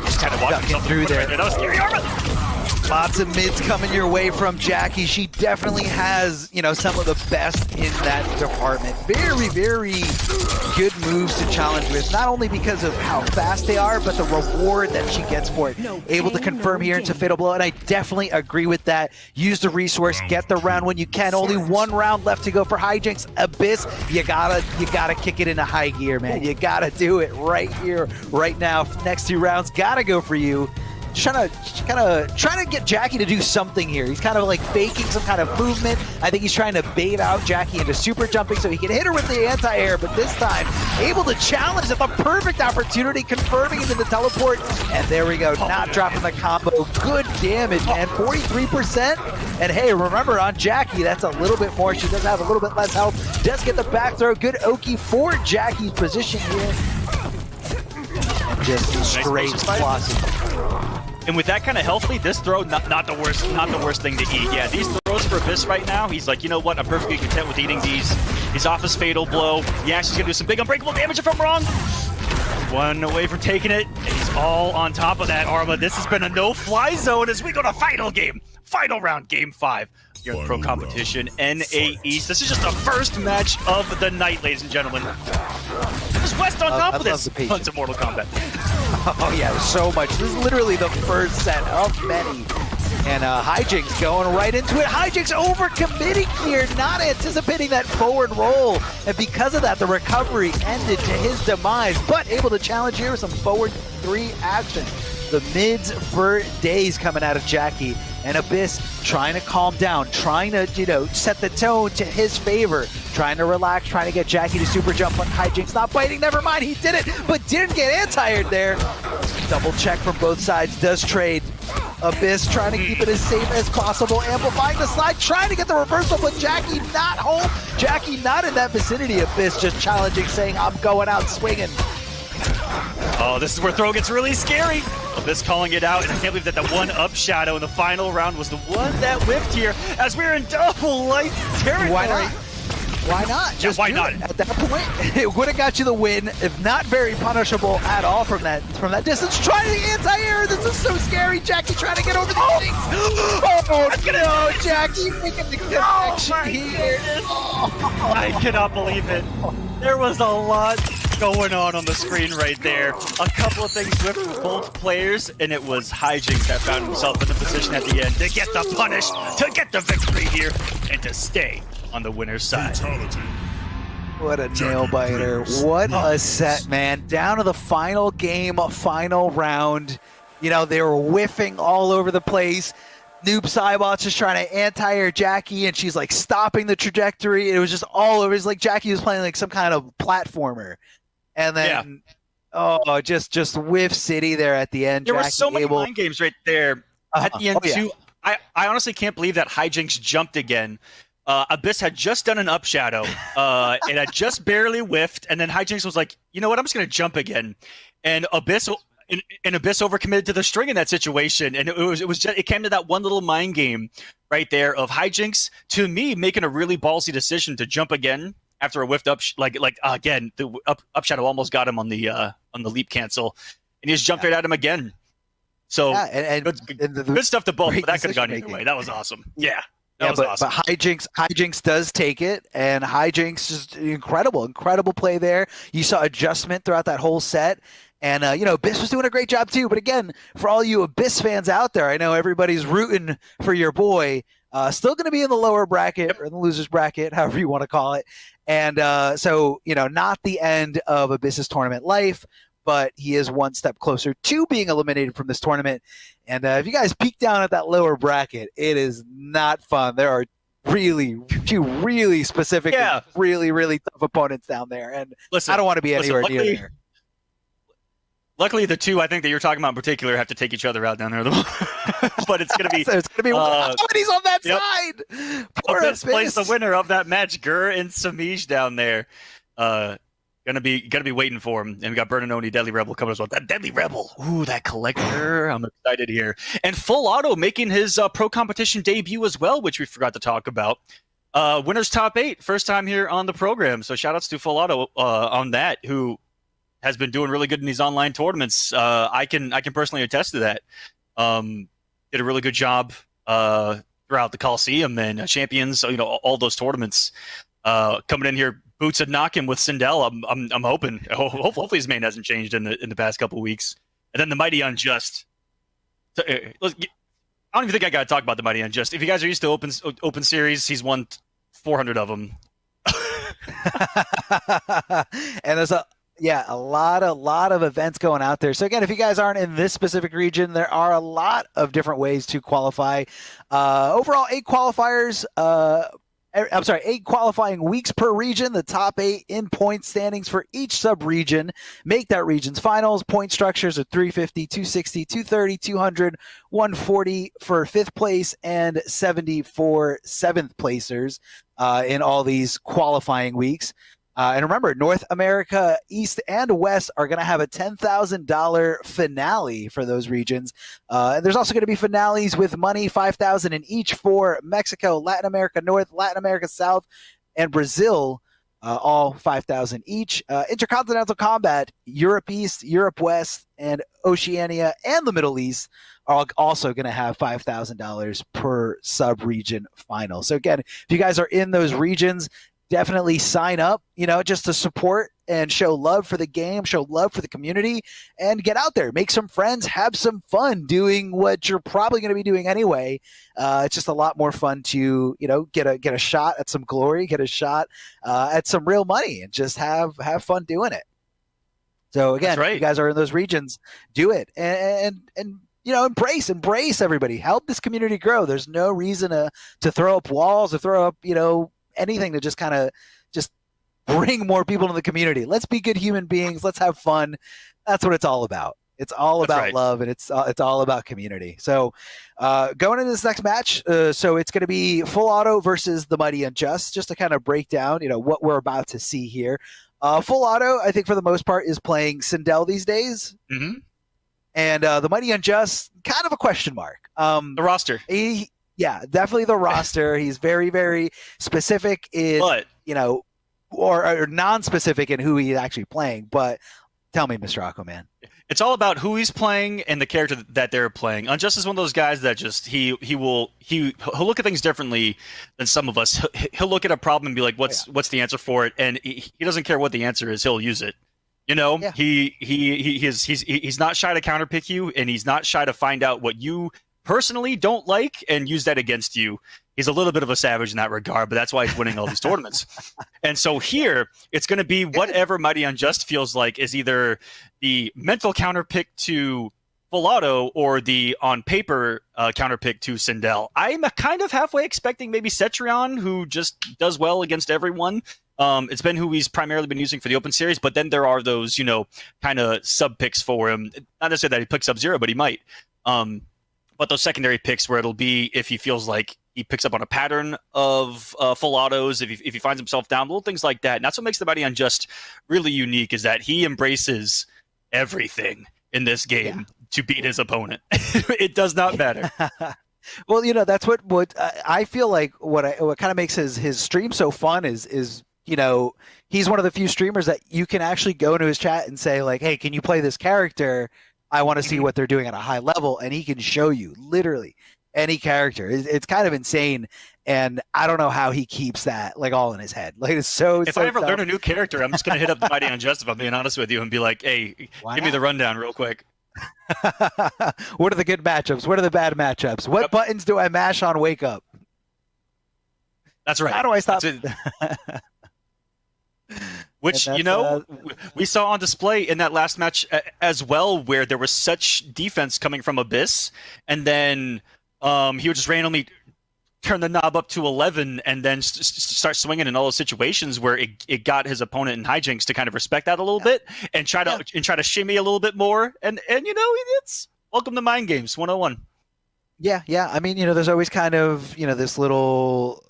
Just kind of walking himself through there. That was scary Arma. Lots of mids coming your way from Jackie. She definitely has, you know, some of the best in that department. Very, very good moves to challenge with, not only because of how fast they are, but the reward that she gets for it. Able to confirm here into Fatal Blow, and I definitely agree with that. Use the resource, get the round when you can. Only 1 round left to go for Hijinks. Abyss, you gotta kick it into high gear, man. You gotta do it right here, right now. Next 2 rounds gotta go for you. Trying to get Jackie to do something here. He's kind of like faking some kind of movement. I think he's trying to bait out Jackie into super jumping so he can hit her with the anti-air, but this time able to challenge at the perfect opportunity, confirming into the teleport, and there we go, not dropping the combo. Good damage, man, 43%. And hey, remember on Jackie, that's a little bit more. She does have a little bit less health. Does get the back throw. Good Oki for Jackie's position here. And just straight flossing. And with that kind of health lead, this throw not the worst thing to eat. Yeah, these throws for Abyss right now, he's like, you know what? I'm perfectly content with eating these. He's off his fatal blow. Yeah, she's gonna do some big unbreakable damage if I'm wrong. 1 away from taking it, and he's all on top of that Arma. This has been a no-fly zone as we go to final round, game 5. Here in the pro competition, NA East. This is just the first match of the night, ladies and gentlemen. There's West on top of this. Tons of Mortal Kombat. Oh yeah, so much. This is literally the first set of many. And Hijinks going right into it. Hijinks over-committing here, not anticipating that forward roll. And because of that, the recovery ended to his demise, but able to challenge here with some forward 3 action. The mids for days coming out of Jackie. And Abyss trying to calm down, trying to, you know, set the tone to his favor, trying to relax, trying to get Jackie to super jump on Hijinks. Not biting, never mind, he did it, but didn't get anti-aired there. Double check from both sides, does trade. Abyss trying to keep it as safe as possible, amplifying the slide, trying to get the reversal, but Jackie not home. Jackie not in that vicinity. Abyss just challenging, saying, I'm going out swinging. Oh, this is where throw gets really scary. Abyss calling it out, and I can't believe that the 1 up shadow in the final round was the one that whiffed here as we're in double life territory. Why not? Why not? Just why not? At that point, it would have got you the win, if not very punishable at all from that distance. Try the anti-air. This is so scary. Jackie trying to get over the things. Oh no, Jackie making the connection here. Oh, I cannot believe it. There was a lot going on the screen right there. A couple of things whipped for both players, and it was Hijinks that found himself in the position at the end to get the punish, to get the victory here, and to stay on the winner's side. What a nail biter. What a set, man. Down to the final game, final round. You know, they were whiffing all over the place. Noob Saibot's just trying to anti-air Jackie, and she's like stopping the trajectory. It was just all over. It's like Jackie was playing like some kind of platformer. And then, just whiff city there at the end. There were Jackie so many mind games right there. At the end, too, I honestly can't believe that Hijinks jumped again. Abyss had just done an up shadow. It had just barely whiffed, and then Hijinks was like, you know what, I'm just going to jump again. And Abyss overcommitted to the string in that situation, and it came to that one little mind game right there of Hijinks, to me, making a really ballsy decision to jump again after a whiffed up, again, the up shadow almost got him on the leap cancel, and he just jumped right at him again. So good stuff to both, but that could have gone either way. That was awesome. Yeah. That was awesome. But Hijinks does take it, and Hijinks is incredible play there. You saw adjustment throughout that whole set, and Abyss was doing a great job too. But again, for all you Abyss fans out there, I know everybody's rooting for your boy. Still going to be in the lower bracket or in the losers bracket, however you want to call it. And so not the end of Abyss's tournament life, but he is one step closer to being eliminated from this tournament. And if you guys peek down at that lower bracket, it is not fun. There are two really specific, really, really tough opponents down there. And I don't want to be anywhere near there. Luckily, the two I think that you're talking about in particular have to take each other out down there. But it's going to be somebody's on that side. Poor Abyss plays the winner of that match, Gur and Samij down there. Gonna be waiting for him, and we got Bernanoni, Deadly Rebel coming as well. That Deadly Rebel, ooh, that collector! I'm excited here. And Full Auto making his pro competition debut as well, which we forgot to talk about. Winners top 8, first time here on the program. So shout outs to Full Auto on that, who has been doing really good in these online tournaments. I can personally attest to that. Did a really good job throughout the Coliseum and Champions, all those tournaments. Coming in here, boots and knocking with Sindel. I'm hoping. Hopefully his main hasn't changed in the past couple of weeks. And then the Mighty Unjust. I don't even think I got to talk about the Mighty Unjust. If you guys are used to open series, he's won 400 of them. And there's a lot of events going out there. So again, if you guys aren't in this specific region, there are a lot of different ways to qualify. Overall, 8 qualifiers. 8 qualifying weeks per region. The top 8 in point standings for each sub-region make that region's finals. Point structures are 350, 260, 230, 200, 140 for 5th place, and 70 for 7th placers in all these qualifying weeks. And remember, North America, East and West are going to have a $10,000 finale for those regions. And there's also going to be finales with money, $5,000 in each for Mexico, Latin America North, Latin America South, and Brazil, all $5,000 each. Intercontinental Combat, Europe East, Europe West, and Oceania and the Middle East are also going to have $5,000 per sub-region final. So again, if you guys are in those regions, definitely sign up, just to support and show love for the game, show love for the community, and get out there, make some friends, have some fun doing what you're probably going to be doing anyway. It's just a lot more fun to, get a shot at some glory, get a shot at some real money, and just have fun doing it. So again, if you guys are in those regions, do it and embrace everybody, help this community grow. There's no reason to throw up walls or throw up, anything to just kind of bring more people into the community. Let's be good human beings. Let's have fun. That's what it's all about. It's all about love, and it's all about community. So going into this next match, so it's going to be Full Auto versus the Mighty Unjust, just to kind of break down, what we're about to see here. Full Auto, I think for the most part, is playing Sindel these days. Mm-hmm. And the Mighty Unjust, kind of a question mark. The roster. Yeah, definitely the roster. He's very, very specific in, or non-specific in who he's actually playing. But tell me, Mr. Aquaman. It's all about who he's playing and the character that they're playing. Unjust is one of those guys that just he'll look at things differently than some of us. He'll look at a problem and be like, what's the answer for it? And he doesn't care what the answer is. He'll use it. He's not shy to counterpick you, and he's not shy to find out what you personally don't like and use that against you. He's a little bit of a savage in that regard, but that's why he's winning all these tournaments. And so here, it's going to be whatever Mighty Unjust feels like is either the mental counter pick to Full Auto or the on paper counter pick to Sindel. I'm kind of halfway expecting maybe Cetrion, who just does well against everyone. It's been who he's primarily been using for the Open Series, but then there are those, kind of sub picks for him. Not necessarily that he picks Sub-Zero, but he might. But those secondary picks where it'll be if he feels like he picks up on a pattern of full autos, if he finds himself down, little things like that. And that's what makes the Mighty Unjust really unique, is that he embraces everything in this game to beat his opponent. It does not matter. Well, that's what I feel like what kind of makes his stream so fun is he's one of the few streamers that you can actually go into his chat and say like, hey, can you play this character? I want to see what they're doing at a high level, and he can show you literally any character. It's kind of insane, and I don't know how he keeps that like all in his head. Like it's so. If I ever learn a new character, I'm just gonna hit up the Mighty Unjust, if I'm being honest with you, and be like, "Hey, give me the rundown real quick." What are the good matchups? What are the bad matchups? What buttons do I mash on Wake Up? That's right. How do I stop? Which, we saw on display in that last match as well, where there was such defense coming from Abyss, and then he would just randomly turn the knob up to 11 and then start swinging in all those situations where it got his opponent in hijinks to kind of respect that a little bit and try to shimmy a little bit more. And it's welcome to Mind Games 101. Yeah. I mean, there's always kind of, this little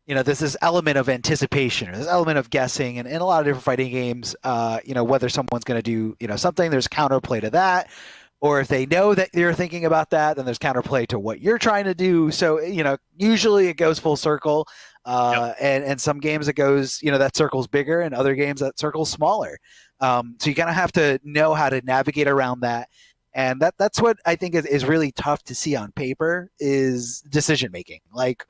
there's this element of anticipation or this element of guessing, and in a lot of different fighting games, whether someone's going to do, something, there's counterplay to that, or if they know that you're thinking about that, then there's counterplay to what you're trying to do. So, usually it goes full circle, and some games it goes, that circle's bigger, and other games that circle's smaller. So you kind of have to know how to navigate around that. And that's what I think is really tough to see on paper is decision making. Like,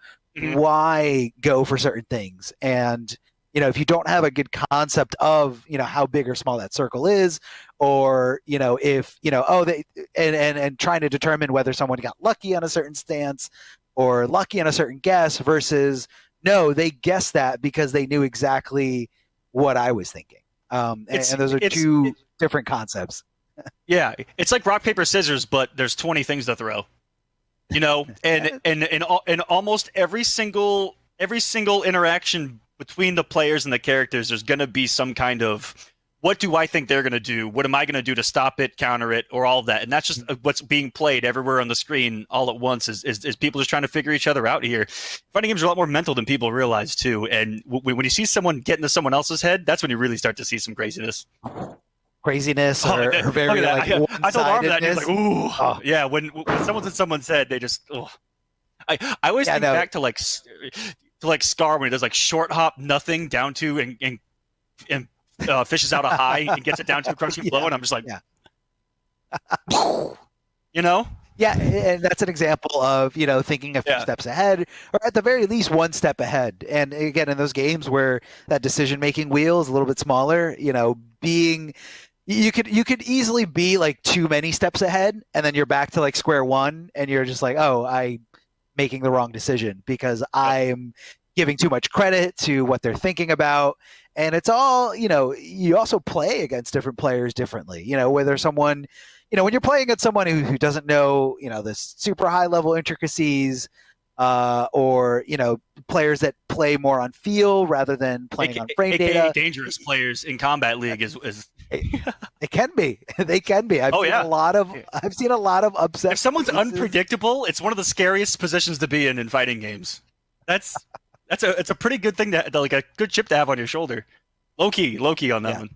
why go for certain things? And if you don't have a good concept of how big or small that circle is, or if and trying to determine whether someone got lucky on a certain stance or lucky on a certain guess versus no, they guessed that because they knew exactly what I was thinking. And those are two different concepts. Yeah, it's like rock paper scissors, but there's 20 things to throw. And almost every single interaction between the players and the characters, there's going to be some kind of, what do I think they're going to do? What am I going to do to stop it, counter it, or all of that? And that's just what's being played everywhere on the screen all at once is people just trying to figure each other out here. Fighting games are a lot more mental than people realize, too. And when you see someone get into someone else's head, that's when you really start to see some craziness. Craziness or very I told Arm that, and he was like, ooh. Oh. Yeah, when someone's in someone's head, they just, I always think back to Scar when he does like short hop nothing down to and fishes out a high and gets it down to a crushing blow, and I'm just like, Yeah, and that's an example of, thinking a few steps ahead, or at the very least one step ahead. And again, in those games where that decision-making wheel is a little bit smaller, you could easily be like too many steps ahead, and then you're back to like square one, and you're just like, oh, I'm making the wrong decision because I'm giving too much credit to what they're thinking about. And it's all, you also play against different players differently, whether someone, when you're playing against someone who doesn't know, the super high level intricacies, or, players that play more on feel rather than playing on frame data. Dangerous players in Combat League is it can be. They can be. I've seen a lot of upset. If someone's unpredictable, it's one of the scariest positions to be in fighting games. It's a pretty good thing like a good chip to have on your shoulder. Low key on that one.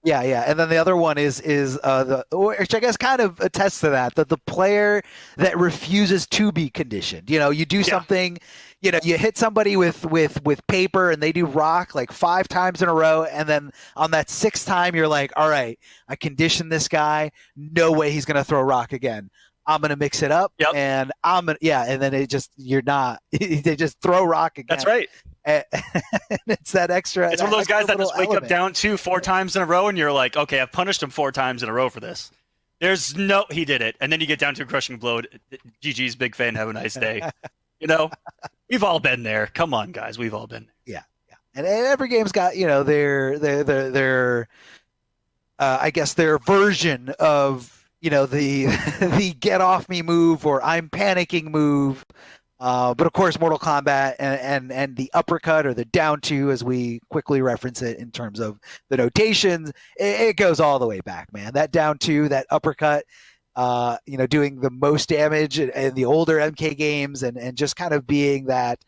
Yeah. And then the other one is which I guess kind of attests to that the player that refuses to be conditioned. You do something, you hit somebody with paper and they do rock like 5 times in a row, and then on that 6th time you're like, all right, I conditioned this guy. No way he's gonna throw rock again. I'm gonna mix it up, and and then they just throw rock again. That's right. And it's that extra. It's one of those guys that just wake up down 4 times in a row, and you're like, okay, I've punished him 4 times in a row for this. There's no, he did it. And then you get down to a crushing blow. GG's, big fan. Have a nice day. You know, we've all been there. Come on, guys. We've all been there. Yeah. And every game's got, you know, their I guess their version of, you know, the the get off me move or I'm panicking move. But of course, Mortal Kombat and the uppercut or the down two, as we quickly reference it in terms of the notations, it goes all the way back, man. That down two, that uppercut, you know, doing the most damage in the older MK games, and just kind of being that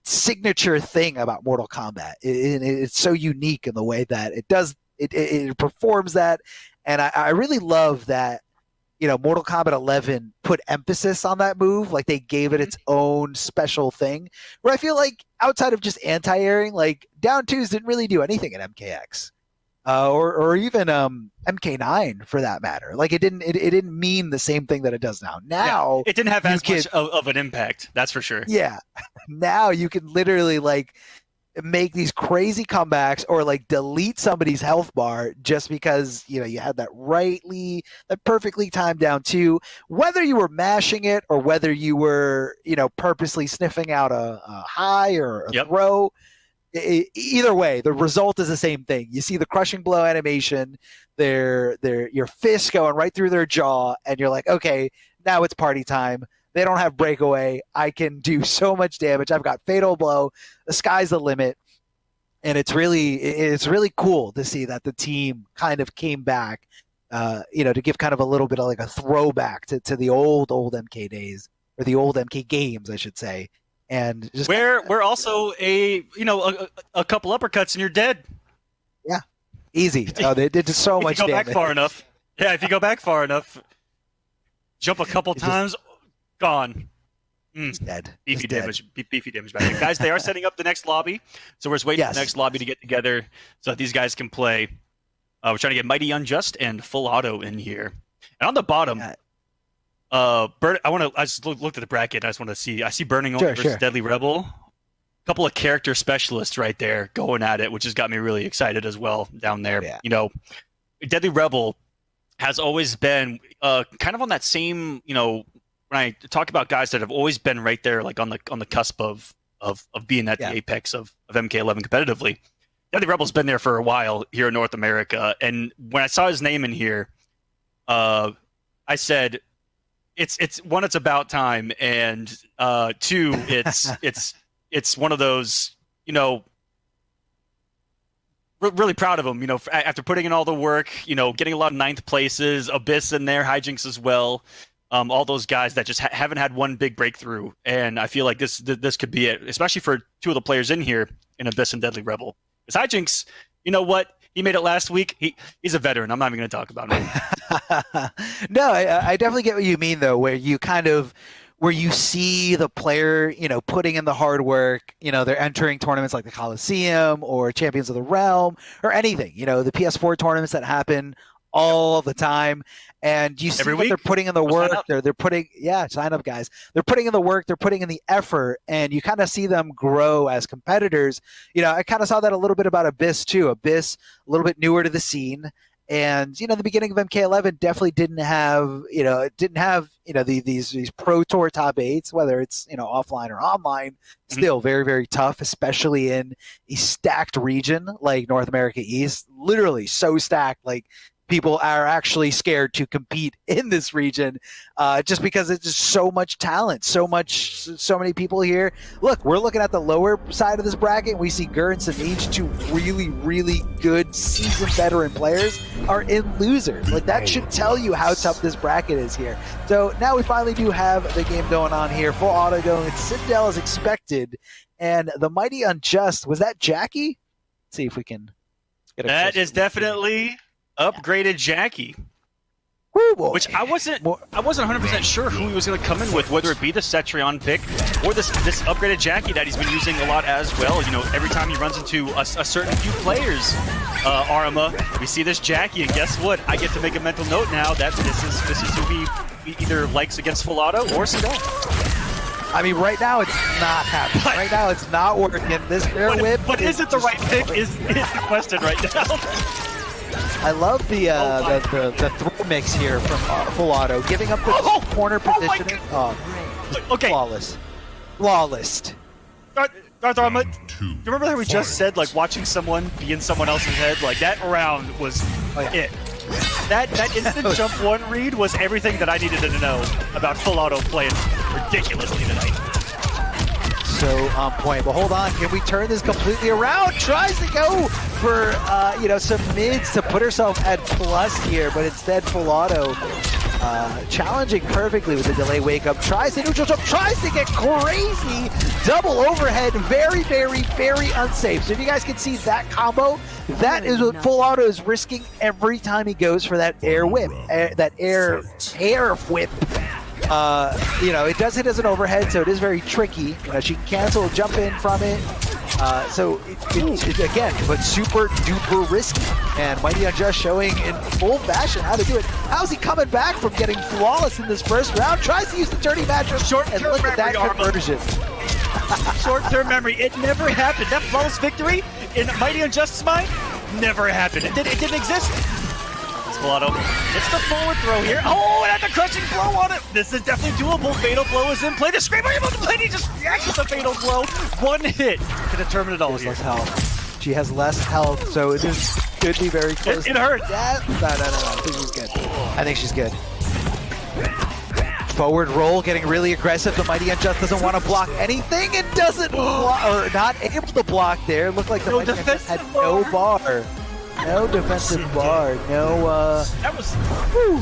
signature thing about Mortal Kombat. It's so unique in the way that it does. It performs that, and I really love that. You know, Mortal Kombat 11 put emphasis on that move. Like, they gave it its own special thing. Where I feel like outside of just anti-airing, like, down twos didn't really do anything in MKX, or even MK9 for that matter. Like, it didn't mean the same thing that it does now. Now it didn't have as much of an impact. That's for sure. Yeah, now you can literally like make these crazy comebacks or like delete somebody's health bar just because, you know, you had that perfectly timed down two, whether you were mashing it or whether you were, you know, purposely sniffing out a high or a throw. Either way, the result is the same thing. You see the crushing blow animation, your fist going right through their jaw, and you're like, okay, now it's party time. They don't have breakaway. I can do so much damage. I've got fatal blow. The sky's the limit. And it's really cool to see that the team kind of came back, you know, to give kind of a little bit of like a throwback to the old MK days, or the old MK games, I should say. And just we're also a couple uppercuts and you're dead. Yeah, easy. Oh, they did so much damage. If you go back far enough. Yeah, if you go back far enough, jump a couple times. Gone. Dead. Beefy damage back there. Guys, they are setting up the next lobby, so we're just waiting for the next lobby to get together so that these guys can play. We're trying to get Mighty Unjust and Full Auto in here. And on the bottom, I just looked at the bracket. I see Burning Only versus Deadly Rebel. A couple of character specialists right there going at it, which has got me really excited as well down there. Yeah. You know, Deadly Rebel has always been kind of on that same, you know, when I talk about guys that have always been right there, like on the cusp of being at the apex of MK11 competitively. Deadly Rebel's been there for a while here in North America, and when I saw his name in here, I said, "It's one, it's about time, and two, it's one of those, you know." Really proud of him, you know, after putting in all the work, you know, getting a lot of 9th places, Abyss in there, Hijinks as well. All those guys that just haven't had one big breakthrough, and I feel like this could be it, especially for two of the players in here in Abyss and Deadly Rebel. Because Hijinks, you know what? He made it last week. He's a veteran. I'm not even going to talk about him. No, I definitely get what you mean, though, where you see the player, you know, putting in the hard work. You know, they're entering tournaments like the Coliseum or Champions of the Realm or anything. You know, the PS4 tournaments that happen all the time. And you see what they're putting in the work. They're putting, sign up, guys. They're putting in the work. They're putting in the effort, and you kind of see them grow as competitors. You know, I kind of saw that a little bit about Abyss too. Abyss, a little bit newer to the scene, and you know, the beginning of MK11 definitely didn't have these pro tour top 8s, whether it's, you know, offline or online. Still very, very tough, especially in a stacked region like North America East. Literally so stacked, like. People are actually scared to compete in this region just because it's just so much talent, so many people here. Look, we're looking at the lower side of this bracket. We see Gur and Samij, two really, really good seasoned veteran players, are in losers. Like, that should tell you how tough this bracket is here. So now we finally do have the game going on here. Full Auto going. It's Citadel as expected. And the Mighty Unjust, was that Jackie? Let's see if we can get a That is definitely upgraded Jackie. Which I wasn't 100% sure who he was going to come in with, whether it be the Cetrion pick or this upgraded Jackie that he's been using a lot as well. You know, every time he runs into a certain few players, Arma, we see this Jackie, and guess what? I get to make a mental note now that this is who he either likes against Full Auto or Citadel. I mean, right now it's not happening. Right now it's not working. This air whip. But is it the right pick? Is the question right now? I love the throw mix here from Full Auto, giving up the corner positioning. Okay. Flawless. Arthur, do you remember how we just said, like, watching someone be in someone else's head? Like, that round was it. That instant jump one read was everything that I needed to know about Full Auto playing ridiculously tonight. So on point, but hold on, can we turn this completely around? Tries to go for some mids to put herself at plus here, but instead Full Auto challenging perfectly with the delay wake up, tries to neutral jump, tries to get crazy double overhead, very, very, very unsafe. So if you guys can see that combo, that is what Full Auto is risking every time he goes for that air whip, that air whip. It does hit as an overhead, so it is very tricky. She can cancel, jump in from it. So it's again, but super duper risky. And Mighty Unjust showing in full fashion how to do it. How's he coming back from getting flawless in this first round? Tries to use the dirty matchup, and look at that conversion. Short-term memory, it never happened. That flawless victory in Mighty Unjust's mind never happened. It didn't exist. Full Auto. It's the forward throw here. Oh, and at the crushing blow on it. This is definitely doable. Fatal blow is in play. The Screamer about to play. He just reacts with the fatal blow. One hit to determine it all here. Less health. She has less health, so it could be very close. It hurts. No. I think she's good. I think she's good. Forward roll, getting really aggressive. The Mighty Unjust doesn't want to block anything. It doesn't block, or not able to block there. Looked like the Mighty Unjust had no bar. No defensive bar, no That was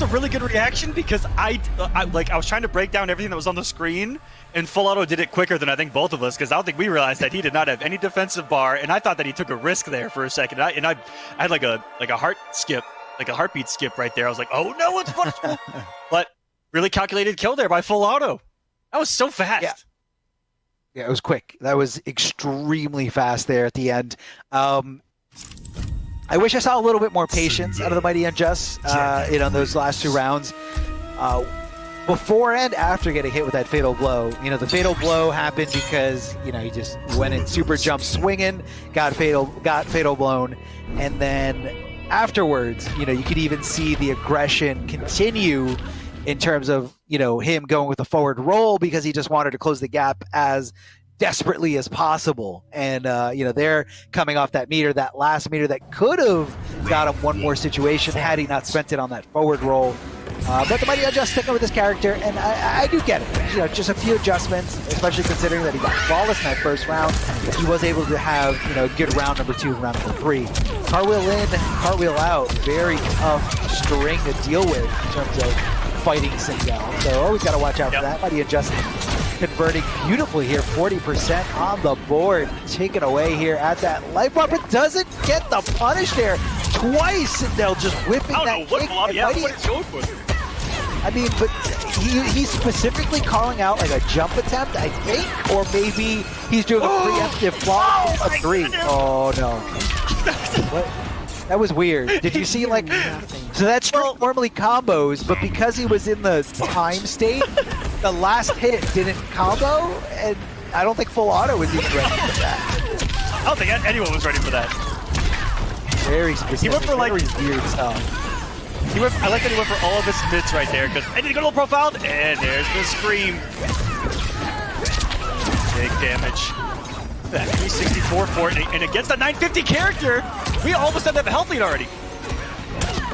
a really good reaction because I was trying to break down everything that was on the screen, and Full Auto did it quicker than I think both of us, because I don't think we realized that he did not have any defensive bar, and I thought that he took a risk there for a second. I had like a heart skip, like a heartbeat skip right there. I was like, oh no, it's punishable. But really calculated kill there by Full Auto. That was so fast. Yeah, it was quick. That was extremely fast there at the end. I wish I saw a little bit more patience out of the Mighty Unjust in those last two rounds. Before and after getting hit with that fatal blow. The fatal blow happened because, he just went in super jump swinging, got fatal blown, and then afterwards, you could even see the aggression continue in terms of, him going with a forward roll because he just wanted to close the gap as desperately as possible. And they're coming off that meter, that last meter that could have got him one more situation had he not spent it on that forward roll. But the Mighty Unjust sticking with this character, and I do get it. Just a few adjustments, especially considering that he got flawless in that first round. He was able to have good round number 2, round number 3. Cartwheel in, cartwheel out. Very tough string to deal with in terms of fighting Sindel. So always got to watch out for that. Mighty Unjust converting beautifully here, 40% on the board, taken away here at that life bar, but doesn't get the punish there twice. Sindel just whipping that kick. I mean, but he's specifically calling out like a jump attempt, I think, or maybe he's doing a preemptive block of 3. Oh no. What? That was weird. Did you see so that's normally combos, but because he was in the time state, the last hit didn't combo, and I don't think Full Auto was even ready for that. I don't think anyone was ready for that. Very specific. He went for very weird stuff. I like that he went for all of his mids right there, because I need to go to the profile, and there's the scream. Big damage. That 364 for it, and against the 950 character, we all of a sudden have a health lead already.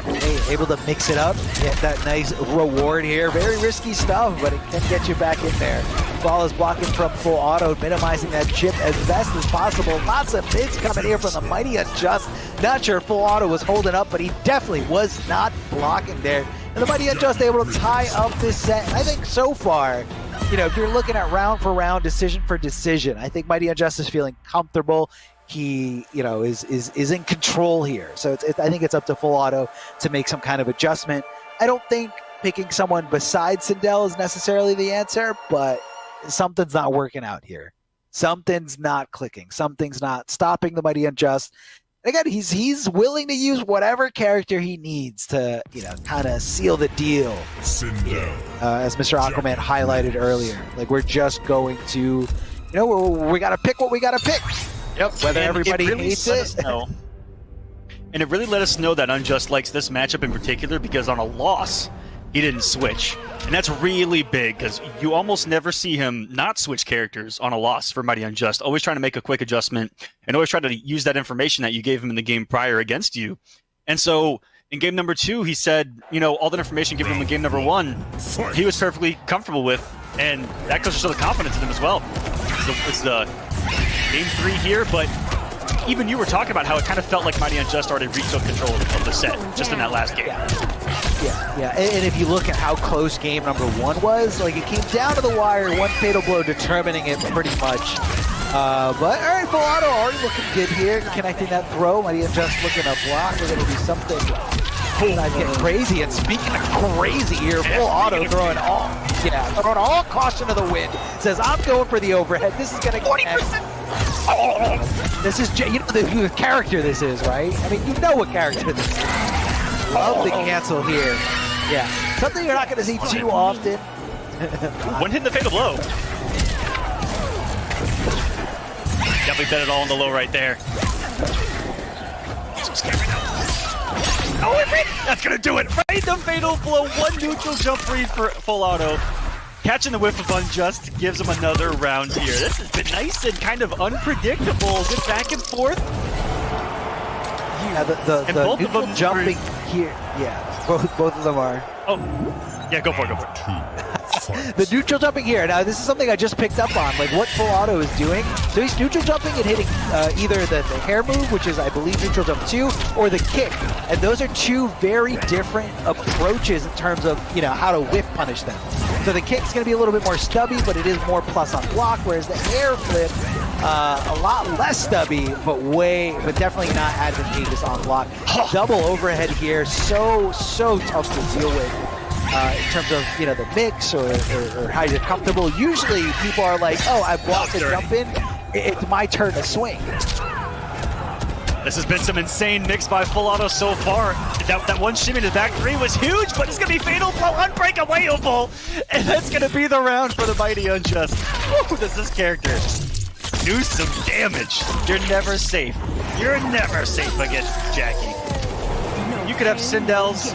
Hey, able to mix it up, get that nice reward here. Very risky stuff, but it can get you back in there. Ball is blocking from Full Auto, minimizing that chip as best as possible. Lots of mids coming here from the Mighty Unjust. Not sure Full Auto was holding up, but he definitely was not blocking there. And the Mighty Unjust able to tie up this set. I think so far, if you're looking at round for round, decision for decision, I think Mighty Unjust is feeling comfortable. He, is in control here. So I think it's up to Full Auto to make some kind of adjustment. I don't think picking someone besides Sindel is necessarily the answer, but something's not working out here. Something's not clicking. Something's not stopping the Mighty Unjust. And again, he's willing to use whatever character he needs to, kind of seal the deal. As Mr. Aquaman highlighted earlier, we're just going to, we got to pick what we got to pick. Yep. Whether everybody hates it. And it really let us know that Unjust likes this matchup in particular because on a loss, he didn't switch. And that's really big because you almost never see him not switch characters on a loss for Mighty Unjust. Always trying to make a quick adjustment and always try to use that information that you gave him in the game prior against you. And so in game number 2, he said, all the information given him in game number 1, he was perfectly comfortable with. And that goes to show the confidence in him as well. It's the game 3 here, but even you were talking about how it kind of felt like Mighty Unjust already retook control of the set just in that last game. Yeah. And if you look at how close game number 1 was, like it came down to the wire, one fatal blow determining it pretty much. But all right, Full Auto already looking good here, connecting that throw. Mighty Unjust looking to block. We're going to do something getting crazy. And speaking of crazy here, Full Auto throwing all caution to the wind. Says, I'm going for the overhead. This is going to 40%. This is, the character this is, right? I mean, you know what character this is. Love the cancel here. Yeah, something you're not going to see too often. One hit the fatal blow. Definitely bet it all on the low right there. So scary now. Oh, that's going to do it. Right, the fatal blow. One neutral jump read for Full Auto. Catching the whiff of Unjust gives him another round here. This has been nice and kind of unpredictable. Good back and forth. Yeah, the neutral jumping here. Yeah, both of them are. Oh, yeah, go for it. The neutral jumping here. Now, this is something I just picked up on, like what Full Auto is doing. So he's neutral jumping and hitting either the hair move, which is, I believe, neutral jump 2, or the kick. And those are two very different approaches in terms of, how to whiff punish them. So the kick's going to be a little bit more stubby, but it is more plus on block, whereas the hair flip, a lot less stubby, but definitely not advantageous on block. Double overhead here, so tough to deal with. In terms of the mix or how you're comfortable. Usually people are like, oh, I blocked the jump in, it's my turn to swing. This has been some insane mix by Full Auto so far. That one shimmy to back 3 was huge, but it's going to be fatal blow, unbreakawayable, and that's going to be the round for the Mighty Unjust. Woo, does this character do some damage? You're never safe. You're never safe against Jackie. You could have Sindel's,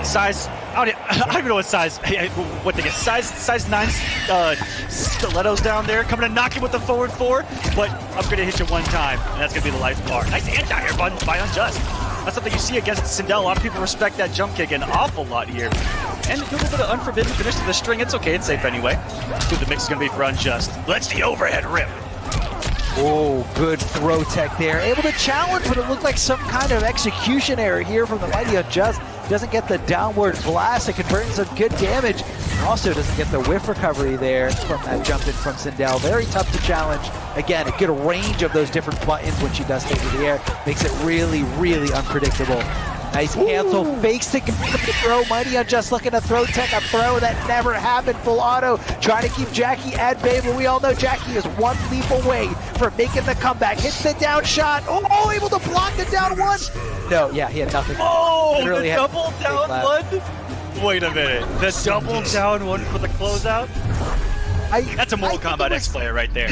size, I don't even know what size, what they get, size 9 stilettos down there, coming to knock him with the forward 4, but I'm going to hit you one time, and that's going to be the life bar. Nice anti-air by Unjust. That's something you see against Sindel. A lot of people respect that jump kick an awful lot here. And a little bit of unforbidden finish to the string. It's okay, it's safe anyway. Let's see what the mix is going to be for Unjust. Let's the overhead rip. Oh, good throw tech there. Able to challenge, but it looked like some kind of execution error here from the Mighty Unjust. Doesn't get the downward blast. It converts some good damage. Also doesn't get the whiff recovery there from that jump in from Sindel. Very tough to challenge. Again, a good range of those different buttons when she does take to the air. Makes it really, really unpredictable. Nice cancel, fakes to get the throw. Mighty Unjust looking to throw tech, a throw that never happened. Full Auto trying to keep Jackie at bay, but we all know Jackie is one leap away from making the comeback. Hits the down shot. Oh, able to block the down 1. No, yeah, he had nothing. Oh, the double down 1? Wait a minute. The double down 1 for the closeout? That's a Mortal Kombat X player right there.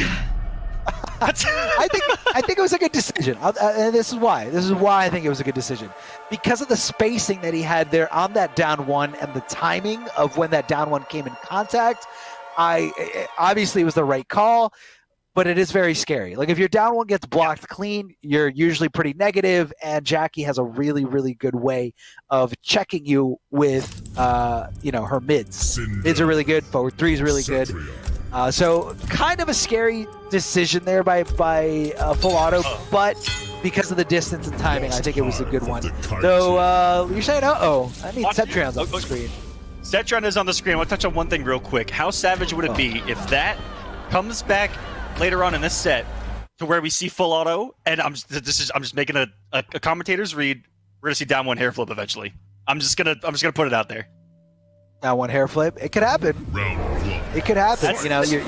I think it was a good decision, and this is why. This is why I think it was a good decision, because of the spacing that he had there on that down 1 and the timing of when that down 1 came in contact. Obviously it was the right call, but it is very scary. Like if your down 1 gets blocked clean, you're usually pretty negative, and Jackie has a really, really good way of checking you with her mids. Mids are really good. Forward 3 is really good. So kind of a scary decision there by Full Auto, but because of the distance and timing, I think it was a good one. So you're saying, that means Cetrion's on the screen. Cetrion is on the screen. I want to touch on one thing real quick. How savage would it be if that comes back later on in this set to where we see Full Auto, and I'm just making a commentator's read. We're gonna see down 1 hair flip eventually. I'm just gonna put it out there. Down 1 hair flip. It could happen. It could happen.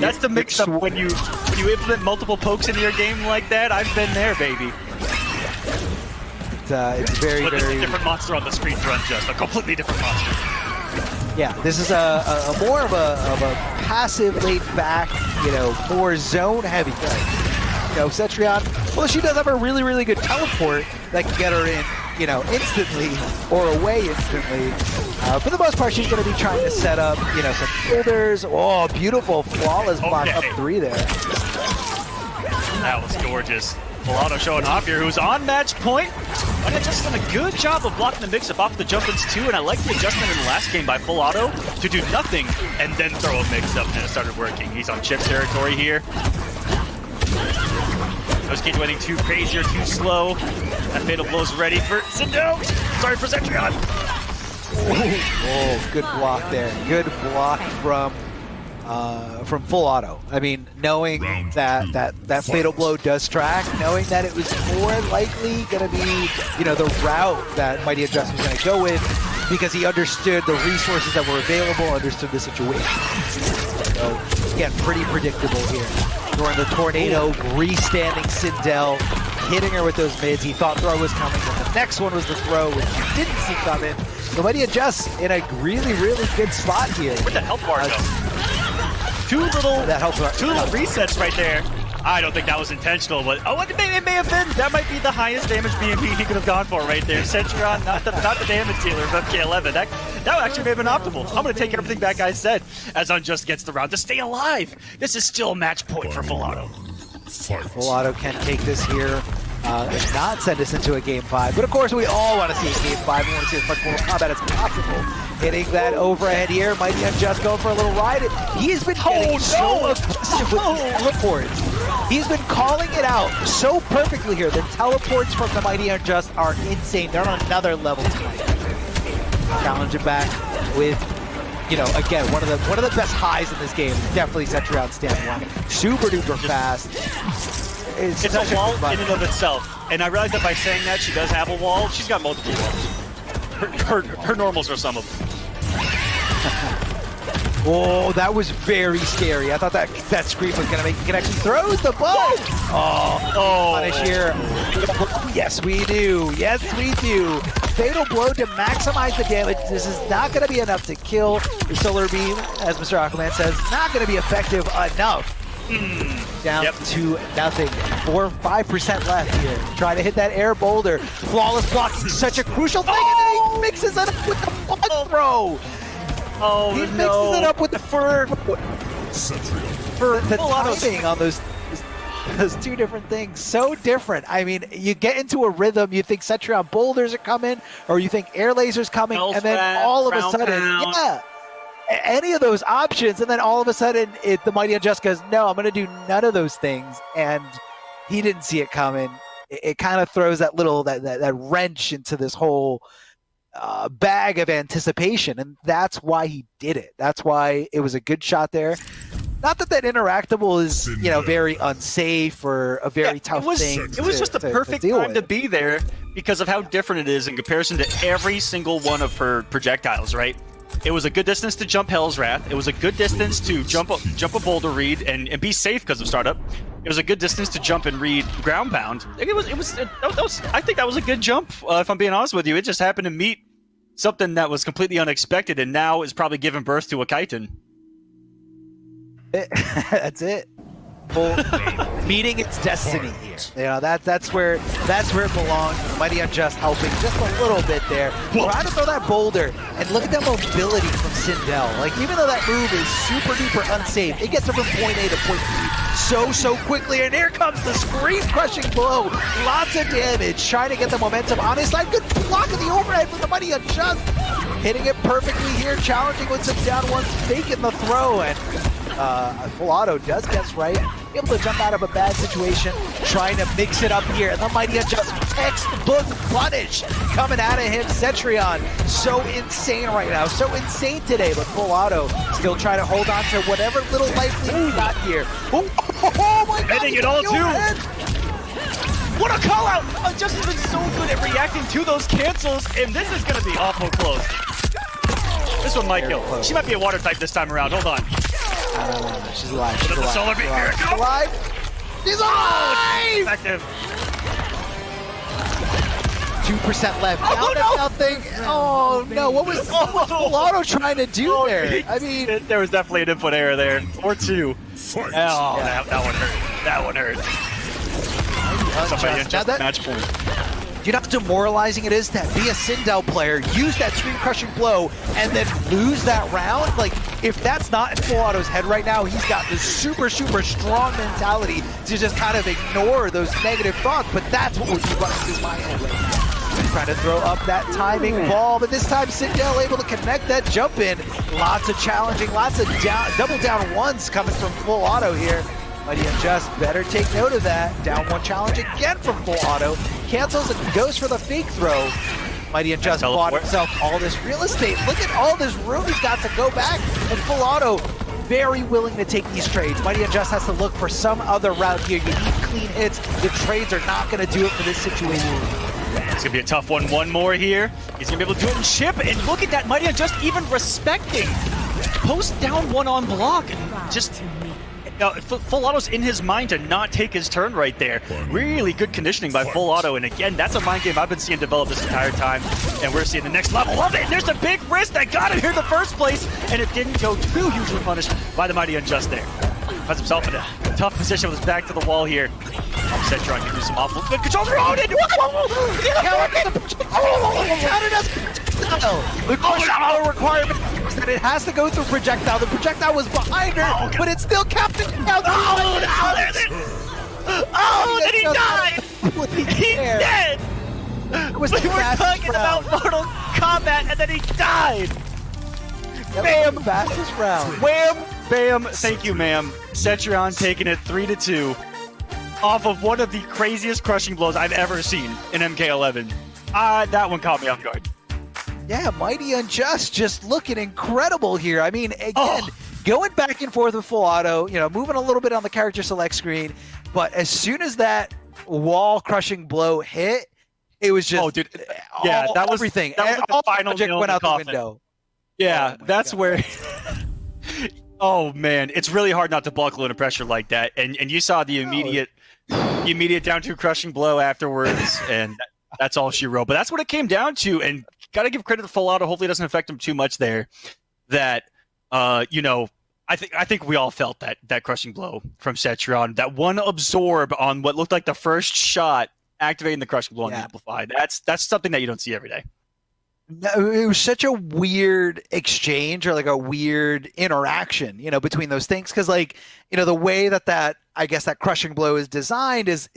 That's the mix-up when you implement multiple pokes into your game like that. I've been there, baby. It's very, but very... There's a different monster on the screen for Unjust. A completely different monster. Yeah, this is a more of a passive, laid back, more zone heavy thing. Cetrion Well, she does have a really, really good teleport that can get her in, you know, instantly or away instantly. For the most part, she's going to be trying to set up, you know, some shoulders. Oh, beautiful, flawless block up 3 there. That was gorgeous. Full-Auto showing off here, who's on match point. And just done a good job of blocking the mix-up off the jump-ins too, and I like the adjustment in the last game by Full-Auto to do nothing and then throw a mix-up, and it started working. He's on Chip's territory here. Those kids waiting too crazy or too slow. That fatal blow's ready for Sindel. Sorry for Cetrion. Oh, good block there. Good block from Full-Auto. I mean, knowing that fatal blow does track, knowing that it was more likely going to be, you know, the route that Mighty Adjust was going to go with, because he understood the resources that were available, understood the situation. So, again, pretty predictable here. During the tornado, re-standing Sindel, hitting her with those mids. He thought throw was coming, but the next one was the throw, which he didn't see coming. So Mighty Adjust in a really, really good spot here. With the health bar, though. Two little resets right there. I don't think that was intentional, but it may have been. That might be the highest damage BMP he could have gone for right there. Cetrion, not the damage dealer of MK11. That actually may have been optimal. I'm going to take everything that guy said as Unjust gets the round to stay alive. This is still match point for Full-Auto. Full-Auto can take this here. And not send us into a Game 5. But of course, we all want to see a Game 5. We want to see as much Mortal Kombat as possible. Hitting that overhead here. Mighty Unjust going for a little ride. He's been getting so aggressive with these teleports. He's been calling it out so perfectly here. The teleports from the Mighty Unjust are insane. They're on another level tonight. Challenge it back with, you know, again, one of the best highs in this game. Definitely Cetrion stand 1. Super duper fast. It's a wall in and of itself. And I realize that by saying that she does have a wall, she's got multiple walls. Her normals are some of them. Oh, that was very scary. I thought that scream was going to make the connection. Throws the ball! Oh, punish here. Yes, we do. Yes, we do. Fatal blow to maximize the damage. This is not going to be enough to kill the Solar Beam, as Mr. Aquaman says. Not going to be effective enough. Down to nothing. 5% left here. Try to hit that air boulder. Flawless blocking, such a crucial thing, and then he mixes it up with the ball throw. Oh, he mixes it up with the for the timing on those two different things. So different. I mean, you get into a rhythm, you think Cetrion boulders are coming, or you think air lasers coming, and then all of a sudden, any of those options, and then all of a sudden the Mighty Unjust goes, no, I'm going to do none of those things, and he didn't see it coming. It kind of throws that little that wrench into this whole bag of anticipation, and that's why he did it. That's why it was a good shot there. Not that interactable is, you know, very unsafe or a very tough thing. It was just the perfect time to be there because of how different it is in comparison to every single one of her projectiles, right? It was a good distance to jump Hell's Wrath. It was a good distance to jump a boulder read and be safe because of startup. It was a good distance to jump and read ground pound. I think that was a good jump. If I'm being honest with you, it just happened to meet something that was completely unexpected, and now is probably giving birth to a chitin. That's it. Well, meeting its destiny here. You know, that's where it belongs. Mighty Unjust helping just a little bit there. Trying to throw that boulder, and look at that mobility from Sindel. Like, even though that move is super duper unsafe, it gets her from point A to point B so quickly. And here comes the screen crushing blow. Lots of damage. Trying to get the momentum on his side. Good block of the overhead from the Mighty Unjust. Hitting it perfectly here. Challenging with some down ones. Faking the throw, and Full-Auto does guess right, able to jump out of a bad situation, trying to mix it up here, and the Mighty Unjust textbook punish coming out of him. Cetrion, so insane right now, so insane today, but Full-Auto still trying to hold on to whatever little life we got here. Oh my God! Hitting it all too! What a call out! Unjust has been so good at reacting to those cancels, and this is going to be awful close. This one might kill. She might be a water type this time around. Hold on. She's alive. She's alive. Solar beam here. She's alive. She's alive. Effective. 2% left. Down to nothing. Oh no! What was Full-Auto trying to do there? I mean, there was definitely an input error there, or two. Oh, that one hurt. That one hurt. Just match point. Do you know how demoralizing it is to be a Sindel player, use that screen crushing blow, and then lose that round? Like, if that's not in Full Auto's head right now, he's got this super, super strong mentality to just kind of ignore those negative thoughts, but that's what would be running through my head right now. Trying to throw up that timing ball, but this time Sindel able to connect that jump in. Lots of challenging, lots of double down ones coming from Full Auto here. Mighty Unjust better take note of that. Down one challenge again from Full Auto. Cancels and goes for the fake throw. Mighty Unjust bought himself all this real estate. Look at all this room he's got to go back. And Full Auto very willing to take these trades. Mighty Unjust has to look for some other route here. You need clean hits. The trades are not going to do it for this situation. It's going to be a tough one. One more here. He's going to be able to do it in chip. And look at that. Mighty Unjust even respecting. Post down one on block. And just... Full Auto's in his mind to not take his turn right there. Really good conditioning by Full Auto, and again, that's a mind game I've been seeing develop this entire time, and we're seeing the next level of it. And there's the big risk that got him here in the first place, and it didn't go too hugely punished by the Mighty Unjust there. Finds himself in a tough position with his back to the wall here. Setron can do some awful good controls. Ronin! The auto requirement is that it has to go through projectile. The projectile was behind her, but it's still captured. Oh, then he died! He's dead! We were talking about Mortal Kombat, and then he died! Bam! Fastest round. Wham! Bam! Thank you, ma'am. Setron taking it 3-2 off of one of the craziest crushing blows I've ever seen in MK11. That one caught me off guard. Yeah, Mighty Unjust just looking incredible here. I mean, again, going back and forth with Full Auto, moving a little bit on the character select screen, but as soon as that wall crushing blow hit, it was just that was everything. That was like the final logic went out the window. Yeah, that's where. Oh man, it's really hard not to buckle under pressure like that, and you saw the immediate down to crushing blow afterwards, and that's all she wrote. But that's what it came down to, and got to give credit to Full Auto. Hopefully, it doesn't affect him too much there. That I think we all felt that crushing blow from Setron. That one absorb on what looked like the first shot, activating the crushing blow on the Amplify. That's something that you don't see every day. No, it was such a weird exchange, or like a weird interaction, between those things. Because the way that I guess that crushing blow is designed is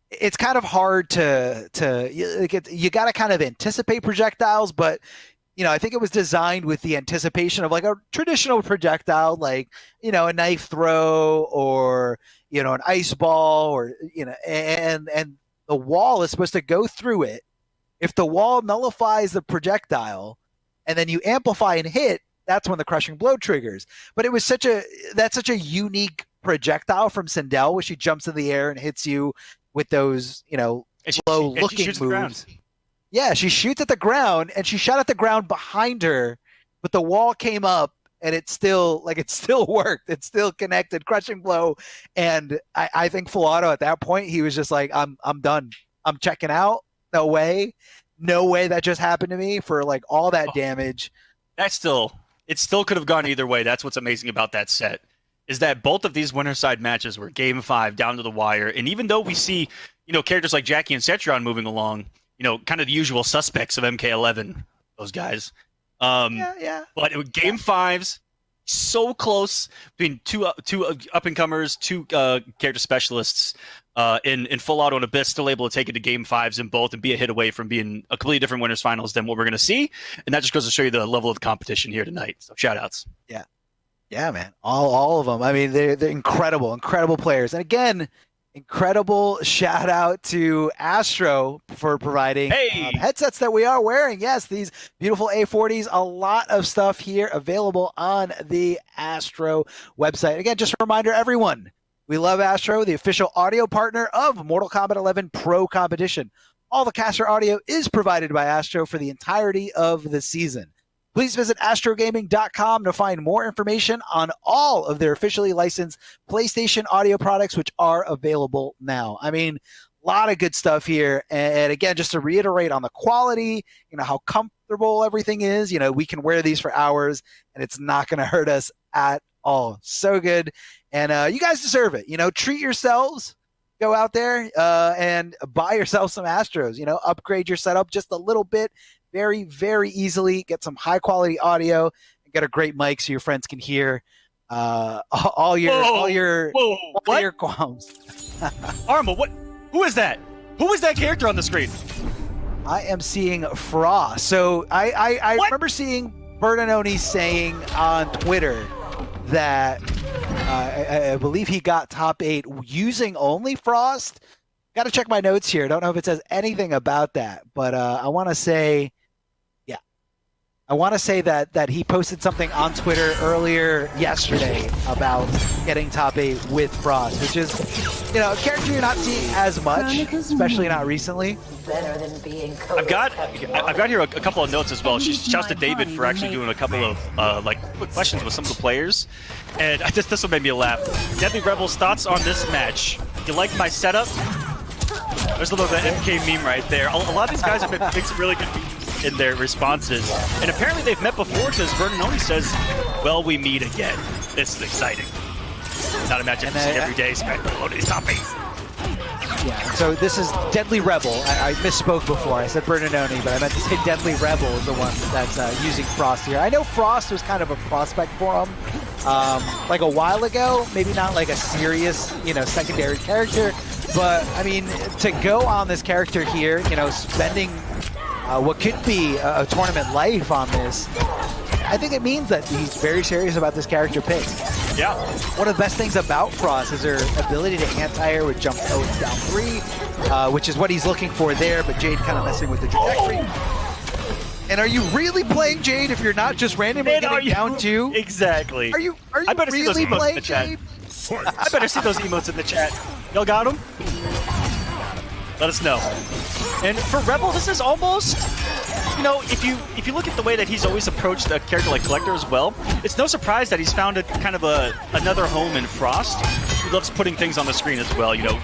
it's kind of hard to you got to kind of anticipate projectiles, but I think it was designed with the anticipation of like a traditional projectile, like a knife throw or an ice ball, or and the wall is supposed to go through it. If the wall nullifies the projectile and then you amplify and hit, that's when the crushing blow triggers. But it was such a unique projectile from Sindel, where she jumps in the air and hits you with those, slow looking moves. Yeah, she shoots at the ground, and she shot at the ground behind her, but the wall came up and it still worked. It still connected, crushing blow. And I think Full Auto at that point, he was just like, I'm done. I'm checking out. No way that just happened to me for like all that damage. It still could have gone either way. That's what's amazing about that set, is that both of these winner side matches were game 5 down to the wire. And even though we see, characters like Jackie and Setron moving along, kind of the usual suspects of MK11, those guys. But game 5s, so close between two up and comers, two character specialists. In Full Auto and Abyss, still able to take it to game 5s in both and be a hit away from being a completely different winners finals than what we're going to see. And that just goes to show you the level of competition here tonight. So shout outs. Yeah, man. All of them. I mean, they're incredible players. And again, incredible shout out to Astro for providing headsets that we are wearing. Yes, these beautiful A40s. A lot of stuff here available on the Astro website. Again, just a reminder, everyone, we love Astro, the official audio partner of Mortal Kombat 11 Pro Competition. All the caster audio is provided by Astro for the entirety of the season. Please visit astrogaming.com to find more information on all of their officially licensed PlayStation audio products, which are available now. I mean, a lot of good stuff here. And again, just to reiterate on the quality, how comfortable everything is, we can wear these for hours and it's not going to hurt us at all. So good. And you guys deserve it. Treat yourselves go out there and buy yourself some Astros. You know, upgrade your setup just a little bit, very, very easily. Get some high quality audio and get a great mic so your friends can hear all your qualms. Arma, what? Who is that? Who is that character on the screen? I am seeing Frost. So I remember seeing Bernanoni saying on Twitter that I believe he got top 8 using only Frost. Got to check my notes here. Don't know if it says anything about that, but I want to say, that he posted something on Twitter earlier yesterday about getting top 8 with Frost, which is, you know, a character you're not seeing as much, especially not recently. Better than being I've got here a couple of notes as well. Shouts to David for actually doing a couple of like quick questions with some of the players, and this one made me laugh. Deadly Rebels, thoughts on this match? You like my setup? There's a little bit of MK meme right there. A lot of these guys have been making some really good memes in their responses, and apparently they've met before because Bernanoni says, "Well, we meet again." This is exciting. Not a match you see every day. Bernanoni's top 8. Yeah, so this is Deadly Rebel. I misspoke before. I said Bernanoni, but I meant to say Deadly Rebel is the one that's using Frost here. I know Frost was kind of a prospect for him like a while ago. Maybe not like a serious, you know, secondary character. But, I mean, to go on this character here, you know, spending what could be a tournament life on this, I think it means that he's very serious about this character pick. Yeah. One of the best things about Frost is her ability to anti-air with jump down 3, which is what he's looking for there, but Jade kind of messing with the trajectory. And are you really playing Jade if you're not just randomly getting down 2? Exactly. Are you I better really see those emotes playing in the chat. Jade? I better see those emotes in the chat. Y'all got them? Let us know. And for Rebel, this is almost, you know, if you look at the way that he's always approached a character like Collector as well, it's no surprise that he's found kind of another home in Frost. He loves putting things on the screen as well, you know,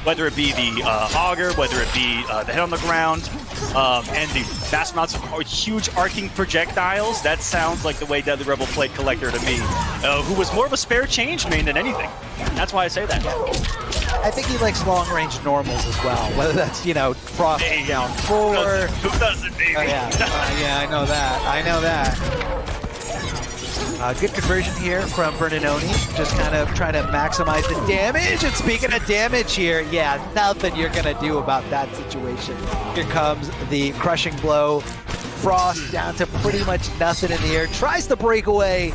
whether it be the auger, whether it be the head on the ground, and the vast amounts of huge arcing projectiles. That sounds like the way Deadly Rebel played Collector to me, who was more of a spare change main than anything. That's why I say that. I think he likes long-range normals as well, whether that's, you know, Frost down 4. Who doesn't, baby? Yeah, I know that. Good conversion here from Bernanoni, just kind of trying to maximize the damage. And speaking of damage here, yeah, nothing you're going to do about that situation. Here comes the crushing blow. Frost down to pretty much nothing in the air. Tries to break away,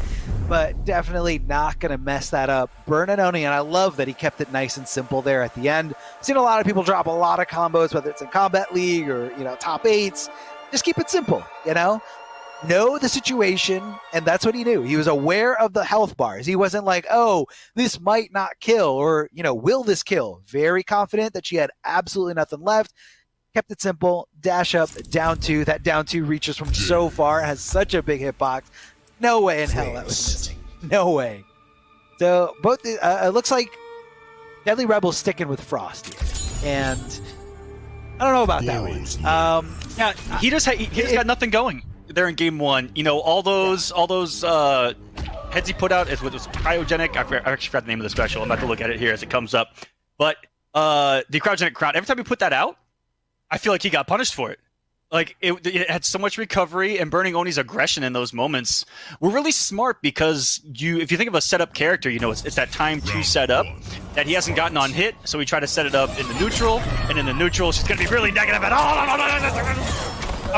but definitely not going to mess that up. Bernanoni, and I love that he kept it nice and simple there at the end. I've seen a lot of people drop a lot of combos, whether it's in Combat League or, you know, top 8s. Just keep it simple, you know? Know the situation, and that's what he knew. He was aware of the health bars. He wasn't like, oh, this might not kill, or, you know, will this kill? Very confident that she had absolutely nothing left. Kept it simple. Dash up, down 2. That down 2 reaches from so far. Has such a big hitbox. No way in hell that was missing. No way. So both, it looks like Deadly Rebel's sticking with Frost here. And I don't know about that one. Yeah, he's got nothing going there in game 1. You know, all those heads he put out was cryogenic. I actually forgot the name of the special. I'm about to look at it here as it comes up. But the cryogenic crowd, every time we put that out, I feel like he got punished for it. Like, it had so much recovery, and Bernanoni's aggression in those moments were really smart because if you think of a setup character, you know, it's that time to set up that he hasn't gotten on hit, so we try to set it up in the neutral, and in the neutral, she's going to be really negative at all.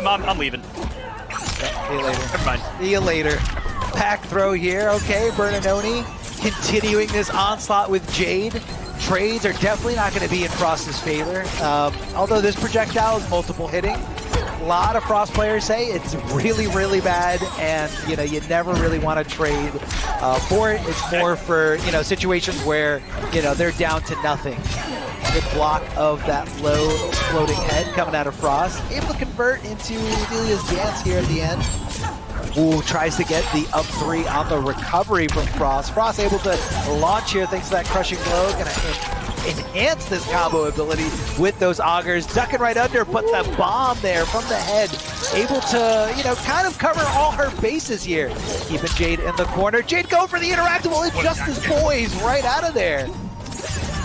I'm leaving. See you later. Never mind. See you later. Pack throw here. Okay, Bernanoni continuing this onslaught with Jade. Trades are definitely not going to be in Frost's favor. Although this projectile is multiple hitting. A lot of Frost players say it's really, really bad, and you know, you never really want to trade for it. It's more for, you know, situations where, you know, they're down to nothing. Good block of that low exploding head coming out of Frost. Able to convert into Delia's dance here at the end. Ooh, tries to get the up 3 on the recovery from Frost. Frost able to launch here thanks to that crushing blow. Gonna enhance this combo ability with those augers. Ducking right under, but the bomb there from the head. Able to, you know, kind of cover all her bases here. Keeping Jade in the corner. Jade going for the interactable. Injustice boys right out of there.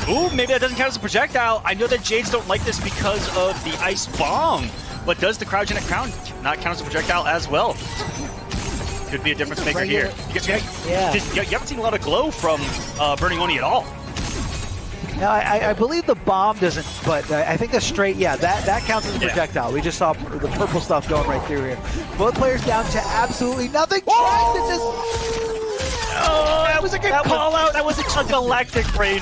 Ooh, maybe that doesn't count as a projectile. I know that Jades don't like this because of the ice bomb, but does the cryogenic crown not count as a projectile as well? Could be a difference maker here. Yeah. You haven't seen a lot of glow from Burning Oni at all. No, I believe the bomb doesn't, but I think the straight, that counts as a projectile. We just saw the purple stuff going right through here. Both players down to absolutely nothing. Trying to just... Oh, that was a good call out. That was a galactic brain.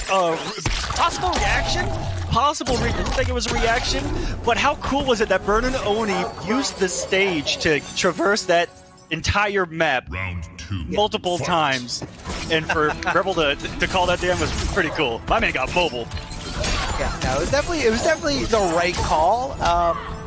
Possible reaction? Possible reason. I didn't think it was a reaction, but how cool was it that Burning Oni used the stage to traverse that entire map multiple times, and for Rebel to call that down was pretty cool. My man got mobile. Yeah, no, it was definitely the right call.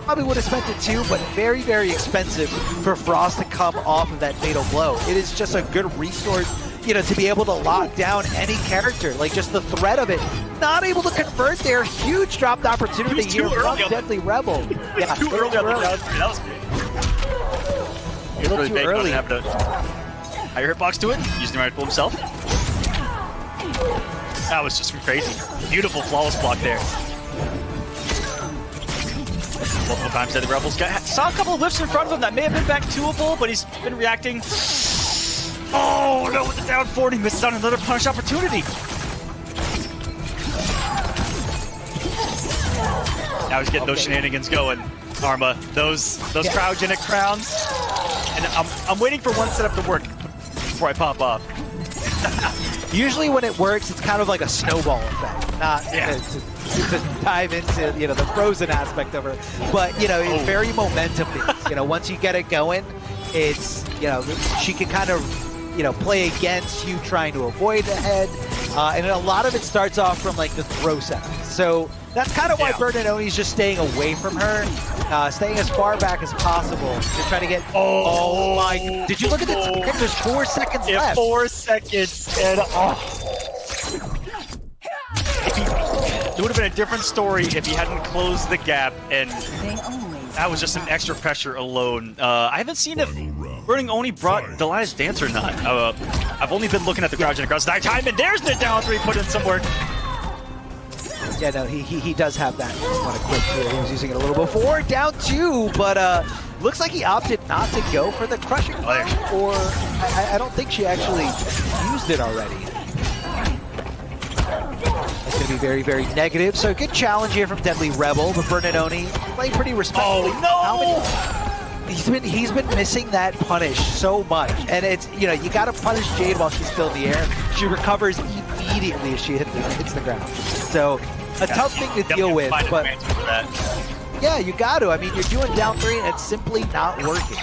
Probably would have spent it too, but very, very expensive for Frost to come off of that fatal blow. It is just a good resource, to be able to lock down any character. Like, just the threat of it. Not able to convert there. Huge dropped opportunity here from Deadly Rebel. Yeah, too early on the down three. That was good. A little too early. Higher hitbox to it. Using the right pull himself. That was just crazy. Beautiful flawless block there. Multiple times that the Rebels saw a couple of whiffs in front of him that may have been back toable, but he's been reacting. Oh no, with the down 40, misses on another punish opportunity. Now he's getting those shenanigans going. Arma, those cryogenic crowns. And I'm waiting for one setup to work before I pop off. Usually when it works, it's kind of like a snowball effect, not to dive into the frozen aspect of her. But it's very momentum based. Once you get it going, it's she can kind of play against you trying to avoid the head, and a lot of it starts off from like the throw setup. So that's kind of why Burning Oni's just staying away from her, staying as far back as possible to try to get. Oh my! Did you look at the time? There's 4 seconds left. 4 seconds, and it would have been a different story if he hadn't closed the gap, and that was just some extra pressure alone. I haven't seen if Burning Oni brought the last dance or not. I've only been looking at the cryogenic across the time, and there's the down 3 put in some work. Yeah, no, he does have that. Just want to quick here. He was using it a little before. Down 2, but looks like he opted not to go for the crushing punch, or I don't think she actually used it already. It's going to be very, very negative. So good challenge here from Deadly Rebel, but Burning Oni playing pretty respectfully. Oh, no! He's been missing that punish so much, and it's you got to punish Jade while she's still in the air. She recovers immediately as she hits the ground. So a tough thing to deal with, but yeah, you got to. I mean, you're doing down 3, and it's simply not working.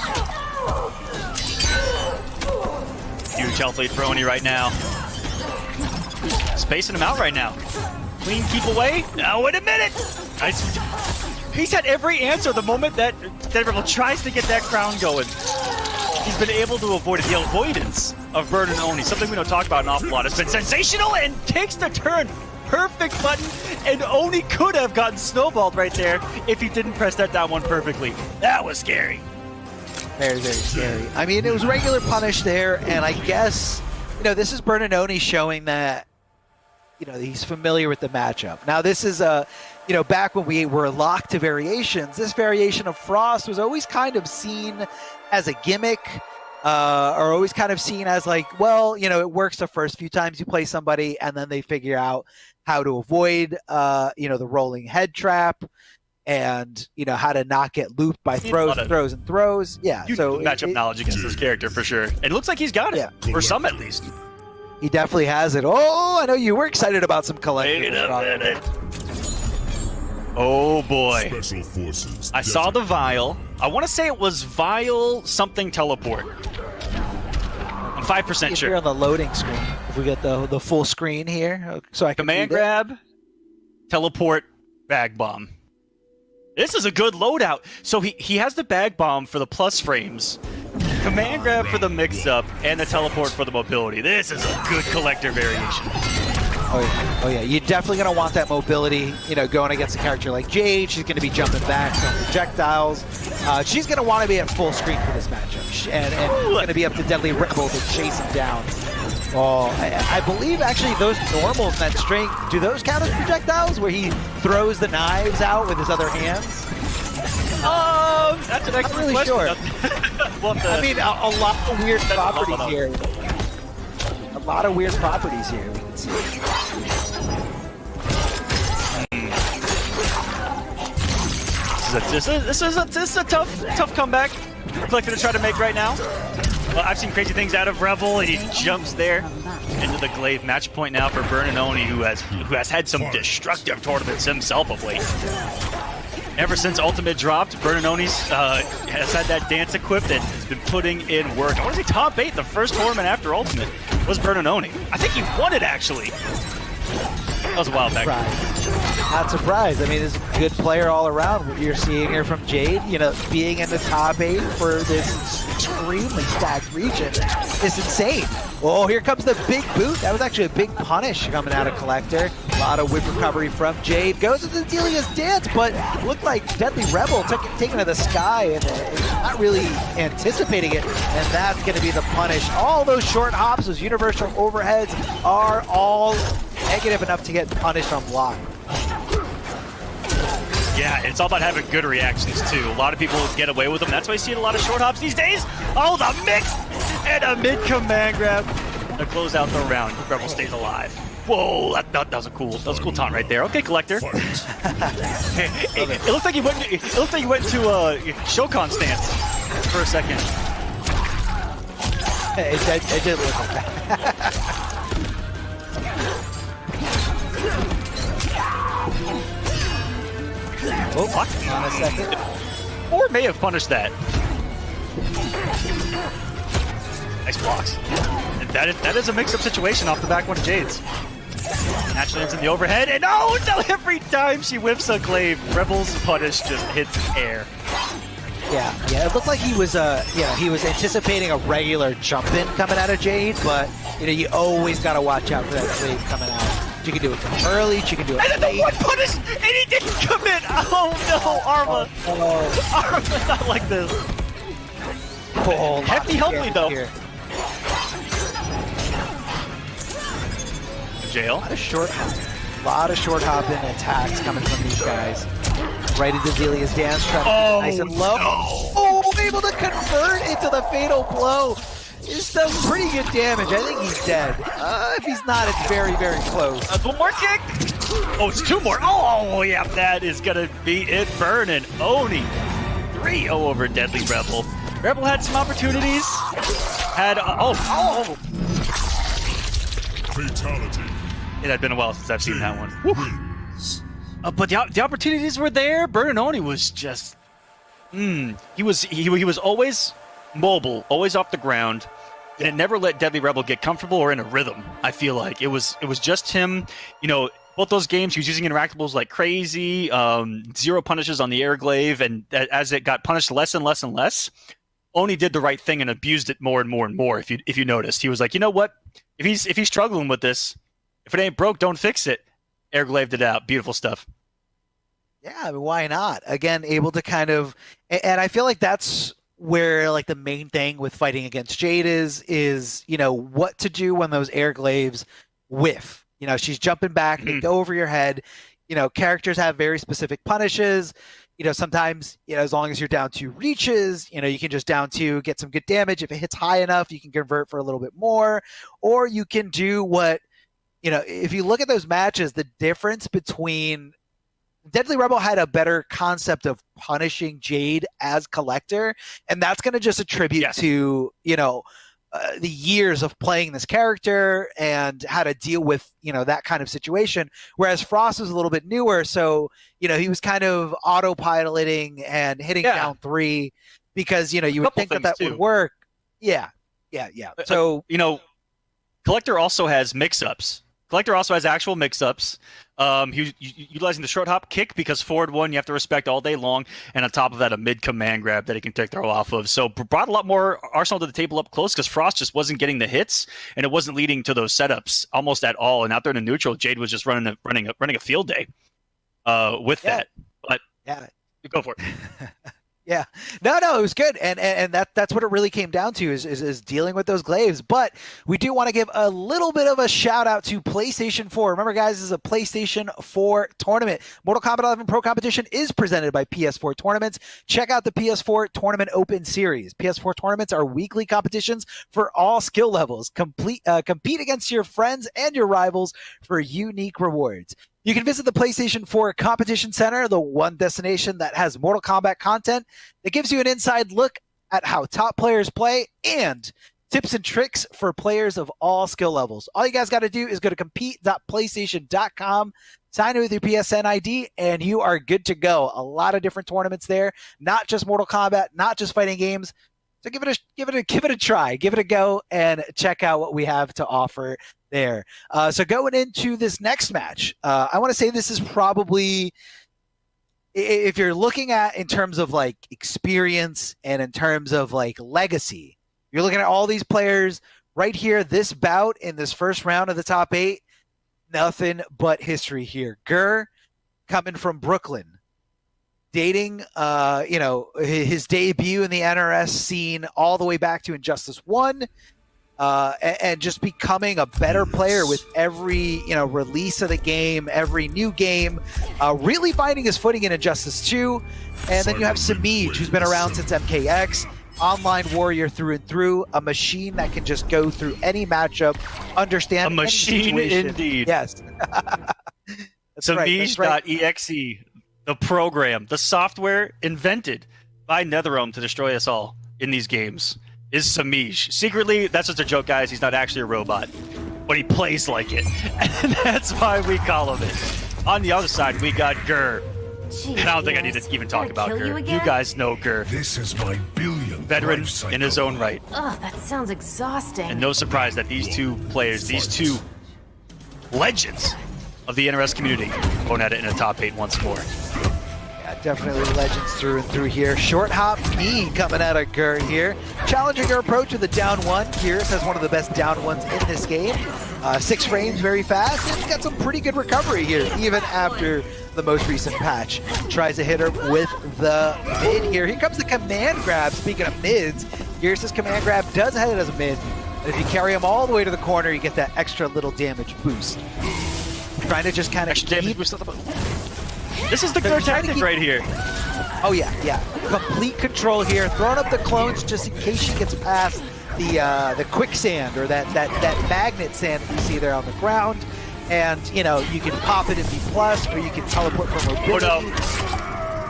Huge health lead for Oni right now. Spacing him out right now. Clean keep away. Now wait a minute. He's had every answer the moment that Rebel tries to get that crown going. He's been able to avoid it. The avoidance of Burning Oni, something we don't talk about an awful lot, has been sensational and takes the turn. Perfect button, and Oni could have gotten snowballed right there if he didn't press that down one perfectly. That was scary. Very, very scary. I mean, it was regular punish there, and I guess, this is Burning Oni showing that, he's familiar with the matchup. Now, this is, back when we were locked to variations, this variation of Frost was always kind of seen as a gimmick, or always kind of seen as like, well, it works the first few times you play somebody, and then they figure out how to avoid, the rolling head trap, and how to not get looped by throws. Yeah, so matchup knowledge against this character for sure. It looks like he's got it, or some at least. He definitely has it. Oh, I know you were excited about some collectibles. Wait a minute. Oh boy. I saw the vial. I want to say it was vial something teleport. I'm 5% sure. Here on the loading screen, if we get the full screen here, so I can command grab, teleport, bag bomb. This is a good loadout. So he has the bag bomb for the plus frames, command grab for the mix-up, and the teleport for the mobility. This is a good collector variation. Oh yeah, you're definitely going to want that mobility, going against a character like Jade. She's going to be jumping back on projectiles. She's going to want to be at full screen for this matchup. And it's going to be up to Deadly Rebel to chase him down. Oh, I believe actually those normals in that string, do those count as projectiles where he throws the knives out with his other hands? That's an excellent really question. sure. I mean, a lot of weird properties here. A lot of weird properties here we can see. This is a tough comeback for Collector to try to make right now. Well, I've seen crazy things out of Rebel, and he jumps there into the glaive. Match point now for Burnanoni, who has had some destructive tournaments himself of late. Ever since Ultimate dropped, Burnanoni's has had that dance equipped and has been putting in work. I want to say top 8 the first tournament after Ultimate was Burnanoni. I think he won it, actually. That was a while back. Not surprised. I mean, he's a good player all around. What you're seeing here from Jade, being in the top 8 for this extremely stacked region is insane. Oh, here comes the big boot. That was actually a big punish coming out of Collector. A lot of whip recovery from Jade. Goes into Delia's dance, but looked like Deadly Rebel taken to the sky and not really anticipating it. And that's going to be the punish. All those short hops, those universal overheads are all negative enough to get punished on block. Yeah, it's all about having good reactions, too. A lot of people get away with them. That's why you see a lot of short hops these days. Oh, the mix! And a mid-command grab to close out the round. Rebel stays alive. Whoa, that was a cool taunt right there. Okay, Collector. It looked like he went into a Shokan stance for a second. It did look like that. Oh, what? On a second. Or may have punished that. Nice blocks. And that is a mix-up situation off the back one of Jade's. Naturally ends in the overhead, and oh no! Every time she whips a glaive, Rebel's punish just hits air. Yeah, it looked like he was anticipating a regular jump-in coming out of Jade, but you always gotta watch out for that glaive coming out. She can do it from early, she can do it and then late. the one punish, and he didn't commit! Oh no, Arma! Arma's not like this. Oh, Hefty helped me though. Here. Jail. A lot of short hopping attacks coming from these guys. Right into Delia's dance, trying to keep it nice and low. No. Oh, able to convert into the fatal blow. It's some pretty good damage. I think he's dead. If he's not, it's very, very close. One more kick. Oh, it's 2 more. Oh, yeah, that is gonna be it. Burnin' Oni. 3-0 over Deadly Rebel. Rebel had some opportunities. Fatality. It had been a while since I've seen that one. But the opportunities were there. Burnanoni was just, he was always mobile, always off the ground, and it never let Deadly Rebel get comfortable or in a rhythm. I feel like it was just him. Both those games he was using interactables like crazy. 0 punishes on the air glaive, and as it got punished less and less and less, Oni did the right thing and abused it more and more and more. If you noticed, he was like, you know what? If he's struggling with this, if it ain't broke, don't fix it. Air glaved it out. Beautiful stuff. Yeah, I mean, why not? Again, able to kind of, and I feel like that's where like the main thing with fighting against Jade is what to do when those air glaives whiff. She's jumping back, they go over your head. Characters have very specific punishes. Sometimes, as long as you're down 2 reaches, you can just down 2, get some good damage. If it hits high enough, you can convert for a little bit more, or you can do what, if you look at those matches, the difference between Deadly Rebel had a better concept of punishing Jade as Collector, and that's going to just attribute to, the years of playing this character and how to deal with, that kind of situation. Whereas Frost was a little bit newer, so, he was kind of autopiloting and hitting down 3 because, you would think that would work. Yeah. So, Collector also has mix-ups. Collector also has actual mix-ups. He's utilizing the short hop kick because forward 1 you have to respect all day long, and on top of that a mid command grab that he can take throw off of. So brought a lot more arsenal to the table up close because Frost just wasn't getting the hits, and it wasn't leading to those setups almost at all. And out there in the neutral, Jade was just running a field day with that. But go for it. Yeah, no, it was good, and that's what it really came down to is dealing with those glaives. But we do want to give a little bit of a shout out to PlayStation 4. Remember, guys, this is a PlayStation 4 tournament. Mortal Kombat 11 Pro Competition is presented by PS4 Tournaments. Check out the PS4 Tournament Open Series. PS4 tournaments are weekly competitions for all skill levels. Compete against your friends and your rivals for unique rewards. You can visit the PlayStation 4 Competition Center, the one destination that has Mortal Kombat content that gives you an inside look at how top players play and tips and tricks for players of all skill levels. All you guys got to do is go to compete.playstation.com, sign in with your PSN ID, and you are good to go. A lot of different tournaments there, not just Mortal Kombat, not just fighting games. So give it a try, give it a go, and check out what we have to offer there. So going into this next match, I want to say this is probably, if you're looking at in terms of like experience and in terms of like legacy, you're looking at all these players right here. This bout in this first round of the top 8, nothing but history here. Gur coming from Brooklyn, dating, his debut in the NRS scene all the way back to Injustice 1, and just becoming a better player with every, release of the game, every new game, really finding his footing in Injustice 2. And then you have Samij, who's been around since MKX, online warrior through and through, a machine that can just go through any matchup, understand a machine indeed. Yes. Samij.exe. The program, the software invented by NetherRealm to destroy us all in these games is Samij. Secretly, that's just a joke, guys. He's not actually a robot, but he plays like it. And that's why we call him it. On the other side, we got Gur. And I don't think I need to even talk about Gur. You guys know Gur. This is my billionth veteran in his own right. Oh, that sounds exhausting. And no surprise that these two players, these two legends of the NRS community, going at it in a top 8 once more. Yeah, definitely legends through and through here. Short hop knee coming out of Gur here. Challenging her approach with the down 1. Kyrus has one of the best down 1s in this game. 6 frames very fast, and got some pretty good recovery here, even after the most recent patch. Tries to hit her with the mid here. Here comes the command grab. Speaking of mids, Kyrus' command grab does head it as a mid. And if you carry him all the way to the corner, you get that extra little damage boost. Trying to just kind of keep... This is the Gur tactic right here. Oh yeah. Complete control here. Throwing up the clones just in case she gets past the quicksand or that magnet sand that you see there on the ground. And, you can pop it in B+, or you can teleport from mobility. Oh no.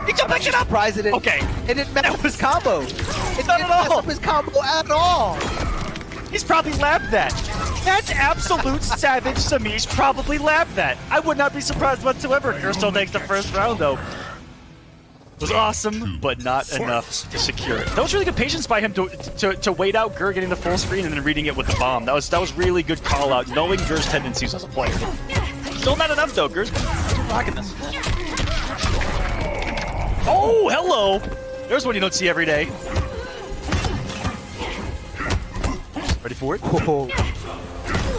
He just picked it up! Surprised it didn't, okay. It didn't mess up his combo. It didn't mess up his combo at all. He's probably labbed that. That's absolute savage. Samij probably labbed that. I would not be surprised whatsoever. Gur still takes the first round, though. It was awesome, but not enough to secure it. That was really good patience by him to wait out Gur getting the full screen and then reading it with the bomb. That was really good call out, knowing Gur's tendencies as a player. Still not enough, though. Gur's rocking this. Oh, hello! There's one you don't see every day. Ready for it? Whoa.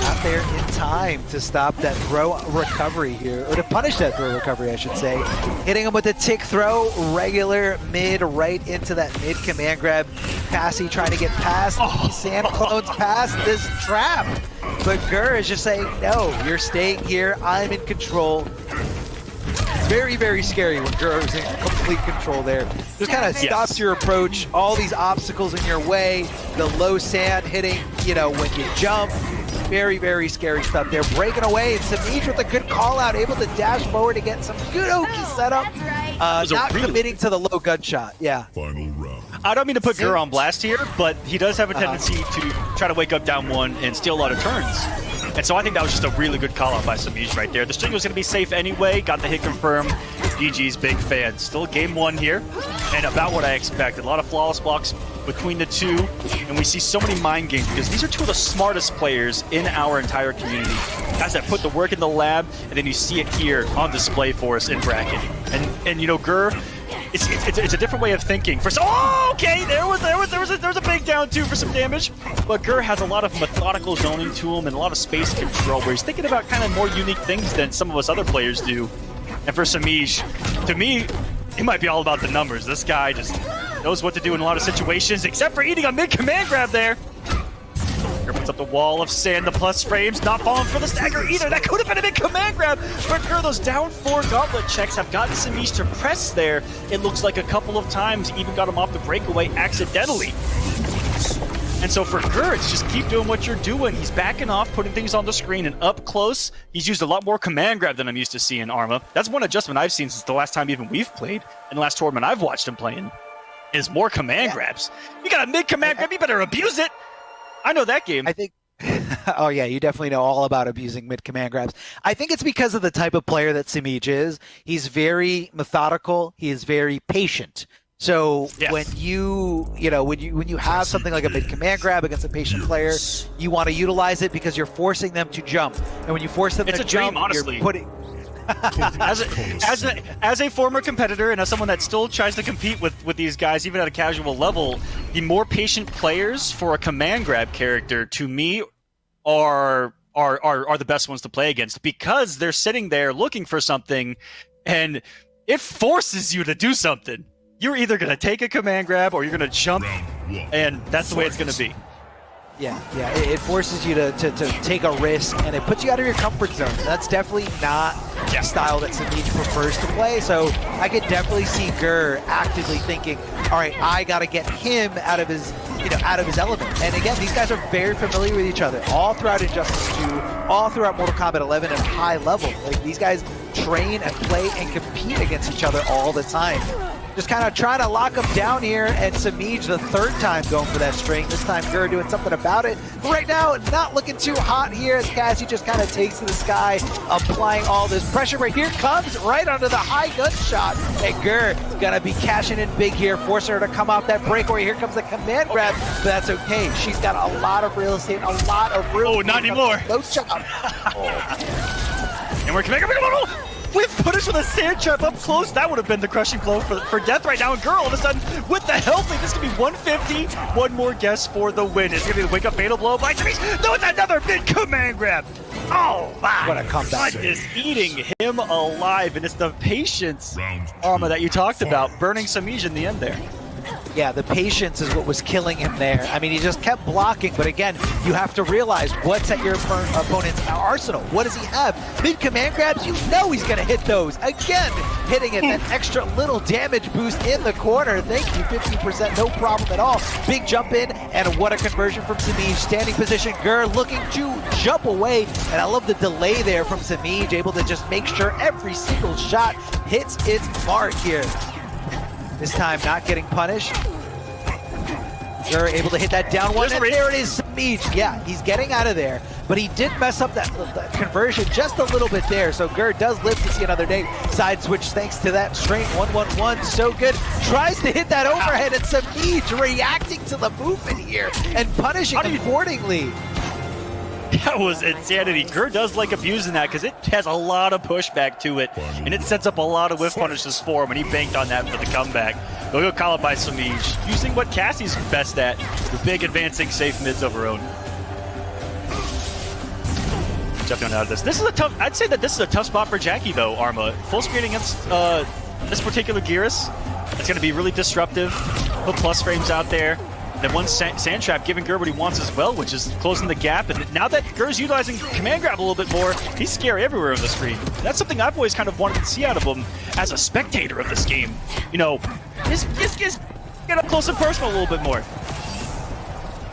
Not there in time to stop that throw recovery here, or to punish that throw recovery, I should say. Hitting him with a tick throw, regular mid, right into that mid command grab. Cassie trying to get past sand clones, past this trap. But Gur is just saying, no, you're staying here, I'm in control. Very, very scary when Gur is in complete control there. Just kind of stops your approach, all these obstacles in your way, the low sand hitting, when you jump. Very, very scary stuff there. Breaking away, Samij with a good call out, able to dash forward to get some good Oki setup. Not committing to the low gunshot. Yeah. Final round. I don't mean to put Gur on blast here, but he does have a tendency to try to wake up down 1 and steal a lot of turns. And so I think that was just a really good call out by Samij right there. The string was going to be safe anyway. Got the hit confirmed. GG's big fan. Still game 1 here, and about what I expected. A lot of flawless blocks between the two, and we see so many mind games because these are two of the smartest players in our entire community. Guys that put the work in the lab, and then you see it here on display for us in bracket. And Gur, it's a different way of thinking. Okay, there was a big down 2 for some damage, but Gur has a lot of methodical zoning to him and a lot of space control where he's thinking about kind of more unique things than some of us other players do. And for Samij, to me, it might be all about the numbers. This guy just knows what to do in a lot of situations, except for eating a mid-command grab there. Gur puts up the wall of sand, the plus frames, not falling for the stagger either. That could have been a mid-command grab. But Gur, those down 4 gauntlet checks have gotten Simic to press there. It looks like a couple of times, even got him off the breakaway accidentally. And so for Gur, it's just keep doing what you're doing. He's backing off, putting things on the screen, and up close, he's used a lot more command grab than I'm used to seeing Arma. That's one adjustment I've seen since the last time even we've played, and the last tournament I've watched him playing, is more command grabs. You got a mid-command grab, you better abuse it. I know that game. I think oh yeah, you definitely know all about abusing mid-command grabs. I think it's because of the type of player that Simic is. He's very methodical, he is very patient. So when you have something like a mid-command grab against a patient player, you want to utilize it because you're forcing them to jump. And when you force them to jump, honestly. You're putting as a former competitor and as someone that still tries to compete with these guys, even at a casual level, the more patient players for a command grab character, to me, are the best ones to play against, because they're sitting there looking for something, and it forces you to do something. You're either going to take a command grab or you're going to jump, and that's the way it's going to be. Yeah, it forces you to take a risk, and it puts you out of your comfort zone. That's definitely not the style that Simic prefers to play. So I could definitely see Gur actively thinking, all right, I got to get him out of his element. And again, these guys are very familiar with each other, all throughout Injustice 2, all throughout Mortal Kombat 11 at high level. Like, these guys train and play and compete against each other all the time. Just kind of trying to lock him down here, and Simic the 3rd time going for that string. This time Gur doing something about it. But right now, not looking too hot here as Cassie just kind of takes to the sky, applying all this pressure. Right here comes right under the high gunshot. And Gur gonna be cashing in big here, forcing her to come off that breakaway. Here comes the command grab, but that's okay. She's got a lot of real estate, a lot of room. Oh, not anymore. No shot. And we're connecting. We've put us with a sand trap up close. That would have been the crushing blow for death right now. And Gur, all of a sudden, with the health lead, this could be 150. One more guess for the win. It's going to be the wake-up fatal blow by Simic. No, it's another mid-command grab. Oh, my. What a comeback. What is eating him alive? And it's the patience, Arma, that you talked about, burning Simic in the end there. Yeah, the patience is what was killing him there. I mean, he just kept blocking, but again, you have to realize what's at your opponent's arsenal. What does he have? Mid-command grabs, you know he's going to hit those. Again, hitting it, that extra little damage boost in the corner. Thank you, 50%, no problem at all. Big jump in, and what a conversion from Simic. Standing position, Gur looking to jump away, and I love the delay there from Simic, able to just make sure every single shot hits its mark here. This time not getting punished. Gur able to hit that down one, and there it is, Simic. Yeah, he's getting out of there, but he did mess up that conversion just a little bit there, so Gur does live to see another day. Side switch thanks to that straight 1-1-1, so good. Tries to hit that overhead, and Simic reacting to the movement here and punishing accordingly. That was insanity. Gur does like abusing that because it has a lot of pushback to it, and it sets up a lot of whiff punishes for him, and he banked on that for the comeback. They'll go call it by Simic, using what Cassie's best at, the big advancing safe mids of her own. Jumping out of this. This is a tough, I'd say that this is a tough spot for Jackie though, Arma. Full screen against this particular Geras. It's going to be really disruptive. Put plus frames out there. Then one sand trap giving Gur what he wants as well, which is closing the gap. And now that Gur's utilizing command grab a little bit more, he's scary everywhere on the screen. That's something I've always kind of wanted to see out of him as a spectator of this game. You know, just get up close and personal a little bit more.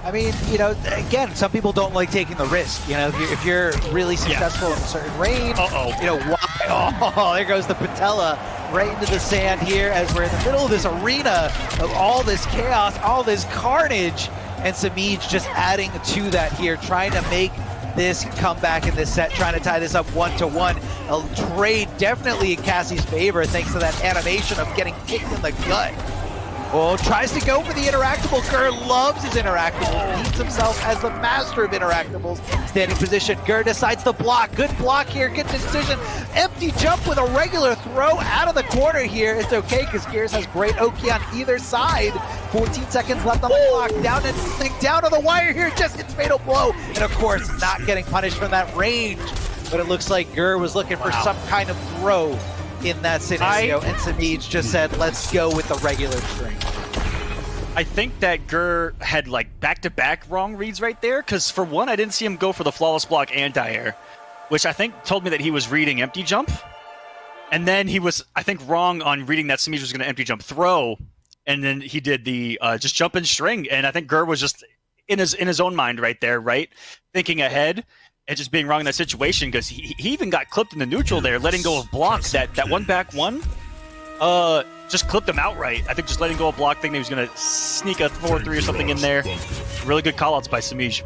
I mean, you know, again, some people don't like taking the risk. You know, if you're really successful in a certain range, you know, why? Oh, there goes the patella right into the sand here as we're in the middle of this arena of all this chaos, all this carnage, and Simic just adding to that here, trying to make this comeback in this set, trying to tie this up 1-1. A trade definitely in Cassie's favor thanks to that animation of getting kicked in the gut. Oh, tries to go for the interactable. Gur loves his interactables. Keeps himself as the master of interactables. Standing position. Gur decides to block. Good block here. Good decision. Empty jump with a regular throw out of the corner here. It's okay because Geras has great Oki on either side. 14 seconds left on the clock. Down to the wire here. Just hits fatal blow. And of course, not getting punished from that range. But it looks like Gur was looking for some kind of throw in that scenario, and Simic just said, let's go with the regular string. I think that Gur had like back-to-back wrong reads right there, because for one, I didn't see him go for the flawless block anti-air, which I think told me that he was reading empty jump. And then he was, I think, wrong on reading that Samish was going to empty jump throw, and then he did the just jump in string. And I think Gur was just in his own mind right there, right? Thinking ahead and just being wrong in that situation, because he even got clipped in the neutral there, letting go of blocks. That one back one just clipped him outright. I think just letting go of block, thinking he was going to sneak a 4-3 or something in there. Really good callouts by Samij.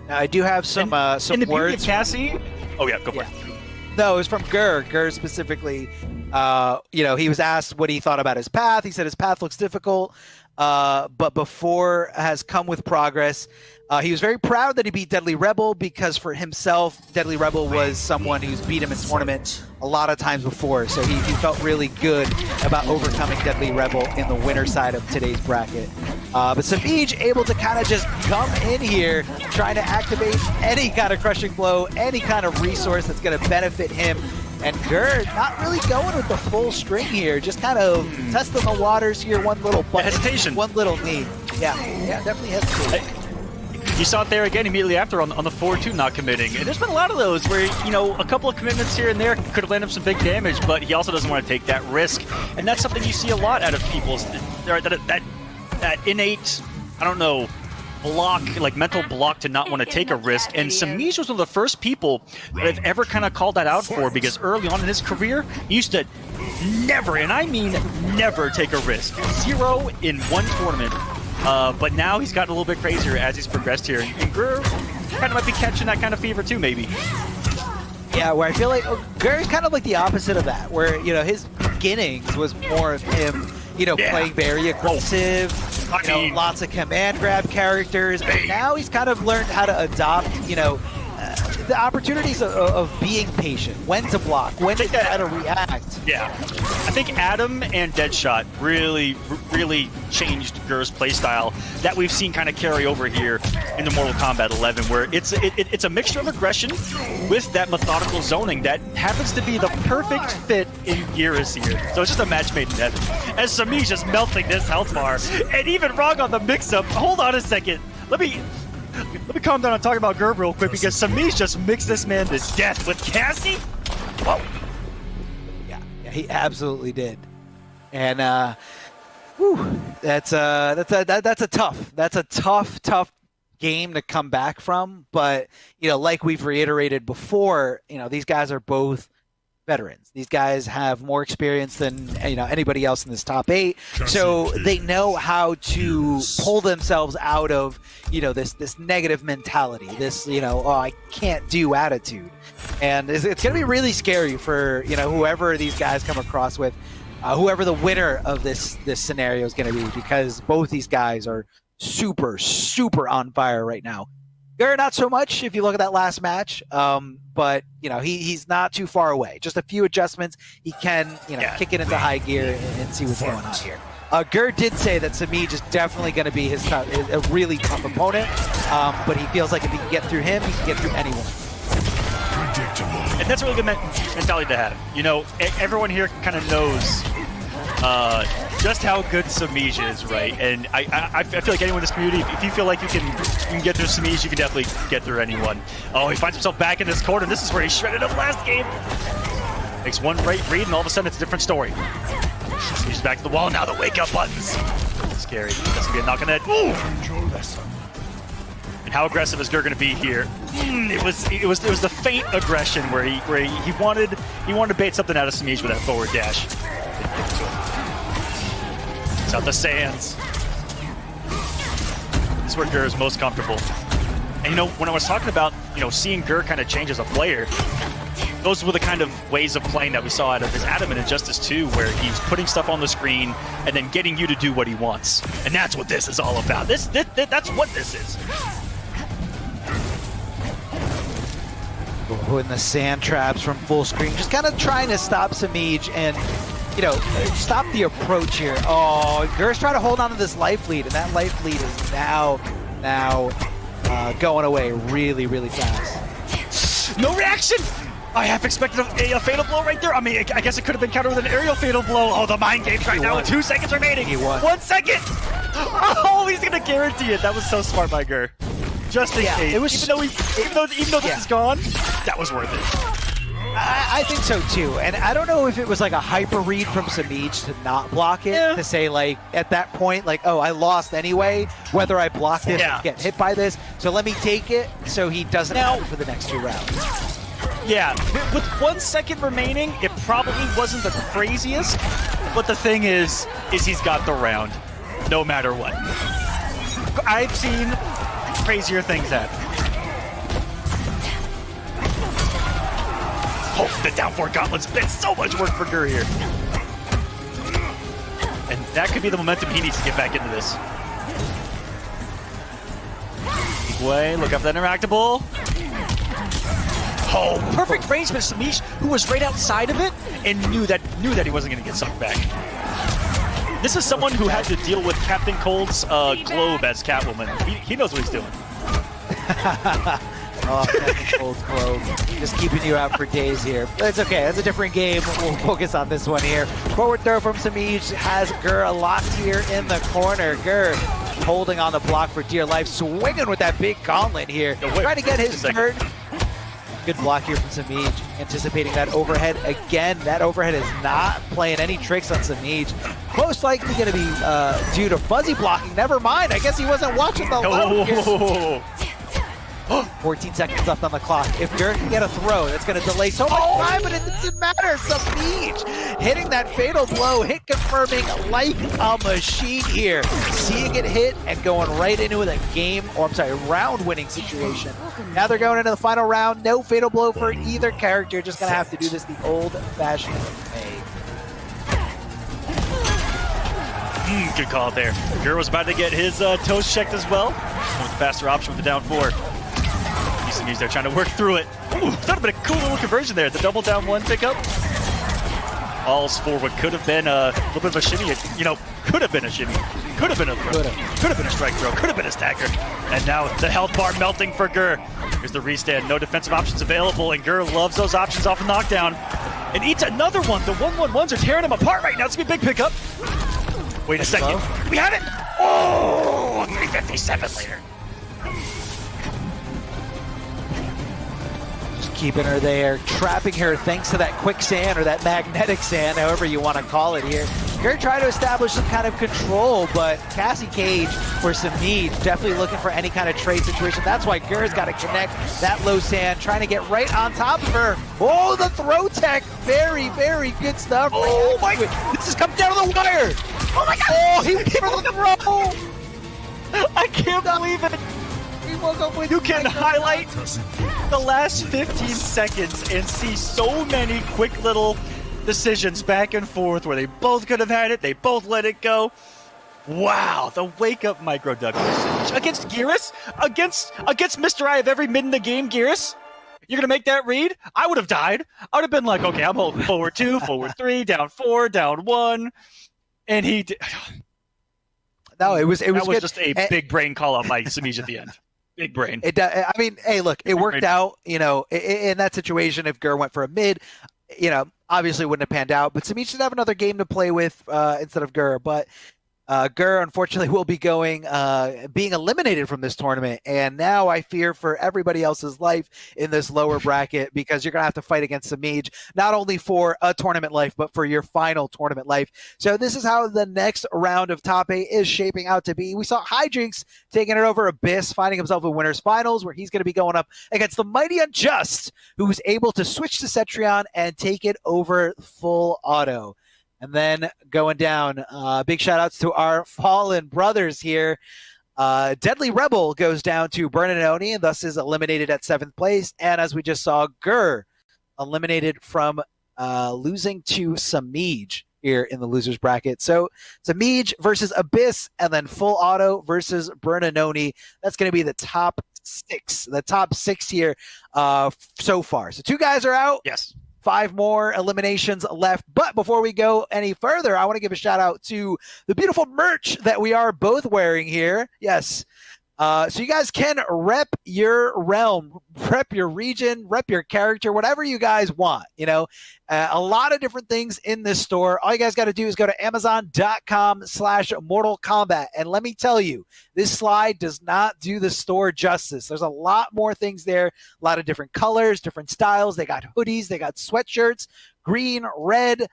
Now, I do have some in the words. Beauty of Cassie. Oh yeah, go for it. No, it was from Gur. Gur specifically. He was asked what he thought about his path. He said his path looks difficult, but before has come with progress. He was very proud that he beat Deadly Rebel, because for himself, Deadly Rebel was someone who's beat him in tournament a lot of times before. So he felt really good about overcoming Deadly Rebel in the winner side of today's bracket. But Samij able to kind of just come in here, trying to activate any kind of crushing blow, any kind of resource that's going to benefit him. And Gur not really going with the full string here, just kind of testing the waters here. One little button, hesitation, one little knee. Yeah, definitely hesitation. You saw it there again immediately after on the 4-2 not committing. And there's been a lot of those where, a couple of commitments here and there could have landed some big damage, but he also doesn't want to take that risk. And that's something you see a lot out of people. That innate, I don't know, block, like mental block to not want to take a risk. And Samij was one of the first people that I've ever kind of called that out for, because early on in his career, he used to never, and I mean never, take a risk. 0 in one tournament. But now he's gotten a little bit crazier as he's progressed here. And Gur kind of might be catching that kind of fever too, maybe. Yeah, where I feel like Gur is kind of like the opposite of that, where, his beginnings was more of him, playing very aggressive, lots of command grab characters. But now he's kind of learned how to adopt, the opportunities of being patient, when to block, when to try to react. Yeah. I think Adam and Deadshot really changed Gur's playstyle that we've seen kind of carry over here into Mortal Kombat 11, where it's a mixture of aggression with that methodical zoning that happens to be the perfect fit in Geras here. So it's just a match made in heaven. As Samij just melting this health bar, and even wrong on the mix-up. Hold on a second. Let me calm down and talk about Gur real quick, because Samij just mixed this man to death with Cassie. Whoa. Yeah, he absolutely did. And that's a tough game to come back from. But like we've reiterated before, these guys are both veterans. These guys have more experience than anybody else in this top 8, so they know how to pull themselves out of this negative mentality, this I can't do attitude. And it's going to be really scary for whoever these guys come across with, whoever the winner of this scenario is going to be, because both these guys are super on fire right now. Gur, not so much if you look at that last match, but he's not too far away. Just a few adjustments, he can kick it into high gear and see what's going on here. Gur did say that Samij is definitely going to be a really tough opponent, but he feels like if he can get through him, he can get through anyone. And that's a really good mentality to have. Everyone here kind of knows just how good Samij is, right? And I feel like anyone in this community, if you feel like you can get through Samij, you can definitely get through anyone. Oh, he finds himself back in this corner. This is where he shredded him last game. Makes one great read, and all of a sudden it's a different story. He's back to the wall now. The wake-up buttons. Scary. That's gonna be a knock on the head. Ooh. And how aggressive is Gur gonna be here? It was the faint aggression where he wanted to bait something out of Samij with that forward dash. It's out the sands. This is where Gur is most comfortable. And when I was talking about seeing Gur kind of change as a player, those were the kind of ways of playing that we saw out of his Adam in Injustice 2, where he's putting stuff on the screen and then getting you to do what he wants. And that's what this is all about. That's what this is. Putting the sand traps from full screen, just kind of trying to stop Samij and stop the approach here. Oh, Gur's trying to hold on to this life lead, and that life lead is now going away really fast. No reaction! I half expected a fatal blow right there. I mean, I guess it could have been countered with an aerial fatal blow. Oh, the mind games right now with 2 seconds remaining. 1 second! Oh, he's gonna guarantee it. That was so smart by Gur. Just in case. It was, even though this is gone, that was worth it. I think so too, and I don't know if it was like a hyper read from Samij to not block it, to say like at that point like, oh, I lost anyway, whether I block this or get hit by this, so let me take it so he doesn't have it for the next 2 rounds. Yeah, with 1 second remaining, it probably wasn't the craziest, but the thing is he's got the round, no matter what. I've seen crazier things happen. Oh, the down 4 gauntlets been so much work for Gur here. And that could be the momentum he needs to get back into this. Way, look up that interactable. Oh, perfect range by Samij, who was right outside of it and knew that he wasn't going to get sucked back. This is someone who had to deal with Captain Cold's globe as Catwoman. He knows what he's doing. Oh, Captain Cold's globe. Just keeping you out for days here. But it's okay. That's a different game. We'll focus on this one here. Forward throw from Samij has Gur locked here in the corner. Gur holding on the block for dear life, swinging with that big gauntlet here. Trying to get his turn. Good block here from Samij, anticipating that overhead again. That overhead is not playing any tricks on Samij. Most likely going to be due to fuzzy blocking. Never mind. I guess he wasn't watching the low here. 14 seconds left on the clock. If Gur can get a throw, that's going to delay so much time, but it doesn't matter. Samij hitting that fatal blow, hit confirming like a machine here. Seeing it hit and going right into the round-winning situation. Now they're going into the final round. No fatal blow for either character. Just going to have to do this the old-fashioned way. Good call there. Gur was about to get his toes checked as well. With the faster option with the down 4. Samij there trying to work through it. Ooh, that would have been a cool little conversion there. The double down 1 pickup. Alls for what could have been a little bit of a shimmy. Could have been a shimmy. Could have been a throw. Could have been a strike throw. Could have been a stagger. And now the health bar melting for Gur. Here's the restand. No defensive options available, and Gur loves those options off the knockdown. And eats another one. The 1-1-1s are tearing him apart right now. It's going to be a big pickup. Wait a second. We had it! Oh, 357 later. Keeping her there, trapping her thanks to that quicksand or that magnetic sand, however you want to call it here. Gur trying to establish some kind of control, but Cassie Cage or Samij definitely looking for any kind of trade situation. That's why Gur's got to connect that low sand, trying to get right on top of her. Oh, the throw tech. Very, very good stuff. Oh my God. This is coming down to the wire. Oh my God. Oh, he went for the throw. I can't believe it. You can highlight the last 15 seconds and see so many quick little decisions back and forth where they both could have had it, they both let it go. Wow, the wake-up micro duck against Geras, against Mr. I of every mid in the game, Geras. You're gonna make that read? I would have died. I would have been like, okay, I'm holding forward 2, forward 3, down 4, down 1, and he did. No, it was good. Just a big brain call out by Samij at the end. Big brain. I mean, hey, look, it worked out, in that situation. If Gur went for a mid, obviously wouldn't have panned out, but Samij should have another game to play with instead of Gur. But Gur, unfortunately, will be being eliminated from this tournament. And now I fear for everybody else's life in this lower bracket, because you're going to have to fight against Samij, not only for a tournament life, but for your final tournament life. So this is how the next round of top 8 is shaping out to be. We saw Hydrinks taking it over Abyss, finding himself in winners finals, where he's going to be going up against the Mighty Unjust, who was able to switch to Cetrion and take it over full auto. And then going down, big shout outs to our fallen brothers here. Deadly Rebel goes down to Bernanoni and thus is eliminated at 7th place. And as we just saw, Gur eliminated from losing to Samij here in the losers bracket. So Samij versus Abyss, and then full auto versus Bernanoni. That's going to be the top 6 here so far. So 2 guys are out. Yes. 5 more eliminations left. But before we go any further, I want to give a shout out to the beautiful merch that we are both wearing here. Yes, So you guys can rep your realm, rep your region, rep your character, whatever you guys want. A lot of different things in this store. All you guys got to do is go to Amazon.com/Mortal Kombat. And let me tell you, this slide does not do the store justice. There's a lot more things there, a lot of different colors, different styles. They got hoodies, they got sweatshirts, green, red,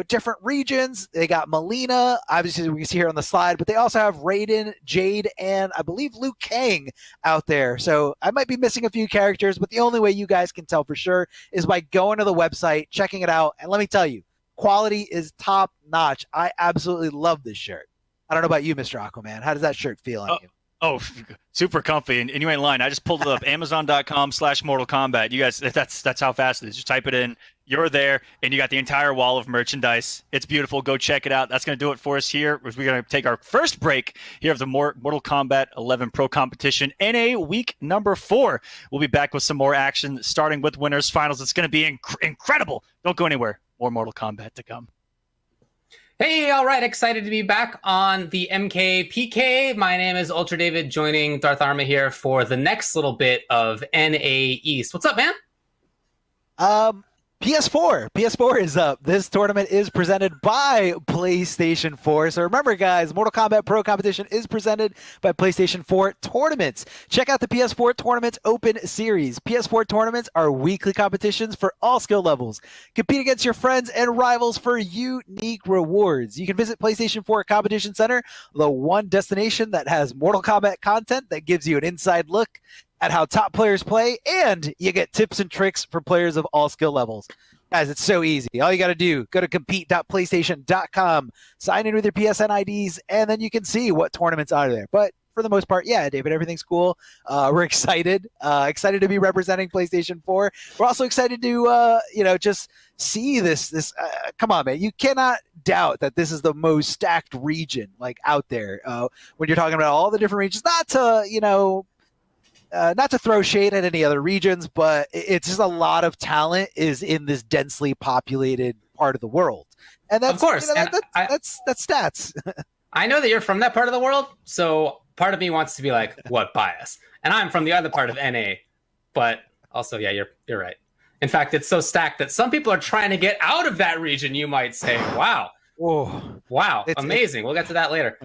different regions. They got Melina, obviously we can see here on the slide, but they also have Raiden, Jade, and I believe Liu Kang out there. So I might be missing a few characters, but the only way you guys can tell for sure is by going to the website, checking it out. And let me tell you, quality is top notch. I absolutely love this shirt. I don't know about you, Mr. Aquaman. How does that shirt feel on you? Oh, super comfy, and you ain't lying. I just pulled it up, Amazon.com/Mortal Kombat. You guys, that's how fast it is. Just type it in. You're there, and you got the entire wall of merchandise. It's beautiful. Go check it out. That's going to do it for us here. We're going to take our first break here of the Mortal Kombat 11 Pro Competition NA week number 4. We'll be back with some more action, starting with winners finals. It's going to be incredible. Don't go anywhere. More Mortal Kombat to come. Hey, all right. Excited to be back on the MKPK. My name is Ultra David, joining Darth Arma here for the next little bit of NA East. What's up, man? PS4 is up. This tournament is presented by PlayStation 4. So remember, guys, Mortal Kombat Pro Competition is presented by PlayStation 4 Tournaments. Check out the PS4 Tournaments Open Series. PS4 Tournaments are weekly competitions for all skill levels. Compete against your friends and rivals for unique rewards. You can visit PlayStation 4 Competition Center, the one destination that has Mortal Kombat content that gives you an inside look at how top players play, and you get tips and tricks for players of all skill levels. Guys, it's so easy. All you got to do, go to compete.playstation.com, sign in with your PSN IDs, and then you can see what tournaments are there. But for the most part, yeah, David, everything's cool. We're excited to be representing PlayStation 4. We're also excited to, just see this. Come on, man. You cannot doubt that this is the most stacked region out there. When you're talking about all the different regions, not to throw shade at any other regions, but it's just a lot of talent is in this densely populated part of the world. And that's, of course, that's stats. I know that you're from that part of the world, so part of me wants to be like, what bias? And I'm from the other part of NA, but also, yeah, you're right. In fact, it's so stacked that some people are trying to get out of that region, you might say. Wow. Whoa. Wow. Amazing. We'll get to that later.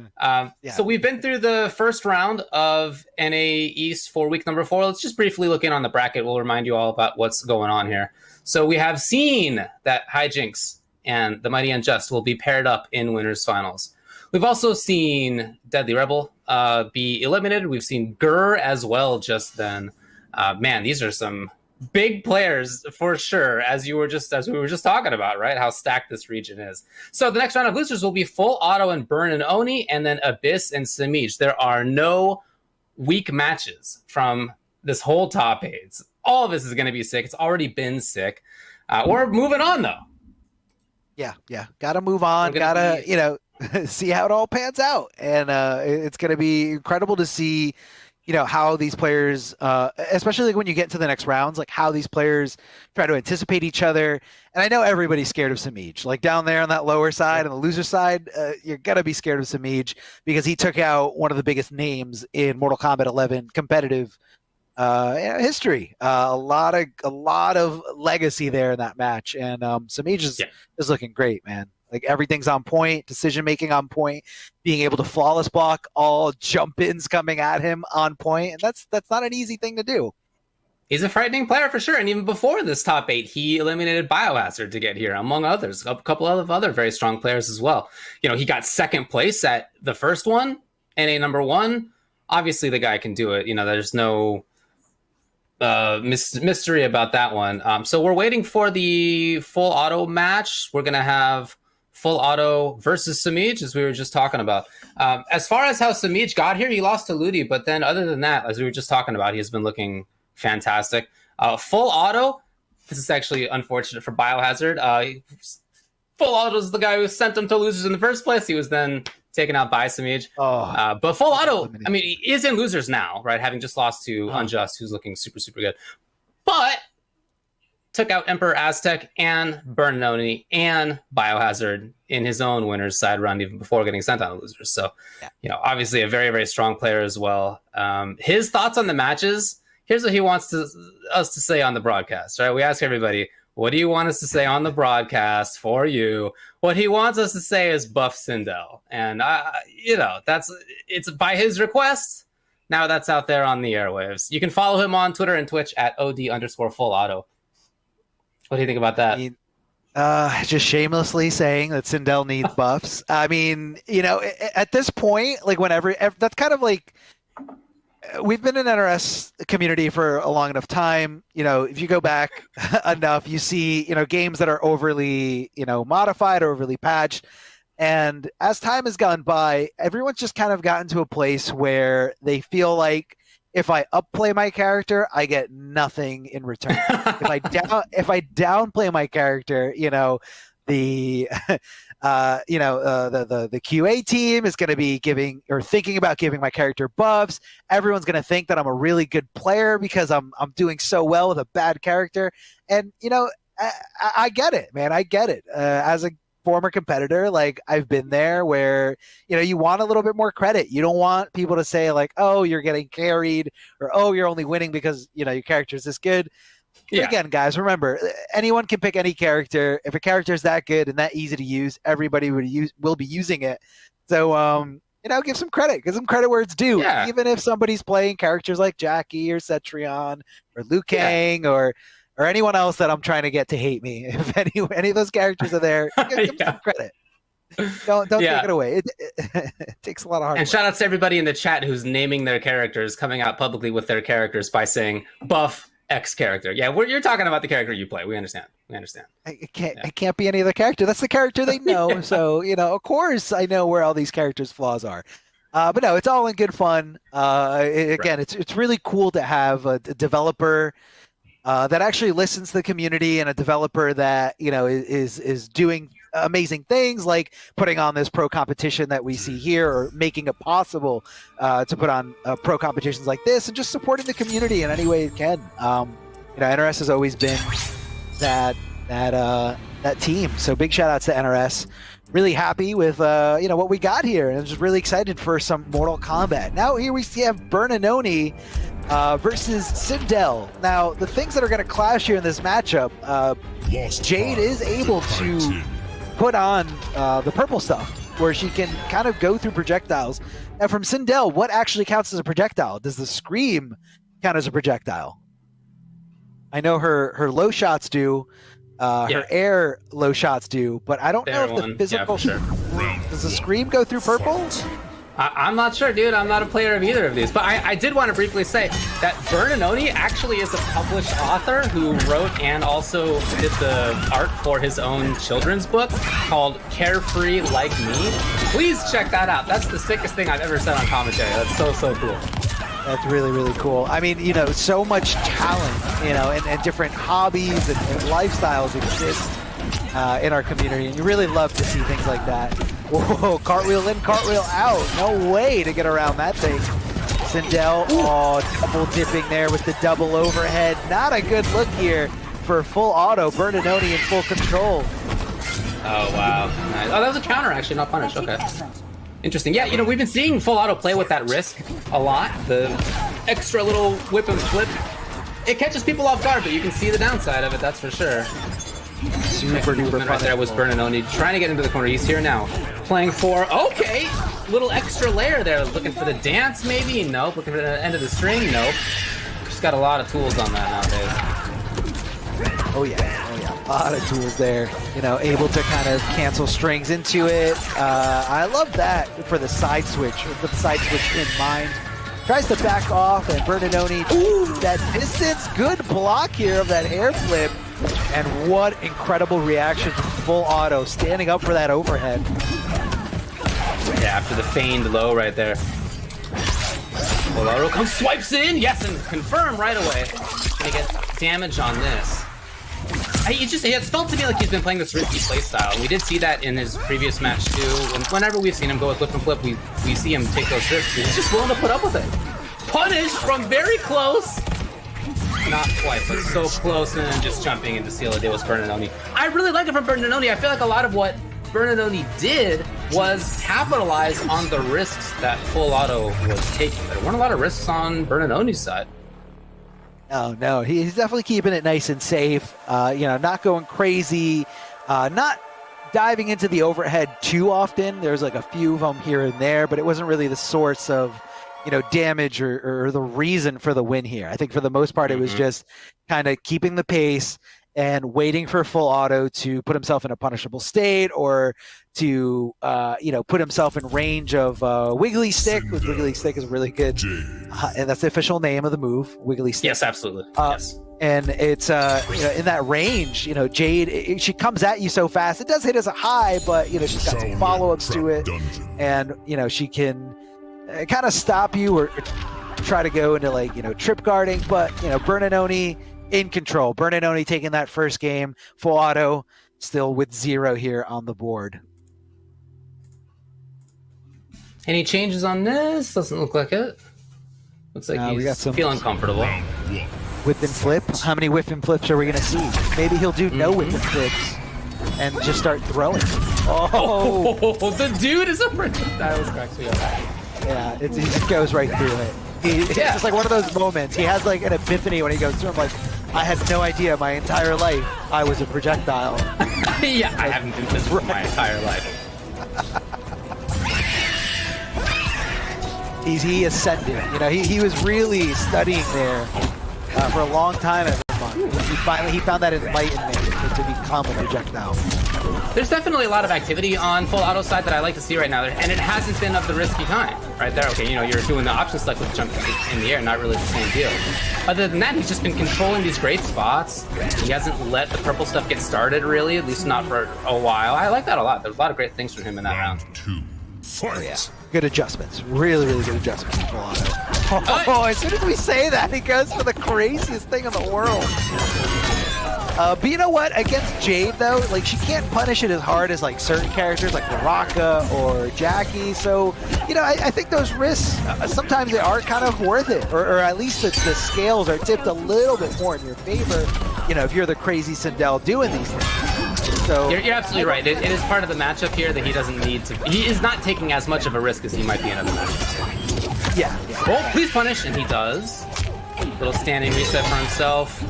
So we've been through the first round of NA East for week number 4. Let's just briefly look in on the bracket. We'll remind you all about what's going on here. So we have seen that Hijinks and the Mighty Unjust will be paired up in winners finals. We've also seen Deadly Rebel be eliminated. We've seen Gurr as well just then. Man, these are some big players for sure, as we were just talking about, right? How stacked this region is. So the next round of losers will be Full Auto and Burn and Oni, and then Abyss and Samij. There are no weak matches from this whole top 8. All of this is going to be sick. It's already been sick. We're moving on though. Yeah. Gotta move on. Gotta, see how it all pans out. And it's going to be incredible to see how these players, especially when you get into the next rounds, how these players try to anticipate each other. And I know everybody's scared of Samij. Down there on that lower side, on the loser side, you're going to be scared of Samij because he took out one of the biggest names in Mortal Kombat 11 competitive history. A lot of legacy there in that match. And Samij is looking great, man. Everything's on point, decision-making on point, being able to flawless block all jump-ins coming at him on point, and that's not an easy thing to do. He's a frightening player for sure, and even before this top 8, he eliminated Biohazard to get here, among others, a couple of other very strong players as well. He got second place at the first one, NA number 1. Obviously, the guy can do it. There's no mystery about that one. So we're waiting for the Full Auto match. We're going to have Full Auto versus Samij, as we were just talking about. As far as how Samij got here, he lost to Ludi, but then other than that, as we were just talking about, he's been looking fantastic. Full Auto, this is actually unfortunate for Biohazard. Full Auto is the guy who sent him to losers in the first place. He was then taken out by Samij. But Full Auto, he is in losers now, right? Having just lost to Unjust, who's looking super, super good. But took out Emperor Aztec and Burnononi and Biohazard in his own winner's side run even before getting sent on to losers. So, obviously a very, very strong player as well. His thoughts on the matches, here's what he wants us to say on the broadcast, right? We ask everybody, what do you want us to say on the broadcast for you? What he wants us to say is buff Sindel. And, it's by his request. Now that's out there on the airwaves. You can follow him on Twitter and Twitch at OD_full-auto. What do you think about that? Just shamelessly saying that Sindel needs buffs. I mean, at this point, like whenever, that's kind of like, we've been in NRS community for a long enough time. If you go back enough, you see, games that are overly, modified or overly patched. And as time has gone by, everyone's just kind of gotten to a place where they feel like if I upplay my character, I get nothing in return. if I downplay my character, the QA team is going to be thinking about giving my character buffs. Everyone's going to think that I'm a really good player because I'm doing so well with a bad character. And I get it, man. I get it. As a former competitor, like I've been there where you want a little bit more credit. You don't want people to say like, oh, you're getting carried, or oh, you're only winning because your character is this good. Yeah. Again, guys, remember, anyone can pick any character. If a character is that good and that easy to use, everybody will be using it. So give some credit. Give some credit where it's due. Yeah. Even if somebody's playing characters like Jackie or Cetrion or Liu Kang or anyone else that I'm trying to get to hate me. If any of those characters are there, give them some credit. Don't take it away. It takes a lot of hard work. And shout out to everybody in the chat who's naming their characters, coming out publicly with their characters by saying buff X character. Yeah, you're talking about the character you play. We understand. It can't be any other character. That's the character they know. So, of course I know where all these characters' flaws are. But no, it's all in good fun. It's really cool to have a developer that actually listens to the community, and a developer that is doing amazing things like putting on this pro competition that we see here, or making it possible to put on pro competitions like this, and just supporting the community in any way it can. NRS has always been that team. So big shout outs to NRS. Really happy with what we got here, and I'm just really excited for some Mortal Kombat. Now here we have Burnononi versus Sindel. Now the things that are going to clash here in this matchup, Jade is able to put on the purple stuff, where she can kind of go through projectiles. And from Sindel, what actually counts as a projectile? Does the scream count as a projectile? I know her low shots do. Her air low shots do, but I don't know if the physical. Does the scream go through purple? I'm not sure, dude. I'm not a player of either of these, but I did want to briefly say that Burnononi actually is a published author who wrote and also did the art for his own children's book called Carefree Like Me. Please check that out. That's the sickest thing I've ever said on commentary. That's so cool. That's really, really cool. I mean, so much talent, and different hobbies and lifestyles exist in our community, and you really love to see things like that. Whoa, cartwheel in, cartwheel out. No way to get around that thing. Sindel, double dipping there with the double overhead. Not a good look here for full auto. Burnononi in full control. Oh, wow. Nice. Oh, that was a counter, actually, not punish. Okay. Interesting. Yeah, we've been seeing full auto play with that risk a lot. The extra little whip and flip. It catches people off guard, but you can see the downside of it, that's for sure. Super duper right there was Burnononi trying to get into the corner. He's here now. Playing for, okay, little extra layer there. Looking for the dance, maybe? Nope. Looking for the end of the string? Nope. Just got a lot of tools on that nowadays. Oh yeah. A lot of tools there, able to kind of cancel strings into it. I love that for the side switch, with the side switch in mind. Tries to back off, and Burnononi, that distance, good block here of that air flip. And what incredible reaction from full auto, standing up for that overhead. Yeah, after the feigned low right there. Full auto comes, swipes in, yes, and confirm right away. Gonna get damage on this. It's felt to me like he's been playing this risky playstyle. We did see that in his previous match too. And whenever we've seen him go with whip and flip, we see him take those risks. He's just willing to put up with it. Punish from very close. Not quite, but so close, and then just jumping into seal the deal with Bernardoni. I really like it from Bernardoni. I feel like a lot of what Bernardoni did was capitalize on the risks that Full Auto was taking. There weren't a lot of risks on Bernardoni's side. No, he's definitely keeping it nice and safe. Not going crazy, not diving into the overhead too often. There's like a few of them here and there, but it wasn't really the source of, damage or the reason for the win here. I think for the most part, it was just kind of keeping the pace and waiting for Full Auto to put himself in a punishable state or to, put himself in range of Wiggly Stick, which Wiggly Stick is really good. And that's the official name of the move, Wiggly Stick. Yes, absolutely. Yes. And it's, in that range, Jade, she comes at you so fast. It does hit as a high, but, she's got some follow-ups to it. And, she can kind of stop you or try to go into, trip guarding. But, Bernardoni in control. Bernardoni taking that first game. Full Auto still with 0 here on the board. Any changes on this? Doesn't look like it. Looks like he's we got some feeling comfortable. Whip and flip. How many whip and flips are we going to see? Maybe he'll do no whip and flips and just start throwing. Oh, the dude is a projectile. Cracks me up. Yeah, he just goes right through it. It's just like one of those moments. He has like an epiphany when he goes through. I'm like, I had no idea my entire life I was a projectile. Yeah, I haven't been this for my entire life. He ascended. He was really studying there for a long time at Vermont. He found that enlightenment to become a projectile. There's definitely a lot of activity on Full Auto side that I like to see right now, and it hasn't been of the risky kind. Right there, okay, you're doing the option select with jump in the air, not really the same deal. Other than that, he's just been controlling these great spots. He hasn't let the purple stuff get started, really, at least not for a while. I like that a lot. There's a lot of great things from him in that round. Oh, yeah. Good adjustments. Really, really good adjustments from Full Auto. As soon as we say that, he goes for the craziest thing in the world. But you know what? Against Jade, though, she can't punish it as hard as, certain characters like Baraka or Jackie. So, I think those risks, sometimes they are kind of worth it. Or at least the scales are tipped a little bit more in your favor, if you're the crazy Sindel doing these things. So You're absolutely right. It is part of the matchup here that he doesn't need to. He is not taking as much of a risk as he might be in other matchups. Yeah. Oh, please punish, and he does. Little standing reset for himself.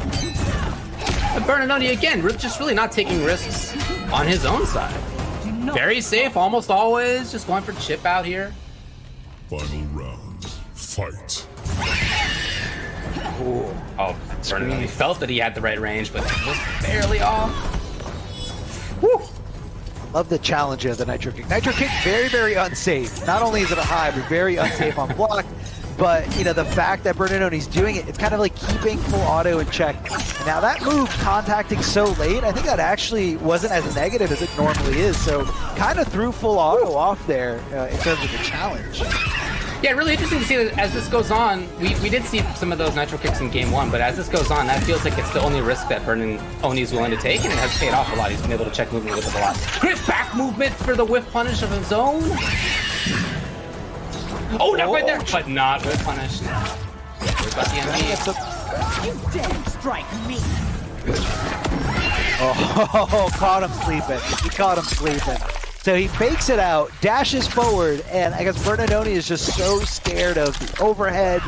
And Bernardoni again, just really not taking risks on his own side. Very safe, almost always. Just going for chip out here. Final round, fight. Ooh. Oh, Bernardoni felt that he had the right range, but it was barely off. Woo. Love the challenge of the Nitro Kick. Nitro Kick, very, very unsafe. Not only is it a high, but very unsafe on block. But, the fact that Bernardoni's doing it, it's kind of like keeping Full Auto in check. And now that move, contacting so late, I think that actually wasn't as negative as it normally is. So kind of threw Full Auto off there in terms of the challenge. Yeah, really interesting to see that as this goes on. We did see some of those Nitro Kicks in game 1, but as this goes on, that feels like it's the only risk that Bernardoni is willing to take, and it has paid off a lot. He's been able to check movement with it a lot. Great back movement for the whiff punish of his own. Oh, not right there, but not whiff punish. Where's got the MV? You dare strike me! Oh, caught him sleeping. He caught him sleeping. So he fakes it out, dashes forward, and I guess Bernardoni is just so scared of the overhead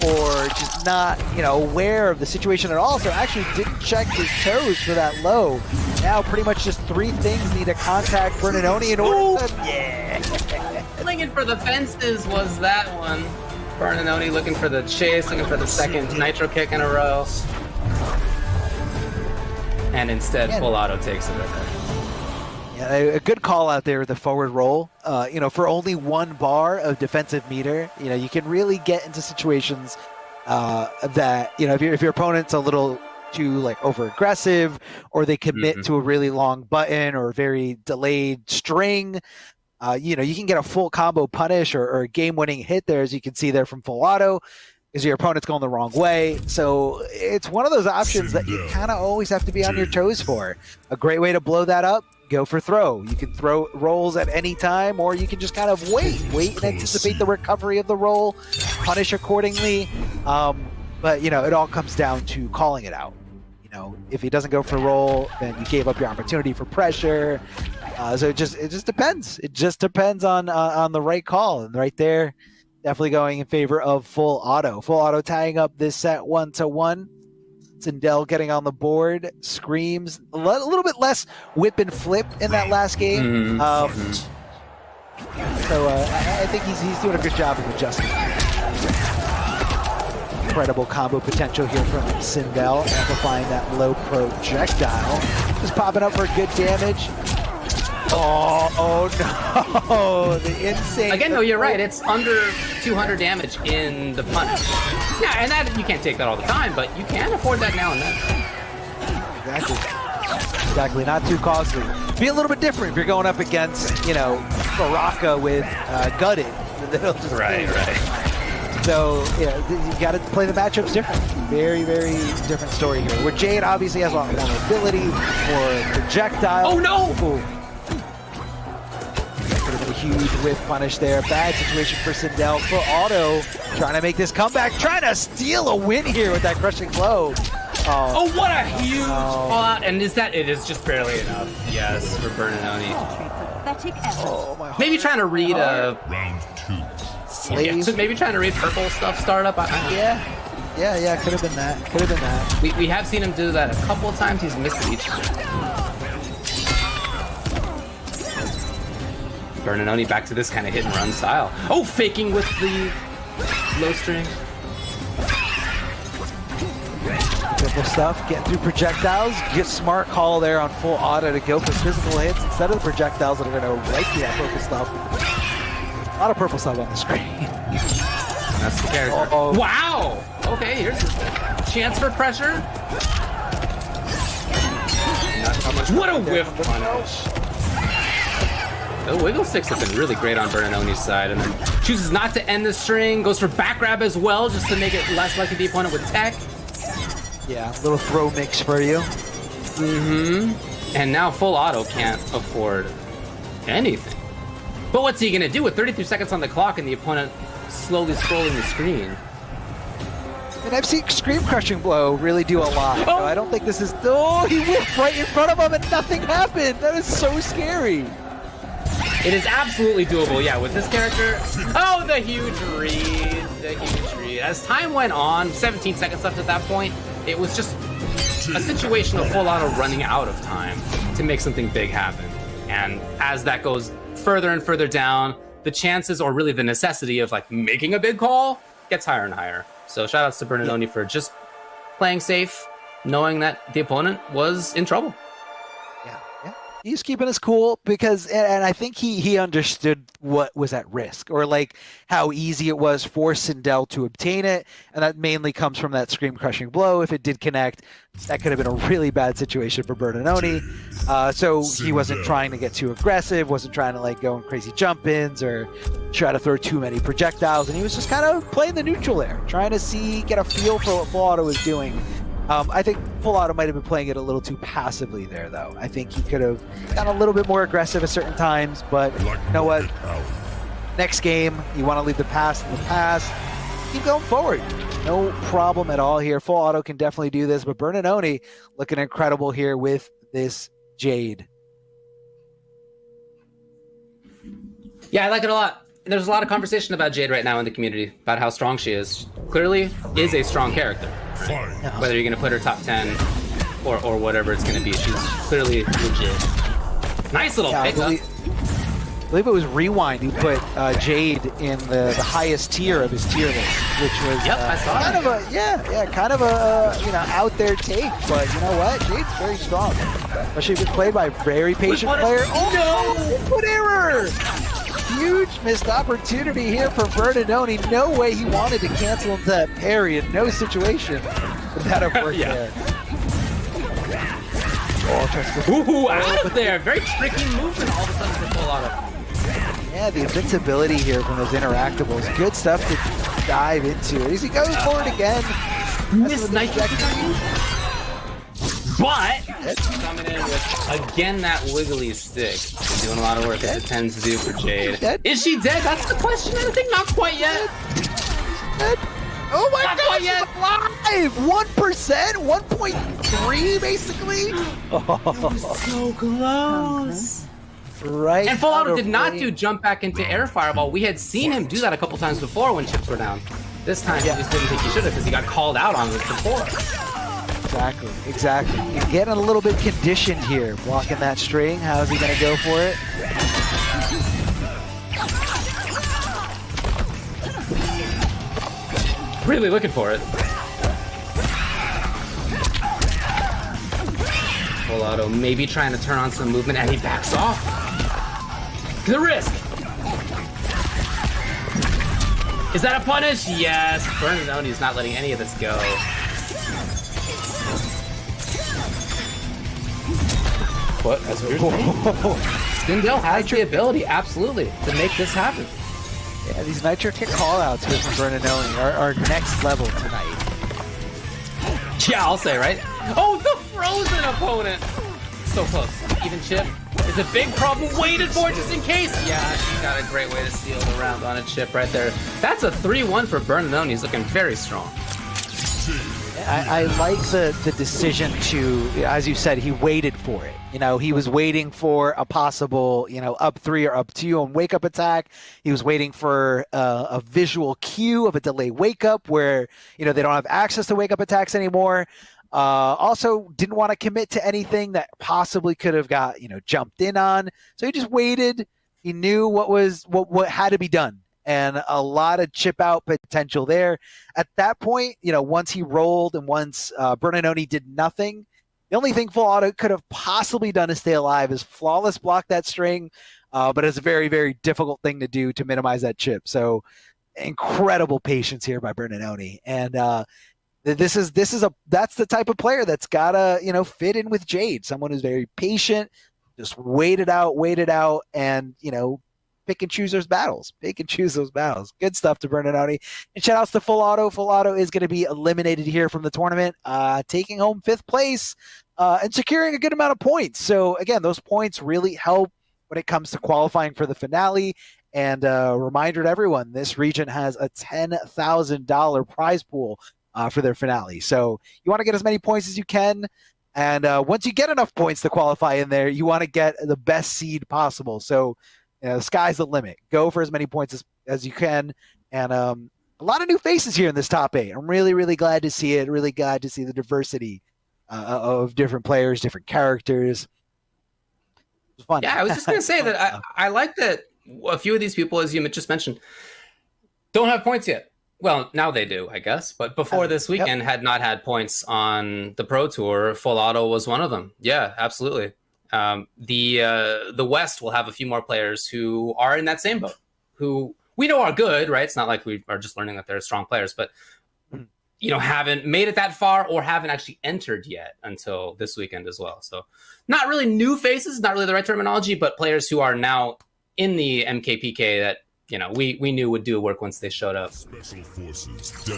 or just not, aware of the situation at all. So actually didn't check his toes for that low. Now pretty much just 3 things need to contact Bernardoni in order to... Yeah! Flinging for the fences was that one. Bernardoni looking for the chase, looking for the second Nitro Kick in a row. And instead, Full Auto takes it right there. Yeah, a good call out there with the forward roll. For only 1 bar of defensive meter, you can really get into situations that, if your opponent's a little too over aggressive, or they commit to a really long button or very delayed string, you can get a full combo punish or a game-winning hit there, as you can see there from Full Auto, is your opponent's going the wrong way. So it's one of those options that you kind of always have to be on your toes for. A great way to blow that up, go for throw. You can throw rolls at any time, or you can just kind of wait and anticipate the recovery of the roll, punish accordingly. But, it all comes down to calling it out. If he doesn't go for roll, then you gave up your opportunity for pressure. So it just depends. It just depends on the right call. And right there, definitely going in favor of Full Auto. Full Auto tying up this set 1-1. Sindel getting on the board. Screams a little bit less whip and flip in that last game. So I think he's doing a good job of adjusting. Incredible combo potential here from Sindel, amplifying that low projectile. Just popping up for good damage. Oh no! The insane. Again, though, you're right. It's under 200 damage in the punish. Yeah, and that you can't take that all the time, but you can afford that now and then. Exactly. Not too costly. Be a little bit different if you're going up against, Baraka with Gutted. Right. So, you got to play the matchups different. Very, very different story here. Where Jade obviously has a lot more mobility, more projectile. Oh no! Could have been a huge whip punish there. Bad situation for Sindel. Full Auto trying to make this comeback, trying to steal a win here with that crushing blow. Oh, what a huge fallout. And it is just barely enough, yes, for Bernanoni. Oh, my heart. Maybe trying to read Round 2. maybe trying to read purple stuff startup. Yeah, could have been that. We have seen him do that a couple of times. He's missed it each time. Bernanoni back to this kind of hit and run style. Oh, faking with the low string. Simple stuff, getting through projectiles. Get smart call there on Full Auto to go for physical hits instead of the projectiles that are going to right through that purple stuff. A lot of purple stuff on the screen. That's the character. Wow! Okay, here's a chance for pressure. Not how much. What a whiff punish. The wiggle sticks have been really great on Bernanoni's side, and then chooses not to end the string, goes for back grab as well, just to make it less likely the opponent with tech. Yeah, a little throw mix for you. And now Full Auto can't afford anything. But what's he gonna do with 33 seconds on the clock and the opponent slowly scrolling the screen? And I've seen Scream Crushing Blow really do a lot. So I don't think this is... Oh, he whipped right in front of him and nothing happened. That is so scary. It is absolutely doable, yeah, with this character. Oh, the huge read. As time went on, 17 seconds left at that point, it was just a situation of Full Auto running out of time to make something big happen. And as that goes further and further down, the chances, or really the necessity of making a big call gets higher and higher. So shout outs to Bernanoni for just playing safe, knowing that the opponent was in trouble. He's keeping us cool because, and I think he understood what was at risk, or how easy it was for Sindel to obtain it, and that mainly comes from that Scream Crushing Blow. If it did connect, that could have been a really bad situation for Bernanoni. So he wasn't trying to get too aggressive, wasn't trying to go in crazy jump-ins or try to throw too many projectiles, and he was just kind of playing the neutral there, trying to get a feel for what Full Auto was doing. I think Full Auto might have been playing it a little too passively there, though. I think he could have gotten a little bit more aggressive at certain times, but you know what? Next game, you want to leave the past in the past. Keep going forward. No problem at all here. Full Auto can definitely do this, but Bernanoni looking incredible here with this Jade. Yeah, I like it a lot. There's a lot of conversation about Jade right now in the community, about how strong she is. Clearly is a strong character. Right? Whether you're going to put her top 10 or whatever it's going to be, she's clearly legit. Nice little pickup. I believe it was Rewind who put Jade in the highest tier of his tier list, which was I saw kind of a out there take, but you know what? Jade's very strong, especially if it's played by a very patient player. Oh no! Input error! Huge missed opportunity here for Bernanoni. No way he wanted to cancel into that parry in no situation would that have worked there. Ooh, out of there! Very tricky movement all of a sudden for Full Auto. Yeah, the invincibility here from those interactables. Good stuff to dive into. As he goes forward again. Missed nice but coming in with, again, that wiggly stick. Been doing a lot of work as it tends to do for Jade. Is she dead? That's the question. I think not quite yet. Oh my God! Yes, live 1%, 1.3 basically. Oh, so close. Right. And Full Auto did not do jump back into air fireball. We had seen him do that a couple times before when chips were down. This time he just didn't think he should have because he got called out on it before. Exactly. He's getting a little bit conditioned here, blocking that string. How is he going to go for it? Really looking for it. Full Auto maybe trying to turn on some movement and he backs off. The risk. Is that a punish? Yes. Bernardoni's not letting any of this go. What? That's weird. Stindel has the ability, absolutely, to make this happen. Yeah, these Nitro Kick callouts here from Bernardoni are next level tonight. Yeah, I'll say, right? Oh, the frozen opponent! So close. Even chip is a big problem. Waited for it just in case. Yeah, she's got a great way to seal the round on a chip right there. That's a 3-1 for Bernardoni. He's looking very strong. I like the decision to, as you said, he waited for it. You know, he was waiting for a possible, up 3 or up 2 on wake up attack. He was waiting for a visual cue of a delay wake up where, they don't have access to wake up attacks anymore. Also didn't want to commit to anything that possibly could have got, jumped in on. So he just waited. He knew what had to be done. And a lot of chip out potential there. At that point, once he rolled and once Bernardoni did nothing, the only thing Full Auto could have possibly done to stay alive is flawless block that string, but it's a very, very difficult thing to do to minimize that chip. So incredible patience here by Bernardoni. And that's the type of player that's gotta, fit in with Jade. Someone who's very patient, just wait it out, and, pick and choose those battles. Good stuff to Bernardoni. And shout outs to Full Auto. Full Auto is going to be eliminated here from the tournament, taking home 5th place and securing a good amount of points. So again, those points really help when it comes to qualifying for the finale. And a reminder to everyone, this region has a $10,000 prize pool for their finale. So you want to get as many points as you can. And once you get enough points to qualify in there, you want to get the best seed possible. So the sky's the limit. Go for as many points as you can. And a lot of new faces here in this top 8. I'm really, really glad to see it. Really glad to see the diversity of different players, different characters. It was fun. Yeah, I was just going to say that I like that a few of these people, as you just mentioned, don't have points yet. Well, now they do, I guess. But before this weekend, had not had points on the Pro Tour. Full Auto was one of them. Yeah, absolutely. The West will have a few more players who are in that same boat, who we know are good, right? It's not like we are just learning that they're strong players, but haven't made it that far or haven't actually entered yet until this weekend as well. So not really new faces, not really the right terminology, but players who are now in the MKPK that we knew would do work once they showed up.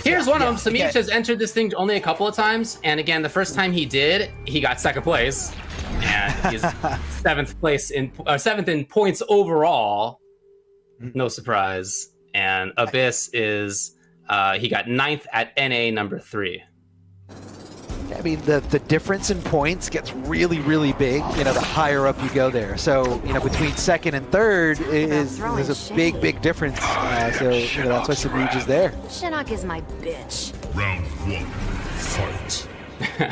Here's one of them. Samich has entered this thing only a couple of times, and again, the first time he did, he got 2nd place. And he's 7th in points overall. No surprise. And Abyss is he got 9th at NA number 3. I mean, the difference in points gets really, really big, the higher up you go there. So, between 2nd and 3rd is a big, big difference. So, that's why Samij is there. Shinnok is my bitch. Round 1, fight.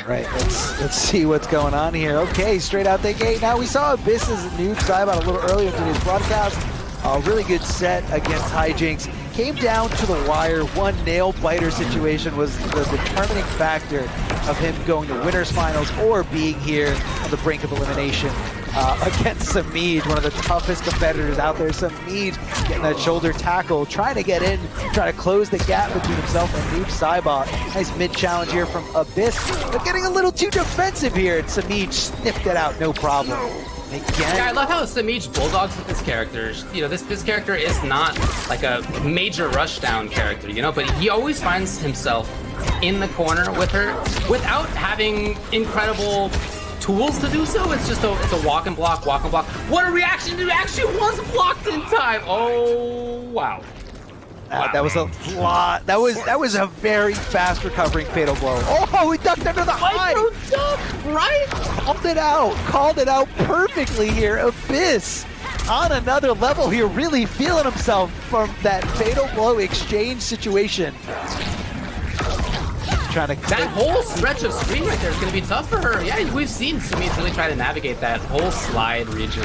Right, let's see what's going on here. Okay, straight out the gate. Now we saw Abyss's Noob Saibot a little earlier in today's broadcast. A really good set against Hijinks. Came down to the wire. One nail biter situation was the determining factor of him going to winners finals or being here on the brink of elimination against Samij, one of the toughest competitors out there. Samij getting that shoulder tackle, trying to get in, trying to close the gap between himself and Noob Saibot. Nice mid-challenge here from Abyss, but getting a little too defensive here, and Samij sniffed it out, no problem. Again. Yeah, I love how Samij bulldogs with his characters. This character is not like a major rushdown character, but he always finds himself in the corner with her without having incredible tools to do so. It's just it's a walk and block. What a reaction! It actually was blocked in time. Oh wow. That was a lot. That was a very fast recovering fatal blow. Oh, he ducked under the high. Right? Called it out perfectly here. Abyss on another level here, really feeling himself from that fatal blow exchange situation. That whole stretch of screen right there is going to be tough for her. Yeah, we've seen Sumit really try to navigate that whole slide region.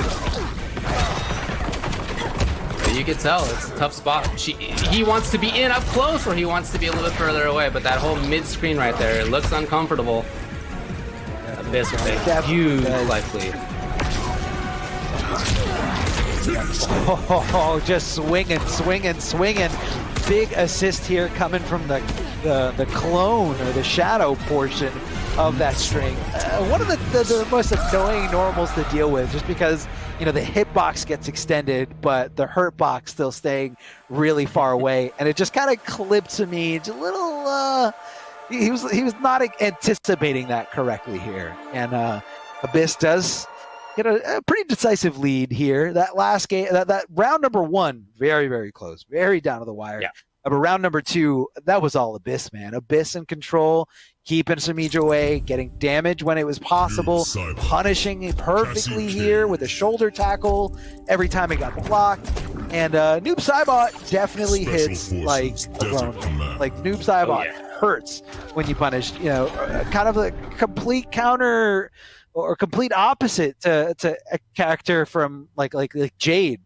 But you can tell it's a tough spot. He wants to be in up close, or he wants to be a little bit further away, but that whole mid-screen right there, it looks uncomfortable. Abyss with a huge life lead. Oh, just swinging. Big assist here coming from the clone or the shadow portion of that string. One of the most annoying normals to deal with, just because the hitbox gets extended, but the hurt box still staying really far away, and it just kind of clips me. It's a little. He was not anticipating that correctly here, and Abyss does get a pretty decisive lead here. That last game, that round number 1, very, very close, very down to the wire. Yeah. But round number 2, that was all Abyss, man. Abyss in control, keeping Samij away, getting damage when it was possible, punishing perfectly here with a shoulder tackle every time it got blocked. And Noob Saibot definitely hits like a grown man. Like Noob Saibot hurts when you punish. Kind of a complete counter or complete opposite to a character from like Jade,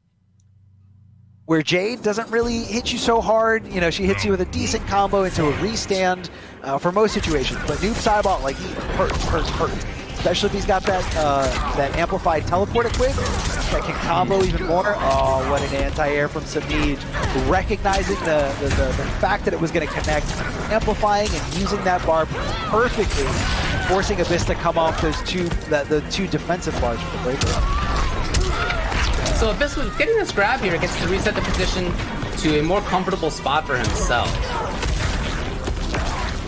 where Jade doesn't really hit you so hard. She hits you with a decent combo into a restand for most situations. But Noob Saibot, like, he hurts. Especially if he's got that amplified teleport equipped that can combo even more. Oh, what an anti-air from Samij. Recognizing the fact that it was going to connect, amplifying and using that bar perfectly, forcing Abyss to come off those the two defensive bars for the breaker. So Abyss, with getting this grab here, gets to reset the position to a more comfortable spot for himself.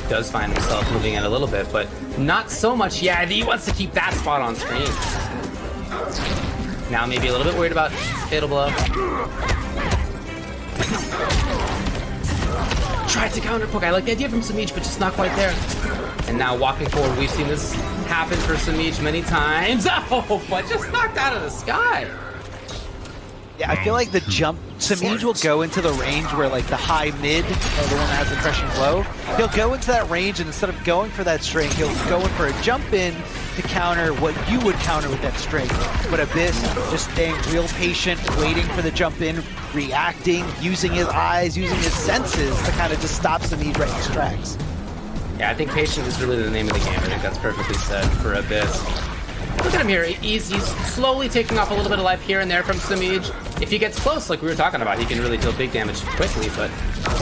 He does find himself moving in a little bit, but not so much. Yeah, he wants to keep that spot on screen. Now maybe a little bit worried about fatal blow. Tried to counter poke. I like the idea from Samij, but just not quite there. And now walking forward, we've seen this happen for Samij many times. Oh, but just knocked out of the sky. Yeah, I feel like the jump, Samij will go into the range where like the high mid, the one that has the crushing blow, he'll go into that range, and instead of going for that string, he'll go in for a jump in to counter what you would counter with that string. But Abyss just staying real patient, waiting for the jump in, reacting, using his eyes, using his senses to kind of just stop Samij right in his tracks. Yeah, I think patience is really the name of the game. I think that's perfectly said for Abyss. Look at him here. He's slowly taking off a little bit of life here and there from Samij. If he gets close, like we were talking about, he can really deal big damage quickly, but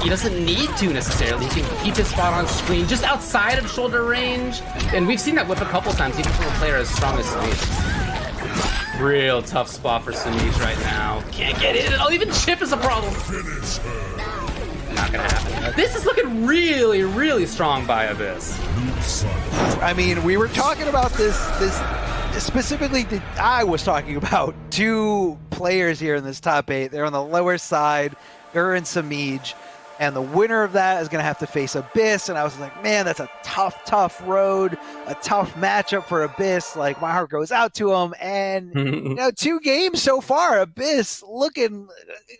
he doesn't need to necessarily. He can keep his spot on screen just outside of shoulder range. And we've seen that whip a couple times, even from a player as strong as Samij. Real tough spot for Samij right now. Can't get in. Oh, even chip is a problem. Not gonna happen. This is looking really, really strong by Abyss. I mean, we were talking about this specifically, I was talking about 2 players here in this top 8. They're on the lower side, her and Samij, and the winner of that is going to have to face Abyss. And I was like, man, that's a tough road, a tough matchup for Abyss. Like, my heart goes out to him. And 2 games so far, Abyss looking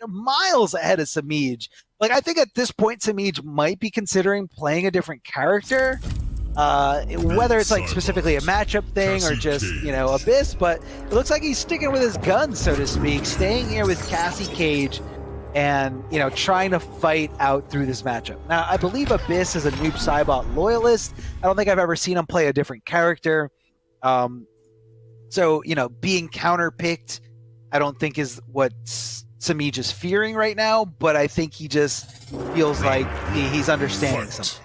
miles ahead of Samij. Like, I think at this point, Samij might be considering playing a different character. Whether it's like specifically a matchup thing or just, Abyss, but it looks like he's sticking with his guns, so to speak, staying here with Cassie Cage and, trying to fight out through this matchup. Now, I believe Abyss is a Noob Saibot loyalist. I don't think I've ever seen him play a different character. So, being counterpicked, I don't think is what Samij is fearing right now, but I think he just feels like he's understanding something.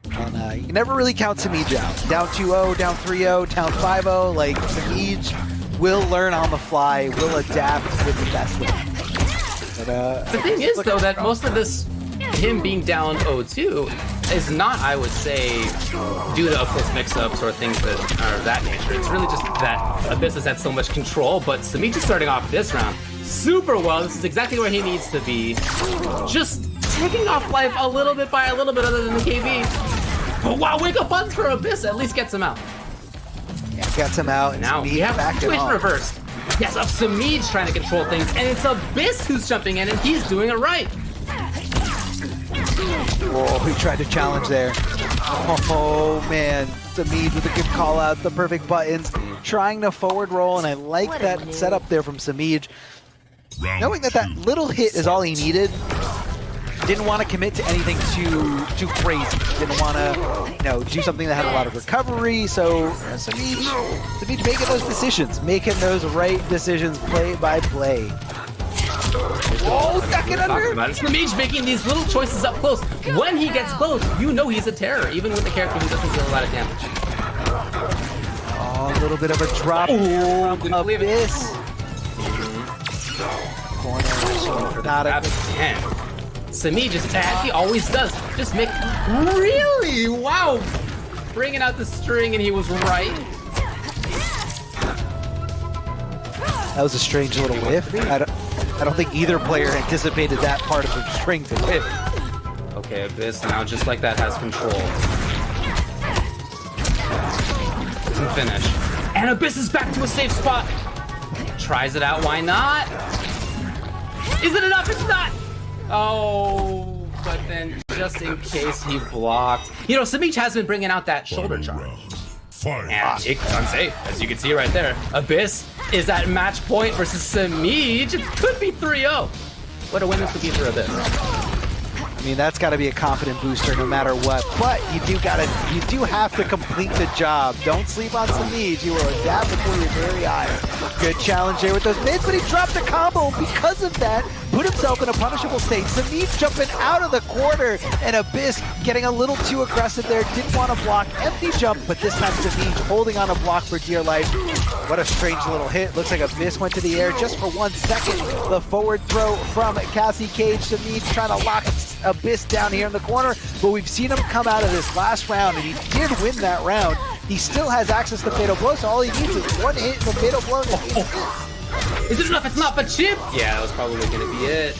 And you can never really count Samij out. Down 2-0, down 3-0, down 5-0. Like, Samij will learn on the fly, will adapt with the best of them. But, the thing is, though, that most of this, him being down 0-2, is not, I would say, due to up-close mix-ups or things that are of that nature. It's really just that Abyss has had so much control, but Samij is starting off this round super well. This is exactly where he needs to be. Just taking off life a little bit by a little bit other than the KB. But wow, wake up buttons for Abyss at least gets him out. Yeah, gets him out. And now we have the situation reversed. Yes, up Samij trying to control things, and it's Abyss who's jumping in, and he's doing it right. Oh, he tried to challenge there. Oh man, Samij with a good call out, the perfect buttons, trying to forward roll, and I like that setup there from Samij. Knowing that that little hit is all he needed, didn't want to commit to anything too crazy. Didn't want to, do something that had a lot of recovery. So Samij making those decisions, making those right decisions, play by play. Oh, duck it under! Samij making these little choices up close. When he gets close, you know he's a terror, even with the character who doesn't deal a lot of damage. Oh, a little bit of a drop from Abyss. Corner, not a good. Samij is bad. He always does. Just make really wow, bringing out the string, and he was right. That was a strange little whiff. I don't think either player anticipated that part of the string to whiff. Okay, Abyss now just like that has control. Doesn't finish. And Abyss is back to a safe spot. Tries it out. Why not? Is it enough? It's not. Oh, but then just in case he blocked. Samij has been bringing out that shoulder charge. And it's unsafe, as you can see right there. Abyss is at match point versus Samij. It could be 3-0. What a win this would be for Abyss. I mean, that's got to be a confident booster no matter what. But you do have to complete the job. Don't sleep on Samij. You will adapt before your very eyes. Good challenge there with those mids, but he dropped a combo. Because of that, put himself in a punishable state. Samij jumping out of the corner, and Abyss getting a little too aggressive there. Didn't want to block. Empty jump, but this time Samij holding on a block for dear life. What a strange little hit. Looks like Abyss went to the air just for 1 second. The forward throw from Cassie Cage. Samij trying to lock Abyss down here in the corner, but we've seen him come out of this last round, and he did win that round. He still has access to Fatal Blow, so all he needs is one hit in the Fatal Blow. Is it enough? It's not, but chip! Yeah, that was probably going to be it.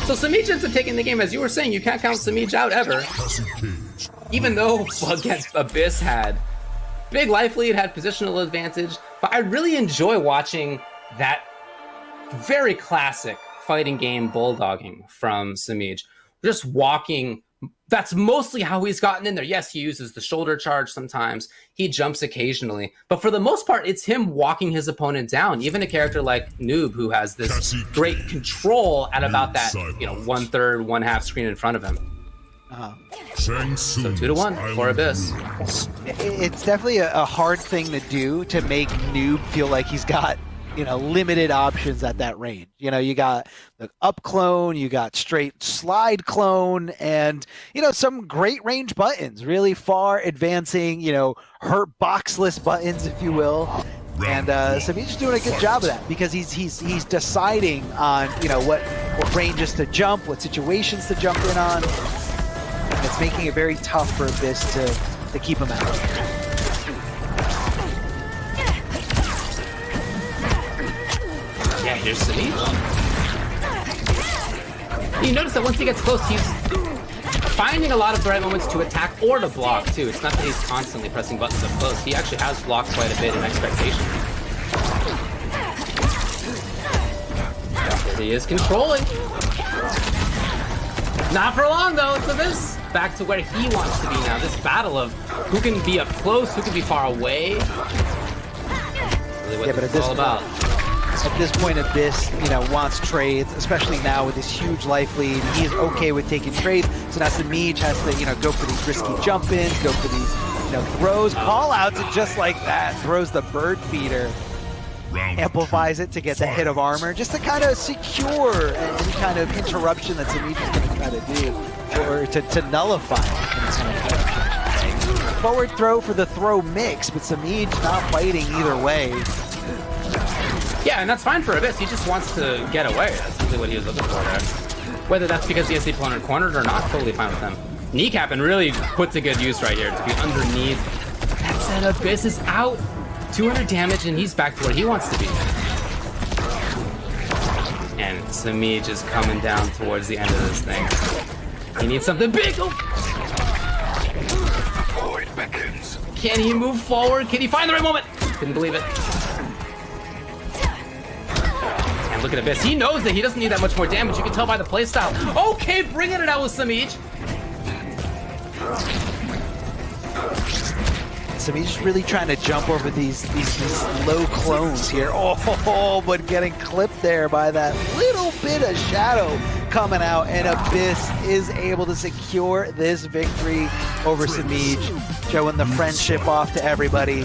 So Samij ends up taking the game. As you were saying, you can't count Samij out ever. Even though, against Abyss had big life lead, had positional advantage, but I really enjoy watching that very classic fighting game bulldogging from Samij. Just walking, that's mostly how he's gotten in there. Yes, he uses the shoulder charge sometimes. He jumps occasionally. But for the most part, it's him walking his opponent down. Even a character like Noob, who has this great control at about that, 1/3, 1/2 screen in front of him. So 2-1 for Abyss. It's definitely a hard thing to do, to make Noob feel like he's got limited options at that range. You got the up clone, you got straight slide clone, and, some great range buttons, really far advancing, hurt boxless buttons, if you will. And Samij is doing a good job of that, because he's deciding on, what ranges to jump, what situations to jump in on. It's making it very tough for Abyss to keep him out. Yeah, here's Samij. You notice that once he gets close, he's finding a lot of the right moments to attack or to block, too. It's not that he's constantly pressing buttons up close. He actually has blocked quite a bit in expectation. He is controlling. Not for long, though. It's Abyss. Back to where he wants to be now. This battle of who can be up close, who can be far away. Really what it's all about. At this point, Abyss, wants trades, especially now with this huge life lead. He is okay with taking trades. So now Samij has to, go for these risky jump-ins, go for these, throws, call-outs, and just like that, throws the bird feeder. Amplifies it to get the hit of armor, just to kind of secure any kind of interruption that Samij is going to try to do, or to nullify it. Forward throw for the throw mix, but Samij not fighting either way. Yeah, and that's fine for Abyss. He just wants to get away. That's really what he was looking for there. Whether that's because he has the opponent cornered or not, totally fine with him. Kneecapping really puts a good use right here to be underneath. That said, Abyss is out. 200 damage, and he's back to where he wants to be. And Samij is coming down towards the end of this thing. He needs something big. Oh. Can he move forward? Can he find the right moment? Couldn't believe it. And look at Abyss. He knows that he doesn't need that much more damage. You can tell by the playstyle. Okay, bringing it out with Samij. Samij's really trying to jump over these low clones here. Oh, but getting clipped there by that little bit of shadow coming out, and Abyss is able to secure this victory over Samij, showing the friendship off to everybody.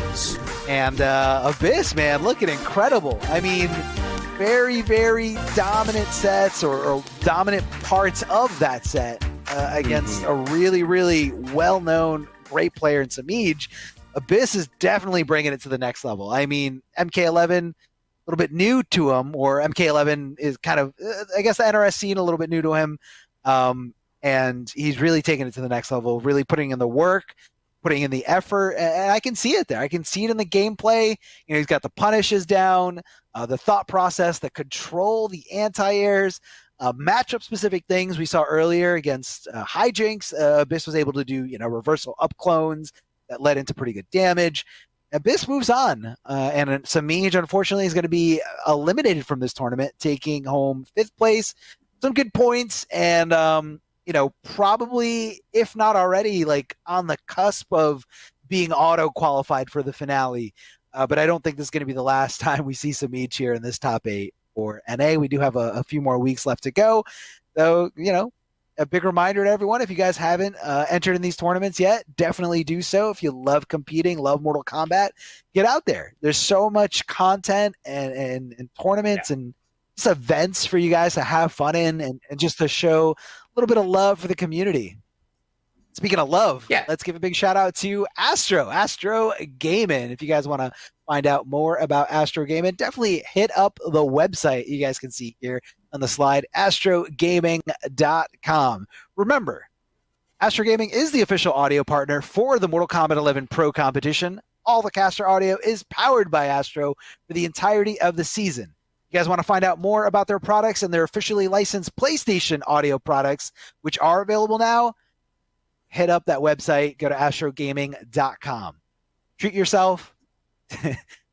And Abyss, man, looking incredible. I mean, very, very dominant sets or dominant parts of that set against a really, really well-known great player in Samij. Abyss is definitely bringing it to the next level. I mean, MK11, a little bit new to him, or MK11 is kind of, I guess, the NRS scene a little bit new to him. And he's really taking it to the next level, really putting in the work, putting in the effort. And I can see it there. I can see it in the gameplay. You know, he's got the punishes down, the thought process, the control, the anti-airs, matchup specific things we saw earlier against Hijinks. Abyss was able to do, reversal up clones that led into pretty good damage. Abyss moves on, and Samij, unfortunately, is going to be eliminated from this tournament, taking home 5th place, some good points, and probably, if not already, like on the cusp of being auto-qualified for the finale. But I don't think this is going to be the last time we see Samij here in this top 8 for NA. We do have a few more weeks left to go, though. A big reminder to everyone, if you guys haven't entered in these tournaments yet, definitely do so. If you love competing, love Mortal Kombat, get out there. There's so much content and tournaments and just events for you guys to have fun in and just to show a little bit of love for the community. Speaking of love, let's give a big shout out to Astro Gaming. If you guys want to find out more about Astro Gaming, definitely hit up the website you guys can see here on the slide, astrogaming.com. Remember, Astro Gaming is the official audio partner for the Mortal Kombat 11 Pro competition. All the caster audio is powered by Astro for the entirety of the season. You guys want to find out more about their products and their officially licensed PlayStation audio products, which are available now, hit up that website, go to astrogaming.com. Treat yourself,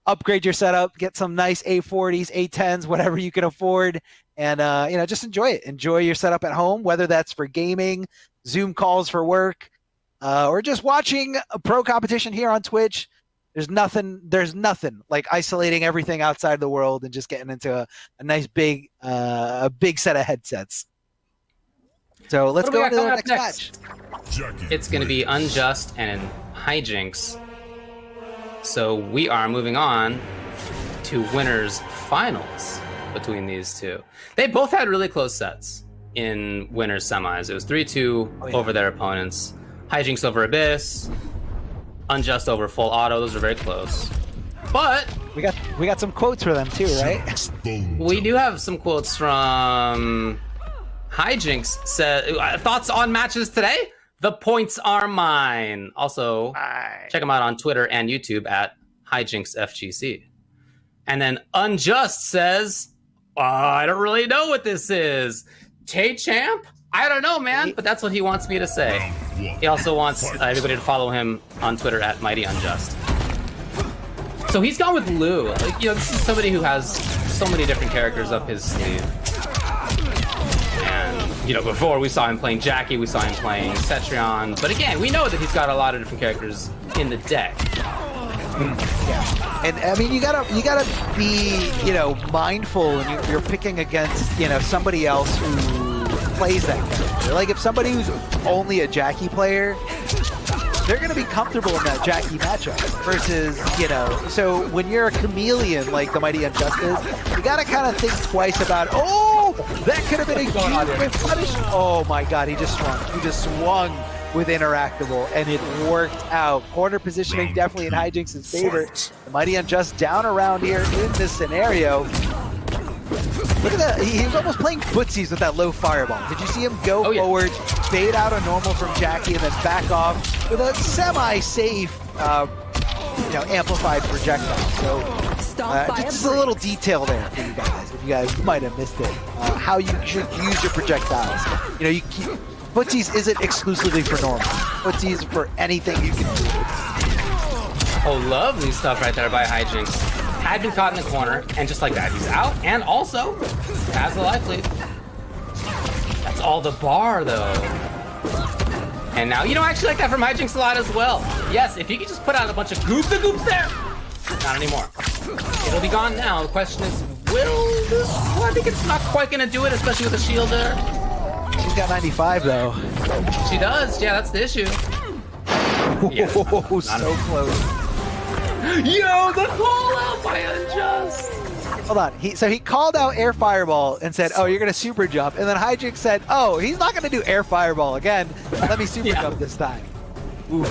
upgrade your setup, get some nice A40s, A10s, whatever you can afford, and just enjoy it. Enjoy your setup at home, whether that's for gaming, Zoom calls for work, or just watching a pro competition here on Twitch. There's nothing like isolating everything outside the world and just getting into a nice big set of headsets. So let's go to the next match. It's going to be Unjust and Hijinks. So we are moving on to winners finals between these two. They both had really close sets in winners semis. It was 3-2 over their opponents. Hijinks over Abyss, Unjust over Full Auto. Those are very close. But we got some quotes for them too, right? We do have some quotes from Hijinks. Said thoughts on matches today? The points are mine. Also, check them out on Twitter and YouTube at HijinksFGC. And then Unjust says, I don't really know what this is. Tay-Champ? I don't know, man, but that's what he wants me to say. He also wants everybody to follow him on Twitter at MightyUnjust. So he's gone with Lou. This is somebody who has so many different characters up his sleeve. Before we saw him playing Jackie, we saw him playing Cetrion. But again, we know that he's got a lot of different characters in the deck. Yeah, and I mean, you gotta be, mindful when you're picking against, somebody else who plays that character. Like if somebody who's only a Jackie player, they're gonna be comfortable in that Jackie matchup versus, so when you're a chameleon like the Mighty Unjust is, you gotta kind of think twice about, that could have been a huge punish. Oh my God, he just swung with Interactable, and it worked out. Corner positioning definitely in Hijinks' favor. The Mighty Unjust down around here in this scenario. Look at that, he was almost playing footsies with that low fireball. Did you see him go forward, fade out a normal from Jackie, and then back off with a semi-safe, amplified projectile? So just a little detail there for you guys, if you guys might have missed it. How you should use your projectiles. Footsies isn't exclusively for normal. Footsies for anything you can do. Oh, lovely stuff right there by Hijinks. Had been caught in the corner, and just like that, he's out, and also has the life lead. That's all the bar, though. And now, I actually like that from Hijinks a lot as well. Yes, if he could just put out a bunch of goops there. Not anymore. It'll be gone now. The question is, will this? Well, I think it's not quite going to do it, especially with the shield there. She's got 95, though. She does. Yeah, that's the issue. Yeah, so close. Yo, the call out by Unjust. Hold on. He called out air fireball and said, "Oh, you're gonna super jump," and then Hijinks said, "Oh, he's not gonna do air fireball again. Let me super jump this time." Ooh.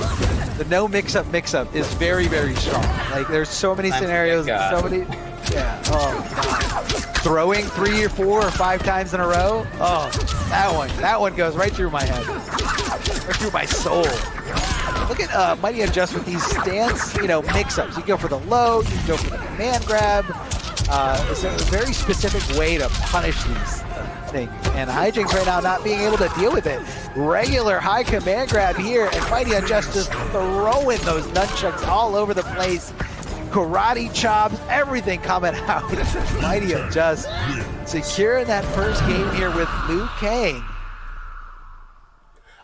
The no mix-up is very, very strong. Like, there's so many scenarios, so many. Yeah. Oh, God. Throwing 3 or 4 or 5 times in a row. Oh, that one goes right through my head, right through my soul. Look at Mighty Unjust with these stance, mix-ups. You go for the low, you go for the command grab. It's a very specific way to punish these things. And Hijinks right now not being able to deal with it. Regular high command grab here, and Mighty Unjust just throwing those nunchucks all over the place. Karate chops, everything coming out. Mighty Unjust securing that first game here with Liu Kang.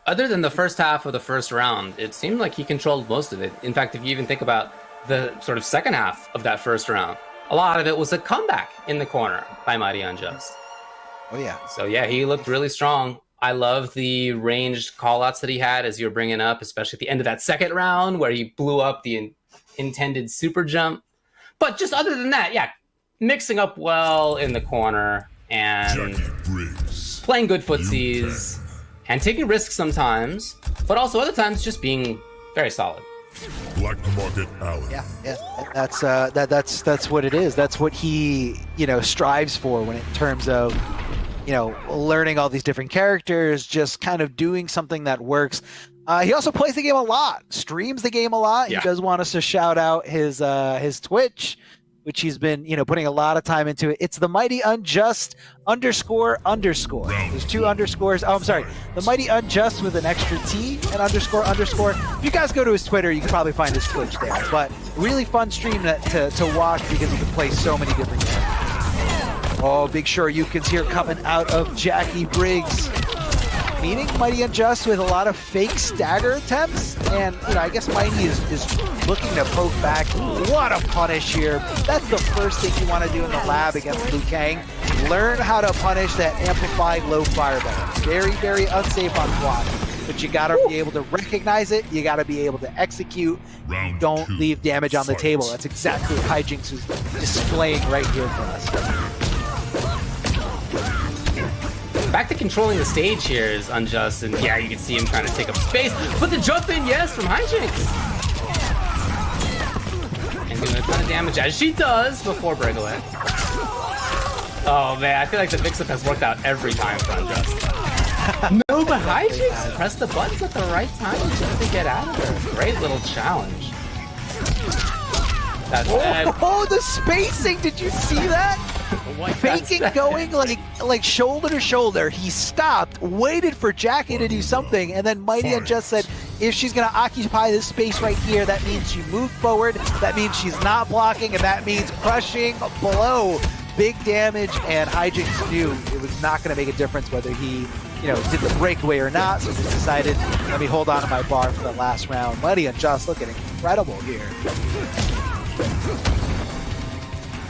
Other than the first half of the first round, it seemed like he controlled most of it. In fact, if you even think about the sort of second half of that first round, a lot of it was a comeback in the corner by Mighty Unjust. Oh, yeah. So, yeah, he looked really strong. I love the ranged callouts that he had, as you were bringing up, especially at the end of that second round where he blew up the intended super jump. But just other than that, yeah, mixing up well in the corner and playing good footsies. And taking risks sometimes, but also other times just being very solid. Black Market Alley. Yeah. That's what it is. That's what he, strives for when in terms of, learning all these different characters, just kind of doing something that works. He also plays the game a lot, streams the game a lot. Yeah. He does want us to shout out his Twitch, which he's been, putting a lot of time into it. It's the Mighty Unjust __. There's 2 underscores. Oh, I'm sorry. The Mighty Unjust with an extra T and __. If you guys go to his Twitter, you can probably find his Twitch there. But really fun stream to watch because he can play so many different characters. Oh, big sure you can hear coming out of Jackie Briggs. Meeting Mighty Unjust with a lot of fake stagger attempts, and I guess Mighty is looking to poke back. What a punish here! That's the first thing you want to do in the lab against Liu Kang. Learn how to punish that amplified low fireball. Very, very unsafe on quad, but you got to be able to recognize it. You got to be able to execute. Don't leave damage on the table. That's exactly what Hijinks is displaying right here for us. Back to controlling the stage here is Unjust, and yeah, you can see him trying to take up space. But the jump in, yes, from Hijinks. And doing a ton of damage, as she does, before breakaway. Oh man, I feel like the mix-up has worked out every time for Unjust. No, but Hijinks press the buttons at the right time just to get out of there. Great little challenge. That's oh, the spacing! Did you see that? Faking going like shoulder to shoulder. He stopped, waited for Jackie to do something, and then Mighty Unjust said, if she's going to occupy this space right here, that means she moved forward, that means she's not blocking, and that means crushing below. Big damage, and Hijinks knew it was not going to make a difference whether he did the breakaway or not, so just decided, let me hold on to my bar for the last round. Mighty Unjust looking incredible here.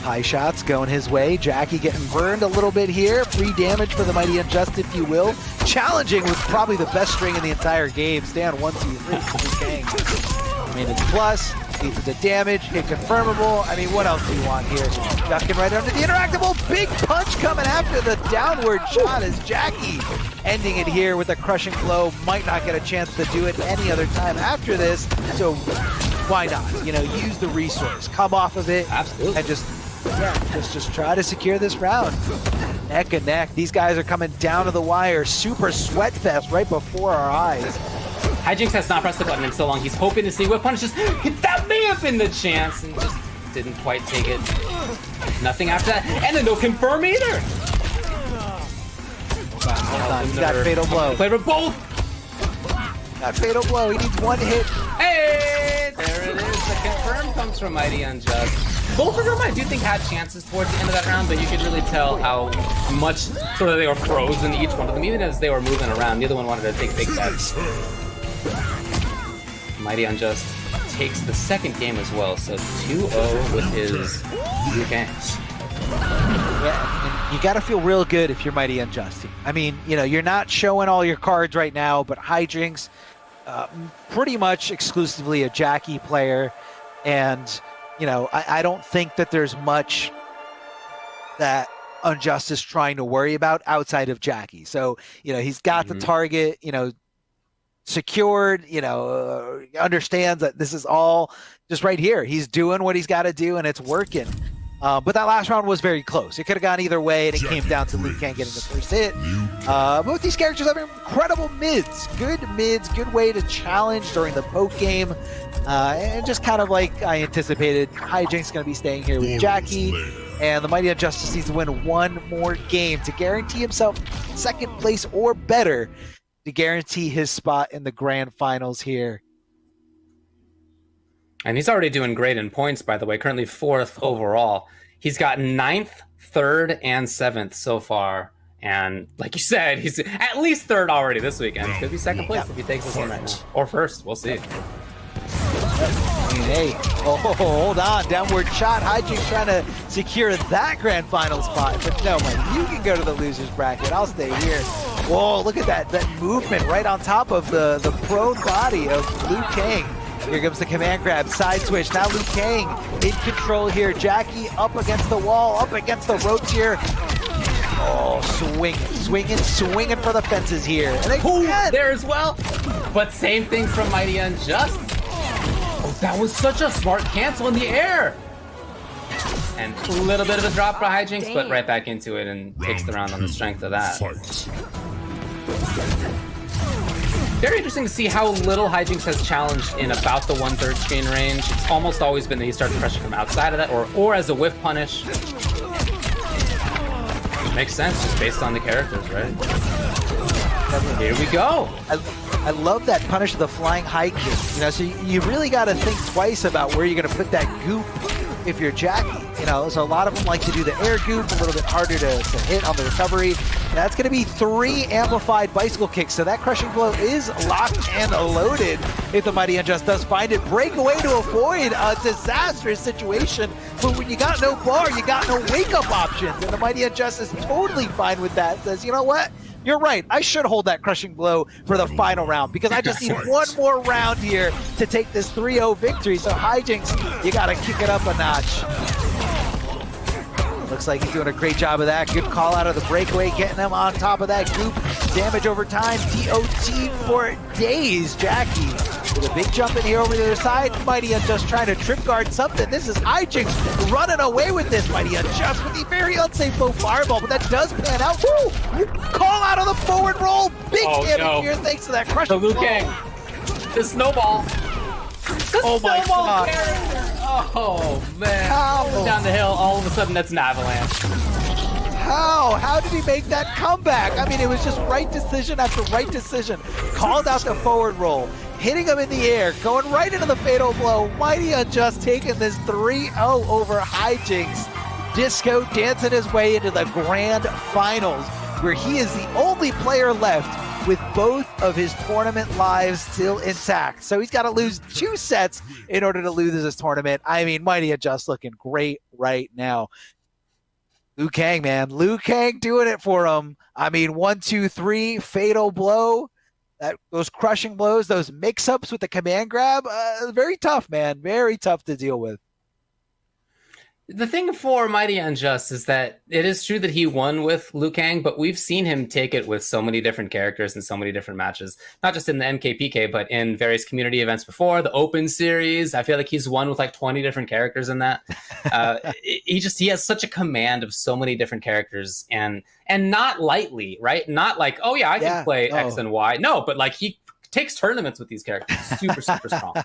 High shots going his way. Jackie getting burned a little bit here. Free damage for the Mighty Unjust, if you will. Challenging with probably the best string in the entire game. Stand 1, 2, 3 for Kang. Minutes plus. Leads to damage. Hit confirmable. I mean, what else do you want here? Ducking right under the interactable. Big punch coming after the downward shot as Jackie ending it here with a crushing blow. Might not get a chance to do it any other time after this. So why not? Use the resource. Come off of it. Absolutely. And just try to secure this round. Neck and neck. These guys are coming down to the wire. Super sweat fest right before our eyes. Hijinks has not pressed the button in so long. He's hoping to see what punishes. That may have been the chance, and just didn't quite take it. Nothing after that, and then no confirm either. Hold on. He's got Fatal Blow. Play for both. Got Fatal Blow. He needs one hit. Hey, there it is. The confirm comes from Mighty Unjust. Both of them, I do think, had chances towards the end of that round, but you could really tell how much sort of they were frozen, each one of them. Even as they were moving around, neither one wanted to take big bets. Mighty Unjust takes the second game as well, so 2-0 with his Liu Kang. Yeah, and you got to feel real good if you're Mighty Unjust. I mean, you're not showing all your cards right now, but Hijinks, pretty much exclusively a Jackie player, and I don't think that there's much that Unjust is trying to worry about outside of Jackie. So, he's got the target, secured, understands that this is all just right here. He's doing what he's got to do, and it's working. But that last round was very close. It could have gone either way, and it came down to Liu Kang getting the first hit. Both these characters have incredible mids. Good way to challenge during the poke game. And just kind of like I anticipated, Hijinks going to be staying here with Jackie. And the Mighty Unjust needs to win one more game to guarantee himself second place or better, to guarantee his spot in the grand finals here. And he's already doing great in points, by the way, currently 4th overall. He's got 9th, 3rd, and 7th so far. And like you said, he's at least 3rd already this weekend. Could be 2nd place if he takes this one right now. Or 1st, we'll see. Hey, hold on. Downward shot. Hijinks trying to secure that grand final spot. But no, man, you can go to the loser's bracket. I'll stay here. Whoa, look at that movement right on top of the prone body of Liu Kang. Here comes the command grab, side switch. Now Liu Kang in control here. Jackie up against the wall, up against the ropes here. Oh, swinging for the fences here. And there as well. But same thing from Mighty Unjust. Oh, that was such a smart cancel in the air. And a little bit of a drop for Hijinks, but right back into it and takes the round on the strength of that. Very interesting to see how little Hijinks has challenged in about the 1/3 screen range. It's almost always been that he starts pressure from outside of that or as a whiff punish. Makes sense just based on the characters, right? Here we go. I love that punish of the flying high kick. So you really got to think twice about where you're going to put that goop if you're Jackie. So a lot of them like to do the air goop, a little bit harder to hit on the recovery. That's going to be 3 amplified bicycle kicks. So that crushing blow is locked and loaded if the Mighty Unjust does find it. Break away to avoid a disastrous situation. But when you got no bar, you got no wake-up options. And the Mighty Unjust is totally fine with that. Says, you know what? You're right. I should hold that crushing blow for the final round because I just need one more round here to take this 3-0 victory. So Hijinks, you got to kick it up a notch. Looks like he's doing a great job of that. Good call out of the breakaway, getting him on top of that goop. Damage over time, DOT for days. Jackie with a big jump in here over the other side. Mighty Unjust trying to trip guard something. This is Hijinks running away with this. Mighty Unjust with the very unsafe low fireball, but that does pan out. Woo! Call out of the forward roll. Big damage here thanks to that crushing Liu Kang. The snowball. Oh my God. Character. Oh man. Down the hill, all of a sudden that's an avalanche. How did he make that comeback? I mean, it was just right decision after right decision. Called out the forward roll, hitting him in the air, going right into the fatal blow. Mighty Unjust taking this 3-0 over Hijinks. Disco dancing his way into the grand finals, where he is the only player left with both of his tournament lives still intact. So he's got to lose 2 sets in order to lose this tournament. I mean, Mighty Unjust looking great right now. Liu Kang, man. Liu Kang doing it for him. I mean, 1, 2, 3, fatal blow. Those crushing blows, those mix-ups with the command grab, very tough, man. Very tough to deal with. The thing for Mighty Unjust is that it is true that he won with Liu Kang, but we've seen him take it with so many different characters in so many different matches, not just in the MKPK, but in various community events before, the Open Series. I feel like he's won with like 20 different characters in that. He has such a command of so many different characters and not lightly, right? Not like, oh yeah, I can play X and Y. No, but like he takes tournaments with these characters. Super, super strong.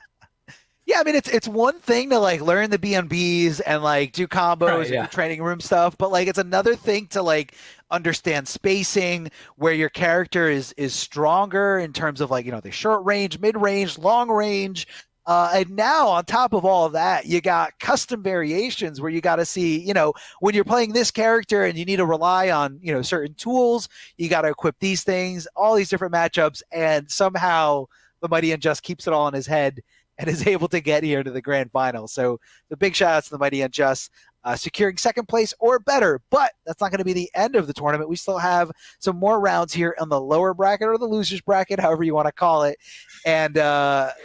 Yeah, I mean, it's one thing to like learn the BNBs and like do combos Right, yeah. and do training room stuff, but like it's another thing to like understand spacing, where your character is stronger in terms of like, you know, the short range, mid range, long range. And now on top of all of that, you got custom variations where you got to see, you know, when you're playing this character and you need to rely on, you know, certain tools, you got to equip these things, all these different matchups, and somehow the Mighty Unjust keeps it all in his head and is able to get here to the grand final. So the big shout outs to the Mighty Unjust, securing second place or better. But that's not going to be the end of the tournament. We still have some more rounds here on the lower bracket or the losers bracket, however you want to call it. And,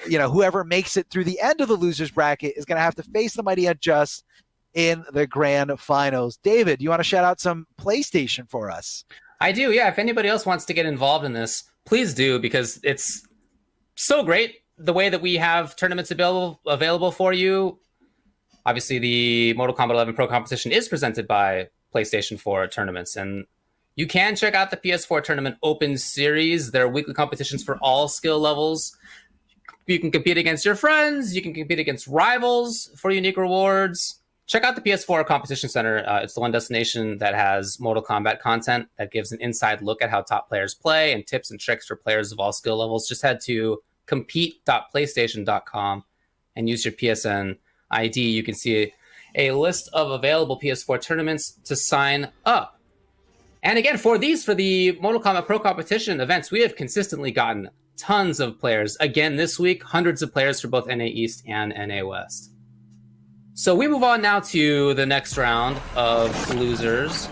you know, whoever makes it through the end of the losers bracket is going to have to face the Mighty Unjust in the grand finals. David, you want to shout out some PlayStation for us? I do, yeah. If anybody else wants to get involved in this, please do, because it's so great the way that we have tournaments available for you. Obviously, the Mortal Kombat 11 Pro competition is presented by PlayStation 4 tournaments, and you can check out the PS4 Tournament Open Series. There are weekly competitions for all skill levels. You can compete against your friends. You can compete against rivals for unique rewards. Check out the PS4 Competition Center. It's the one destination that has Mortal Kombat content that gives an inside look at how top players play and tips and tricks for players of all skill levels. Just head to compete.playstation.com and use your PSN ID. You can see a list of available PS4 tournaments to sign up. And again, for the Mortal Kombat Pro Competition events, we have consistently gotten tons of players. Again, this week, hundreds of players for both NA East and NA West. So we move on now to the next round of losers,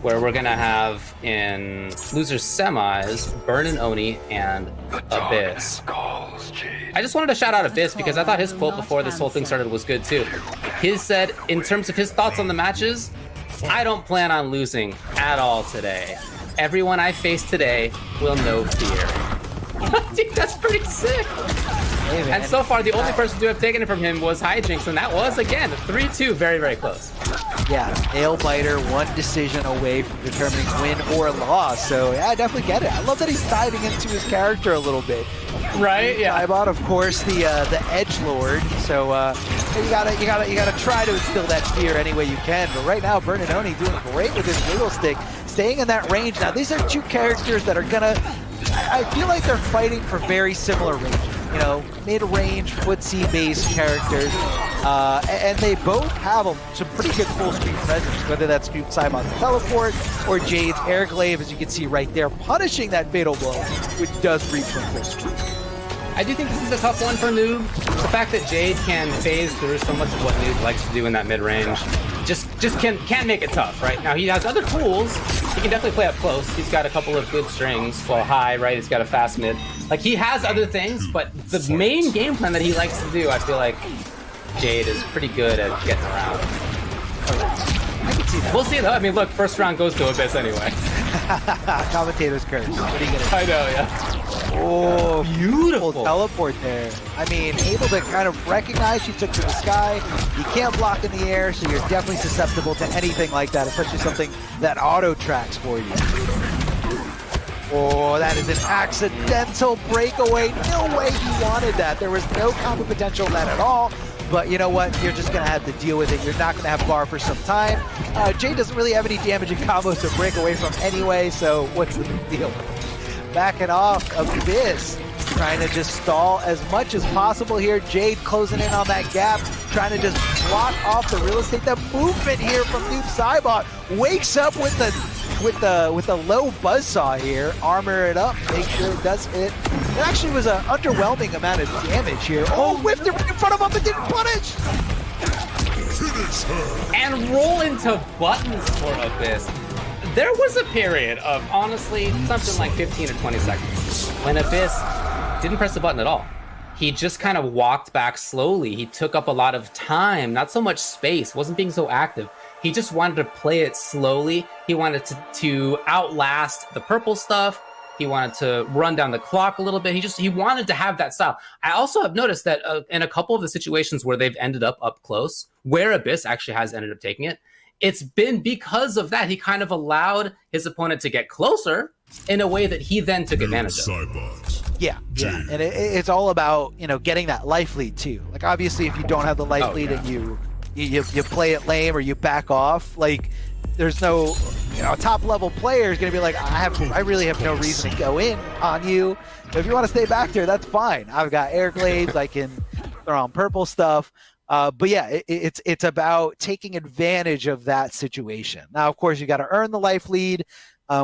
where we're going to have in losers semis, Burn and Oni and Abyss. I just wanted to shout out Abyss because I thought his quote before this whole thing started was good too. He said, in terms of his thoughts on the matches, I don't plan on losing at all today. Everyone I face today will know fear. Dude, that's pretty sick. Hey, and so far, the only person to have taken it from him was Hijinks, and that was, again, 3-2, very, very close. Yeah, nail-biter, one decision away from determining win or loss. So, yeah, I definitely get it. I love that he's diving into his character a little bit. Right, yeah. Ibot, of course, the edgelord. So, you gotta try to instill that fear any way you can. But right now, Burn and Oni doing great with his wiggle stick, staying in that range. Now, these are two characters that are gonna... I feel like they're fighting for very similar ranges. You know, mid-range, footsie-based characters, and they both have some pretty good full-screen presence, whether that's Saibot's teleport or Jade's air glaive, as you can see right there, punishing that fatal blow, which does reach from full screen. I do think this is a tough one for Noob. The fact that Jade can phase through so much of what Noob likes to do in that mid-range just can make it tough, right? Now, he has other tools. He can definitely play up close. He's got a couple of good strings. Well, high, right? He's got a fast mid. Like, he has other things, but the main game plan that he likes to do, I feel like Jade is pretty good at getting around. I can see that. We'll see, though. I mean, look, first round goes to Abyss anyway. Commentator's curse. What are you gonna do? I know, yeah. Oh, beautiful teleport there. I mean, able to kind of recognize she took to the sky. You can't block in the air, so you're definitely susceptible to anything like that, especially something that auto tracks for you. Oh, that is an accidental breakaway. No way he wanted that. There was no combo potential in that at all. But you know what? You're just going to have to deal with it. You're not going to have bar for some time. Jade doesn't really have any damaging combos to break away from anyway, so what's the big deal? Backing off Abyss, trying to just stall as much as possible here. Jade closing in on that gap, trying to just block off the real estate. The movement here from Noob Saibot wakes up with the low buzzsaw here. Armor it up, make sure it does hit. It actually was an underwhelming amount of damage here. Oh, whiffed it right in front of him, but didn't punish. And roll into buttons for Abyss. There was a period of, honestly, something like 15 or 20 seconds when Abyss didn't press the button at all. He just kind of walked back slowly. He took up a lot of time, not so much space, wasn't being so active. He just wanted to play it slowly. He wanted to outlast the purple stuff. He wanted to run down the clock a little bit. He wanted to have that style. I also have noticed that in a couple of the situations where they've ended up close, where Abyss actually has ended up taking it, it's been because of that. He kind of allowed his opponent to get closer in a way that he then took advantage of. Yeah, and it's all about getting that life lead too. Like obviously, if you don't have the life lead and you play it lame or you back off, like there's no a top level player is going to be like, I really have no reason to go in on you. So if you want to stay back there, that's fine. I've got air glaives, I can throw on purple stuff. But yeah, it's about taking advantage of that situation. Now, of course, you got to earn the life lead.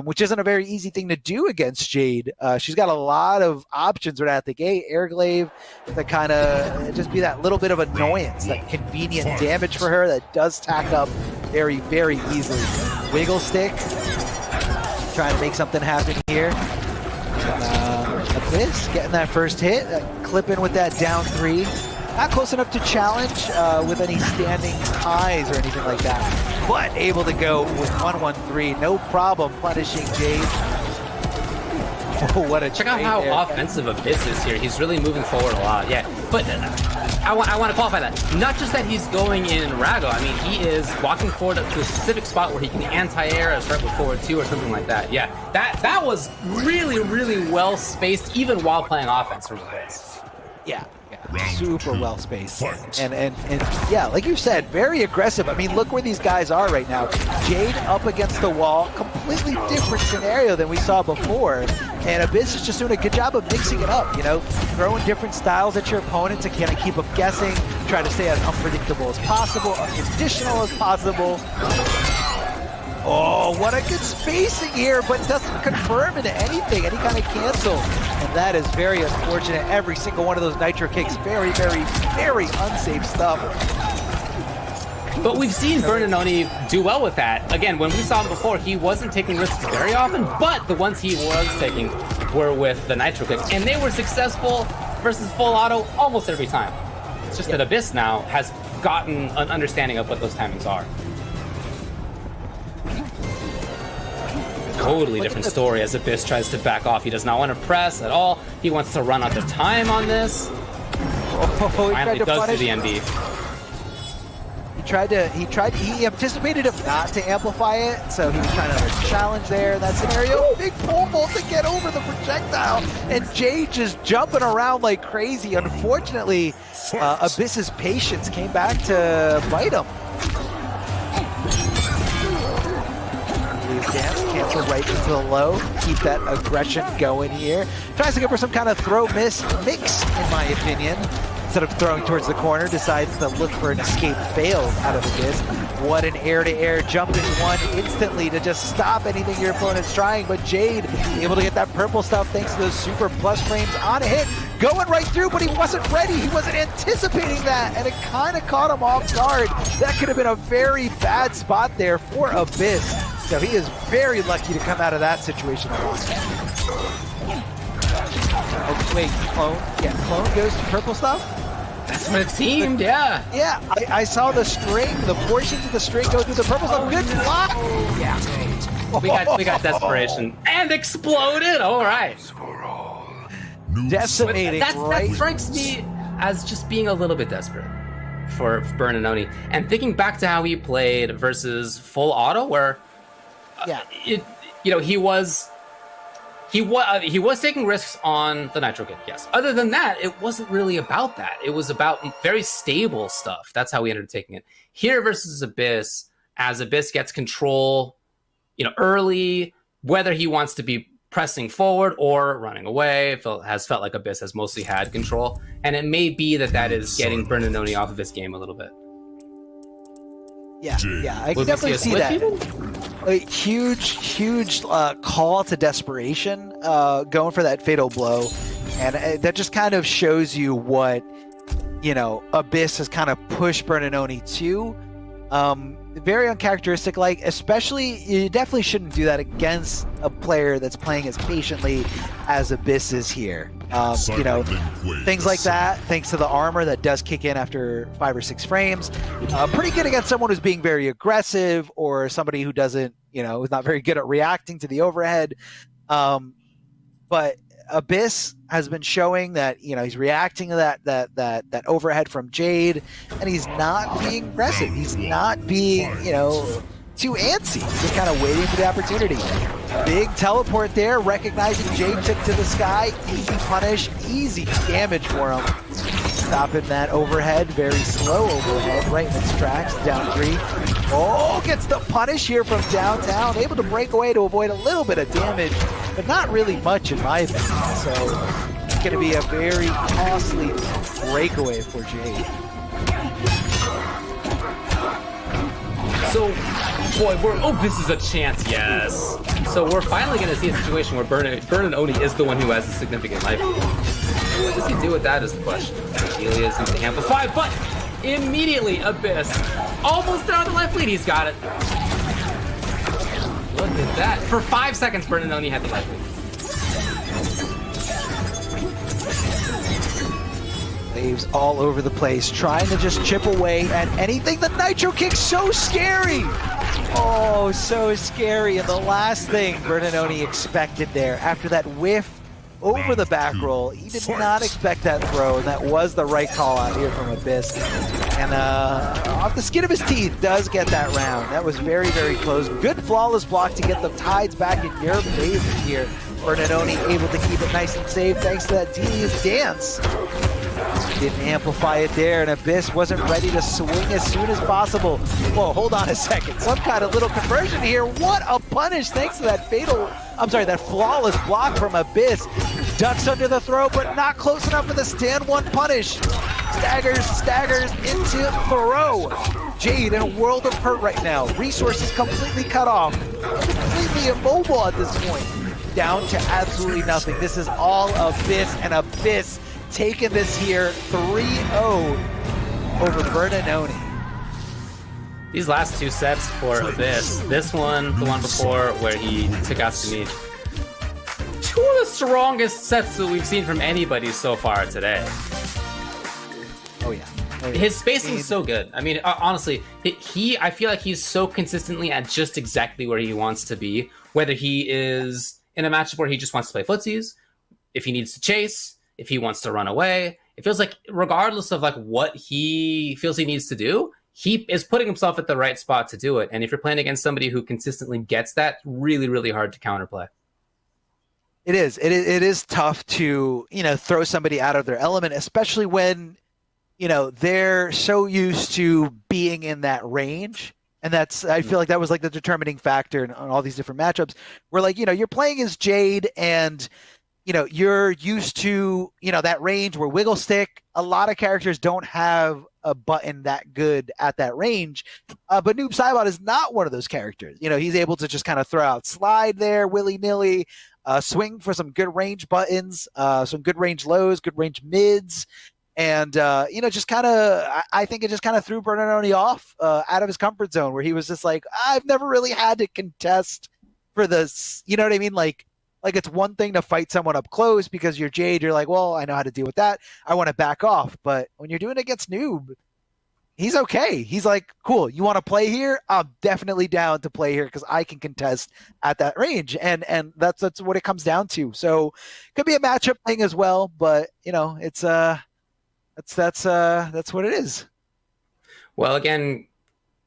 Which isn't a very easy thing to do against Jade. She's got a lot of options right out the gate. Airglaive to kind of just be that little bit of annoyance, that convenient damage for her that does tack up very, very easily. Wiggle stick, trying to make something happen here. Abyss getting that first hit, clipping with that down 3. Not close enough to challenge with any standing highs or anything like that, but able to go with 1-1-3, no problem punishing Jade. Oh, what a check out how offensive Abyss is here. He's really moving forward a lot. Yeah, but I want to qualify that. Not just that he's going in Rago. I mean, he is walking forward up to a specific spot where he can anti-air a start with forward 2 or something like that. Yeah, that was really, really well spaced, even while playing offense from Abyss. Yeah. Super well spaced, and yeah, like you said, very aggressive. I mean, look where these guys are right now. Jade up against the wall, completely different scenario than we saw before, and Abyss is just doing a good job of mixing it up, throwing different styles at your opponent to kind of keep them guessing, try to stay as unpredictable as possible, unconditional as possible. Oh, what a good spacing here, but doesn't confirm into anything, any kind of cancel. And that is very unfortunate. Every single one of those nitro kicks, very, very, very unsafe stuff. But we've seen Bernanoni do well with that. Again, when we saw him before, he wasn't taking risks very often, but the ones he was taking were with the nitro kicks. And they were successful versus full auto almost every time. It's just that Abyss now has gotten an understanding of what those timings are. Totally different story as Abyss tries to back off. He does not want to press at all. He wants to run out the time on this. Finally does do the MD. He anticipated him not to amplify it, so he was trying to challenge there in that scenario. Big pole vault to get over the projectile, and Jade just jumping around like crazy. Unfortunately, Abyss's patience came back to bite him. Dance, cancel right into the low, keep that aggression going here. Tries to go for some kind of throw miss mix, in my opinion. Instead of throwing towards the corner, decides to look for an escape fail out of Abyss. What an air-to-air jump in one instantly to just stop anything your opponent's trying, but Jade able to get that purple stuff thanks to those super plus frames on a hit. Going right through, but he wasn't ready. He wasn't anticipating that, and it kind of caught him off guard. That could have been a very bad spot there for Abyss. So he is very lucky to come out of that situation alive. Oh, wait, Clone? Yeah, Clone goes to purple stuff? That's what it seemed, yeah. Yeah, I saw the string, the portions of the string go through the purple stuff. Good block! Yeah. We got desperation. And exploded! All right. Decimating, that strikes me as just being a little bit desperate for Bernanoni. And thinking back to how he played versus full auto, where he was taking risks on the nitro kick, yes. Other than that, it wasn't really about that. It was about very stable stuff. That's how we ended up taking it. Here versus Abyss, as Abyss gets control, early, whether he wants to be pressing forward or running away, has felt like Abyss has mostly had control. And it may be that is getting Bernanoni off of his game a little bit. Yeah, I can definitely see that. A huge call to desperation, going for that fatal blow, and that just kind of shows you what Abyss has kind of pushed Bernanoni to. Very uncharacteristic, like, especially, you definitely shouldn't do that against a player that's playing as patiently as Abyss is here. Things like that, thanks to the armor that does kick in after 5 or 6 frames. Pretty good against someone who's being very aggressive, or somebody who doesn't, who's not very good at reacting to the overhead. But Abyss has been showing that he's reacting to that overhead from Jade, and he's not being aggressive. He's not being too antsy, just kind of waiting for the opportunity. Big teleport there, recognizing Jade took to the sky. Easy punish, easy damage for him. Stopping that overhead, very slow overhead, right in its tracks, down 3. Oh, gets the punish here from downtown, able to break away to avoid a little bit of damage, but not really much in my opinion. So it's going to be a very costly breakaway for Jade. So, boy, this is a chance, yes. So we're finally going to see a situation where Burn and Oni is the one who has a significant life. What does he do with that is the question. Delia seems to amplify, but immediately Abyss. Almost there on the life lead, he's got it. Look at that. For 5 seconds, Burn and Oni had the life lead. Waves all over the place, trying to just chip away at anything. The Nitro Kick's so scary! Oh, so scary. And the last thing Bernanoni expected there, after that whiff over the back roll, he did not expect that throw, and that was the right call out here from Abyss. And off the skin of his teeth, does get that round. That was very, very close. Good flawless block to get the tides back in your favor here. Bernanoni able to keep it nice and safe thanks to that Delia's dance. Didn't amplify it there, and Abyss wasn't ready to swing as soon as possible. Whoa, hold on a second. Some kind of little conversion here. What a punish thanks to that that flawless block from Abyss. Ducks under the throw, but not close enough for the stand one punish. Staggers into throw. Jade in a world of hurt right now. Resources completely cut off. Completely immobile at this point. Down to absolutely nothing. This is all Abyss, and Abyss taking this here 3-0 over Bernanoni. These last 2 sets for Abyss, this one, the one before where he took out Sneed. 2 of the strongest sets that we've seen from anybody so far today. Oh yeah. His spacing's so good. I mean, honestly, I feel like he's so consistently at just exactly where he wants to be, whether he is in a matchup where he just wants to play footsies, if he needs to chase, if he wants to run away. It feels like regardless of like what he feels he needs to do, he is putting himself at the right spot to do it. And if you're playing against somebody who consistently gets that, really, really hard to counterplay. It is. It is tough to, throw somebody out of their element, especially when, they're so used to being in that range. And I feel like that was like the determining factor in all these different matchups where like, you're playing as Jade and, you're used to, that range where wiggle stick. A lot of characters don't have a button that good at that range. But Noob Saibot is not one of those characters. He's able to just kind of throw out slide there willy-nilly, swing for some good range buttons, some good range lows, good range mids. And, just kind of, I think it just kind of threw Bernanoni off out of his comfort zone where he was just like, I've never really had to contest for this. You know what I mean? Like it's one thing to fight someone up close because you're Jade. You're like, well, I know how to deal with that. I want to back off. But when you're doing it against Noob, he's okay. He's like, cool. You want to play here? I'm definitely down to play here because I can contest at that range. And that's what it comes down to. So could be a matchup thing as well. But it's that's what it is. Well, again,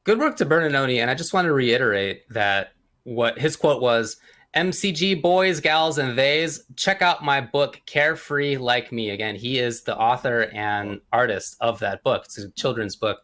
good work to Bernanoni. And I just want to reiterate that what his quote was, MCG boys, gals, and theys, check out my book, Carefree Like Me. Again, he is the author and artist of that book. It's a children's book,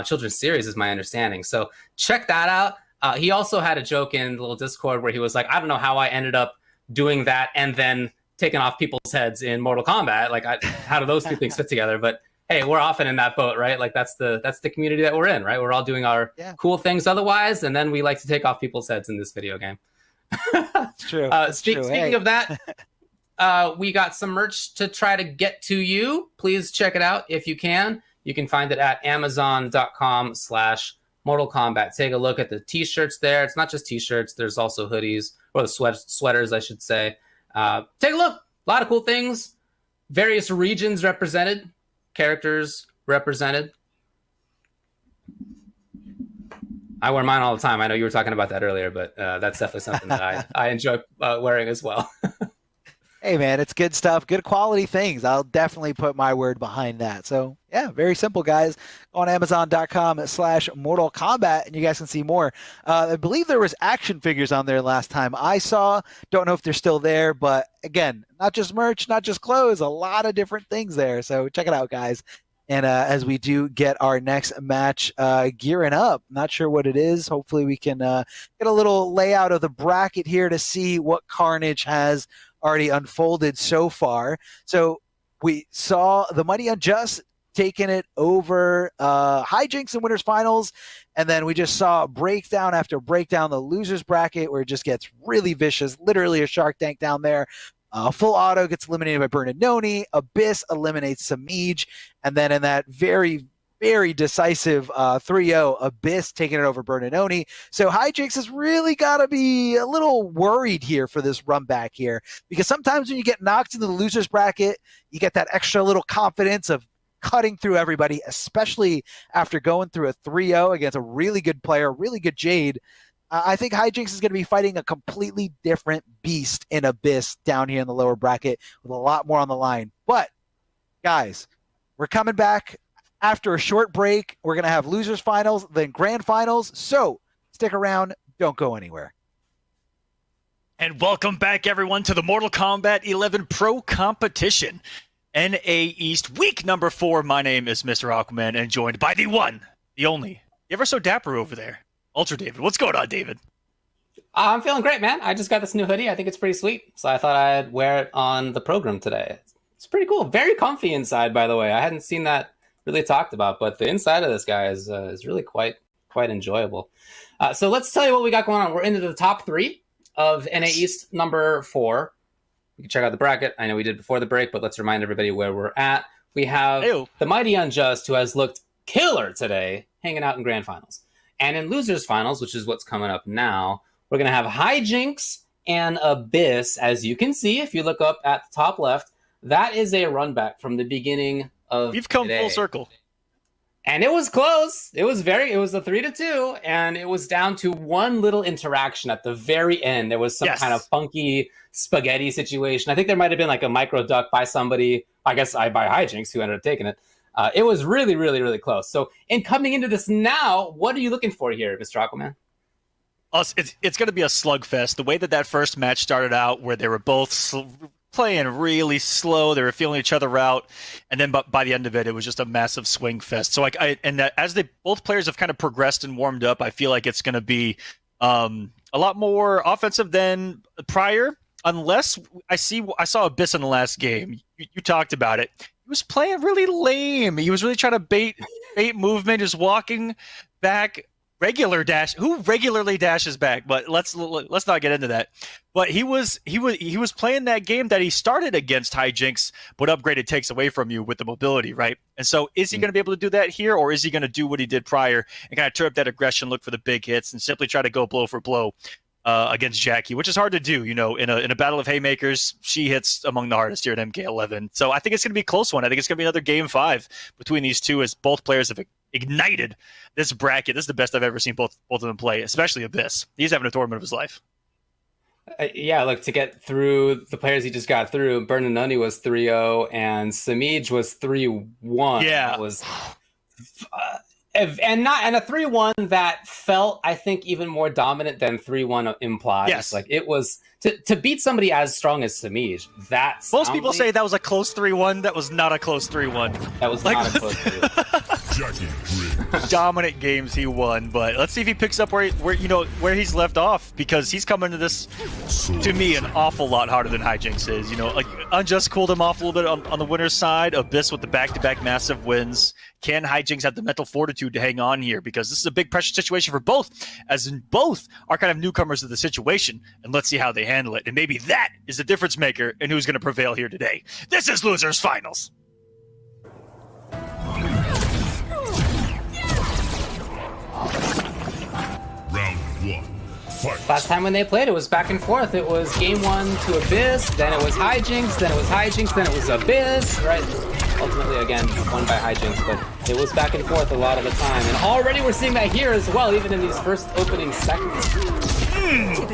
children's series is my understanding. So check that out. He also had a joke in the little Discord where he was like, I don't know how I ended up doing that and then taking off people's heads in Mortal Kombat. Like, how do those two things fit together? But hey, we're often in that boat, right? Like that's the community that we're in, right? We're all doing our cool things otherwise, and then we like to take off people's heads in this video game. It's true. Speaking of that, we got some merch to try to get to you. Please check it out if you can. You can find it at amazon.com/Mortal Kombat. Take a look at the t-shirts there. It's not just t-shirts. There's also hoodies, or the sweaters, I should say. Take a look. A lot of cool things. Various regions represented. Characters represented. I wear mine all the time. I know you were talking about that earlier, but that's definitely something that I enjoy wearing as well. Hey man, it's good stuff, good quality things. I'll definitely put my word behind that. So yeah, very simple, guys. Go on Amazon.com/Mortal Kombat, and you guys can see more. I believe there was action figures on there last time I saw. Don't know if they're still there, but again, not just merch, not just clothes, a lot of different things there. So check it out, guys. And as we do get our next match gearing up, not sure what it is. Hopefully we can get a little layout of the bracket here to see what Carnage has already unfolded so far. So we saw the Mighty Unjust taking it over Hijinks in Winners Finals, and then we just saw breakdown after breakdown, the losers bracket, where it just gets really vicious, literally a Shark Tank down there. Full Auto gets eliminated by Bernadoni. Abyss eliminates Samij. And then in that very, very decisive 3-0, Abyss taking it over Bernadoni. So Hijinks has really got to be a little worried here for this run back here. Because sometimes when you get knocked into the losers bracket, you get that extra little confidence of cutting through everybody, especially after going through a 3-0 against a really good player, really good Jade. I think Hijinks is going to be fighting a completely different beast in Abyss down here in the lower bracket with a lot more on the line. But, guys, we're coming back after a short break. We're going to have losers finals, then grand finals. So stick around. Don't go anywhere. And welcome back, everyone, to the Mortal Kombat 11 Pro Competition. NA East, week number 4. My name is Mr. Aquaman, and joined by the one, the only, the ever so dapper over there, Ultra David. What's going on, David? I'm feeling great, man. I just got this new hoodie. I think it's pretty sweet. So I thought I'd wear it on the program today. It's pretty cool. Very comfy inside, by the way. I hadn't seen that really talked about, but the inside of this guy is really quite enjoyable. So let's tell you what we got going on. We're into the top 3 of NA East number 4. You can check out the bracket. I know we did before the break, but let's remind everybody where we're at. We have the Mighty Unjust, who has looked killer today, hanging out in grand finals. And in losers finals, which is what's coming up now, we're going to have Hijinks and Abyss. As you can see, if you look up at the top left, that is a run back from the beginning of We've come today. Full circle. And it was close. It was a 3-2, and it was down to one little interaction at the very end. There was some kind of funky spaghetti situation. I think there might have been like a micro duck by somebody, I guess by Hijinks, who ended up taking it. It was really, really, really close. So in coming into this now, what are you looking for here, Mr. Aquaman? It's going to be a slugfest. The way that first match started out, where they were both playing really slow, they were feeling each other out, and then by the end of it, it was just a massive swing fest. So as both players have kind of progressed and warmed up, I feel like it's going to be a lot more offensive than prior. Unless I saw Abyss in the last game. You talked about it. He was playing really lame. He was really trying to bait movement, just walking back. Regular dash. Who regularly dashes back? But let's not get into that. But he was playing that game that he started against Hijinks, but upgraded takes away from you with the mobility, right? And so is he going to be able to do that here, or is he going to do what he did prior and kind of turn up that aggression, look for the big hits, and simply try to go blow for blow against Jackie, which is hard to do, in a battle of haymakers. She hits among the hardest here at MK11. So I think it's going to be a close one. I think it's going to be another game 5 between these two, as both players have ignited this bracket. This is the best I've ever seen both of them play, especially Abyss. He's having a tournament of his life. Yeah, look, to get through the players he just got through, Bernadoni was 3-0 and Samij was 3-1. Yeah. That was and a 3-1 that felt, I think, even more dominant than 3-1 implies. Yes. Like, it was to beat somebody as strong as Samij. Most people say that was a close 3-1. That was not a close 3-1. That was not a close 3-1. Dominant games he won, but let's see if he picks up where he's left off, because he's coming to this, to me, an awful lot harder than Hijinks is. Like Unjust cooled him off a little bit on the winner's side. Abyss with the back-to-back massive wins. Can Hijinks have the mental fortitude to hang on here? Because this is a big pressure situation for both, as in both are kind of newcomers to the situation, and let's see how they handle it. And maybe that is the difference maker in who's going to prevail here today. This is Losers Finals. Round 1. Fight. Last time when they played, it was back and forth. It was game 1 to Abyss, then it was Hijinks, then it was Hijinks, then it was Abyss, right? ultimately, again, won by Hijinks, but it was back and forth a lot of the time. And already we're seeing that here as well, even in these first opening seconds.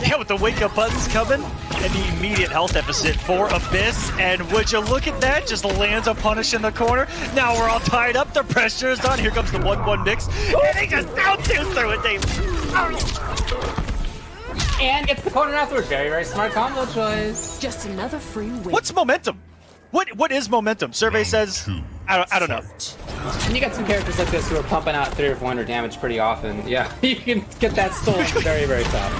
Yeah, with the wake-up buttons coming and the immediate health deficit for Abyss. And would you look at that? Just lands a punish in the corner. Now we're all tied up. The pressure is on. Here comes the 1-1 mix. And he just down-two through it, Dave. And gets the corner afterwards. Very, very smart combo choice. Just another free win. What's momentum? What is momentum? Survey says, I don't know. And you got some characters like this who are pumping out 300 or 400 damage pretty often. Yeah, you can get that stolen very, very tough.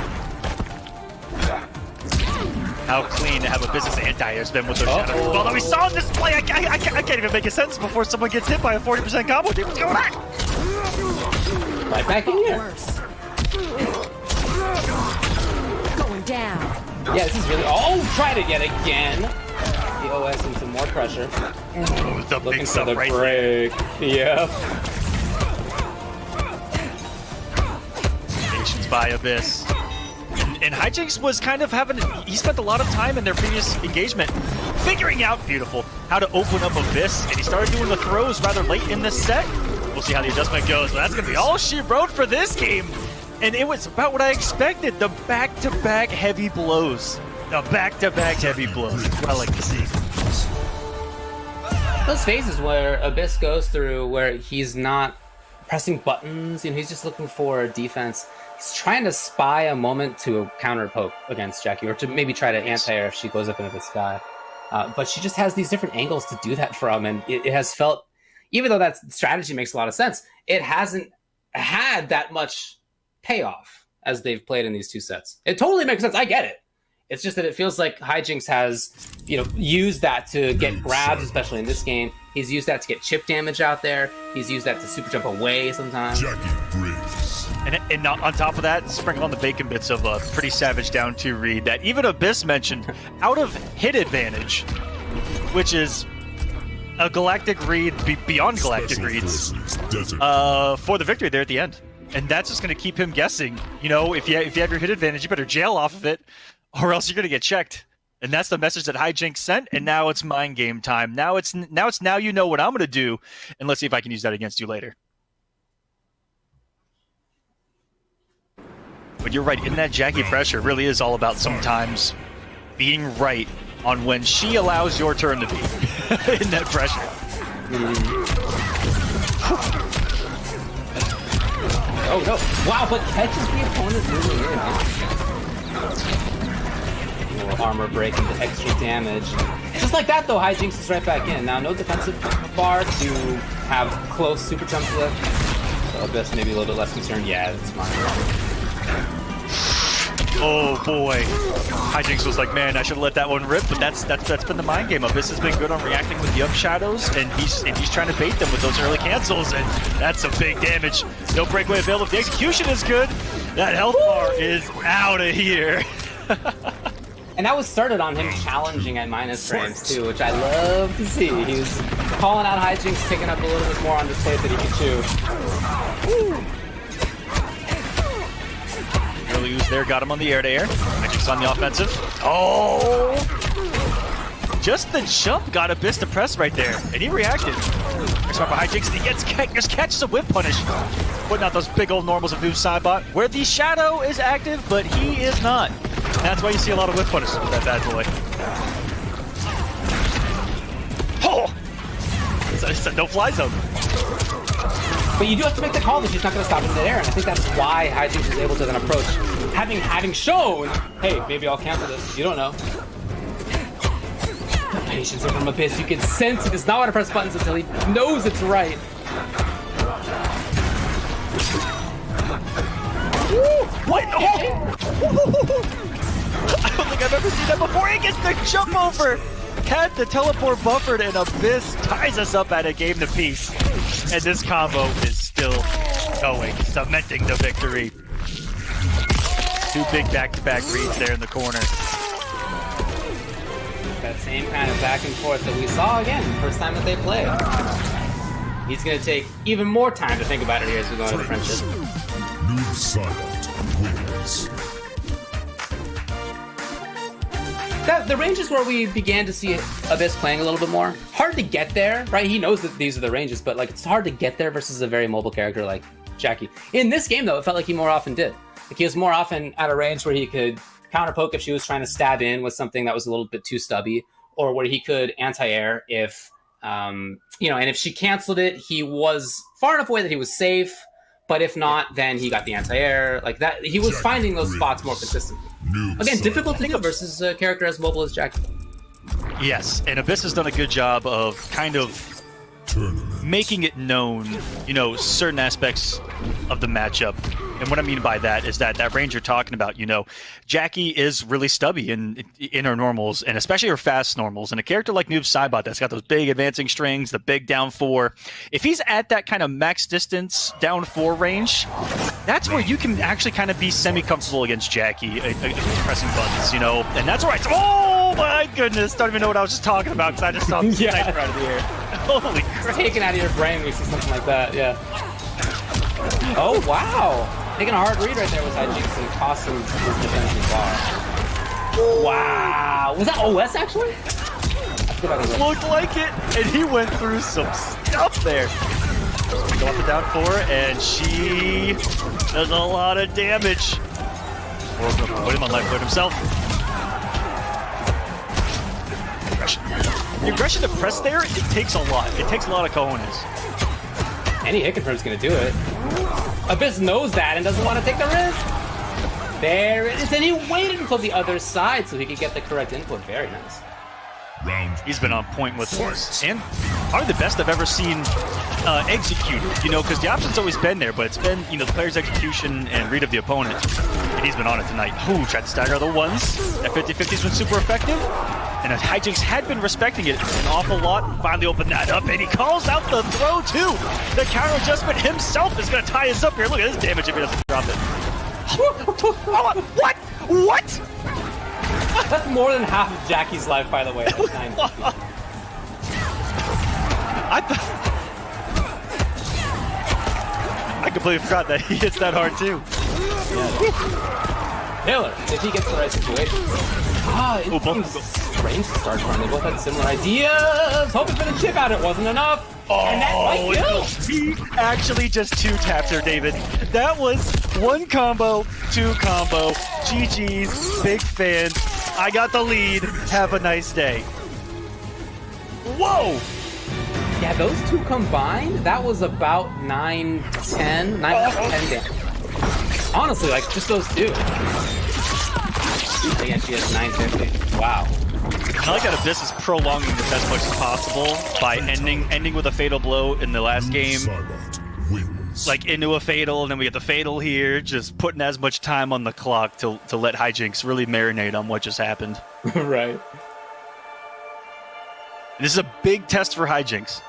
How clean to have a business anti has been with their shadow. Although we saw this play, I can't even make a sentence before someone gets hit by a 40% combo. Dude, what's going on? Right back in here. Going down. Yeah, this is really. Oh, try to get again. The OS into more pressure. Oh, the looking big for the right break. Yep. Patience by Abyss. And Hijinks was kind of having, he spent a lot of time in their previous engagement figuring out, beautiful, how to open up Abyss, and he started doing the throws rather late in this set. We'll see how the adjustment goes, but that's going to be all she wrote for this game. And it was about what I expected, the back-to-back heavy blows. The back-to-back heavy blows. That's what I like to see. Those phases where Abyss goes through where he's not pressing buttons, he's just looking for defense. He's trying to spy a moment to counter poke against Jackie, or to maybe try to anti-air if she goes up into the sky. But she just has these different angles to do that from, and it has felt, even though that strategy makes a lot of sense, it hasn't had that much payoff as they've played in these two sets. It totally makes sense. I get it. It's just that it feels like Hijinks has, used that to get grabs, especially in this game. He's used that to get chip damage out there. He's used that to super jump away sometimes. And on top of that, sprinkle on the bacon bits of a pretty savage down 2 read that even Abyss mentioned out of hit advantage, which is a galactic read beyond galactic reads for the victory there at the end. And that's just going to keep him guessing. If you have your hit advantage, you better jail off of it, or else you're going to get checked. And that's the message that Hijinks sent, and now it's mind game time. Now you know what I'm going to do, and let's see if I can use that against you later. But you're right, in that Jackie pressure, it really is all about sometimes being right on when she allows your turn to be in that pressure. Oh no! Wow, but catches the opponent really in. A little armor break into extra damage. Just like that though, Hijinks is right back in. Now no defensive bar to have close super jump lift. So Abyss maybe a little bit less concerned. Yeah, that's smart. Oh boy, Hijinks was like, man, I should have let that one rip, but that's been the mind game. Abyss has been good on reacting with the up shadows, and he's trying to bait them with those early cancels, and that's some big damage. No breakaway available. The execution is good. That health bar is out of here. And that was started on him challenging at minus frames too, which I love to see. He was calling out Hijinks, picking up a little bit more on this plate that he could chew. Woo. Early use there, got him on the air-to-air. Hijinks on the offensive. Oh! Just the jump got Abyss to press right there, and he reacted. Next one for Hijinks, and he just catches a whip punish. Putting out those big old normals of Noob Sidebot, where the shadow is active, but he is not. And that's why you see a lot of whip punishes with that bad boy. Oh! It's a no-fly zone. But you do have to make the call that she's not going to stop in midair, and I think that's why Hijinks is able to then approach, having shown, hey, maybe I'll cancel this. You don't know. The patience from Abyss, you can sense he does not want to press buttons until he knows it's right. What? Oh! I don't think I've ever seen that before. He gets the jump over. Had the teleport buffered, and Abyss ties us up at a game to piece. And this combo is still going, cementing the victory. 2 big back-to-back reads there in the corner. That same kind of back and forth that we saw again the first time that they played. He's going to take even more time to think about it here as we go into the friendship. Noob Sidebot wins. The ranges where we began to see Abyss playing a little bit more. Hard to get there, right? He knows that these are the ranges, but like it's hard to get there versus a very mobile character like Jackie. In this game, though, it felt like he more often did. Like he was more often at a range where he could counter poke if she was trying to stab in with something that was a little bit too stubby, or where he could anti-air if, and if she canceled it, he was far enough away that he was safe. But if not, then he got the anti-air. Like that, he was finding those spots more consistently. Again, difficult to do versus a character as mobile as Jackie. Yes, and Abyss has done a good job of kind of making it known, certain aspects of the matchup. And what I mean by that is that range you're talking about, Jackie is really stubby in her normals, and especially her fast normals. And a character like Noob Saibot that's got those big advancing strings, the big down 4, if he's at that kind of max distance down 4 range, that's where you can actually kind of be semi-comfortable against Jackie, pressing buttons, and that's where oh my goodness, don't even know what I was just talking about because I just saw the sniper out of the air. Holy crap. Taken out of your brain when you see something like that, yeah. Oh, wow. Taking a hard read right there with Hijinks and cost him his defensive bar. Wow. Was that OS actually? Looked like it, and he went through some stuff there. Go up the down 4, and she does a lot of damage. Put him on life, put himself. The aggression to press there, it takes a lot. It takes a lot of cojones. Any hit confirm is going to do it. Abyss knows that and doesn't want to take the risk. There it is, and he waited until the other side so he could get the correct input. Very nice. He's been on point with us, and probably the best I've ever seen executed, because the option's always been there, but it's been, the player's execution and read of the opponent, and he's been on it tonight. Ooh, tried to stagger the ones. That 50-50's been super effective, and Hijinks had been respecting it an awful lot. Finally opened that up, and he calls out the throw, too. The counter adjustment himself is going to tie us up here. Look at this damage if he doesn't drop it. What? What? That's more than half of Jackie's life, by the way. That's 950. I completely forgot that he hits that hard too. Yeah. Taylor, if he gets the right situation. It's strange to start from. They both had similar ideas. Hoping for the chip out. It wasn't enough. And that might kill. He actually just 2 taps her, David. That was 1 combo, 2 combo. GG's, big fan. I got the lead. Have a nice day. Whoa! Yeah, those 2 combined, that was about 9-10 damage. Honestly, like, just those 2. Again, she has 950. Wow. I like that Abyss is prolonging this as much as possible by ending with a fatal blow in the last game. Like into a fatal, and then we get the fatal here, just putting as much time on the clock to let Hijinks really marinate on what just happened. Right. This is a big test for Hijinks.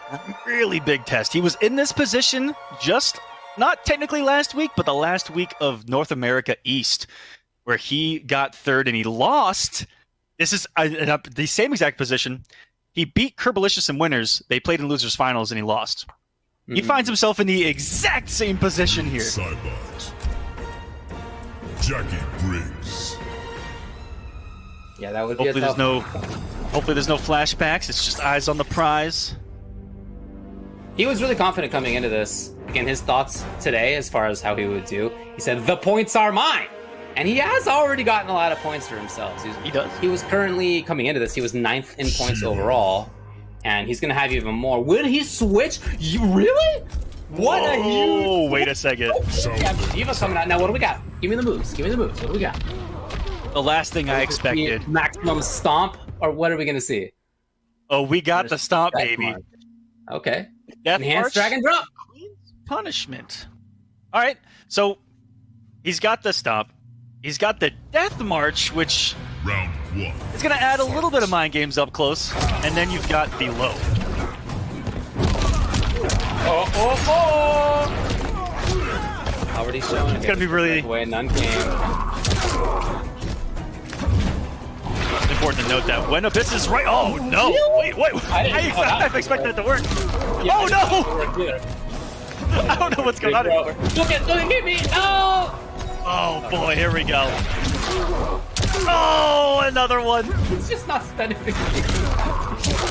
Really big test. He was in this position just, not technically last week, but the last week of North America East, where he got 3rd and he lost. This is the same exact position. He beat Kerbalicious in winners. They played in losers finals and he lost. He finds himself in the exact same position here. Jackie Briggs. Yeah, that would be a tough. Hopefully there's no flashbacks. It's just eyes on the prize. He was really confident coming into this. Again, his thoughts today as far as how he would do. He said, "The points are mine." And he has already gotten a lot of points for himself. He does. He was currently, coming into this, he was 9th in points overall. And he's going to have even more. Will he switch? Really? What a huge... Oh, wait a second. Yeah, Diva's coming out. Now, what do we got? Give me the moves. Give me the moves. What do we got? The last thing I expected. Maximum stomp? Or what are we going to see? Oh, we got the stomp, baby. Okay. Death Enhanced drag and drop. Queen's punishment. All right. So, he's got the stomp. He's got the Death March, which Round 1. is going to add a little bit of mind games up close. And then you've got the low. Already shown. It's going to be really... Way none came. It's important to note that when Abyss is right... Oh, no! Wait. I expected it to work. Yeah, oh, no! I don't know what's going on. Look at me! Oh! Oh boy, here we go. Oh, another one. He's just not spending the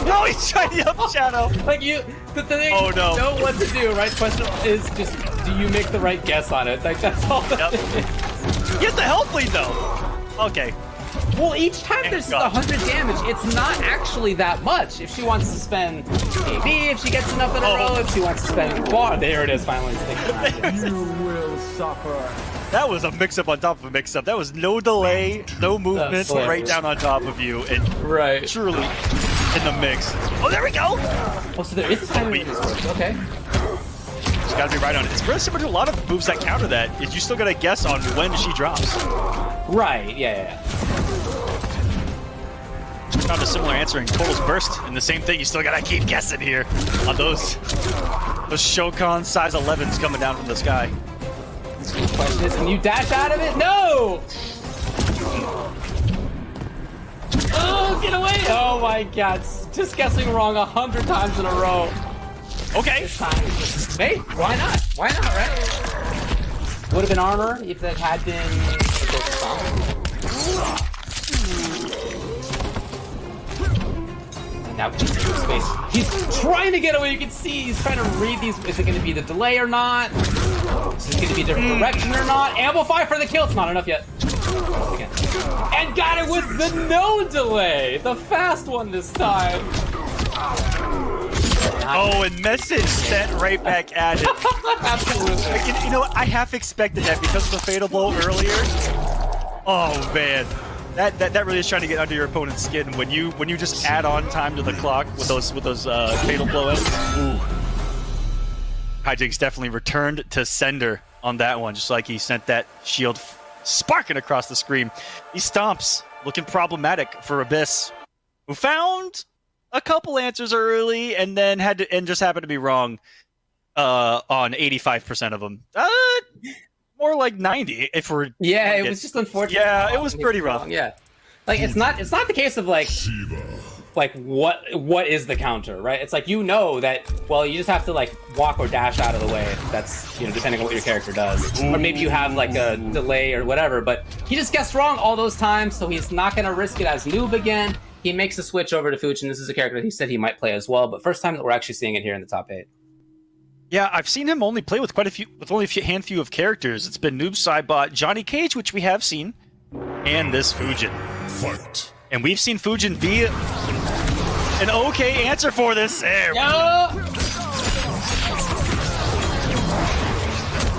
No, he's trying to up shadow. Like the thing Oh, no. you know what to do, right? Question is just, do you make the right guess on it? Like, that's all that is. He has the health lead, though. Okay. Well, each time there's 100 damage, it's not actually that much. If she wants to spend AB, if she gets enough in a row, if she wants to spend bar, there it is, finally sticking around. You will suffer. That was a mix-up on top of a mix-up. That was no delay, no movement, right down on top of you, and truly in the mix. Oh, there we go! Oh, so there is a timing in this works. Okay. Just gotta be right on it. It's very similar to a lot of moves that counter that. Is you still gotta guess on when she drops. Right, yeah. Found a similar answer in Total's Burst, and the same thing. You still gotta keep guessing here on those Shokan size 11s coming down from the sky. The question is, can you dash out of it? No! Oh, get away! Oh my god, just guessing wrong 100 times in a row. Okay. Hey, why not? Why not, right? Would have been armor if that had been... And now he's in space. He's trying to get away. You can see he's trying to read these. Is it going to be the delay or not? Is it going to be a different direction or not? Amplify for the kill. It's not enough yet. Again. And got it with the no delay. The fast one this time. Oh, and message sent right back at it. Absolutely. You know, I half expected that because of the fatal blow earlier. Oh man, that really is trying to get under your opponent's skin when you just add on time to the clock with those fatal blow ends. Ooh. Hijinks definitely returned to sender on that one, just like he sent that shield sparking across the screen. These stomps looking problematic for Abyss, who found a couple answers early and then just happened to be wrong on 85% of them. More like 90 if we're... Yeah, it was just unfortunate. Yeah, it was pretty rough. Yeah. Like, it's not the case of, like what is the counter, right? It's like, you know that, well, you just have to, like, walk or dash out of the way. That's, you know, depending on what your character does. Or maybe you have, like, a delay or whatever, but he just guessed wrong all those times, so he's not going to risk it as noob again. He makes a switch over to Fuchin. This is a character that he said he might play as well, but first time that we're actually seeing it here in the top 8. Yeah, I've seen him only play with only a handful of characters. It's been Noob Saibot, Johnny Cage, which we have seen, and this Fujin. Fight. And we've seen Fujin be an okay answer for this. There.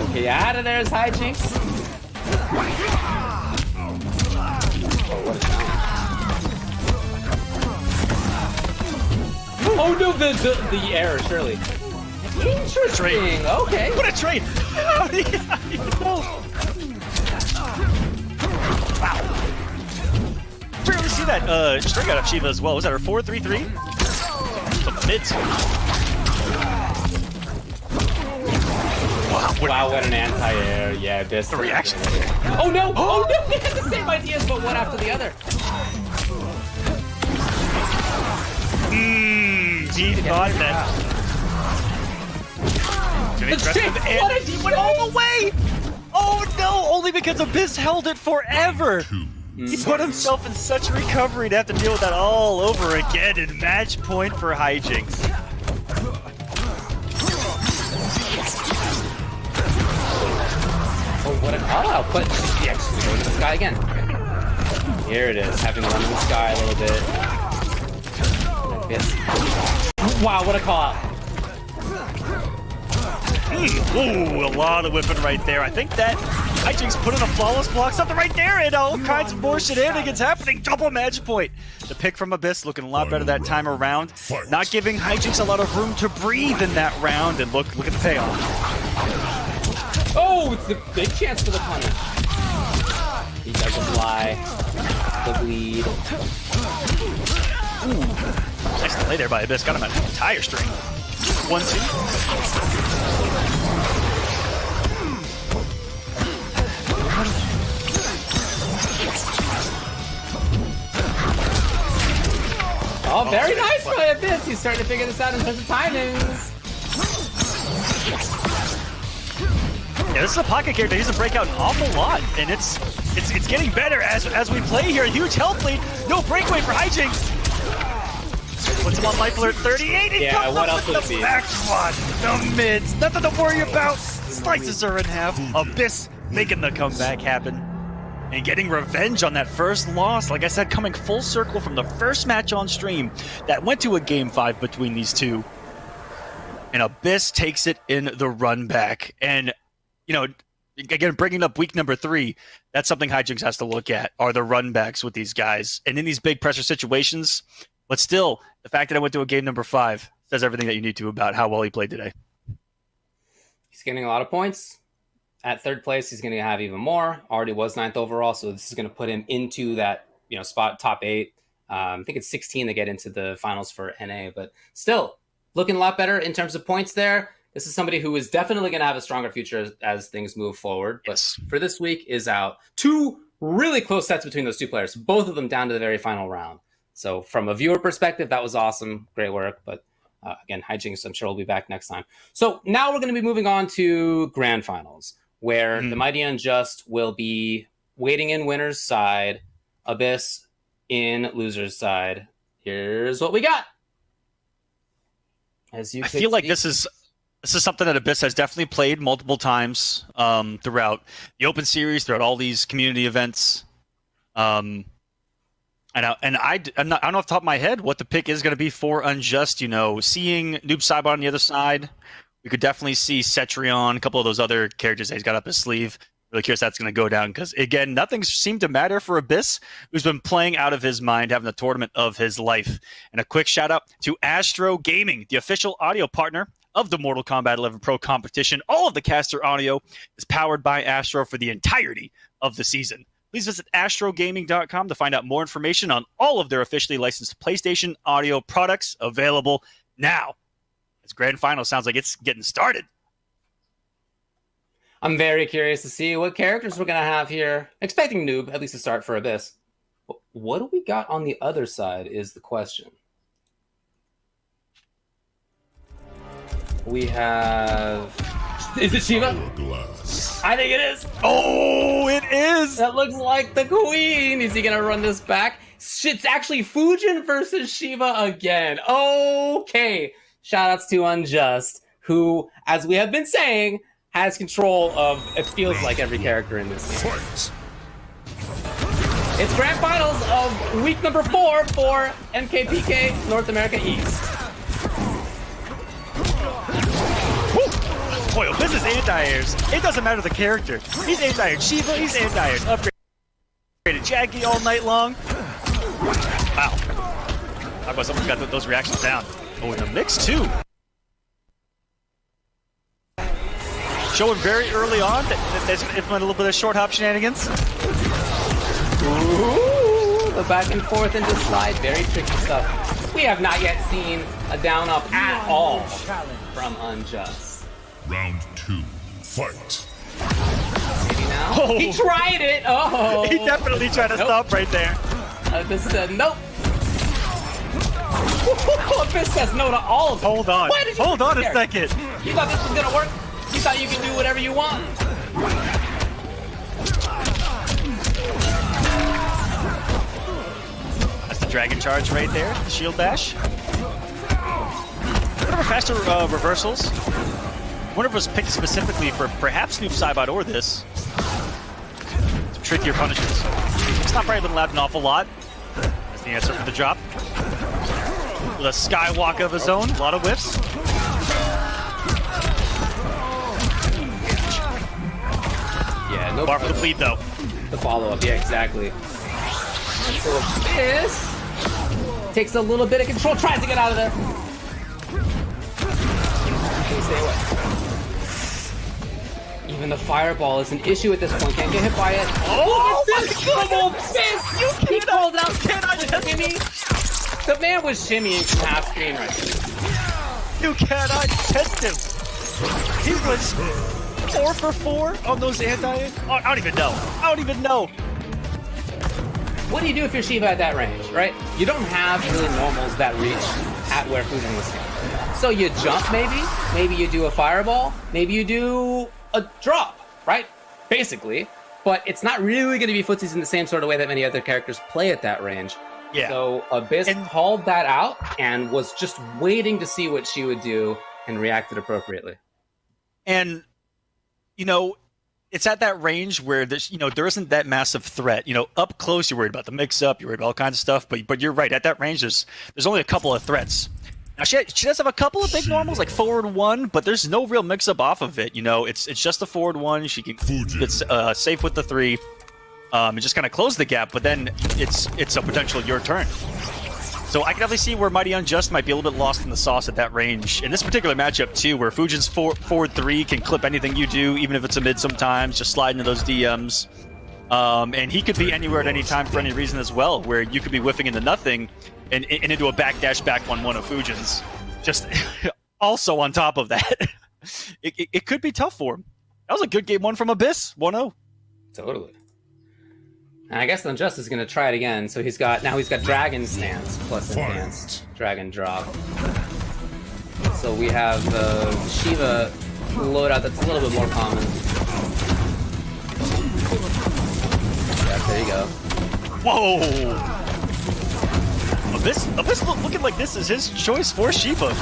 Okay, out of there is Hijinks. Oh no, the error, surely. Interesting. Okay. What a trade! How do you know? Wow. Barely see that string out of Shiva as well. Was that her 4-3-3? The mid. Wow, what an anti-air. Yeah, this. The reaction. Oh no! Oh no! They had the same ideas, but one after the other. He thought that. He went all the way! Oh no! Only because Abyss held it forever! He put himself in such recovery to have to deal with that all over again in match point for Hijinks. Oh, what a call-out, but he actually goes to the sky again. Here it is, having run in the sky a little bit. Wow, what a call-out. Ooh, a lot of whipping right there. I think that Hijinks put in a flawless block, something right there, and all kinds of more shenanigans happening. Double match point. The pick from Abyss looking a lot better that time around. Not giving Hijinks a lot of room to breathe in that round, and look at the payoff. Oh, it's a big chance for the punish. He doesn't fly. The bleed. Ooh. Nice delay there by Abyss. Got him an entire string. 1-2. Oh, very nice by Abyss. He's starting to figure this out in terms of timings. Yeah, this is a pocket character. He's a breakout an awful lot, and it's It's getting better as we play here. Huge health lead. No breakaway for Hijinks. Puts him on life alert 38. He comes what up else with would the it be? back squad. The mids. Nothing to worry about. Slices her in half. Abyss making the comeback happen. And getting revenge on that first loss. Like I said, coming full circle from the first match on stream that went to a Game 5 between these two. And Abyss takes it in the run back. And, you know, again, bringing up week number 3, that's something Hijinks has to look at, are the run backs with these guys. And in these big pressure situations, but still, the fact that I went to a game number 5 says everything that you need to about how well he played today. He's getting a lot of points. At third place, he's going to have even more. Already was 9th overall, so this is going to put him into that spot, top 8. I think it's 16 to get into the finals for NA, but still looking a lot better in terms of points there. This is somebody who is definitely going to have a stronger future as things move forward. But for this week is out. 2 really close sets between those 2 players, both of them down to the very final round. So from a viewer perspective, that was awesome. Great work. But again, Hijinks, I'm sure will be back next time. So now we're going to be moving on to grand finals, where the Mighty Unjust will be waiting in winner's side, Abyss in loser's side. Here's what we got. As you I feel like this is something that Abyss has definitely played multiple times throughout the Open Series, throughout all these community events. And I don't know off the top of my head what the pick is going to be for Unjust. You know, seeing Noob Saibot on the other side, we could definitely see Cetrion, a couple of those other characters that he's got up his sleeve. Really curious how that's going to go down because, again, nothing seemed to matter for Abyss, who's been playing out of his mind, having the tournament of his life. And a quick shout out to Astro Gaming, the official audio partner of the Mortal Kombat 11 Pro competition. All of the caster audio is powered by Astro for the entirety of the season. Please visit astrogaming.com to find out more information on all of their officially licensed PlayStation audio products available now. This grand final sounds like it's getting started. I'm very curious to see what characters we're going to have here. Expecting Noob, at least to start for Abyss. But what do we got on the other side is the question. We have... Is it Shiva? I think it is. Oh, it is. That looks like the queen. Is he going to run this back? It's actually Fujin versus Shiva again. Okay. Shoutouts to Unjust, who, as we have been saying, has control of, it feels like, every character in this game. It's grand finals of week number 4 for MKPK North America East. Boy, this is anti-airs. It doesn't matter the character. He's anti-aired Shiva, he's anti-aired. Upgraded Jackie all night long. Wow. How about someone got those reactions down? Oh, in the mix, too. Showing very early on that there's going to implement a little bit of short hop shenanigans. Ooh, the back and forth into slide. Very tricky stuff. We have not yet seen a down up at all from Unjust. Round 2, fight. Maybe now. Oh. He tried it. Oh, he definitely tried to stop right there. This said nope. Abyss says no to all of them. Hold on. Hold on a second. You thought this was gonna work? You thought you could do whatever you want? That's the dragon charge right there. The shield bash. Whatever faster reversals. One of us picked specifically for perhaps Noob Saibot or this. Some trickier punishes. It's not probably been allowed an awful lot. That's the answer for the drop. With a skywalk of his own, a lot of whiffs. Yeah, no bar for the bleed though. The follow-up, yeah, exactly. So Abyss takes a little bit of control, tries to get out of there. Can you stay away? Even the fireball is an issue at this point. Can't get hit by it. Oh, this double fist! You can't hold it out. Shimmy. The man was shimmying from half screen right there. You cannot test him. He was 4 for 4 on those anti. Oh, I don't even know. I don't even know. What do you do if you're Shiva at that range, right? You don't have really normals that reach at where Fujin was standing. So you jump maybe you do a fireball, maybe you do a drop, right? Basically. but it's not really going to be footsies in the same sort of way that many other characters play at that range. Yeah. So Abyss called that out and was just waiting to see what she would do and reacted appropriately. And, you know, it's at that range where there's, you know, there isn't that massive threat. You know, up close, you're worried about the mix-up, you're worried about all kinds of stuff, but you're right. At that range, there's only a couple of threats. Now, she does have a couple of big normals, like forward one, but there's no real mix-up off of it. You know, it's just the forward one. She can get safe with the 3 and just kind of close the gap, but then it's a potential your turn. So I can definitely see where Mighty Unjust might be a little bit lost in the sauce at that range. In this particular matchup, too, where Fujin's forward 3 can clip anything you do, even if it's a mid sometimes, just slide into those DMs. And he could be anywhere at any time for any reason as well, where you could be whiffing into nothing and into a backdash back 1-1 of Fujin's. Just also on top of that, it could be tough for him. That was a good game 1 from Abyss, 1-0. Totally. And I guess Unjust is going to try it again. So he's got Dragon Stance plus Enhanced Dragon Drop. So we have Shiva loadout that's a little bit more common. Yeah, there you go. Whoa! Abyss looking like this is his choice for Shiva.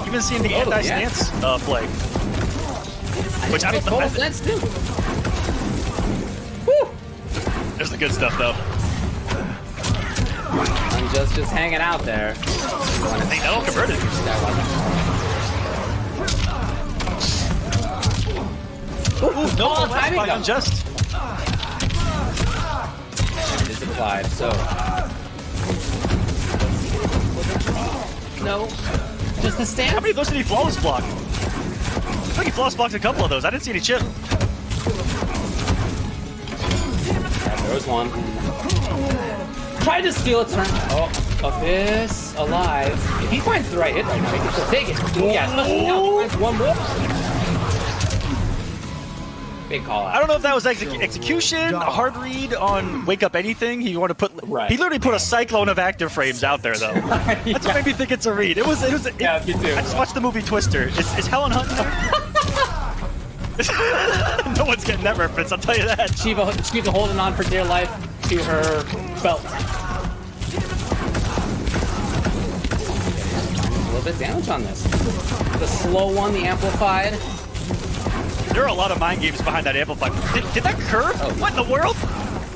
Even seeing the anti-stance play. Which I don't know. Sense too. There's the good stuff, though. Unjust just hanging out there. Hey, that'll convert it. Ooh, no timing by Unjust. It is applied, so... No. Just the stance? How many of those did he flawless block? I think he flawless blocked a couple of those. I didn't see any chip. There was one. Tried to steal a turn. Oh, Abyss alive. If he finds the right hit right now, he can still take it. Yeah, especially now. He finds one more. Big call out. I don't know if that was execution, a hard read on wake up anything. He wanted to put. Right. He literally put a cyclone of active frames out there, though. That's what made me think it's a read. It was. Yeah, me too. I just watched the movie Twister. Is Helen Hunt? No one's getting that reference, I'll tell you that. Shiva holding on for dear life to her belt. A little bit damage on this. The slow one, the amplified. There are a lot of mind games behind that amplified. Did that curve? Oh. What in the world?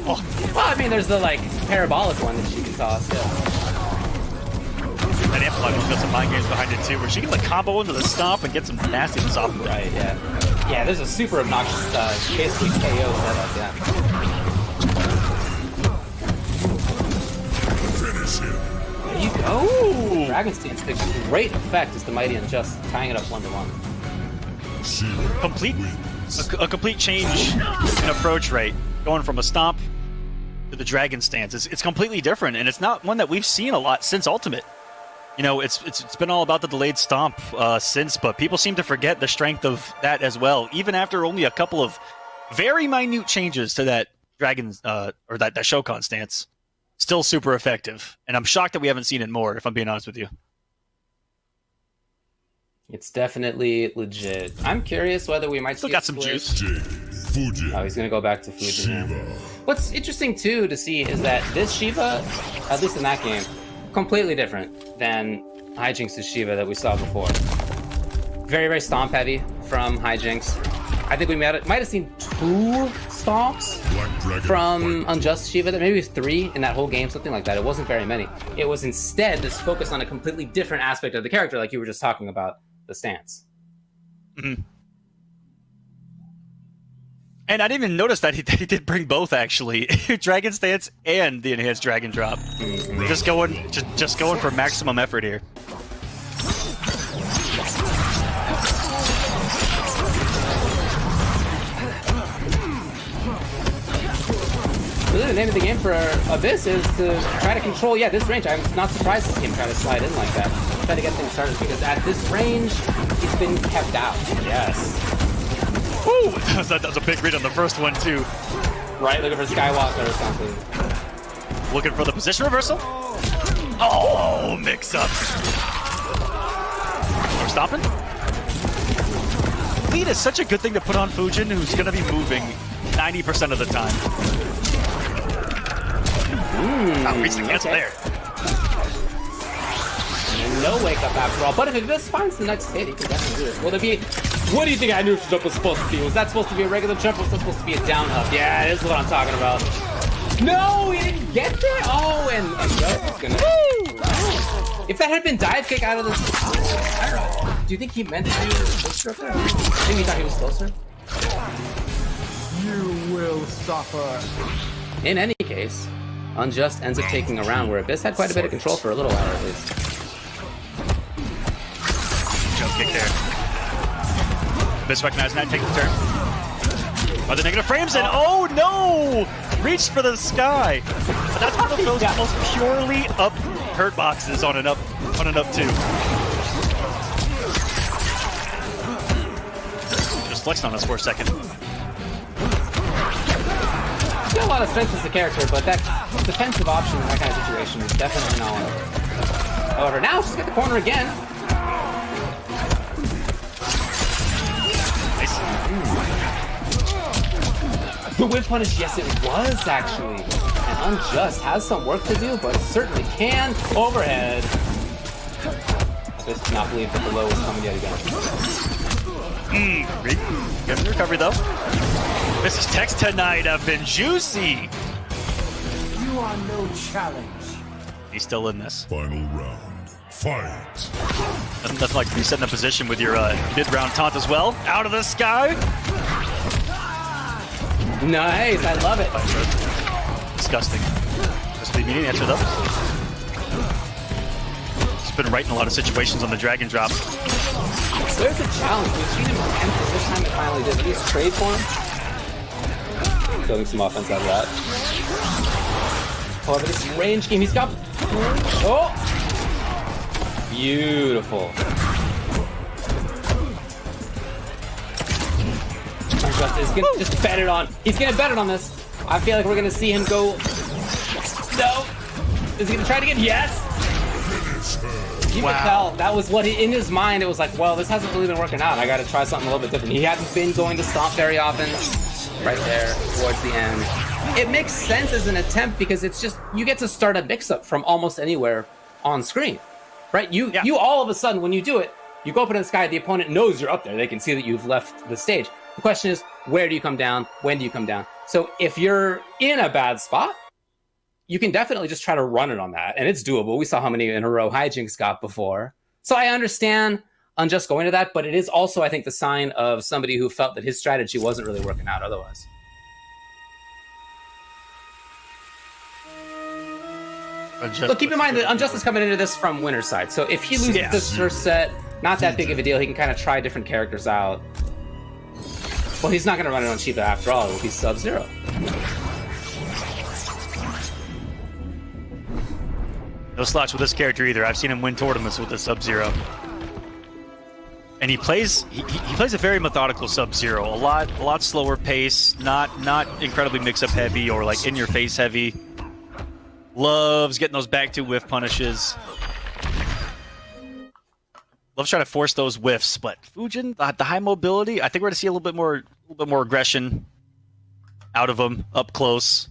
Oh. Well, I mean, there's the parabolic one that she can toss. Yeah. That amplified one's got some mind games behind it too, where she can combo into the stomp and get some nastiness off of it. Right, yeah. Yeah, there's a super obnoxious, basically KO setup, yeah. Finish him. There you go. Dragon Stance takes great effect as the Mighty Unjust, tying it up 1-1. A complete change in approach rate, going from a stomp to the Dragon Stance. It's completely different, and it's not one that we've seen a lot since Ultimate. You know, it's been all about the delayed stomp since, but people seem to forget the strength of that as well, even after only a couple of very minute changes to that Dragon or that Shokan stance. Still super effective, and I'm shocked that we haven't seen it more, if I'm being honest with you. It's definitely legit. I'm curious whether we might still got some juice. Oh, he's gonna go back to Fujin. What's interesting too to see is that this Shiva, at least in that game, completely different than Hijinks' Shiva that we saw before. Very, very stomp heavy from Hijinks. I think we might have seen 2 stomps from Unjust Shiva, maybe 3 in that whole game, something like that. It wasn't very many. It was instead this focus on a completely different aspect of the character, like you were just talking about, the stance. Mm-hmm. And I didn't even notice that he did bring both, actually. Dragon Stance and the Enhanced Dragon Drop. Mm-hmm. Just going for maximum effort here. Really, the name of the game for Abyss is to try to control, this range. I'm not surprised this game tried to slide in like that. Try to get things started, because at this range, it's been kept out. Yes. Ooh, that was a big read on the first one, too. Right, looking for Skywalker or something. Looking for the position reversal? Oh, mix-ups. We're stopping? Lead is such a good thing to put on Fujin, who's going to be moving 90% of the time. Reach the cancel there. And no wake up after all. But if this finds the next hit, he can definitely do it. Will there be? What do you think our neutral jump was supposed to be? Was that supposed to be a regular jump, or was that supposed to be a down up? Yeah, this is what I'm talking about. No, he didn't get there. Oh, and Joe's gonna. If that had been dive kick out of this, I don't know. Do you think he meant to do closer up there? I think he thought he was closer. You will suffer. In any case, Unjust ends up taking a round where Abyss had quite a bit of control for a little while at least. Jump kick there. Abyss recognizing that, taking the turn. Oh, the negative frames and oh no! Reached for the sky. But that's one of those most purely up hurt boxes on an up two. Just flexed on us for a second. He's got a lot of strength as a character, but that defensive option in that kind of situation is definitely not one of them. However, now she's got the corner again. Nice. The whip punish, yes it was actually. And Unjust has some work to do, but certainly can. Overhead. I just cannot believe that the low is coming yet again. Good recovery though. This is text tonight have been juicy. You are no challenge. He's still in this. Final round. Fight. Nothing like resetting the position with your mid-round taunt as well. Out of the sky. Nice, I love it. Disgusting. That's the immediate answer though. He's been right in a lot of situations on the drag and drop. There's a challenge. We've seen him attempt it this time it finally did. Did he just trade for him? Building some offense out of that. However, this range game, he's got... Oh! Beautiful. He's gonna just bet it on. He's gonna bet it on this. I feel like we're gonna see him go... No! Is he gonna try it again? Yes! You could tell that was what in his mind it was like, well, this hasn't really been working out. I gotta try something a little bit different. He hadn't been going to stomp very often. Right there towards the end. It makes sense as an attempt because it's just you get to start a mix-up from almost anywhere on screen. Right? You all of a sudden when you do it, you go up into the sky, the opponent knows you're up there. They can see that you've left the stage. The question is, where do you come down? When do you come down? So if you're in a bad spot, you can definitely just try to run it on that. And it's doable. We saw how many in a row hijinks got before. So I understand Unjust going to that, but it is also, I think, the sign of somebody who felt that his strategy wasn't really working out otherwise. Look, keep in mind that Unjust is coming into this from winner's side. So if he loses this first set, not that big of a deal. He can kind of try different characters out. Well, he's not going to run it on Shiva after all. He's Sub-Zero. No slouch with this character either. I've seen him win tournaments with the Sub-Zero. And he plays a very methodical Sub-Zero. A lot slower pace, not incredibly mix-up heavy or like in-your-face heavy. Loves getting those back two whiff punishes. Loves trying to force those whiffs, but Fujin, the high mobility, I think we're going to see a little bit more aggression out of him up close.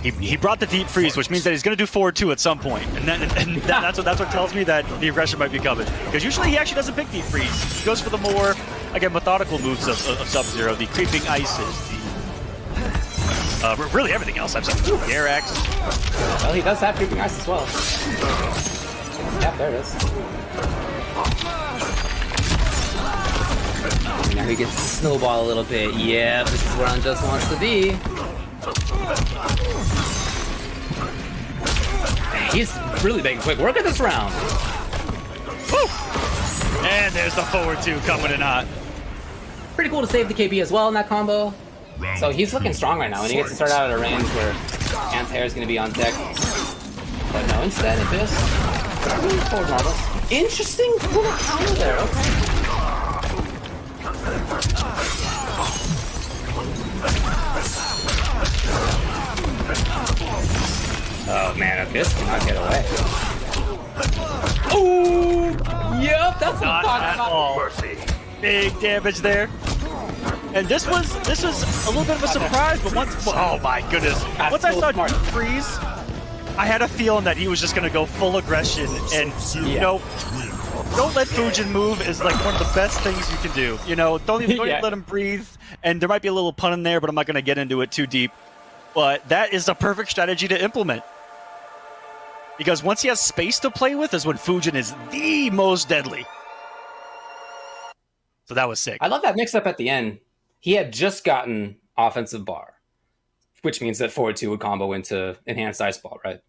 He brought the deep freeze, which means that he's going to do forward two at some point, and that's what tells me that the aggression might be coming. Because usually he actually doesn't pick deep freeze. He goes for the more, again, methodical moves of Sub-Zero, the creeping ices, the really everything else. I've said the air axe. Well, he does have creeping ice as well. Yeah, there it is. Now he gets to snowball a little bit. Yeah, this is where Unjust wants to be. He's really making quick work of this round. Woo! And there's the forward two coming in hot. Pretty cool to save the KB as well in that combo. So he's looking strong right now, and he gets to start out at a range where Anti-Air is going to be on deck. But no, instead, Abyss. Forward marble. Interesting little counter there, okay. Oh man, Abyss cannot get away. Ooh! Yep, that's what I'm talking about. Big damage there. And this was a little bit of a surprise, but oh my goodness. Once I saw Duke freeze, I had a feeling that he was just going to go full aggression. And, you know, don't let Fujin move is like one of the best things you can do. You know, don't even let him breathe. And there might be a little pun in there, but I'm not going to get into it too deep. But that is the perfect strategy to implement. Because once he has space to play with is when Fujin is the most deadly. So that was sick. I love that mix-up at the end. He had just gotten offensive bar, which means that forward 2 would combo into enhanced ice ball, right?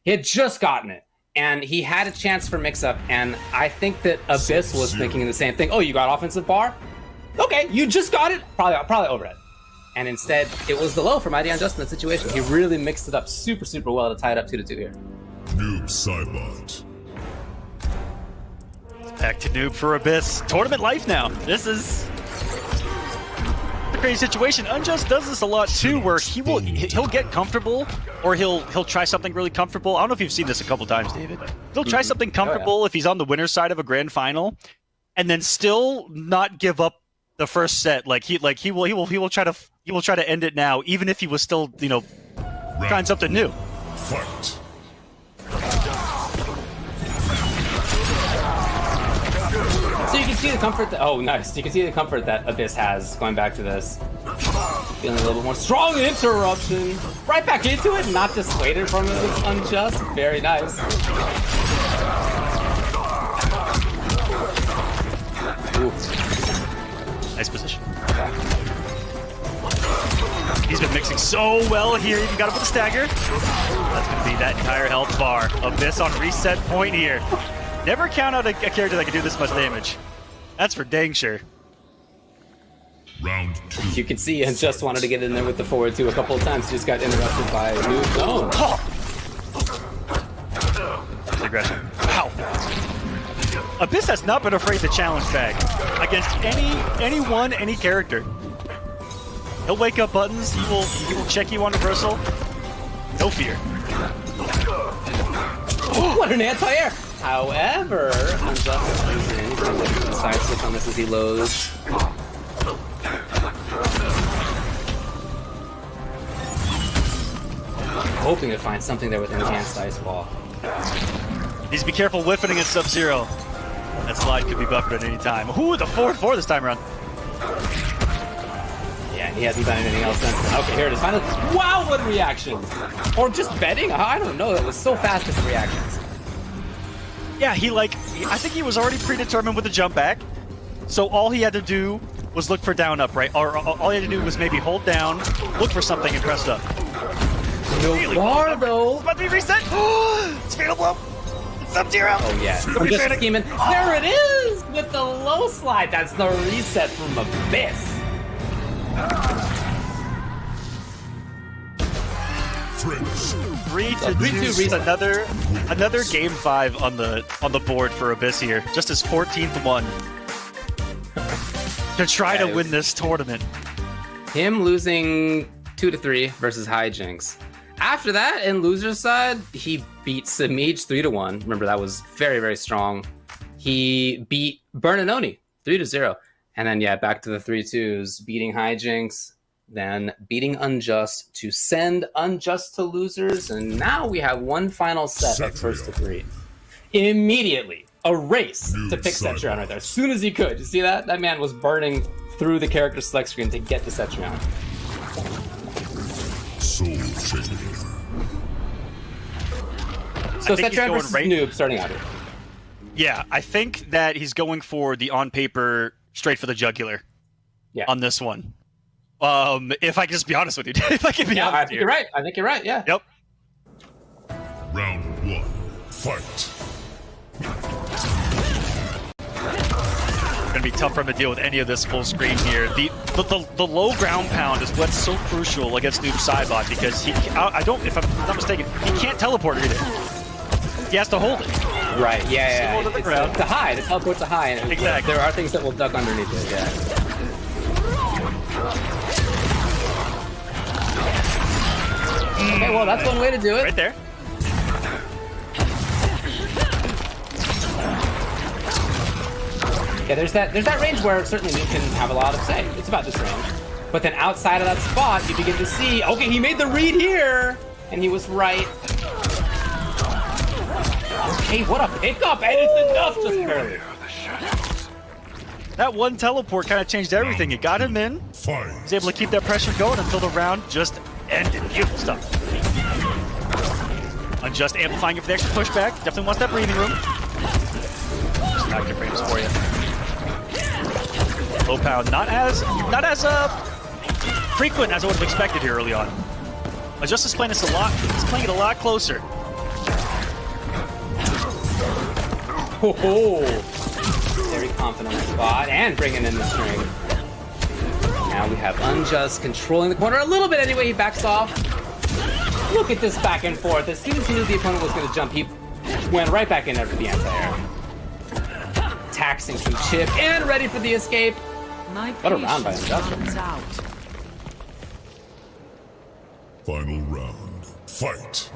He had just gotten it, and he had a chance for mix-up, and I think that Abyss was thinking the same thing. Oh, you got offensive bar? Okay, you just got it? Probably overhead. And instead, it was the low for Mighty Unjust in that situation. He really mixed it up super, super well to tie it up 2-2 here. Noob Saibot. Back to Noob for Abyss. Tournament life now. This is a crazy situation. Unjust does this a lot too, where he'll get comfortable, or he'll try something really comfortable. I don't know if you've seen this a couple times, David. He'll try something comfortable if he's on the winner's side of a grand final, and then still not give up the first set. He will try to end it now, even if he was still trying something new. Fight. So you can see the comfort that, oh nice, you can see the comfort that Abyss has going back to this. Feeling a little bit more strong interruption. Right back into it, not dissuaded from it. It's Unjust. Very nice. Ooh. Nice position. He's been mixing so well here. Even got him with a stagger. That's going to be that entire health bar. Abyss on reset point here. Never count out a character that can do this much damage. That's for dang sure. Round 2. You can see Unjust wanted to get in there with the forward 2 a couple of times. He just got interrupted by Noob. Oh! That's aggression. Wow. Abyss has not been afraid to challenge back against anyone, any character. He'll wake up buttons. He will check you on reversal. No fear. Oh, what an anti-air! However, Unjust is losing. He's going to look at the side switch on this as he loads. Hoping to find something there with enhanced ice ball. Needs to be careful whiffing against Sub-Zero. That slide could be buffered at any time. Ooh, the 4-4 this time around. Yeah, he hasn't done anything else since then. Okay, here it is. Finally. Wow, what reactions! Or just betting? I don't know. That was so fast with the reactions. Yeah, I think he was already predetermined with the jump back. So all he had to do was look for down up, right? Or all he had to do was maybe hold down, look for something, and press up. No bar, though. It's about to be reset. It's fatal blow. It's Sub-Zero. Oh, yeah. I'm just scheming. There it is with the low slide. That's the reset from Abyss. 3-2. Another game 5 on the board for Abyss here. Just his 14th one to try to win this tournament. Him losing 2-3 versus Hijinks. After that, in loser's side, he beat Samij 3-1. Remember, that was very, very strong. He beat Bernanoni 3-0. And then, yeah, back to the 3-2s, beating Hijinks, then beating Unjust to send Unjust to losers. And now we have one final set of first to 3. Immediately, a race to pick Cetrion right there. As soon as he could. You see that? That man was burning through the character select screen to get to Cetrion. So Cetrion versus Noob starting out here. Yeah, I think that he's going for the on paper straight for the jugular. Yeah. On this one. If I can just be honest with you, if I can be honest with you. You're right. I think you're right. Yeah. Yep. Round 1. Fight. Gonna be tough for him to deal with any of this full screen here. The low ground pound is what's so crucial against Noob Saibot because if I'm not mistaken, he can't teleport either. He has to hold it. Right. Yeah. To the it's ground. to high. The teleport to high. And exactly. There are things that will duck underneath it. Yeah. Okay. Well, that's one way to do it. Right there. Yeah, there's that range where certainly you can have a lot of say. It's about this range. But then outside of that spot, you begin to see, okay, he made the read here, and he was right. Okay, what a pickup, and it's enough just barely. That one teleport kind of changed everything. It got him in. He was able to keep that pressure going until the round just ended. Beautiful stuff. Unjust amplifying it for the extra pushback. Definitely wants that breathing room. Just back your frames for you. Low pound, not as frequent as I would have expected here early on. Unjust is playing this a lot. He's playing it a lot closer. Very confident on the spot and bringing in the string. Now we have Unjust controlling the corner a little bit anyway. He backs off. Look at this back and forth. As soon as he knew the opponent was going to jump, he went right back in there for the anti-air. Taxing some chip and ready for the escape. What a round by Unjust. Final round. Fight.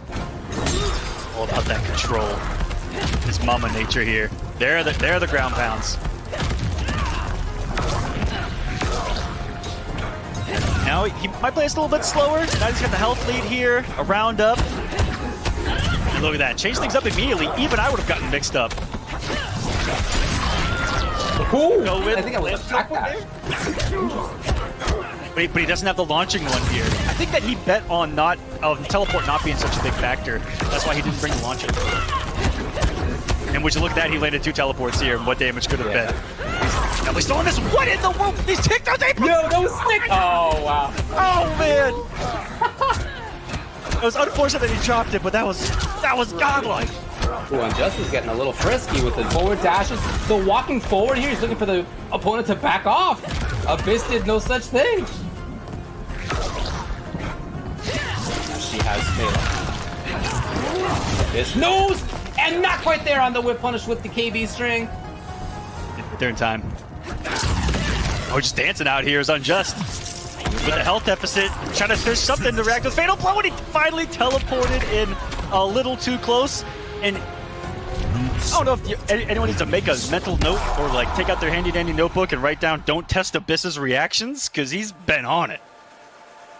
All about that control. His mama nature here. They're the ground pounds. Now he might play this a little bit slower. Now he's got the health lead here. A round up. And look at that. Change things up immediately. Even I would have gotten mixed up. Go with, I think I would have backed that. But he doesn't have the launching one here. I think that he bet on teleport not being such a big factor. That's why he didn't bring the launching. And would you look at that, he landed 2 teleports here, and what damage could have been? Now he's still on this. What in the world? He's kicked out April! No, that was sick! Oh, wow. Oh, man! It was unfortunate that he dropped it, but that was godlike. Ooh, Unjust is getting a little frisky with the forward dashes. The walking forward here, he's looking for the opponent to back off. Abyss did no such thing. She has failed. Abyss knows! And not quite there on the whip punish with the KB string. They're in time. Oh, just dancing out here is Unjust. With a health deficit, trying to fish something to react with Fatal Blow, and he finally teleported in a little too close. And I don't know if anyone needs to make a mental note or like take out their handy-dandy notebook and write down "Don't test Abyss's reactions," because he's been on it.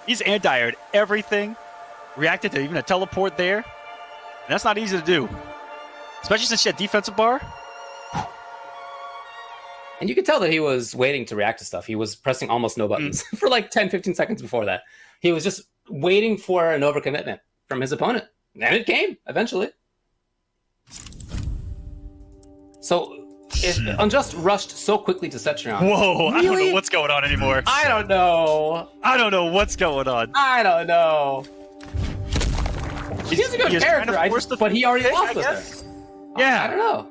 He's anti-aired everything, reacted to even a teleport there, and that's not easy to do. Especially since she had defensive bar. And you could tell that he was waiting to react to stuff. He was pressing almost no buttons for like 10-15 seconds before that. He was just waiting for an overcommitment from his opponent. And it came, eventually. So, Unjust rushed so quickly to set round. Whoa, really? I don't know what's going on anymore. I don't know. I don't know what's going on. I don't know. He's a good character, but he already lost with her. Yeah. I don't know.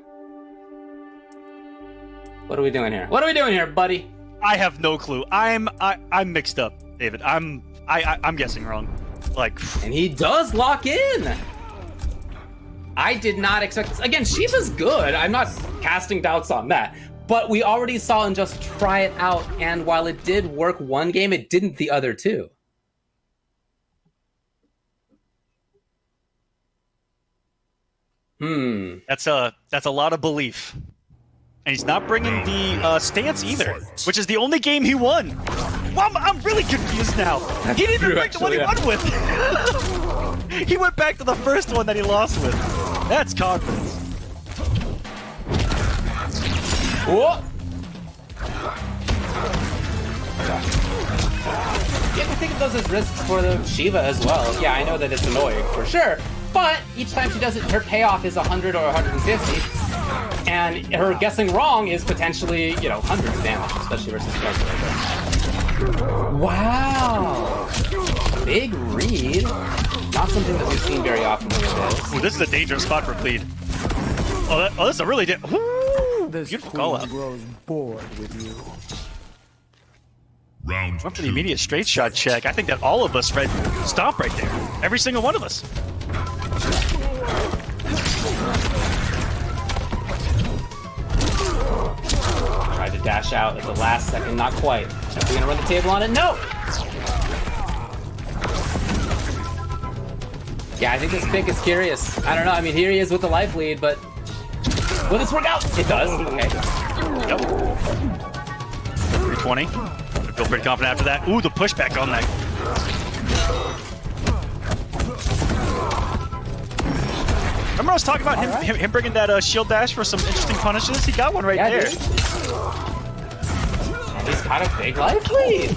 What are we doing here? What are we doing here, buddy? I have no clue. I'm mixed up, David. I'm guessing wrong. Like, and he does lock in. I did not expect this. Again, Shiva's good. I'm not casting doubts on that. But we already saw him just try it out, and while it did work one game, it didn't the other two. That's a lot of belief. And he's not bringing the stance either, which is the only game he won. Well, I'm really confused now. He didn't even break the one he won with. He went back to the first one that he lost with. That's confidence. Whoa! You have to think of those as risks for the Shiva as well. Yeah, I know that it's annoying, for sure. But each time she does it, her payoff is 100 or 150. And her guessing wrong is potentially, hundreds of damage, especially versus Guardian. Wow! Big read. Not something that we've seen very often with this. Ooh, this is a dangerous spot for Bleed. Oh, this is a really beautiful call out. Grows bored with you. Round went for the immediate straight shot check. I think that all of us read Stomp right there. Every single one of us. Tried to dash out at the last second, not quite. Are we gonna run the table on it? No! Yeah, I think this pick is curious. I don't know, I mean, here he is with the life lead, but will this work out? It does, okay. Yep. 320. I feel pretty confident after that. Ooh, the pushback on that. Remember I was talking about him bringing that shield dash for some interesting punishes? He got one right there. Dude. And he's got a big life lead.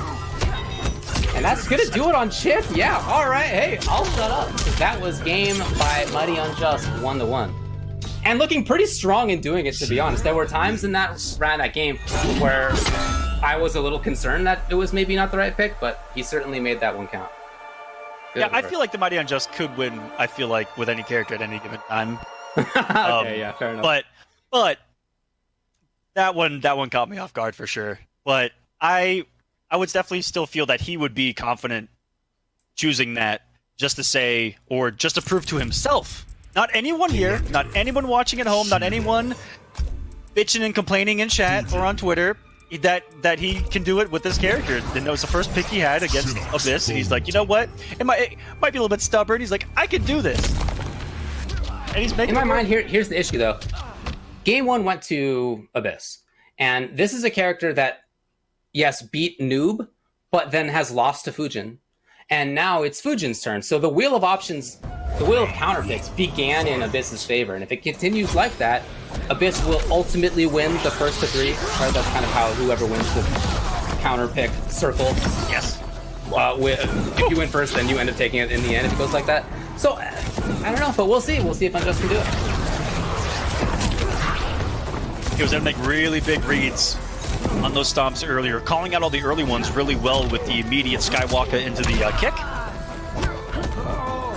And that's gonna do it on Chip. Yeah, all right. Hey, I'll shut up. That was game by Mighty Unjust, 1-1. And looking pretty strong in doing it, to be honest. There were times in that game where I was a little concerned that it was maybe not the right pick, but he certainly made that one count. Good I feel like the Mighty Unjust could win, I feel like, with any character at any given time. Okay, yeah, fair enough. But that one caught me off guard for sure. But I would definitely still feel that he would be confident choosing that just to say, or just to prove to himself. Not anyone here, not anyone watching at home, not anyone bitching and complaining in chat or on Twitter, that he can do it with this character. And it was the first pick he had against Abyss, and he's like, you know what? It might be a little bit stubborn. He's like, I can do this. And he's making in my mind, here's the issue, though. Game 1 went to Abyss. And this is a character that, yes, beat Noob, but then has lost to Fujin. And now it's Fujin's turn. So the wheel of options, the wheel of counterpicks began in Abyss's favor. And if it continues like that, Abyss will ultimately win the first to 3. Right? That's kind of how whoever wins the counterpick circle. Yes. If you win first, then you end up taking it in the end if it goes like that. So, I don't know, but we'll see. We'll see if Unjust can do it. He was able to make really big reads on those stomps earlier, calling out all the early ones really well with the immediate Skywalker into the kick.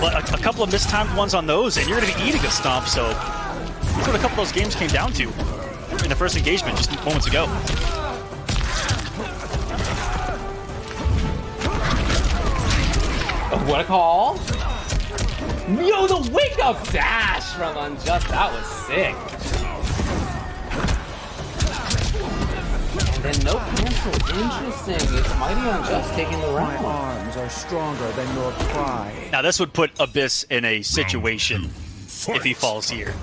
But a couple of mistimed ones on those, and you're going to be eating a stomp, so that's what a couple of those games came down to in the first engagement just moments ago. What a call. Yo, the wake-up dash from Unjust, that was sick. And then no cancel, interesting. It's Mighty Unjust taking the round. My arms are stronger than your pride. Now this would put Abyss in a situation if he falls here.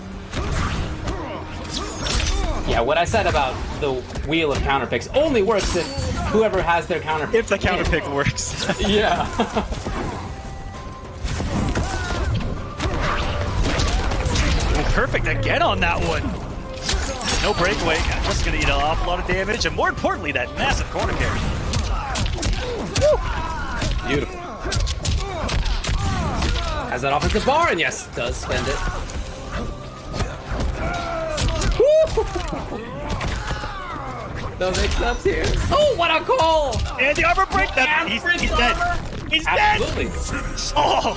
Yeah, what I said about the wheel of counterpicks only works if whoever has their counterpick. If the counterpick works. Yeah. Perfect again on that one. No breakaway. Just going to eat an awful lot of damage, and more importantly, that massive corner carry. Woo. Beautiful. Has that offensive bar, and yes, does spend it. No mix-ups here. Oh, what a call! And the armor break. He's dead. He's Absolutely. dead. Oh.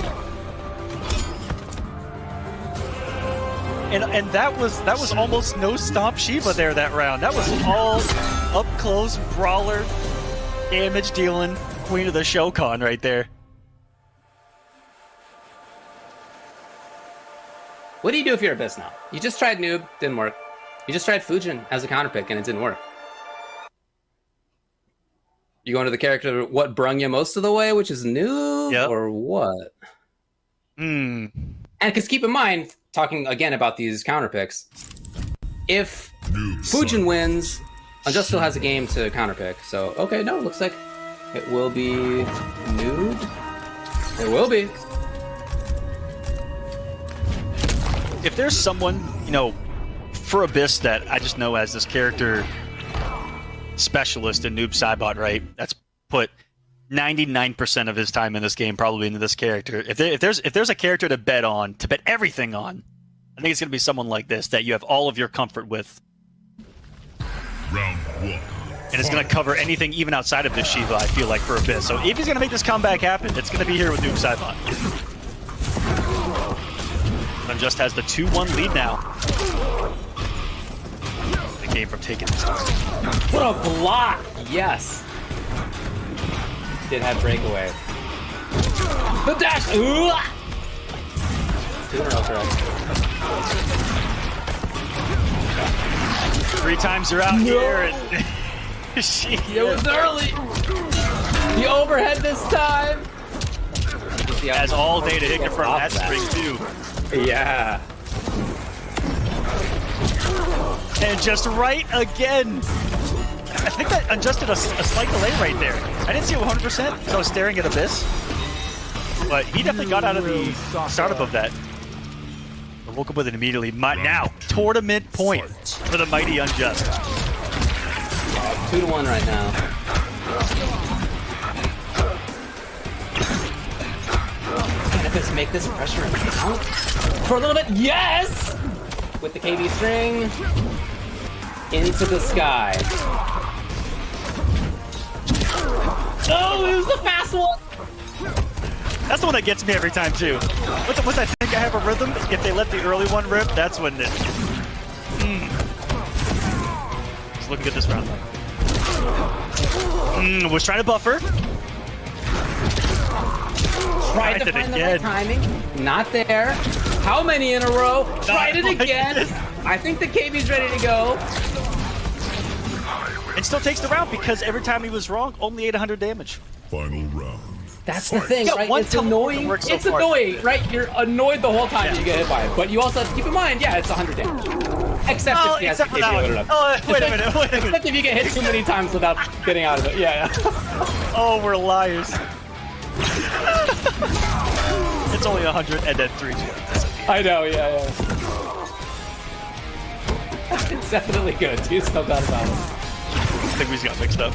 And that was almost no stomp Shiva there that round. That was all up close brawler, damage dealing, queen of the Shokan right there. What do you do if you're Abyss now? You just tried Noob, didn't work. You just tried Fujin as a counterpick and it didn't work. You going to the character what brung you most of the way, which is Noob, or what? And because keep in mind, talking again about these counterpicks, if Fujin wins, Unjust still has a game to counterpick. So, okay, no, looks like it will be Noob. It will be. If there's someone, for Abyss that I just know as this character specialist in Noob Saibot, right? That's put 99% of his time in this game probably into this character. If there's a character to bet everything on, I think it's going to be someone like this that you have all of your comfort with. Round 1. And it's going to cover anything even outside of this Shiva, I feel like, for Abyss. So if he's going to make this comeback happen, it's going to be here with Noob Saibot. Unjust has the 2-1 lead now. The game from taking this time. What a block! Yes. Did have breakaway. The dash! Ooh! 2 in a row, correct. 3 times you're out here. And it was early. The overhead this time. He has all day to hit in front of that spring too. Yeah. And just right again. I think that adjusted a slight delay right there. I didn't see it 100% because I was staring at Abyss. But he definitely got out of the startup of that. I woke up with it immediately. Now, tournament point for the mighty Unjust. 2-1 right now. Can Abyss make this pressure count for a little bit? Yes! With the KB string into the sky. Oh, it was the fast one! That's the one that gets me every time, too. Once I think I have a rhythm, if they let the early one rip, that's when it... It's looking good this round. Was trying to buffer. Tried to find the right timing. Not there. How many in a row? Tried it again. I think the KB's ready to go. And still takes the round because every time he was wrong, only 800 damage. Final round. That's the thing, right? It's annoying. It's annoying, right? You're annoyed the whole time you get hit by it. But you also have to keep in mind, yeah, it's 100 damage. Except if he has to give you enough. Oh, wait a minute. Except if you get hit too many times without getting out of it. Yeah. Oh, we're liars. It's only 100 and then 3. I know, yeah. It's definitely good. There's no doubt about it. I think we just got mixed up.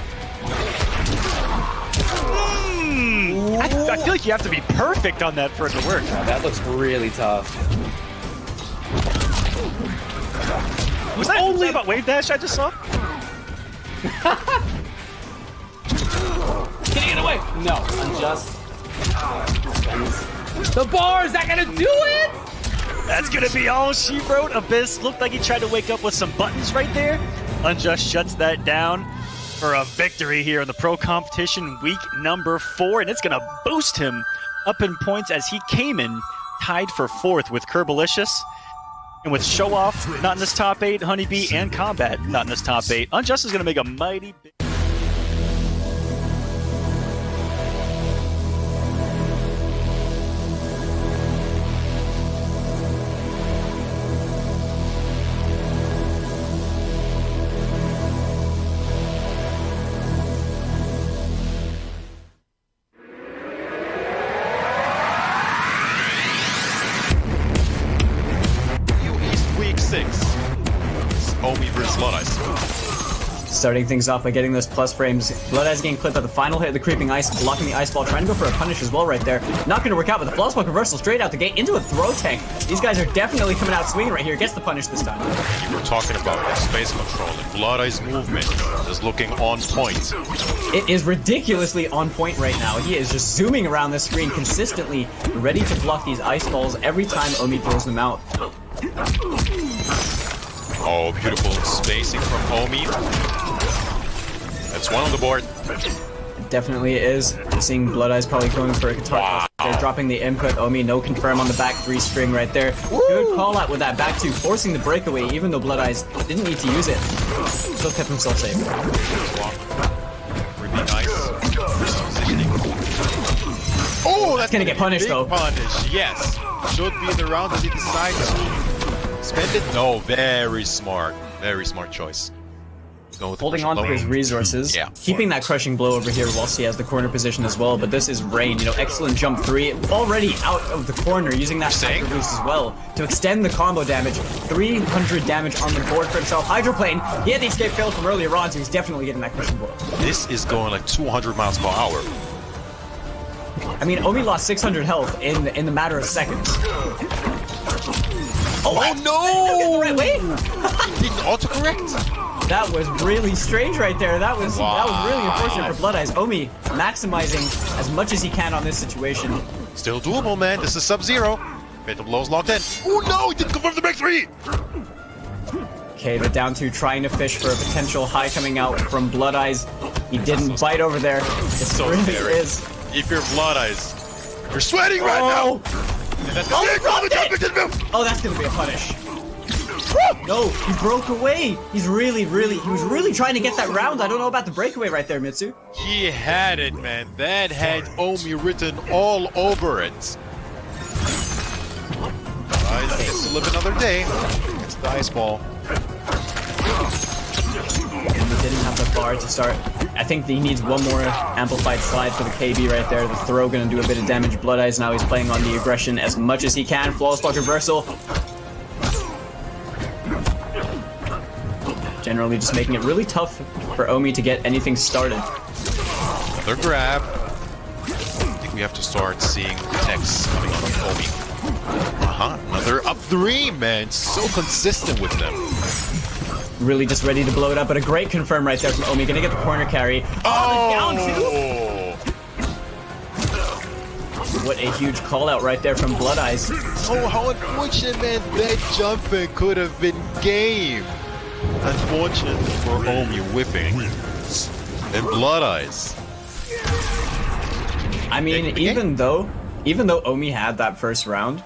I feel like you have to be perfect on that for it to work. Oh, that looks really tough. Was that only about wave dash I just saw? Can you get away? No, Unjust. The bar, is that gonna do it? That's gonna be all she wrote. Abyss looked like he tried to wake up with some buttons right there. Unjust shuts that down for a victory here in the pro competition week number 4, and it's gonna boost him up in points as he came in tied for 4th with Kerbalicious. And with Show Off not in this top 8, Honeybee and Combat not in this top 8, Unjust is gonna make a mighty big... Starting things off by getting those plus frames. Blood Eyes getting clipped at the final hit of the creeping ice, blocking the ice ball, trying to go for a punish as well right there. Not going to work out, but the flawless reversal straight out the gate into a throw tank. These guys are definitely coming out swinging right here. Gets the punish this time. You were talking about space control, and Blood Eyes movement is looking on point. It is ridiculously on point right now. He is just zooming around the screen consistently, ready to block these ice balls every time Omi throws them out. Oh, beautiful spacing from Omi. That's one on the board. Definitely it is. We're seeing Blood Eyes probably going for a guitar. They're dropping the input. Omi, no confirm on the back 3 string right there. Good call out with that back 2, forcing the breakaway even though Blood Eyes didn't need to use it. Still kept himself safe. Really nice. Oh, that's gonna get punished though. Punish, yes. Should be the round that he decides to spend it. No, very smart choice. Holding on to his resources, keeping that crushing blow over here whilst he has the corner position as well, but this is Rain, excellent jump 3, already out of the corner, using that Hydro boost as well to extend the combo damage, 300 damage on the board for himself. Hydroplane, he had the escape fail from earlier on, so he's definitely getting that crushing blow. This is going like 200 miles per hour. I mean, Omi lost 600 health in the matter of seconds. Oh no! The right way? Didn't autocorrect? That was really strange right there. That was really unfortunate for Blood Eyes. Omi maximizing as much as he can on this situation. Still doable, man. This is Sub-Zero. Fatal Blow's locked in. Oh no! He didn't confirm the back 3! Okay, the down 2 trying to fish for a potential high coming out from Blood Eyes. He didn't bite over there. This so really scary. is. If you're Blood Eyes, you're sweating right now! Oh, that's gonna be a punish. No, he broke away. He was really trying to get that round. I don't know about the breakaway right there, Mitsu. He had it, man. That had Omi written all over it. He gets to live another day. It's the ice ball. And he didn't have the bar to start. I think he needs one more amplified slide for the KB right there. The throw gonna do a bit of damage. Blood Eyes now he's playing on the aggression as much as he can. Flawless block reversal. Generally just making it really tough for Omi to get anything started. Another grab. I think we have to start seeing techs coming on Omi. Another up 3, man. So consistent with them. Really just ready to blow it up, but a great confirm right there from Omi. Gonna get the corner carry. Oh, down 2! What a huge call out right there from Blood Eyes. Oh, how unfortunate, man. That jumper could have been game. Unfortunate for Omi whipping. And Blood Eyes. I mean, even though Omi had that first round,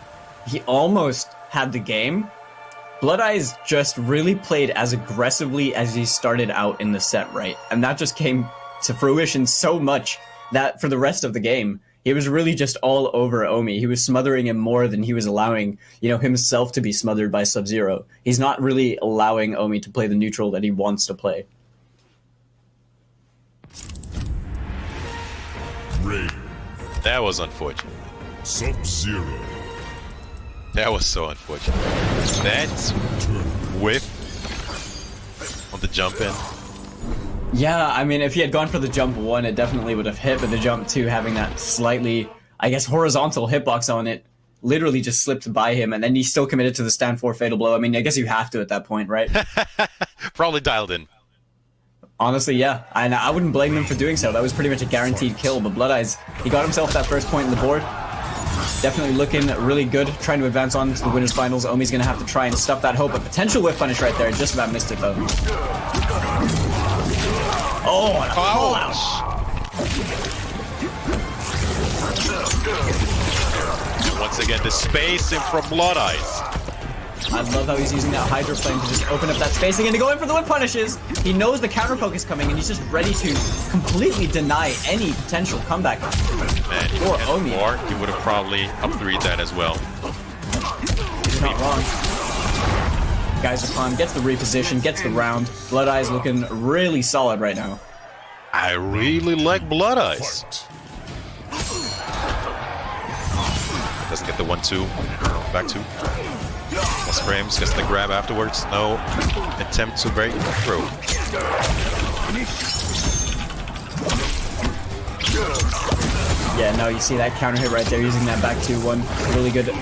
he almost had the game. Blood Eyes just really played as aggressively as he started out in the set, right? And that just came to fruition so much that for the rest of the game, he was really just all over Omi. He was smothering him more than he was allowing, himself to be smothered by Sub-Zero. He's not really allowing Omi to play the neutral that he wants to play. That was unfortunate. Sub-Zero. That was so unfortunate. That whiff on the jump in. Yeah, I mean, if he had gone for the jump 1, it definitely would have hit, but the jump 2, having that slightly, I guess, horizontal hitbox on it, literally just slipped by him, and then he still committed to the stand 4 fatal blow. I mean, I guess you have to at that point, right? Probably dialed in. Honestly, yeah. And I wouldn't blame him for doing so. That was pretty much a guaranteed kill, but Blood Eyes, he got himself that first point in the board. Definitely looking really good, trying to advance on to the winners finals. Omi's gonna have to try and stuff that hope. A potential whiff punish right there, just about missed it though. Oh, and a call out. Once again, the spacing from Blood Eyes. I love how he's using that Hydroplane to just open up that spacing and to go in for the whip punishes. He knows the counter poke is coming and he's just ready to completely deny any potential comeback. Man, if or he had more, he would have probably up 3'd that as well. He's not wrong. Geysercon gets the reposition, gets the round. Blood Eyes looking really solid right now. I really like Blood Eyes. Doesn't get the 1-2. Back 2. Plus frames, gets the grab afterwards. No attempt to break through. Yeah, no, you see that counter hit right there using that back 2-1. Really good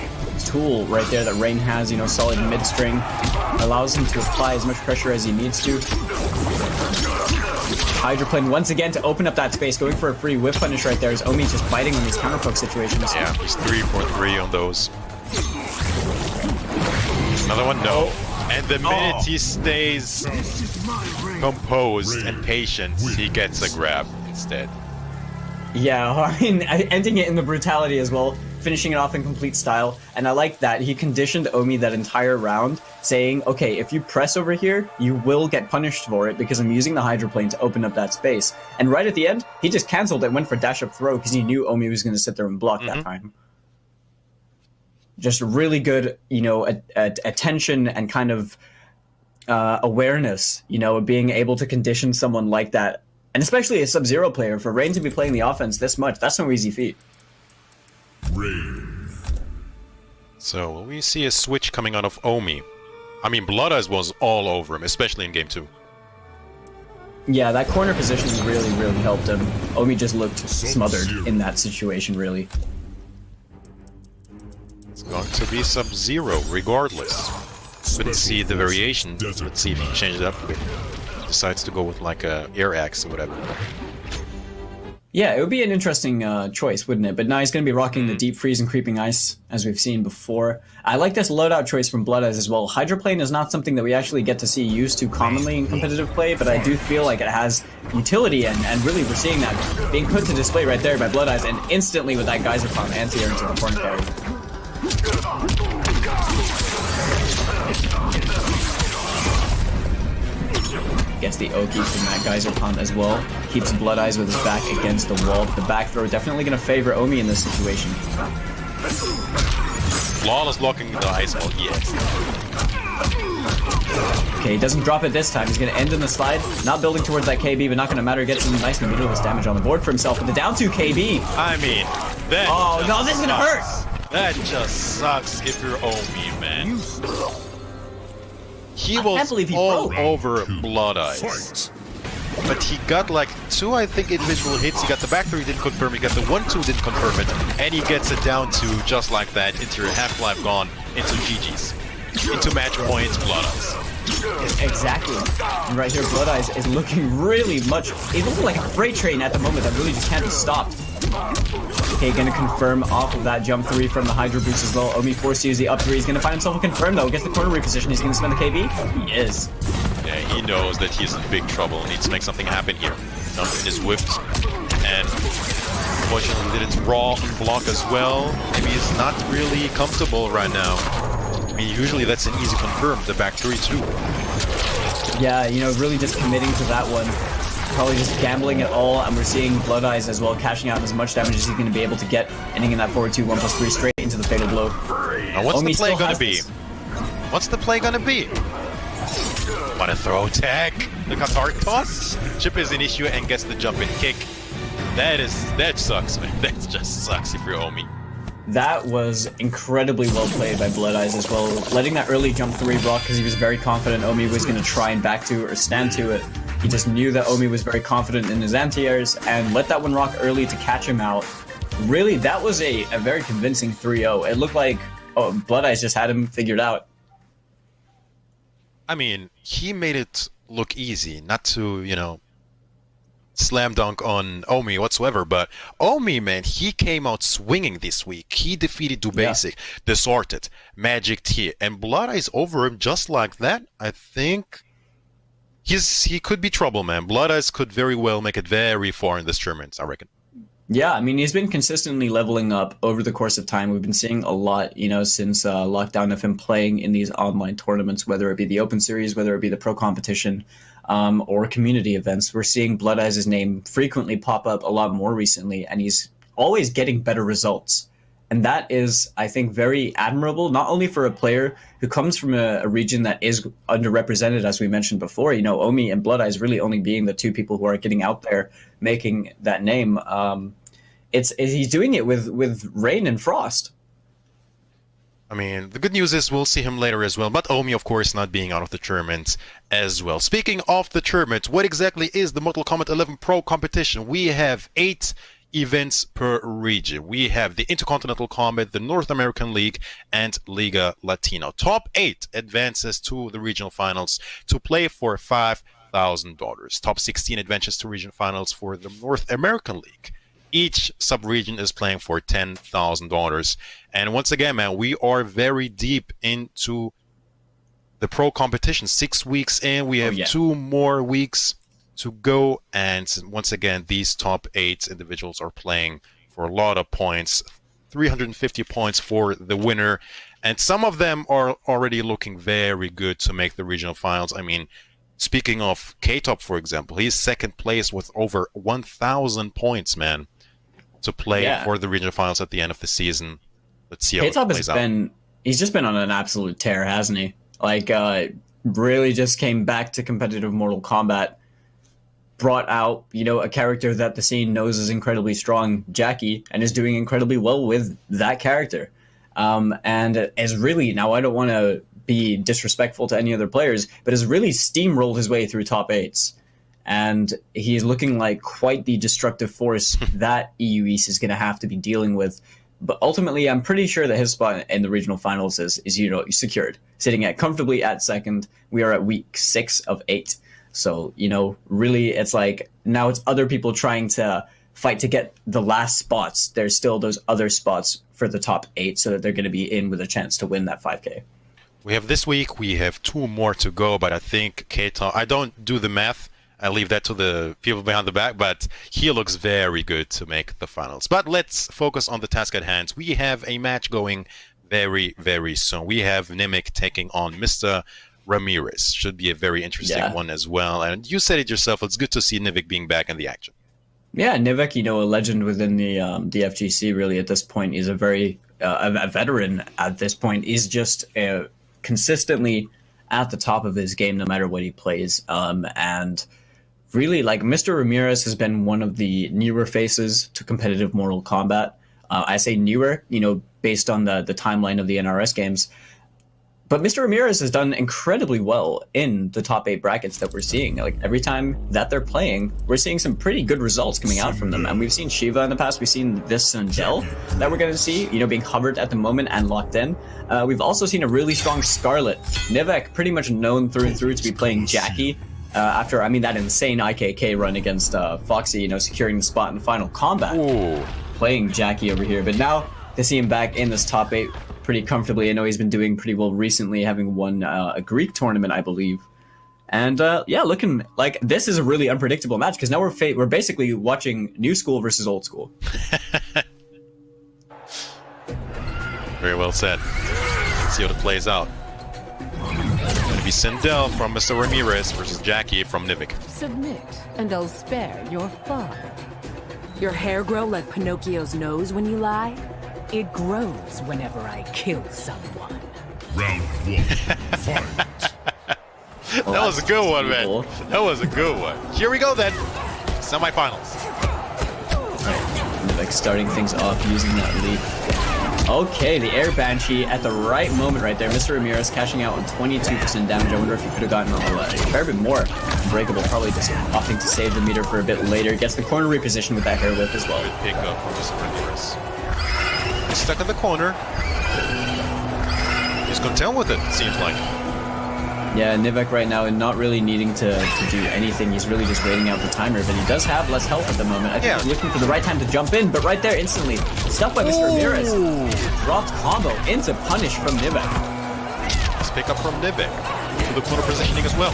tool right there that Rain has, solid mid-string. Allows him to apply as much pressure as he needs to. Hydroplane once again to open up that space, going for a free whiff punish right there as Omi's just biting on these counter poke situations. Yeah, he's 3 for 3 on those. Another one, no. And the minute he stays composed and patient, he gets a grab instead. Yeah, I mean, ending it in the brutality as well, finishing it off in complete style. And I like that. He conditioned Omi that entire round, saying, okay, if you press over here, you will get punished for it because I'm using the Hydroplane to open up that space. And right at the end, he just canceled it and went for dash up throw because he knew Omi was going to sit there and block that time. Just really good, attention and kind of awareness, being able to condition someone like that. And especially a Sub-Zero player, for Rain to be playing the offense this much, that's no easy feat. Rain. So we see a switch coming out of Omi. I mean, Blood Eyes was all over him, especially in game 2. Yeah, that corner position really, really helped him. Omi just looked smothered in that situation, really. It's going to be Sub-Zero, regardless. Couldn't see the variation. Let's see if he can change it up a bit. Decides to go with like a air axe or whatever. Yeah, it would be an interesting choice, wouldn't it? But now he's going to be rocking the Deep Freeze and Creeping Ice, as we've seen before. I like this loadout choice from Blood Eyes as well. Hydroplane is not something that we actually get to see used too commonly in competitive play, but I do feel like it has utility, and really we're seeing that being put to display right there by Blood Eyes, and instantly with that Geyser Pump anti-air into the corner carry. Gets the Oki from that Geyser Pump as well. Keeps Blood Eyes with his back against the wall. The back throw definitely going to favor Omi in this situation. Flawless blocking the ice wall, yes. Okay, he doesn't drop it this time. He's going to end in the slide. Not building towards that KB, but not going to matter. Gets some nice meaningless damage on the board for himself with the down 2 KB. I mean, that oh, no, this is going to hurt. That just sucks if you're Omi, man. He was all over Blood Eyes. But he got like 2, I think, individual hits. He got the back 3, didn't confirm. He got the 1-2, didn't confirm it. And he gets it down to just like that, into Half-Life gone, into GG's. Into match points, Blood Eyes. Exactly. And right here, Blood Eyes is looking really much... He's looking like a freight train at the moment that really just can't be stopped. Okay, gonna confirm off of that jump 3 from the Hydro Boost as well. Omi forced to use the up 3. He's gonna find himself a confirm though. Gets the corner reposition. He's gonna spend the KB. He is. Yeah, he knows that he's in big trouble. Needs to make something happen here. Something is whipped. And unfortunately did its raw block as well. Maybe he's not really comfortable right now. I mean, usually that's an easy confirm, the back 3 too. Yeah, you know, really just committing to that one. Probably just gambling it all, and we're seeing Blood Eyes as well, cashing out as much damage as he's going to be able to get, ending in that forward 2, 1+3 straight into the fatal blow. Now what's the play gonna be? What's the play gonna be? What a throw tag! The Qatar toss! Chip is an issue and gets the jump and kick. That sucks, man. That just sucks if you're Omi. That was incredibly well played by Blood Eyes as well, letting that early jump 3 rock because he was very confident Omi was going to try and back to or stand to it. He just knew that Omi was very confident in his anti-airs and let that one rock early to catch him out. Really, that was a very convincing 3-0. It looked like Blood Eyes just had him figured out. I mean, he made it look easy, not to, you know, slam dunk on Omi whatsoever, but Omi, man, he came out swinging this week. He defeated Dubasic, Distorted, Magic T, and Blood Eyes over him just like that. I think he could be trouble, man. Blood Eyes could very well make it very far in this tournament, I reckon. Yeah, I mean, he's been consistently leveling up over the course of time. We've been seeing a lot, you know, since lockdown of him playing in these online tournaments, whether it be the Open Series, whether it be the Pro Competition, or community events. We're seeing Blood Eyes' name frequently pop up a lot more recently, and he's always getting better results. And that is, I think, very admirable, not only for a player who comes from a region that is underrepresented, as we mentioned before, you know, Omi and Blood Eyes really only being the 2 people who are getting out there making that name. He's doing it with Rain and Frost. I mean, the good news is we'll see him later as well, but Omi, of course, not being out of the tournament as well. Speaking of the tournament, what exactly is the Mortal Kombat 11 Pro competition? We have 8 events per region. We have the Intercontinental Combat, the North American League, and Liga Latino. Top 8 advances to the regional finals to play for $5,000. Top 16 advances to regional finals for the North American League. Each sub-region is playing for $10,000. And once again, man, we are very deep into the pro competition. 6 weeks in, we have 2 more weeks to go. And once again, these top 8 individuals are playing for a lot of points. 350 points for the winner. And some of them are already looking very good to make the regional finals. I mean, speaking of K-Top, for example, he's second place with over 1,000 points, man, to play for the regional finals at the end of the season. Let's see how it plays out. He's just been on an absolute tear, hasn't he? Like, really just came back to competitive Mortal Kombat, brought out, you know, a character that the scene knows is incredibly strong, Jackie, and is doing incredibly well with that character. And is really, now I don't want to be disrespectful to any other players, but has really steamrolled his way through top 8s. And he's looking like quite the destructive force that EU East is going to have to be dealing with. But ultimately, I'm pretty sure that his spot in the regional finals is you know, secured, sitting at comfortably at second. We are at week 6 of 8. So, you know, really, it's like now it's other people trying to fight to get the last spots. There's still those other spots for the top 8 so that they're going to be in with a chance to win that 5K. We have this week, we have 2 more to go, but I think Keita, I don't do the math. I leave that to the people behind the back, but he looks very good to make the finals. But let's focus on the task at hand. We have a match going very, very soon. We have Nimic taking on Mr. Ramirez. Should be a very interesting one as well. And you said it yourself, it's good to see Nimic being back in the action. Yeah, Nivek, you know, a legend within the FGC, really, at this point. He's a very, a veteran at this point. He's just consistently at the top of his game no matter what he plays. And really, like, Mr. Ramirez has been one of the newer faces to competitive Mortal Kombat. I say newer, you know, based on the timeline of the NRS games. But Mr. Ramirez has done incredibly well in the top 8 brackets that we're seeing. Like, every time that they're playing, we're seeing some pretty good results coming out from them. And we've seen Shiva in the past. We've seen this Sindel that we're going to see, you know, being hovered at the moment and locked in. We've also seen a really strong Scarlet. Nivek, pretty much known through and through to be playing Jackie. After, I mean, that insane IKK run against Foxy, you know, securing the spot in the final combat. Ooh. Playing Jackie over here. But now to see him back in this top 8 pretty comfortably. I know he's been doing pretty well recently, having won a Greek tournament, I believe. And yeah, looking like this is a really unpredictable match because now we're basically watching new school versus old school. Very well said. Let's see how it plays out. It's going to be Sindel from Mr. Ramirez versus Jackie from Nivik. Submit, and I'll spare your father. Your hair grow like Pinocchio's nose when you lie? It grows whenever I kill someone. Round 1, fight. That was a good one, man. That was a good one. Here we go then. Semifinals. Like starting things off using that leap. Okay, the Air Banshee at the right moment right there. Mr. Ramirez cashing out on 22% damage. I wonder if he could have gotten a fair bit more. Unbreakable, probably just opting to save the meter for a bit later. Gets the corner repositioned with that hair whip as well. Good pick up from Mr. Ramirez. He's stuck in the corner. He's content with it, seems like. Yeah, Nivek right now not really needing to do anything. He's really just waiting out the timer, but he does have less health at the moment. I think he's looking for the right time to jump in, but right there instantly. Stuff by Mr. Ramirez. Dropped combo into punish from Nivek. Let's pick up from Nivek. For the corner positioning as well.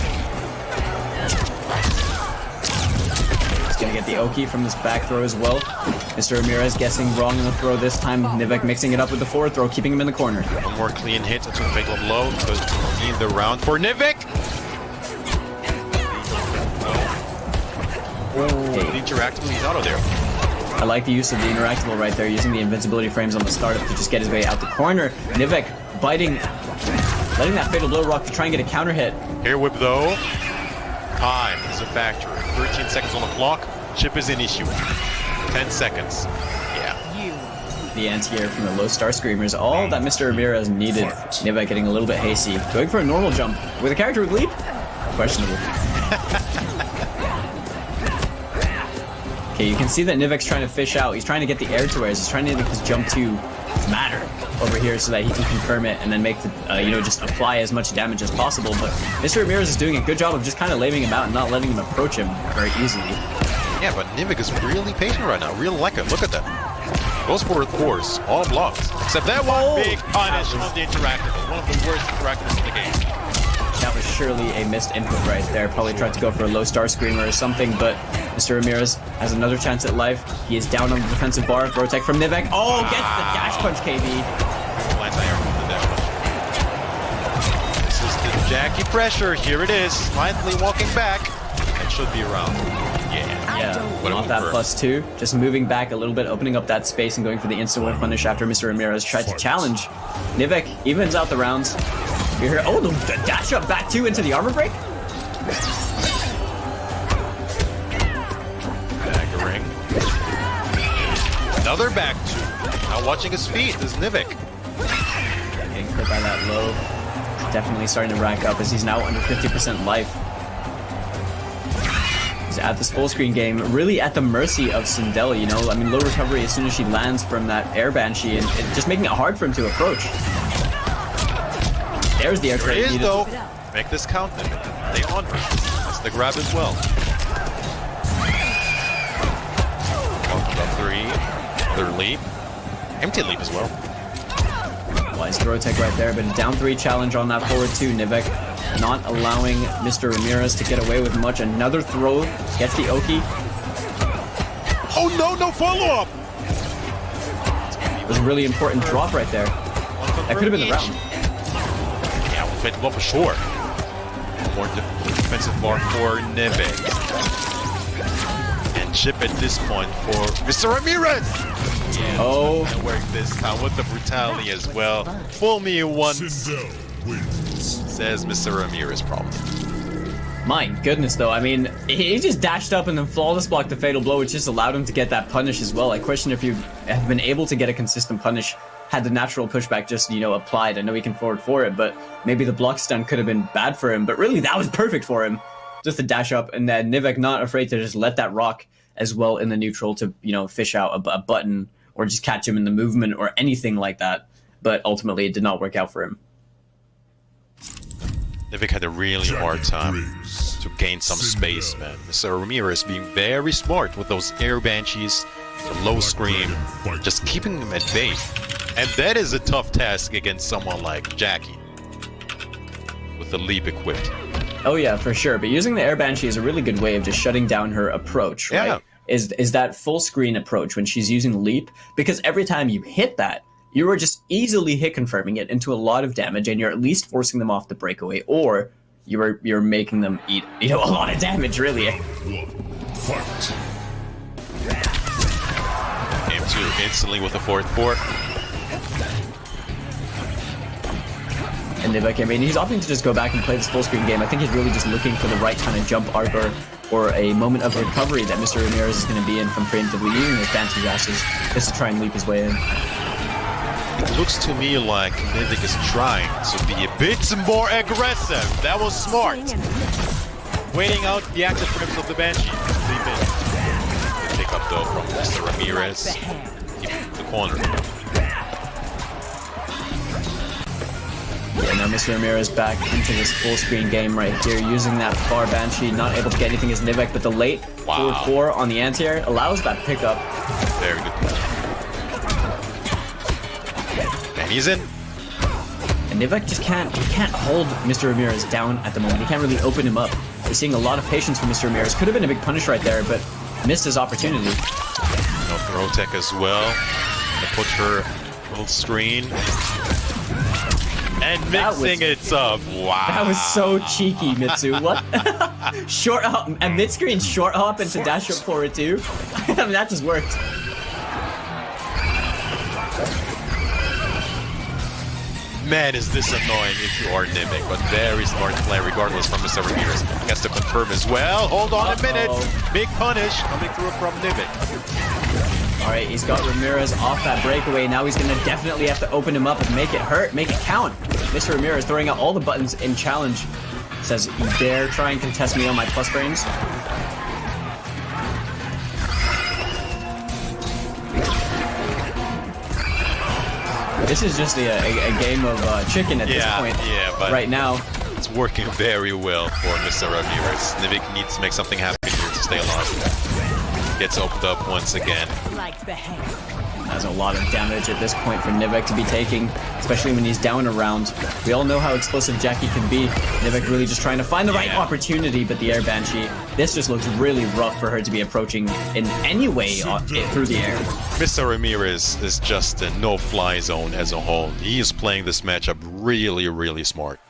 He's going to get the Oki from this back throw as well. Mr. Ramirez guessing wrong in the throw this time. Nivek mixing it up with the forward throw, keeping him in the corner. One more clean hit to fatal blow. Goes in the round for Nivek. The interactable, he's out of there. I like the use of the interactable right there, using the invincibility frames on the startup to just get his way out the corner. Nivek biting, letting that fatal blow rock to try and get a counter hit. Air whip though. Time is a factor. 13 seconds on the clock. Chip is an issue. 10 seconds. Yeah. The anti-air from the low star screamers, all that Mr. Ramirez needed. Nivek getting a little bit hasty. Going for a normal jump. With a character with leap? Questionable. Okay, you can see that Nivek's trying to fish out. He's trying to get the air to airs. He's trying to make his jump to matter over here so that he can confirm it and then make the, you know, just apply as much damage as possible. But Mr. Ramirez is doing a good job of just kind of laying him out and not letting him approach him very easily. Yeah, but Nivek is really patient right now. Really like it. Look at that. Goes for, of course, all blocks. Except that one big punish on the interactable. One of the worst interactables in the game. That was surely a missed input right there. Probably tried to go for a low star screamer or something, but Mr. Ramirez has another chance at life. He is down on the defensive bar. Throw tech from Nivek. Oh, gets the dash punch, KB. This is the Jackie pressure. Here it is. Finally walking back. It should be around. Yeah, off that +2. Just moving back a little bit, opening up that space and going for the instant whip punish after Mr. Ramirez tried to challenge. Nivek evens out the rounds. You hear, oh, the dash up back 2 into the armor break. Baggering. Another back 2. Now watching his feet is Nivek. Getting hit by that low. Definitely starting to rack up as he's now under 50% life. He's at this full screen game, really at the mercy of Sindel, you know? I mean, low recovery as soon as she lands from that Air Banshee and just making it hard for him to approach. There's the air trade. There it is, though. Make this count, Nivek. Stay on her. That's the grab as well. 3. Another leap. Empty leap as well. Wise throw tech right there, but a down 3 challenge on that forward 2. Nivek not allowing Mr. Ramirez to get away with much. Another throw. Gets the Oki. Oh no, no follow-up! It was a really important drop right there. That could have been the round. Yeah, defensive bar for sure. More defensive bar for Nivek. And chip at this point for Mr. Ramirez! Yeah, oh. And work this time with the brutality as well. Fool me once. says Mr. Ramirez probably. My goodness, though. I mean, he just dashed up and then flawless blocked the fatal blow, which just allowed him to get that punish as well. I question if you have been able to get a consistent punish had the natural pushback just, applied. I know he can forward for it, but maybe the block stun could have been bad for him. But really, that was perfect for him. Just to dash up, and then Nivek not afraid to just let that rock as well in the neutral to, fish out a button or just catch him in the movement or anything like that. But ultimately, it did not work out for him. Nivek had a really hard time to gain some space, man. Mr. Ramirez being very smart with those air banshees, the low scream, just keeping him at bay. And that is a tough task against someone like Jackie with the leap equipped. Oh yeah, for sure. But using the air banshee is a really good way of just shutting down her approach, right? Yeah. Is that full screen approach when she's using leap, because every time you hit that, you are just easily hit confirming it into a lot of damage, and you're at least forcing them off the breakaway, or you're making them eat a lot of damage, really. Fight. Game 2 instantly with a 4-4. And Nivek, I mean, he's opting to just go back and play this full screen game. I think he's really just looking for the right kind of jump arc or a moment of recovery that Mr. Ramirez is going to be in from preemptively using his fancy dashes just to try and leap his way in. It looks to me like Nivek is trying to be a bit more aggressive. That was smart. Waiting out the active frames of the Banshee. Leap in. The pick up though from Mr. Ramirez. Keep the corner. Yeah, now Mr. Ramirez back into this full screen game right here, using that far Banshee, not able to get anything as Nivek, but the late forward 4 on the anti-air allows that pickup. Very good. And he's in. And Nivek just can't hold Mr. Ramirez down at the moment. He can't really open him up. We're seeing a lot of patience from Mr. Ramirez. Could have been a big punish right there, but missed his opportunity. No throw tech as well. Gonna put her little screen. And mixing it up. Wow. That was so cheeky, Mitsu. What? Short hop, and mid-screen short hop into dash up forward too. I mean, that just worked. Man, is this annoying if you are Nivek, but very smart play regardless from Mr. Ramirez. Gets to confirm as well. Hold on a minute. Big punish coming through from Nivek. All right, he's got Ramirez off that breakaway. Now he's going to definitely have to open him up and make it hurt, make it count. Mr. Ramirez throwing out all the buttons in challenge. Says, you dare try and contest me on my plus frames? This is just a game of chicken at this point. Yeah, but right now, it's working very well for Mr. Ramirez. Nivek needs to make something happen here to stay alive. Gets opened up once again. Has a lot of damage at this point for Nivek to be taking, especially when he's down a round. We all know how explosive Jackie can be. Nivek really just trying to find the right opportunity, but the air Banshee, this just looks really rough for her to be approaching in any way through the air. Mr. Ramirez is just a no-fly zone as a whole. He is playing this matchup really, really smart.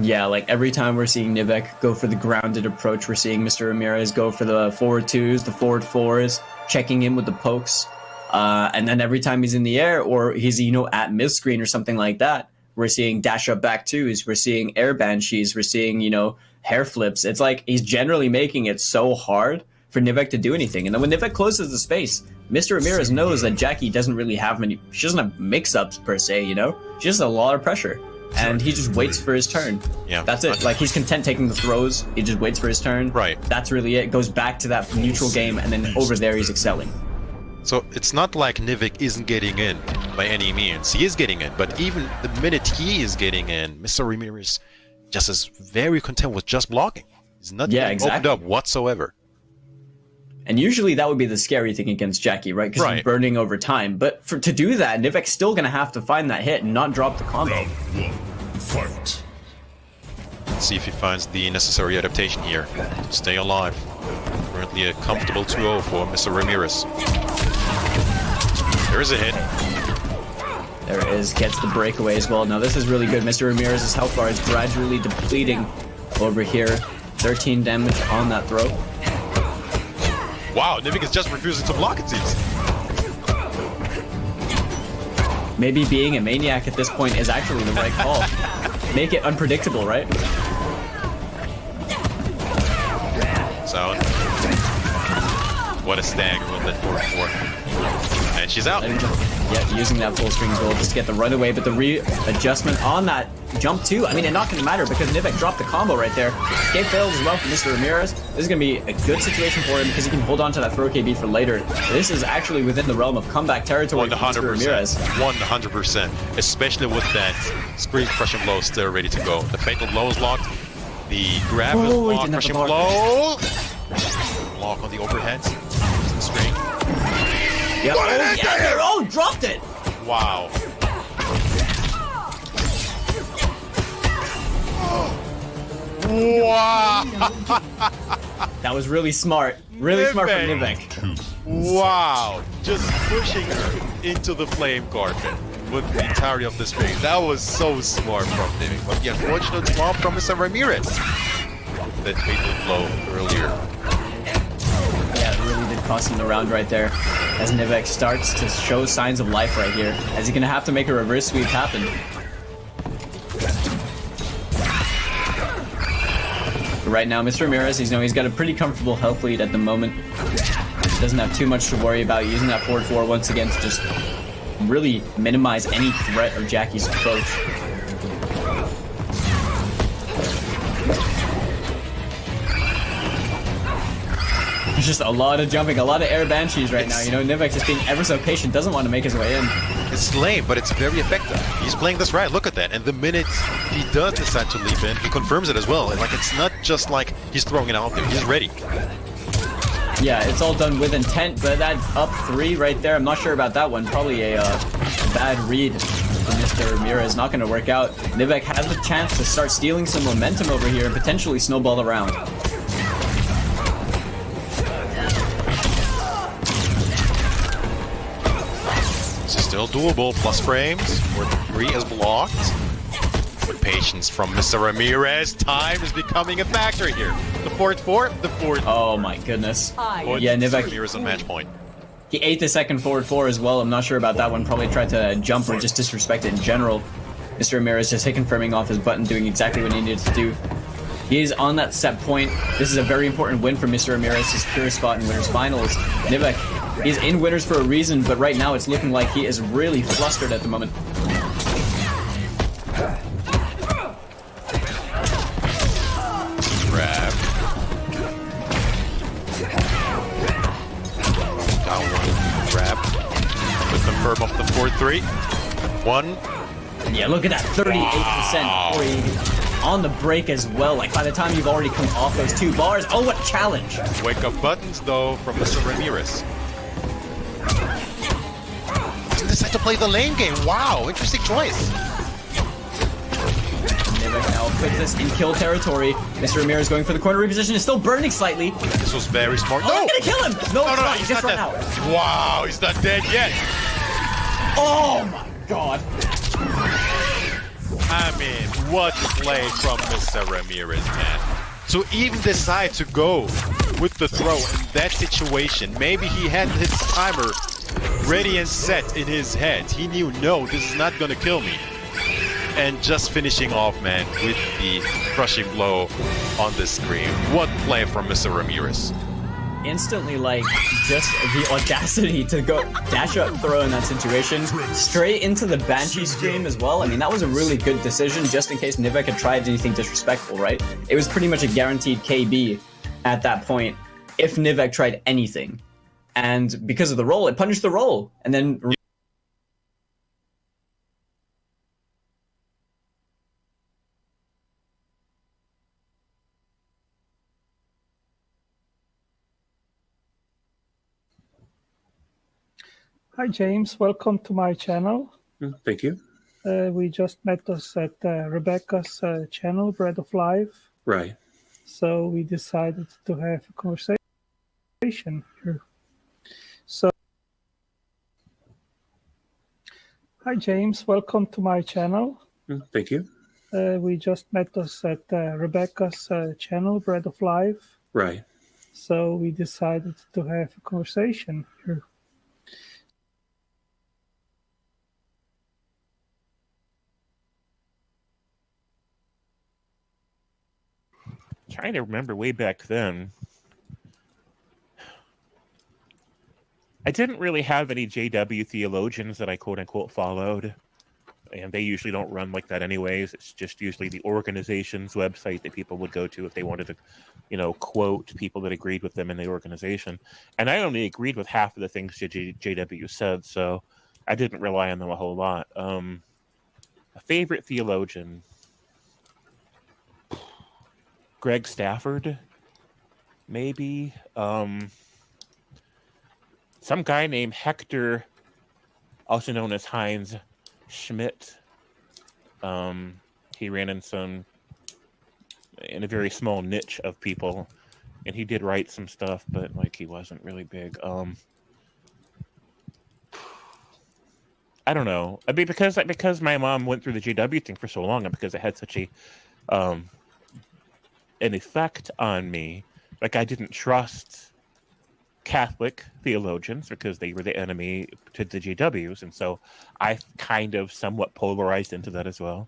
Yeah, like every time we're seeing Nivek go for the grounded approach, we're seeing Mr. Ramirez go for the forward 2s, the forward 4s, checking in with the pokes. And then every time he's in the air or he's, at mid-screen or something like that, we're seeing dash up back 2s, we're seeing air banshees, we're seeing, hair flips. It's like he's generally making it so hard for Nivek to do anything. And then when Nivek closes the space, Mr. Ramirez knows that Jackie doesn't really have she doesn't have mix-ups per se, She just has a lot of pressure. And he just waits for his turn. Yeah. That's it. Like, he's content taking the throws. He just waits for his turn. Right. That's really it. Goes back to that neutral game, and then over there he's excelling. So it's not like Nivek isn't getting in by any means. He is getting in, but even the minute he is getting in, Mr. Ramirez just is very content with just blocking. He's not getting opened up whatsoever. And usually that would be the scary thing against Jackie, right? Because he's burning over time. But to do that, Nivek's still going to have to find that hit and not drop the combo. Fight. Let's see if he finds the necessary adaptation here to stay alive. Currently a comfortable 2-0 for Mr. Ramirez. There is a hit. There it is. Gets the breakaway as well. Now this is really good. Mr. Ramirez's health bar is gradually depleting over here. 13 damage on that throw. Wow, Nivek is just refusing to block, it seems. Maybe being a maniac at this point is actually the right call. make it unpredictable, right? So, what a stagger with that 4-4. And she's out. Yeah, using that full screen goal just to get the runaway, but the readjustment on that jump too. I mean, it's not going to matter because Nivek dropped the combo right there. Escape failed as well for Mr. Ramirez. This is going to be a good situation for him because he can hold on to that throw KB for later. This is actually within the realm of comeback territory for Mr. Ramirez. 100%. Especially with that screen crushing blow still ready to go. The fatal blow is locked. The grab is locked. Crushing blow. Lock on the overhead. Screen. Yep. Oh, dropped it! Wow. Wow! That was really smart. Really smart from Nivek. Wow! Just pushing into the flame carpet with the entirety of the string. That was so smart from Nivek. But the unfortunate flop from Mr. Ramirez. That fatal blow earlier. Yeah, it really did cost him the round right there. As Nivek starts to show signs of life right here. As he's going to have to make a reverse sweep happen. But right now, Mr. Ramirez, he's got a pretty comfortable health lead at the moment. He doesn't have too much to worry about using that forward 4 once again to just really minimize any threat of Jackie's approach. There's just a lot of jumping, a lot of air banshees right now. You know, Nivek just being ever so patient, doesn't want to make his way in. It's lame, but it's very effective. He's playing this right. Look at that. And the minute he does decide to leap in, he confirms it as well. And like, it's not just like he's throwing it out there. He's ready. Yeah, it's all done with intent, but that up 3 right there, I'm not sure about that one. Probably a bad read from Mr. Ramirez. Not going to work out. Nivek has the chance to start stealing some momentum over here and potentially snowball around. Still doable, plus frames, where the 3 is blocked. With patience from Mr. Ramirez, time is becoming a factor here. The 4-4, the 4. Oh my goodness. Yeah, Nivek. Ramirez on match point. He ate the second forward 4 as well. I'm not sure about that one. Probably tried to jump or just disrespect it in general. Mr. Ramirez just confirming off his button, doing exactly what he needed to do. He is on that set point. This is a very important win for Mr. Ramirez, his pure spot in Winners Finals. Nivek, he's in Winners for a reason, but right now it's looking like he is really flustered at the moment. Grab. Got one. Grab. To confirm off the 4-3. 1. Yeah, look at that, 38% on the break as well. Like, by the time you've already come off those 2 bars, oh, what challenge! Wake up buttons, though, from Mr. Ramirez. Decide to play the lane game. Wow, interesting choice. Nivek now puts this in kill territory. Mr. Ramirez going for the corner reposition is still burning slightly. This was very smart. Oh, No! gonna kill him! No, he's just run out. Wow, he's not dead yet. Oh my god. I mean, what play from Mr. Ramirez, man. To even decide to go with the throw in that situation, maybe he had his timer ready and set in his head. He knew, no, this is not gonna kill me. And just finishing off, man, with the crushing blow on the screen. What play from Mr. Ramirez. Instantly, like, just the audacity to go dash up throw in that situation, straight into the Banshee stream as well. I mean, that was a really good decision, just in case Nivek had tried anything disrespectful, right? It was pretty much a guaranteed KB at that point, if Nivek tried anything. And because of the roll, it punished the roll. And then... Hi James, welcome to my channel. Thank you. We just met us at Rebecca's channel, Bread of Life. Right. So we decided to have a conversation here. So, hi James, welcome to my channel. Thank you. We just met us at Rebecca's channel, Bread of Life. Right. So we decided to have a conversation here. trying to remember way back then. I didn't really have any JW theologians that I quote-unquote followed. And they usually don't run like that anyways. It's just usually the organization's website that people would go to if they wanted to, you know, quote people that agreed with them in the organization. And I only agreed with half of the things JW said, so I didn't rely on them a whole lot. A favorite theologian? Greg Stafford, maybe. Some guy named Hector, also known as Heinz Schmidt. He ran in a very small niche of people, and he did write some stuff, but like he wasn't really big. I don't know. I mean, because my mom went through the JW thing for so long, and because it had such a an effect on me, like I didn't trust Catholic theologians because they were the enemy to the JWs, and so I kind of somewhat polarized into that as well.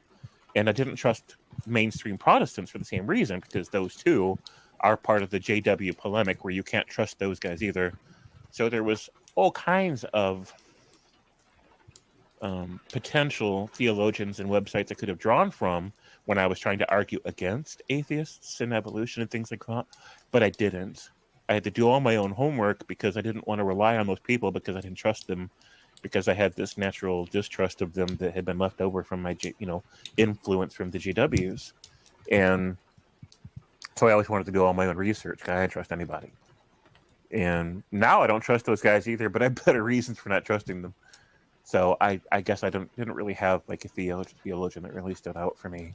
And I didn't trust mainstream Protestants for the same reason, because those two are part of the JW polemic where you can't trust those guys either. So there was all kinds of potential theologians and websites I could have drawn from when I was trying to argue against atheists and evolution and things like that, but I didn't. I had to do all my own homework because I didn't want to rely on those people because I didn't trust them, because I had this natural distrust of them that had been left over from my, influence from the GWs. And so I always wanted to do all my own research. I didn't trust anybody. And now I don't trust those guys either, but I have better reasons for not trusting them. So I guess I didn't really have like a theologian that really stood out for me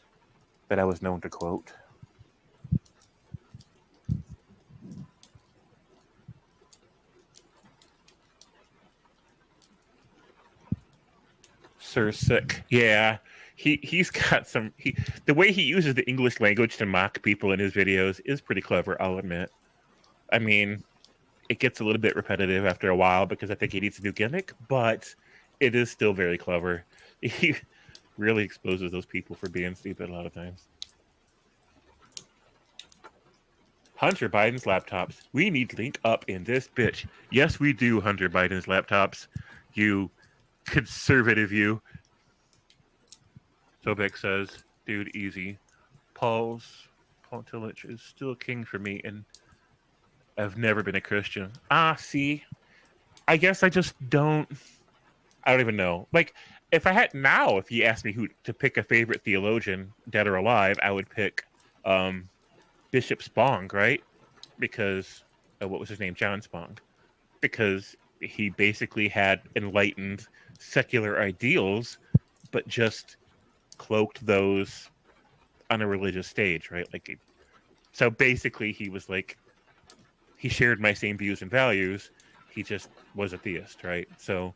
that I was known to quote. Sir Sick. Yeah. He's got some the way he uses the English language to mock people in his videos is pretty clever, I'll admit. I mean, it gets a little bit repetitive after a while because I think he needs a new gimmick, but it is still very clever. He really exposes those people for being stupid a lot of times. Hunter Biden's laptops. We need to link up in this bitch. Yes, we do, Hunter Biden's laptops. You conservative you. Sobek says, dude, easy. Paul Tillich is still king for me, and I've never been a Christian. See, I guess I just don't. I don't even know. Like, if you asked me who to pick a favorite theologian, dead or alive, I would pick Bishop Spong, right? Because what was his name? John Spong. Because he basically had enlightened secular ideals, but just cloaked those on a religious stage, right? Like, so basically he was like, he shared my same views and values. He just was a theist, right? So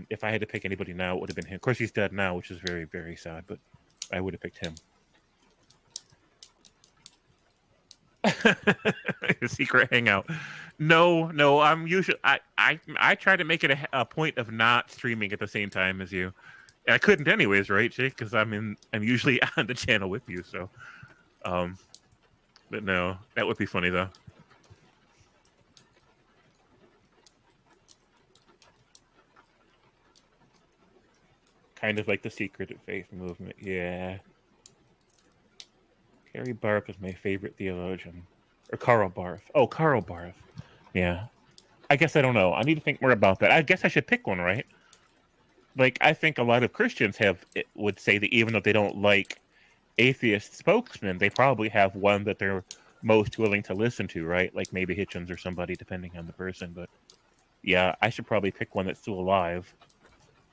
if I had to pick anybody now, it would have been him. Of course, he's dead now, which is very, very sad, but I would have picked him. A secret hangout. No, I'm usually I try to make it a point of not streaming at the same time as you. And I couldn't anyways, right, Jake? Because I'm usually on the channel with you, so but no, that would be funny though. Kind of like the Secret of Faith movement, yeah. Gary Barth is my favorite theologian. Or Karl Barth. Oh, Karl Barth. Yeah. I guess I don't know. I need to think more about that. I guess I should pick one, right? Like, I think a lot of Christians would say that even though they don't like atheist spokesmen, they probably have one that they're most willing to listen to, right? Like maybe Hitchens or somebody, depending on the person. But yeah, I should probably pick one that's still alive.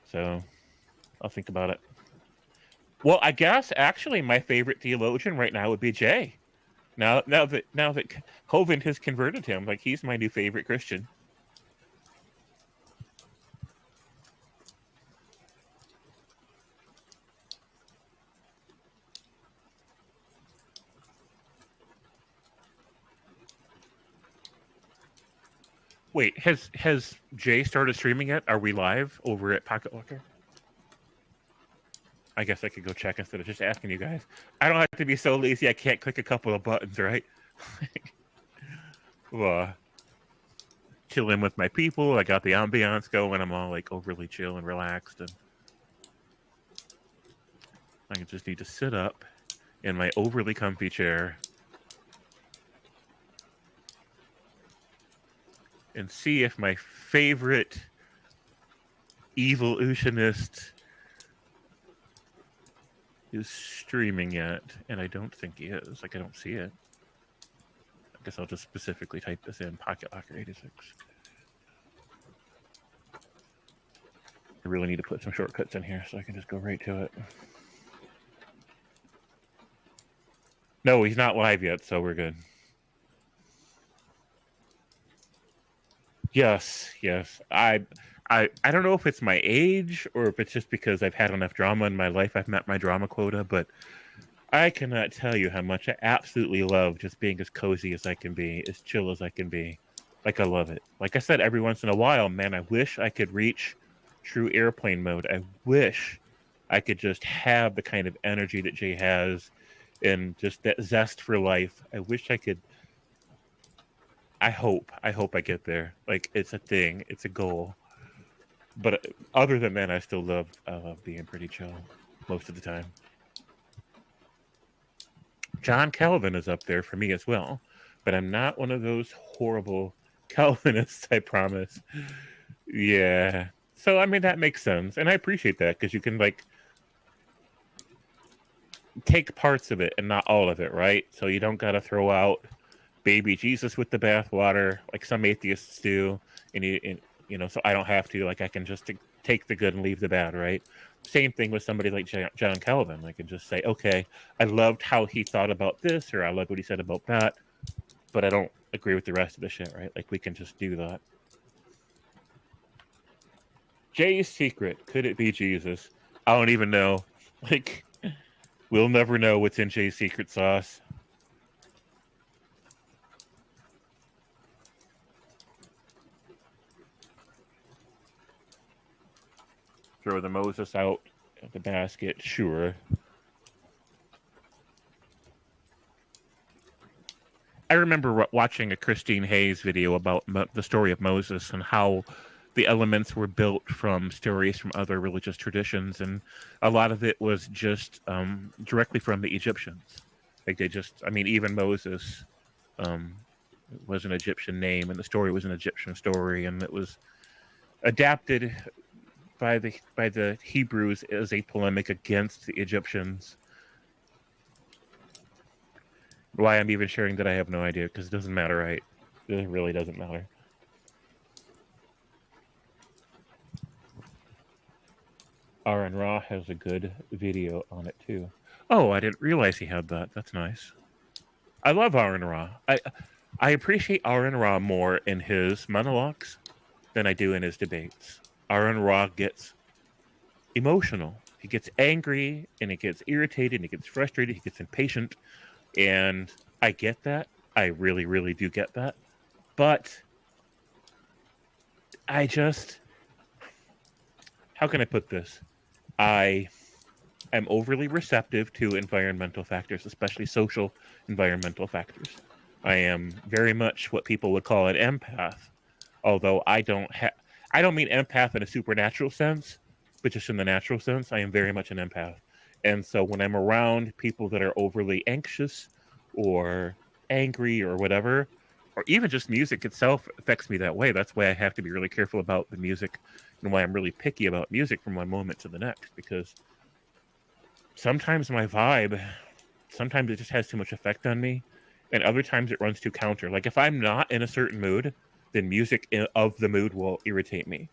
So I'll think about it. Well, I guess actually my favorite theologian right now would be Jay. Now that Hovind has converted him, like he's my new favorite Christian. Wait, has Jay started streaming yet? Are we live over at Pocket Locker? I guess I could go check instead of just asking you guys. I don't have to be so lazy I can't click a couple of buttons, right? Well, chilling with my people. I got the ambiance going. I'm all like overly chill and relaxed, and I just need to sit up in my overly comfy chair and see if my favorite evolutionist is streaming yet, and I don't think he is. Like, I don't see it. I guess I'll just specifically type this in, Pocket Locker 86. I really need to put some shortcuts in here so I can just go right to it. No, he's not live yet, so we're good. Yes. I don't know if it's my age or if it's just because I've had enough drama in my life. I've met my drama quota, but I cannot tell you how much I absolutely love just being as cozy as I can be, as chill as I can be. Like, I love it. Like I said, every once in a while, man, I wish I could reach true airplane mode. I wish I could just have the kind of energy that Jay has and just that zest for life. I wish I could. I hope I get there. Like, it's a thing. It's a goal. But other than that, I still love being pretty chill most of the time. John Calvin is up there for me as well, but I'm not one of those horrible Calvinists, I promise. Yeah. So, I mean, that makes sense. And I appreciate that because you can, like, take parts of it and not all of it, right? So you don't got to throw out baby Jesus with the bathwater like some atheists do. And you know, so I don't have to. Like, I can just take the good and leave the bad, right? Same thing with somebody like John Calvin. I can just say, okay, I loved how he thought about this, or I loved what he said about that, but I don't agree with the rest of the shit, right? Like, we can just do that. Jay's secret. Could it be Jesus? I don't even know. Like, we'll never know what's in Jay's secret sauce. Throw the Moses out of the basket, sure. I remember watching a Christine Hayes video about the story of Moses and how the elements were built from stories from other religious traditions, and a lot of it was just directly from the Egyptians. Like, they just, I mean, even Moses was an Egyptian name, and the story was an Egyptian story, and it was adapted by the Hebrews as a polemic against the Egyptians. Why I'm even sharing that, I have no idea, because it doesn't matter, right? It really doesn't matter. Aaron Ra has a good video on it too. Oh, I didn't realize he had that. That's nice. I love Aaron Ra. I appreciate Aaron Ra more in his monologues than I do in his debates. Aaron Ra gets emotional. He gets angry, and he gets irritated, and he gets frustrated, he gets impatient, and I get that. I really, really do get that. But I just... How can I put this? I am overly receptive to environmental factors, especially social environmental factors. I am very much what people would call an empath, although I don't mean empath in a supernatural sense, but just in the natural sense. I am very much an empath. And so when I'm around people that are overly anxious or angry or whatever, or even just music itself affects me that way. That's why I have to be really careful about the music, and why I'm really picky about music from one moment to the next, because sometimes my vibe, sometimes it just has too much effect on me, and other times it runs too counter. Like, if I'm not in a certain mood, then music of the mood will irritate me.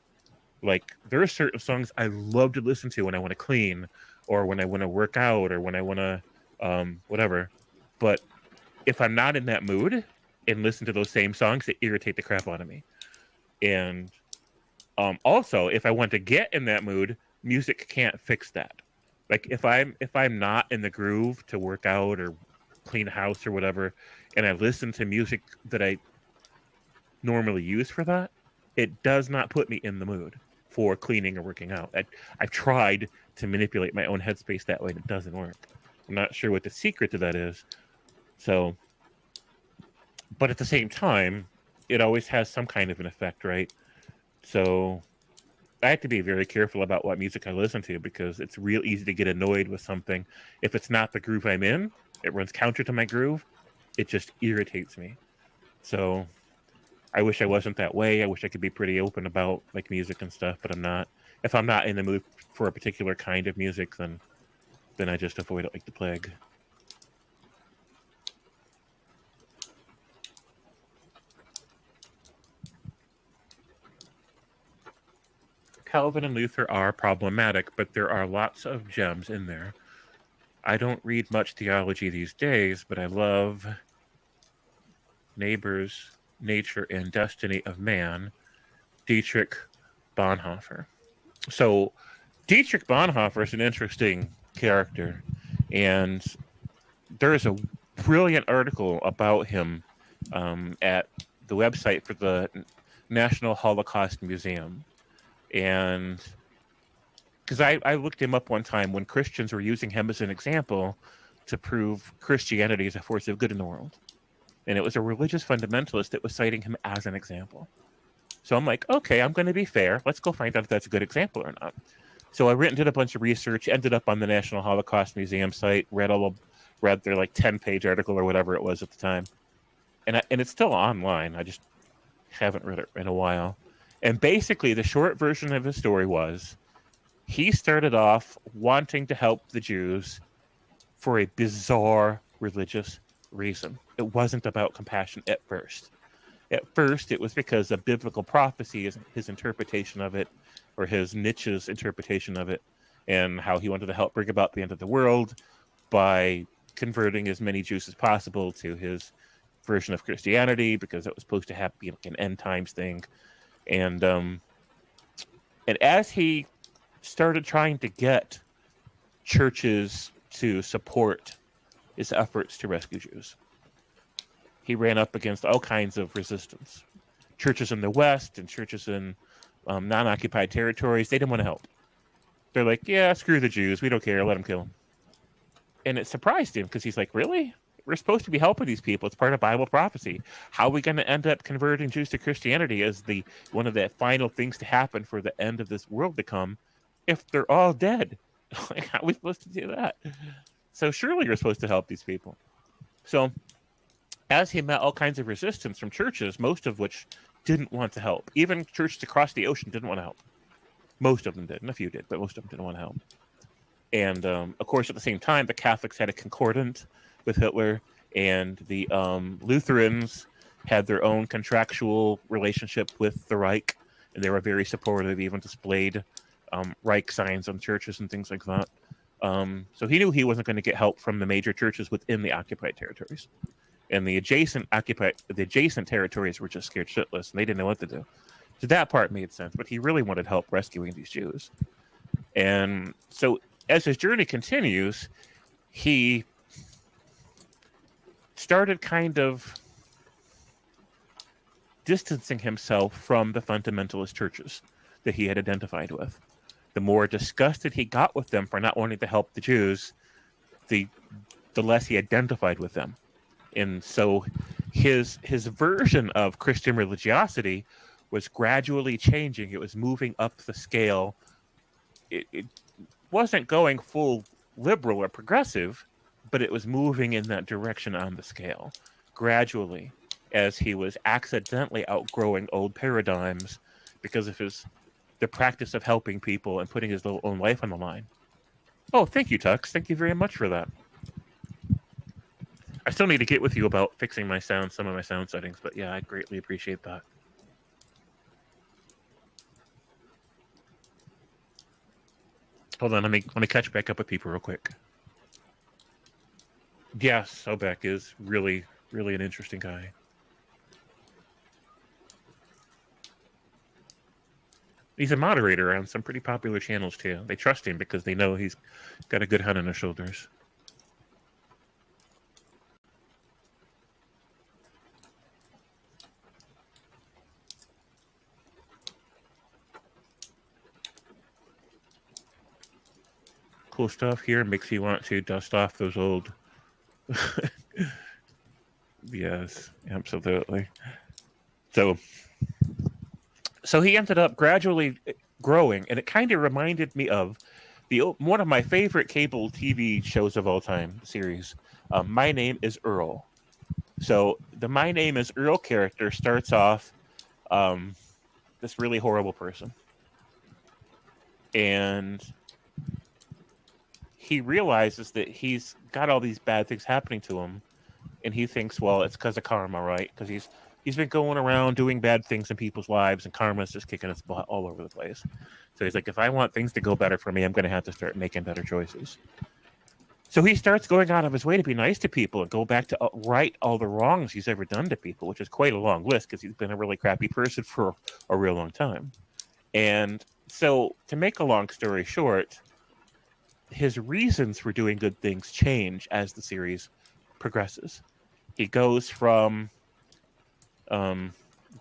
Like, there are certain songs I love to listen to when I want to clean, or when I want to work out, or when I want to whatever. But if I'm not in that mood and listen to those same songs, that irritate the crap out of me. And also, if I want to get in that mood, music can't fix that. Like, if I'm not in the groove to work out or clean a house or whatever, and I listen to music that I normally use for that, it does not put me in the mood. for cleaning or working out. I've tried to manipulate my own headspace that way, and it doesn't work. I'm not sure what the secret to that is. So, but at the same time, it always has some kind of an effect, right? So I have to be very careful about what music I listen to, because it's real easy to get annoyed with something. If it's not the groove I'm in, it runs counter to my groove. It just irritates me. So I wish I wasn't that way. I wish I could be pretty open about like music and stuff, but I'm not. If I'm not in the mood for a particular kind of music, then I just avoid it like the plague. Calvin and Luther are problematic, but there are lots of gems in there. I don't read much theology these days, but I love Neighbors, Nature, and Destiny of Man, Dietrich Bonhoeffer. So Dietrich Bonhoeffer is an interesting character, and there is a brilliant article about him at the website for the National Holocaust Museum. And because I looked him up one time when Christians were using him as an example to prove Christianity is a force of good in the world. And it was a religious fundamentalist that was citing him as an example. So I'm like, okay, I'm going to be fair. Let's go find out if that's a good example or not. So I did a bunch of research, ended up on the National Holocaust Museum site, read their like 10-page article or whatever it was at the time. And it's still online. I just haven't read it in a while. And basically, the short version of his story was he started off wanting to help the Jews for a bizarre religious reason. It wasn't about compassion at first. At first, it was because of biblical prophecy, his interpretation of it, or his Nietzsche's interpretation of it, and how he wanted to help bring about the end of the world by converting as many Jews as possible to his version of Christianity, because it was supposed to be like an end times thing. And as he started trying to get churches to support his efforts to rescue Jews, he ran up against all kinds of resistance. Churches in the West and churches in non-occupied territories, they didn't want to help. They're like, yeah, screw the Jews. We don't care. Let them kill them. And it surprised him, because he's like, really? We're supposed to be helping these people. It's part of Bible prophecy. How are we going to end up converting Jews to Christianity as one of the final things to happen for the end of this world to come if they're all dead? Like, how are we supposed to do that? So surely you're supposed to help these people. So as he met all kinds of resistance from churches, most of which didn't want to help. Even churches across the ocean didn't want to help. Most of them did, and a few did, but most of them didn't want to help. And of course, at the same time, the Catholics had a concordant with Hitler, and the Lutherans had their own contractual relationship with the Reich, and they were very supportive, even displayed Reich signs on churches and things like that. So he knew he wasn't going to get help from the major churches within the occupied territories. And the adjacent territories were just scared shitless, and they didn't know what to do. So that part made sense, but he really wanted help rescuing these Jews. And so as his journey continues, he started kind of distancing himself from the fundamentalist churches that he had identified with. The more disgusted he got with them for not wanting to help the Jews, the less he identified with them. And so his version of Christian religiosity was gradually changing. It was moving up the scale. It wasn't going full liberal or progressive, but it was moving in that direction on the scale, gradually, as he was accidentally outgrowing old paradigms because of the practice of helping people and putting his own life on the line. Oh, thank you, Tux. Thank you very much for that. I still need to get with you about fixing some of my sound settings, but yeah, I greatly appreciate that. Hold on, let me catch back up with people real quick. Yes, Obek is really, really an interesting guy. He's a moderator on some pretty popular channels too. They trust him because they know he's got a good head on his shoulders. cool stuff here. Makes you want to dust off those old. Yes, absolutely. So he ended up gradually growing, and it kind of reminded me of one of my favorite cable TV shows of all time series. My Name is Earl. So the My Name is Earl character starts off this really horrible person, and he realizes that he's got all these bad things happening to him, and he thinks, well, it's because of karma, right? Because he's been going around doing bad things in people's lives, and karma's just kicking his butt all over the place. So he's like, if I want things to go better for me, I'm going to have to start making better choices. So he starts going out of his way to be nice to people and go back to right all the wrongs he's ever done to people, which is quite a long list because he's been a really crappy person for a real long time. And so, to make a long story short, his reasons for doing good things change as the series progresses. He goes from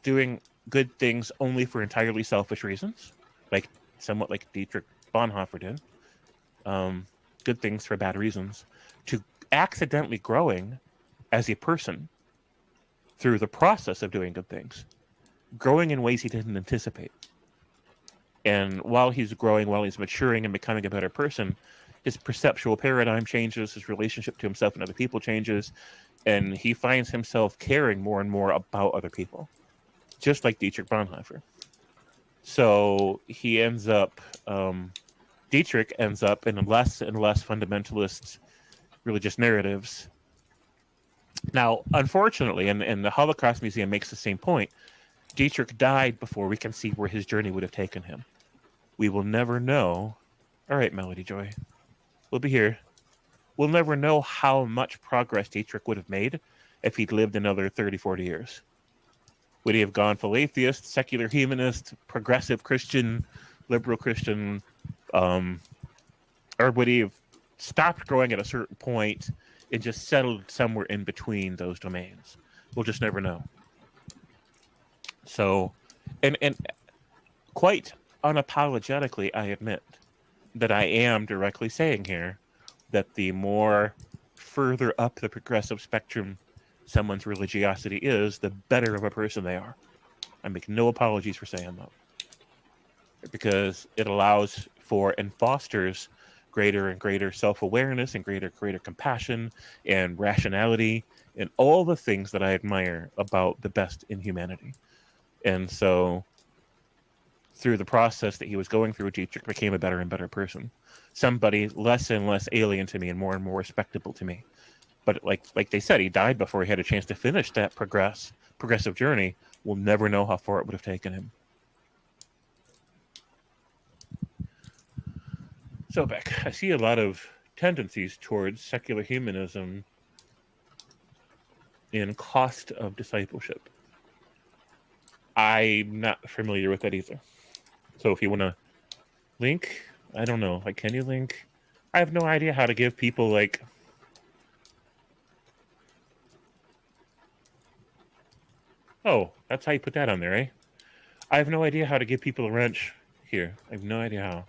doing good things only for entirely selfish reasons, somewhat like Dietrich Bonhoeffer did, good things for bad reasons, to accidentally growing as a person through the process of doing good things, growing in ways he didn't anticipate. And while he's growing, while he's maturing and becoming a better person, his perceptual paradigm changes, his relationship to himself and other people changes, and he finds himself caring more and more about other people, just like Dietrich Bonhoeffer. So he ends up, Dietrich ends up in less and less fundamentalist religious narratives. Now, unfortunately, and the Holocaust Museum makes the same point, Dietrich died before we can see where his journey would have taken him. We will never know. All right, Melody Joy. We'll be here. We'll never know how much progress Dietrich would have made if he'd lived another 30, 40 years. Would he have gone full atheist, secular humanist, progressive Christian, liberal Christian, or would he have stopped growing at a certain point and just settled somewhere in between those domains? We'll just never know. So, and quite unapologetically, I admit that I am directly saying here that the more further up the progressive spectrum someone's religiosity is, the better of a person they are. I make no apologies for saying that, because it allows for and fosters greater and greater self-awareness and greater compassion and rationality and all the things that I admire about the best in humanity. And so through the process that he was going through, Dietrich became a better and better person. Somebody less and less alien to me and more respectable to me. But like they said, he died before he had a chance to finish that progressive journey. We'll never know how far it would have taken him. So, Beck, I see a lot of tendencies towards secular humanism in cost of discipleship. I'm not familiar with that either. So if you want to link, I don't know, can you link? I have no idea how to give people, oh, that's how you put that on there, eh? I have no idea how to give people a wrench here. I have no idea how.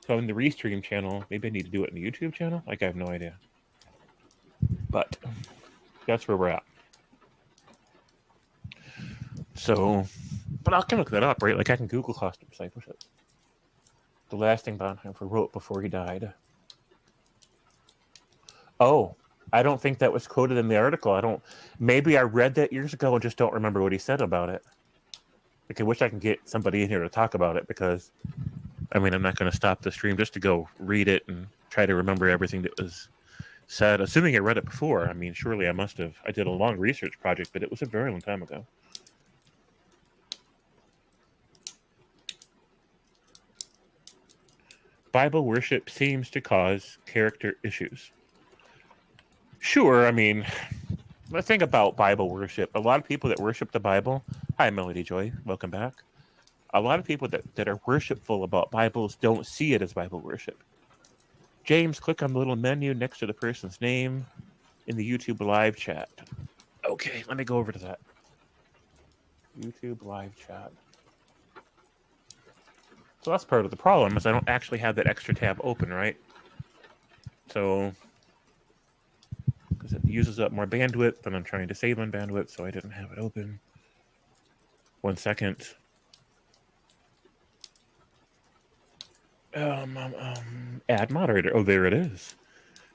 So in the Restream channel, maybe I need to do it in the YouTube channel? I have no idea. But that's where we're at. So, but I can look that up, right? I can Google cost of discipleship. The last thing Bonhoeffer wrote before he died. Oh, I don't think that was quoted in the article. Maybe I read that years ago and just don't remember what he said about it. I wish I can get somebody in here to talk about it, because, I'm not going to stop the stream just to go read it and try to remember everything that was said. Assuming I read it before, surely I must have. I did a long research project, but it was a very long time ago. Bible worship seems to cause character issues. Sure, the thing about Bible worship, a lot of people that worship the Bible, hi Melody Joy, welcome back. A lot of people that are worshipful about Bibles don't see it as Bible worship. James, click on the little menu next to the person's name in the YouTube live chat. Okay, let me go over to that. YouTube live chat. So that's part of the problem, is I don't actually have that extra tab open, right? So, because it uses up more bandwidth, and I'm trying to save on bandwidth, so I didn't have it open. 1 second. Add moderator. Oh, there it is.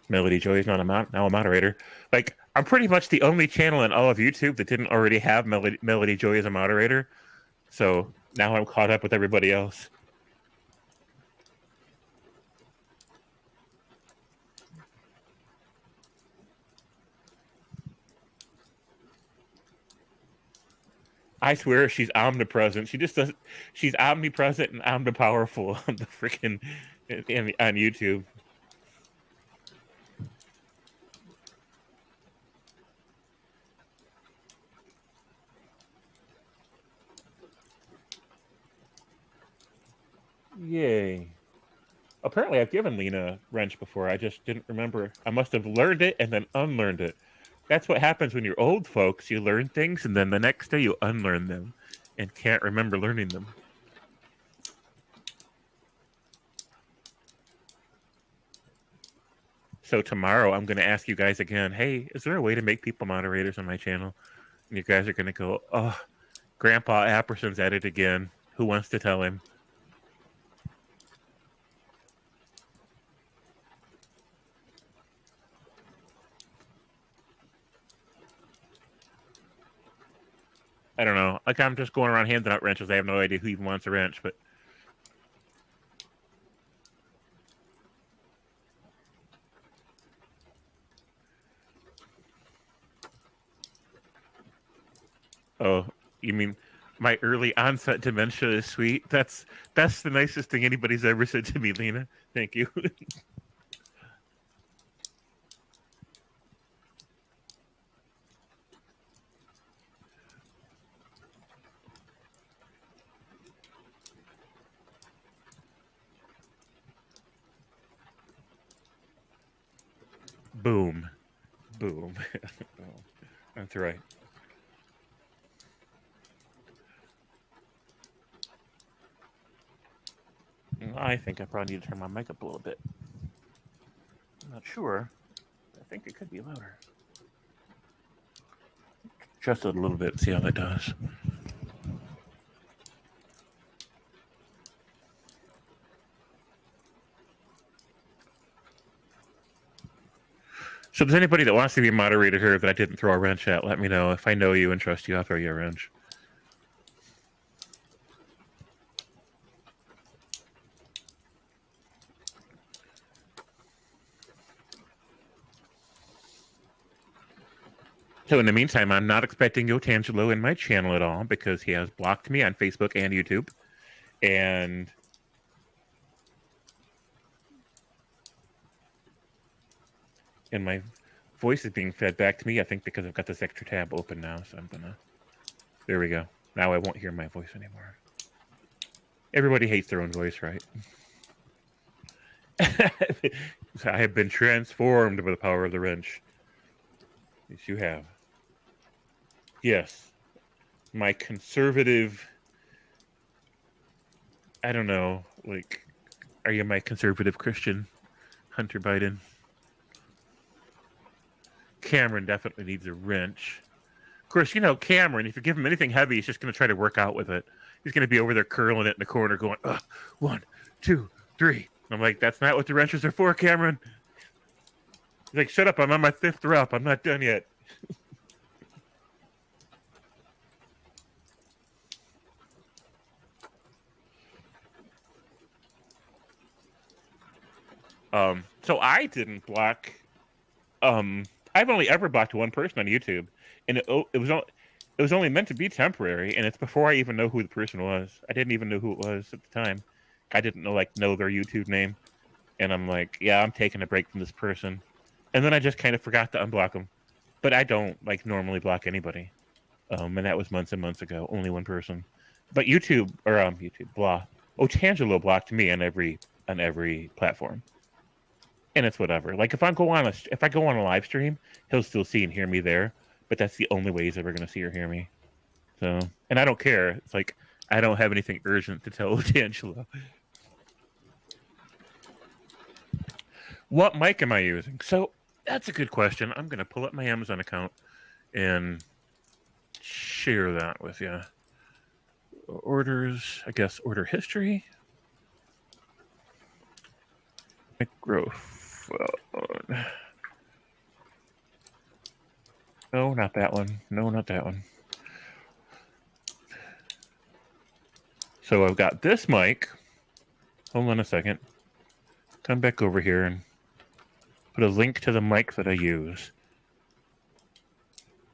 Melody Joy is not now a moderator. Like, I'm pretty much the only channel in all of YouTube that didn't already have Melody Joy as a moderator. So now I'm caught up with everybody else. I swear she's omnipresent. She just doesn't. She's omnipresent and omnipowerful on the freaking on YouTube. Yay. Apparently I've given Lena a wrench before. I just didn't remember. I must have learned it and then unlearned it. That's what happens when you're old, folks. You learn things and then the next day you unlearn them and can't remember learning them. So tomorrow I'm going to ask you guys again, hey, is there a way to make people moderators on my channel? And you guys are going to go, oh, Grandpa Apperson's at it again. Who wants to tell him? I don't know. Like, I'm just going around handing out wrenches. I have no idea who even wants a wrench, but... Oh, you mean my early onset dementia is sweet? That's the nicest thing anybody's ever said to me, Lena. Thank you. Boom. Boom. That's right. I think I probably need to turn my mic up a little bit. I'm not sure. I think it could be louder. Just a little bit, see how that does. So if there's anybody that wants to be a moderator here that I didn't throw a wrench at, let me know. If I know you and trust you, I'll throw you a wrench. So in the meantime, I'm not expecting Yotangelo in my channel at all because he has blocked me on Facebook and YouTube. And my voice is being fed back to me, I think, because I've got this extra tab open now. So I'm gonna... There we go. Now I won't hear my voice anymore. Everybody hates their own voice, right? I have been transformed by the power of the wrench. Yes, you have. Yes. My conservative... I don't know, like... Are you my conservative Christian, Hunter Biden? Cameron definitely needs a wrench. Of course, you know, Cameron, if you give him anything heavy, he's just going to try to work out with it. He's going to be over there curling it in the corner going, 1, 2, 3. I'm like, that's not what the wrenches are for, Cameron. He's like, shut up, I'm on my 5th rep. I'm not done yet. So I didn't block... I've only ever blocked one person on YouTube, and it was only meant to be temporary, and it's before I even know who the person was. I didn't even know who it was at the time. I didn't know their YouTube name, and I'm like, yeah, I'm taking a break from this person, and then I just kind of forgot to unblock them. But I don't normally block anybody, and that was months and months ago. Only one person, but YouTube blah. Otangelo blocked me on every platform. And it's whatever. Like if I go on a live stream, he'll still see and hear me there. But that's the only way he's ever going to see or hear me. So, and I don't care. It's like I don't have anything urgent to tell D'Angelo. What mic am I using? So that's a good question. I'm going to pull up my Amazon account and share that with you. Orders, I guess, order history. Microphone. No, not that one. No, not that one. So I've got this mic. Hold on a second. Come back over here and put a link to the mic that I use.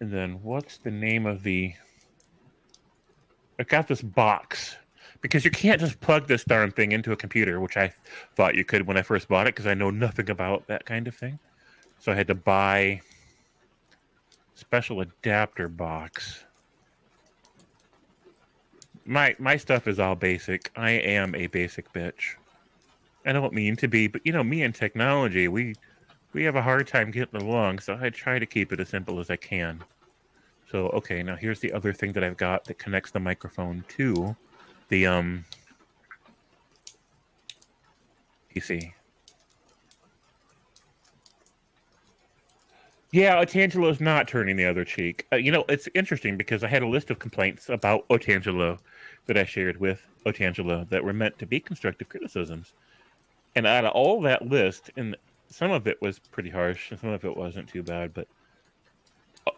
And then what's the name of the... I got this box. Because you can't just plug this darn thing into a computer, which I thought you could when I first bought it, because I know nothing about that kind of thing. So I had to buy a special adapter box. My stuff is all basic. I am a basic bitch. I don't mean to be, but you know, me and technology, we have a hard time getting along, so I try to keep it as simple as I can. So, okay, now here's the other thing that I've got that connects the microphone to the PC. Yeah, Otangelo's not turning the other cheek. You know, it's interesting because I had a list of complaints about Otangelo that I shared with Otangelo that were meant to be constructive criticisms. And out of all that list, and some of it was pretty harsh, and some of it wasn't too bad, but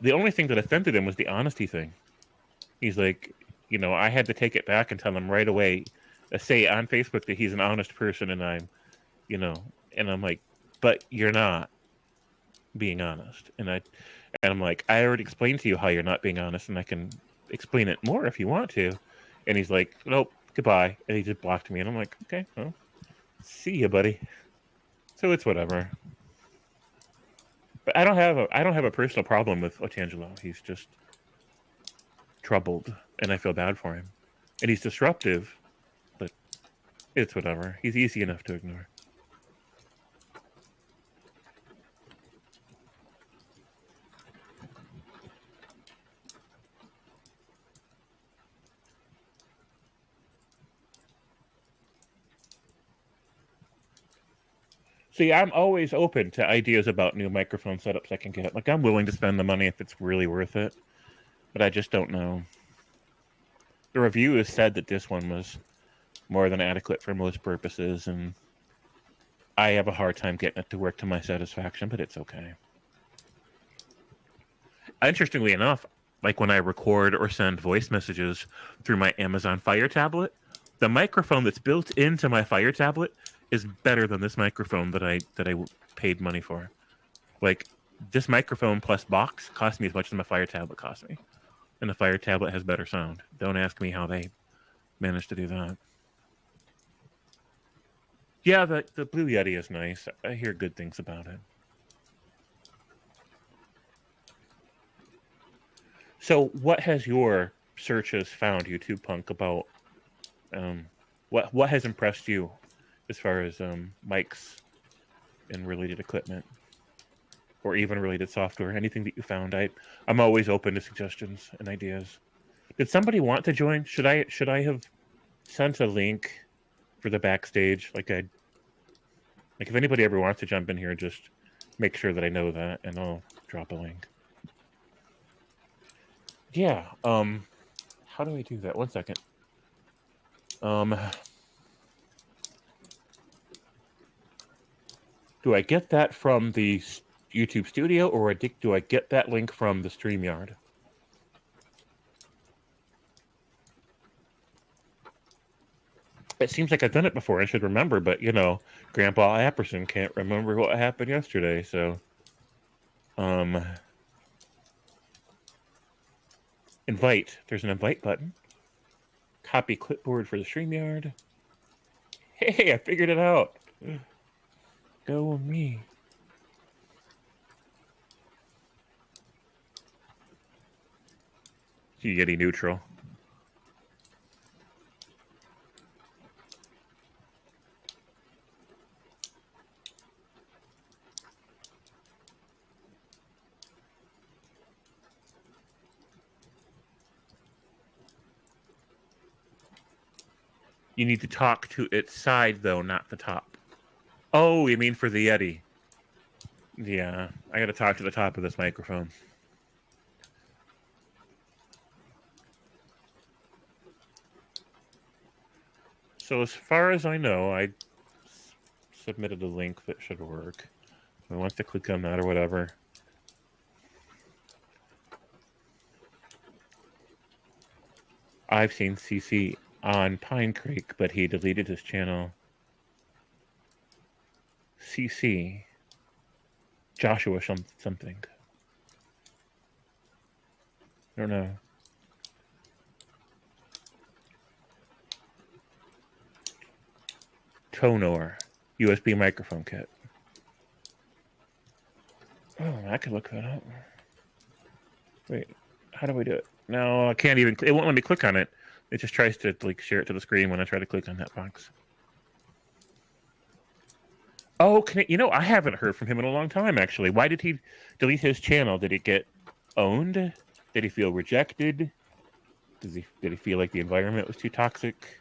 the only thing that offended him was the honesty thing. He's like, you know, I had to take it back and tell him right away, say on Facebook that he's an honest person, and I'm, you know, and I'm like, but you're not being honest. And I'm like, I already explained to you how you're not being honest, and I can explain it more if you want to. And he's like, nope, goodbye. And he just blocked me, and I'm like, okay, well, see you, buddy. So it's whatever. But I don't have a personal problem with Otangelo. He's just troubled, and I feel bad for him. And he's disruptive, but it's whatever. He's easy enough to ignore. See, I'm always open to ideas about new microphone setups I can get. Like, I'm willing to spend the money if it's really worth it, but I just don't know. The reviewers said that this one was more than adequate for most purposes, and I have a hard time getting it to work to my satisfaction, but it's okay. Interestingly enough, like when I record or send voice messages through my Amazon Fire tablet, the microphone that's built into my Fire tablet is better than this microphone that I paid money for. Like, this microphone plus box cost me as much as my Fire tablet cost me. And the Fire tablet has better sound. Don't ask me how they managed to do that. Yeah, the Blue Yeti is nice. I hear good things about it. So what has your searches found, YouTube Punk, about what has impressed you as far as mics and related equipment, or even related software? Anything that you found? I'm always open to suggestions and ideas. Did somebody want to join? Should I have sent a link for the backstage? Like if anybody ever wants to jump in here, just make sure that I know that, and I'll drop a link. Yeah. How do I do that? 1 second. Do I get that from the YouTube studio, or do I get that link from the StreamYard? It seems like I've done it before. I should remember, but, you know, Grandpa Apperson can't remember what happened yesterday, so... Invite. There's an invite button. Copy clipboard for the StreamYard. Hey, I figured it out. Go me. Yeti neutral. You need to talk to its side, though, not the top. Oh, you mean for the Yeti. Yeah, I got to talk to the top of this microphone. So as far as I know, I submitted a link that should work. I want to click on that or whatever. I've seen CC on Pine Creek, but he deleted his channel. CC. Joshua something. I don't know. Tonor. USB microphone kit. Oh, I could look that up. Wait, how do we do it? No, I can't even. It won't let me click on it. It just tries to like share it to the screen when I try to click on that box. Oh, I haven't heard from him in a long time, actually. Why did he delete his channel? Did he get owned? Did he feel rejected? Did he feel like the environment was too toxic?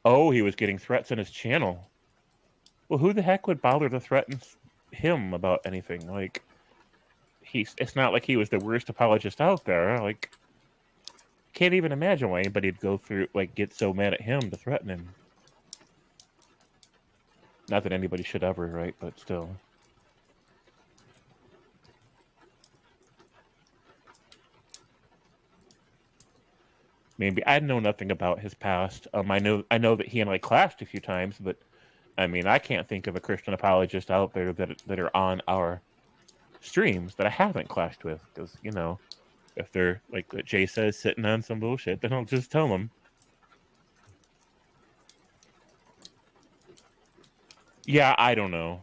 Oh, he was getting threats on his channel. Well, who the heck would bother to threaten him about anything? Like, it's not like he was the worst apologist out there. Like, can't even imagine why anybody'd go through, like, get so mad at him to threaten him. Not that anybody should ever, right? But still. Maybe I know nothing about his past. I know that he and I clashed a few times, but I mean, I can't think of a Christian apologist out there that are on our streams that I haven't clashed with. Because if they're like what Jay says, sitting on some bullshit, then I'll just tell them. Yeah, I don't know.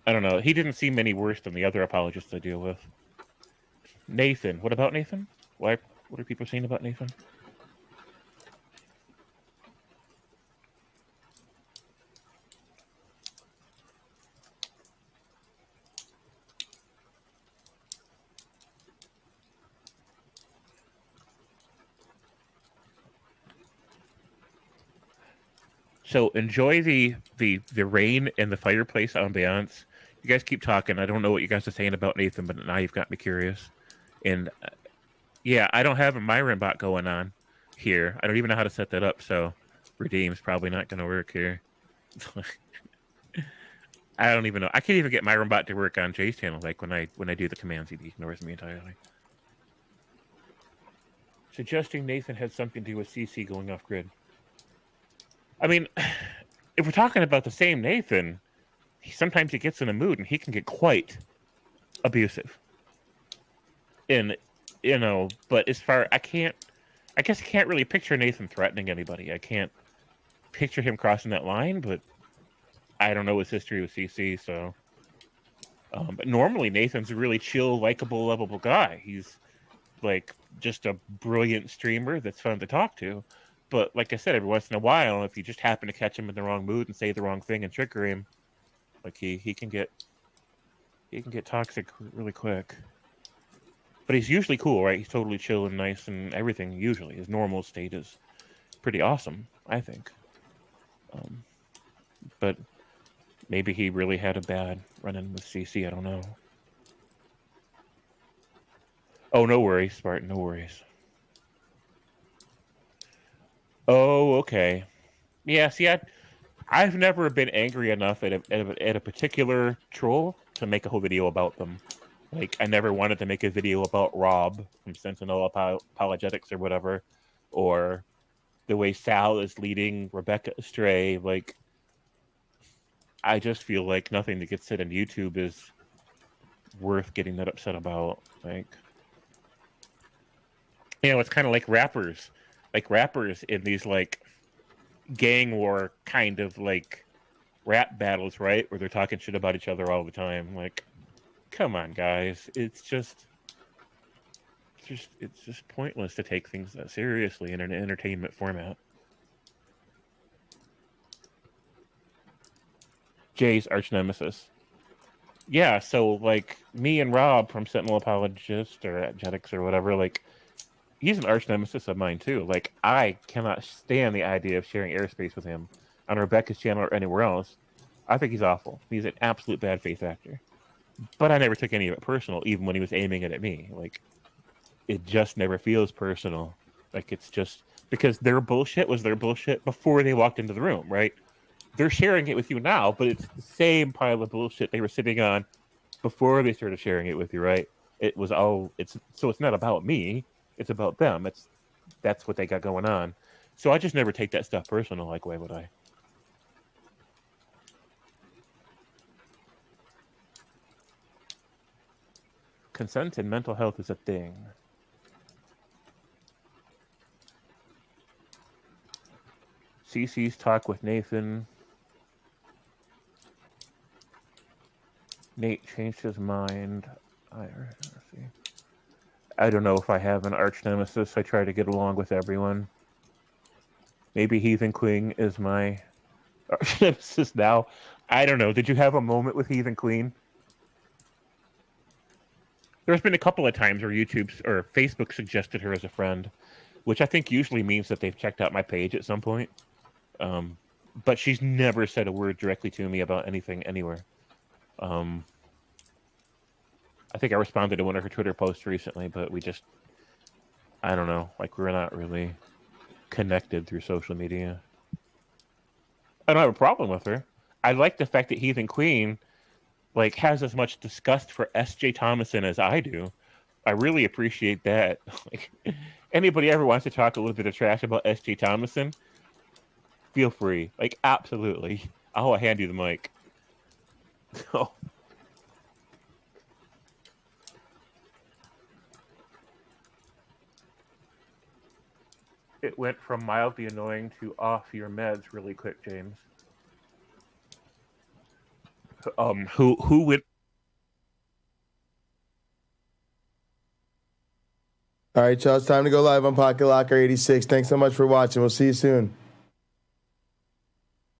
I don't know. He didn't seem any worse than the other apologists I deal with. Nathan. What about Nathan? What are people saying about Nathan? So enjoy the rain and the fireplace ambiance. You guys keep talking. I don't know what you guys are saying about Nathan, but now you've got me curious. And yeah, I don't have a Myron bot going on here. I don't even know how to set that up, so Redeem's probably not going to work here. I don't even know. I can't even get Myron bot to work on Jay's channel. Like when I do the commands, he ignores me entirely. Suggesting Nathan had something to do with CC going off grid. I mean, if we're talking about the same Nathan, sometimes he gets in a mood and he can get quite abusive. And, but as far, I guess I can't really picture Nathan threatening anybody. I can't picture him crossing that line, but I don't know his history with CC, so. But normally Nathan's a really chill, likable, lovable guy. He's like just a brilliant streamer that's fun to talk to. But like I said, every once in a while, if you just happen to catch him in the wrong mood and say the wrong thing and trigger him, like he can get toxic really quick. But he's usually cool, right? He's totally chill and nice and everything. Usually, his normal state is pretty awesome, I think. But maybe he really had a bad run-in with CC. I don't know. Oh, no worries, Spartan. No worries. Oh, okay. Yeah, see, I've never been angry enough at a particular troll to make a whole video about them. Like, I never wanted to make a video about Rob from Sentinel Apologetics or whatever, or the way Sal is leading Rebecca astray. Like, I just feel like nothing that gets said on YouTube is worth getting that upset about. Like, it's kind of like rappers. Like rappers in these like gang war kind of like rap battles, right? Where they're talking shit about each other all the time. Like, come on, guys. It's just pointless to take things that seriously in an entertainment format. Jay's arch nemesis. yeah, so like me and Rob from Sentinel Apologist or Apologetics or whatever, like he's an arch nemesis of mine too. Like I cannot stand the idea of sharing airspace with him on Rebecca's channel or anywhere else. I think he's awful. He's an absolute bad faith actor. But I never took any of it personal, even when he was aiming it at me. Like it just never feels personal. Like it's just because their bullshit was their bullshit before they walked into the room, right? They're sharing it with you now, but it's the same pile of bullshit they were sitting on before they started sharing it with you, right? It was all it's not about me, it's about them. That's what they got going on. So I just never take that stuff personal. Like, why would I? Consent and mental health is a thing. CC's talk with Nathan. Nate changed his mind. Let's see. I don't know if I have an arch nemesis. I try to get along with everyone. Maybe Heathen Queen is my arch nemesis now. I don't know. Did you have a moment with Heathen Queen? There's been a couple of times where YouTube or Facebook suggested her as a friend, which I think usually means that they've checked out my page at some point. But she's never said a word directly to me about anything anywhere. I think I responded to one of her Twitter posts recently, but I don't know, like we're not really connected through social media. I don't have a problem with her. I like the fact that Heathen Queen like has as much disgust for S.J. Thomason as I do. I really appreciate that. Like anybody ever wants to talk a little bit of trash about S.J. Thomason, feel free. Like absolutely. I'll hand you the mic. Oh. It went from mildly annoying to off your meds really quick, James. Who would? All right, y'all. It's time to go live on Pocket Locker 86. Thanks so much for watching. We'll see you soon.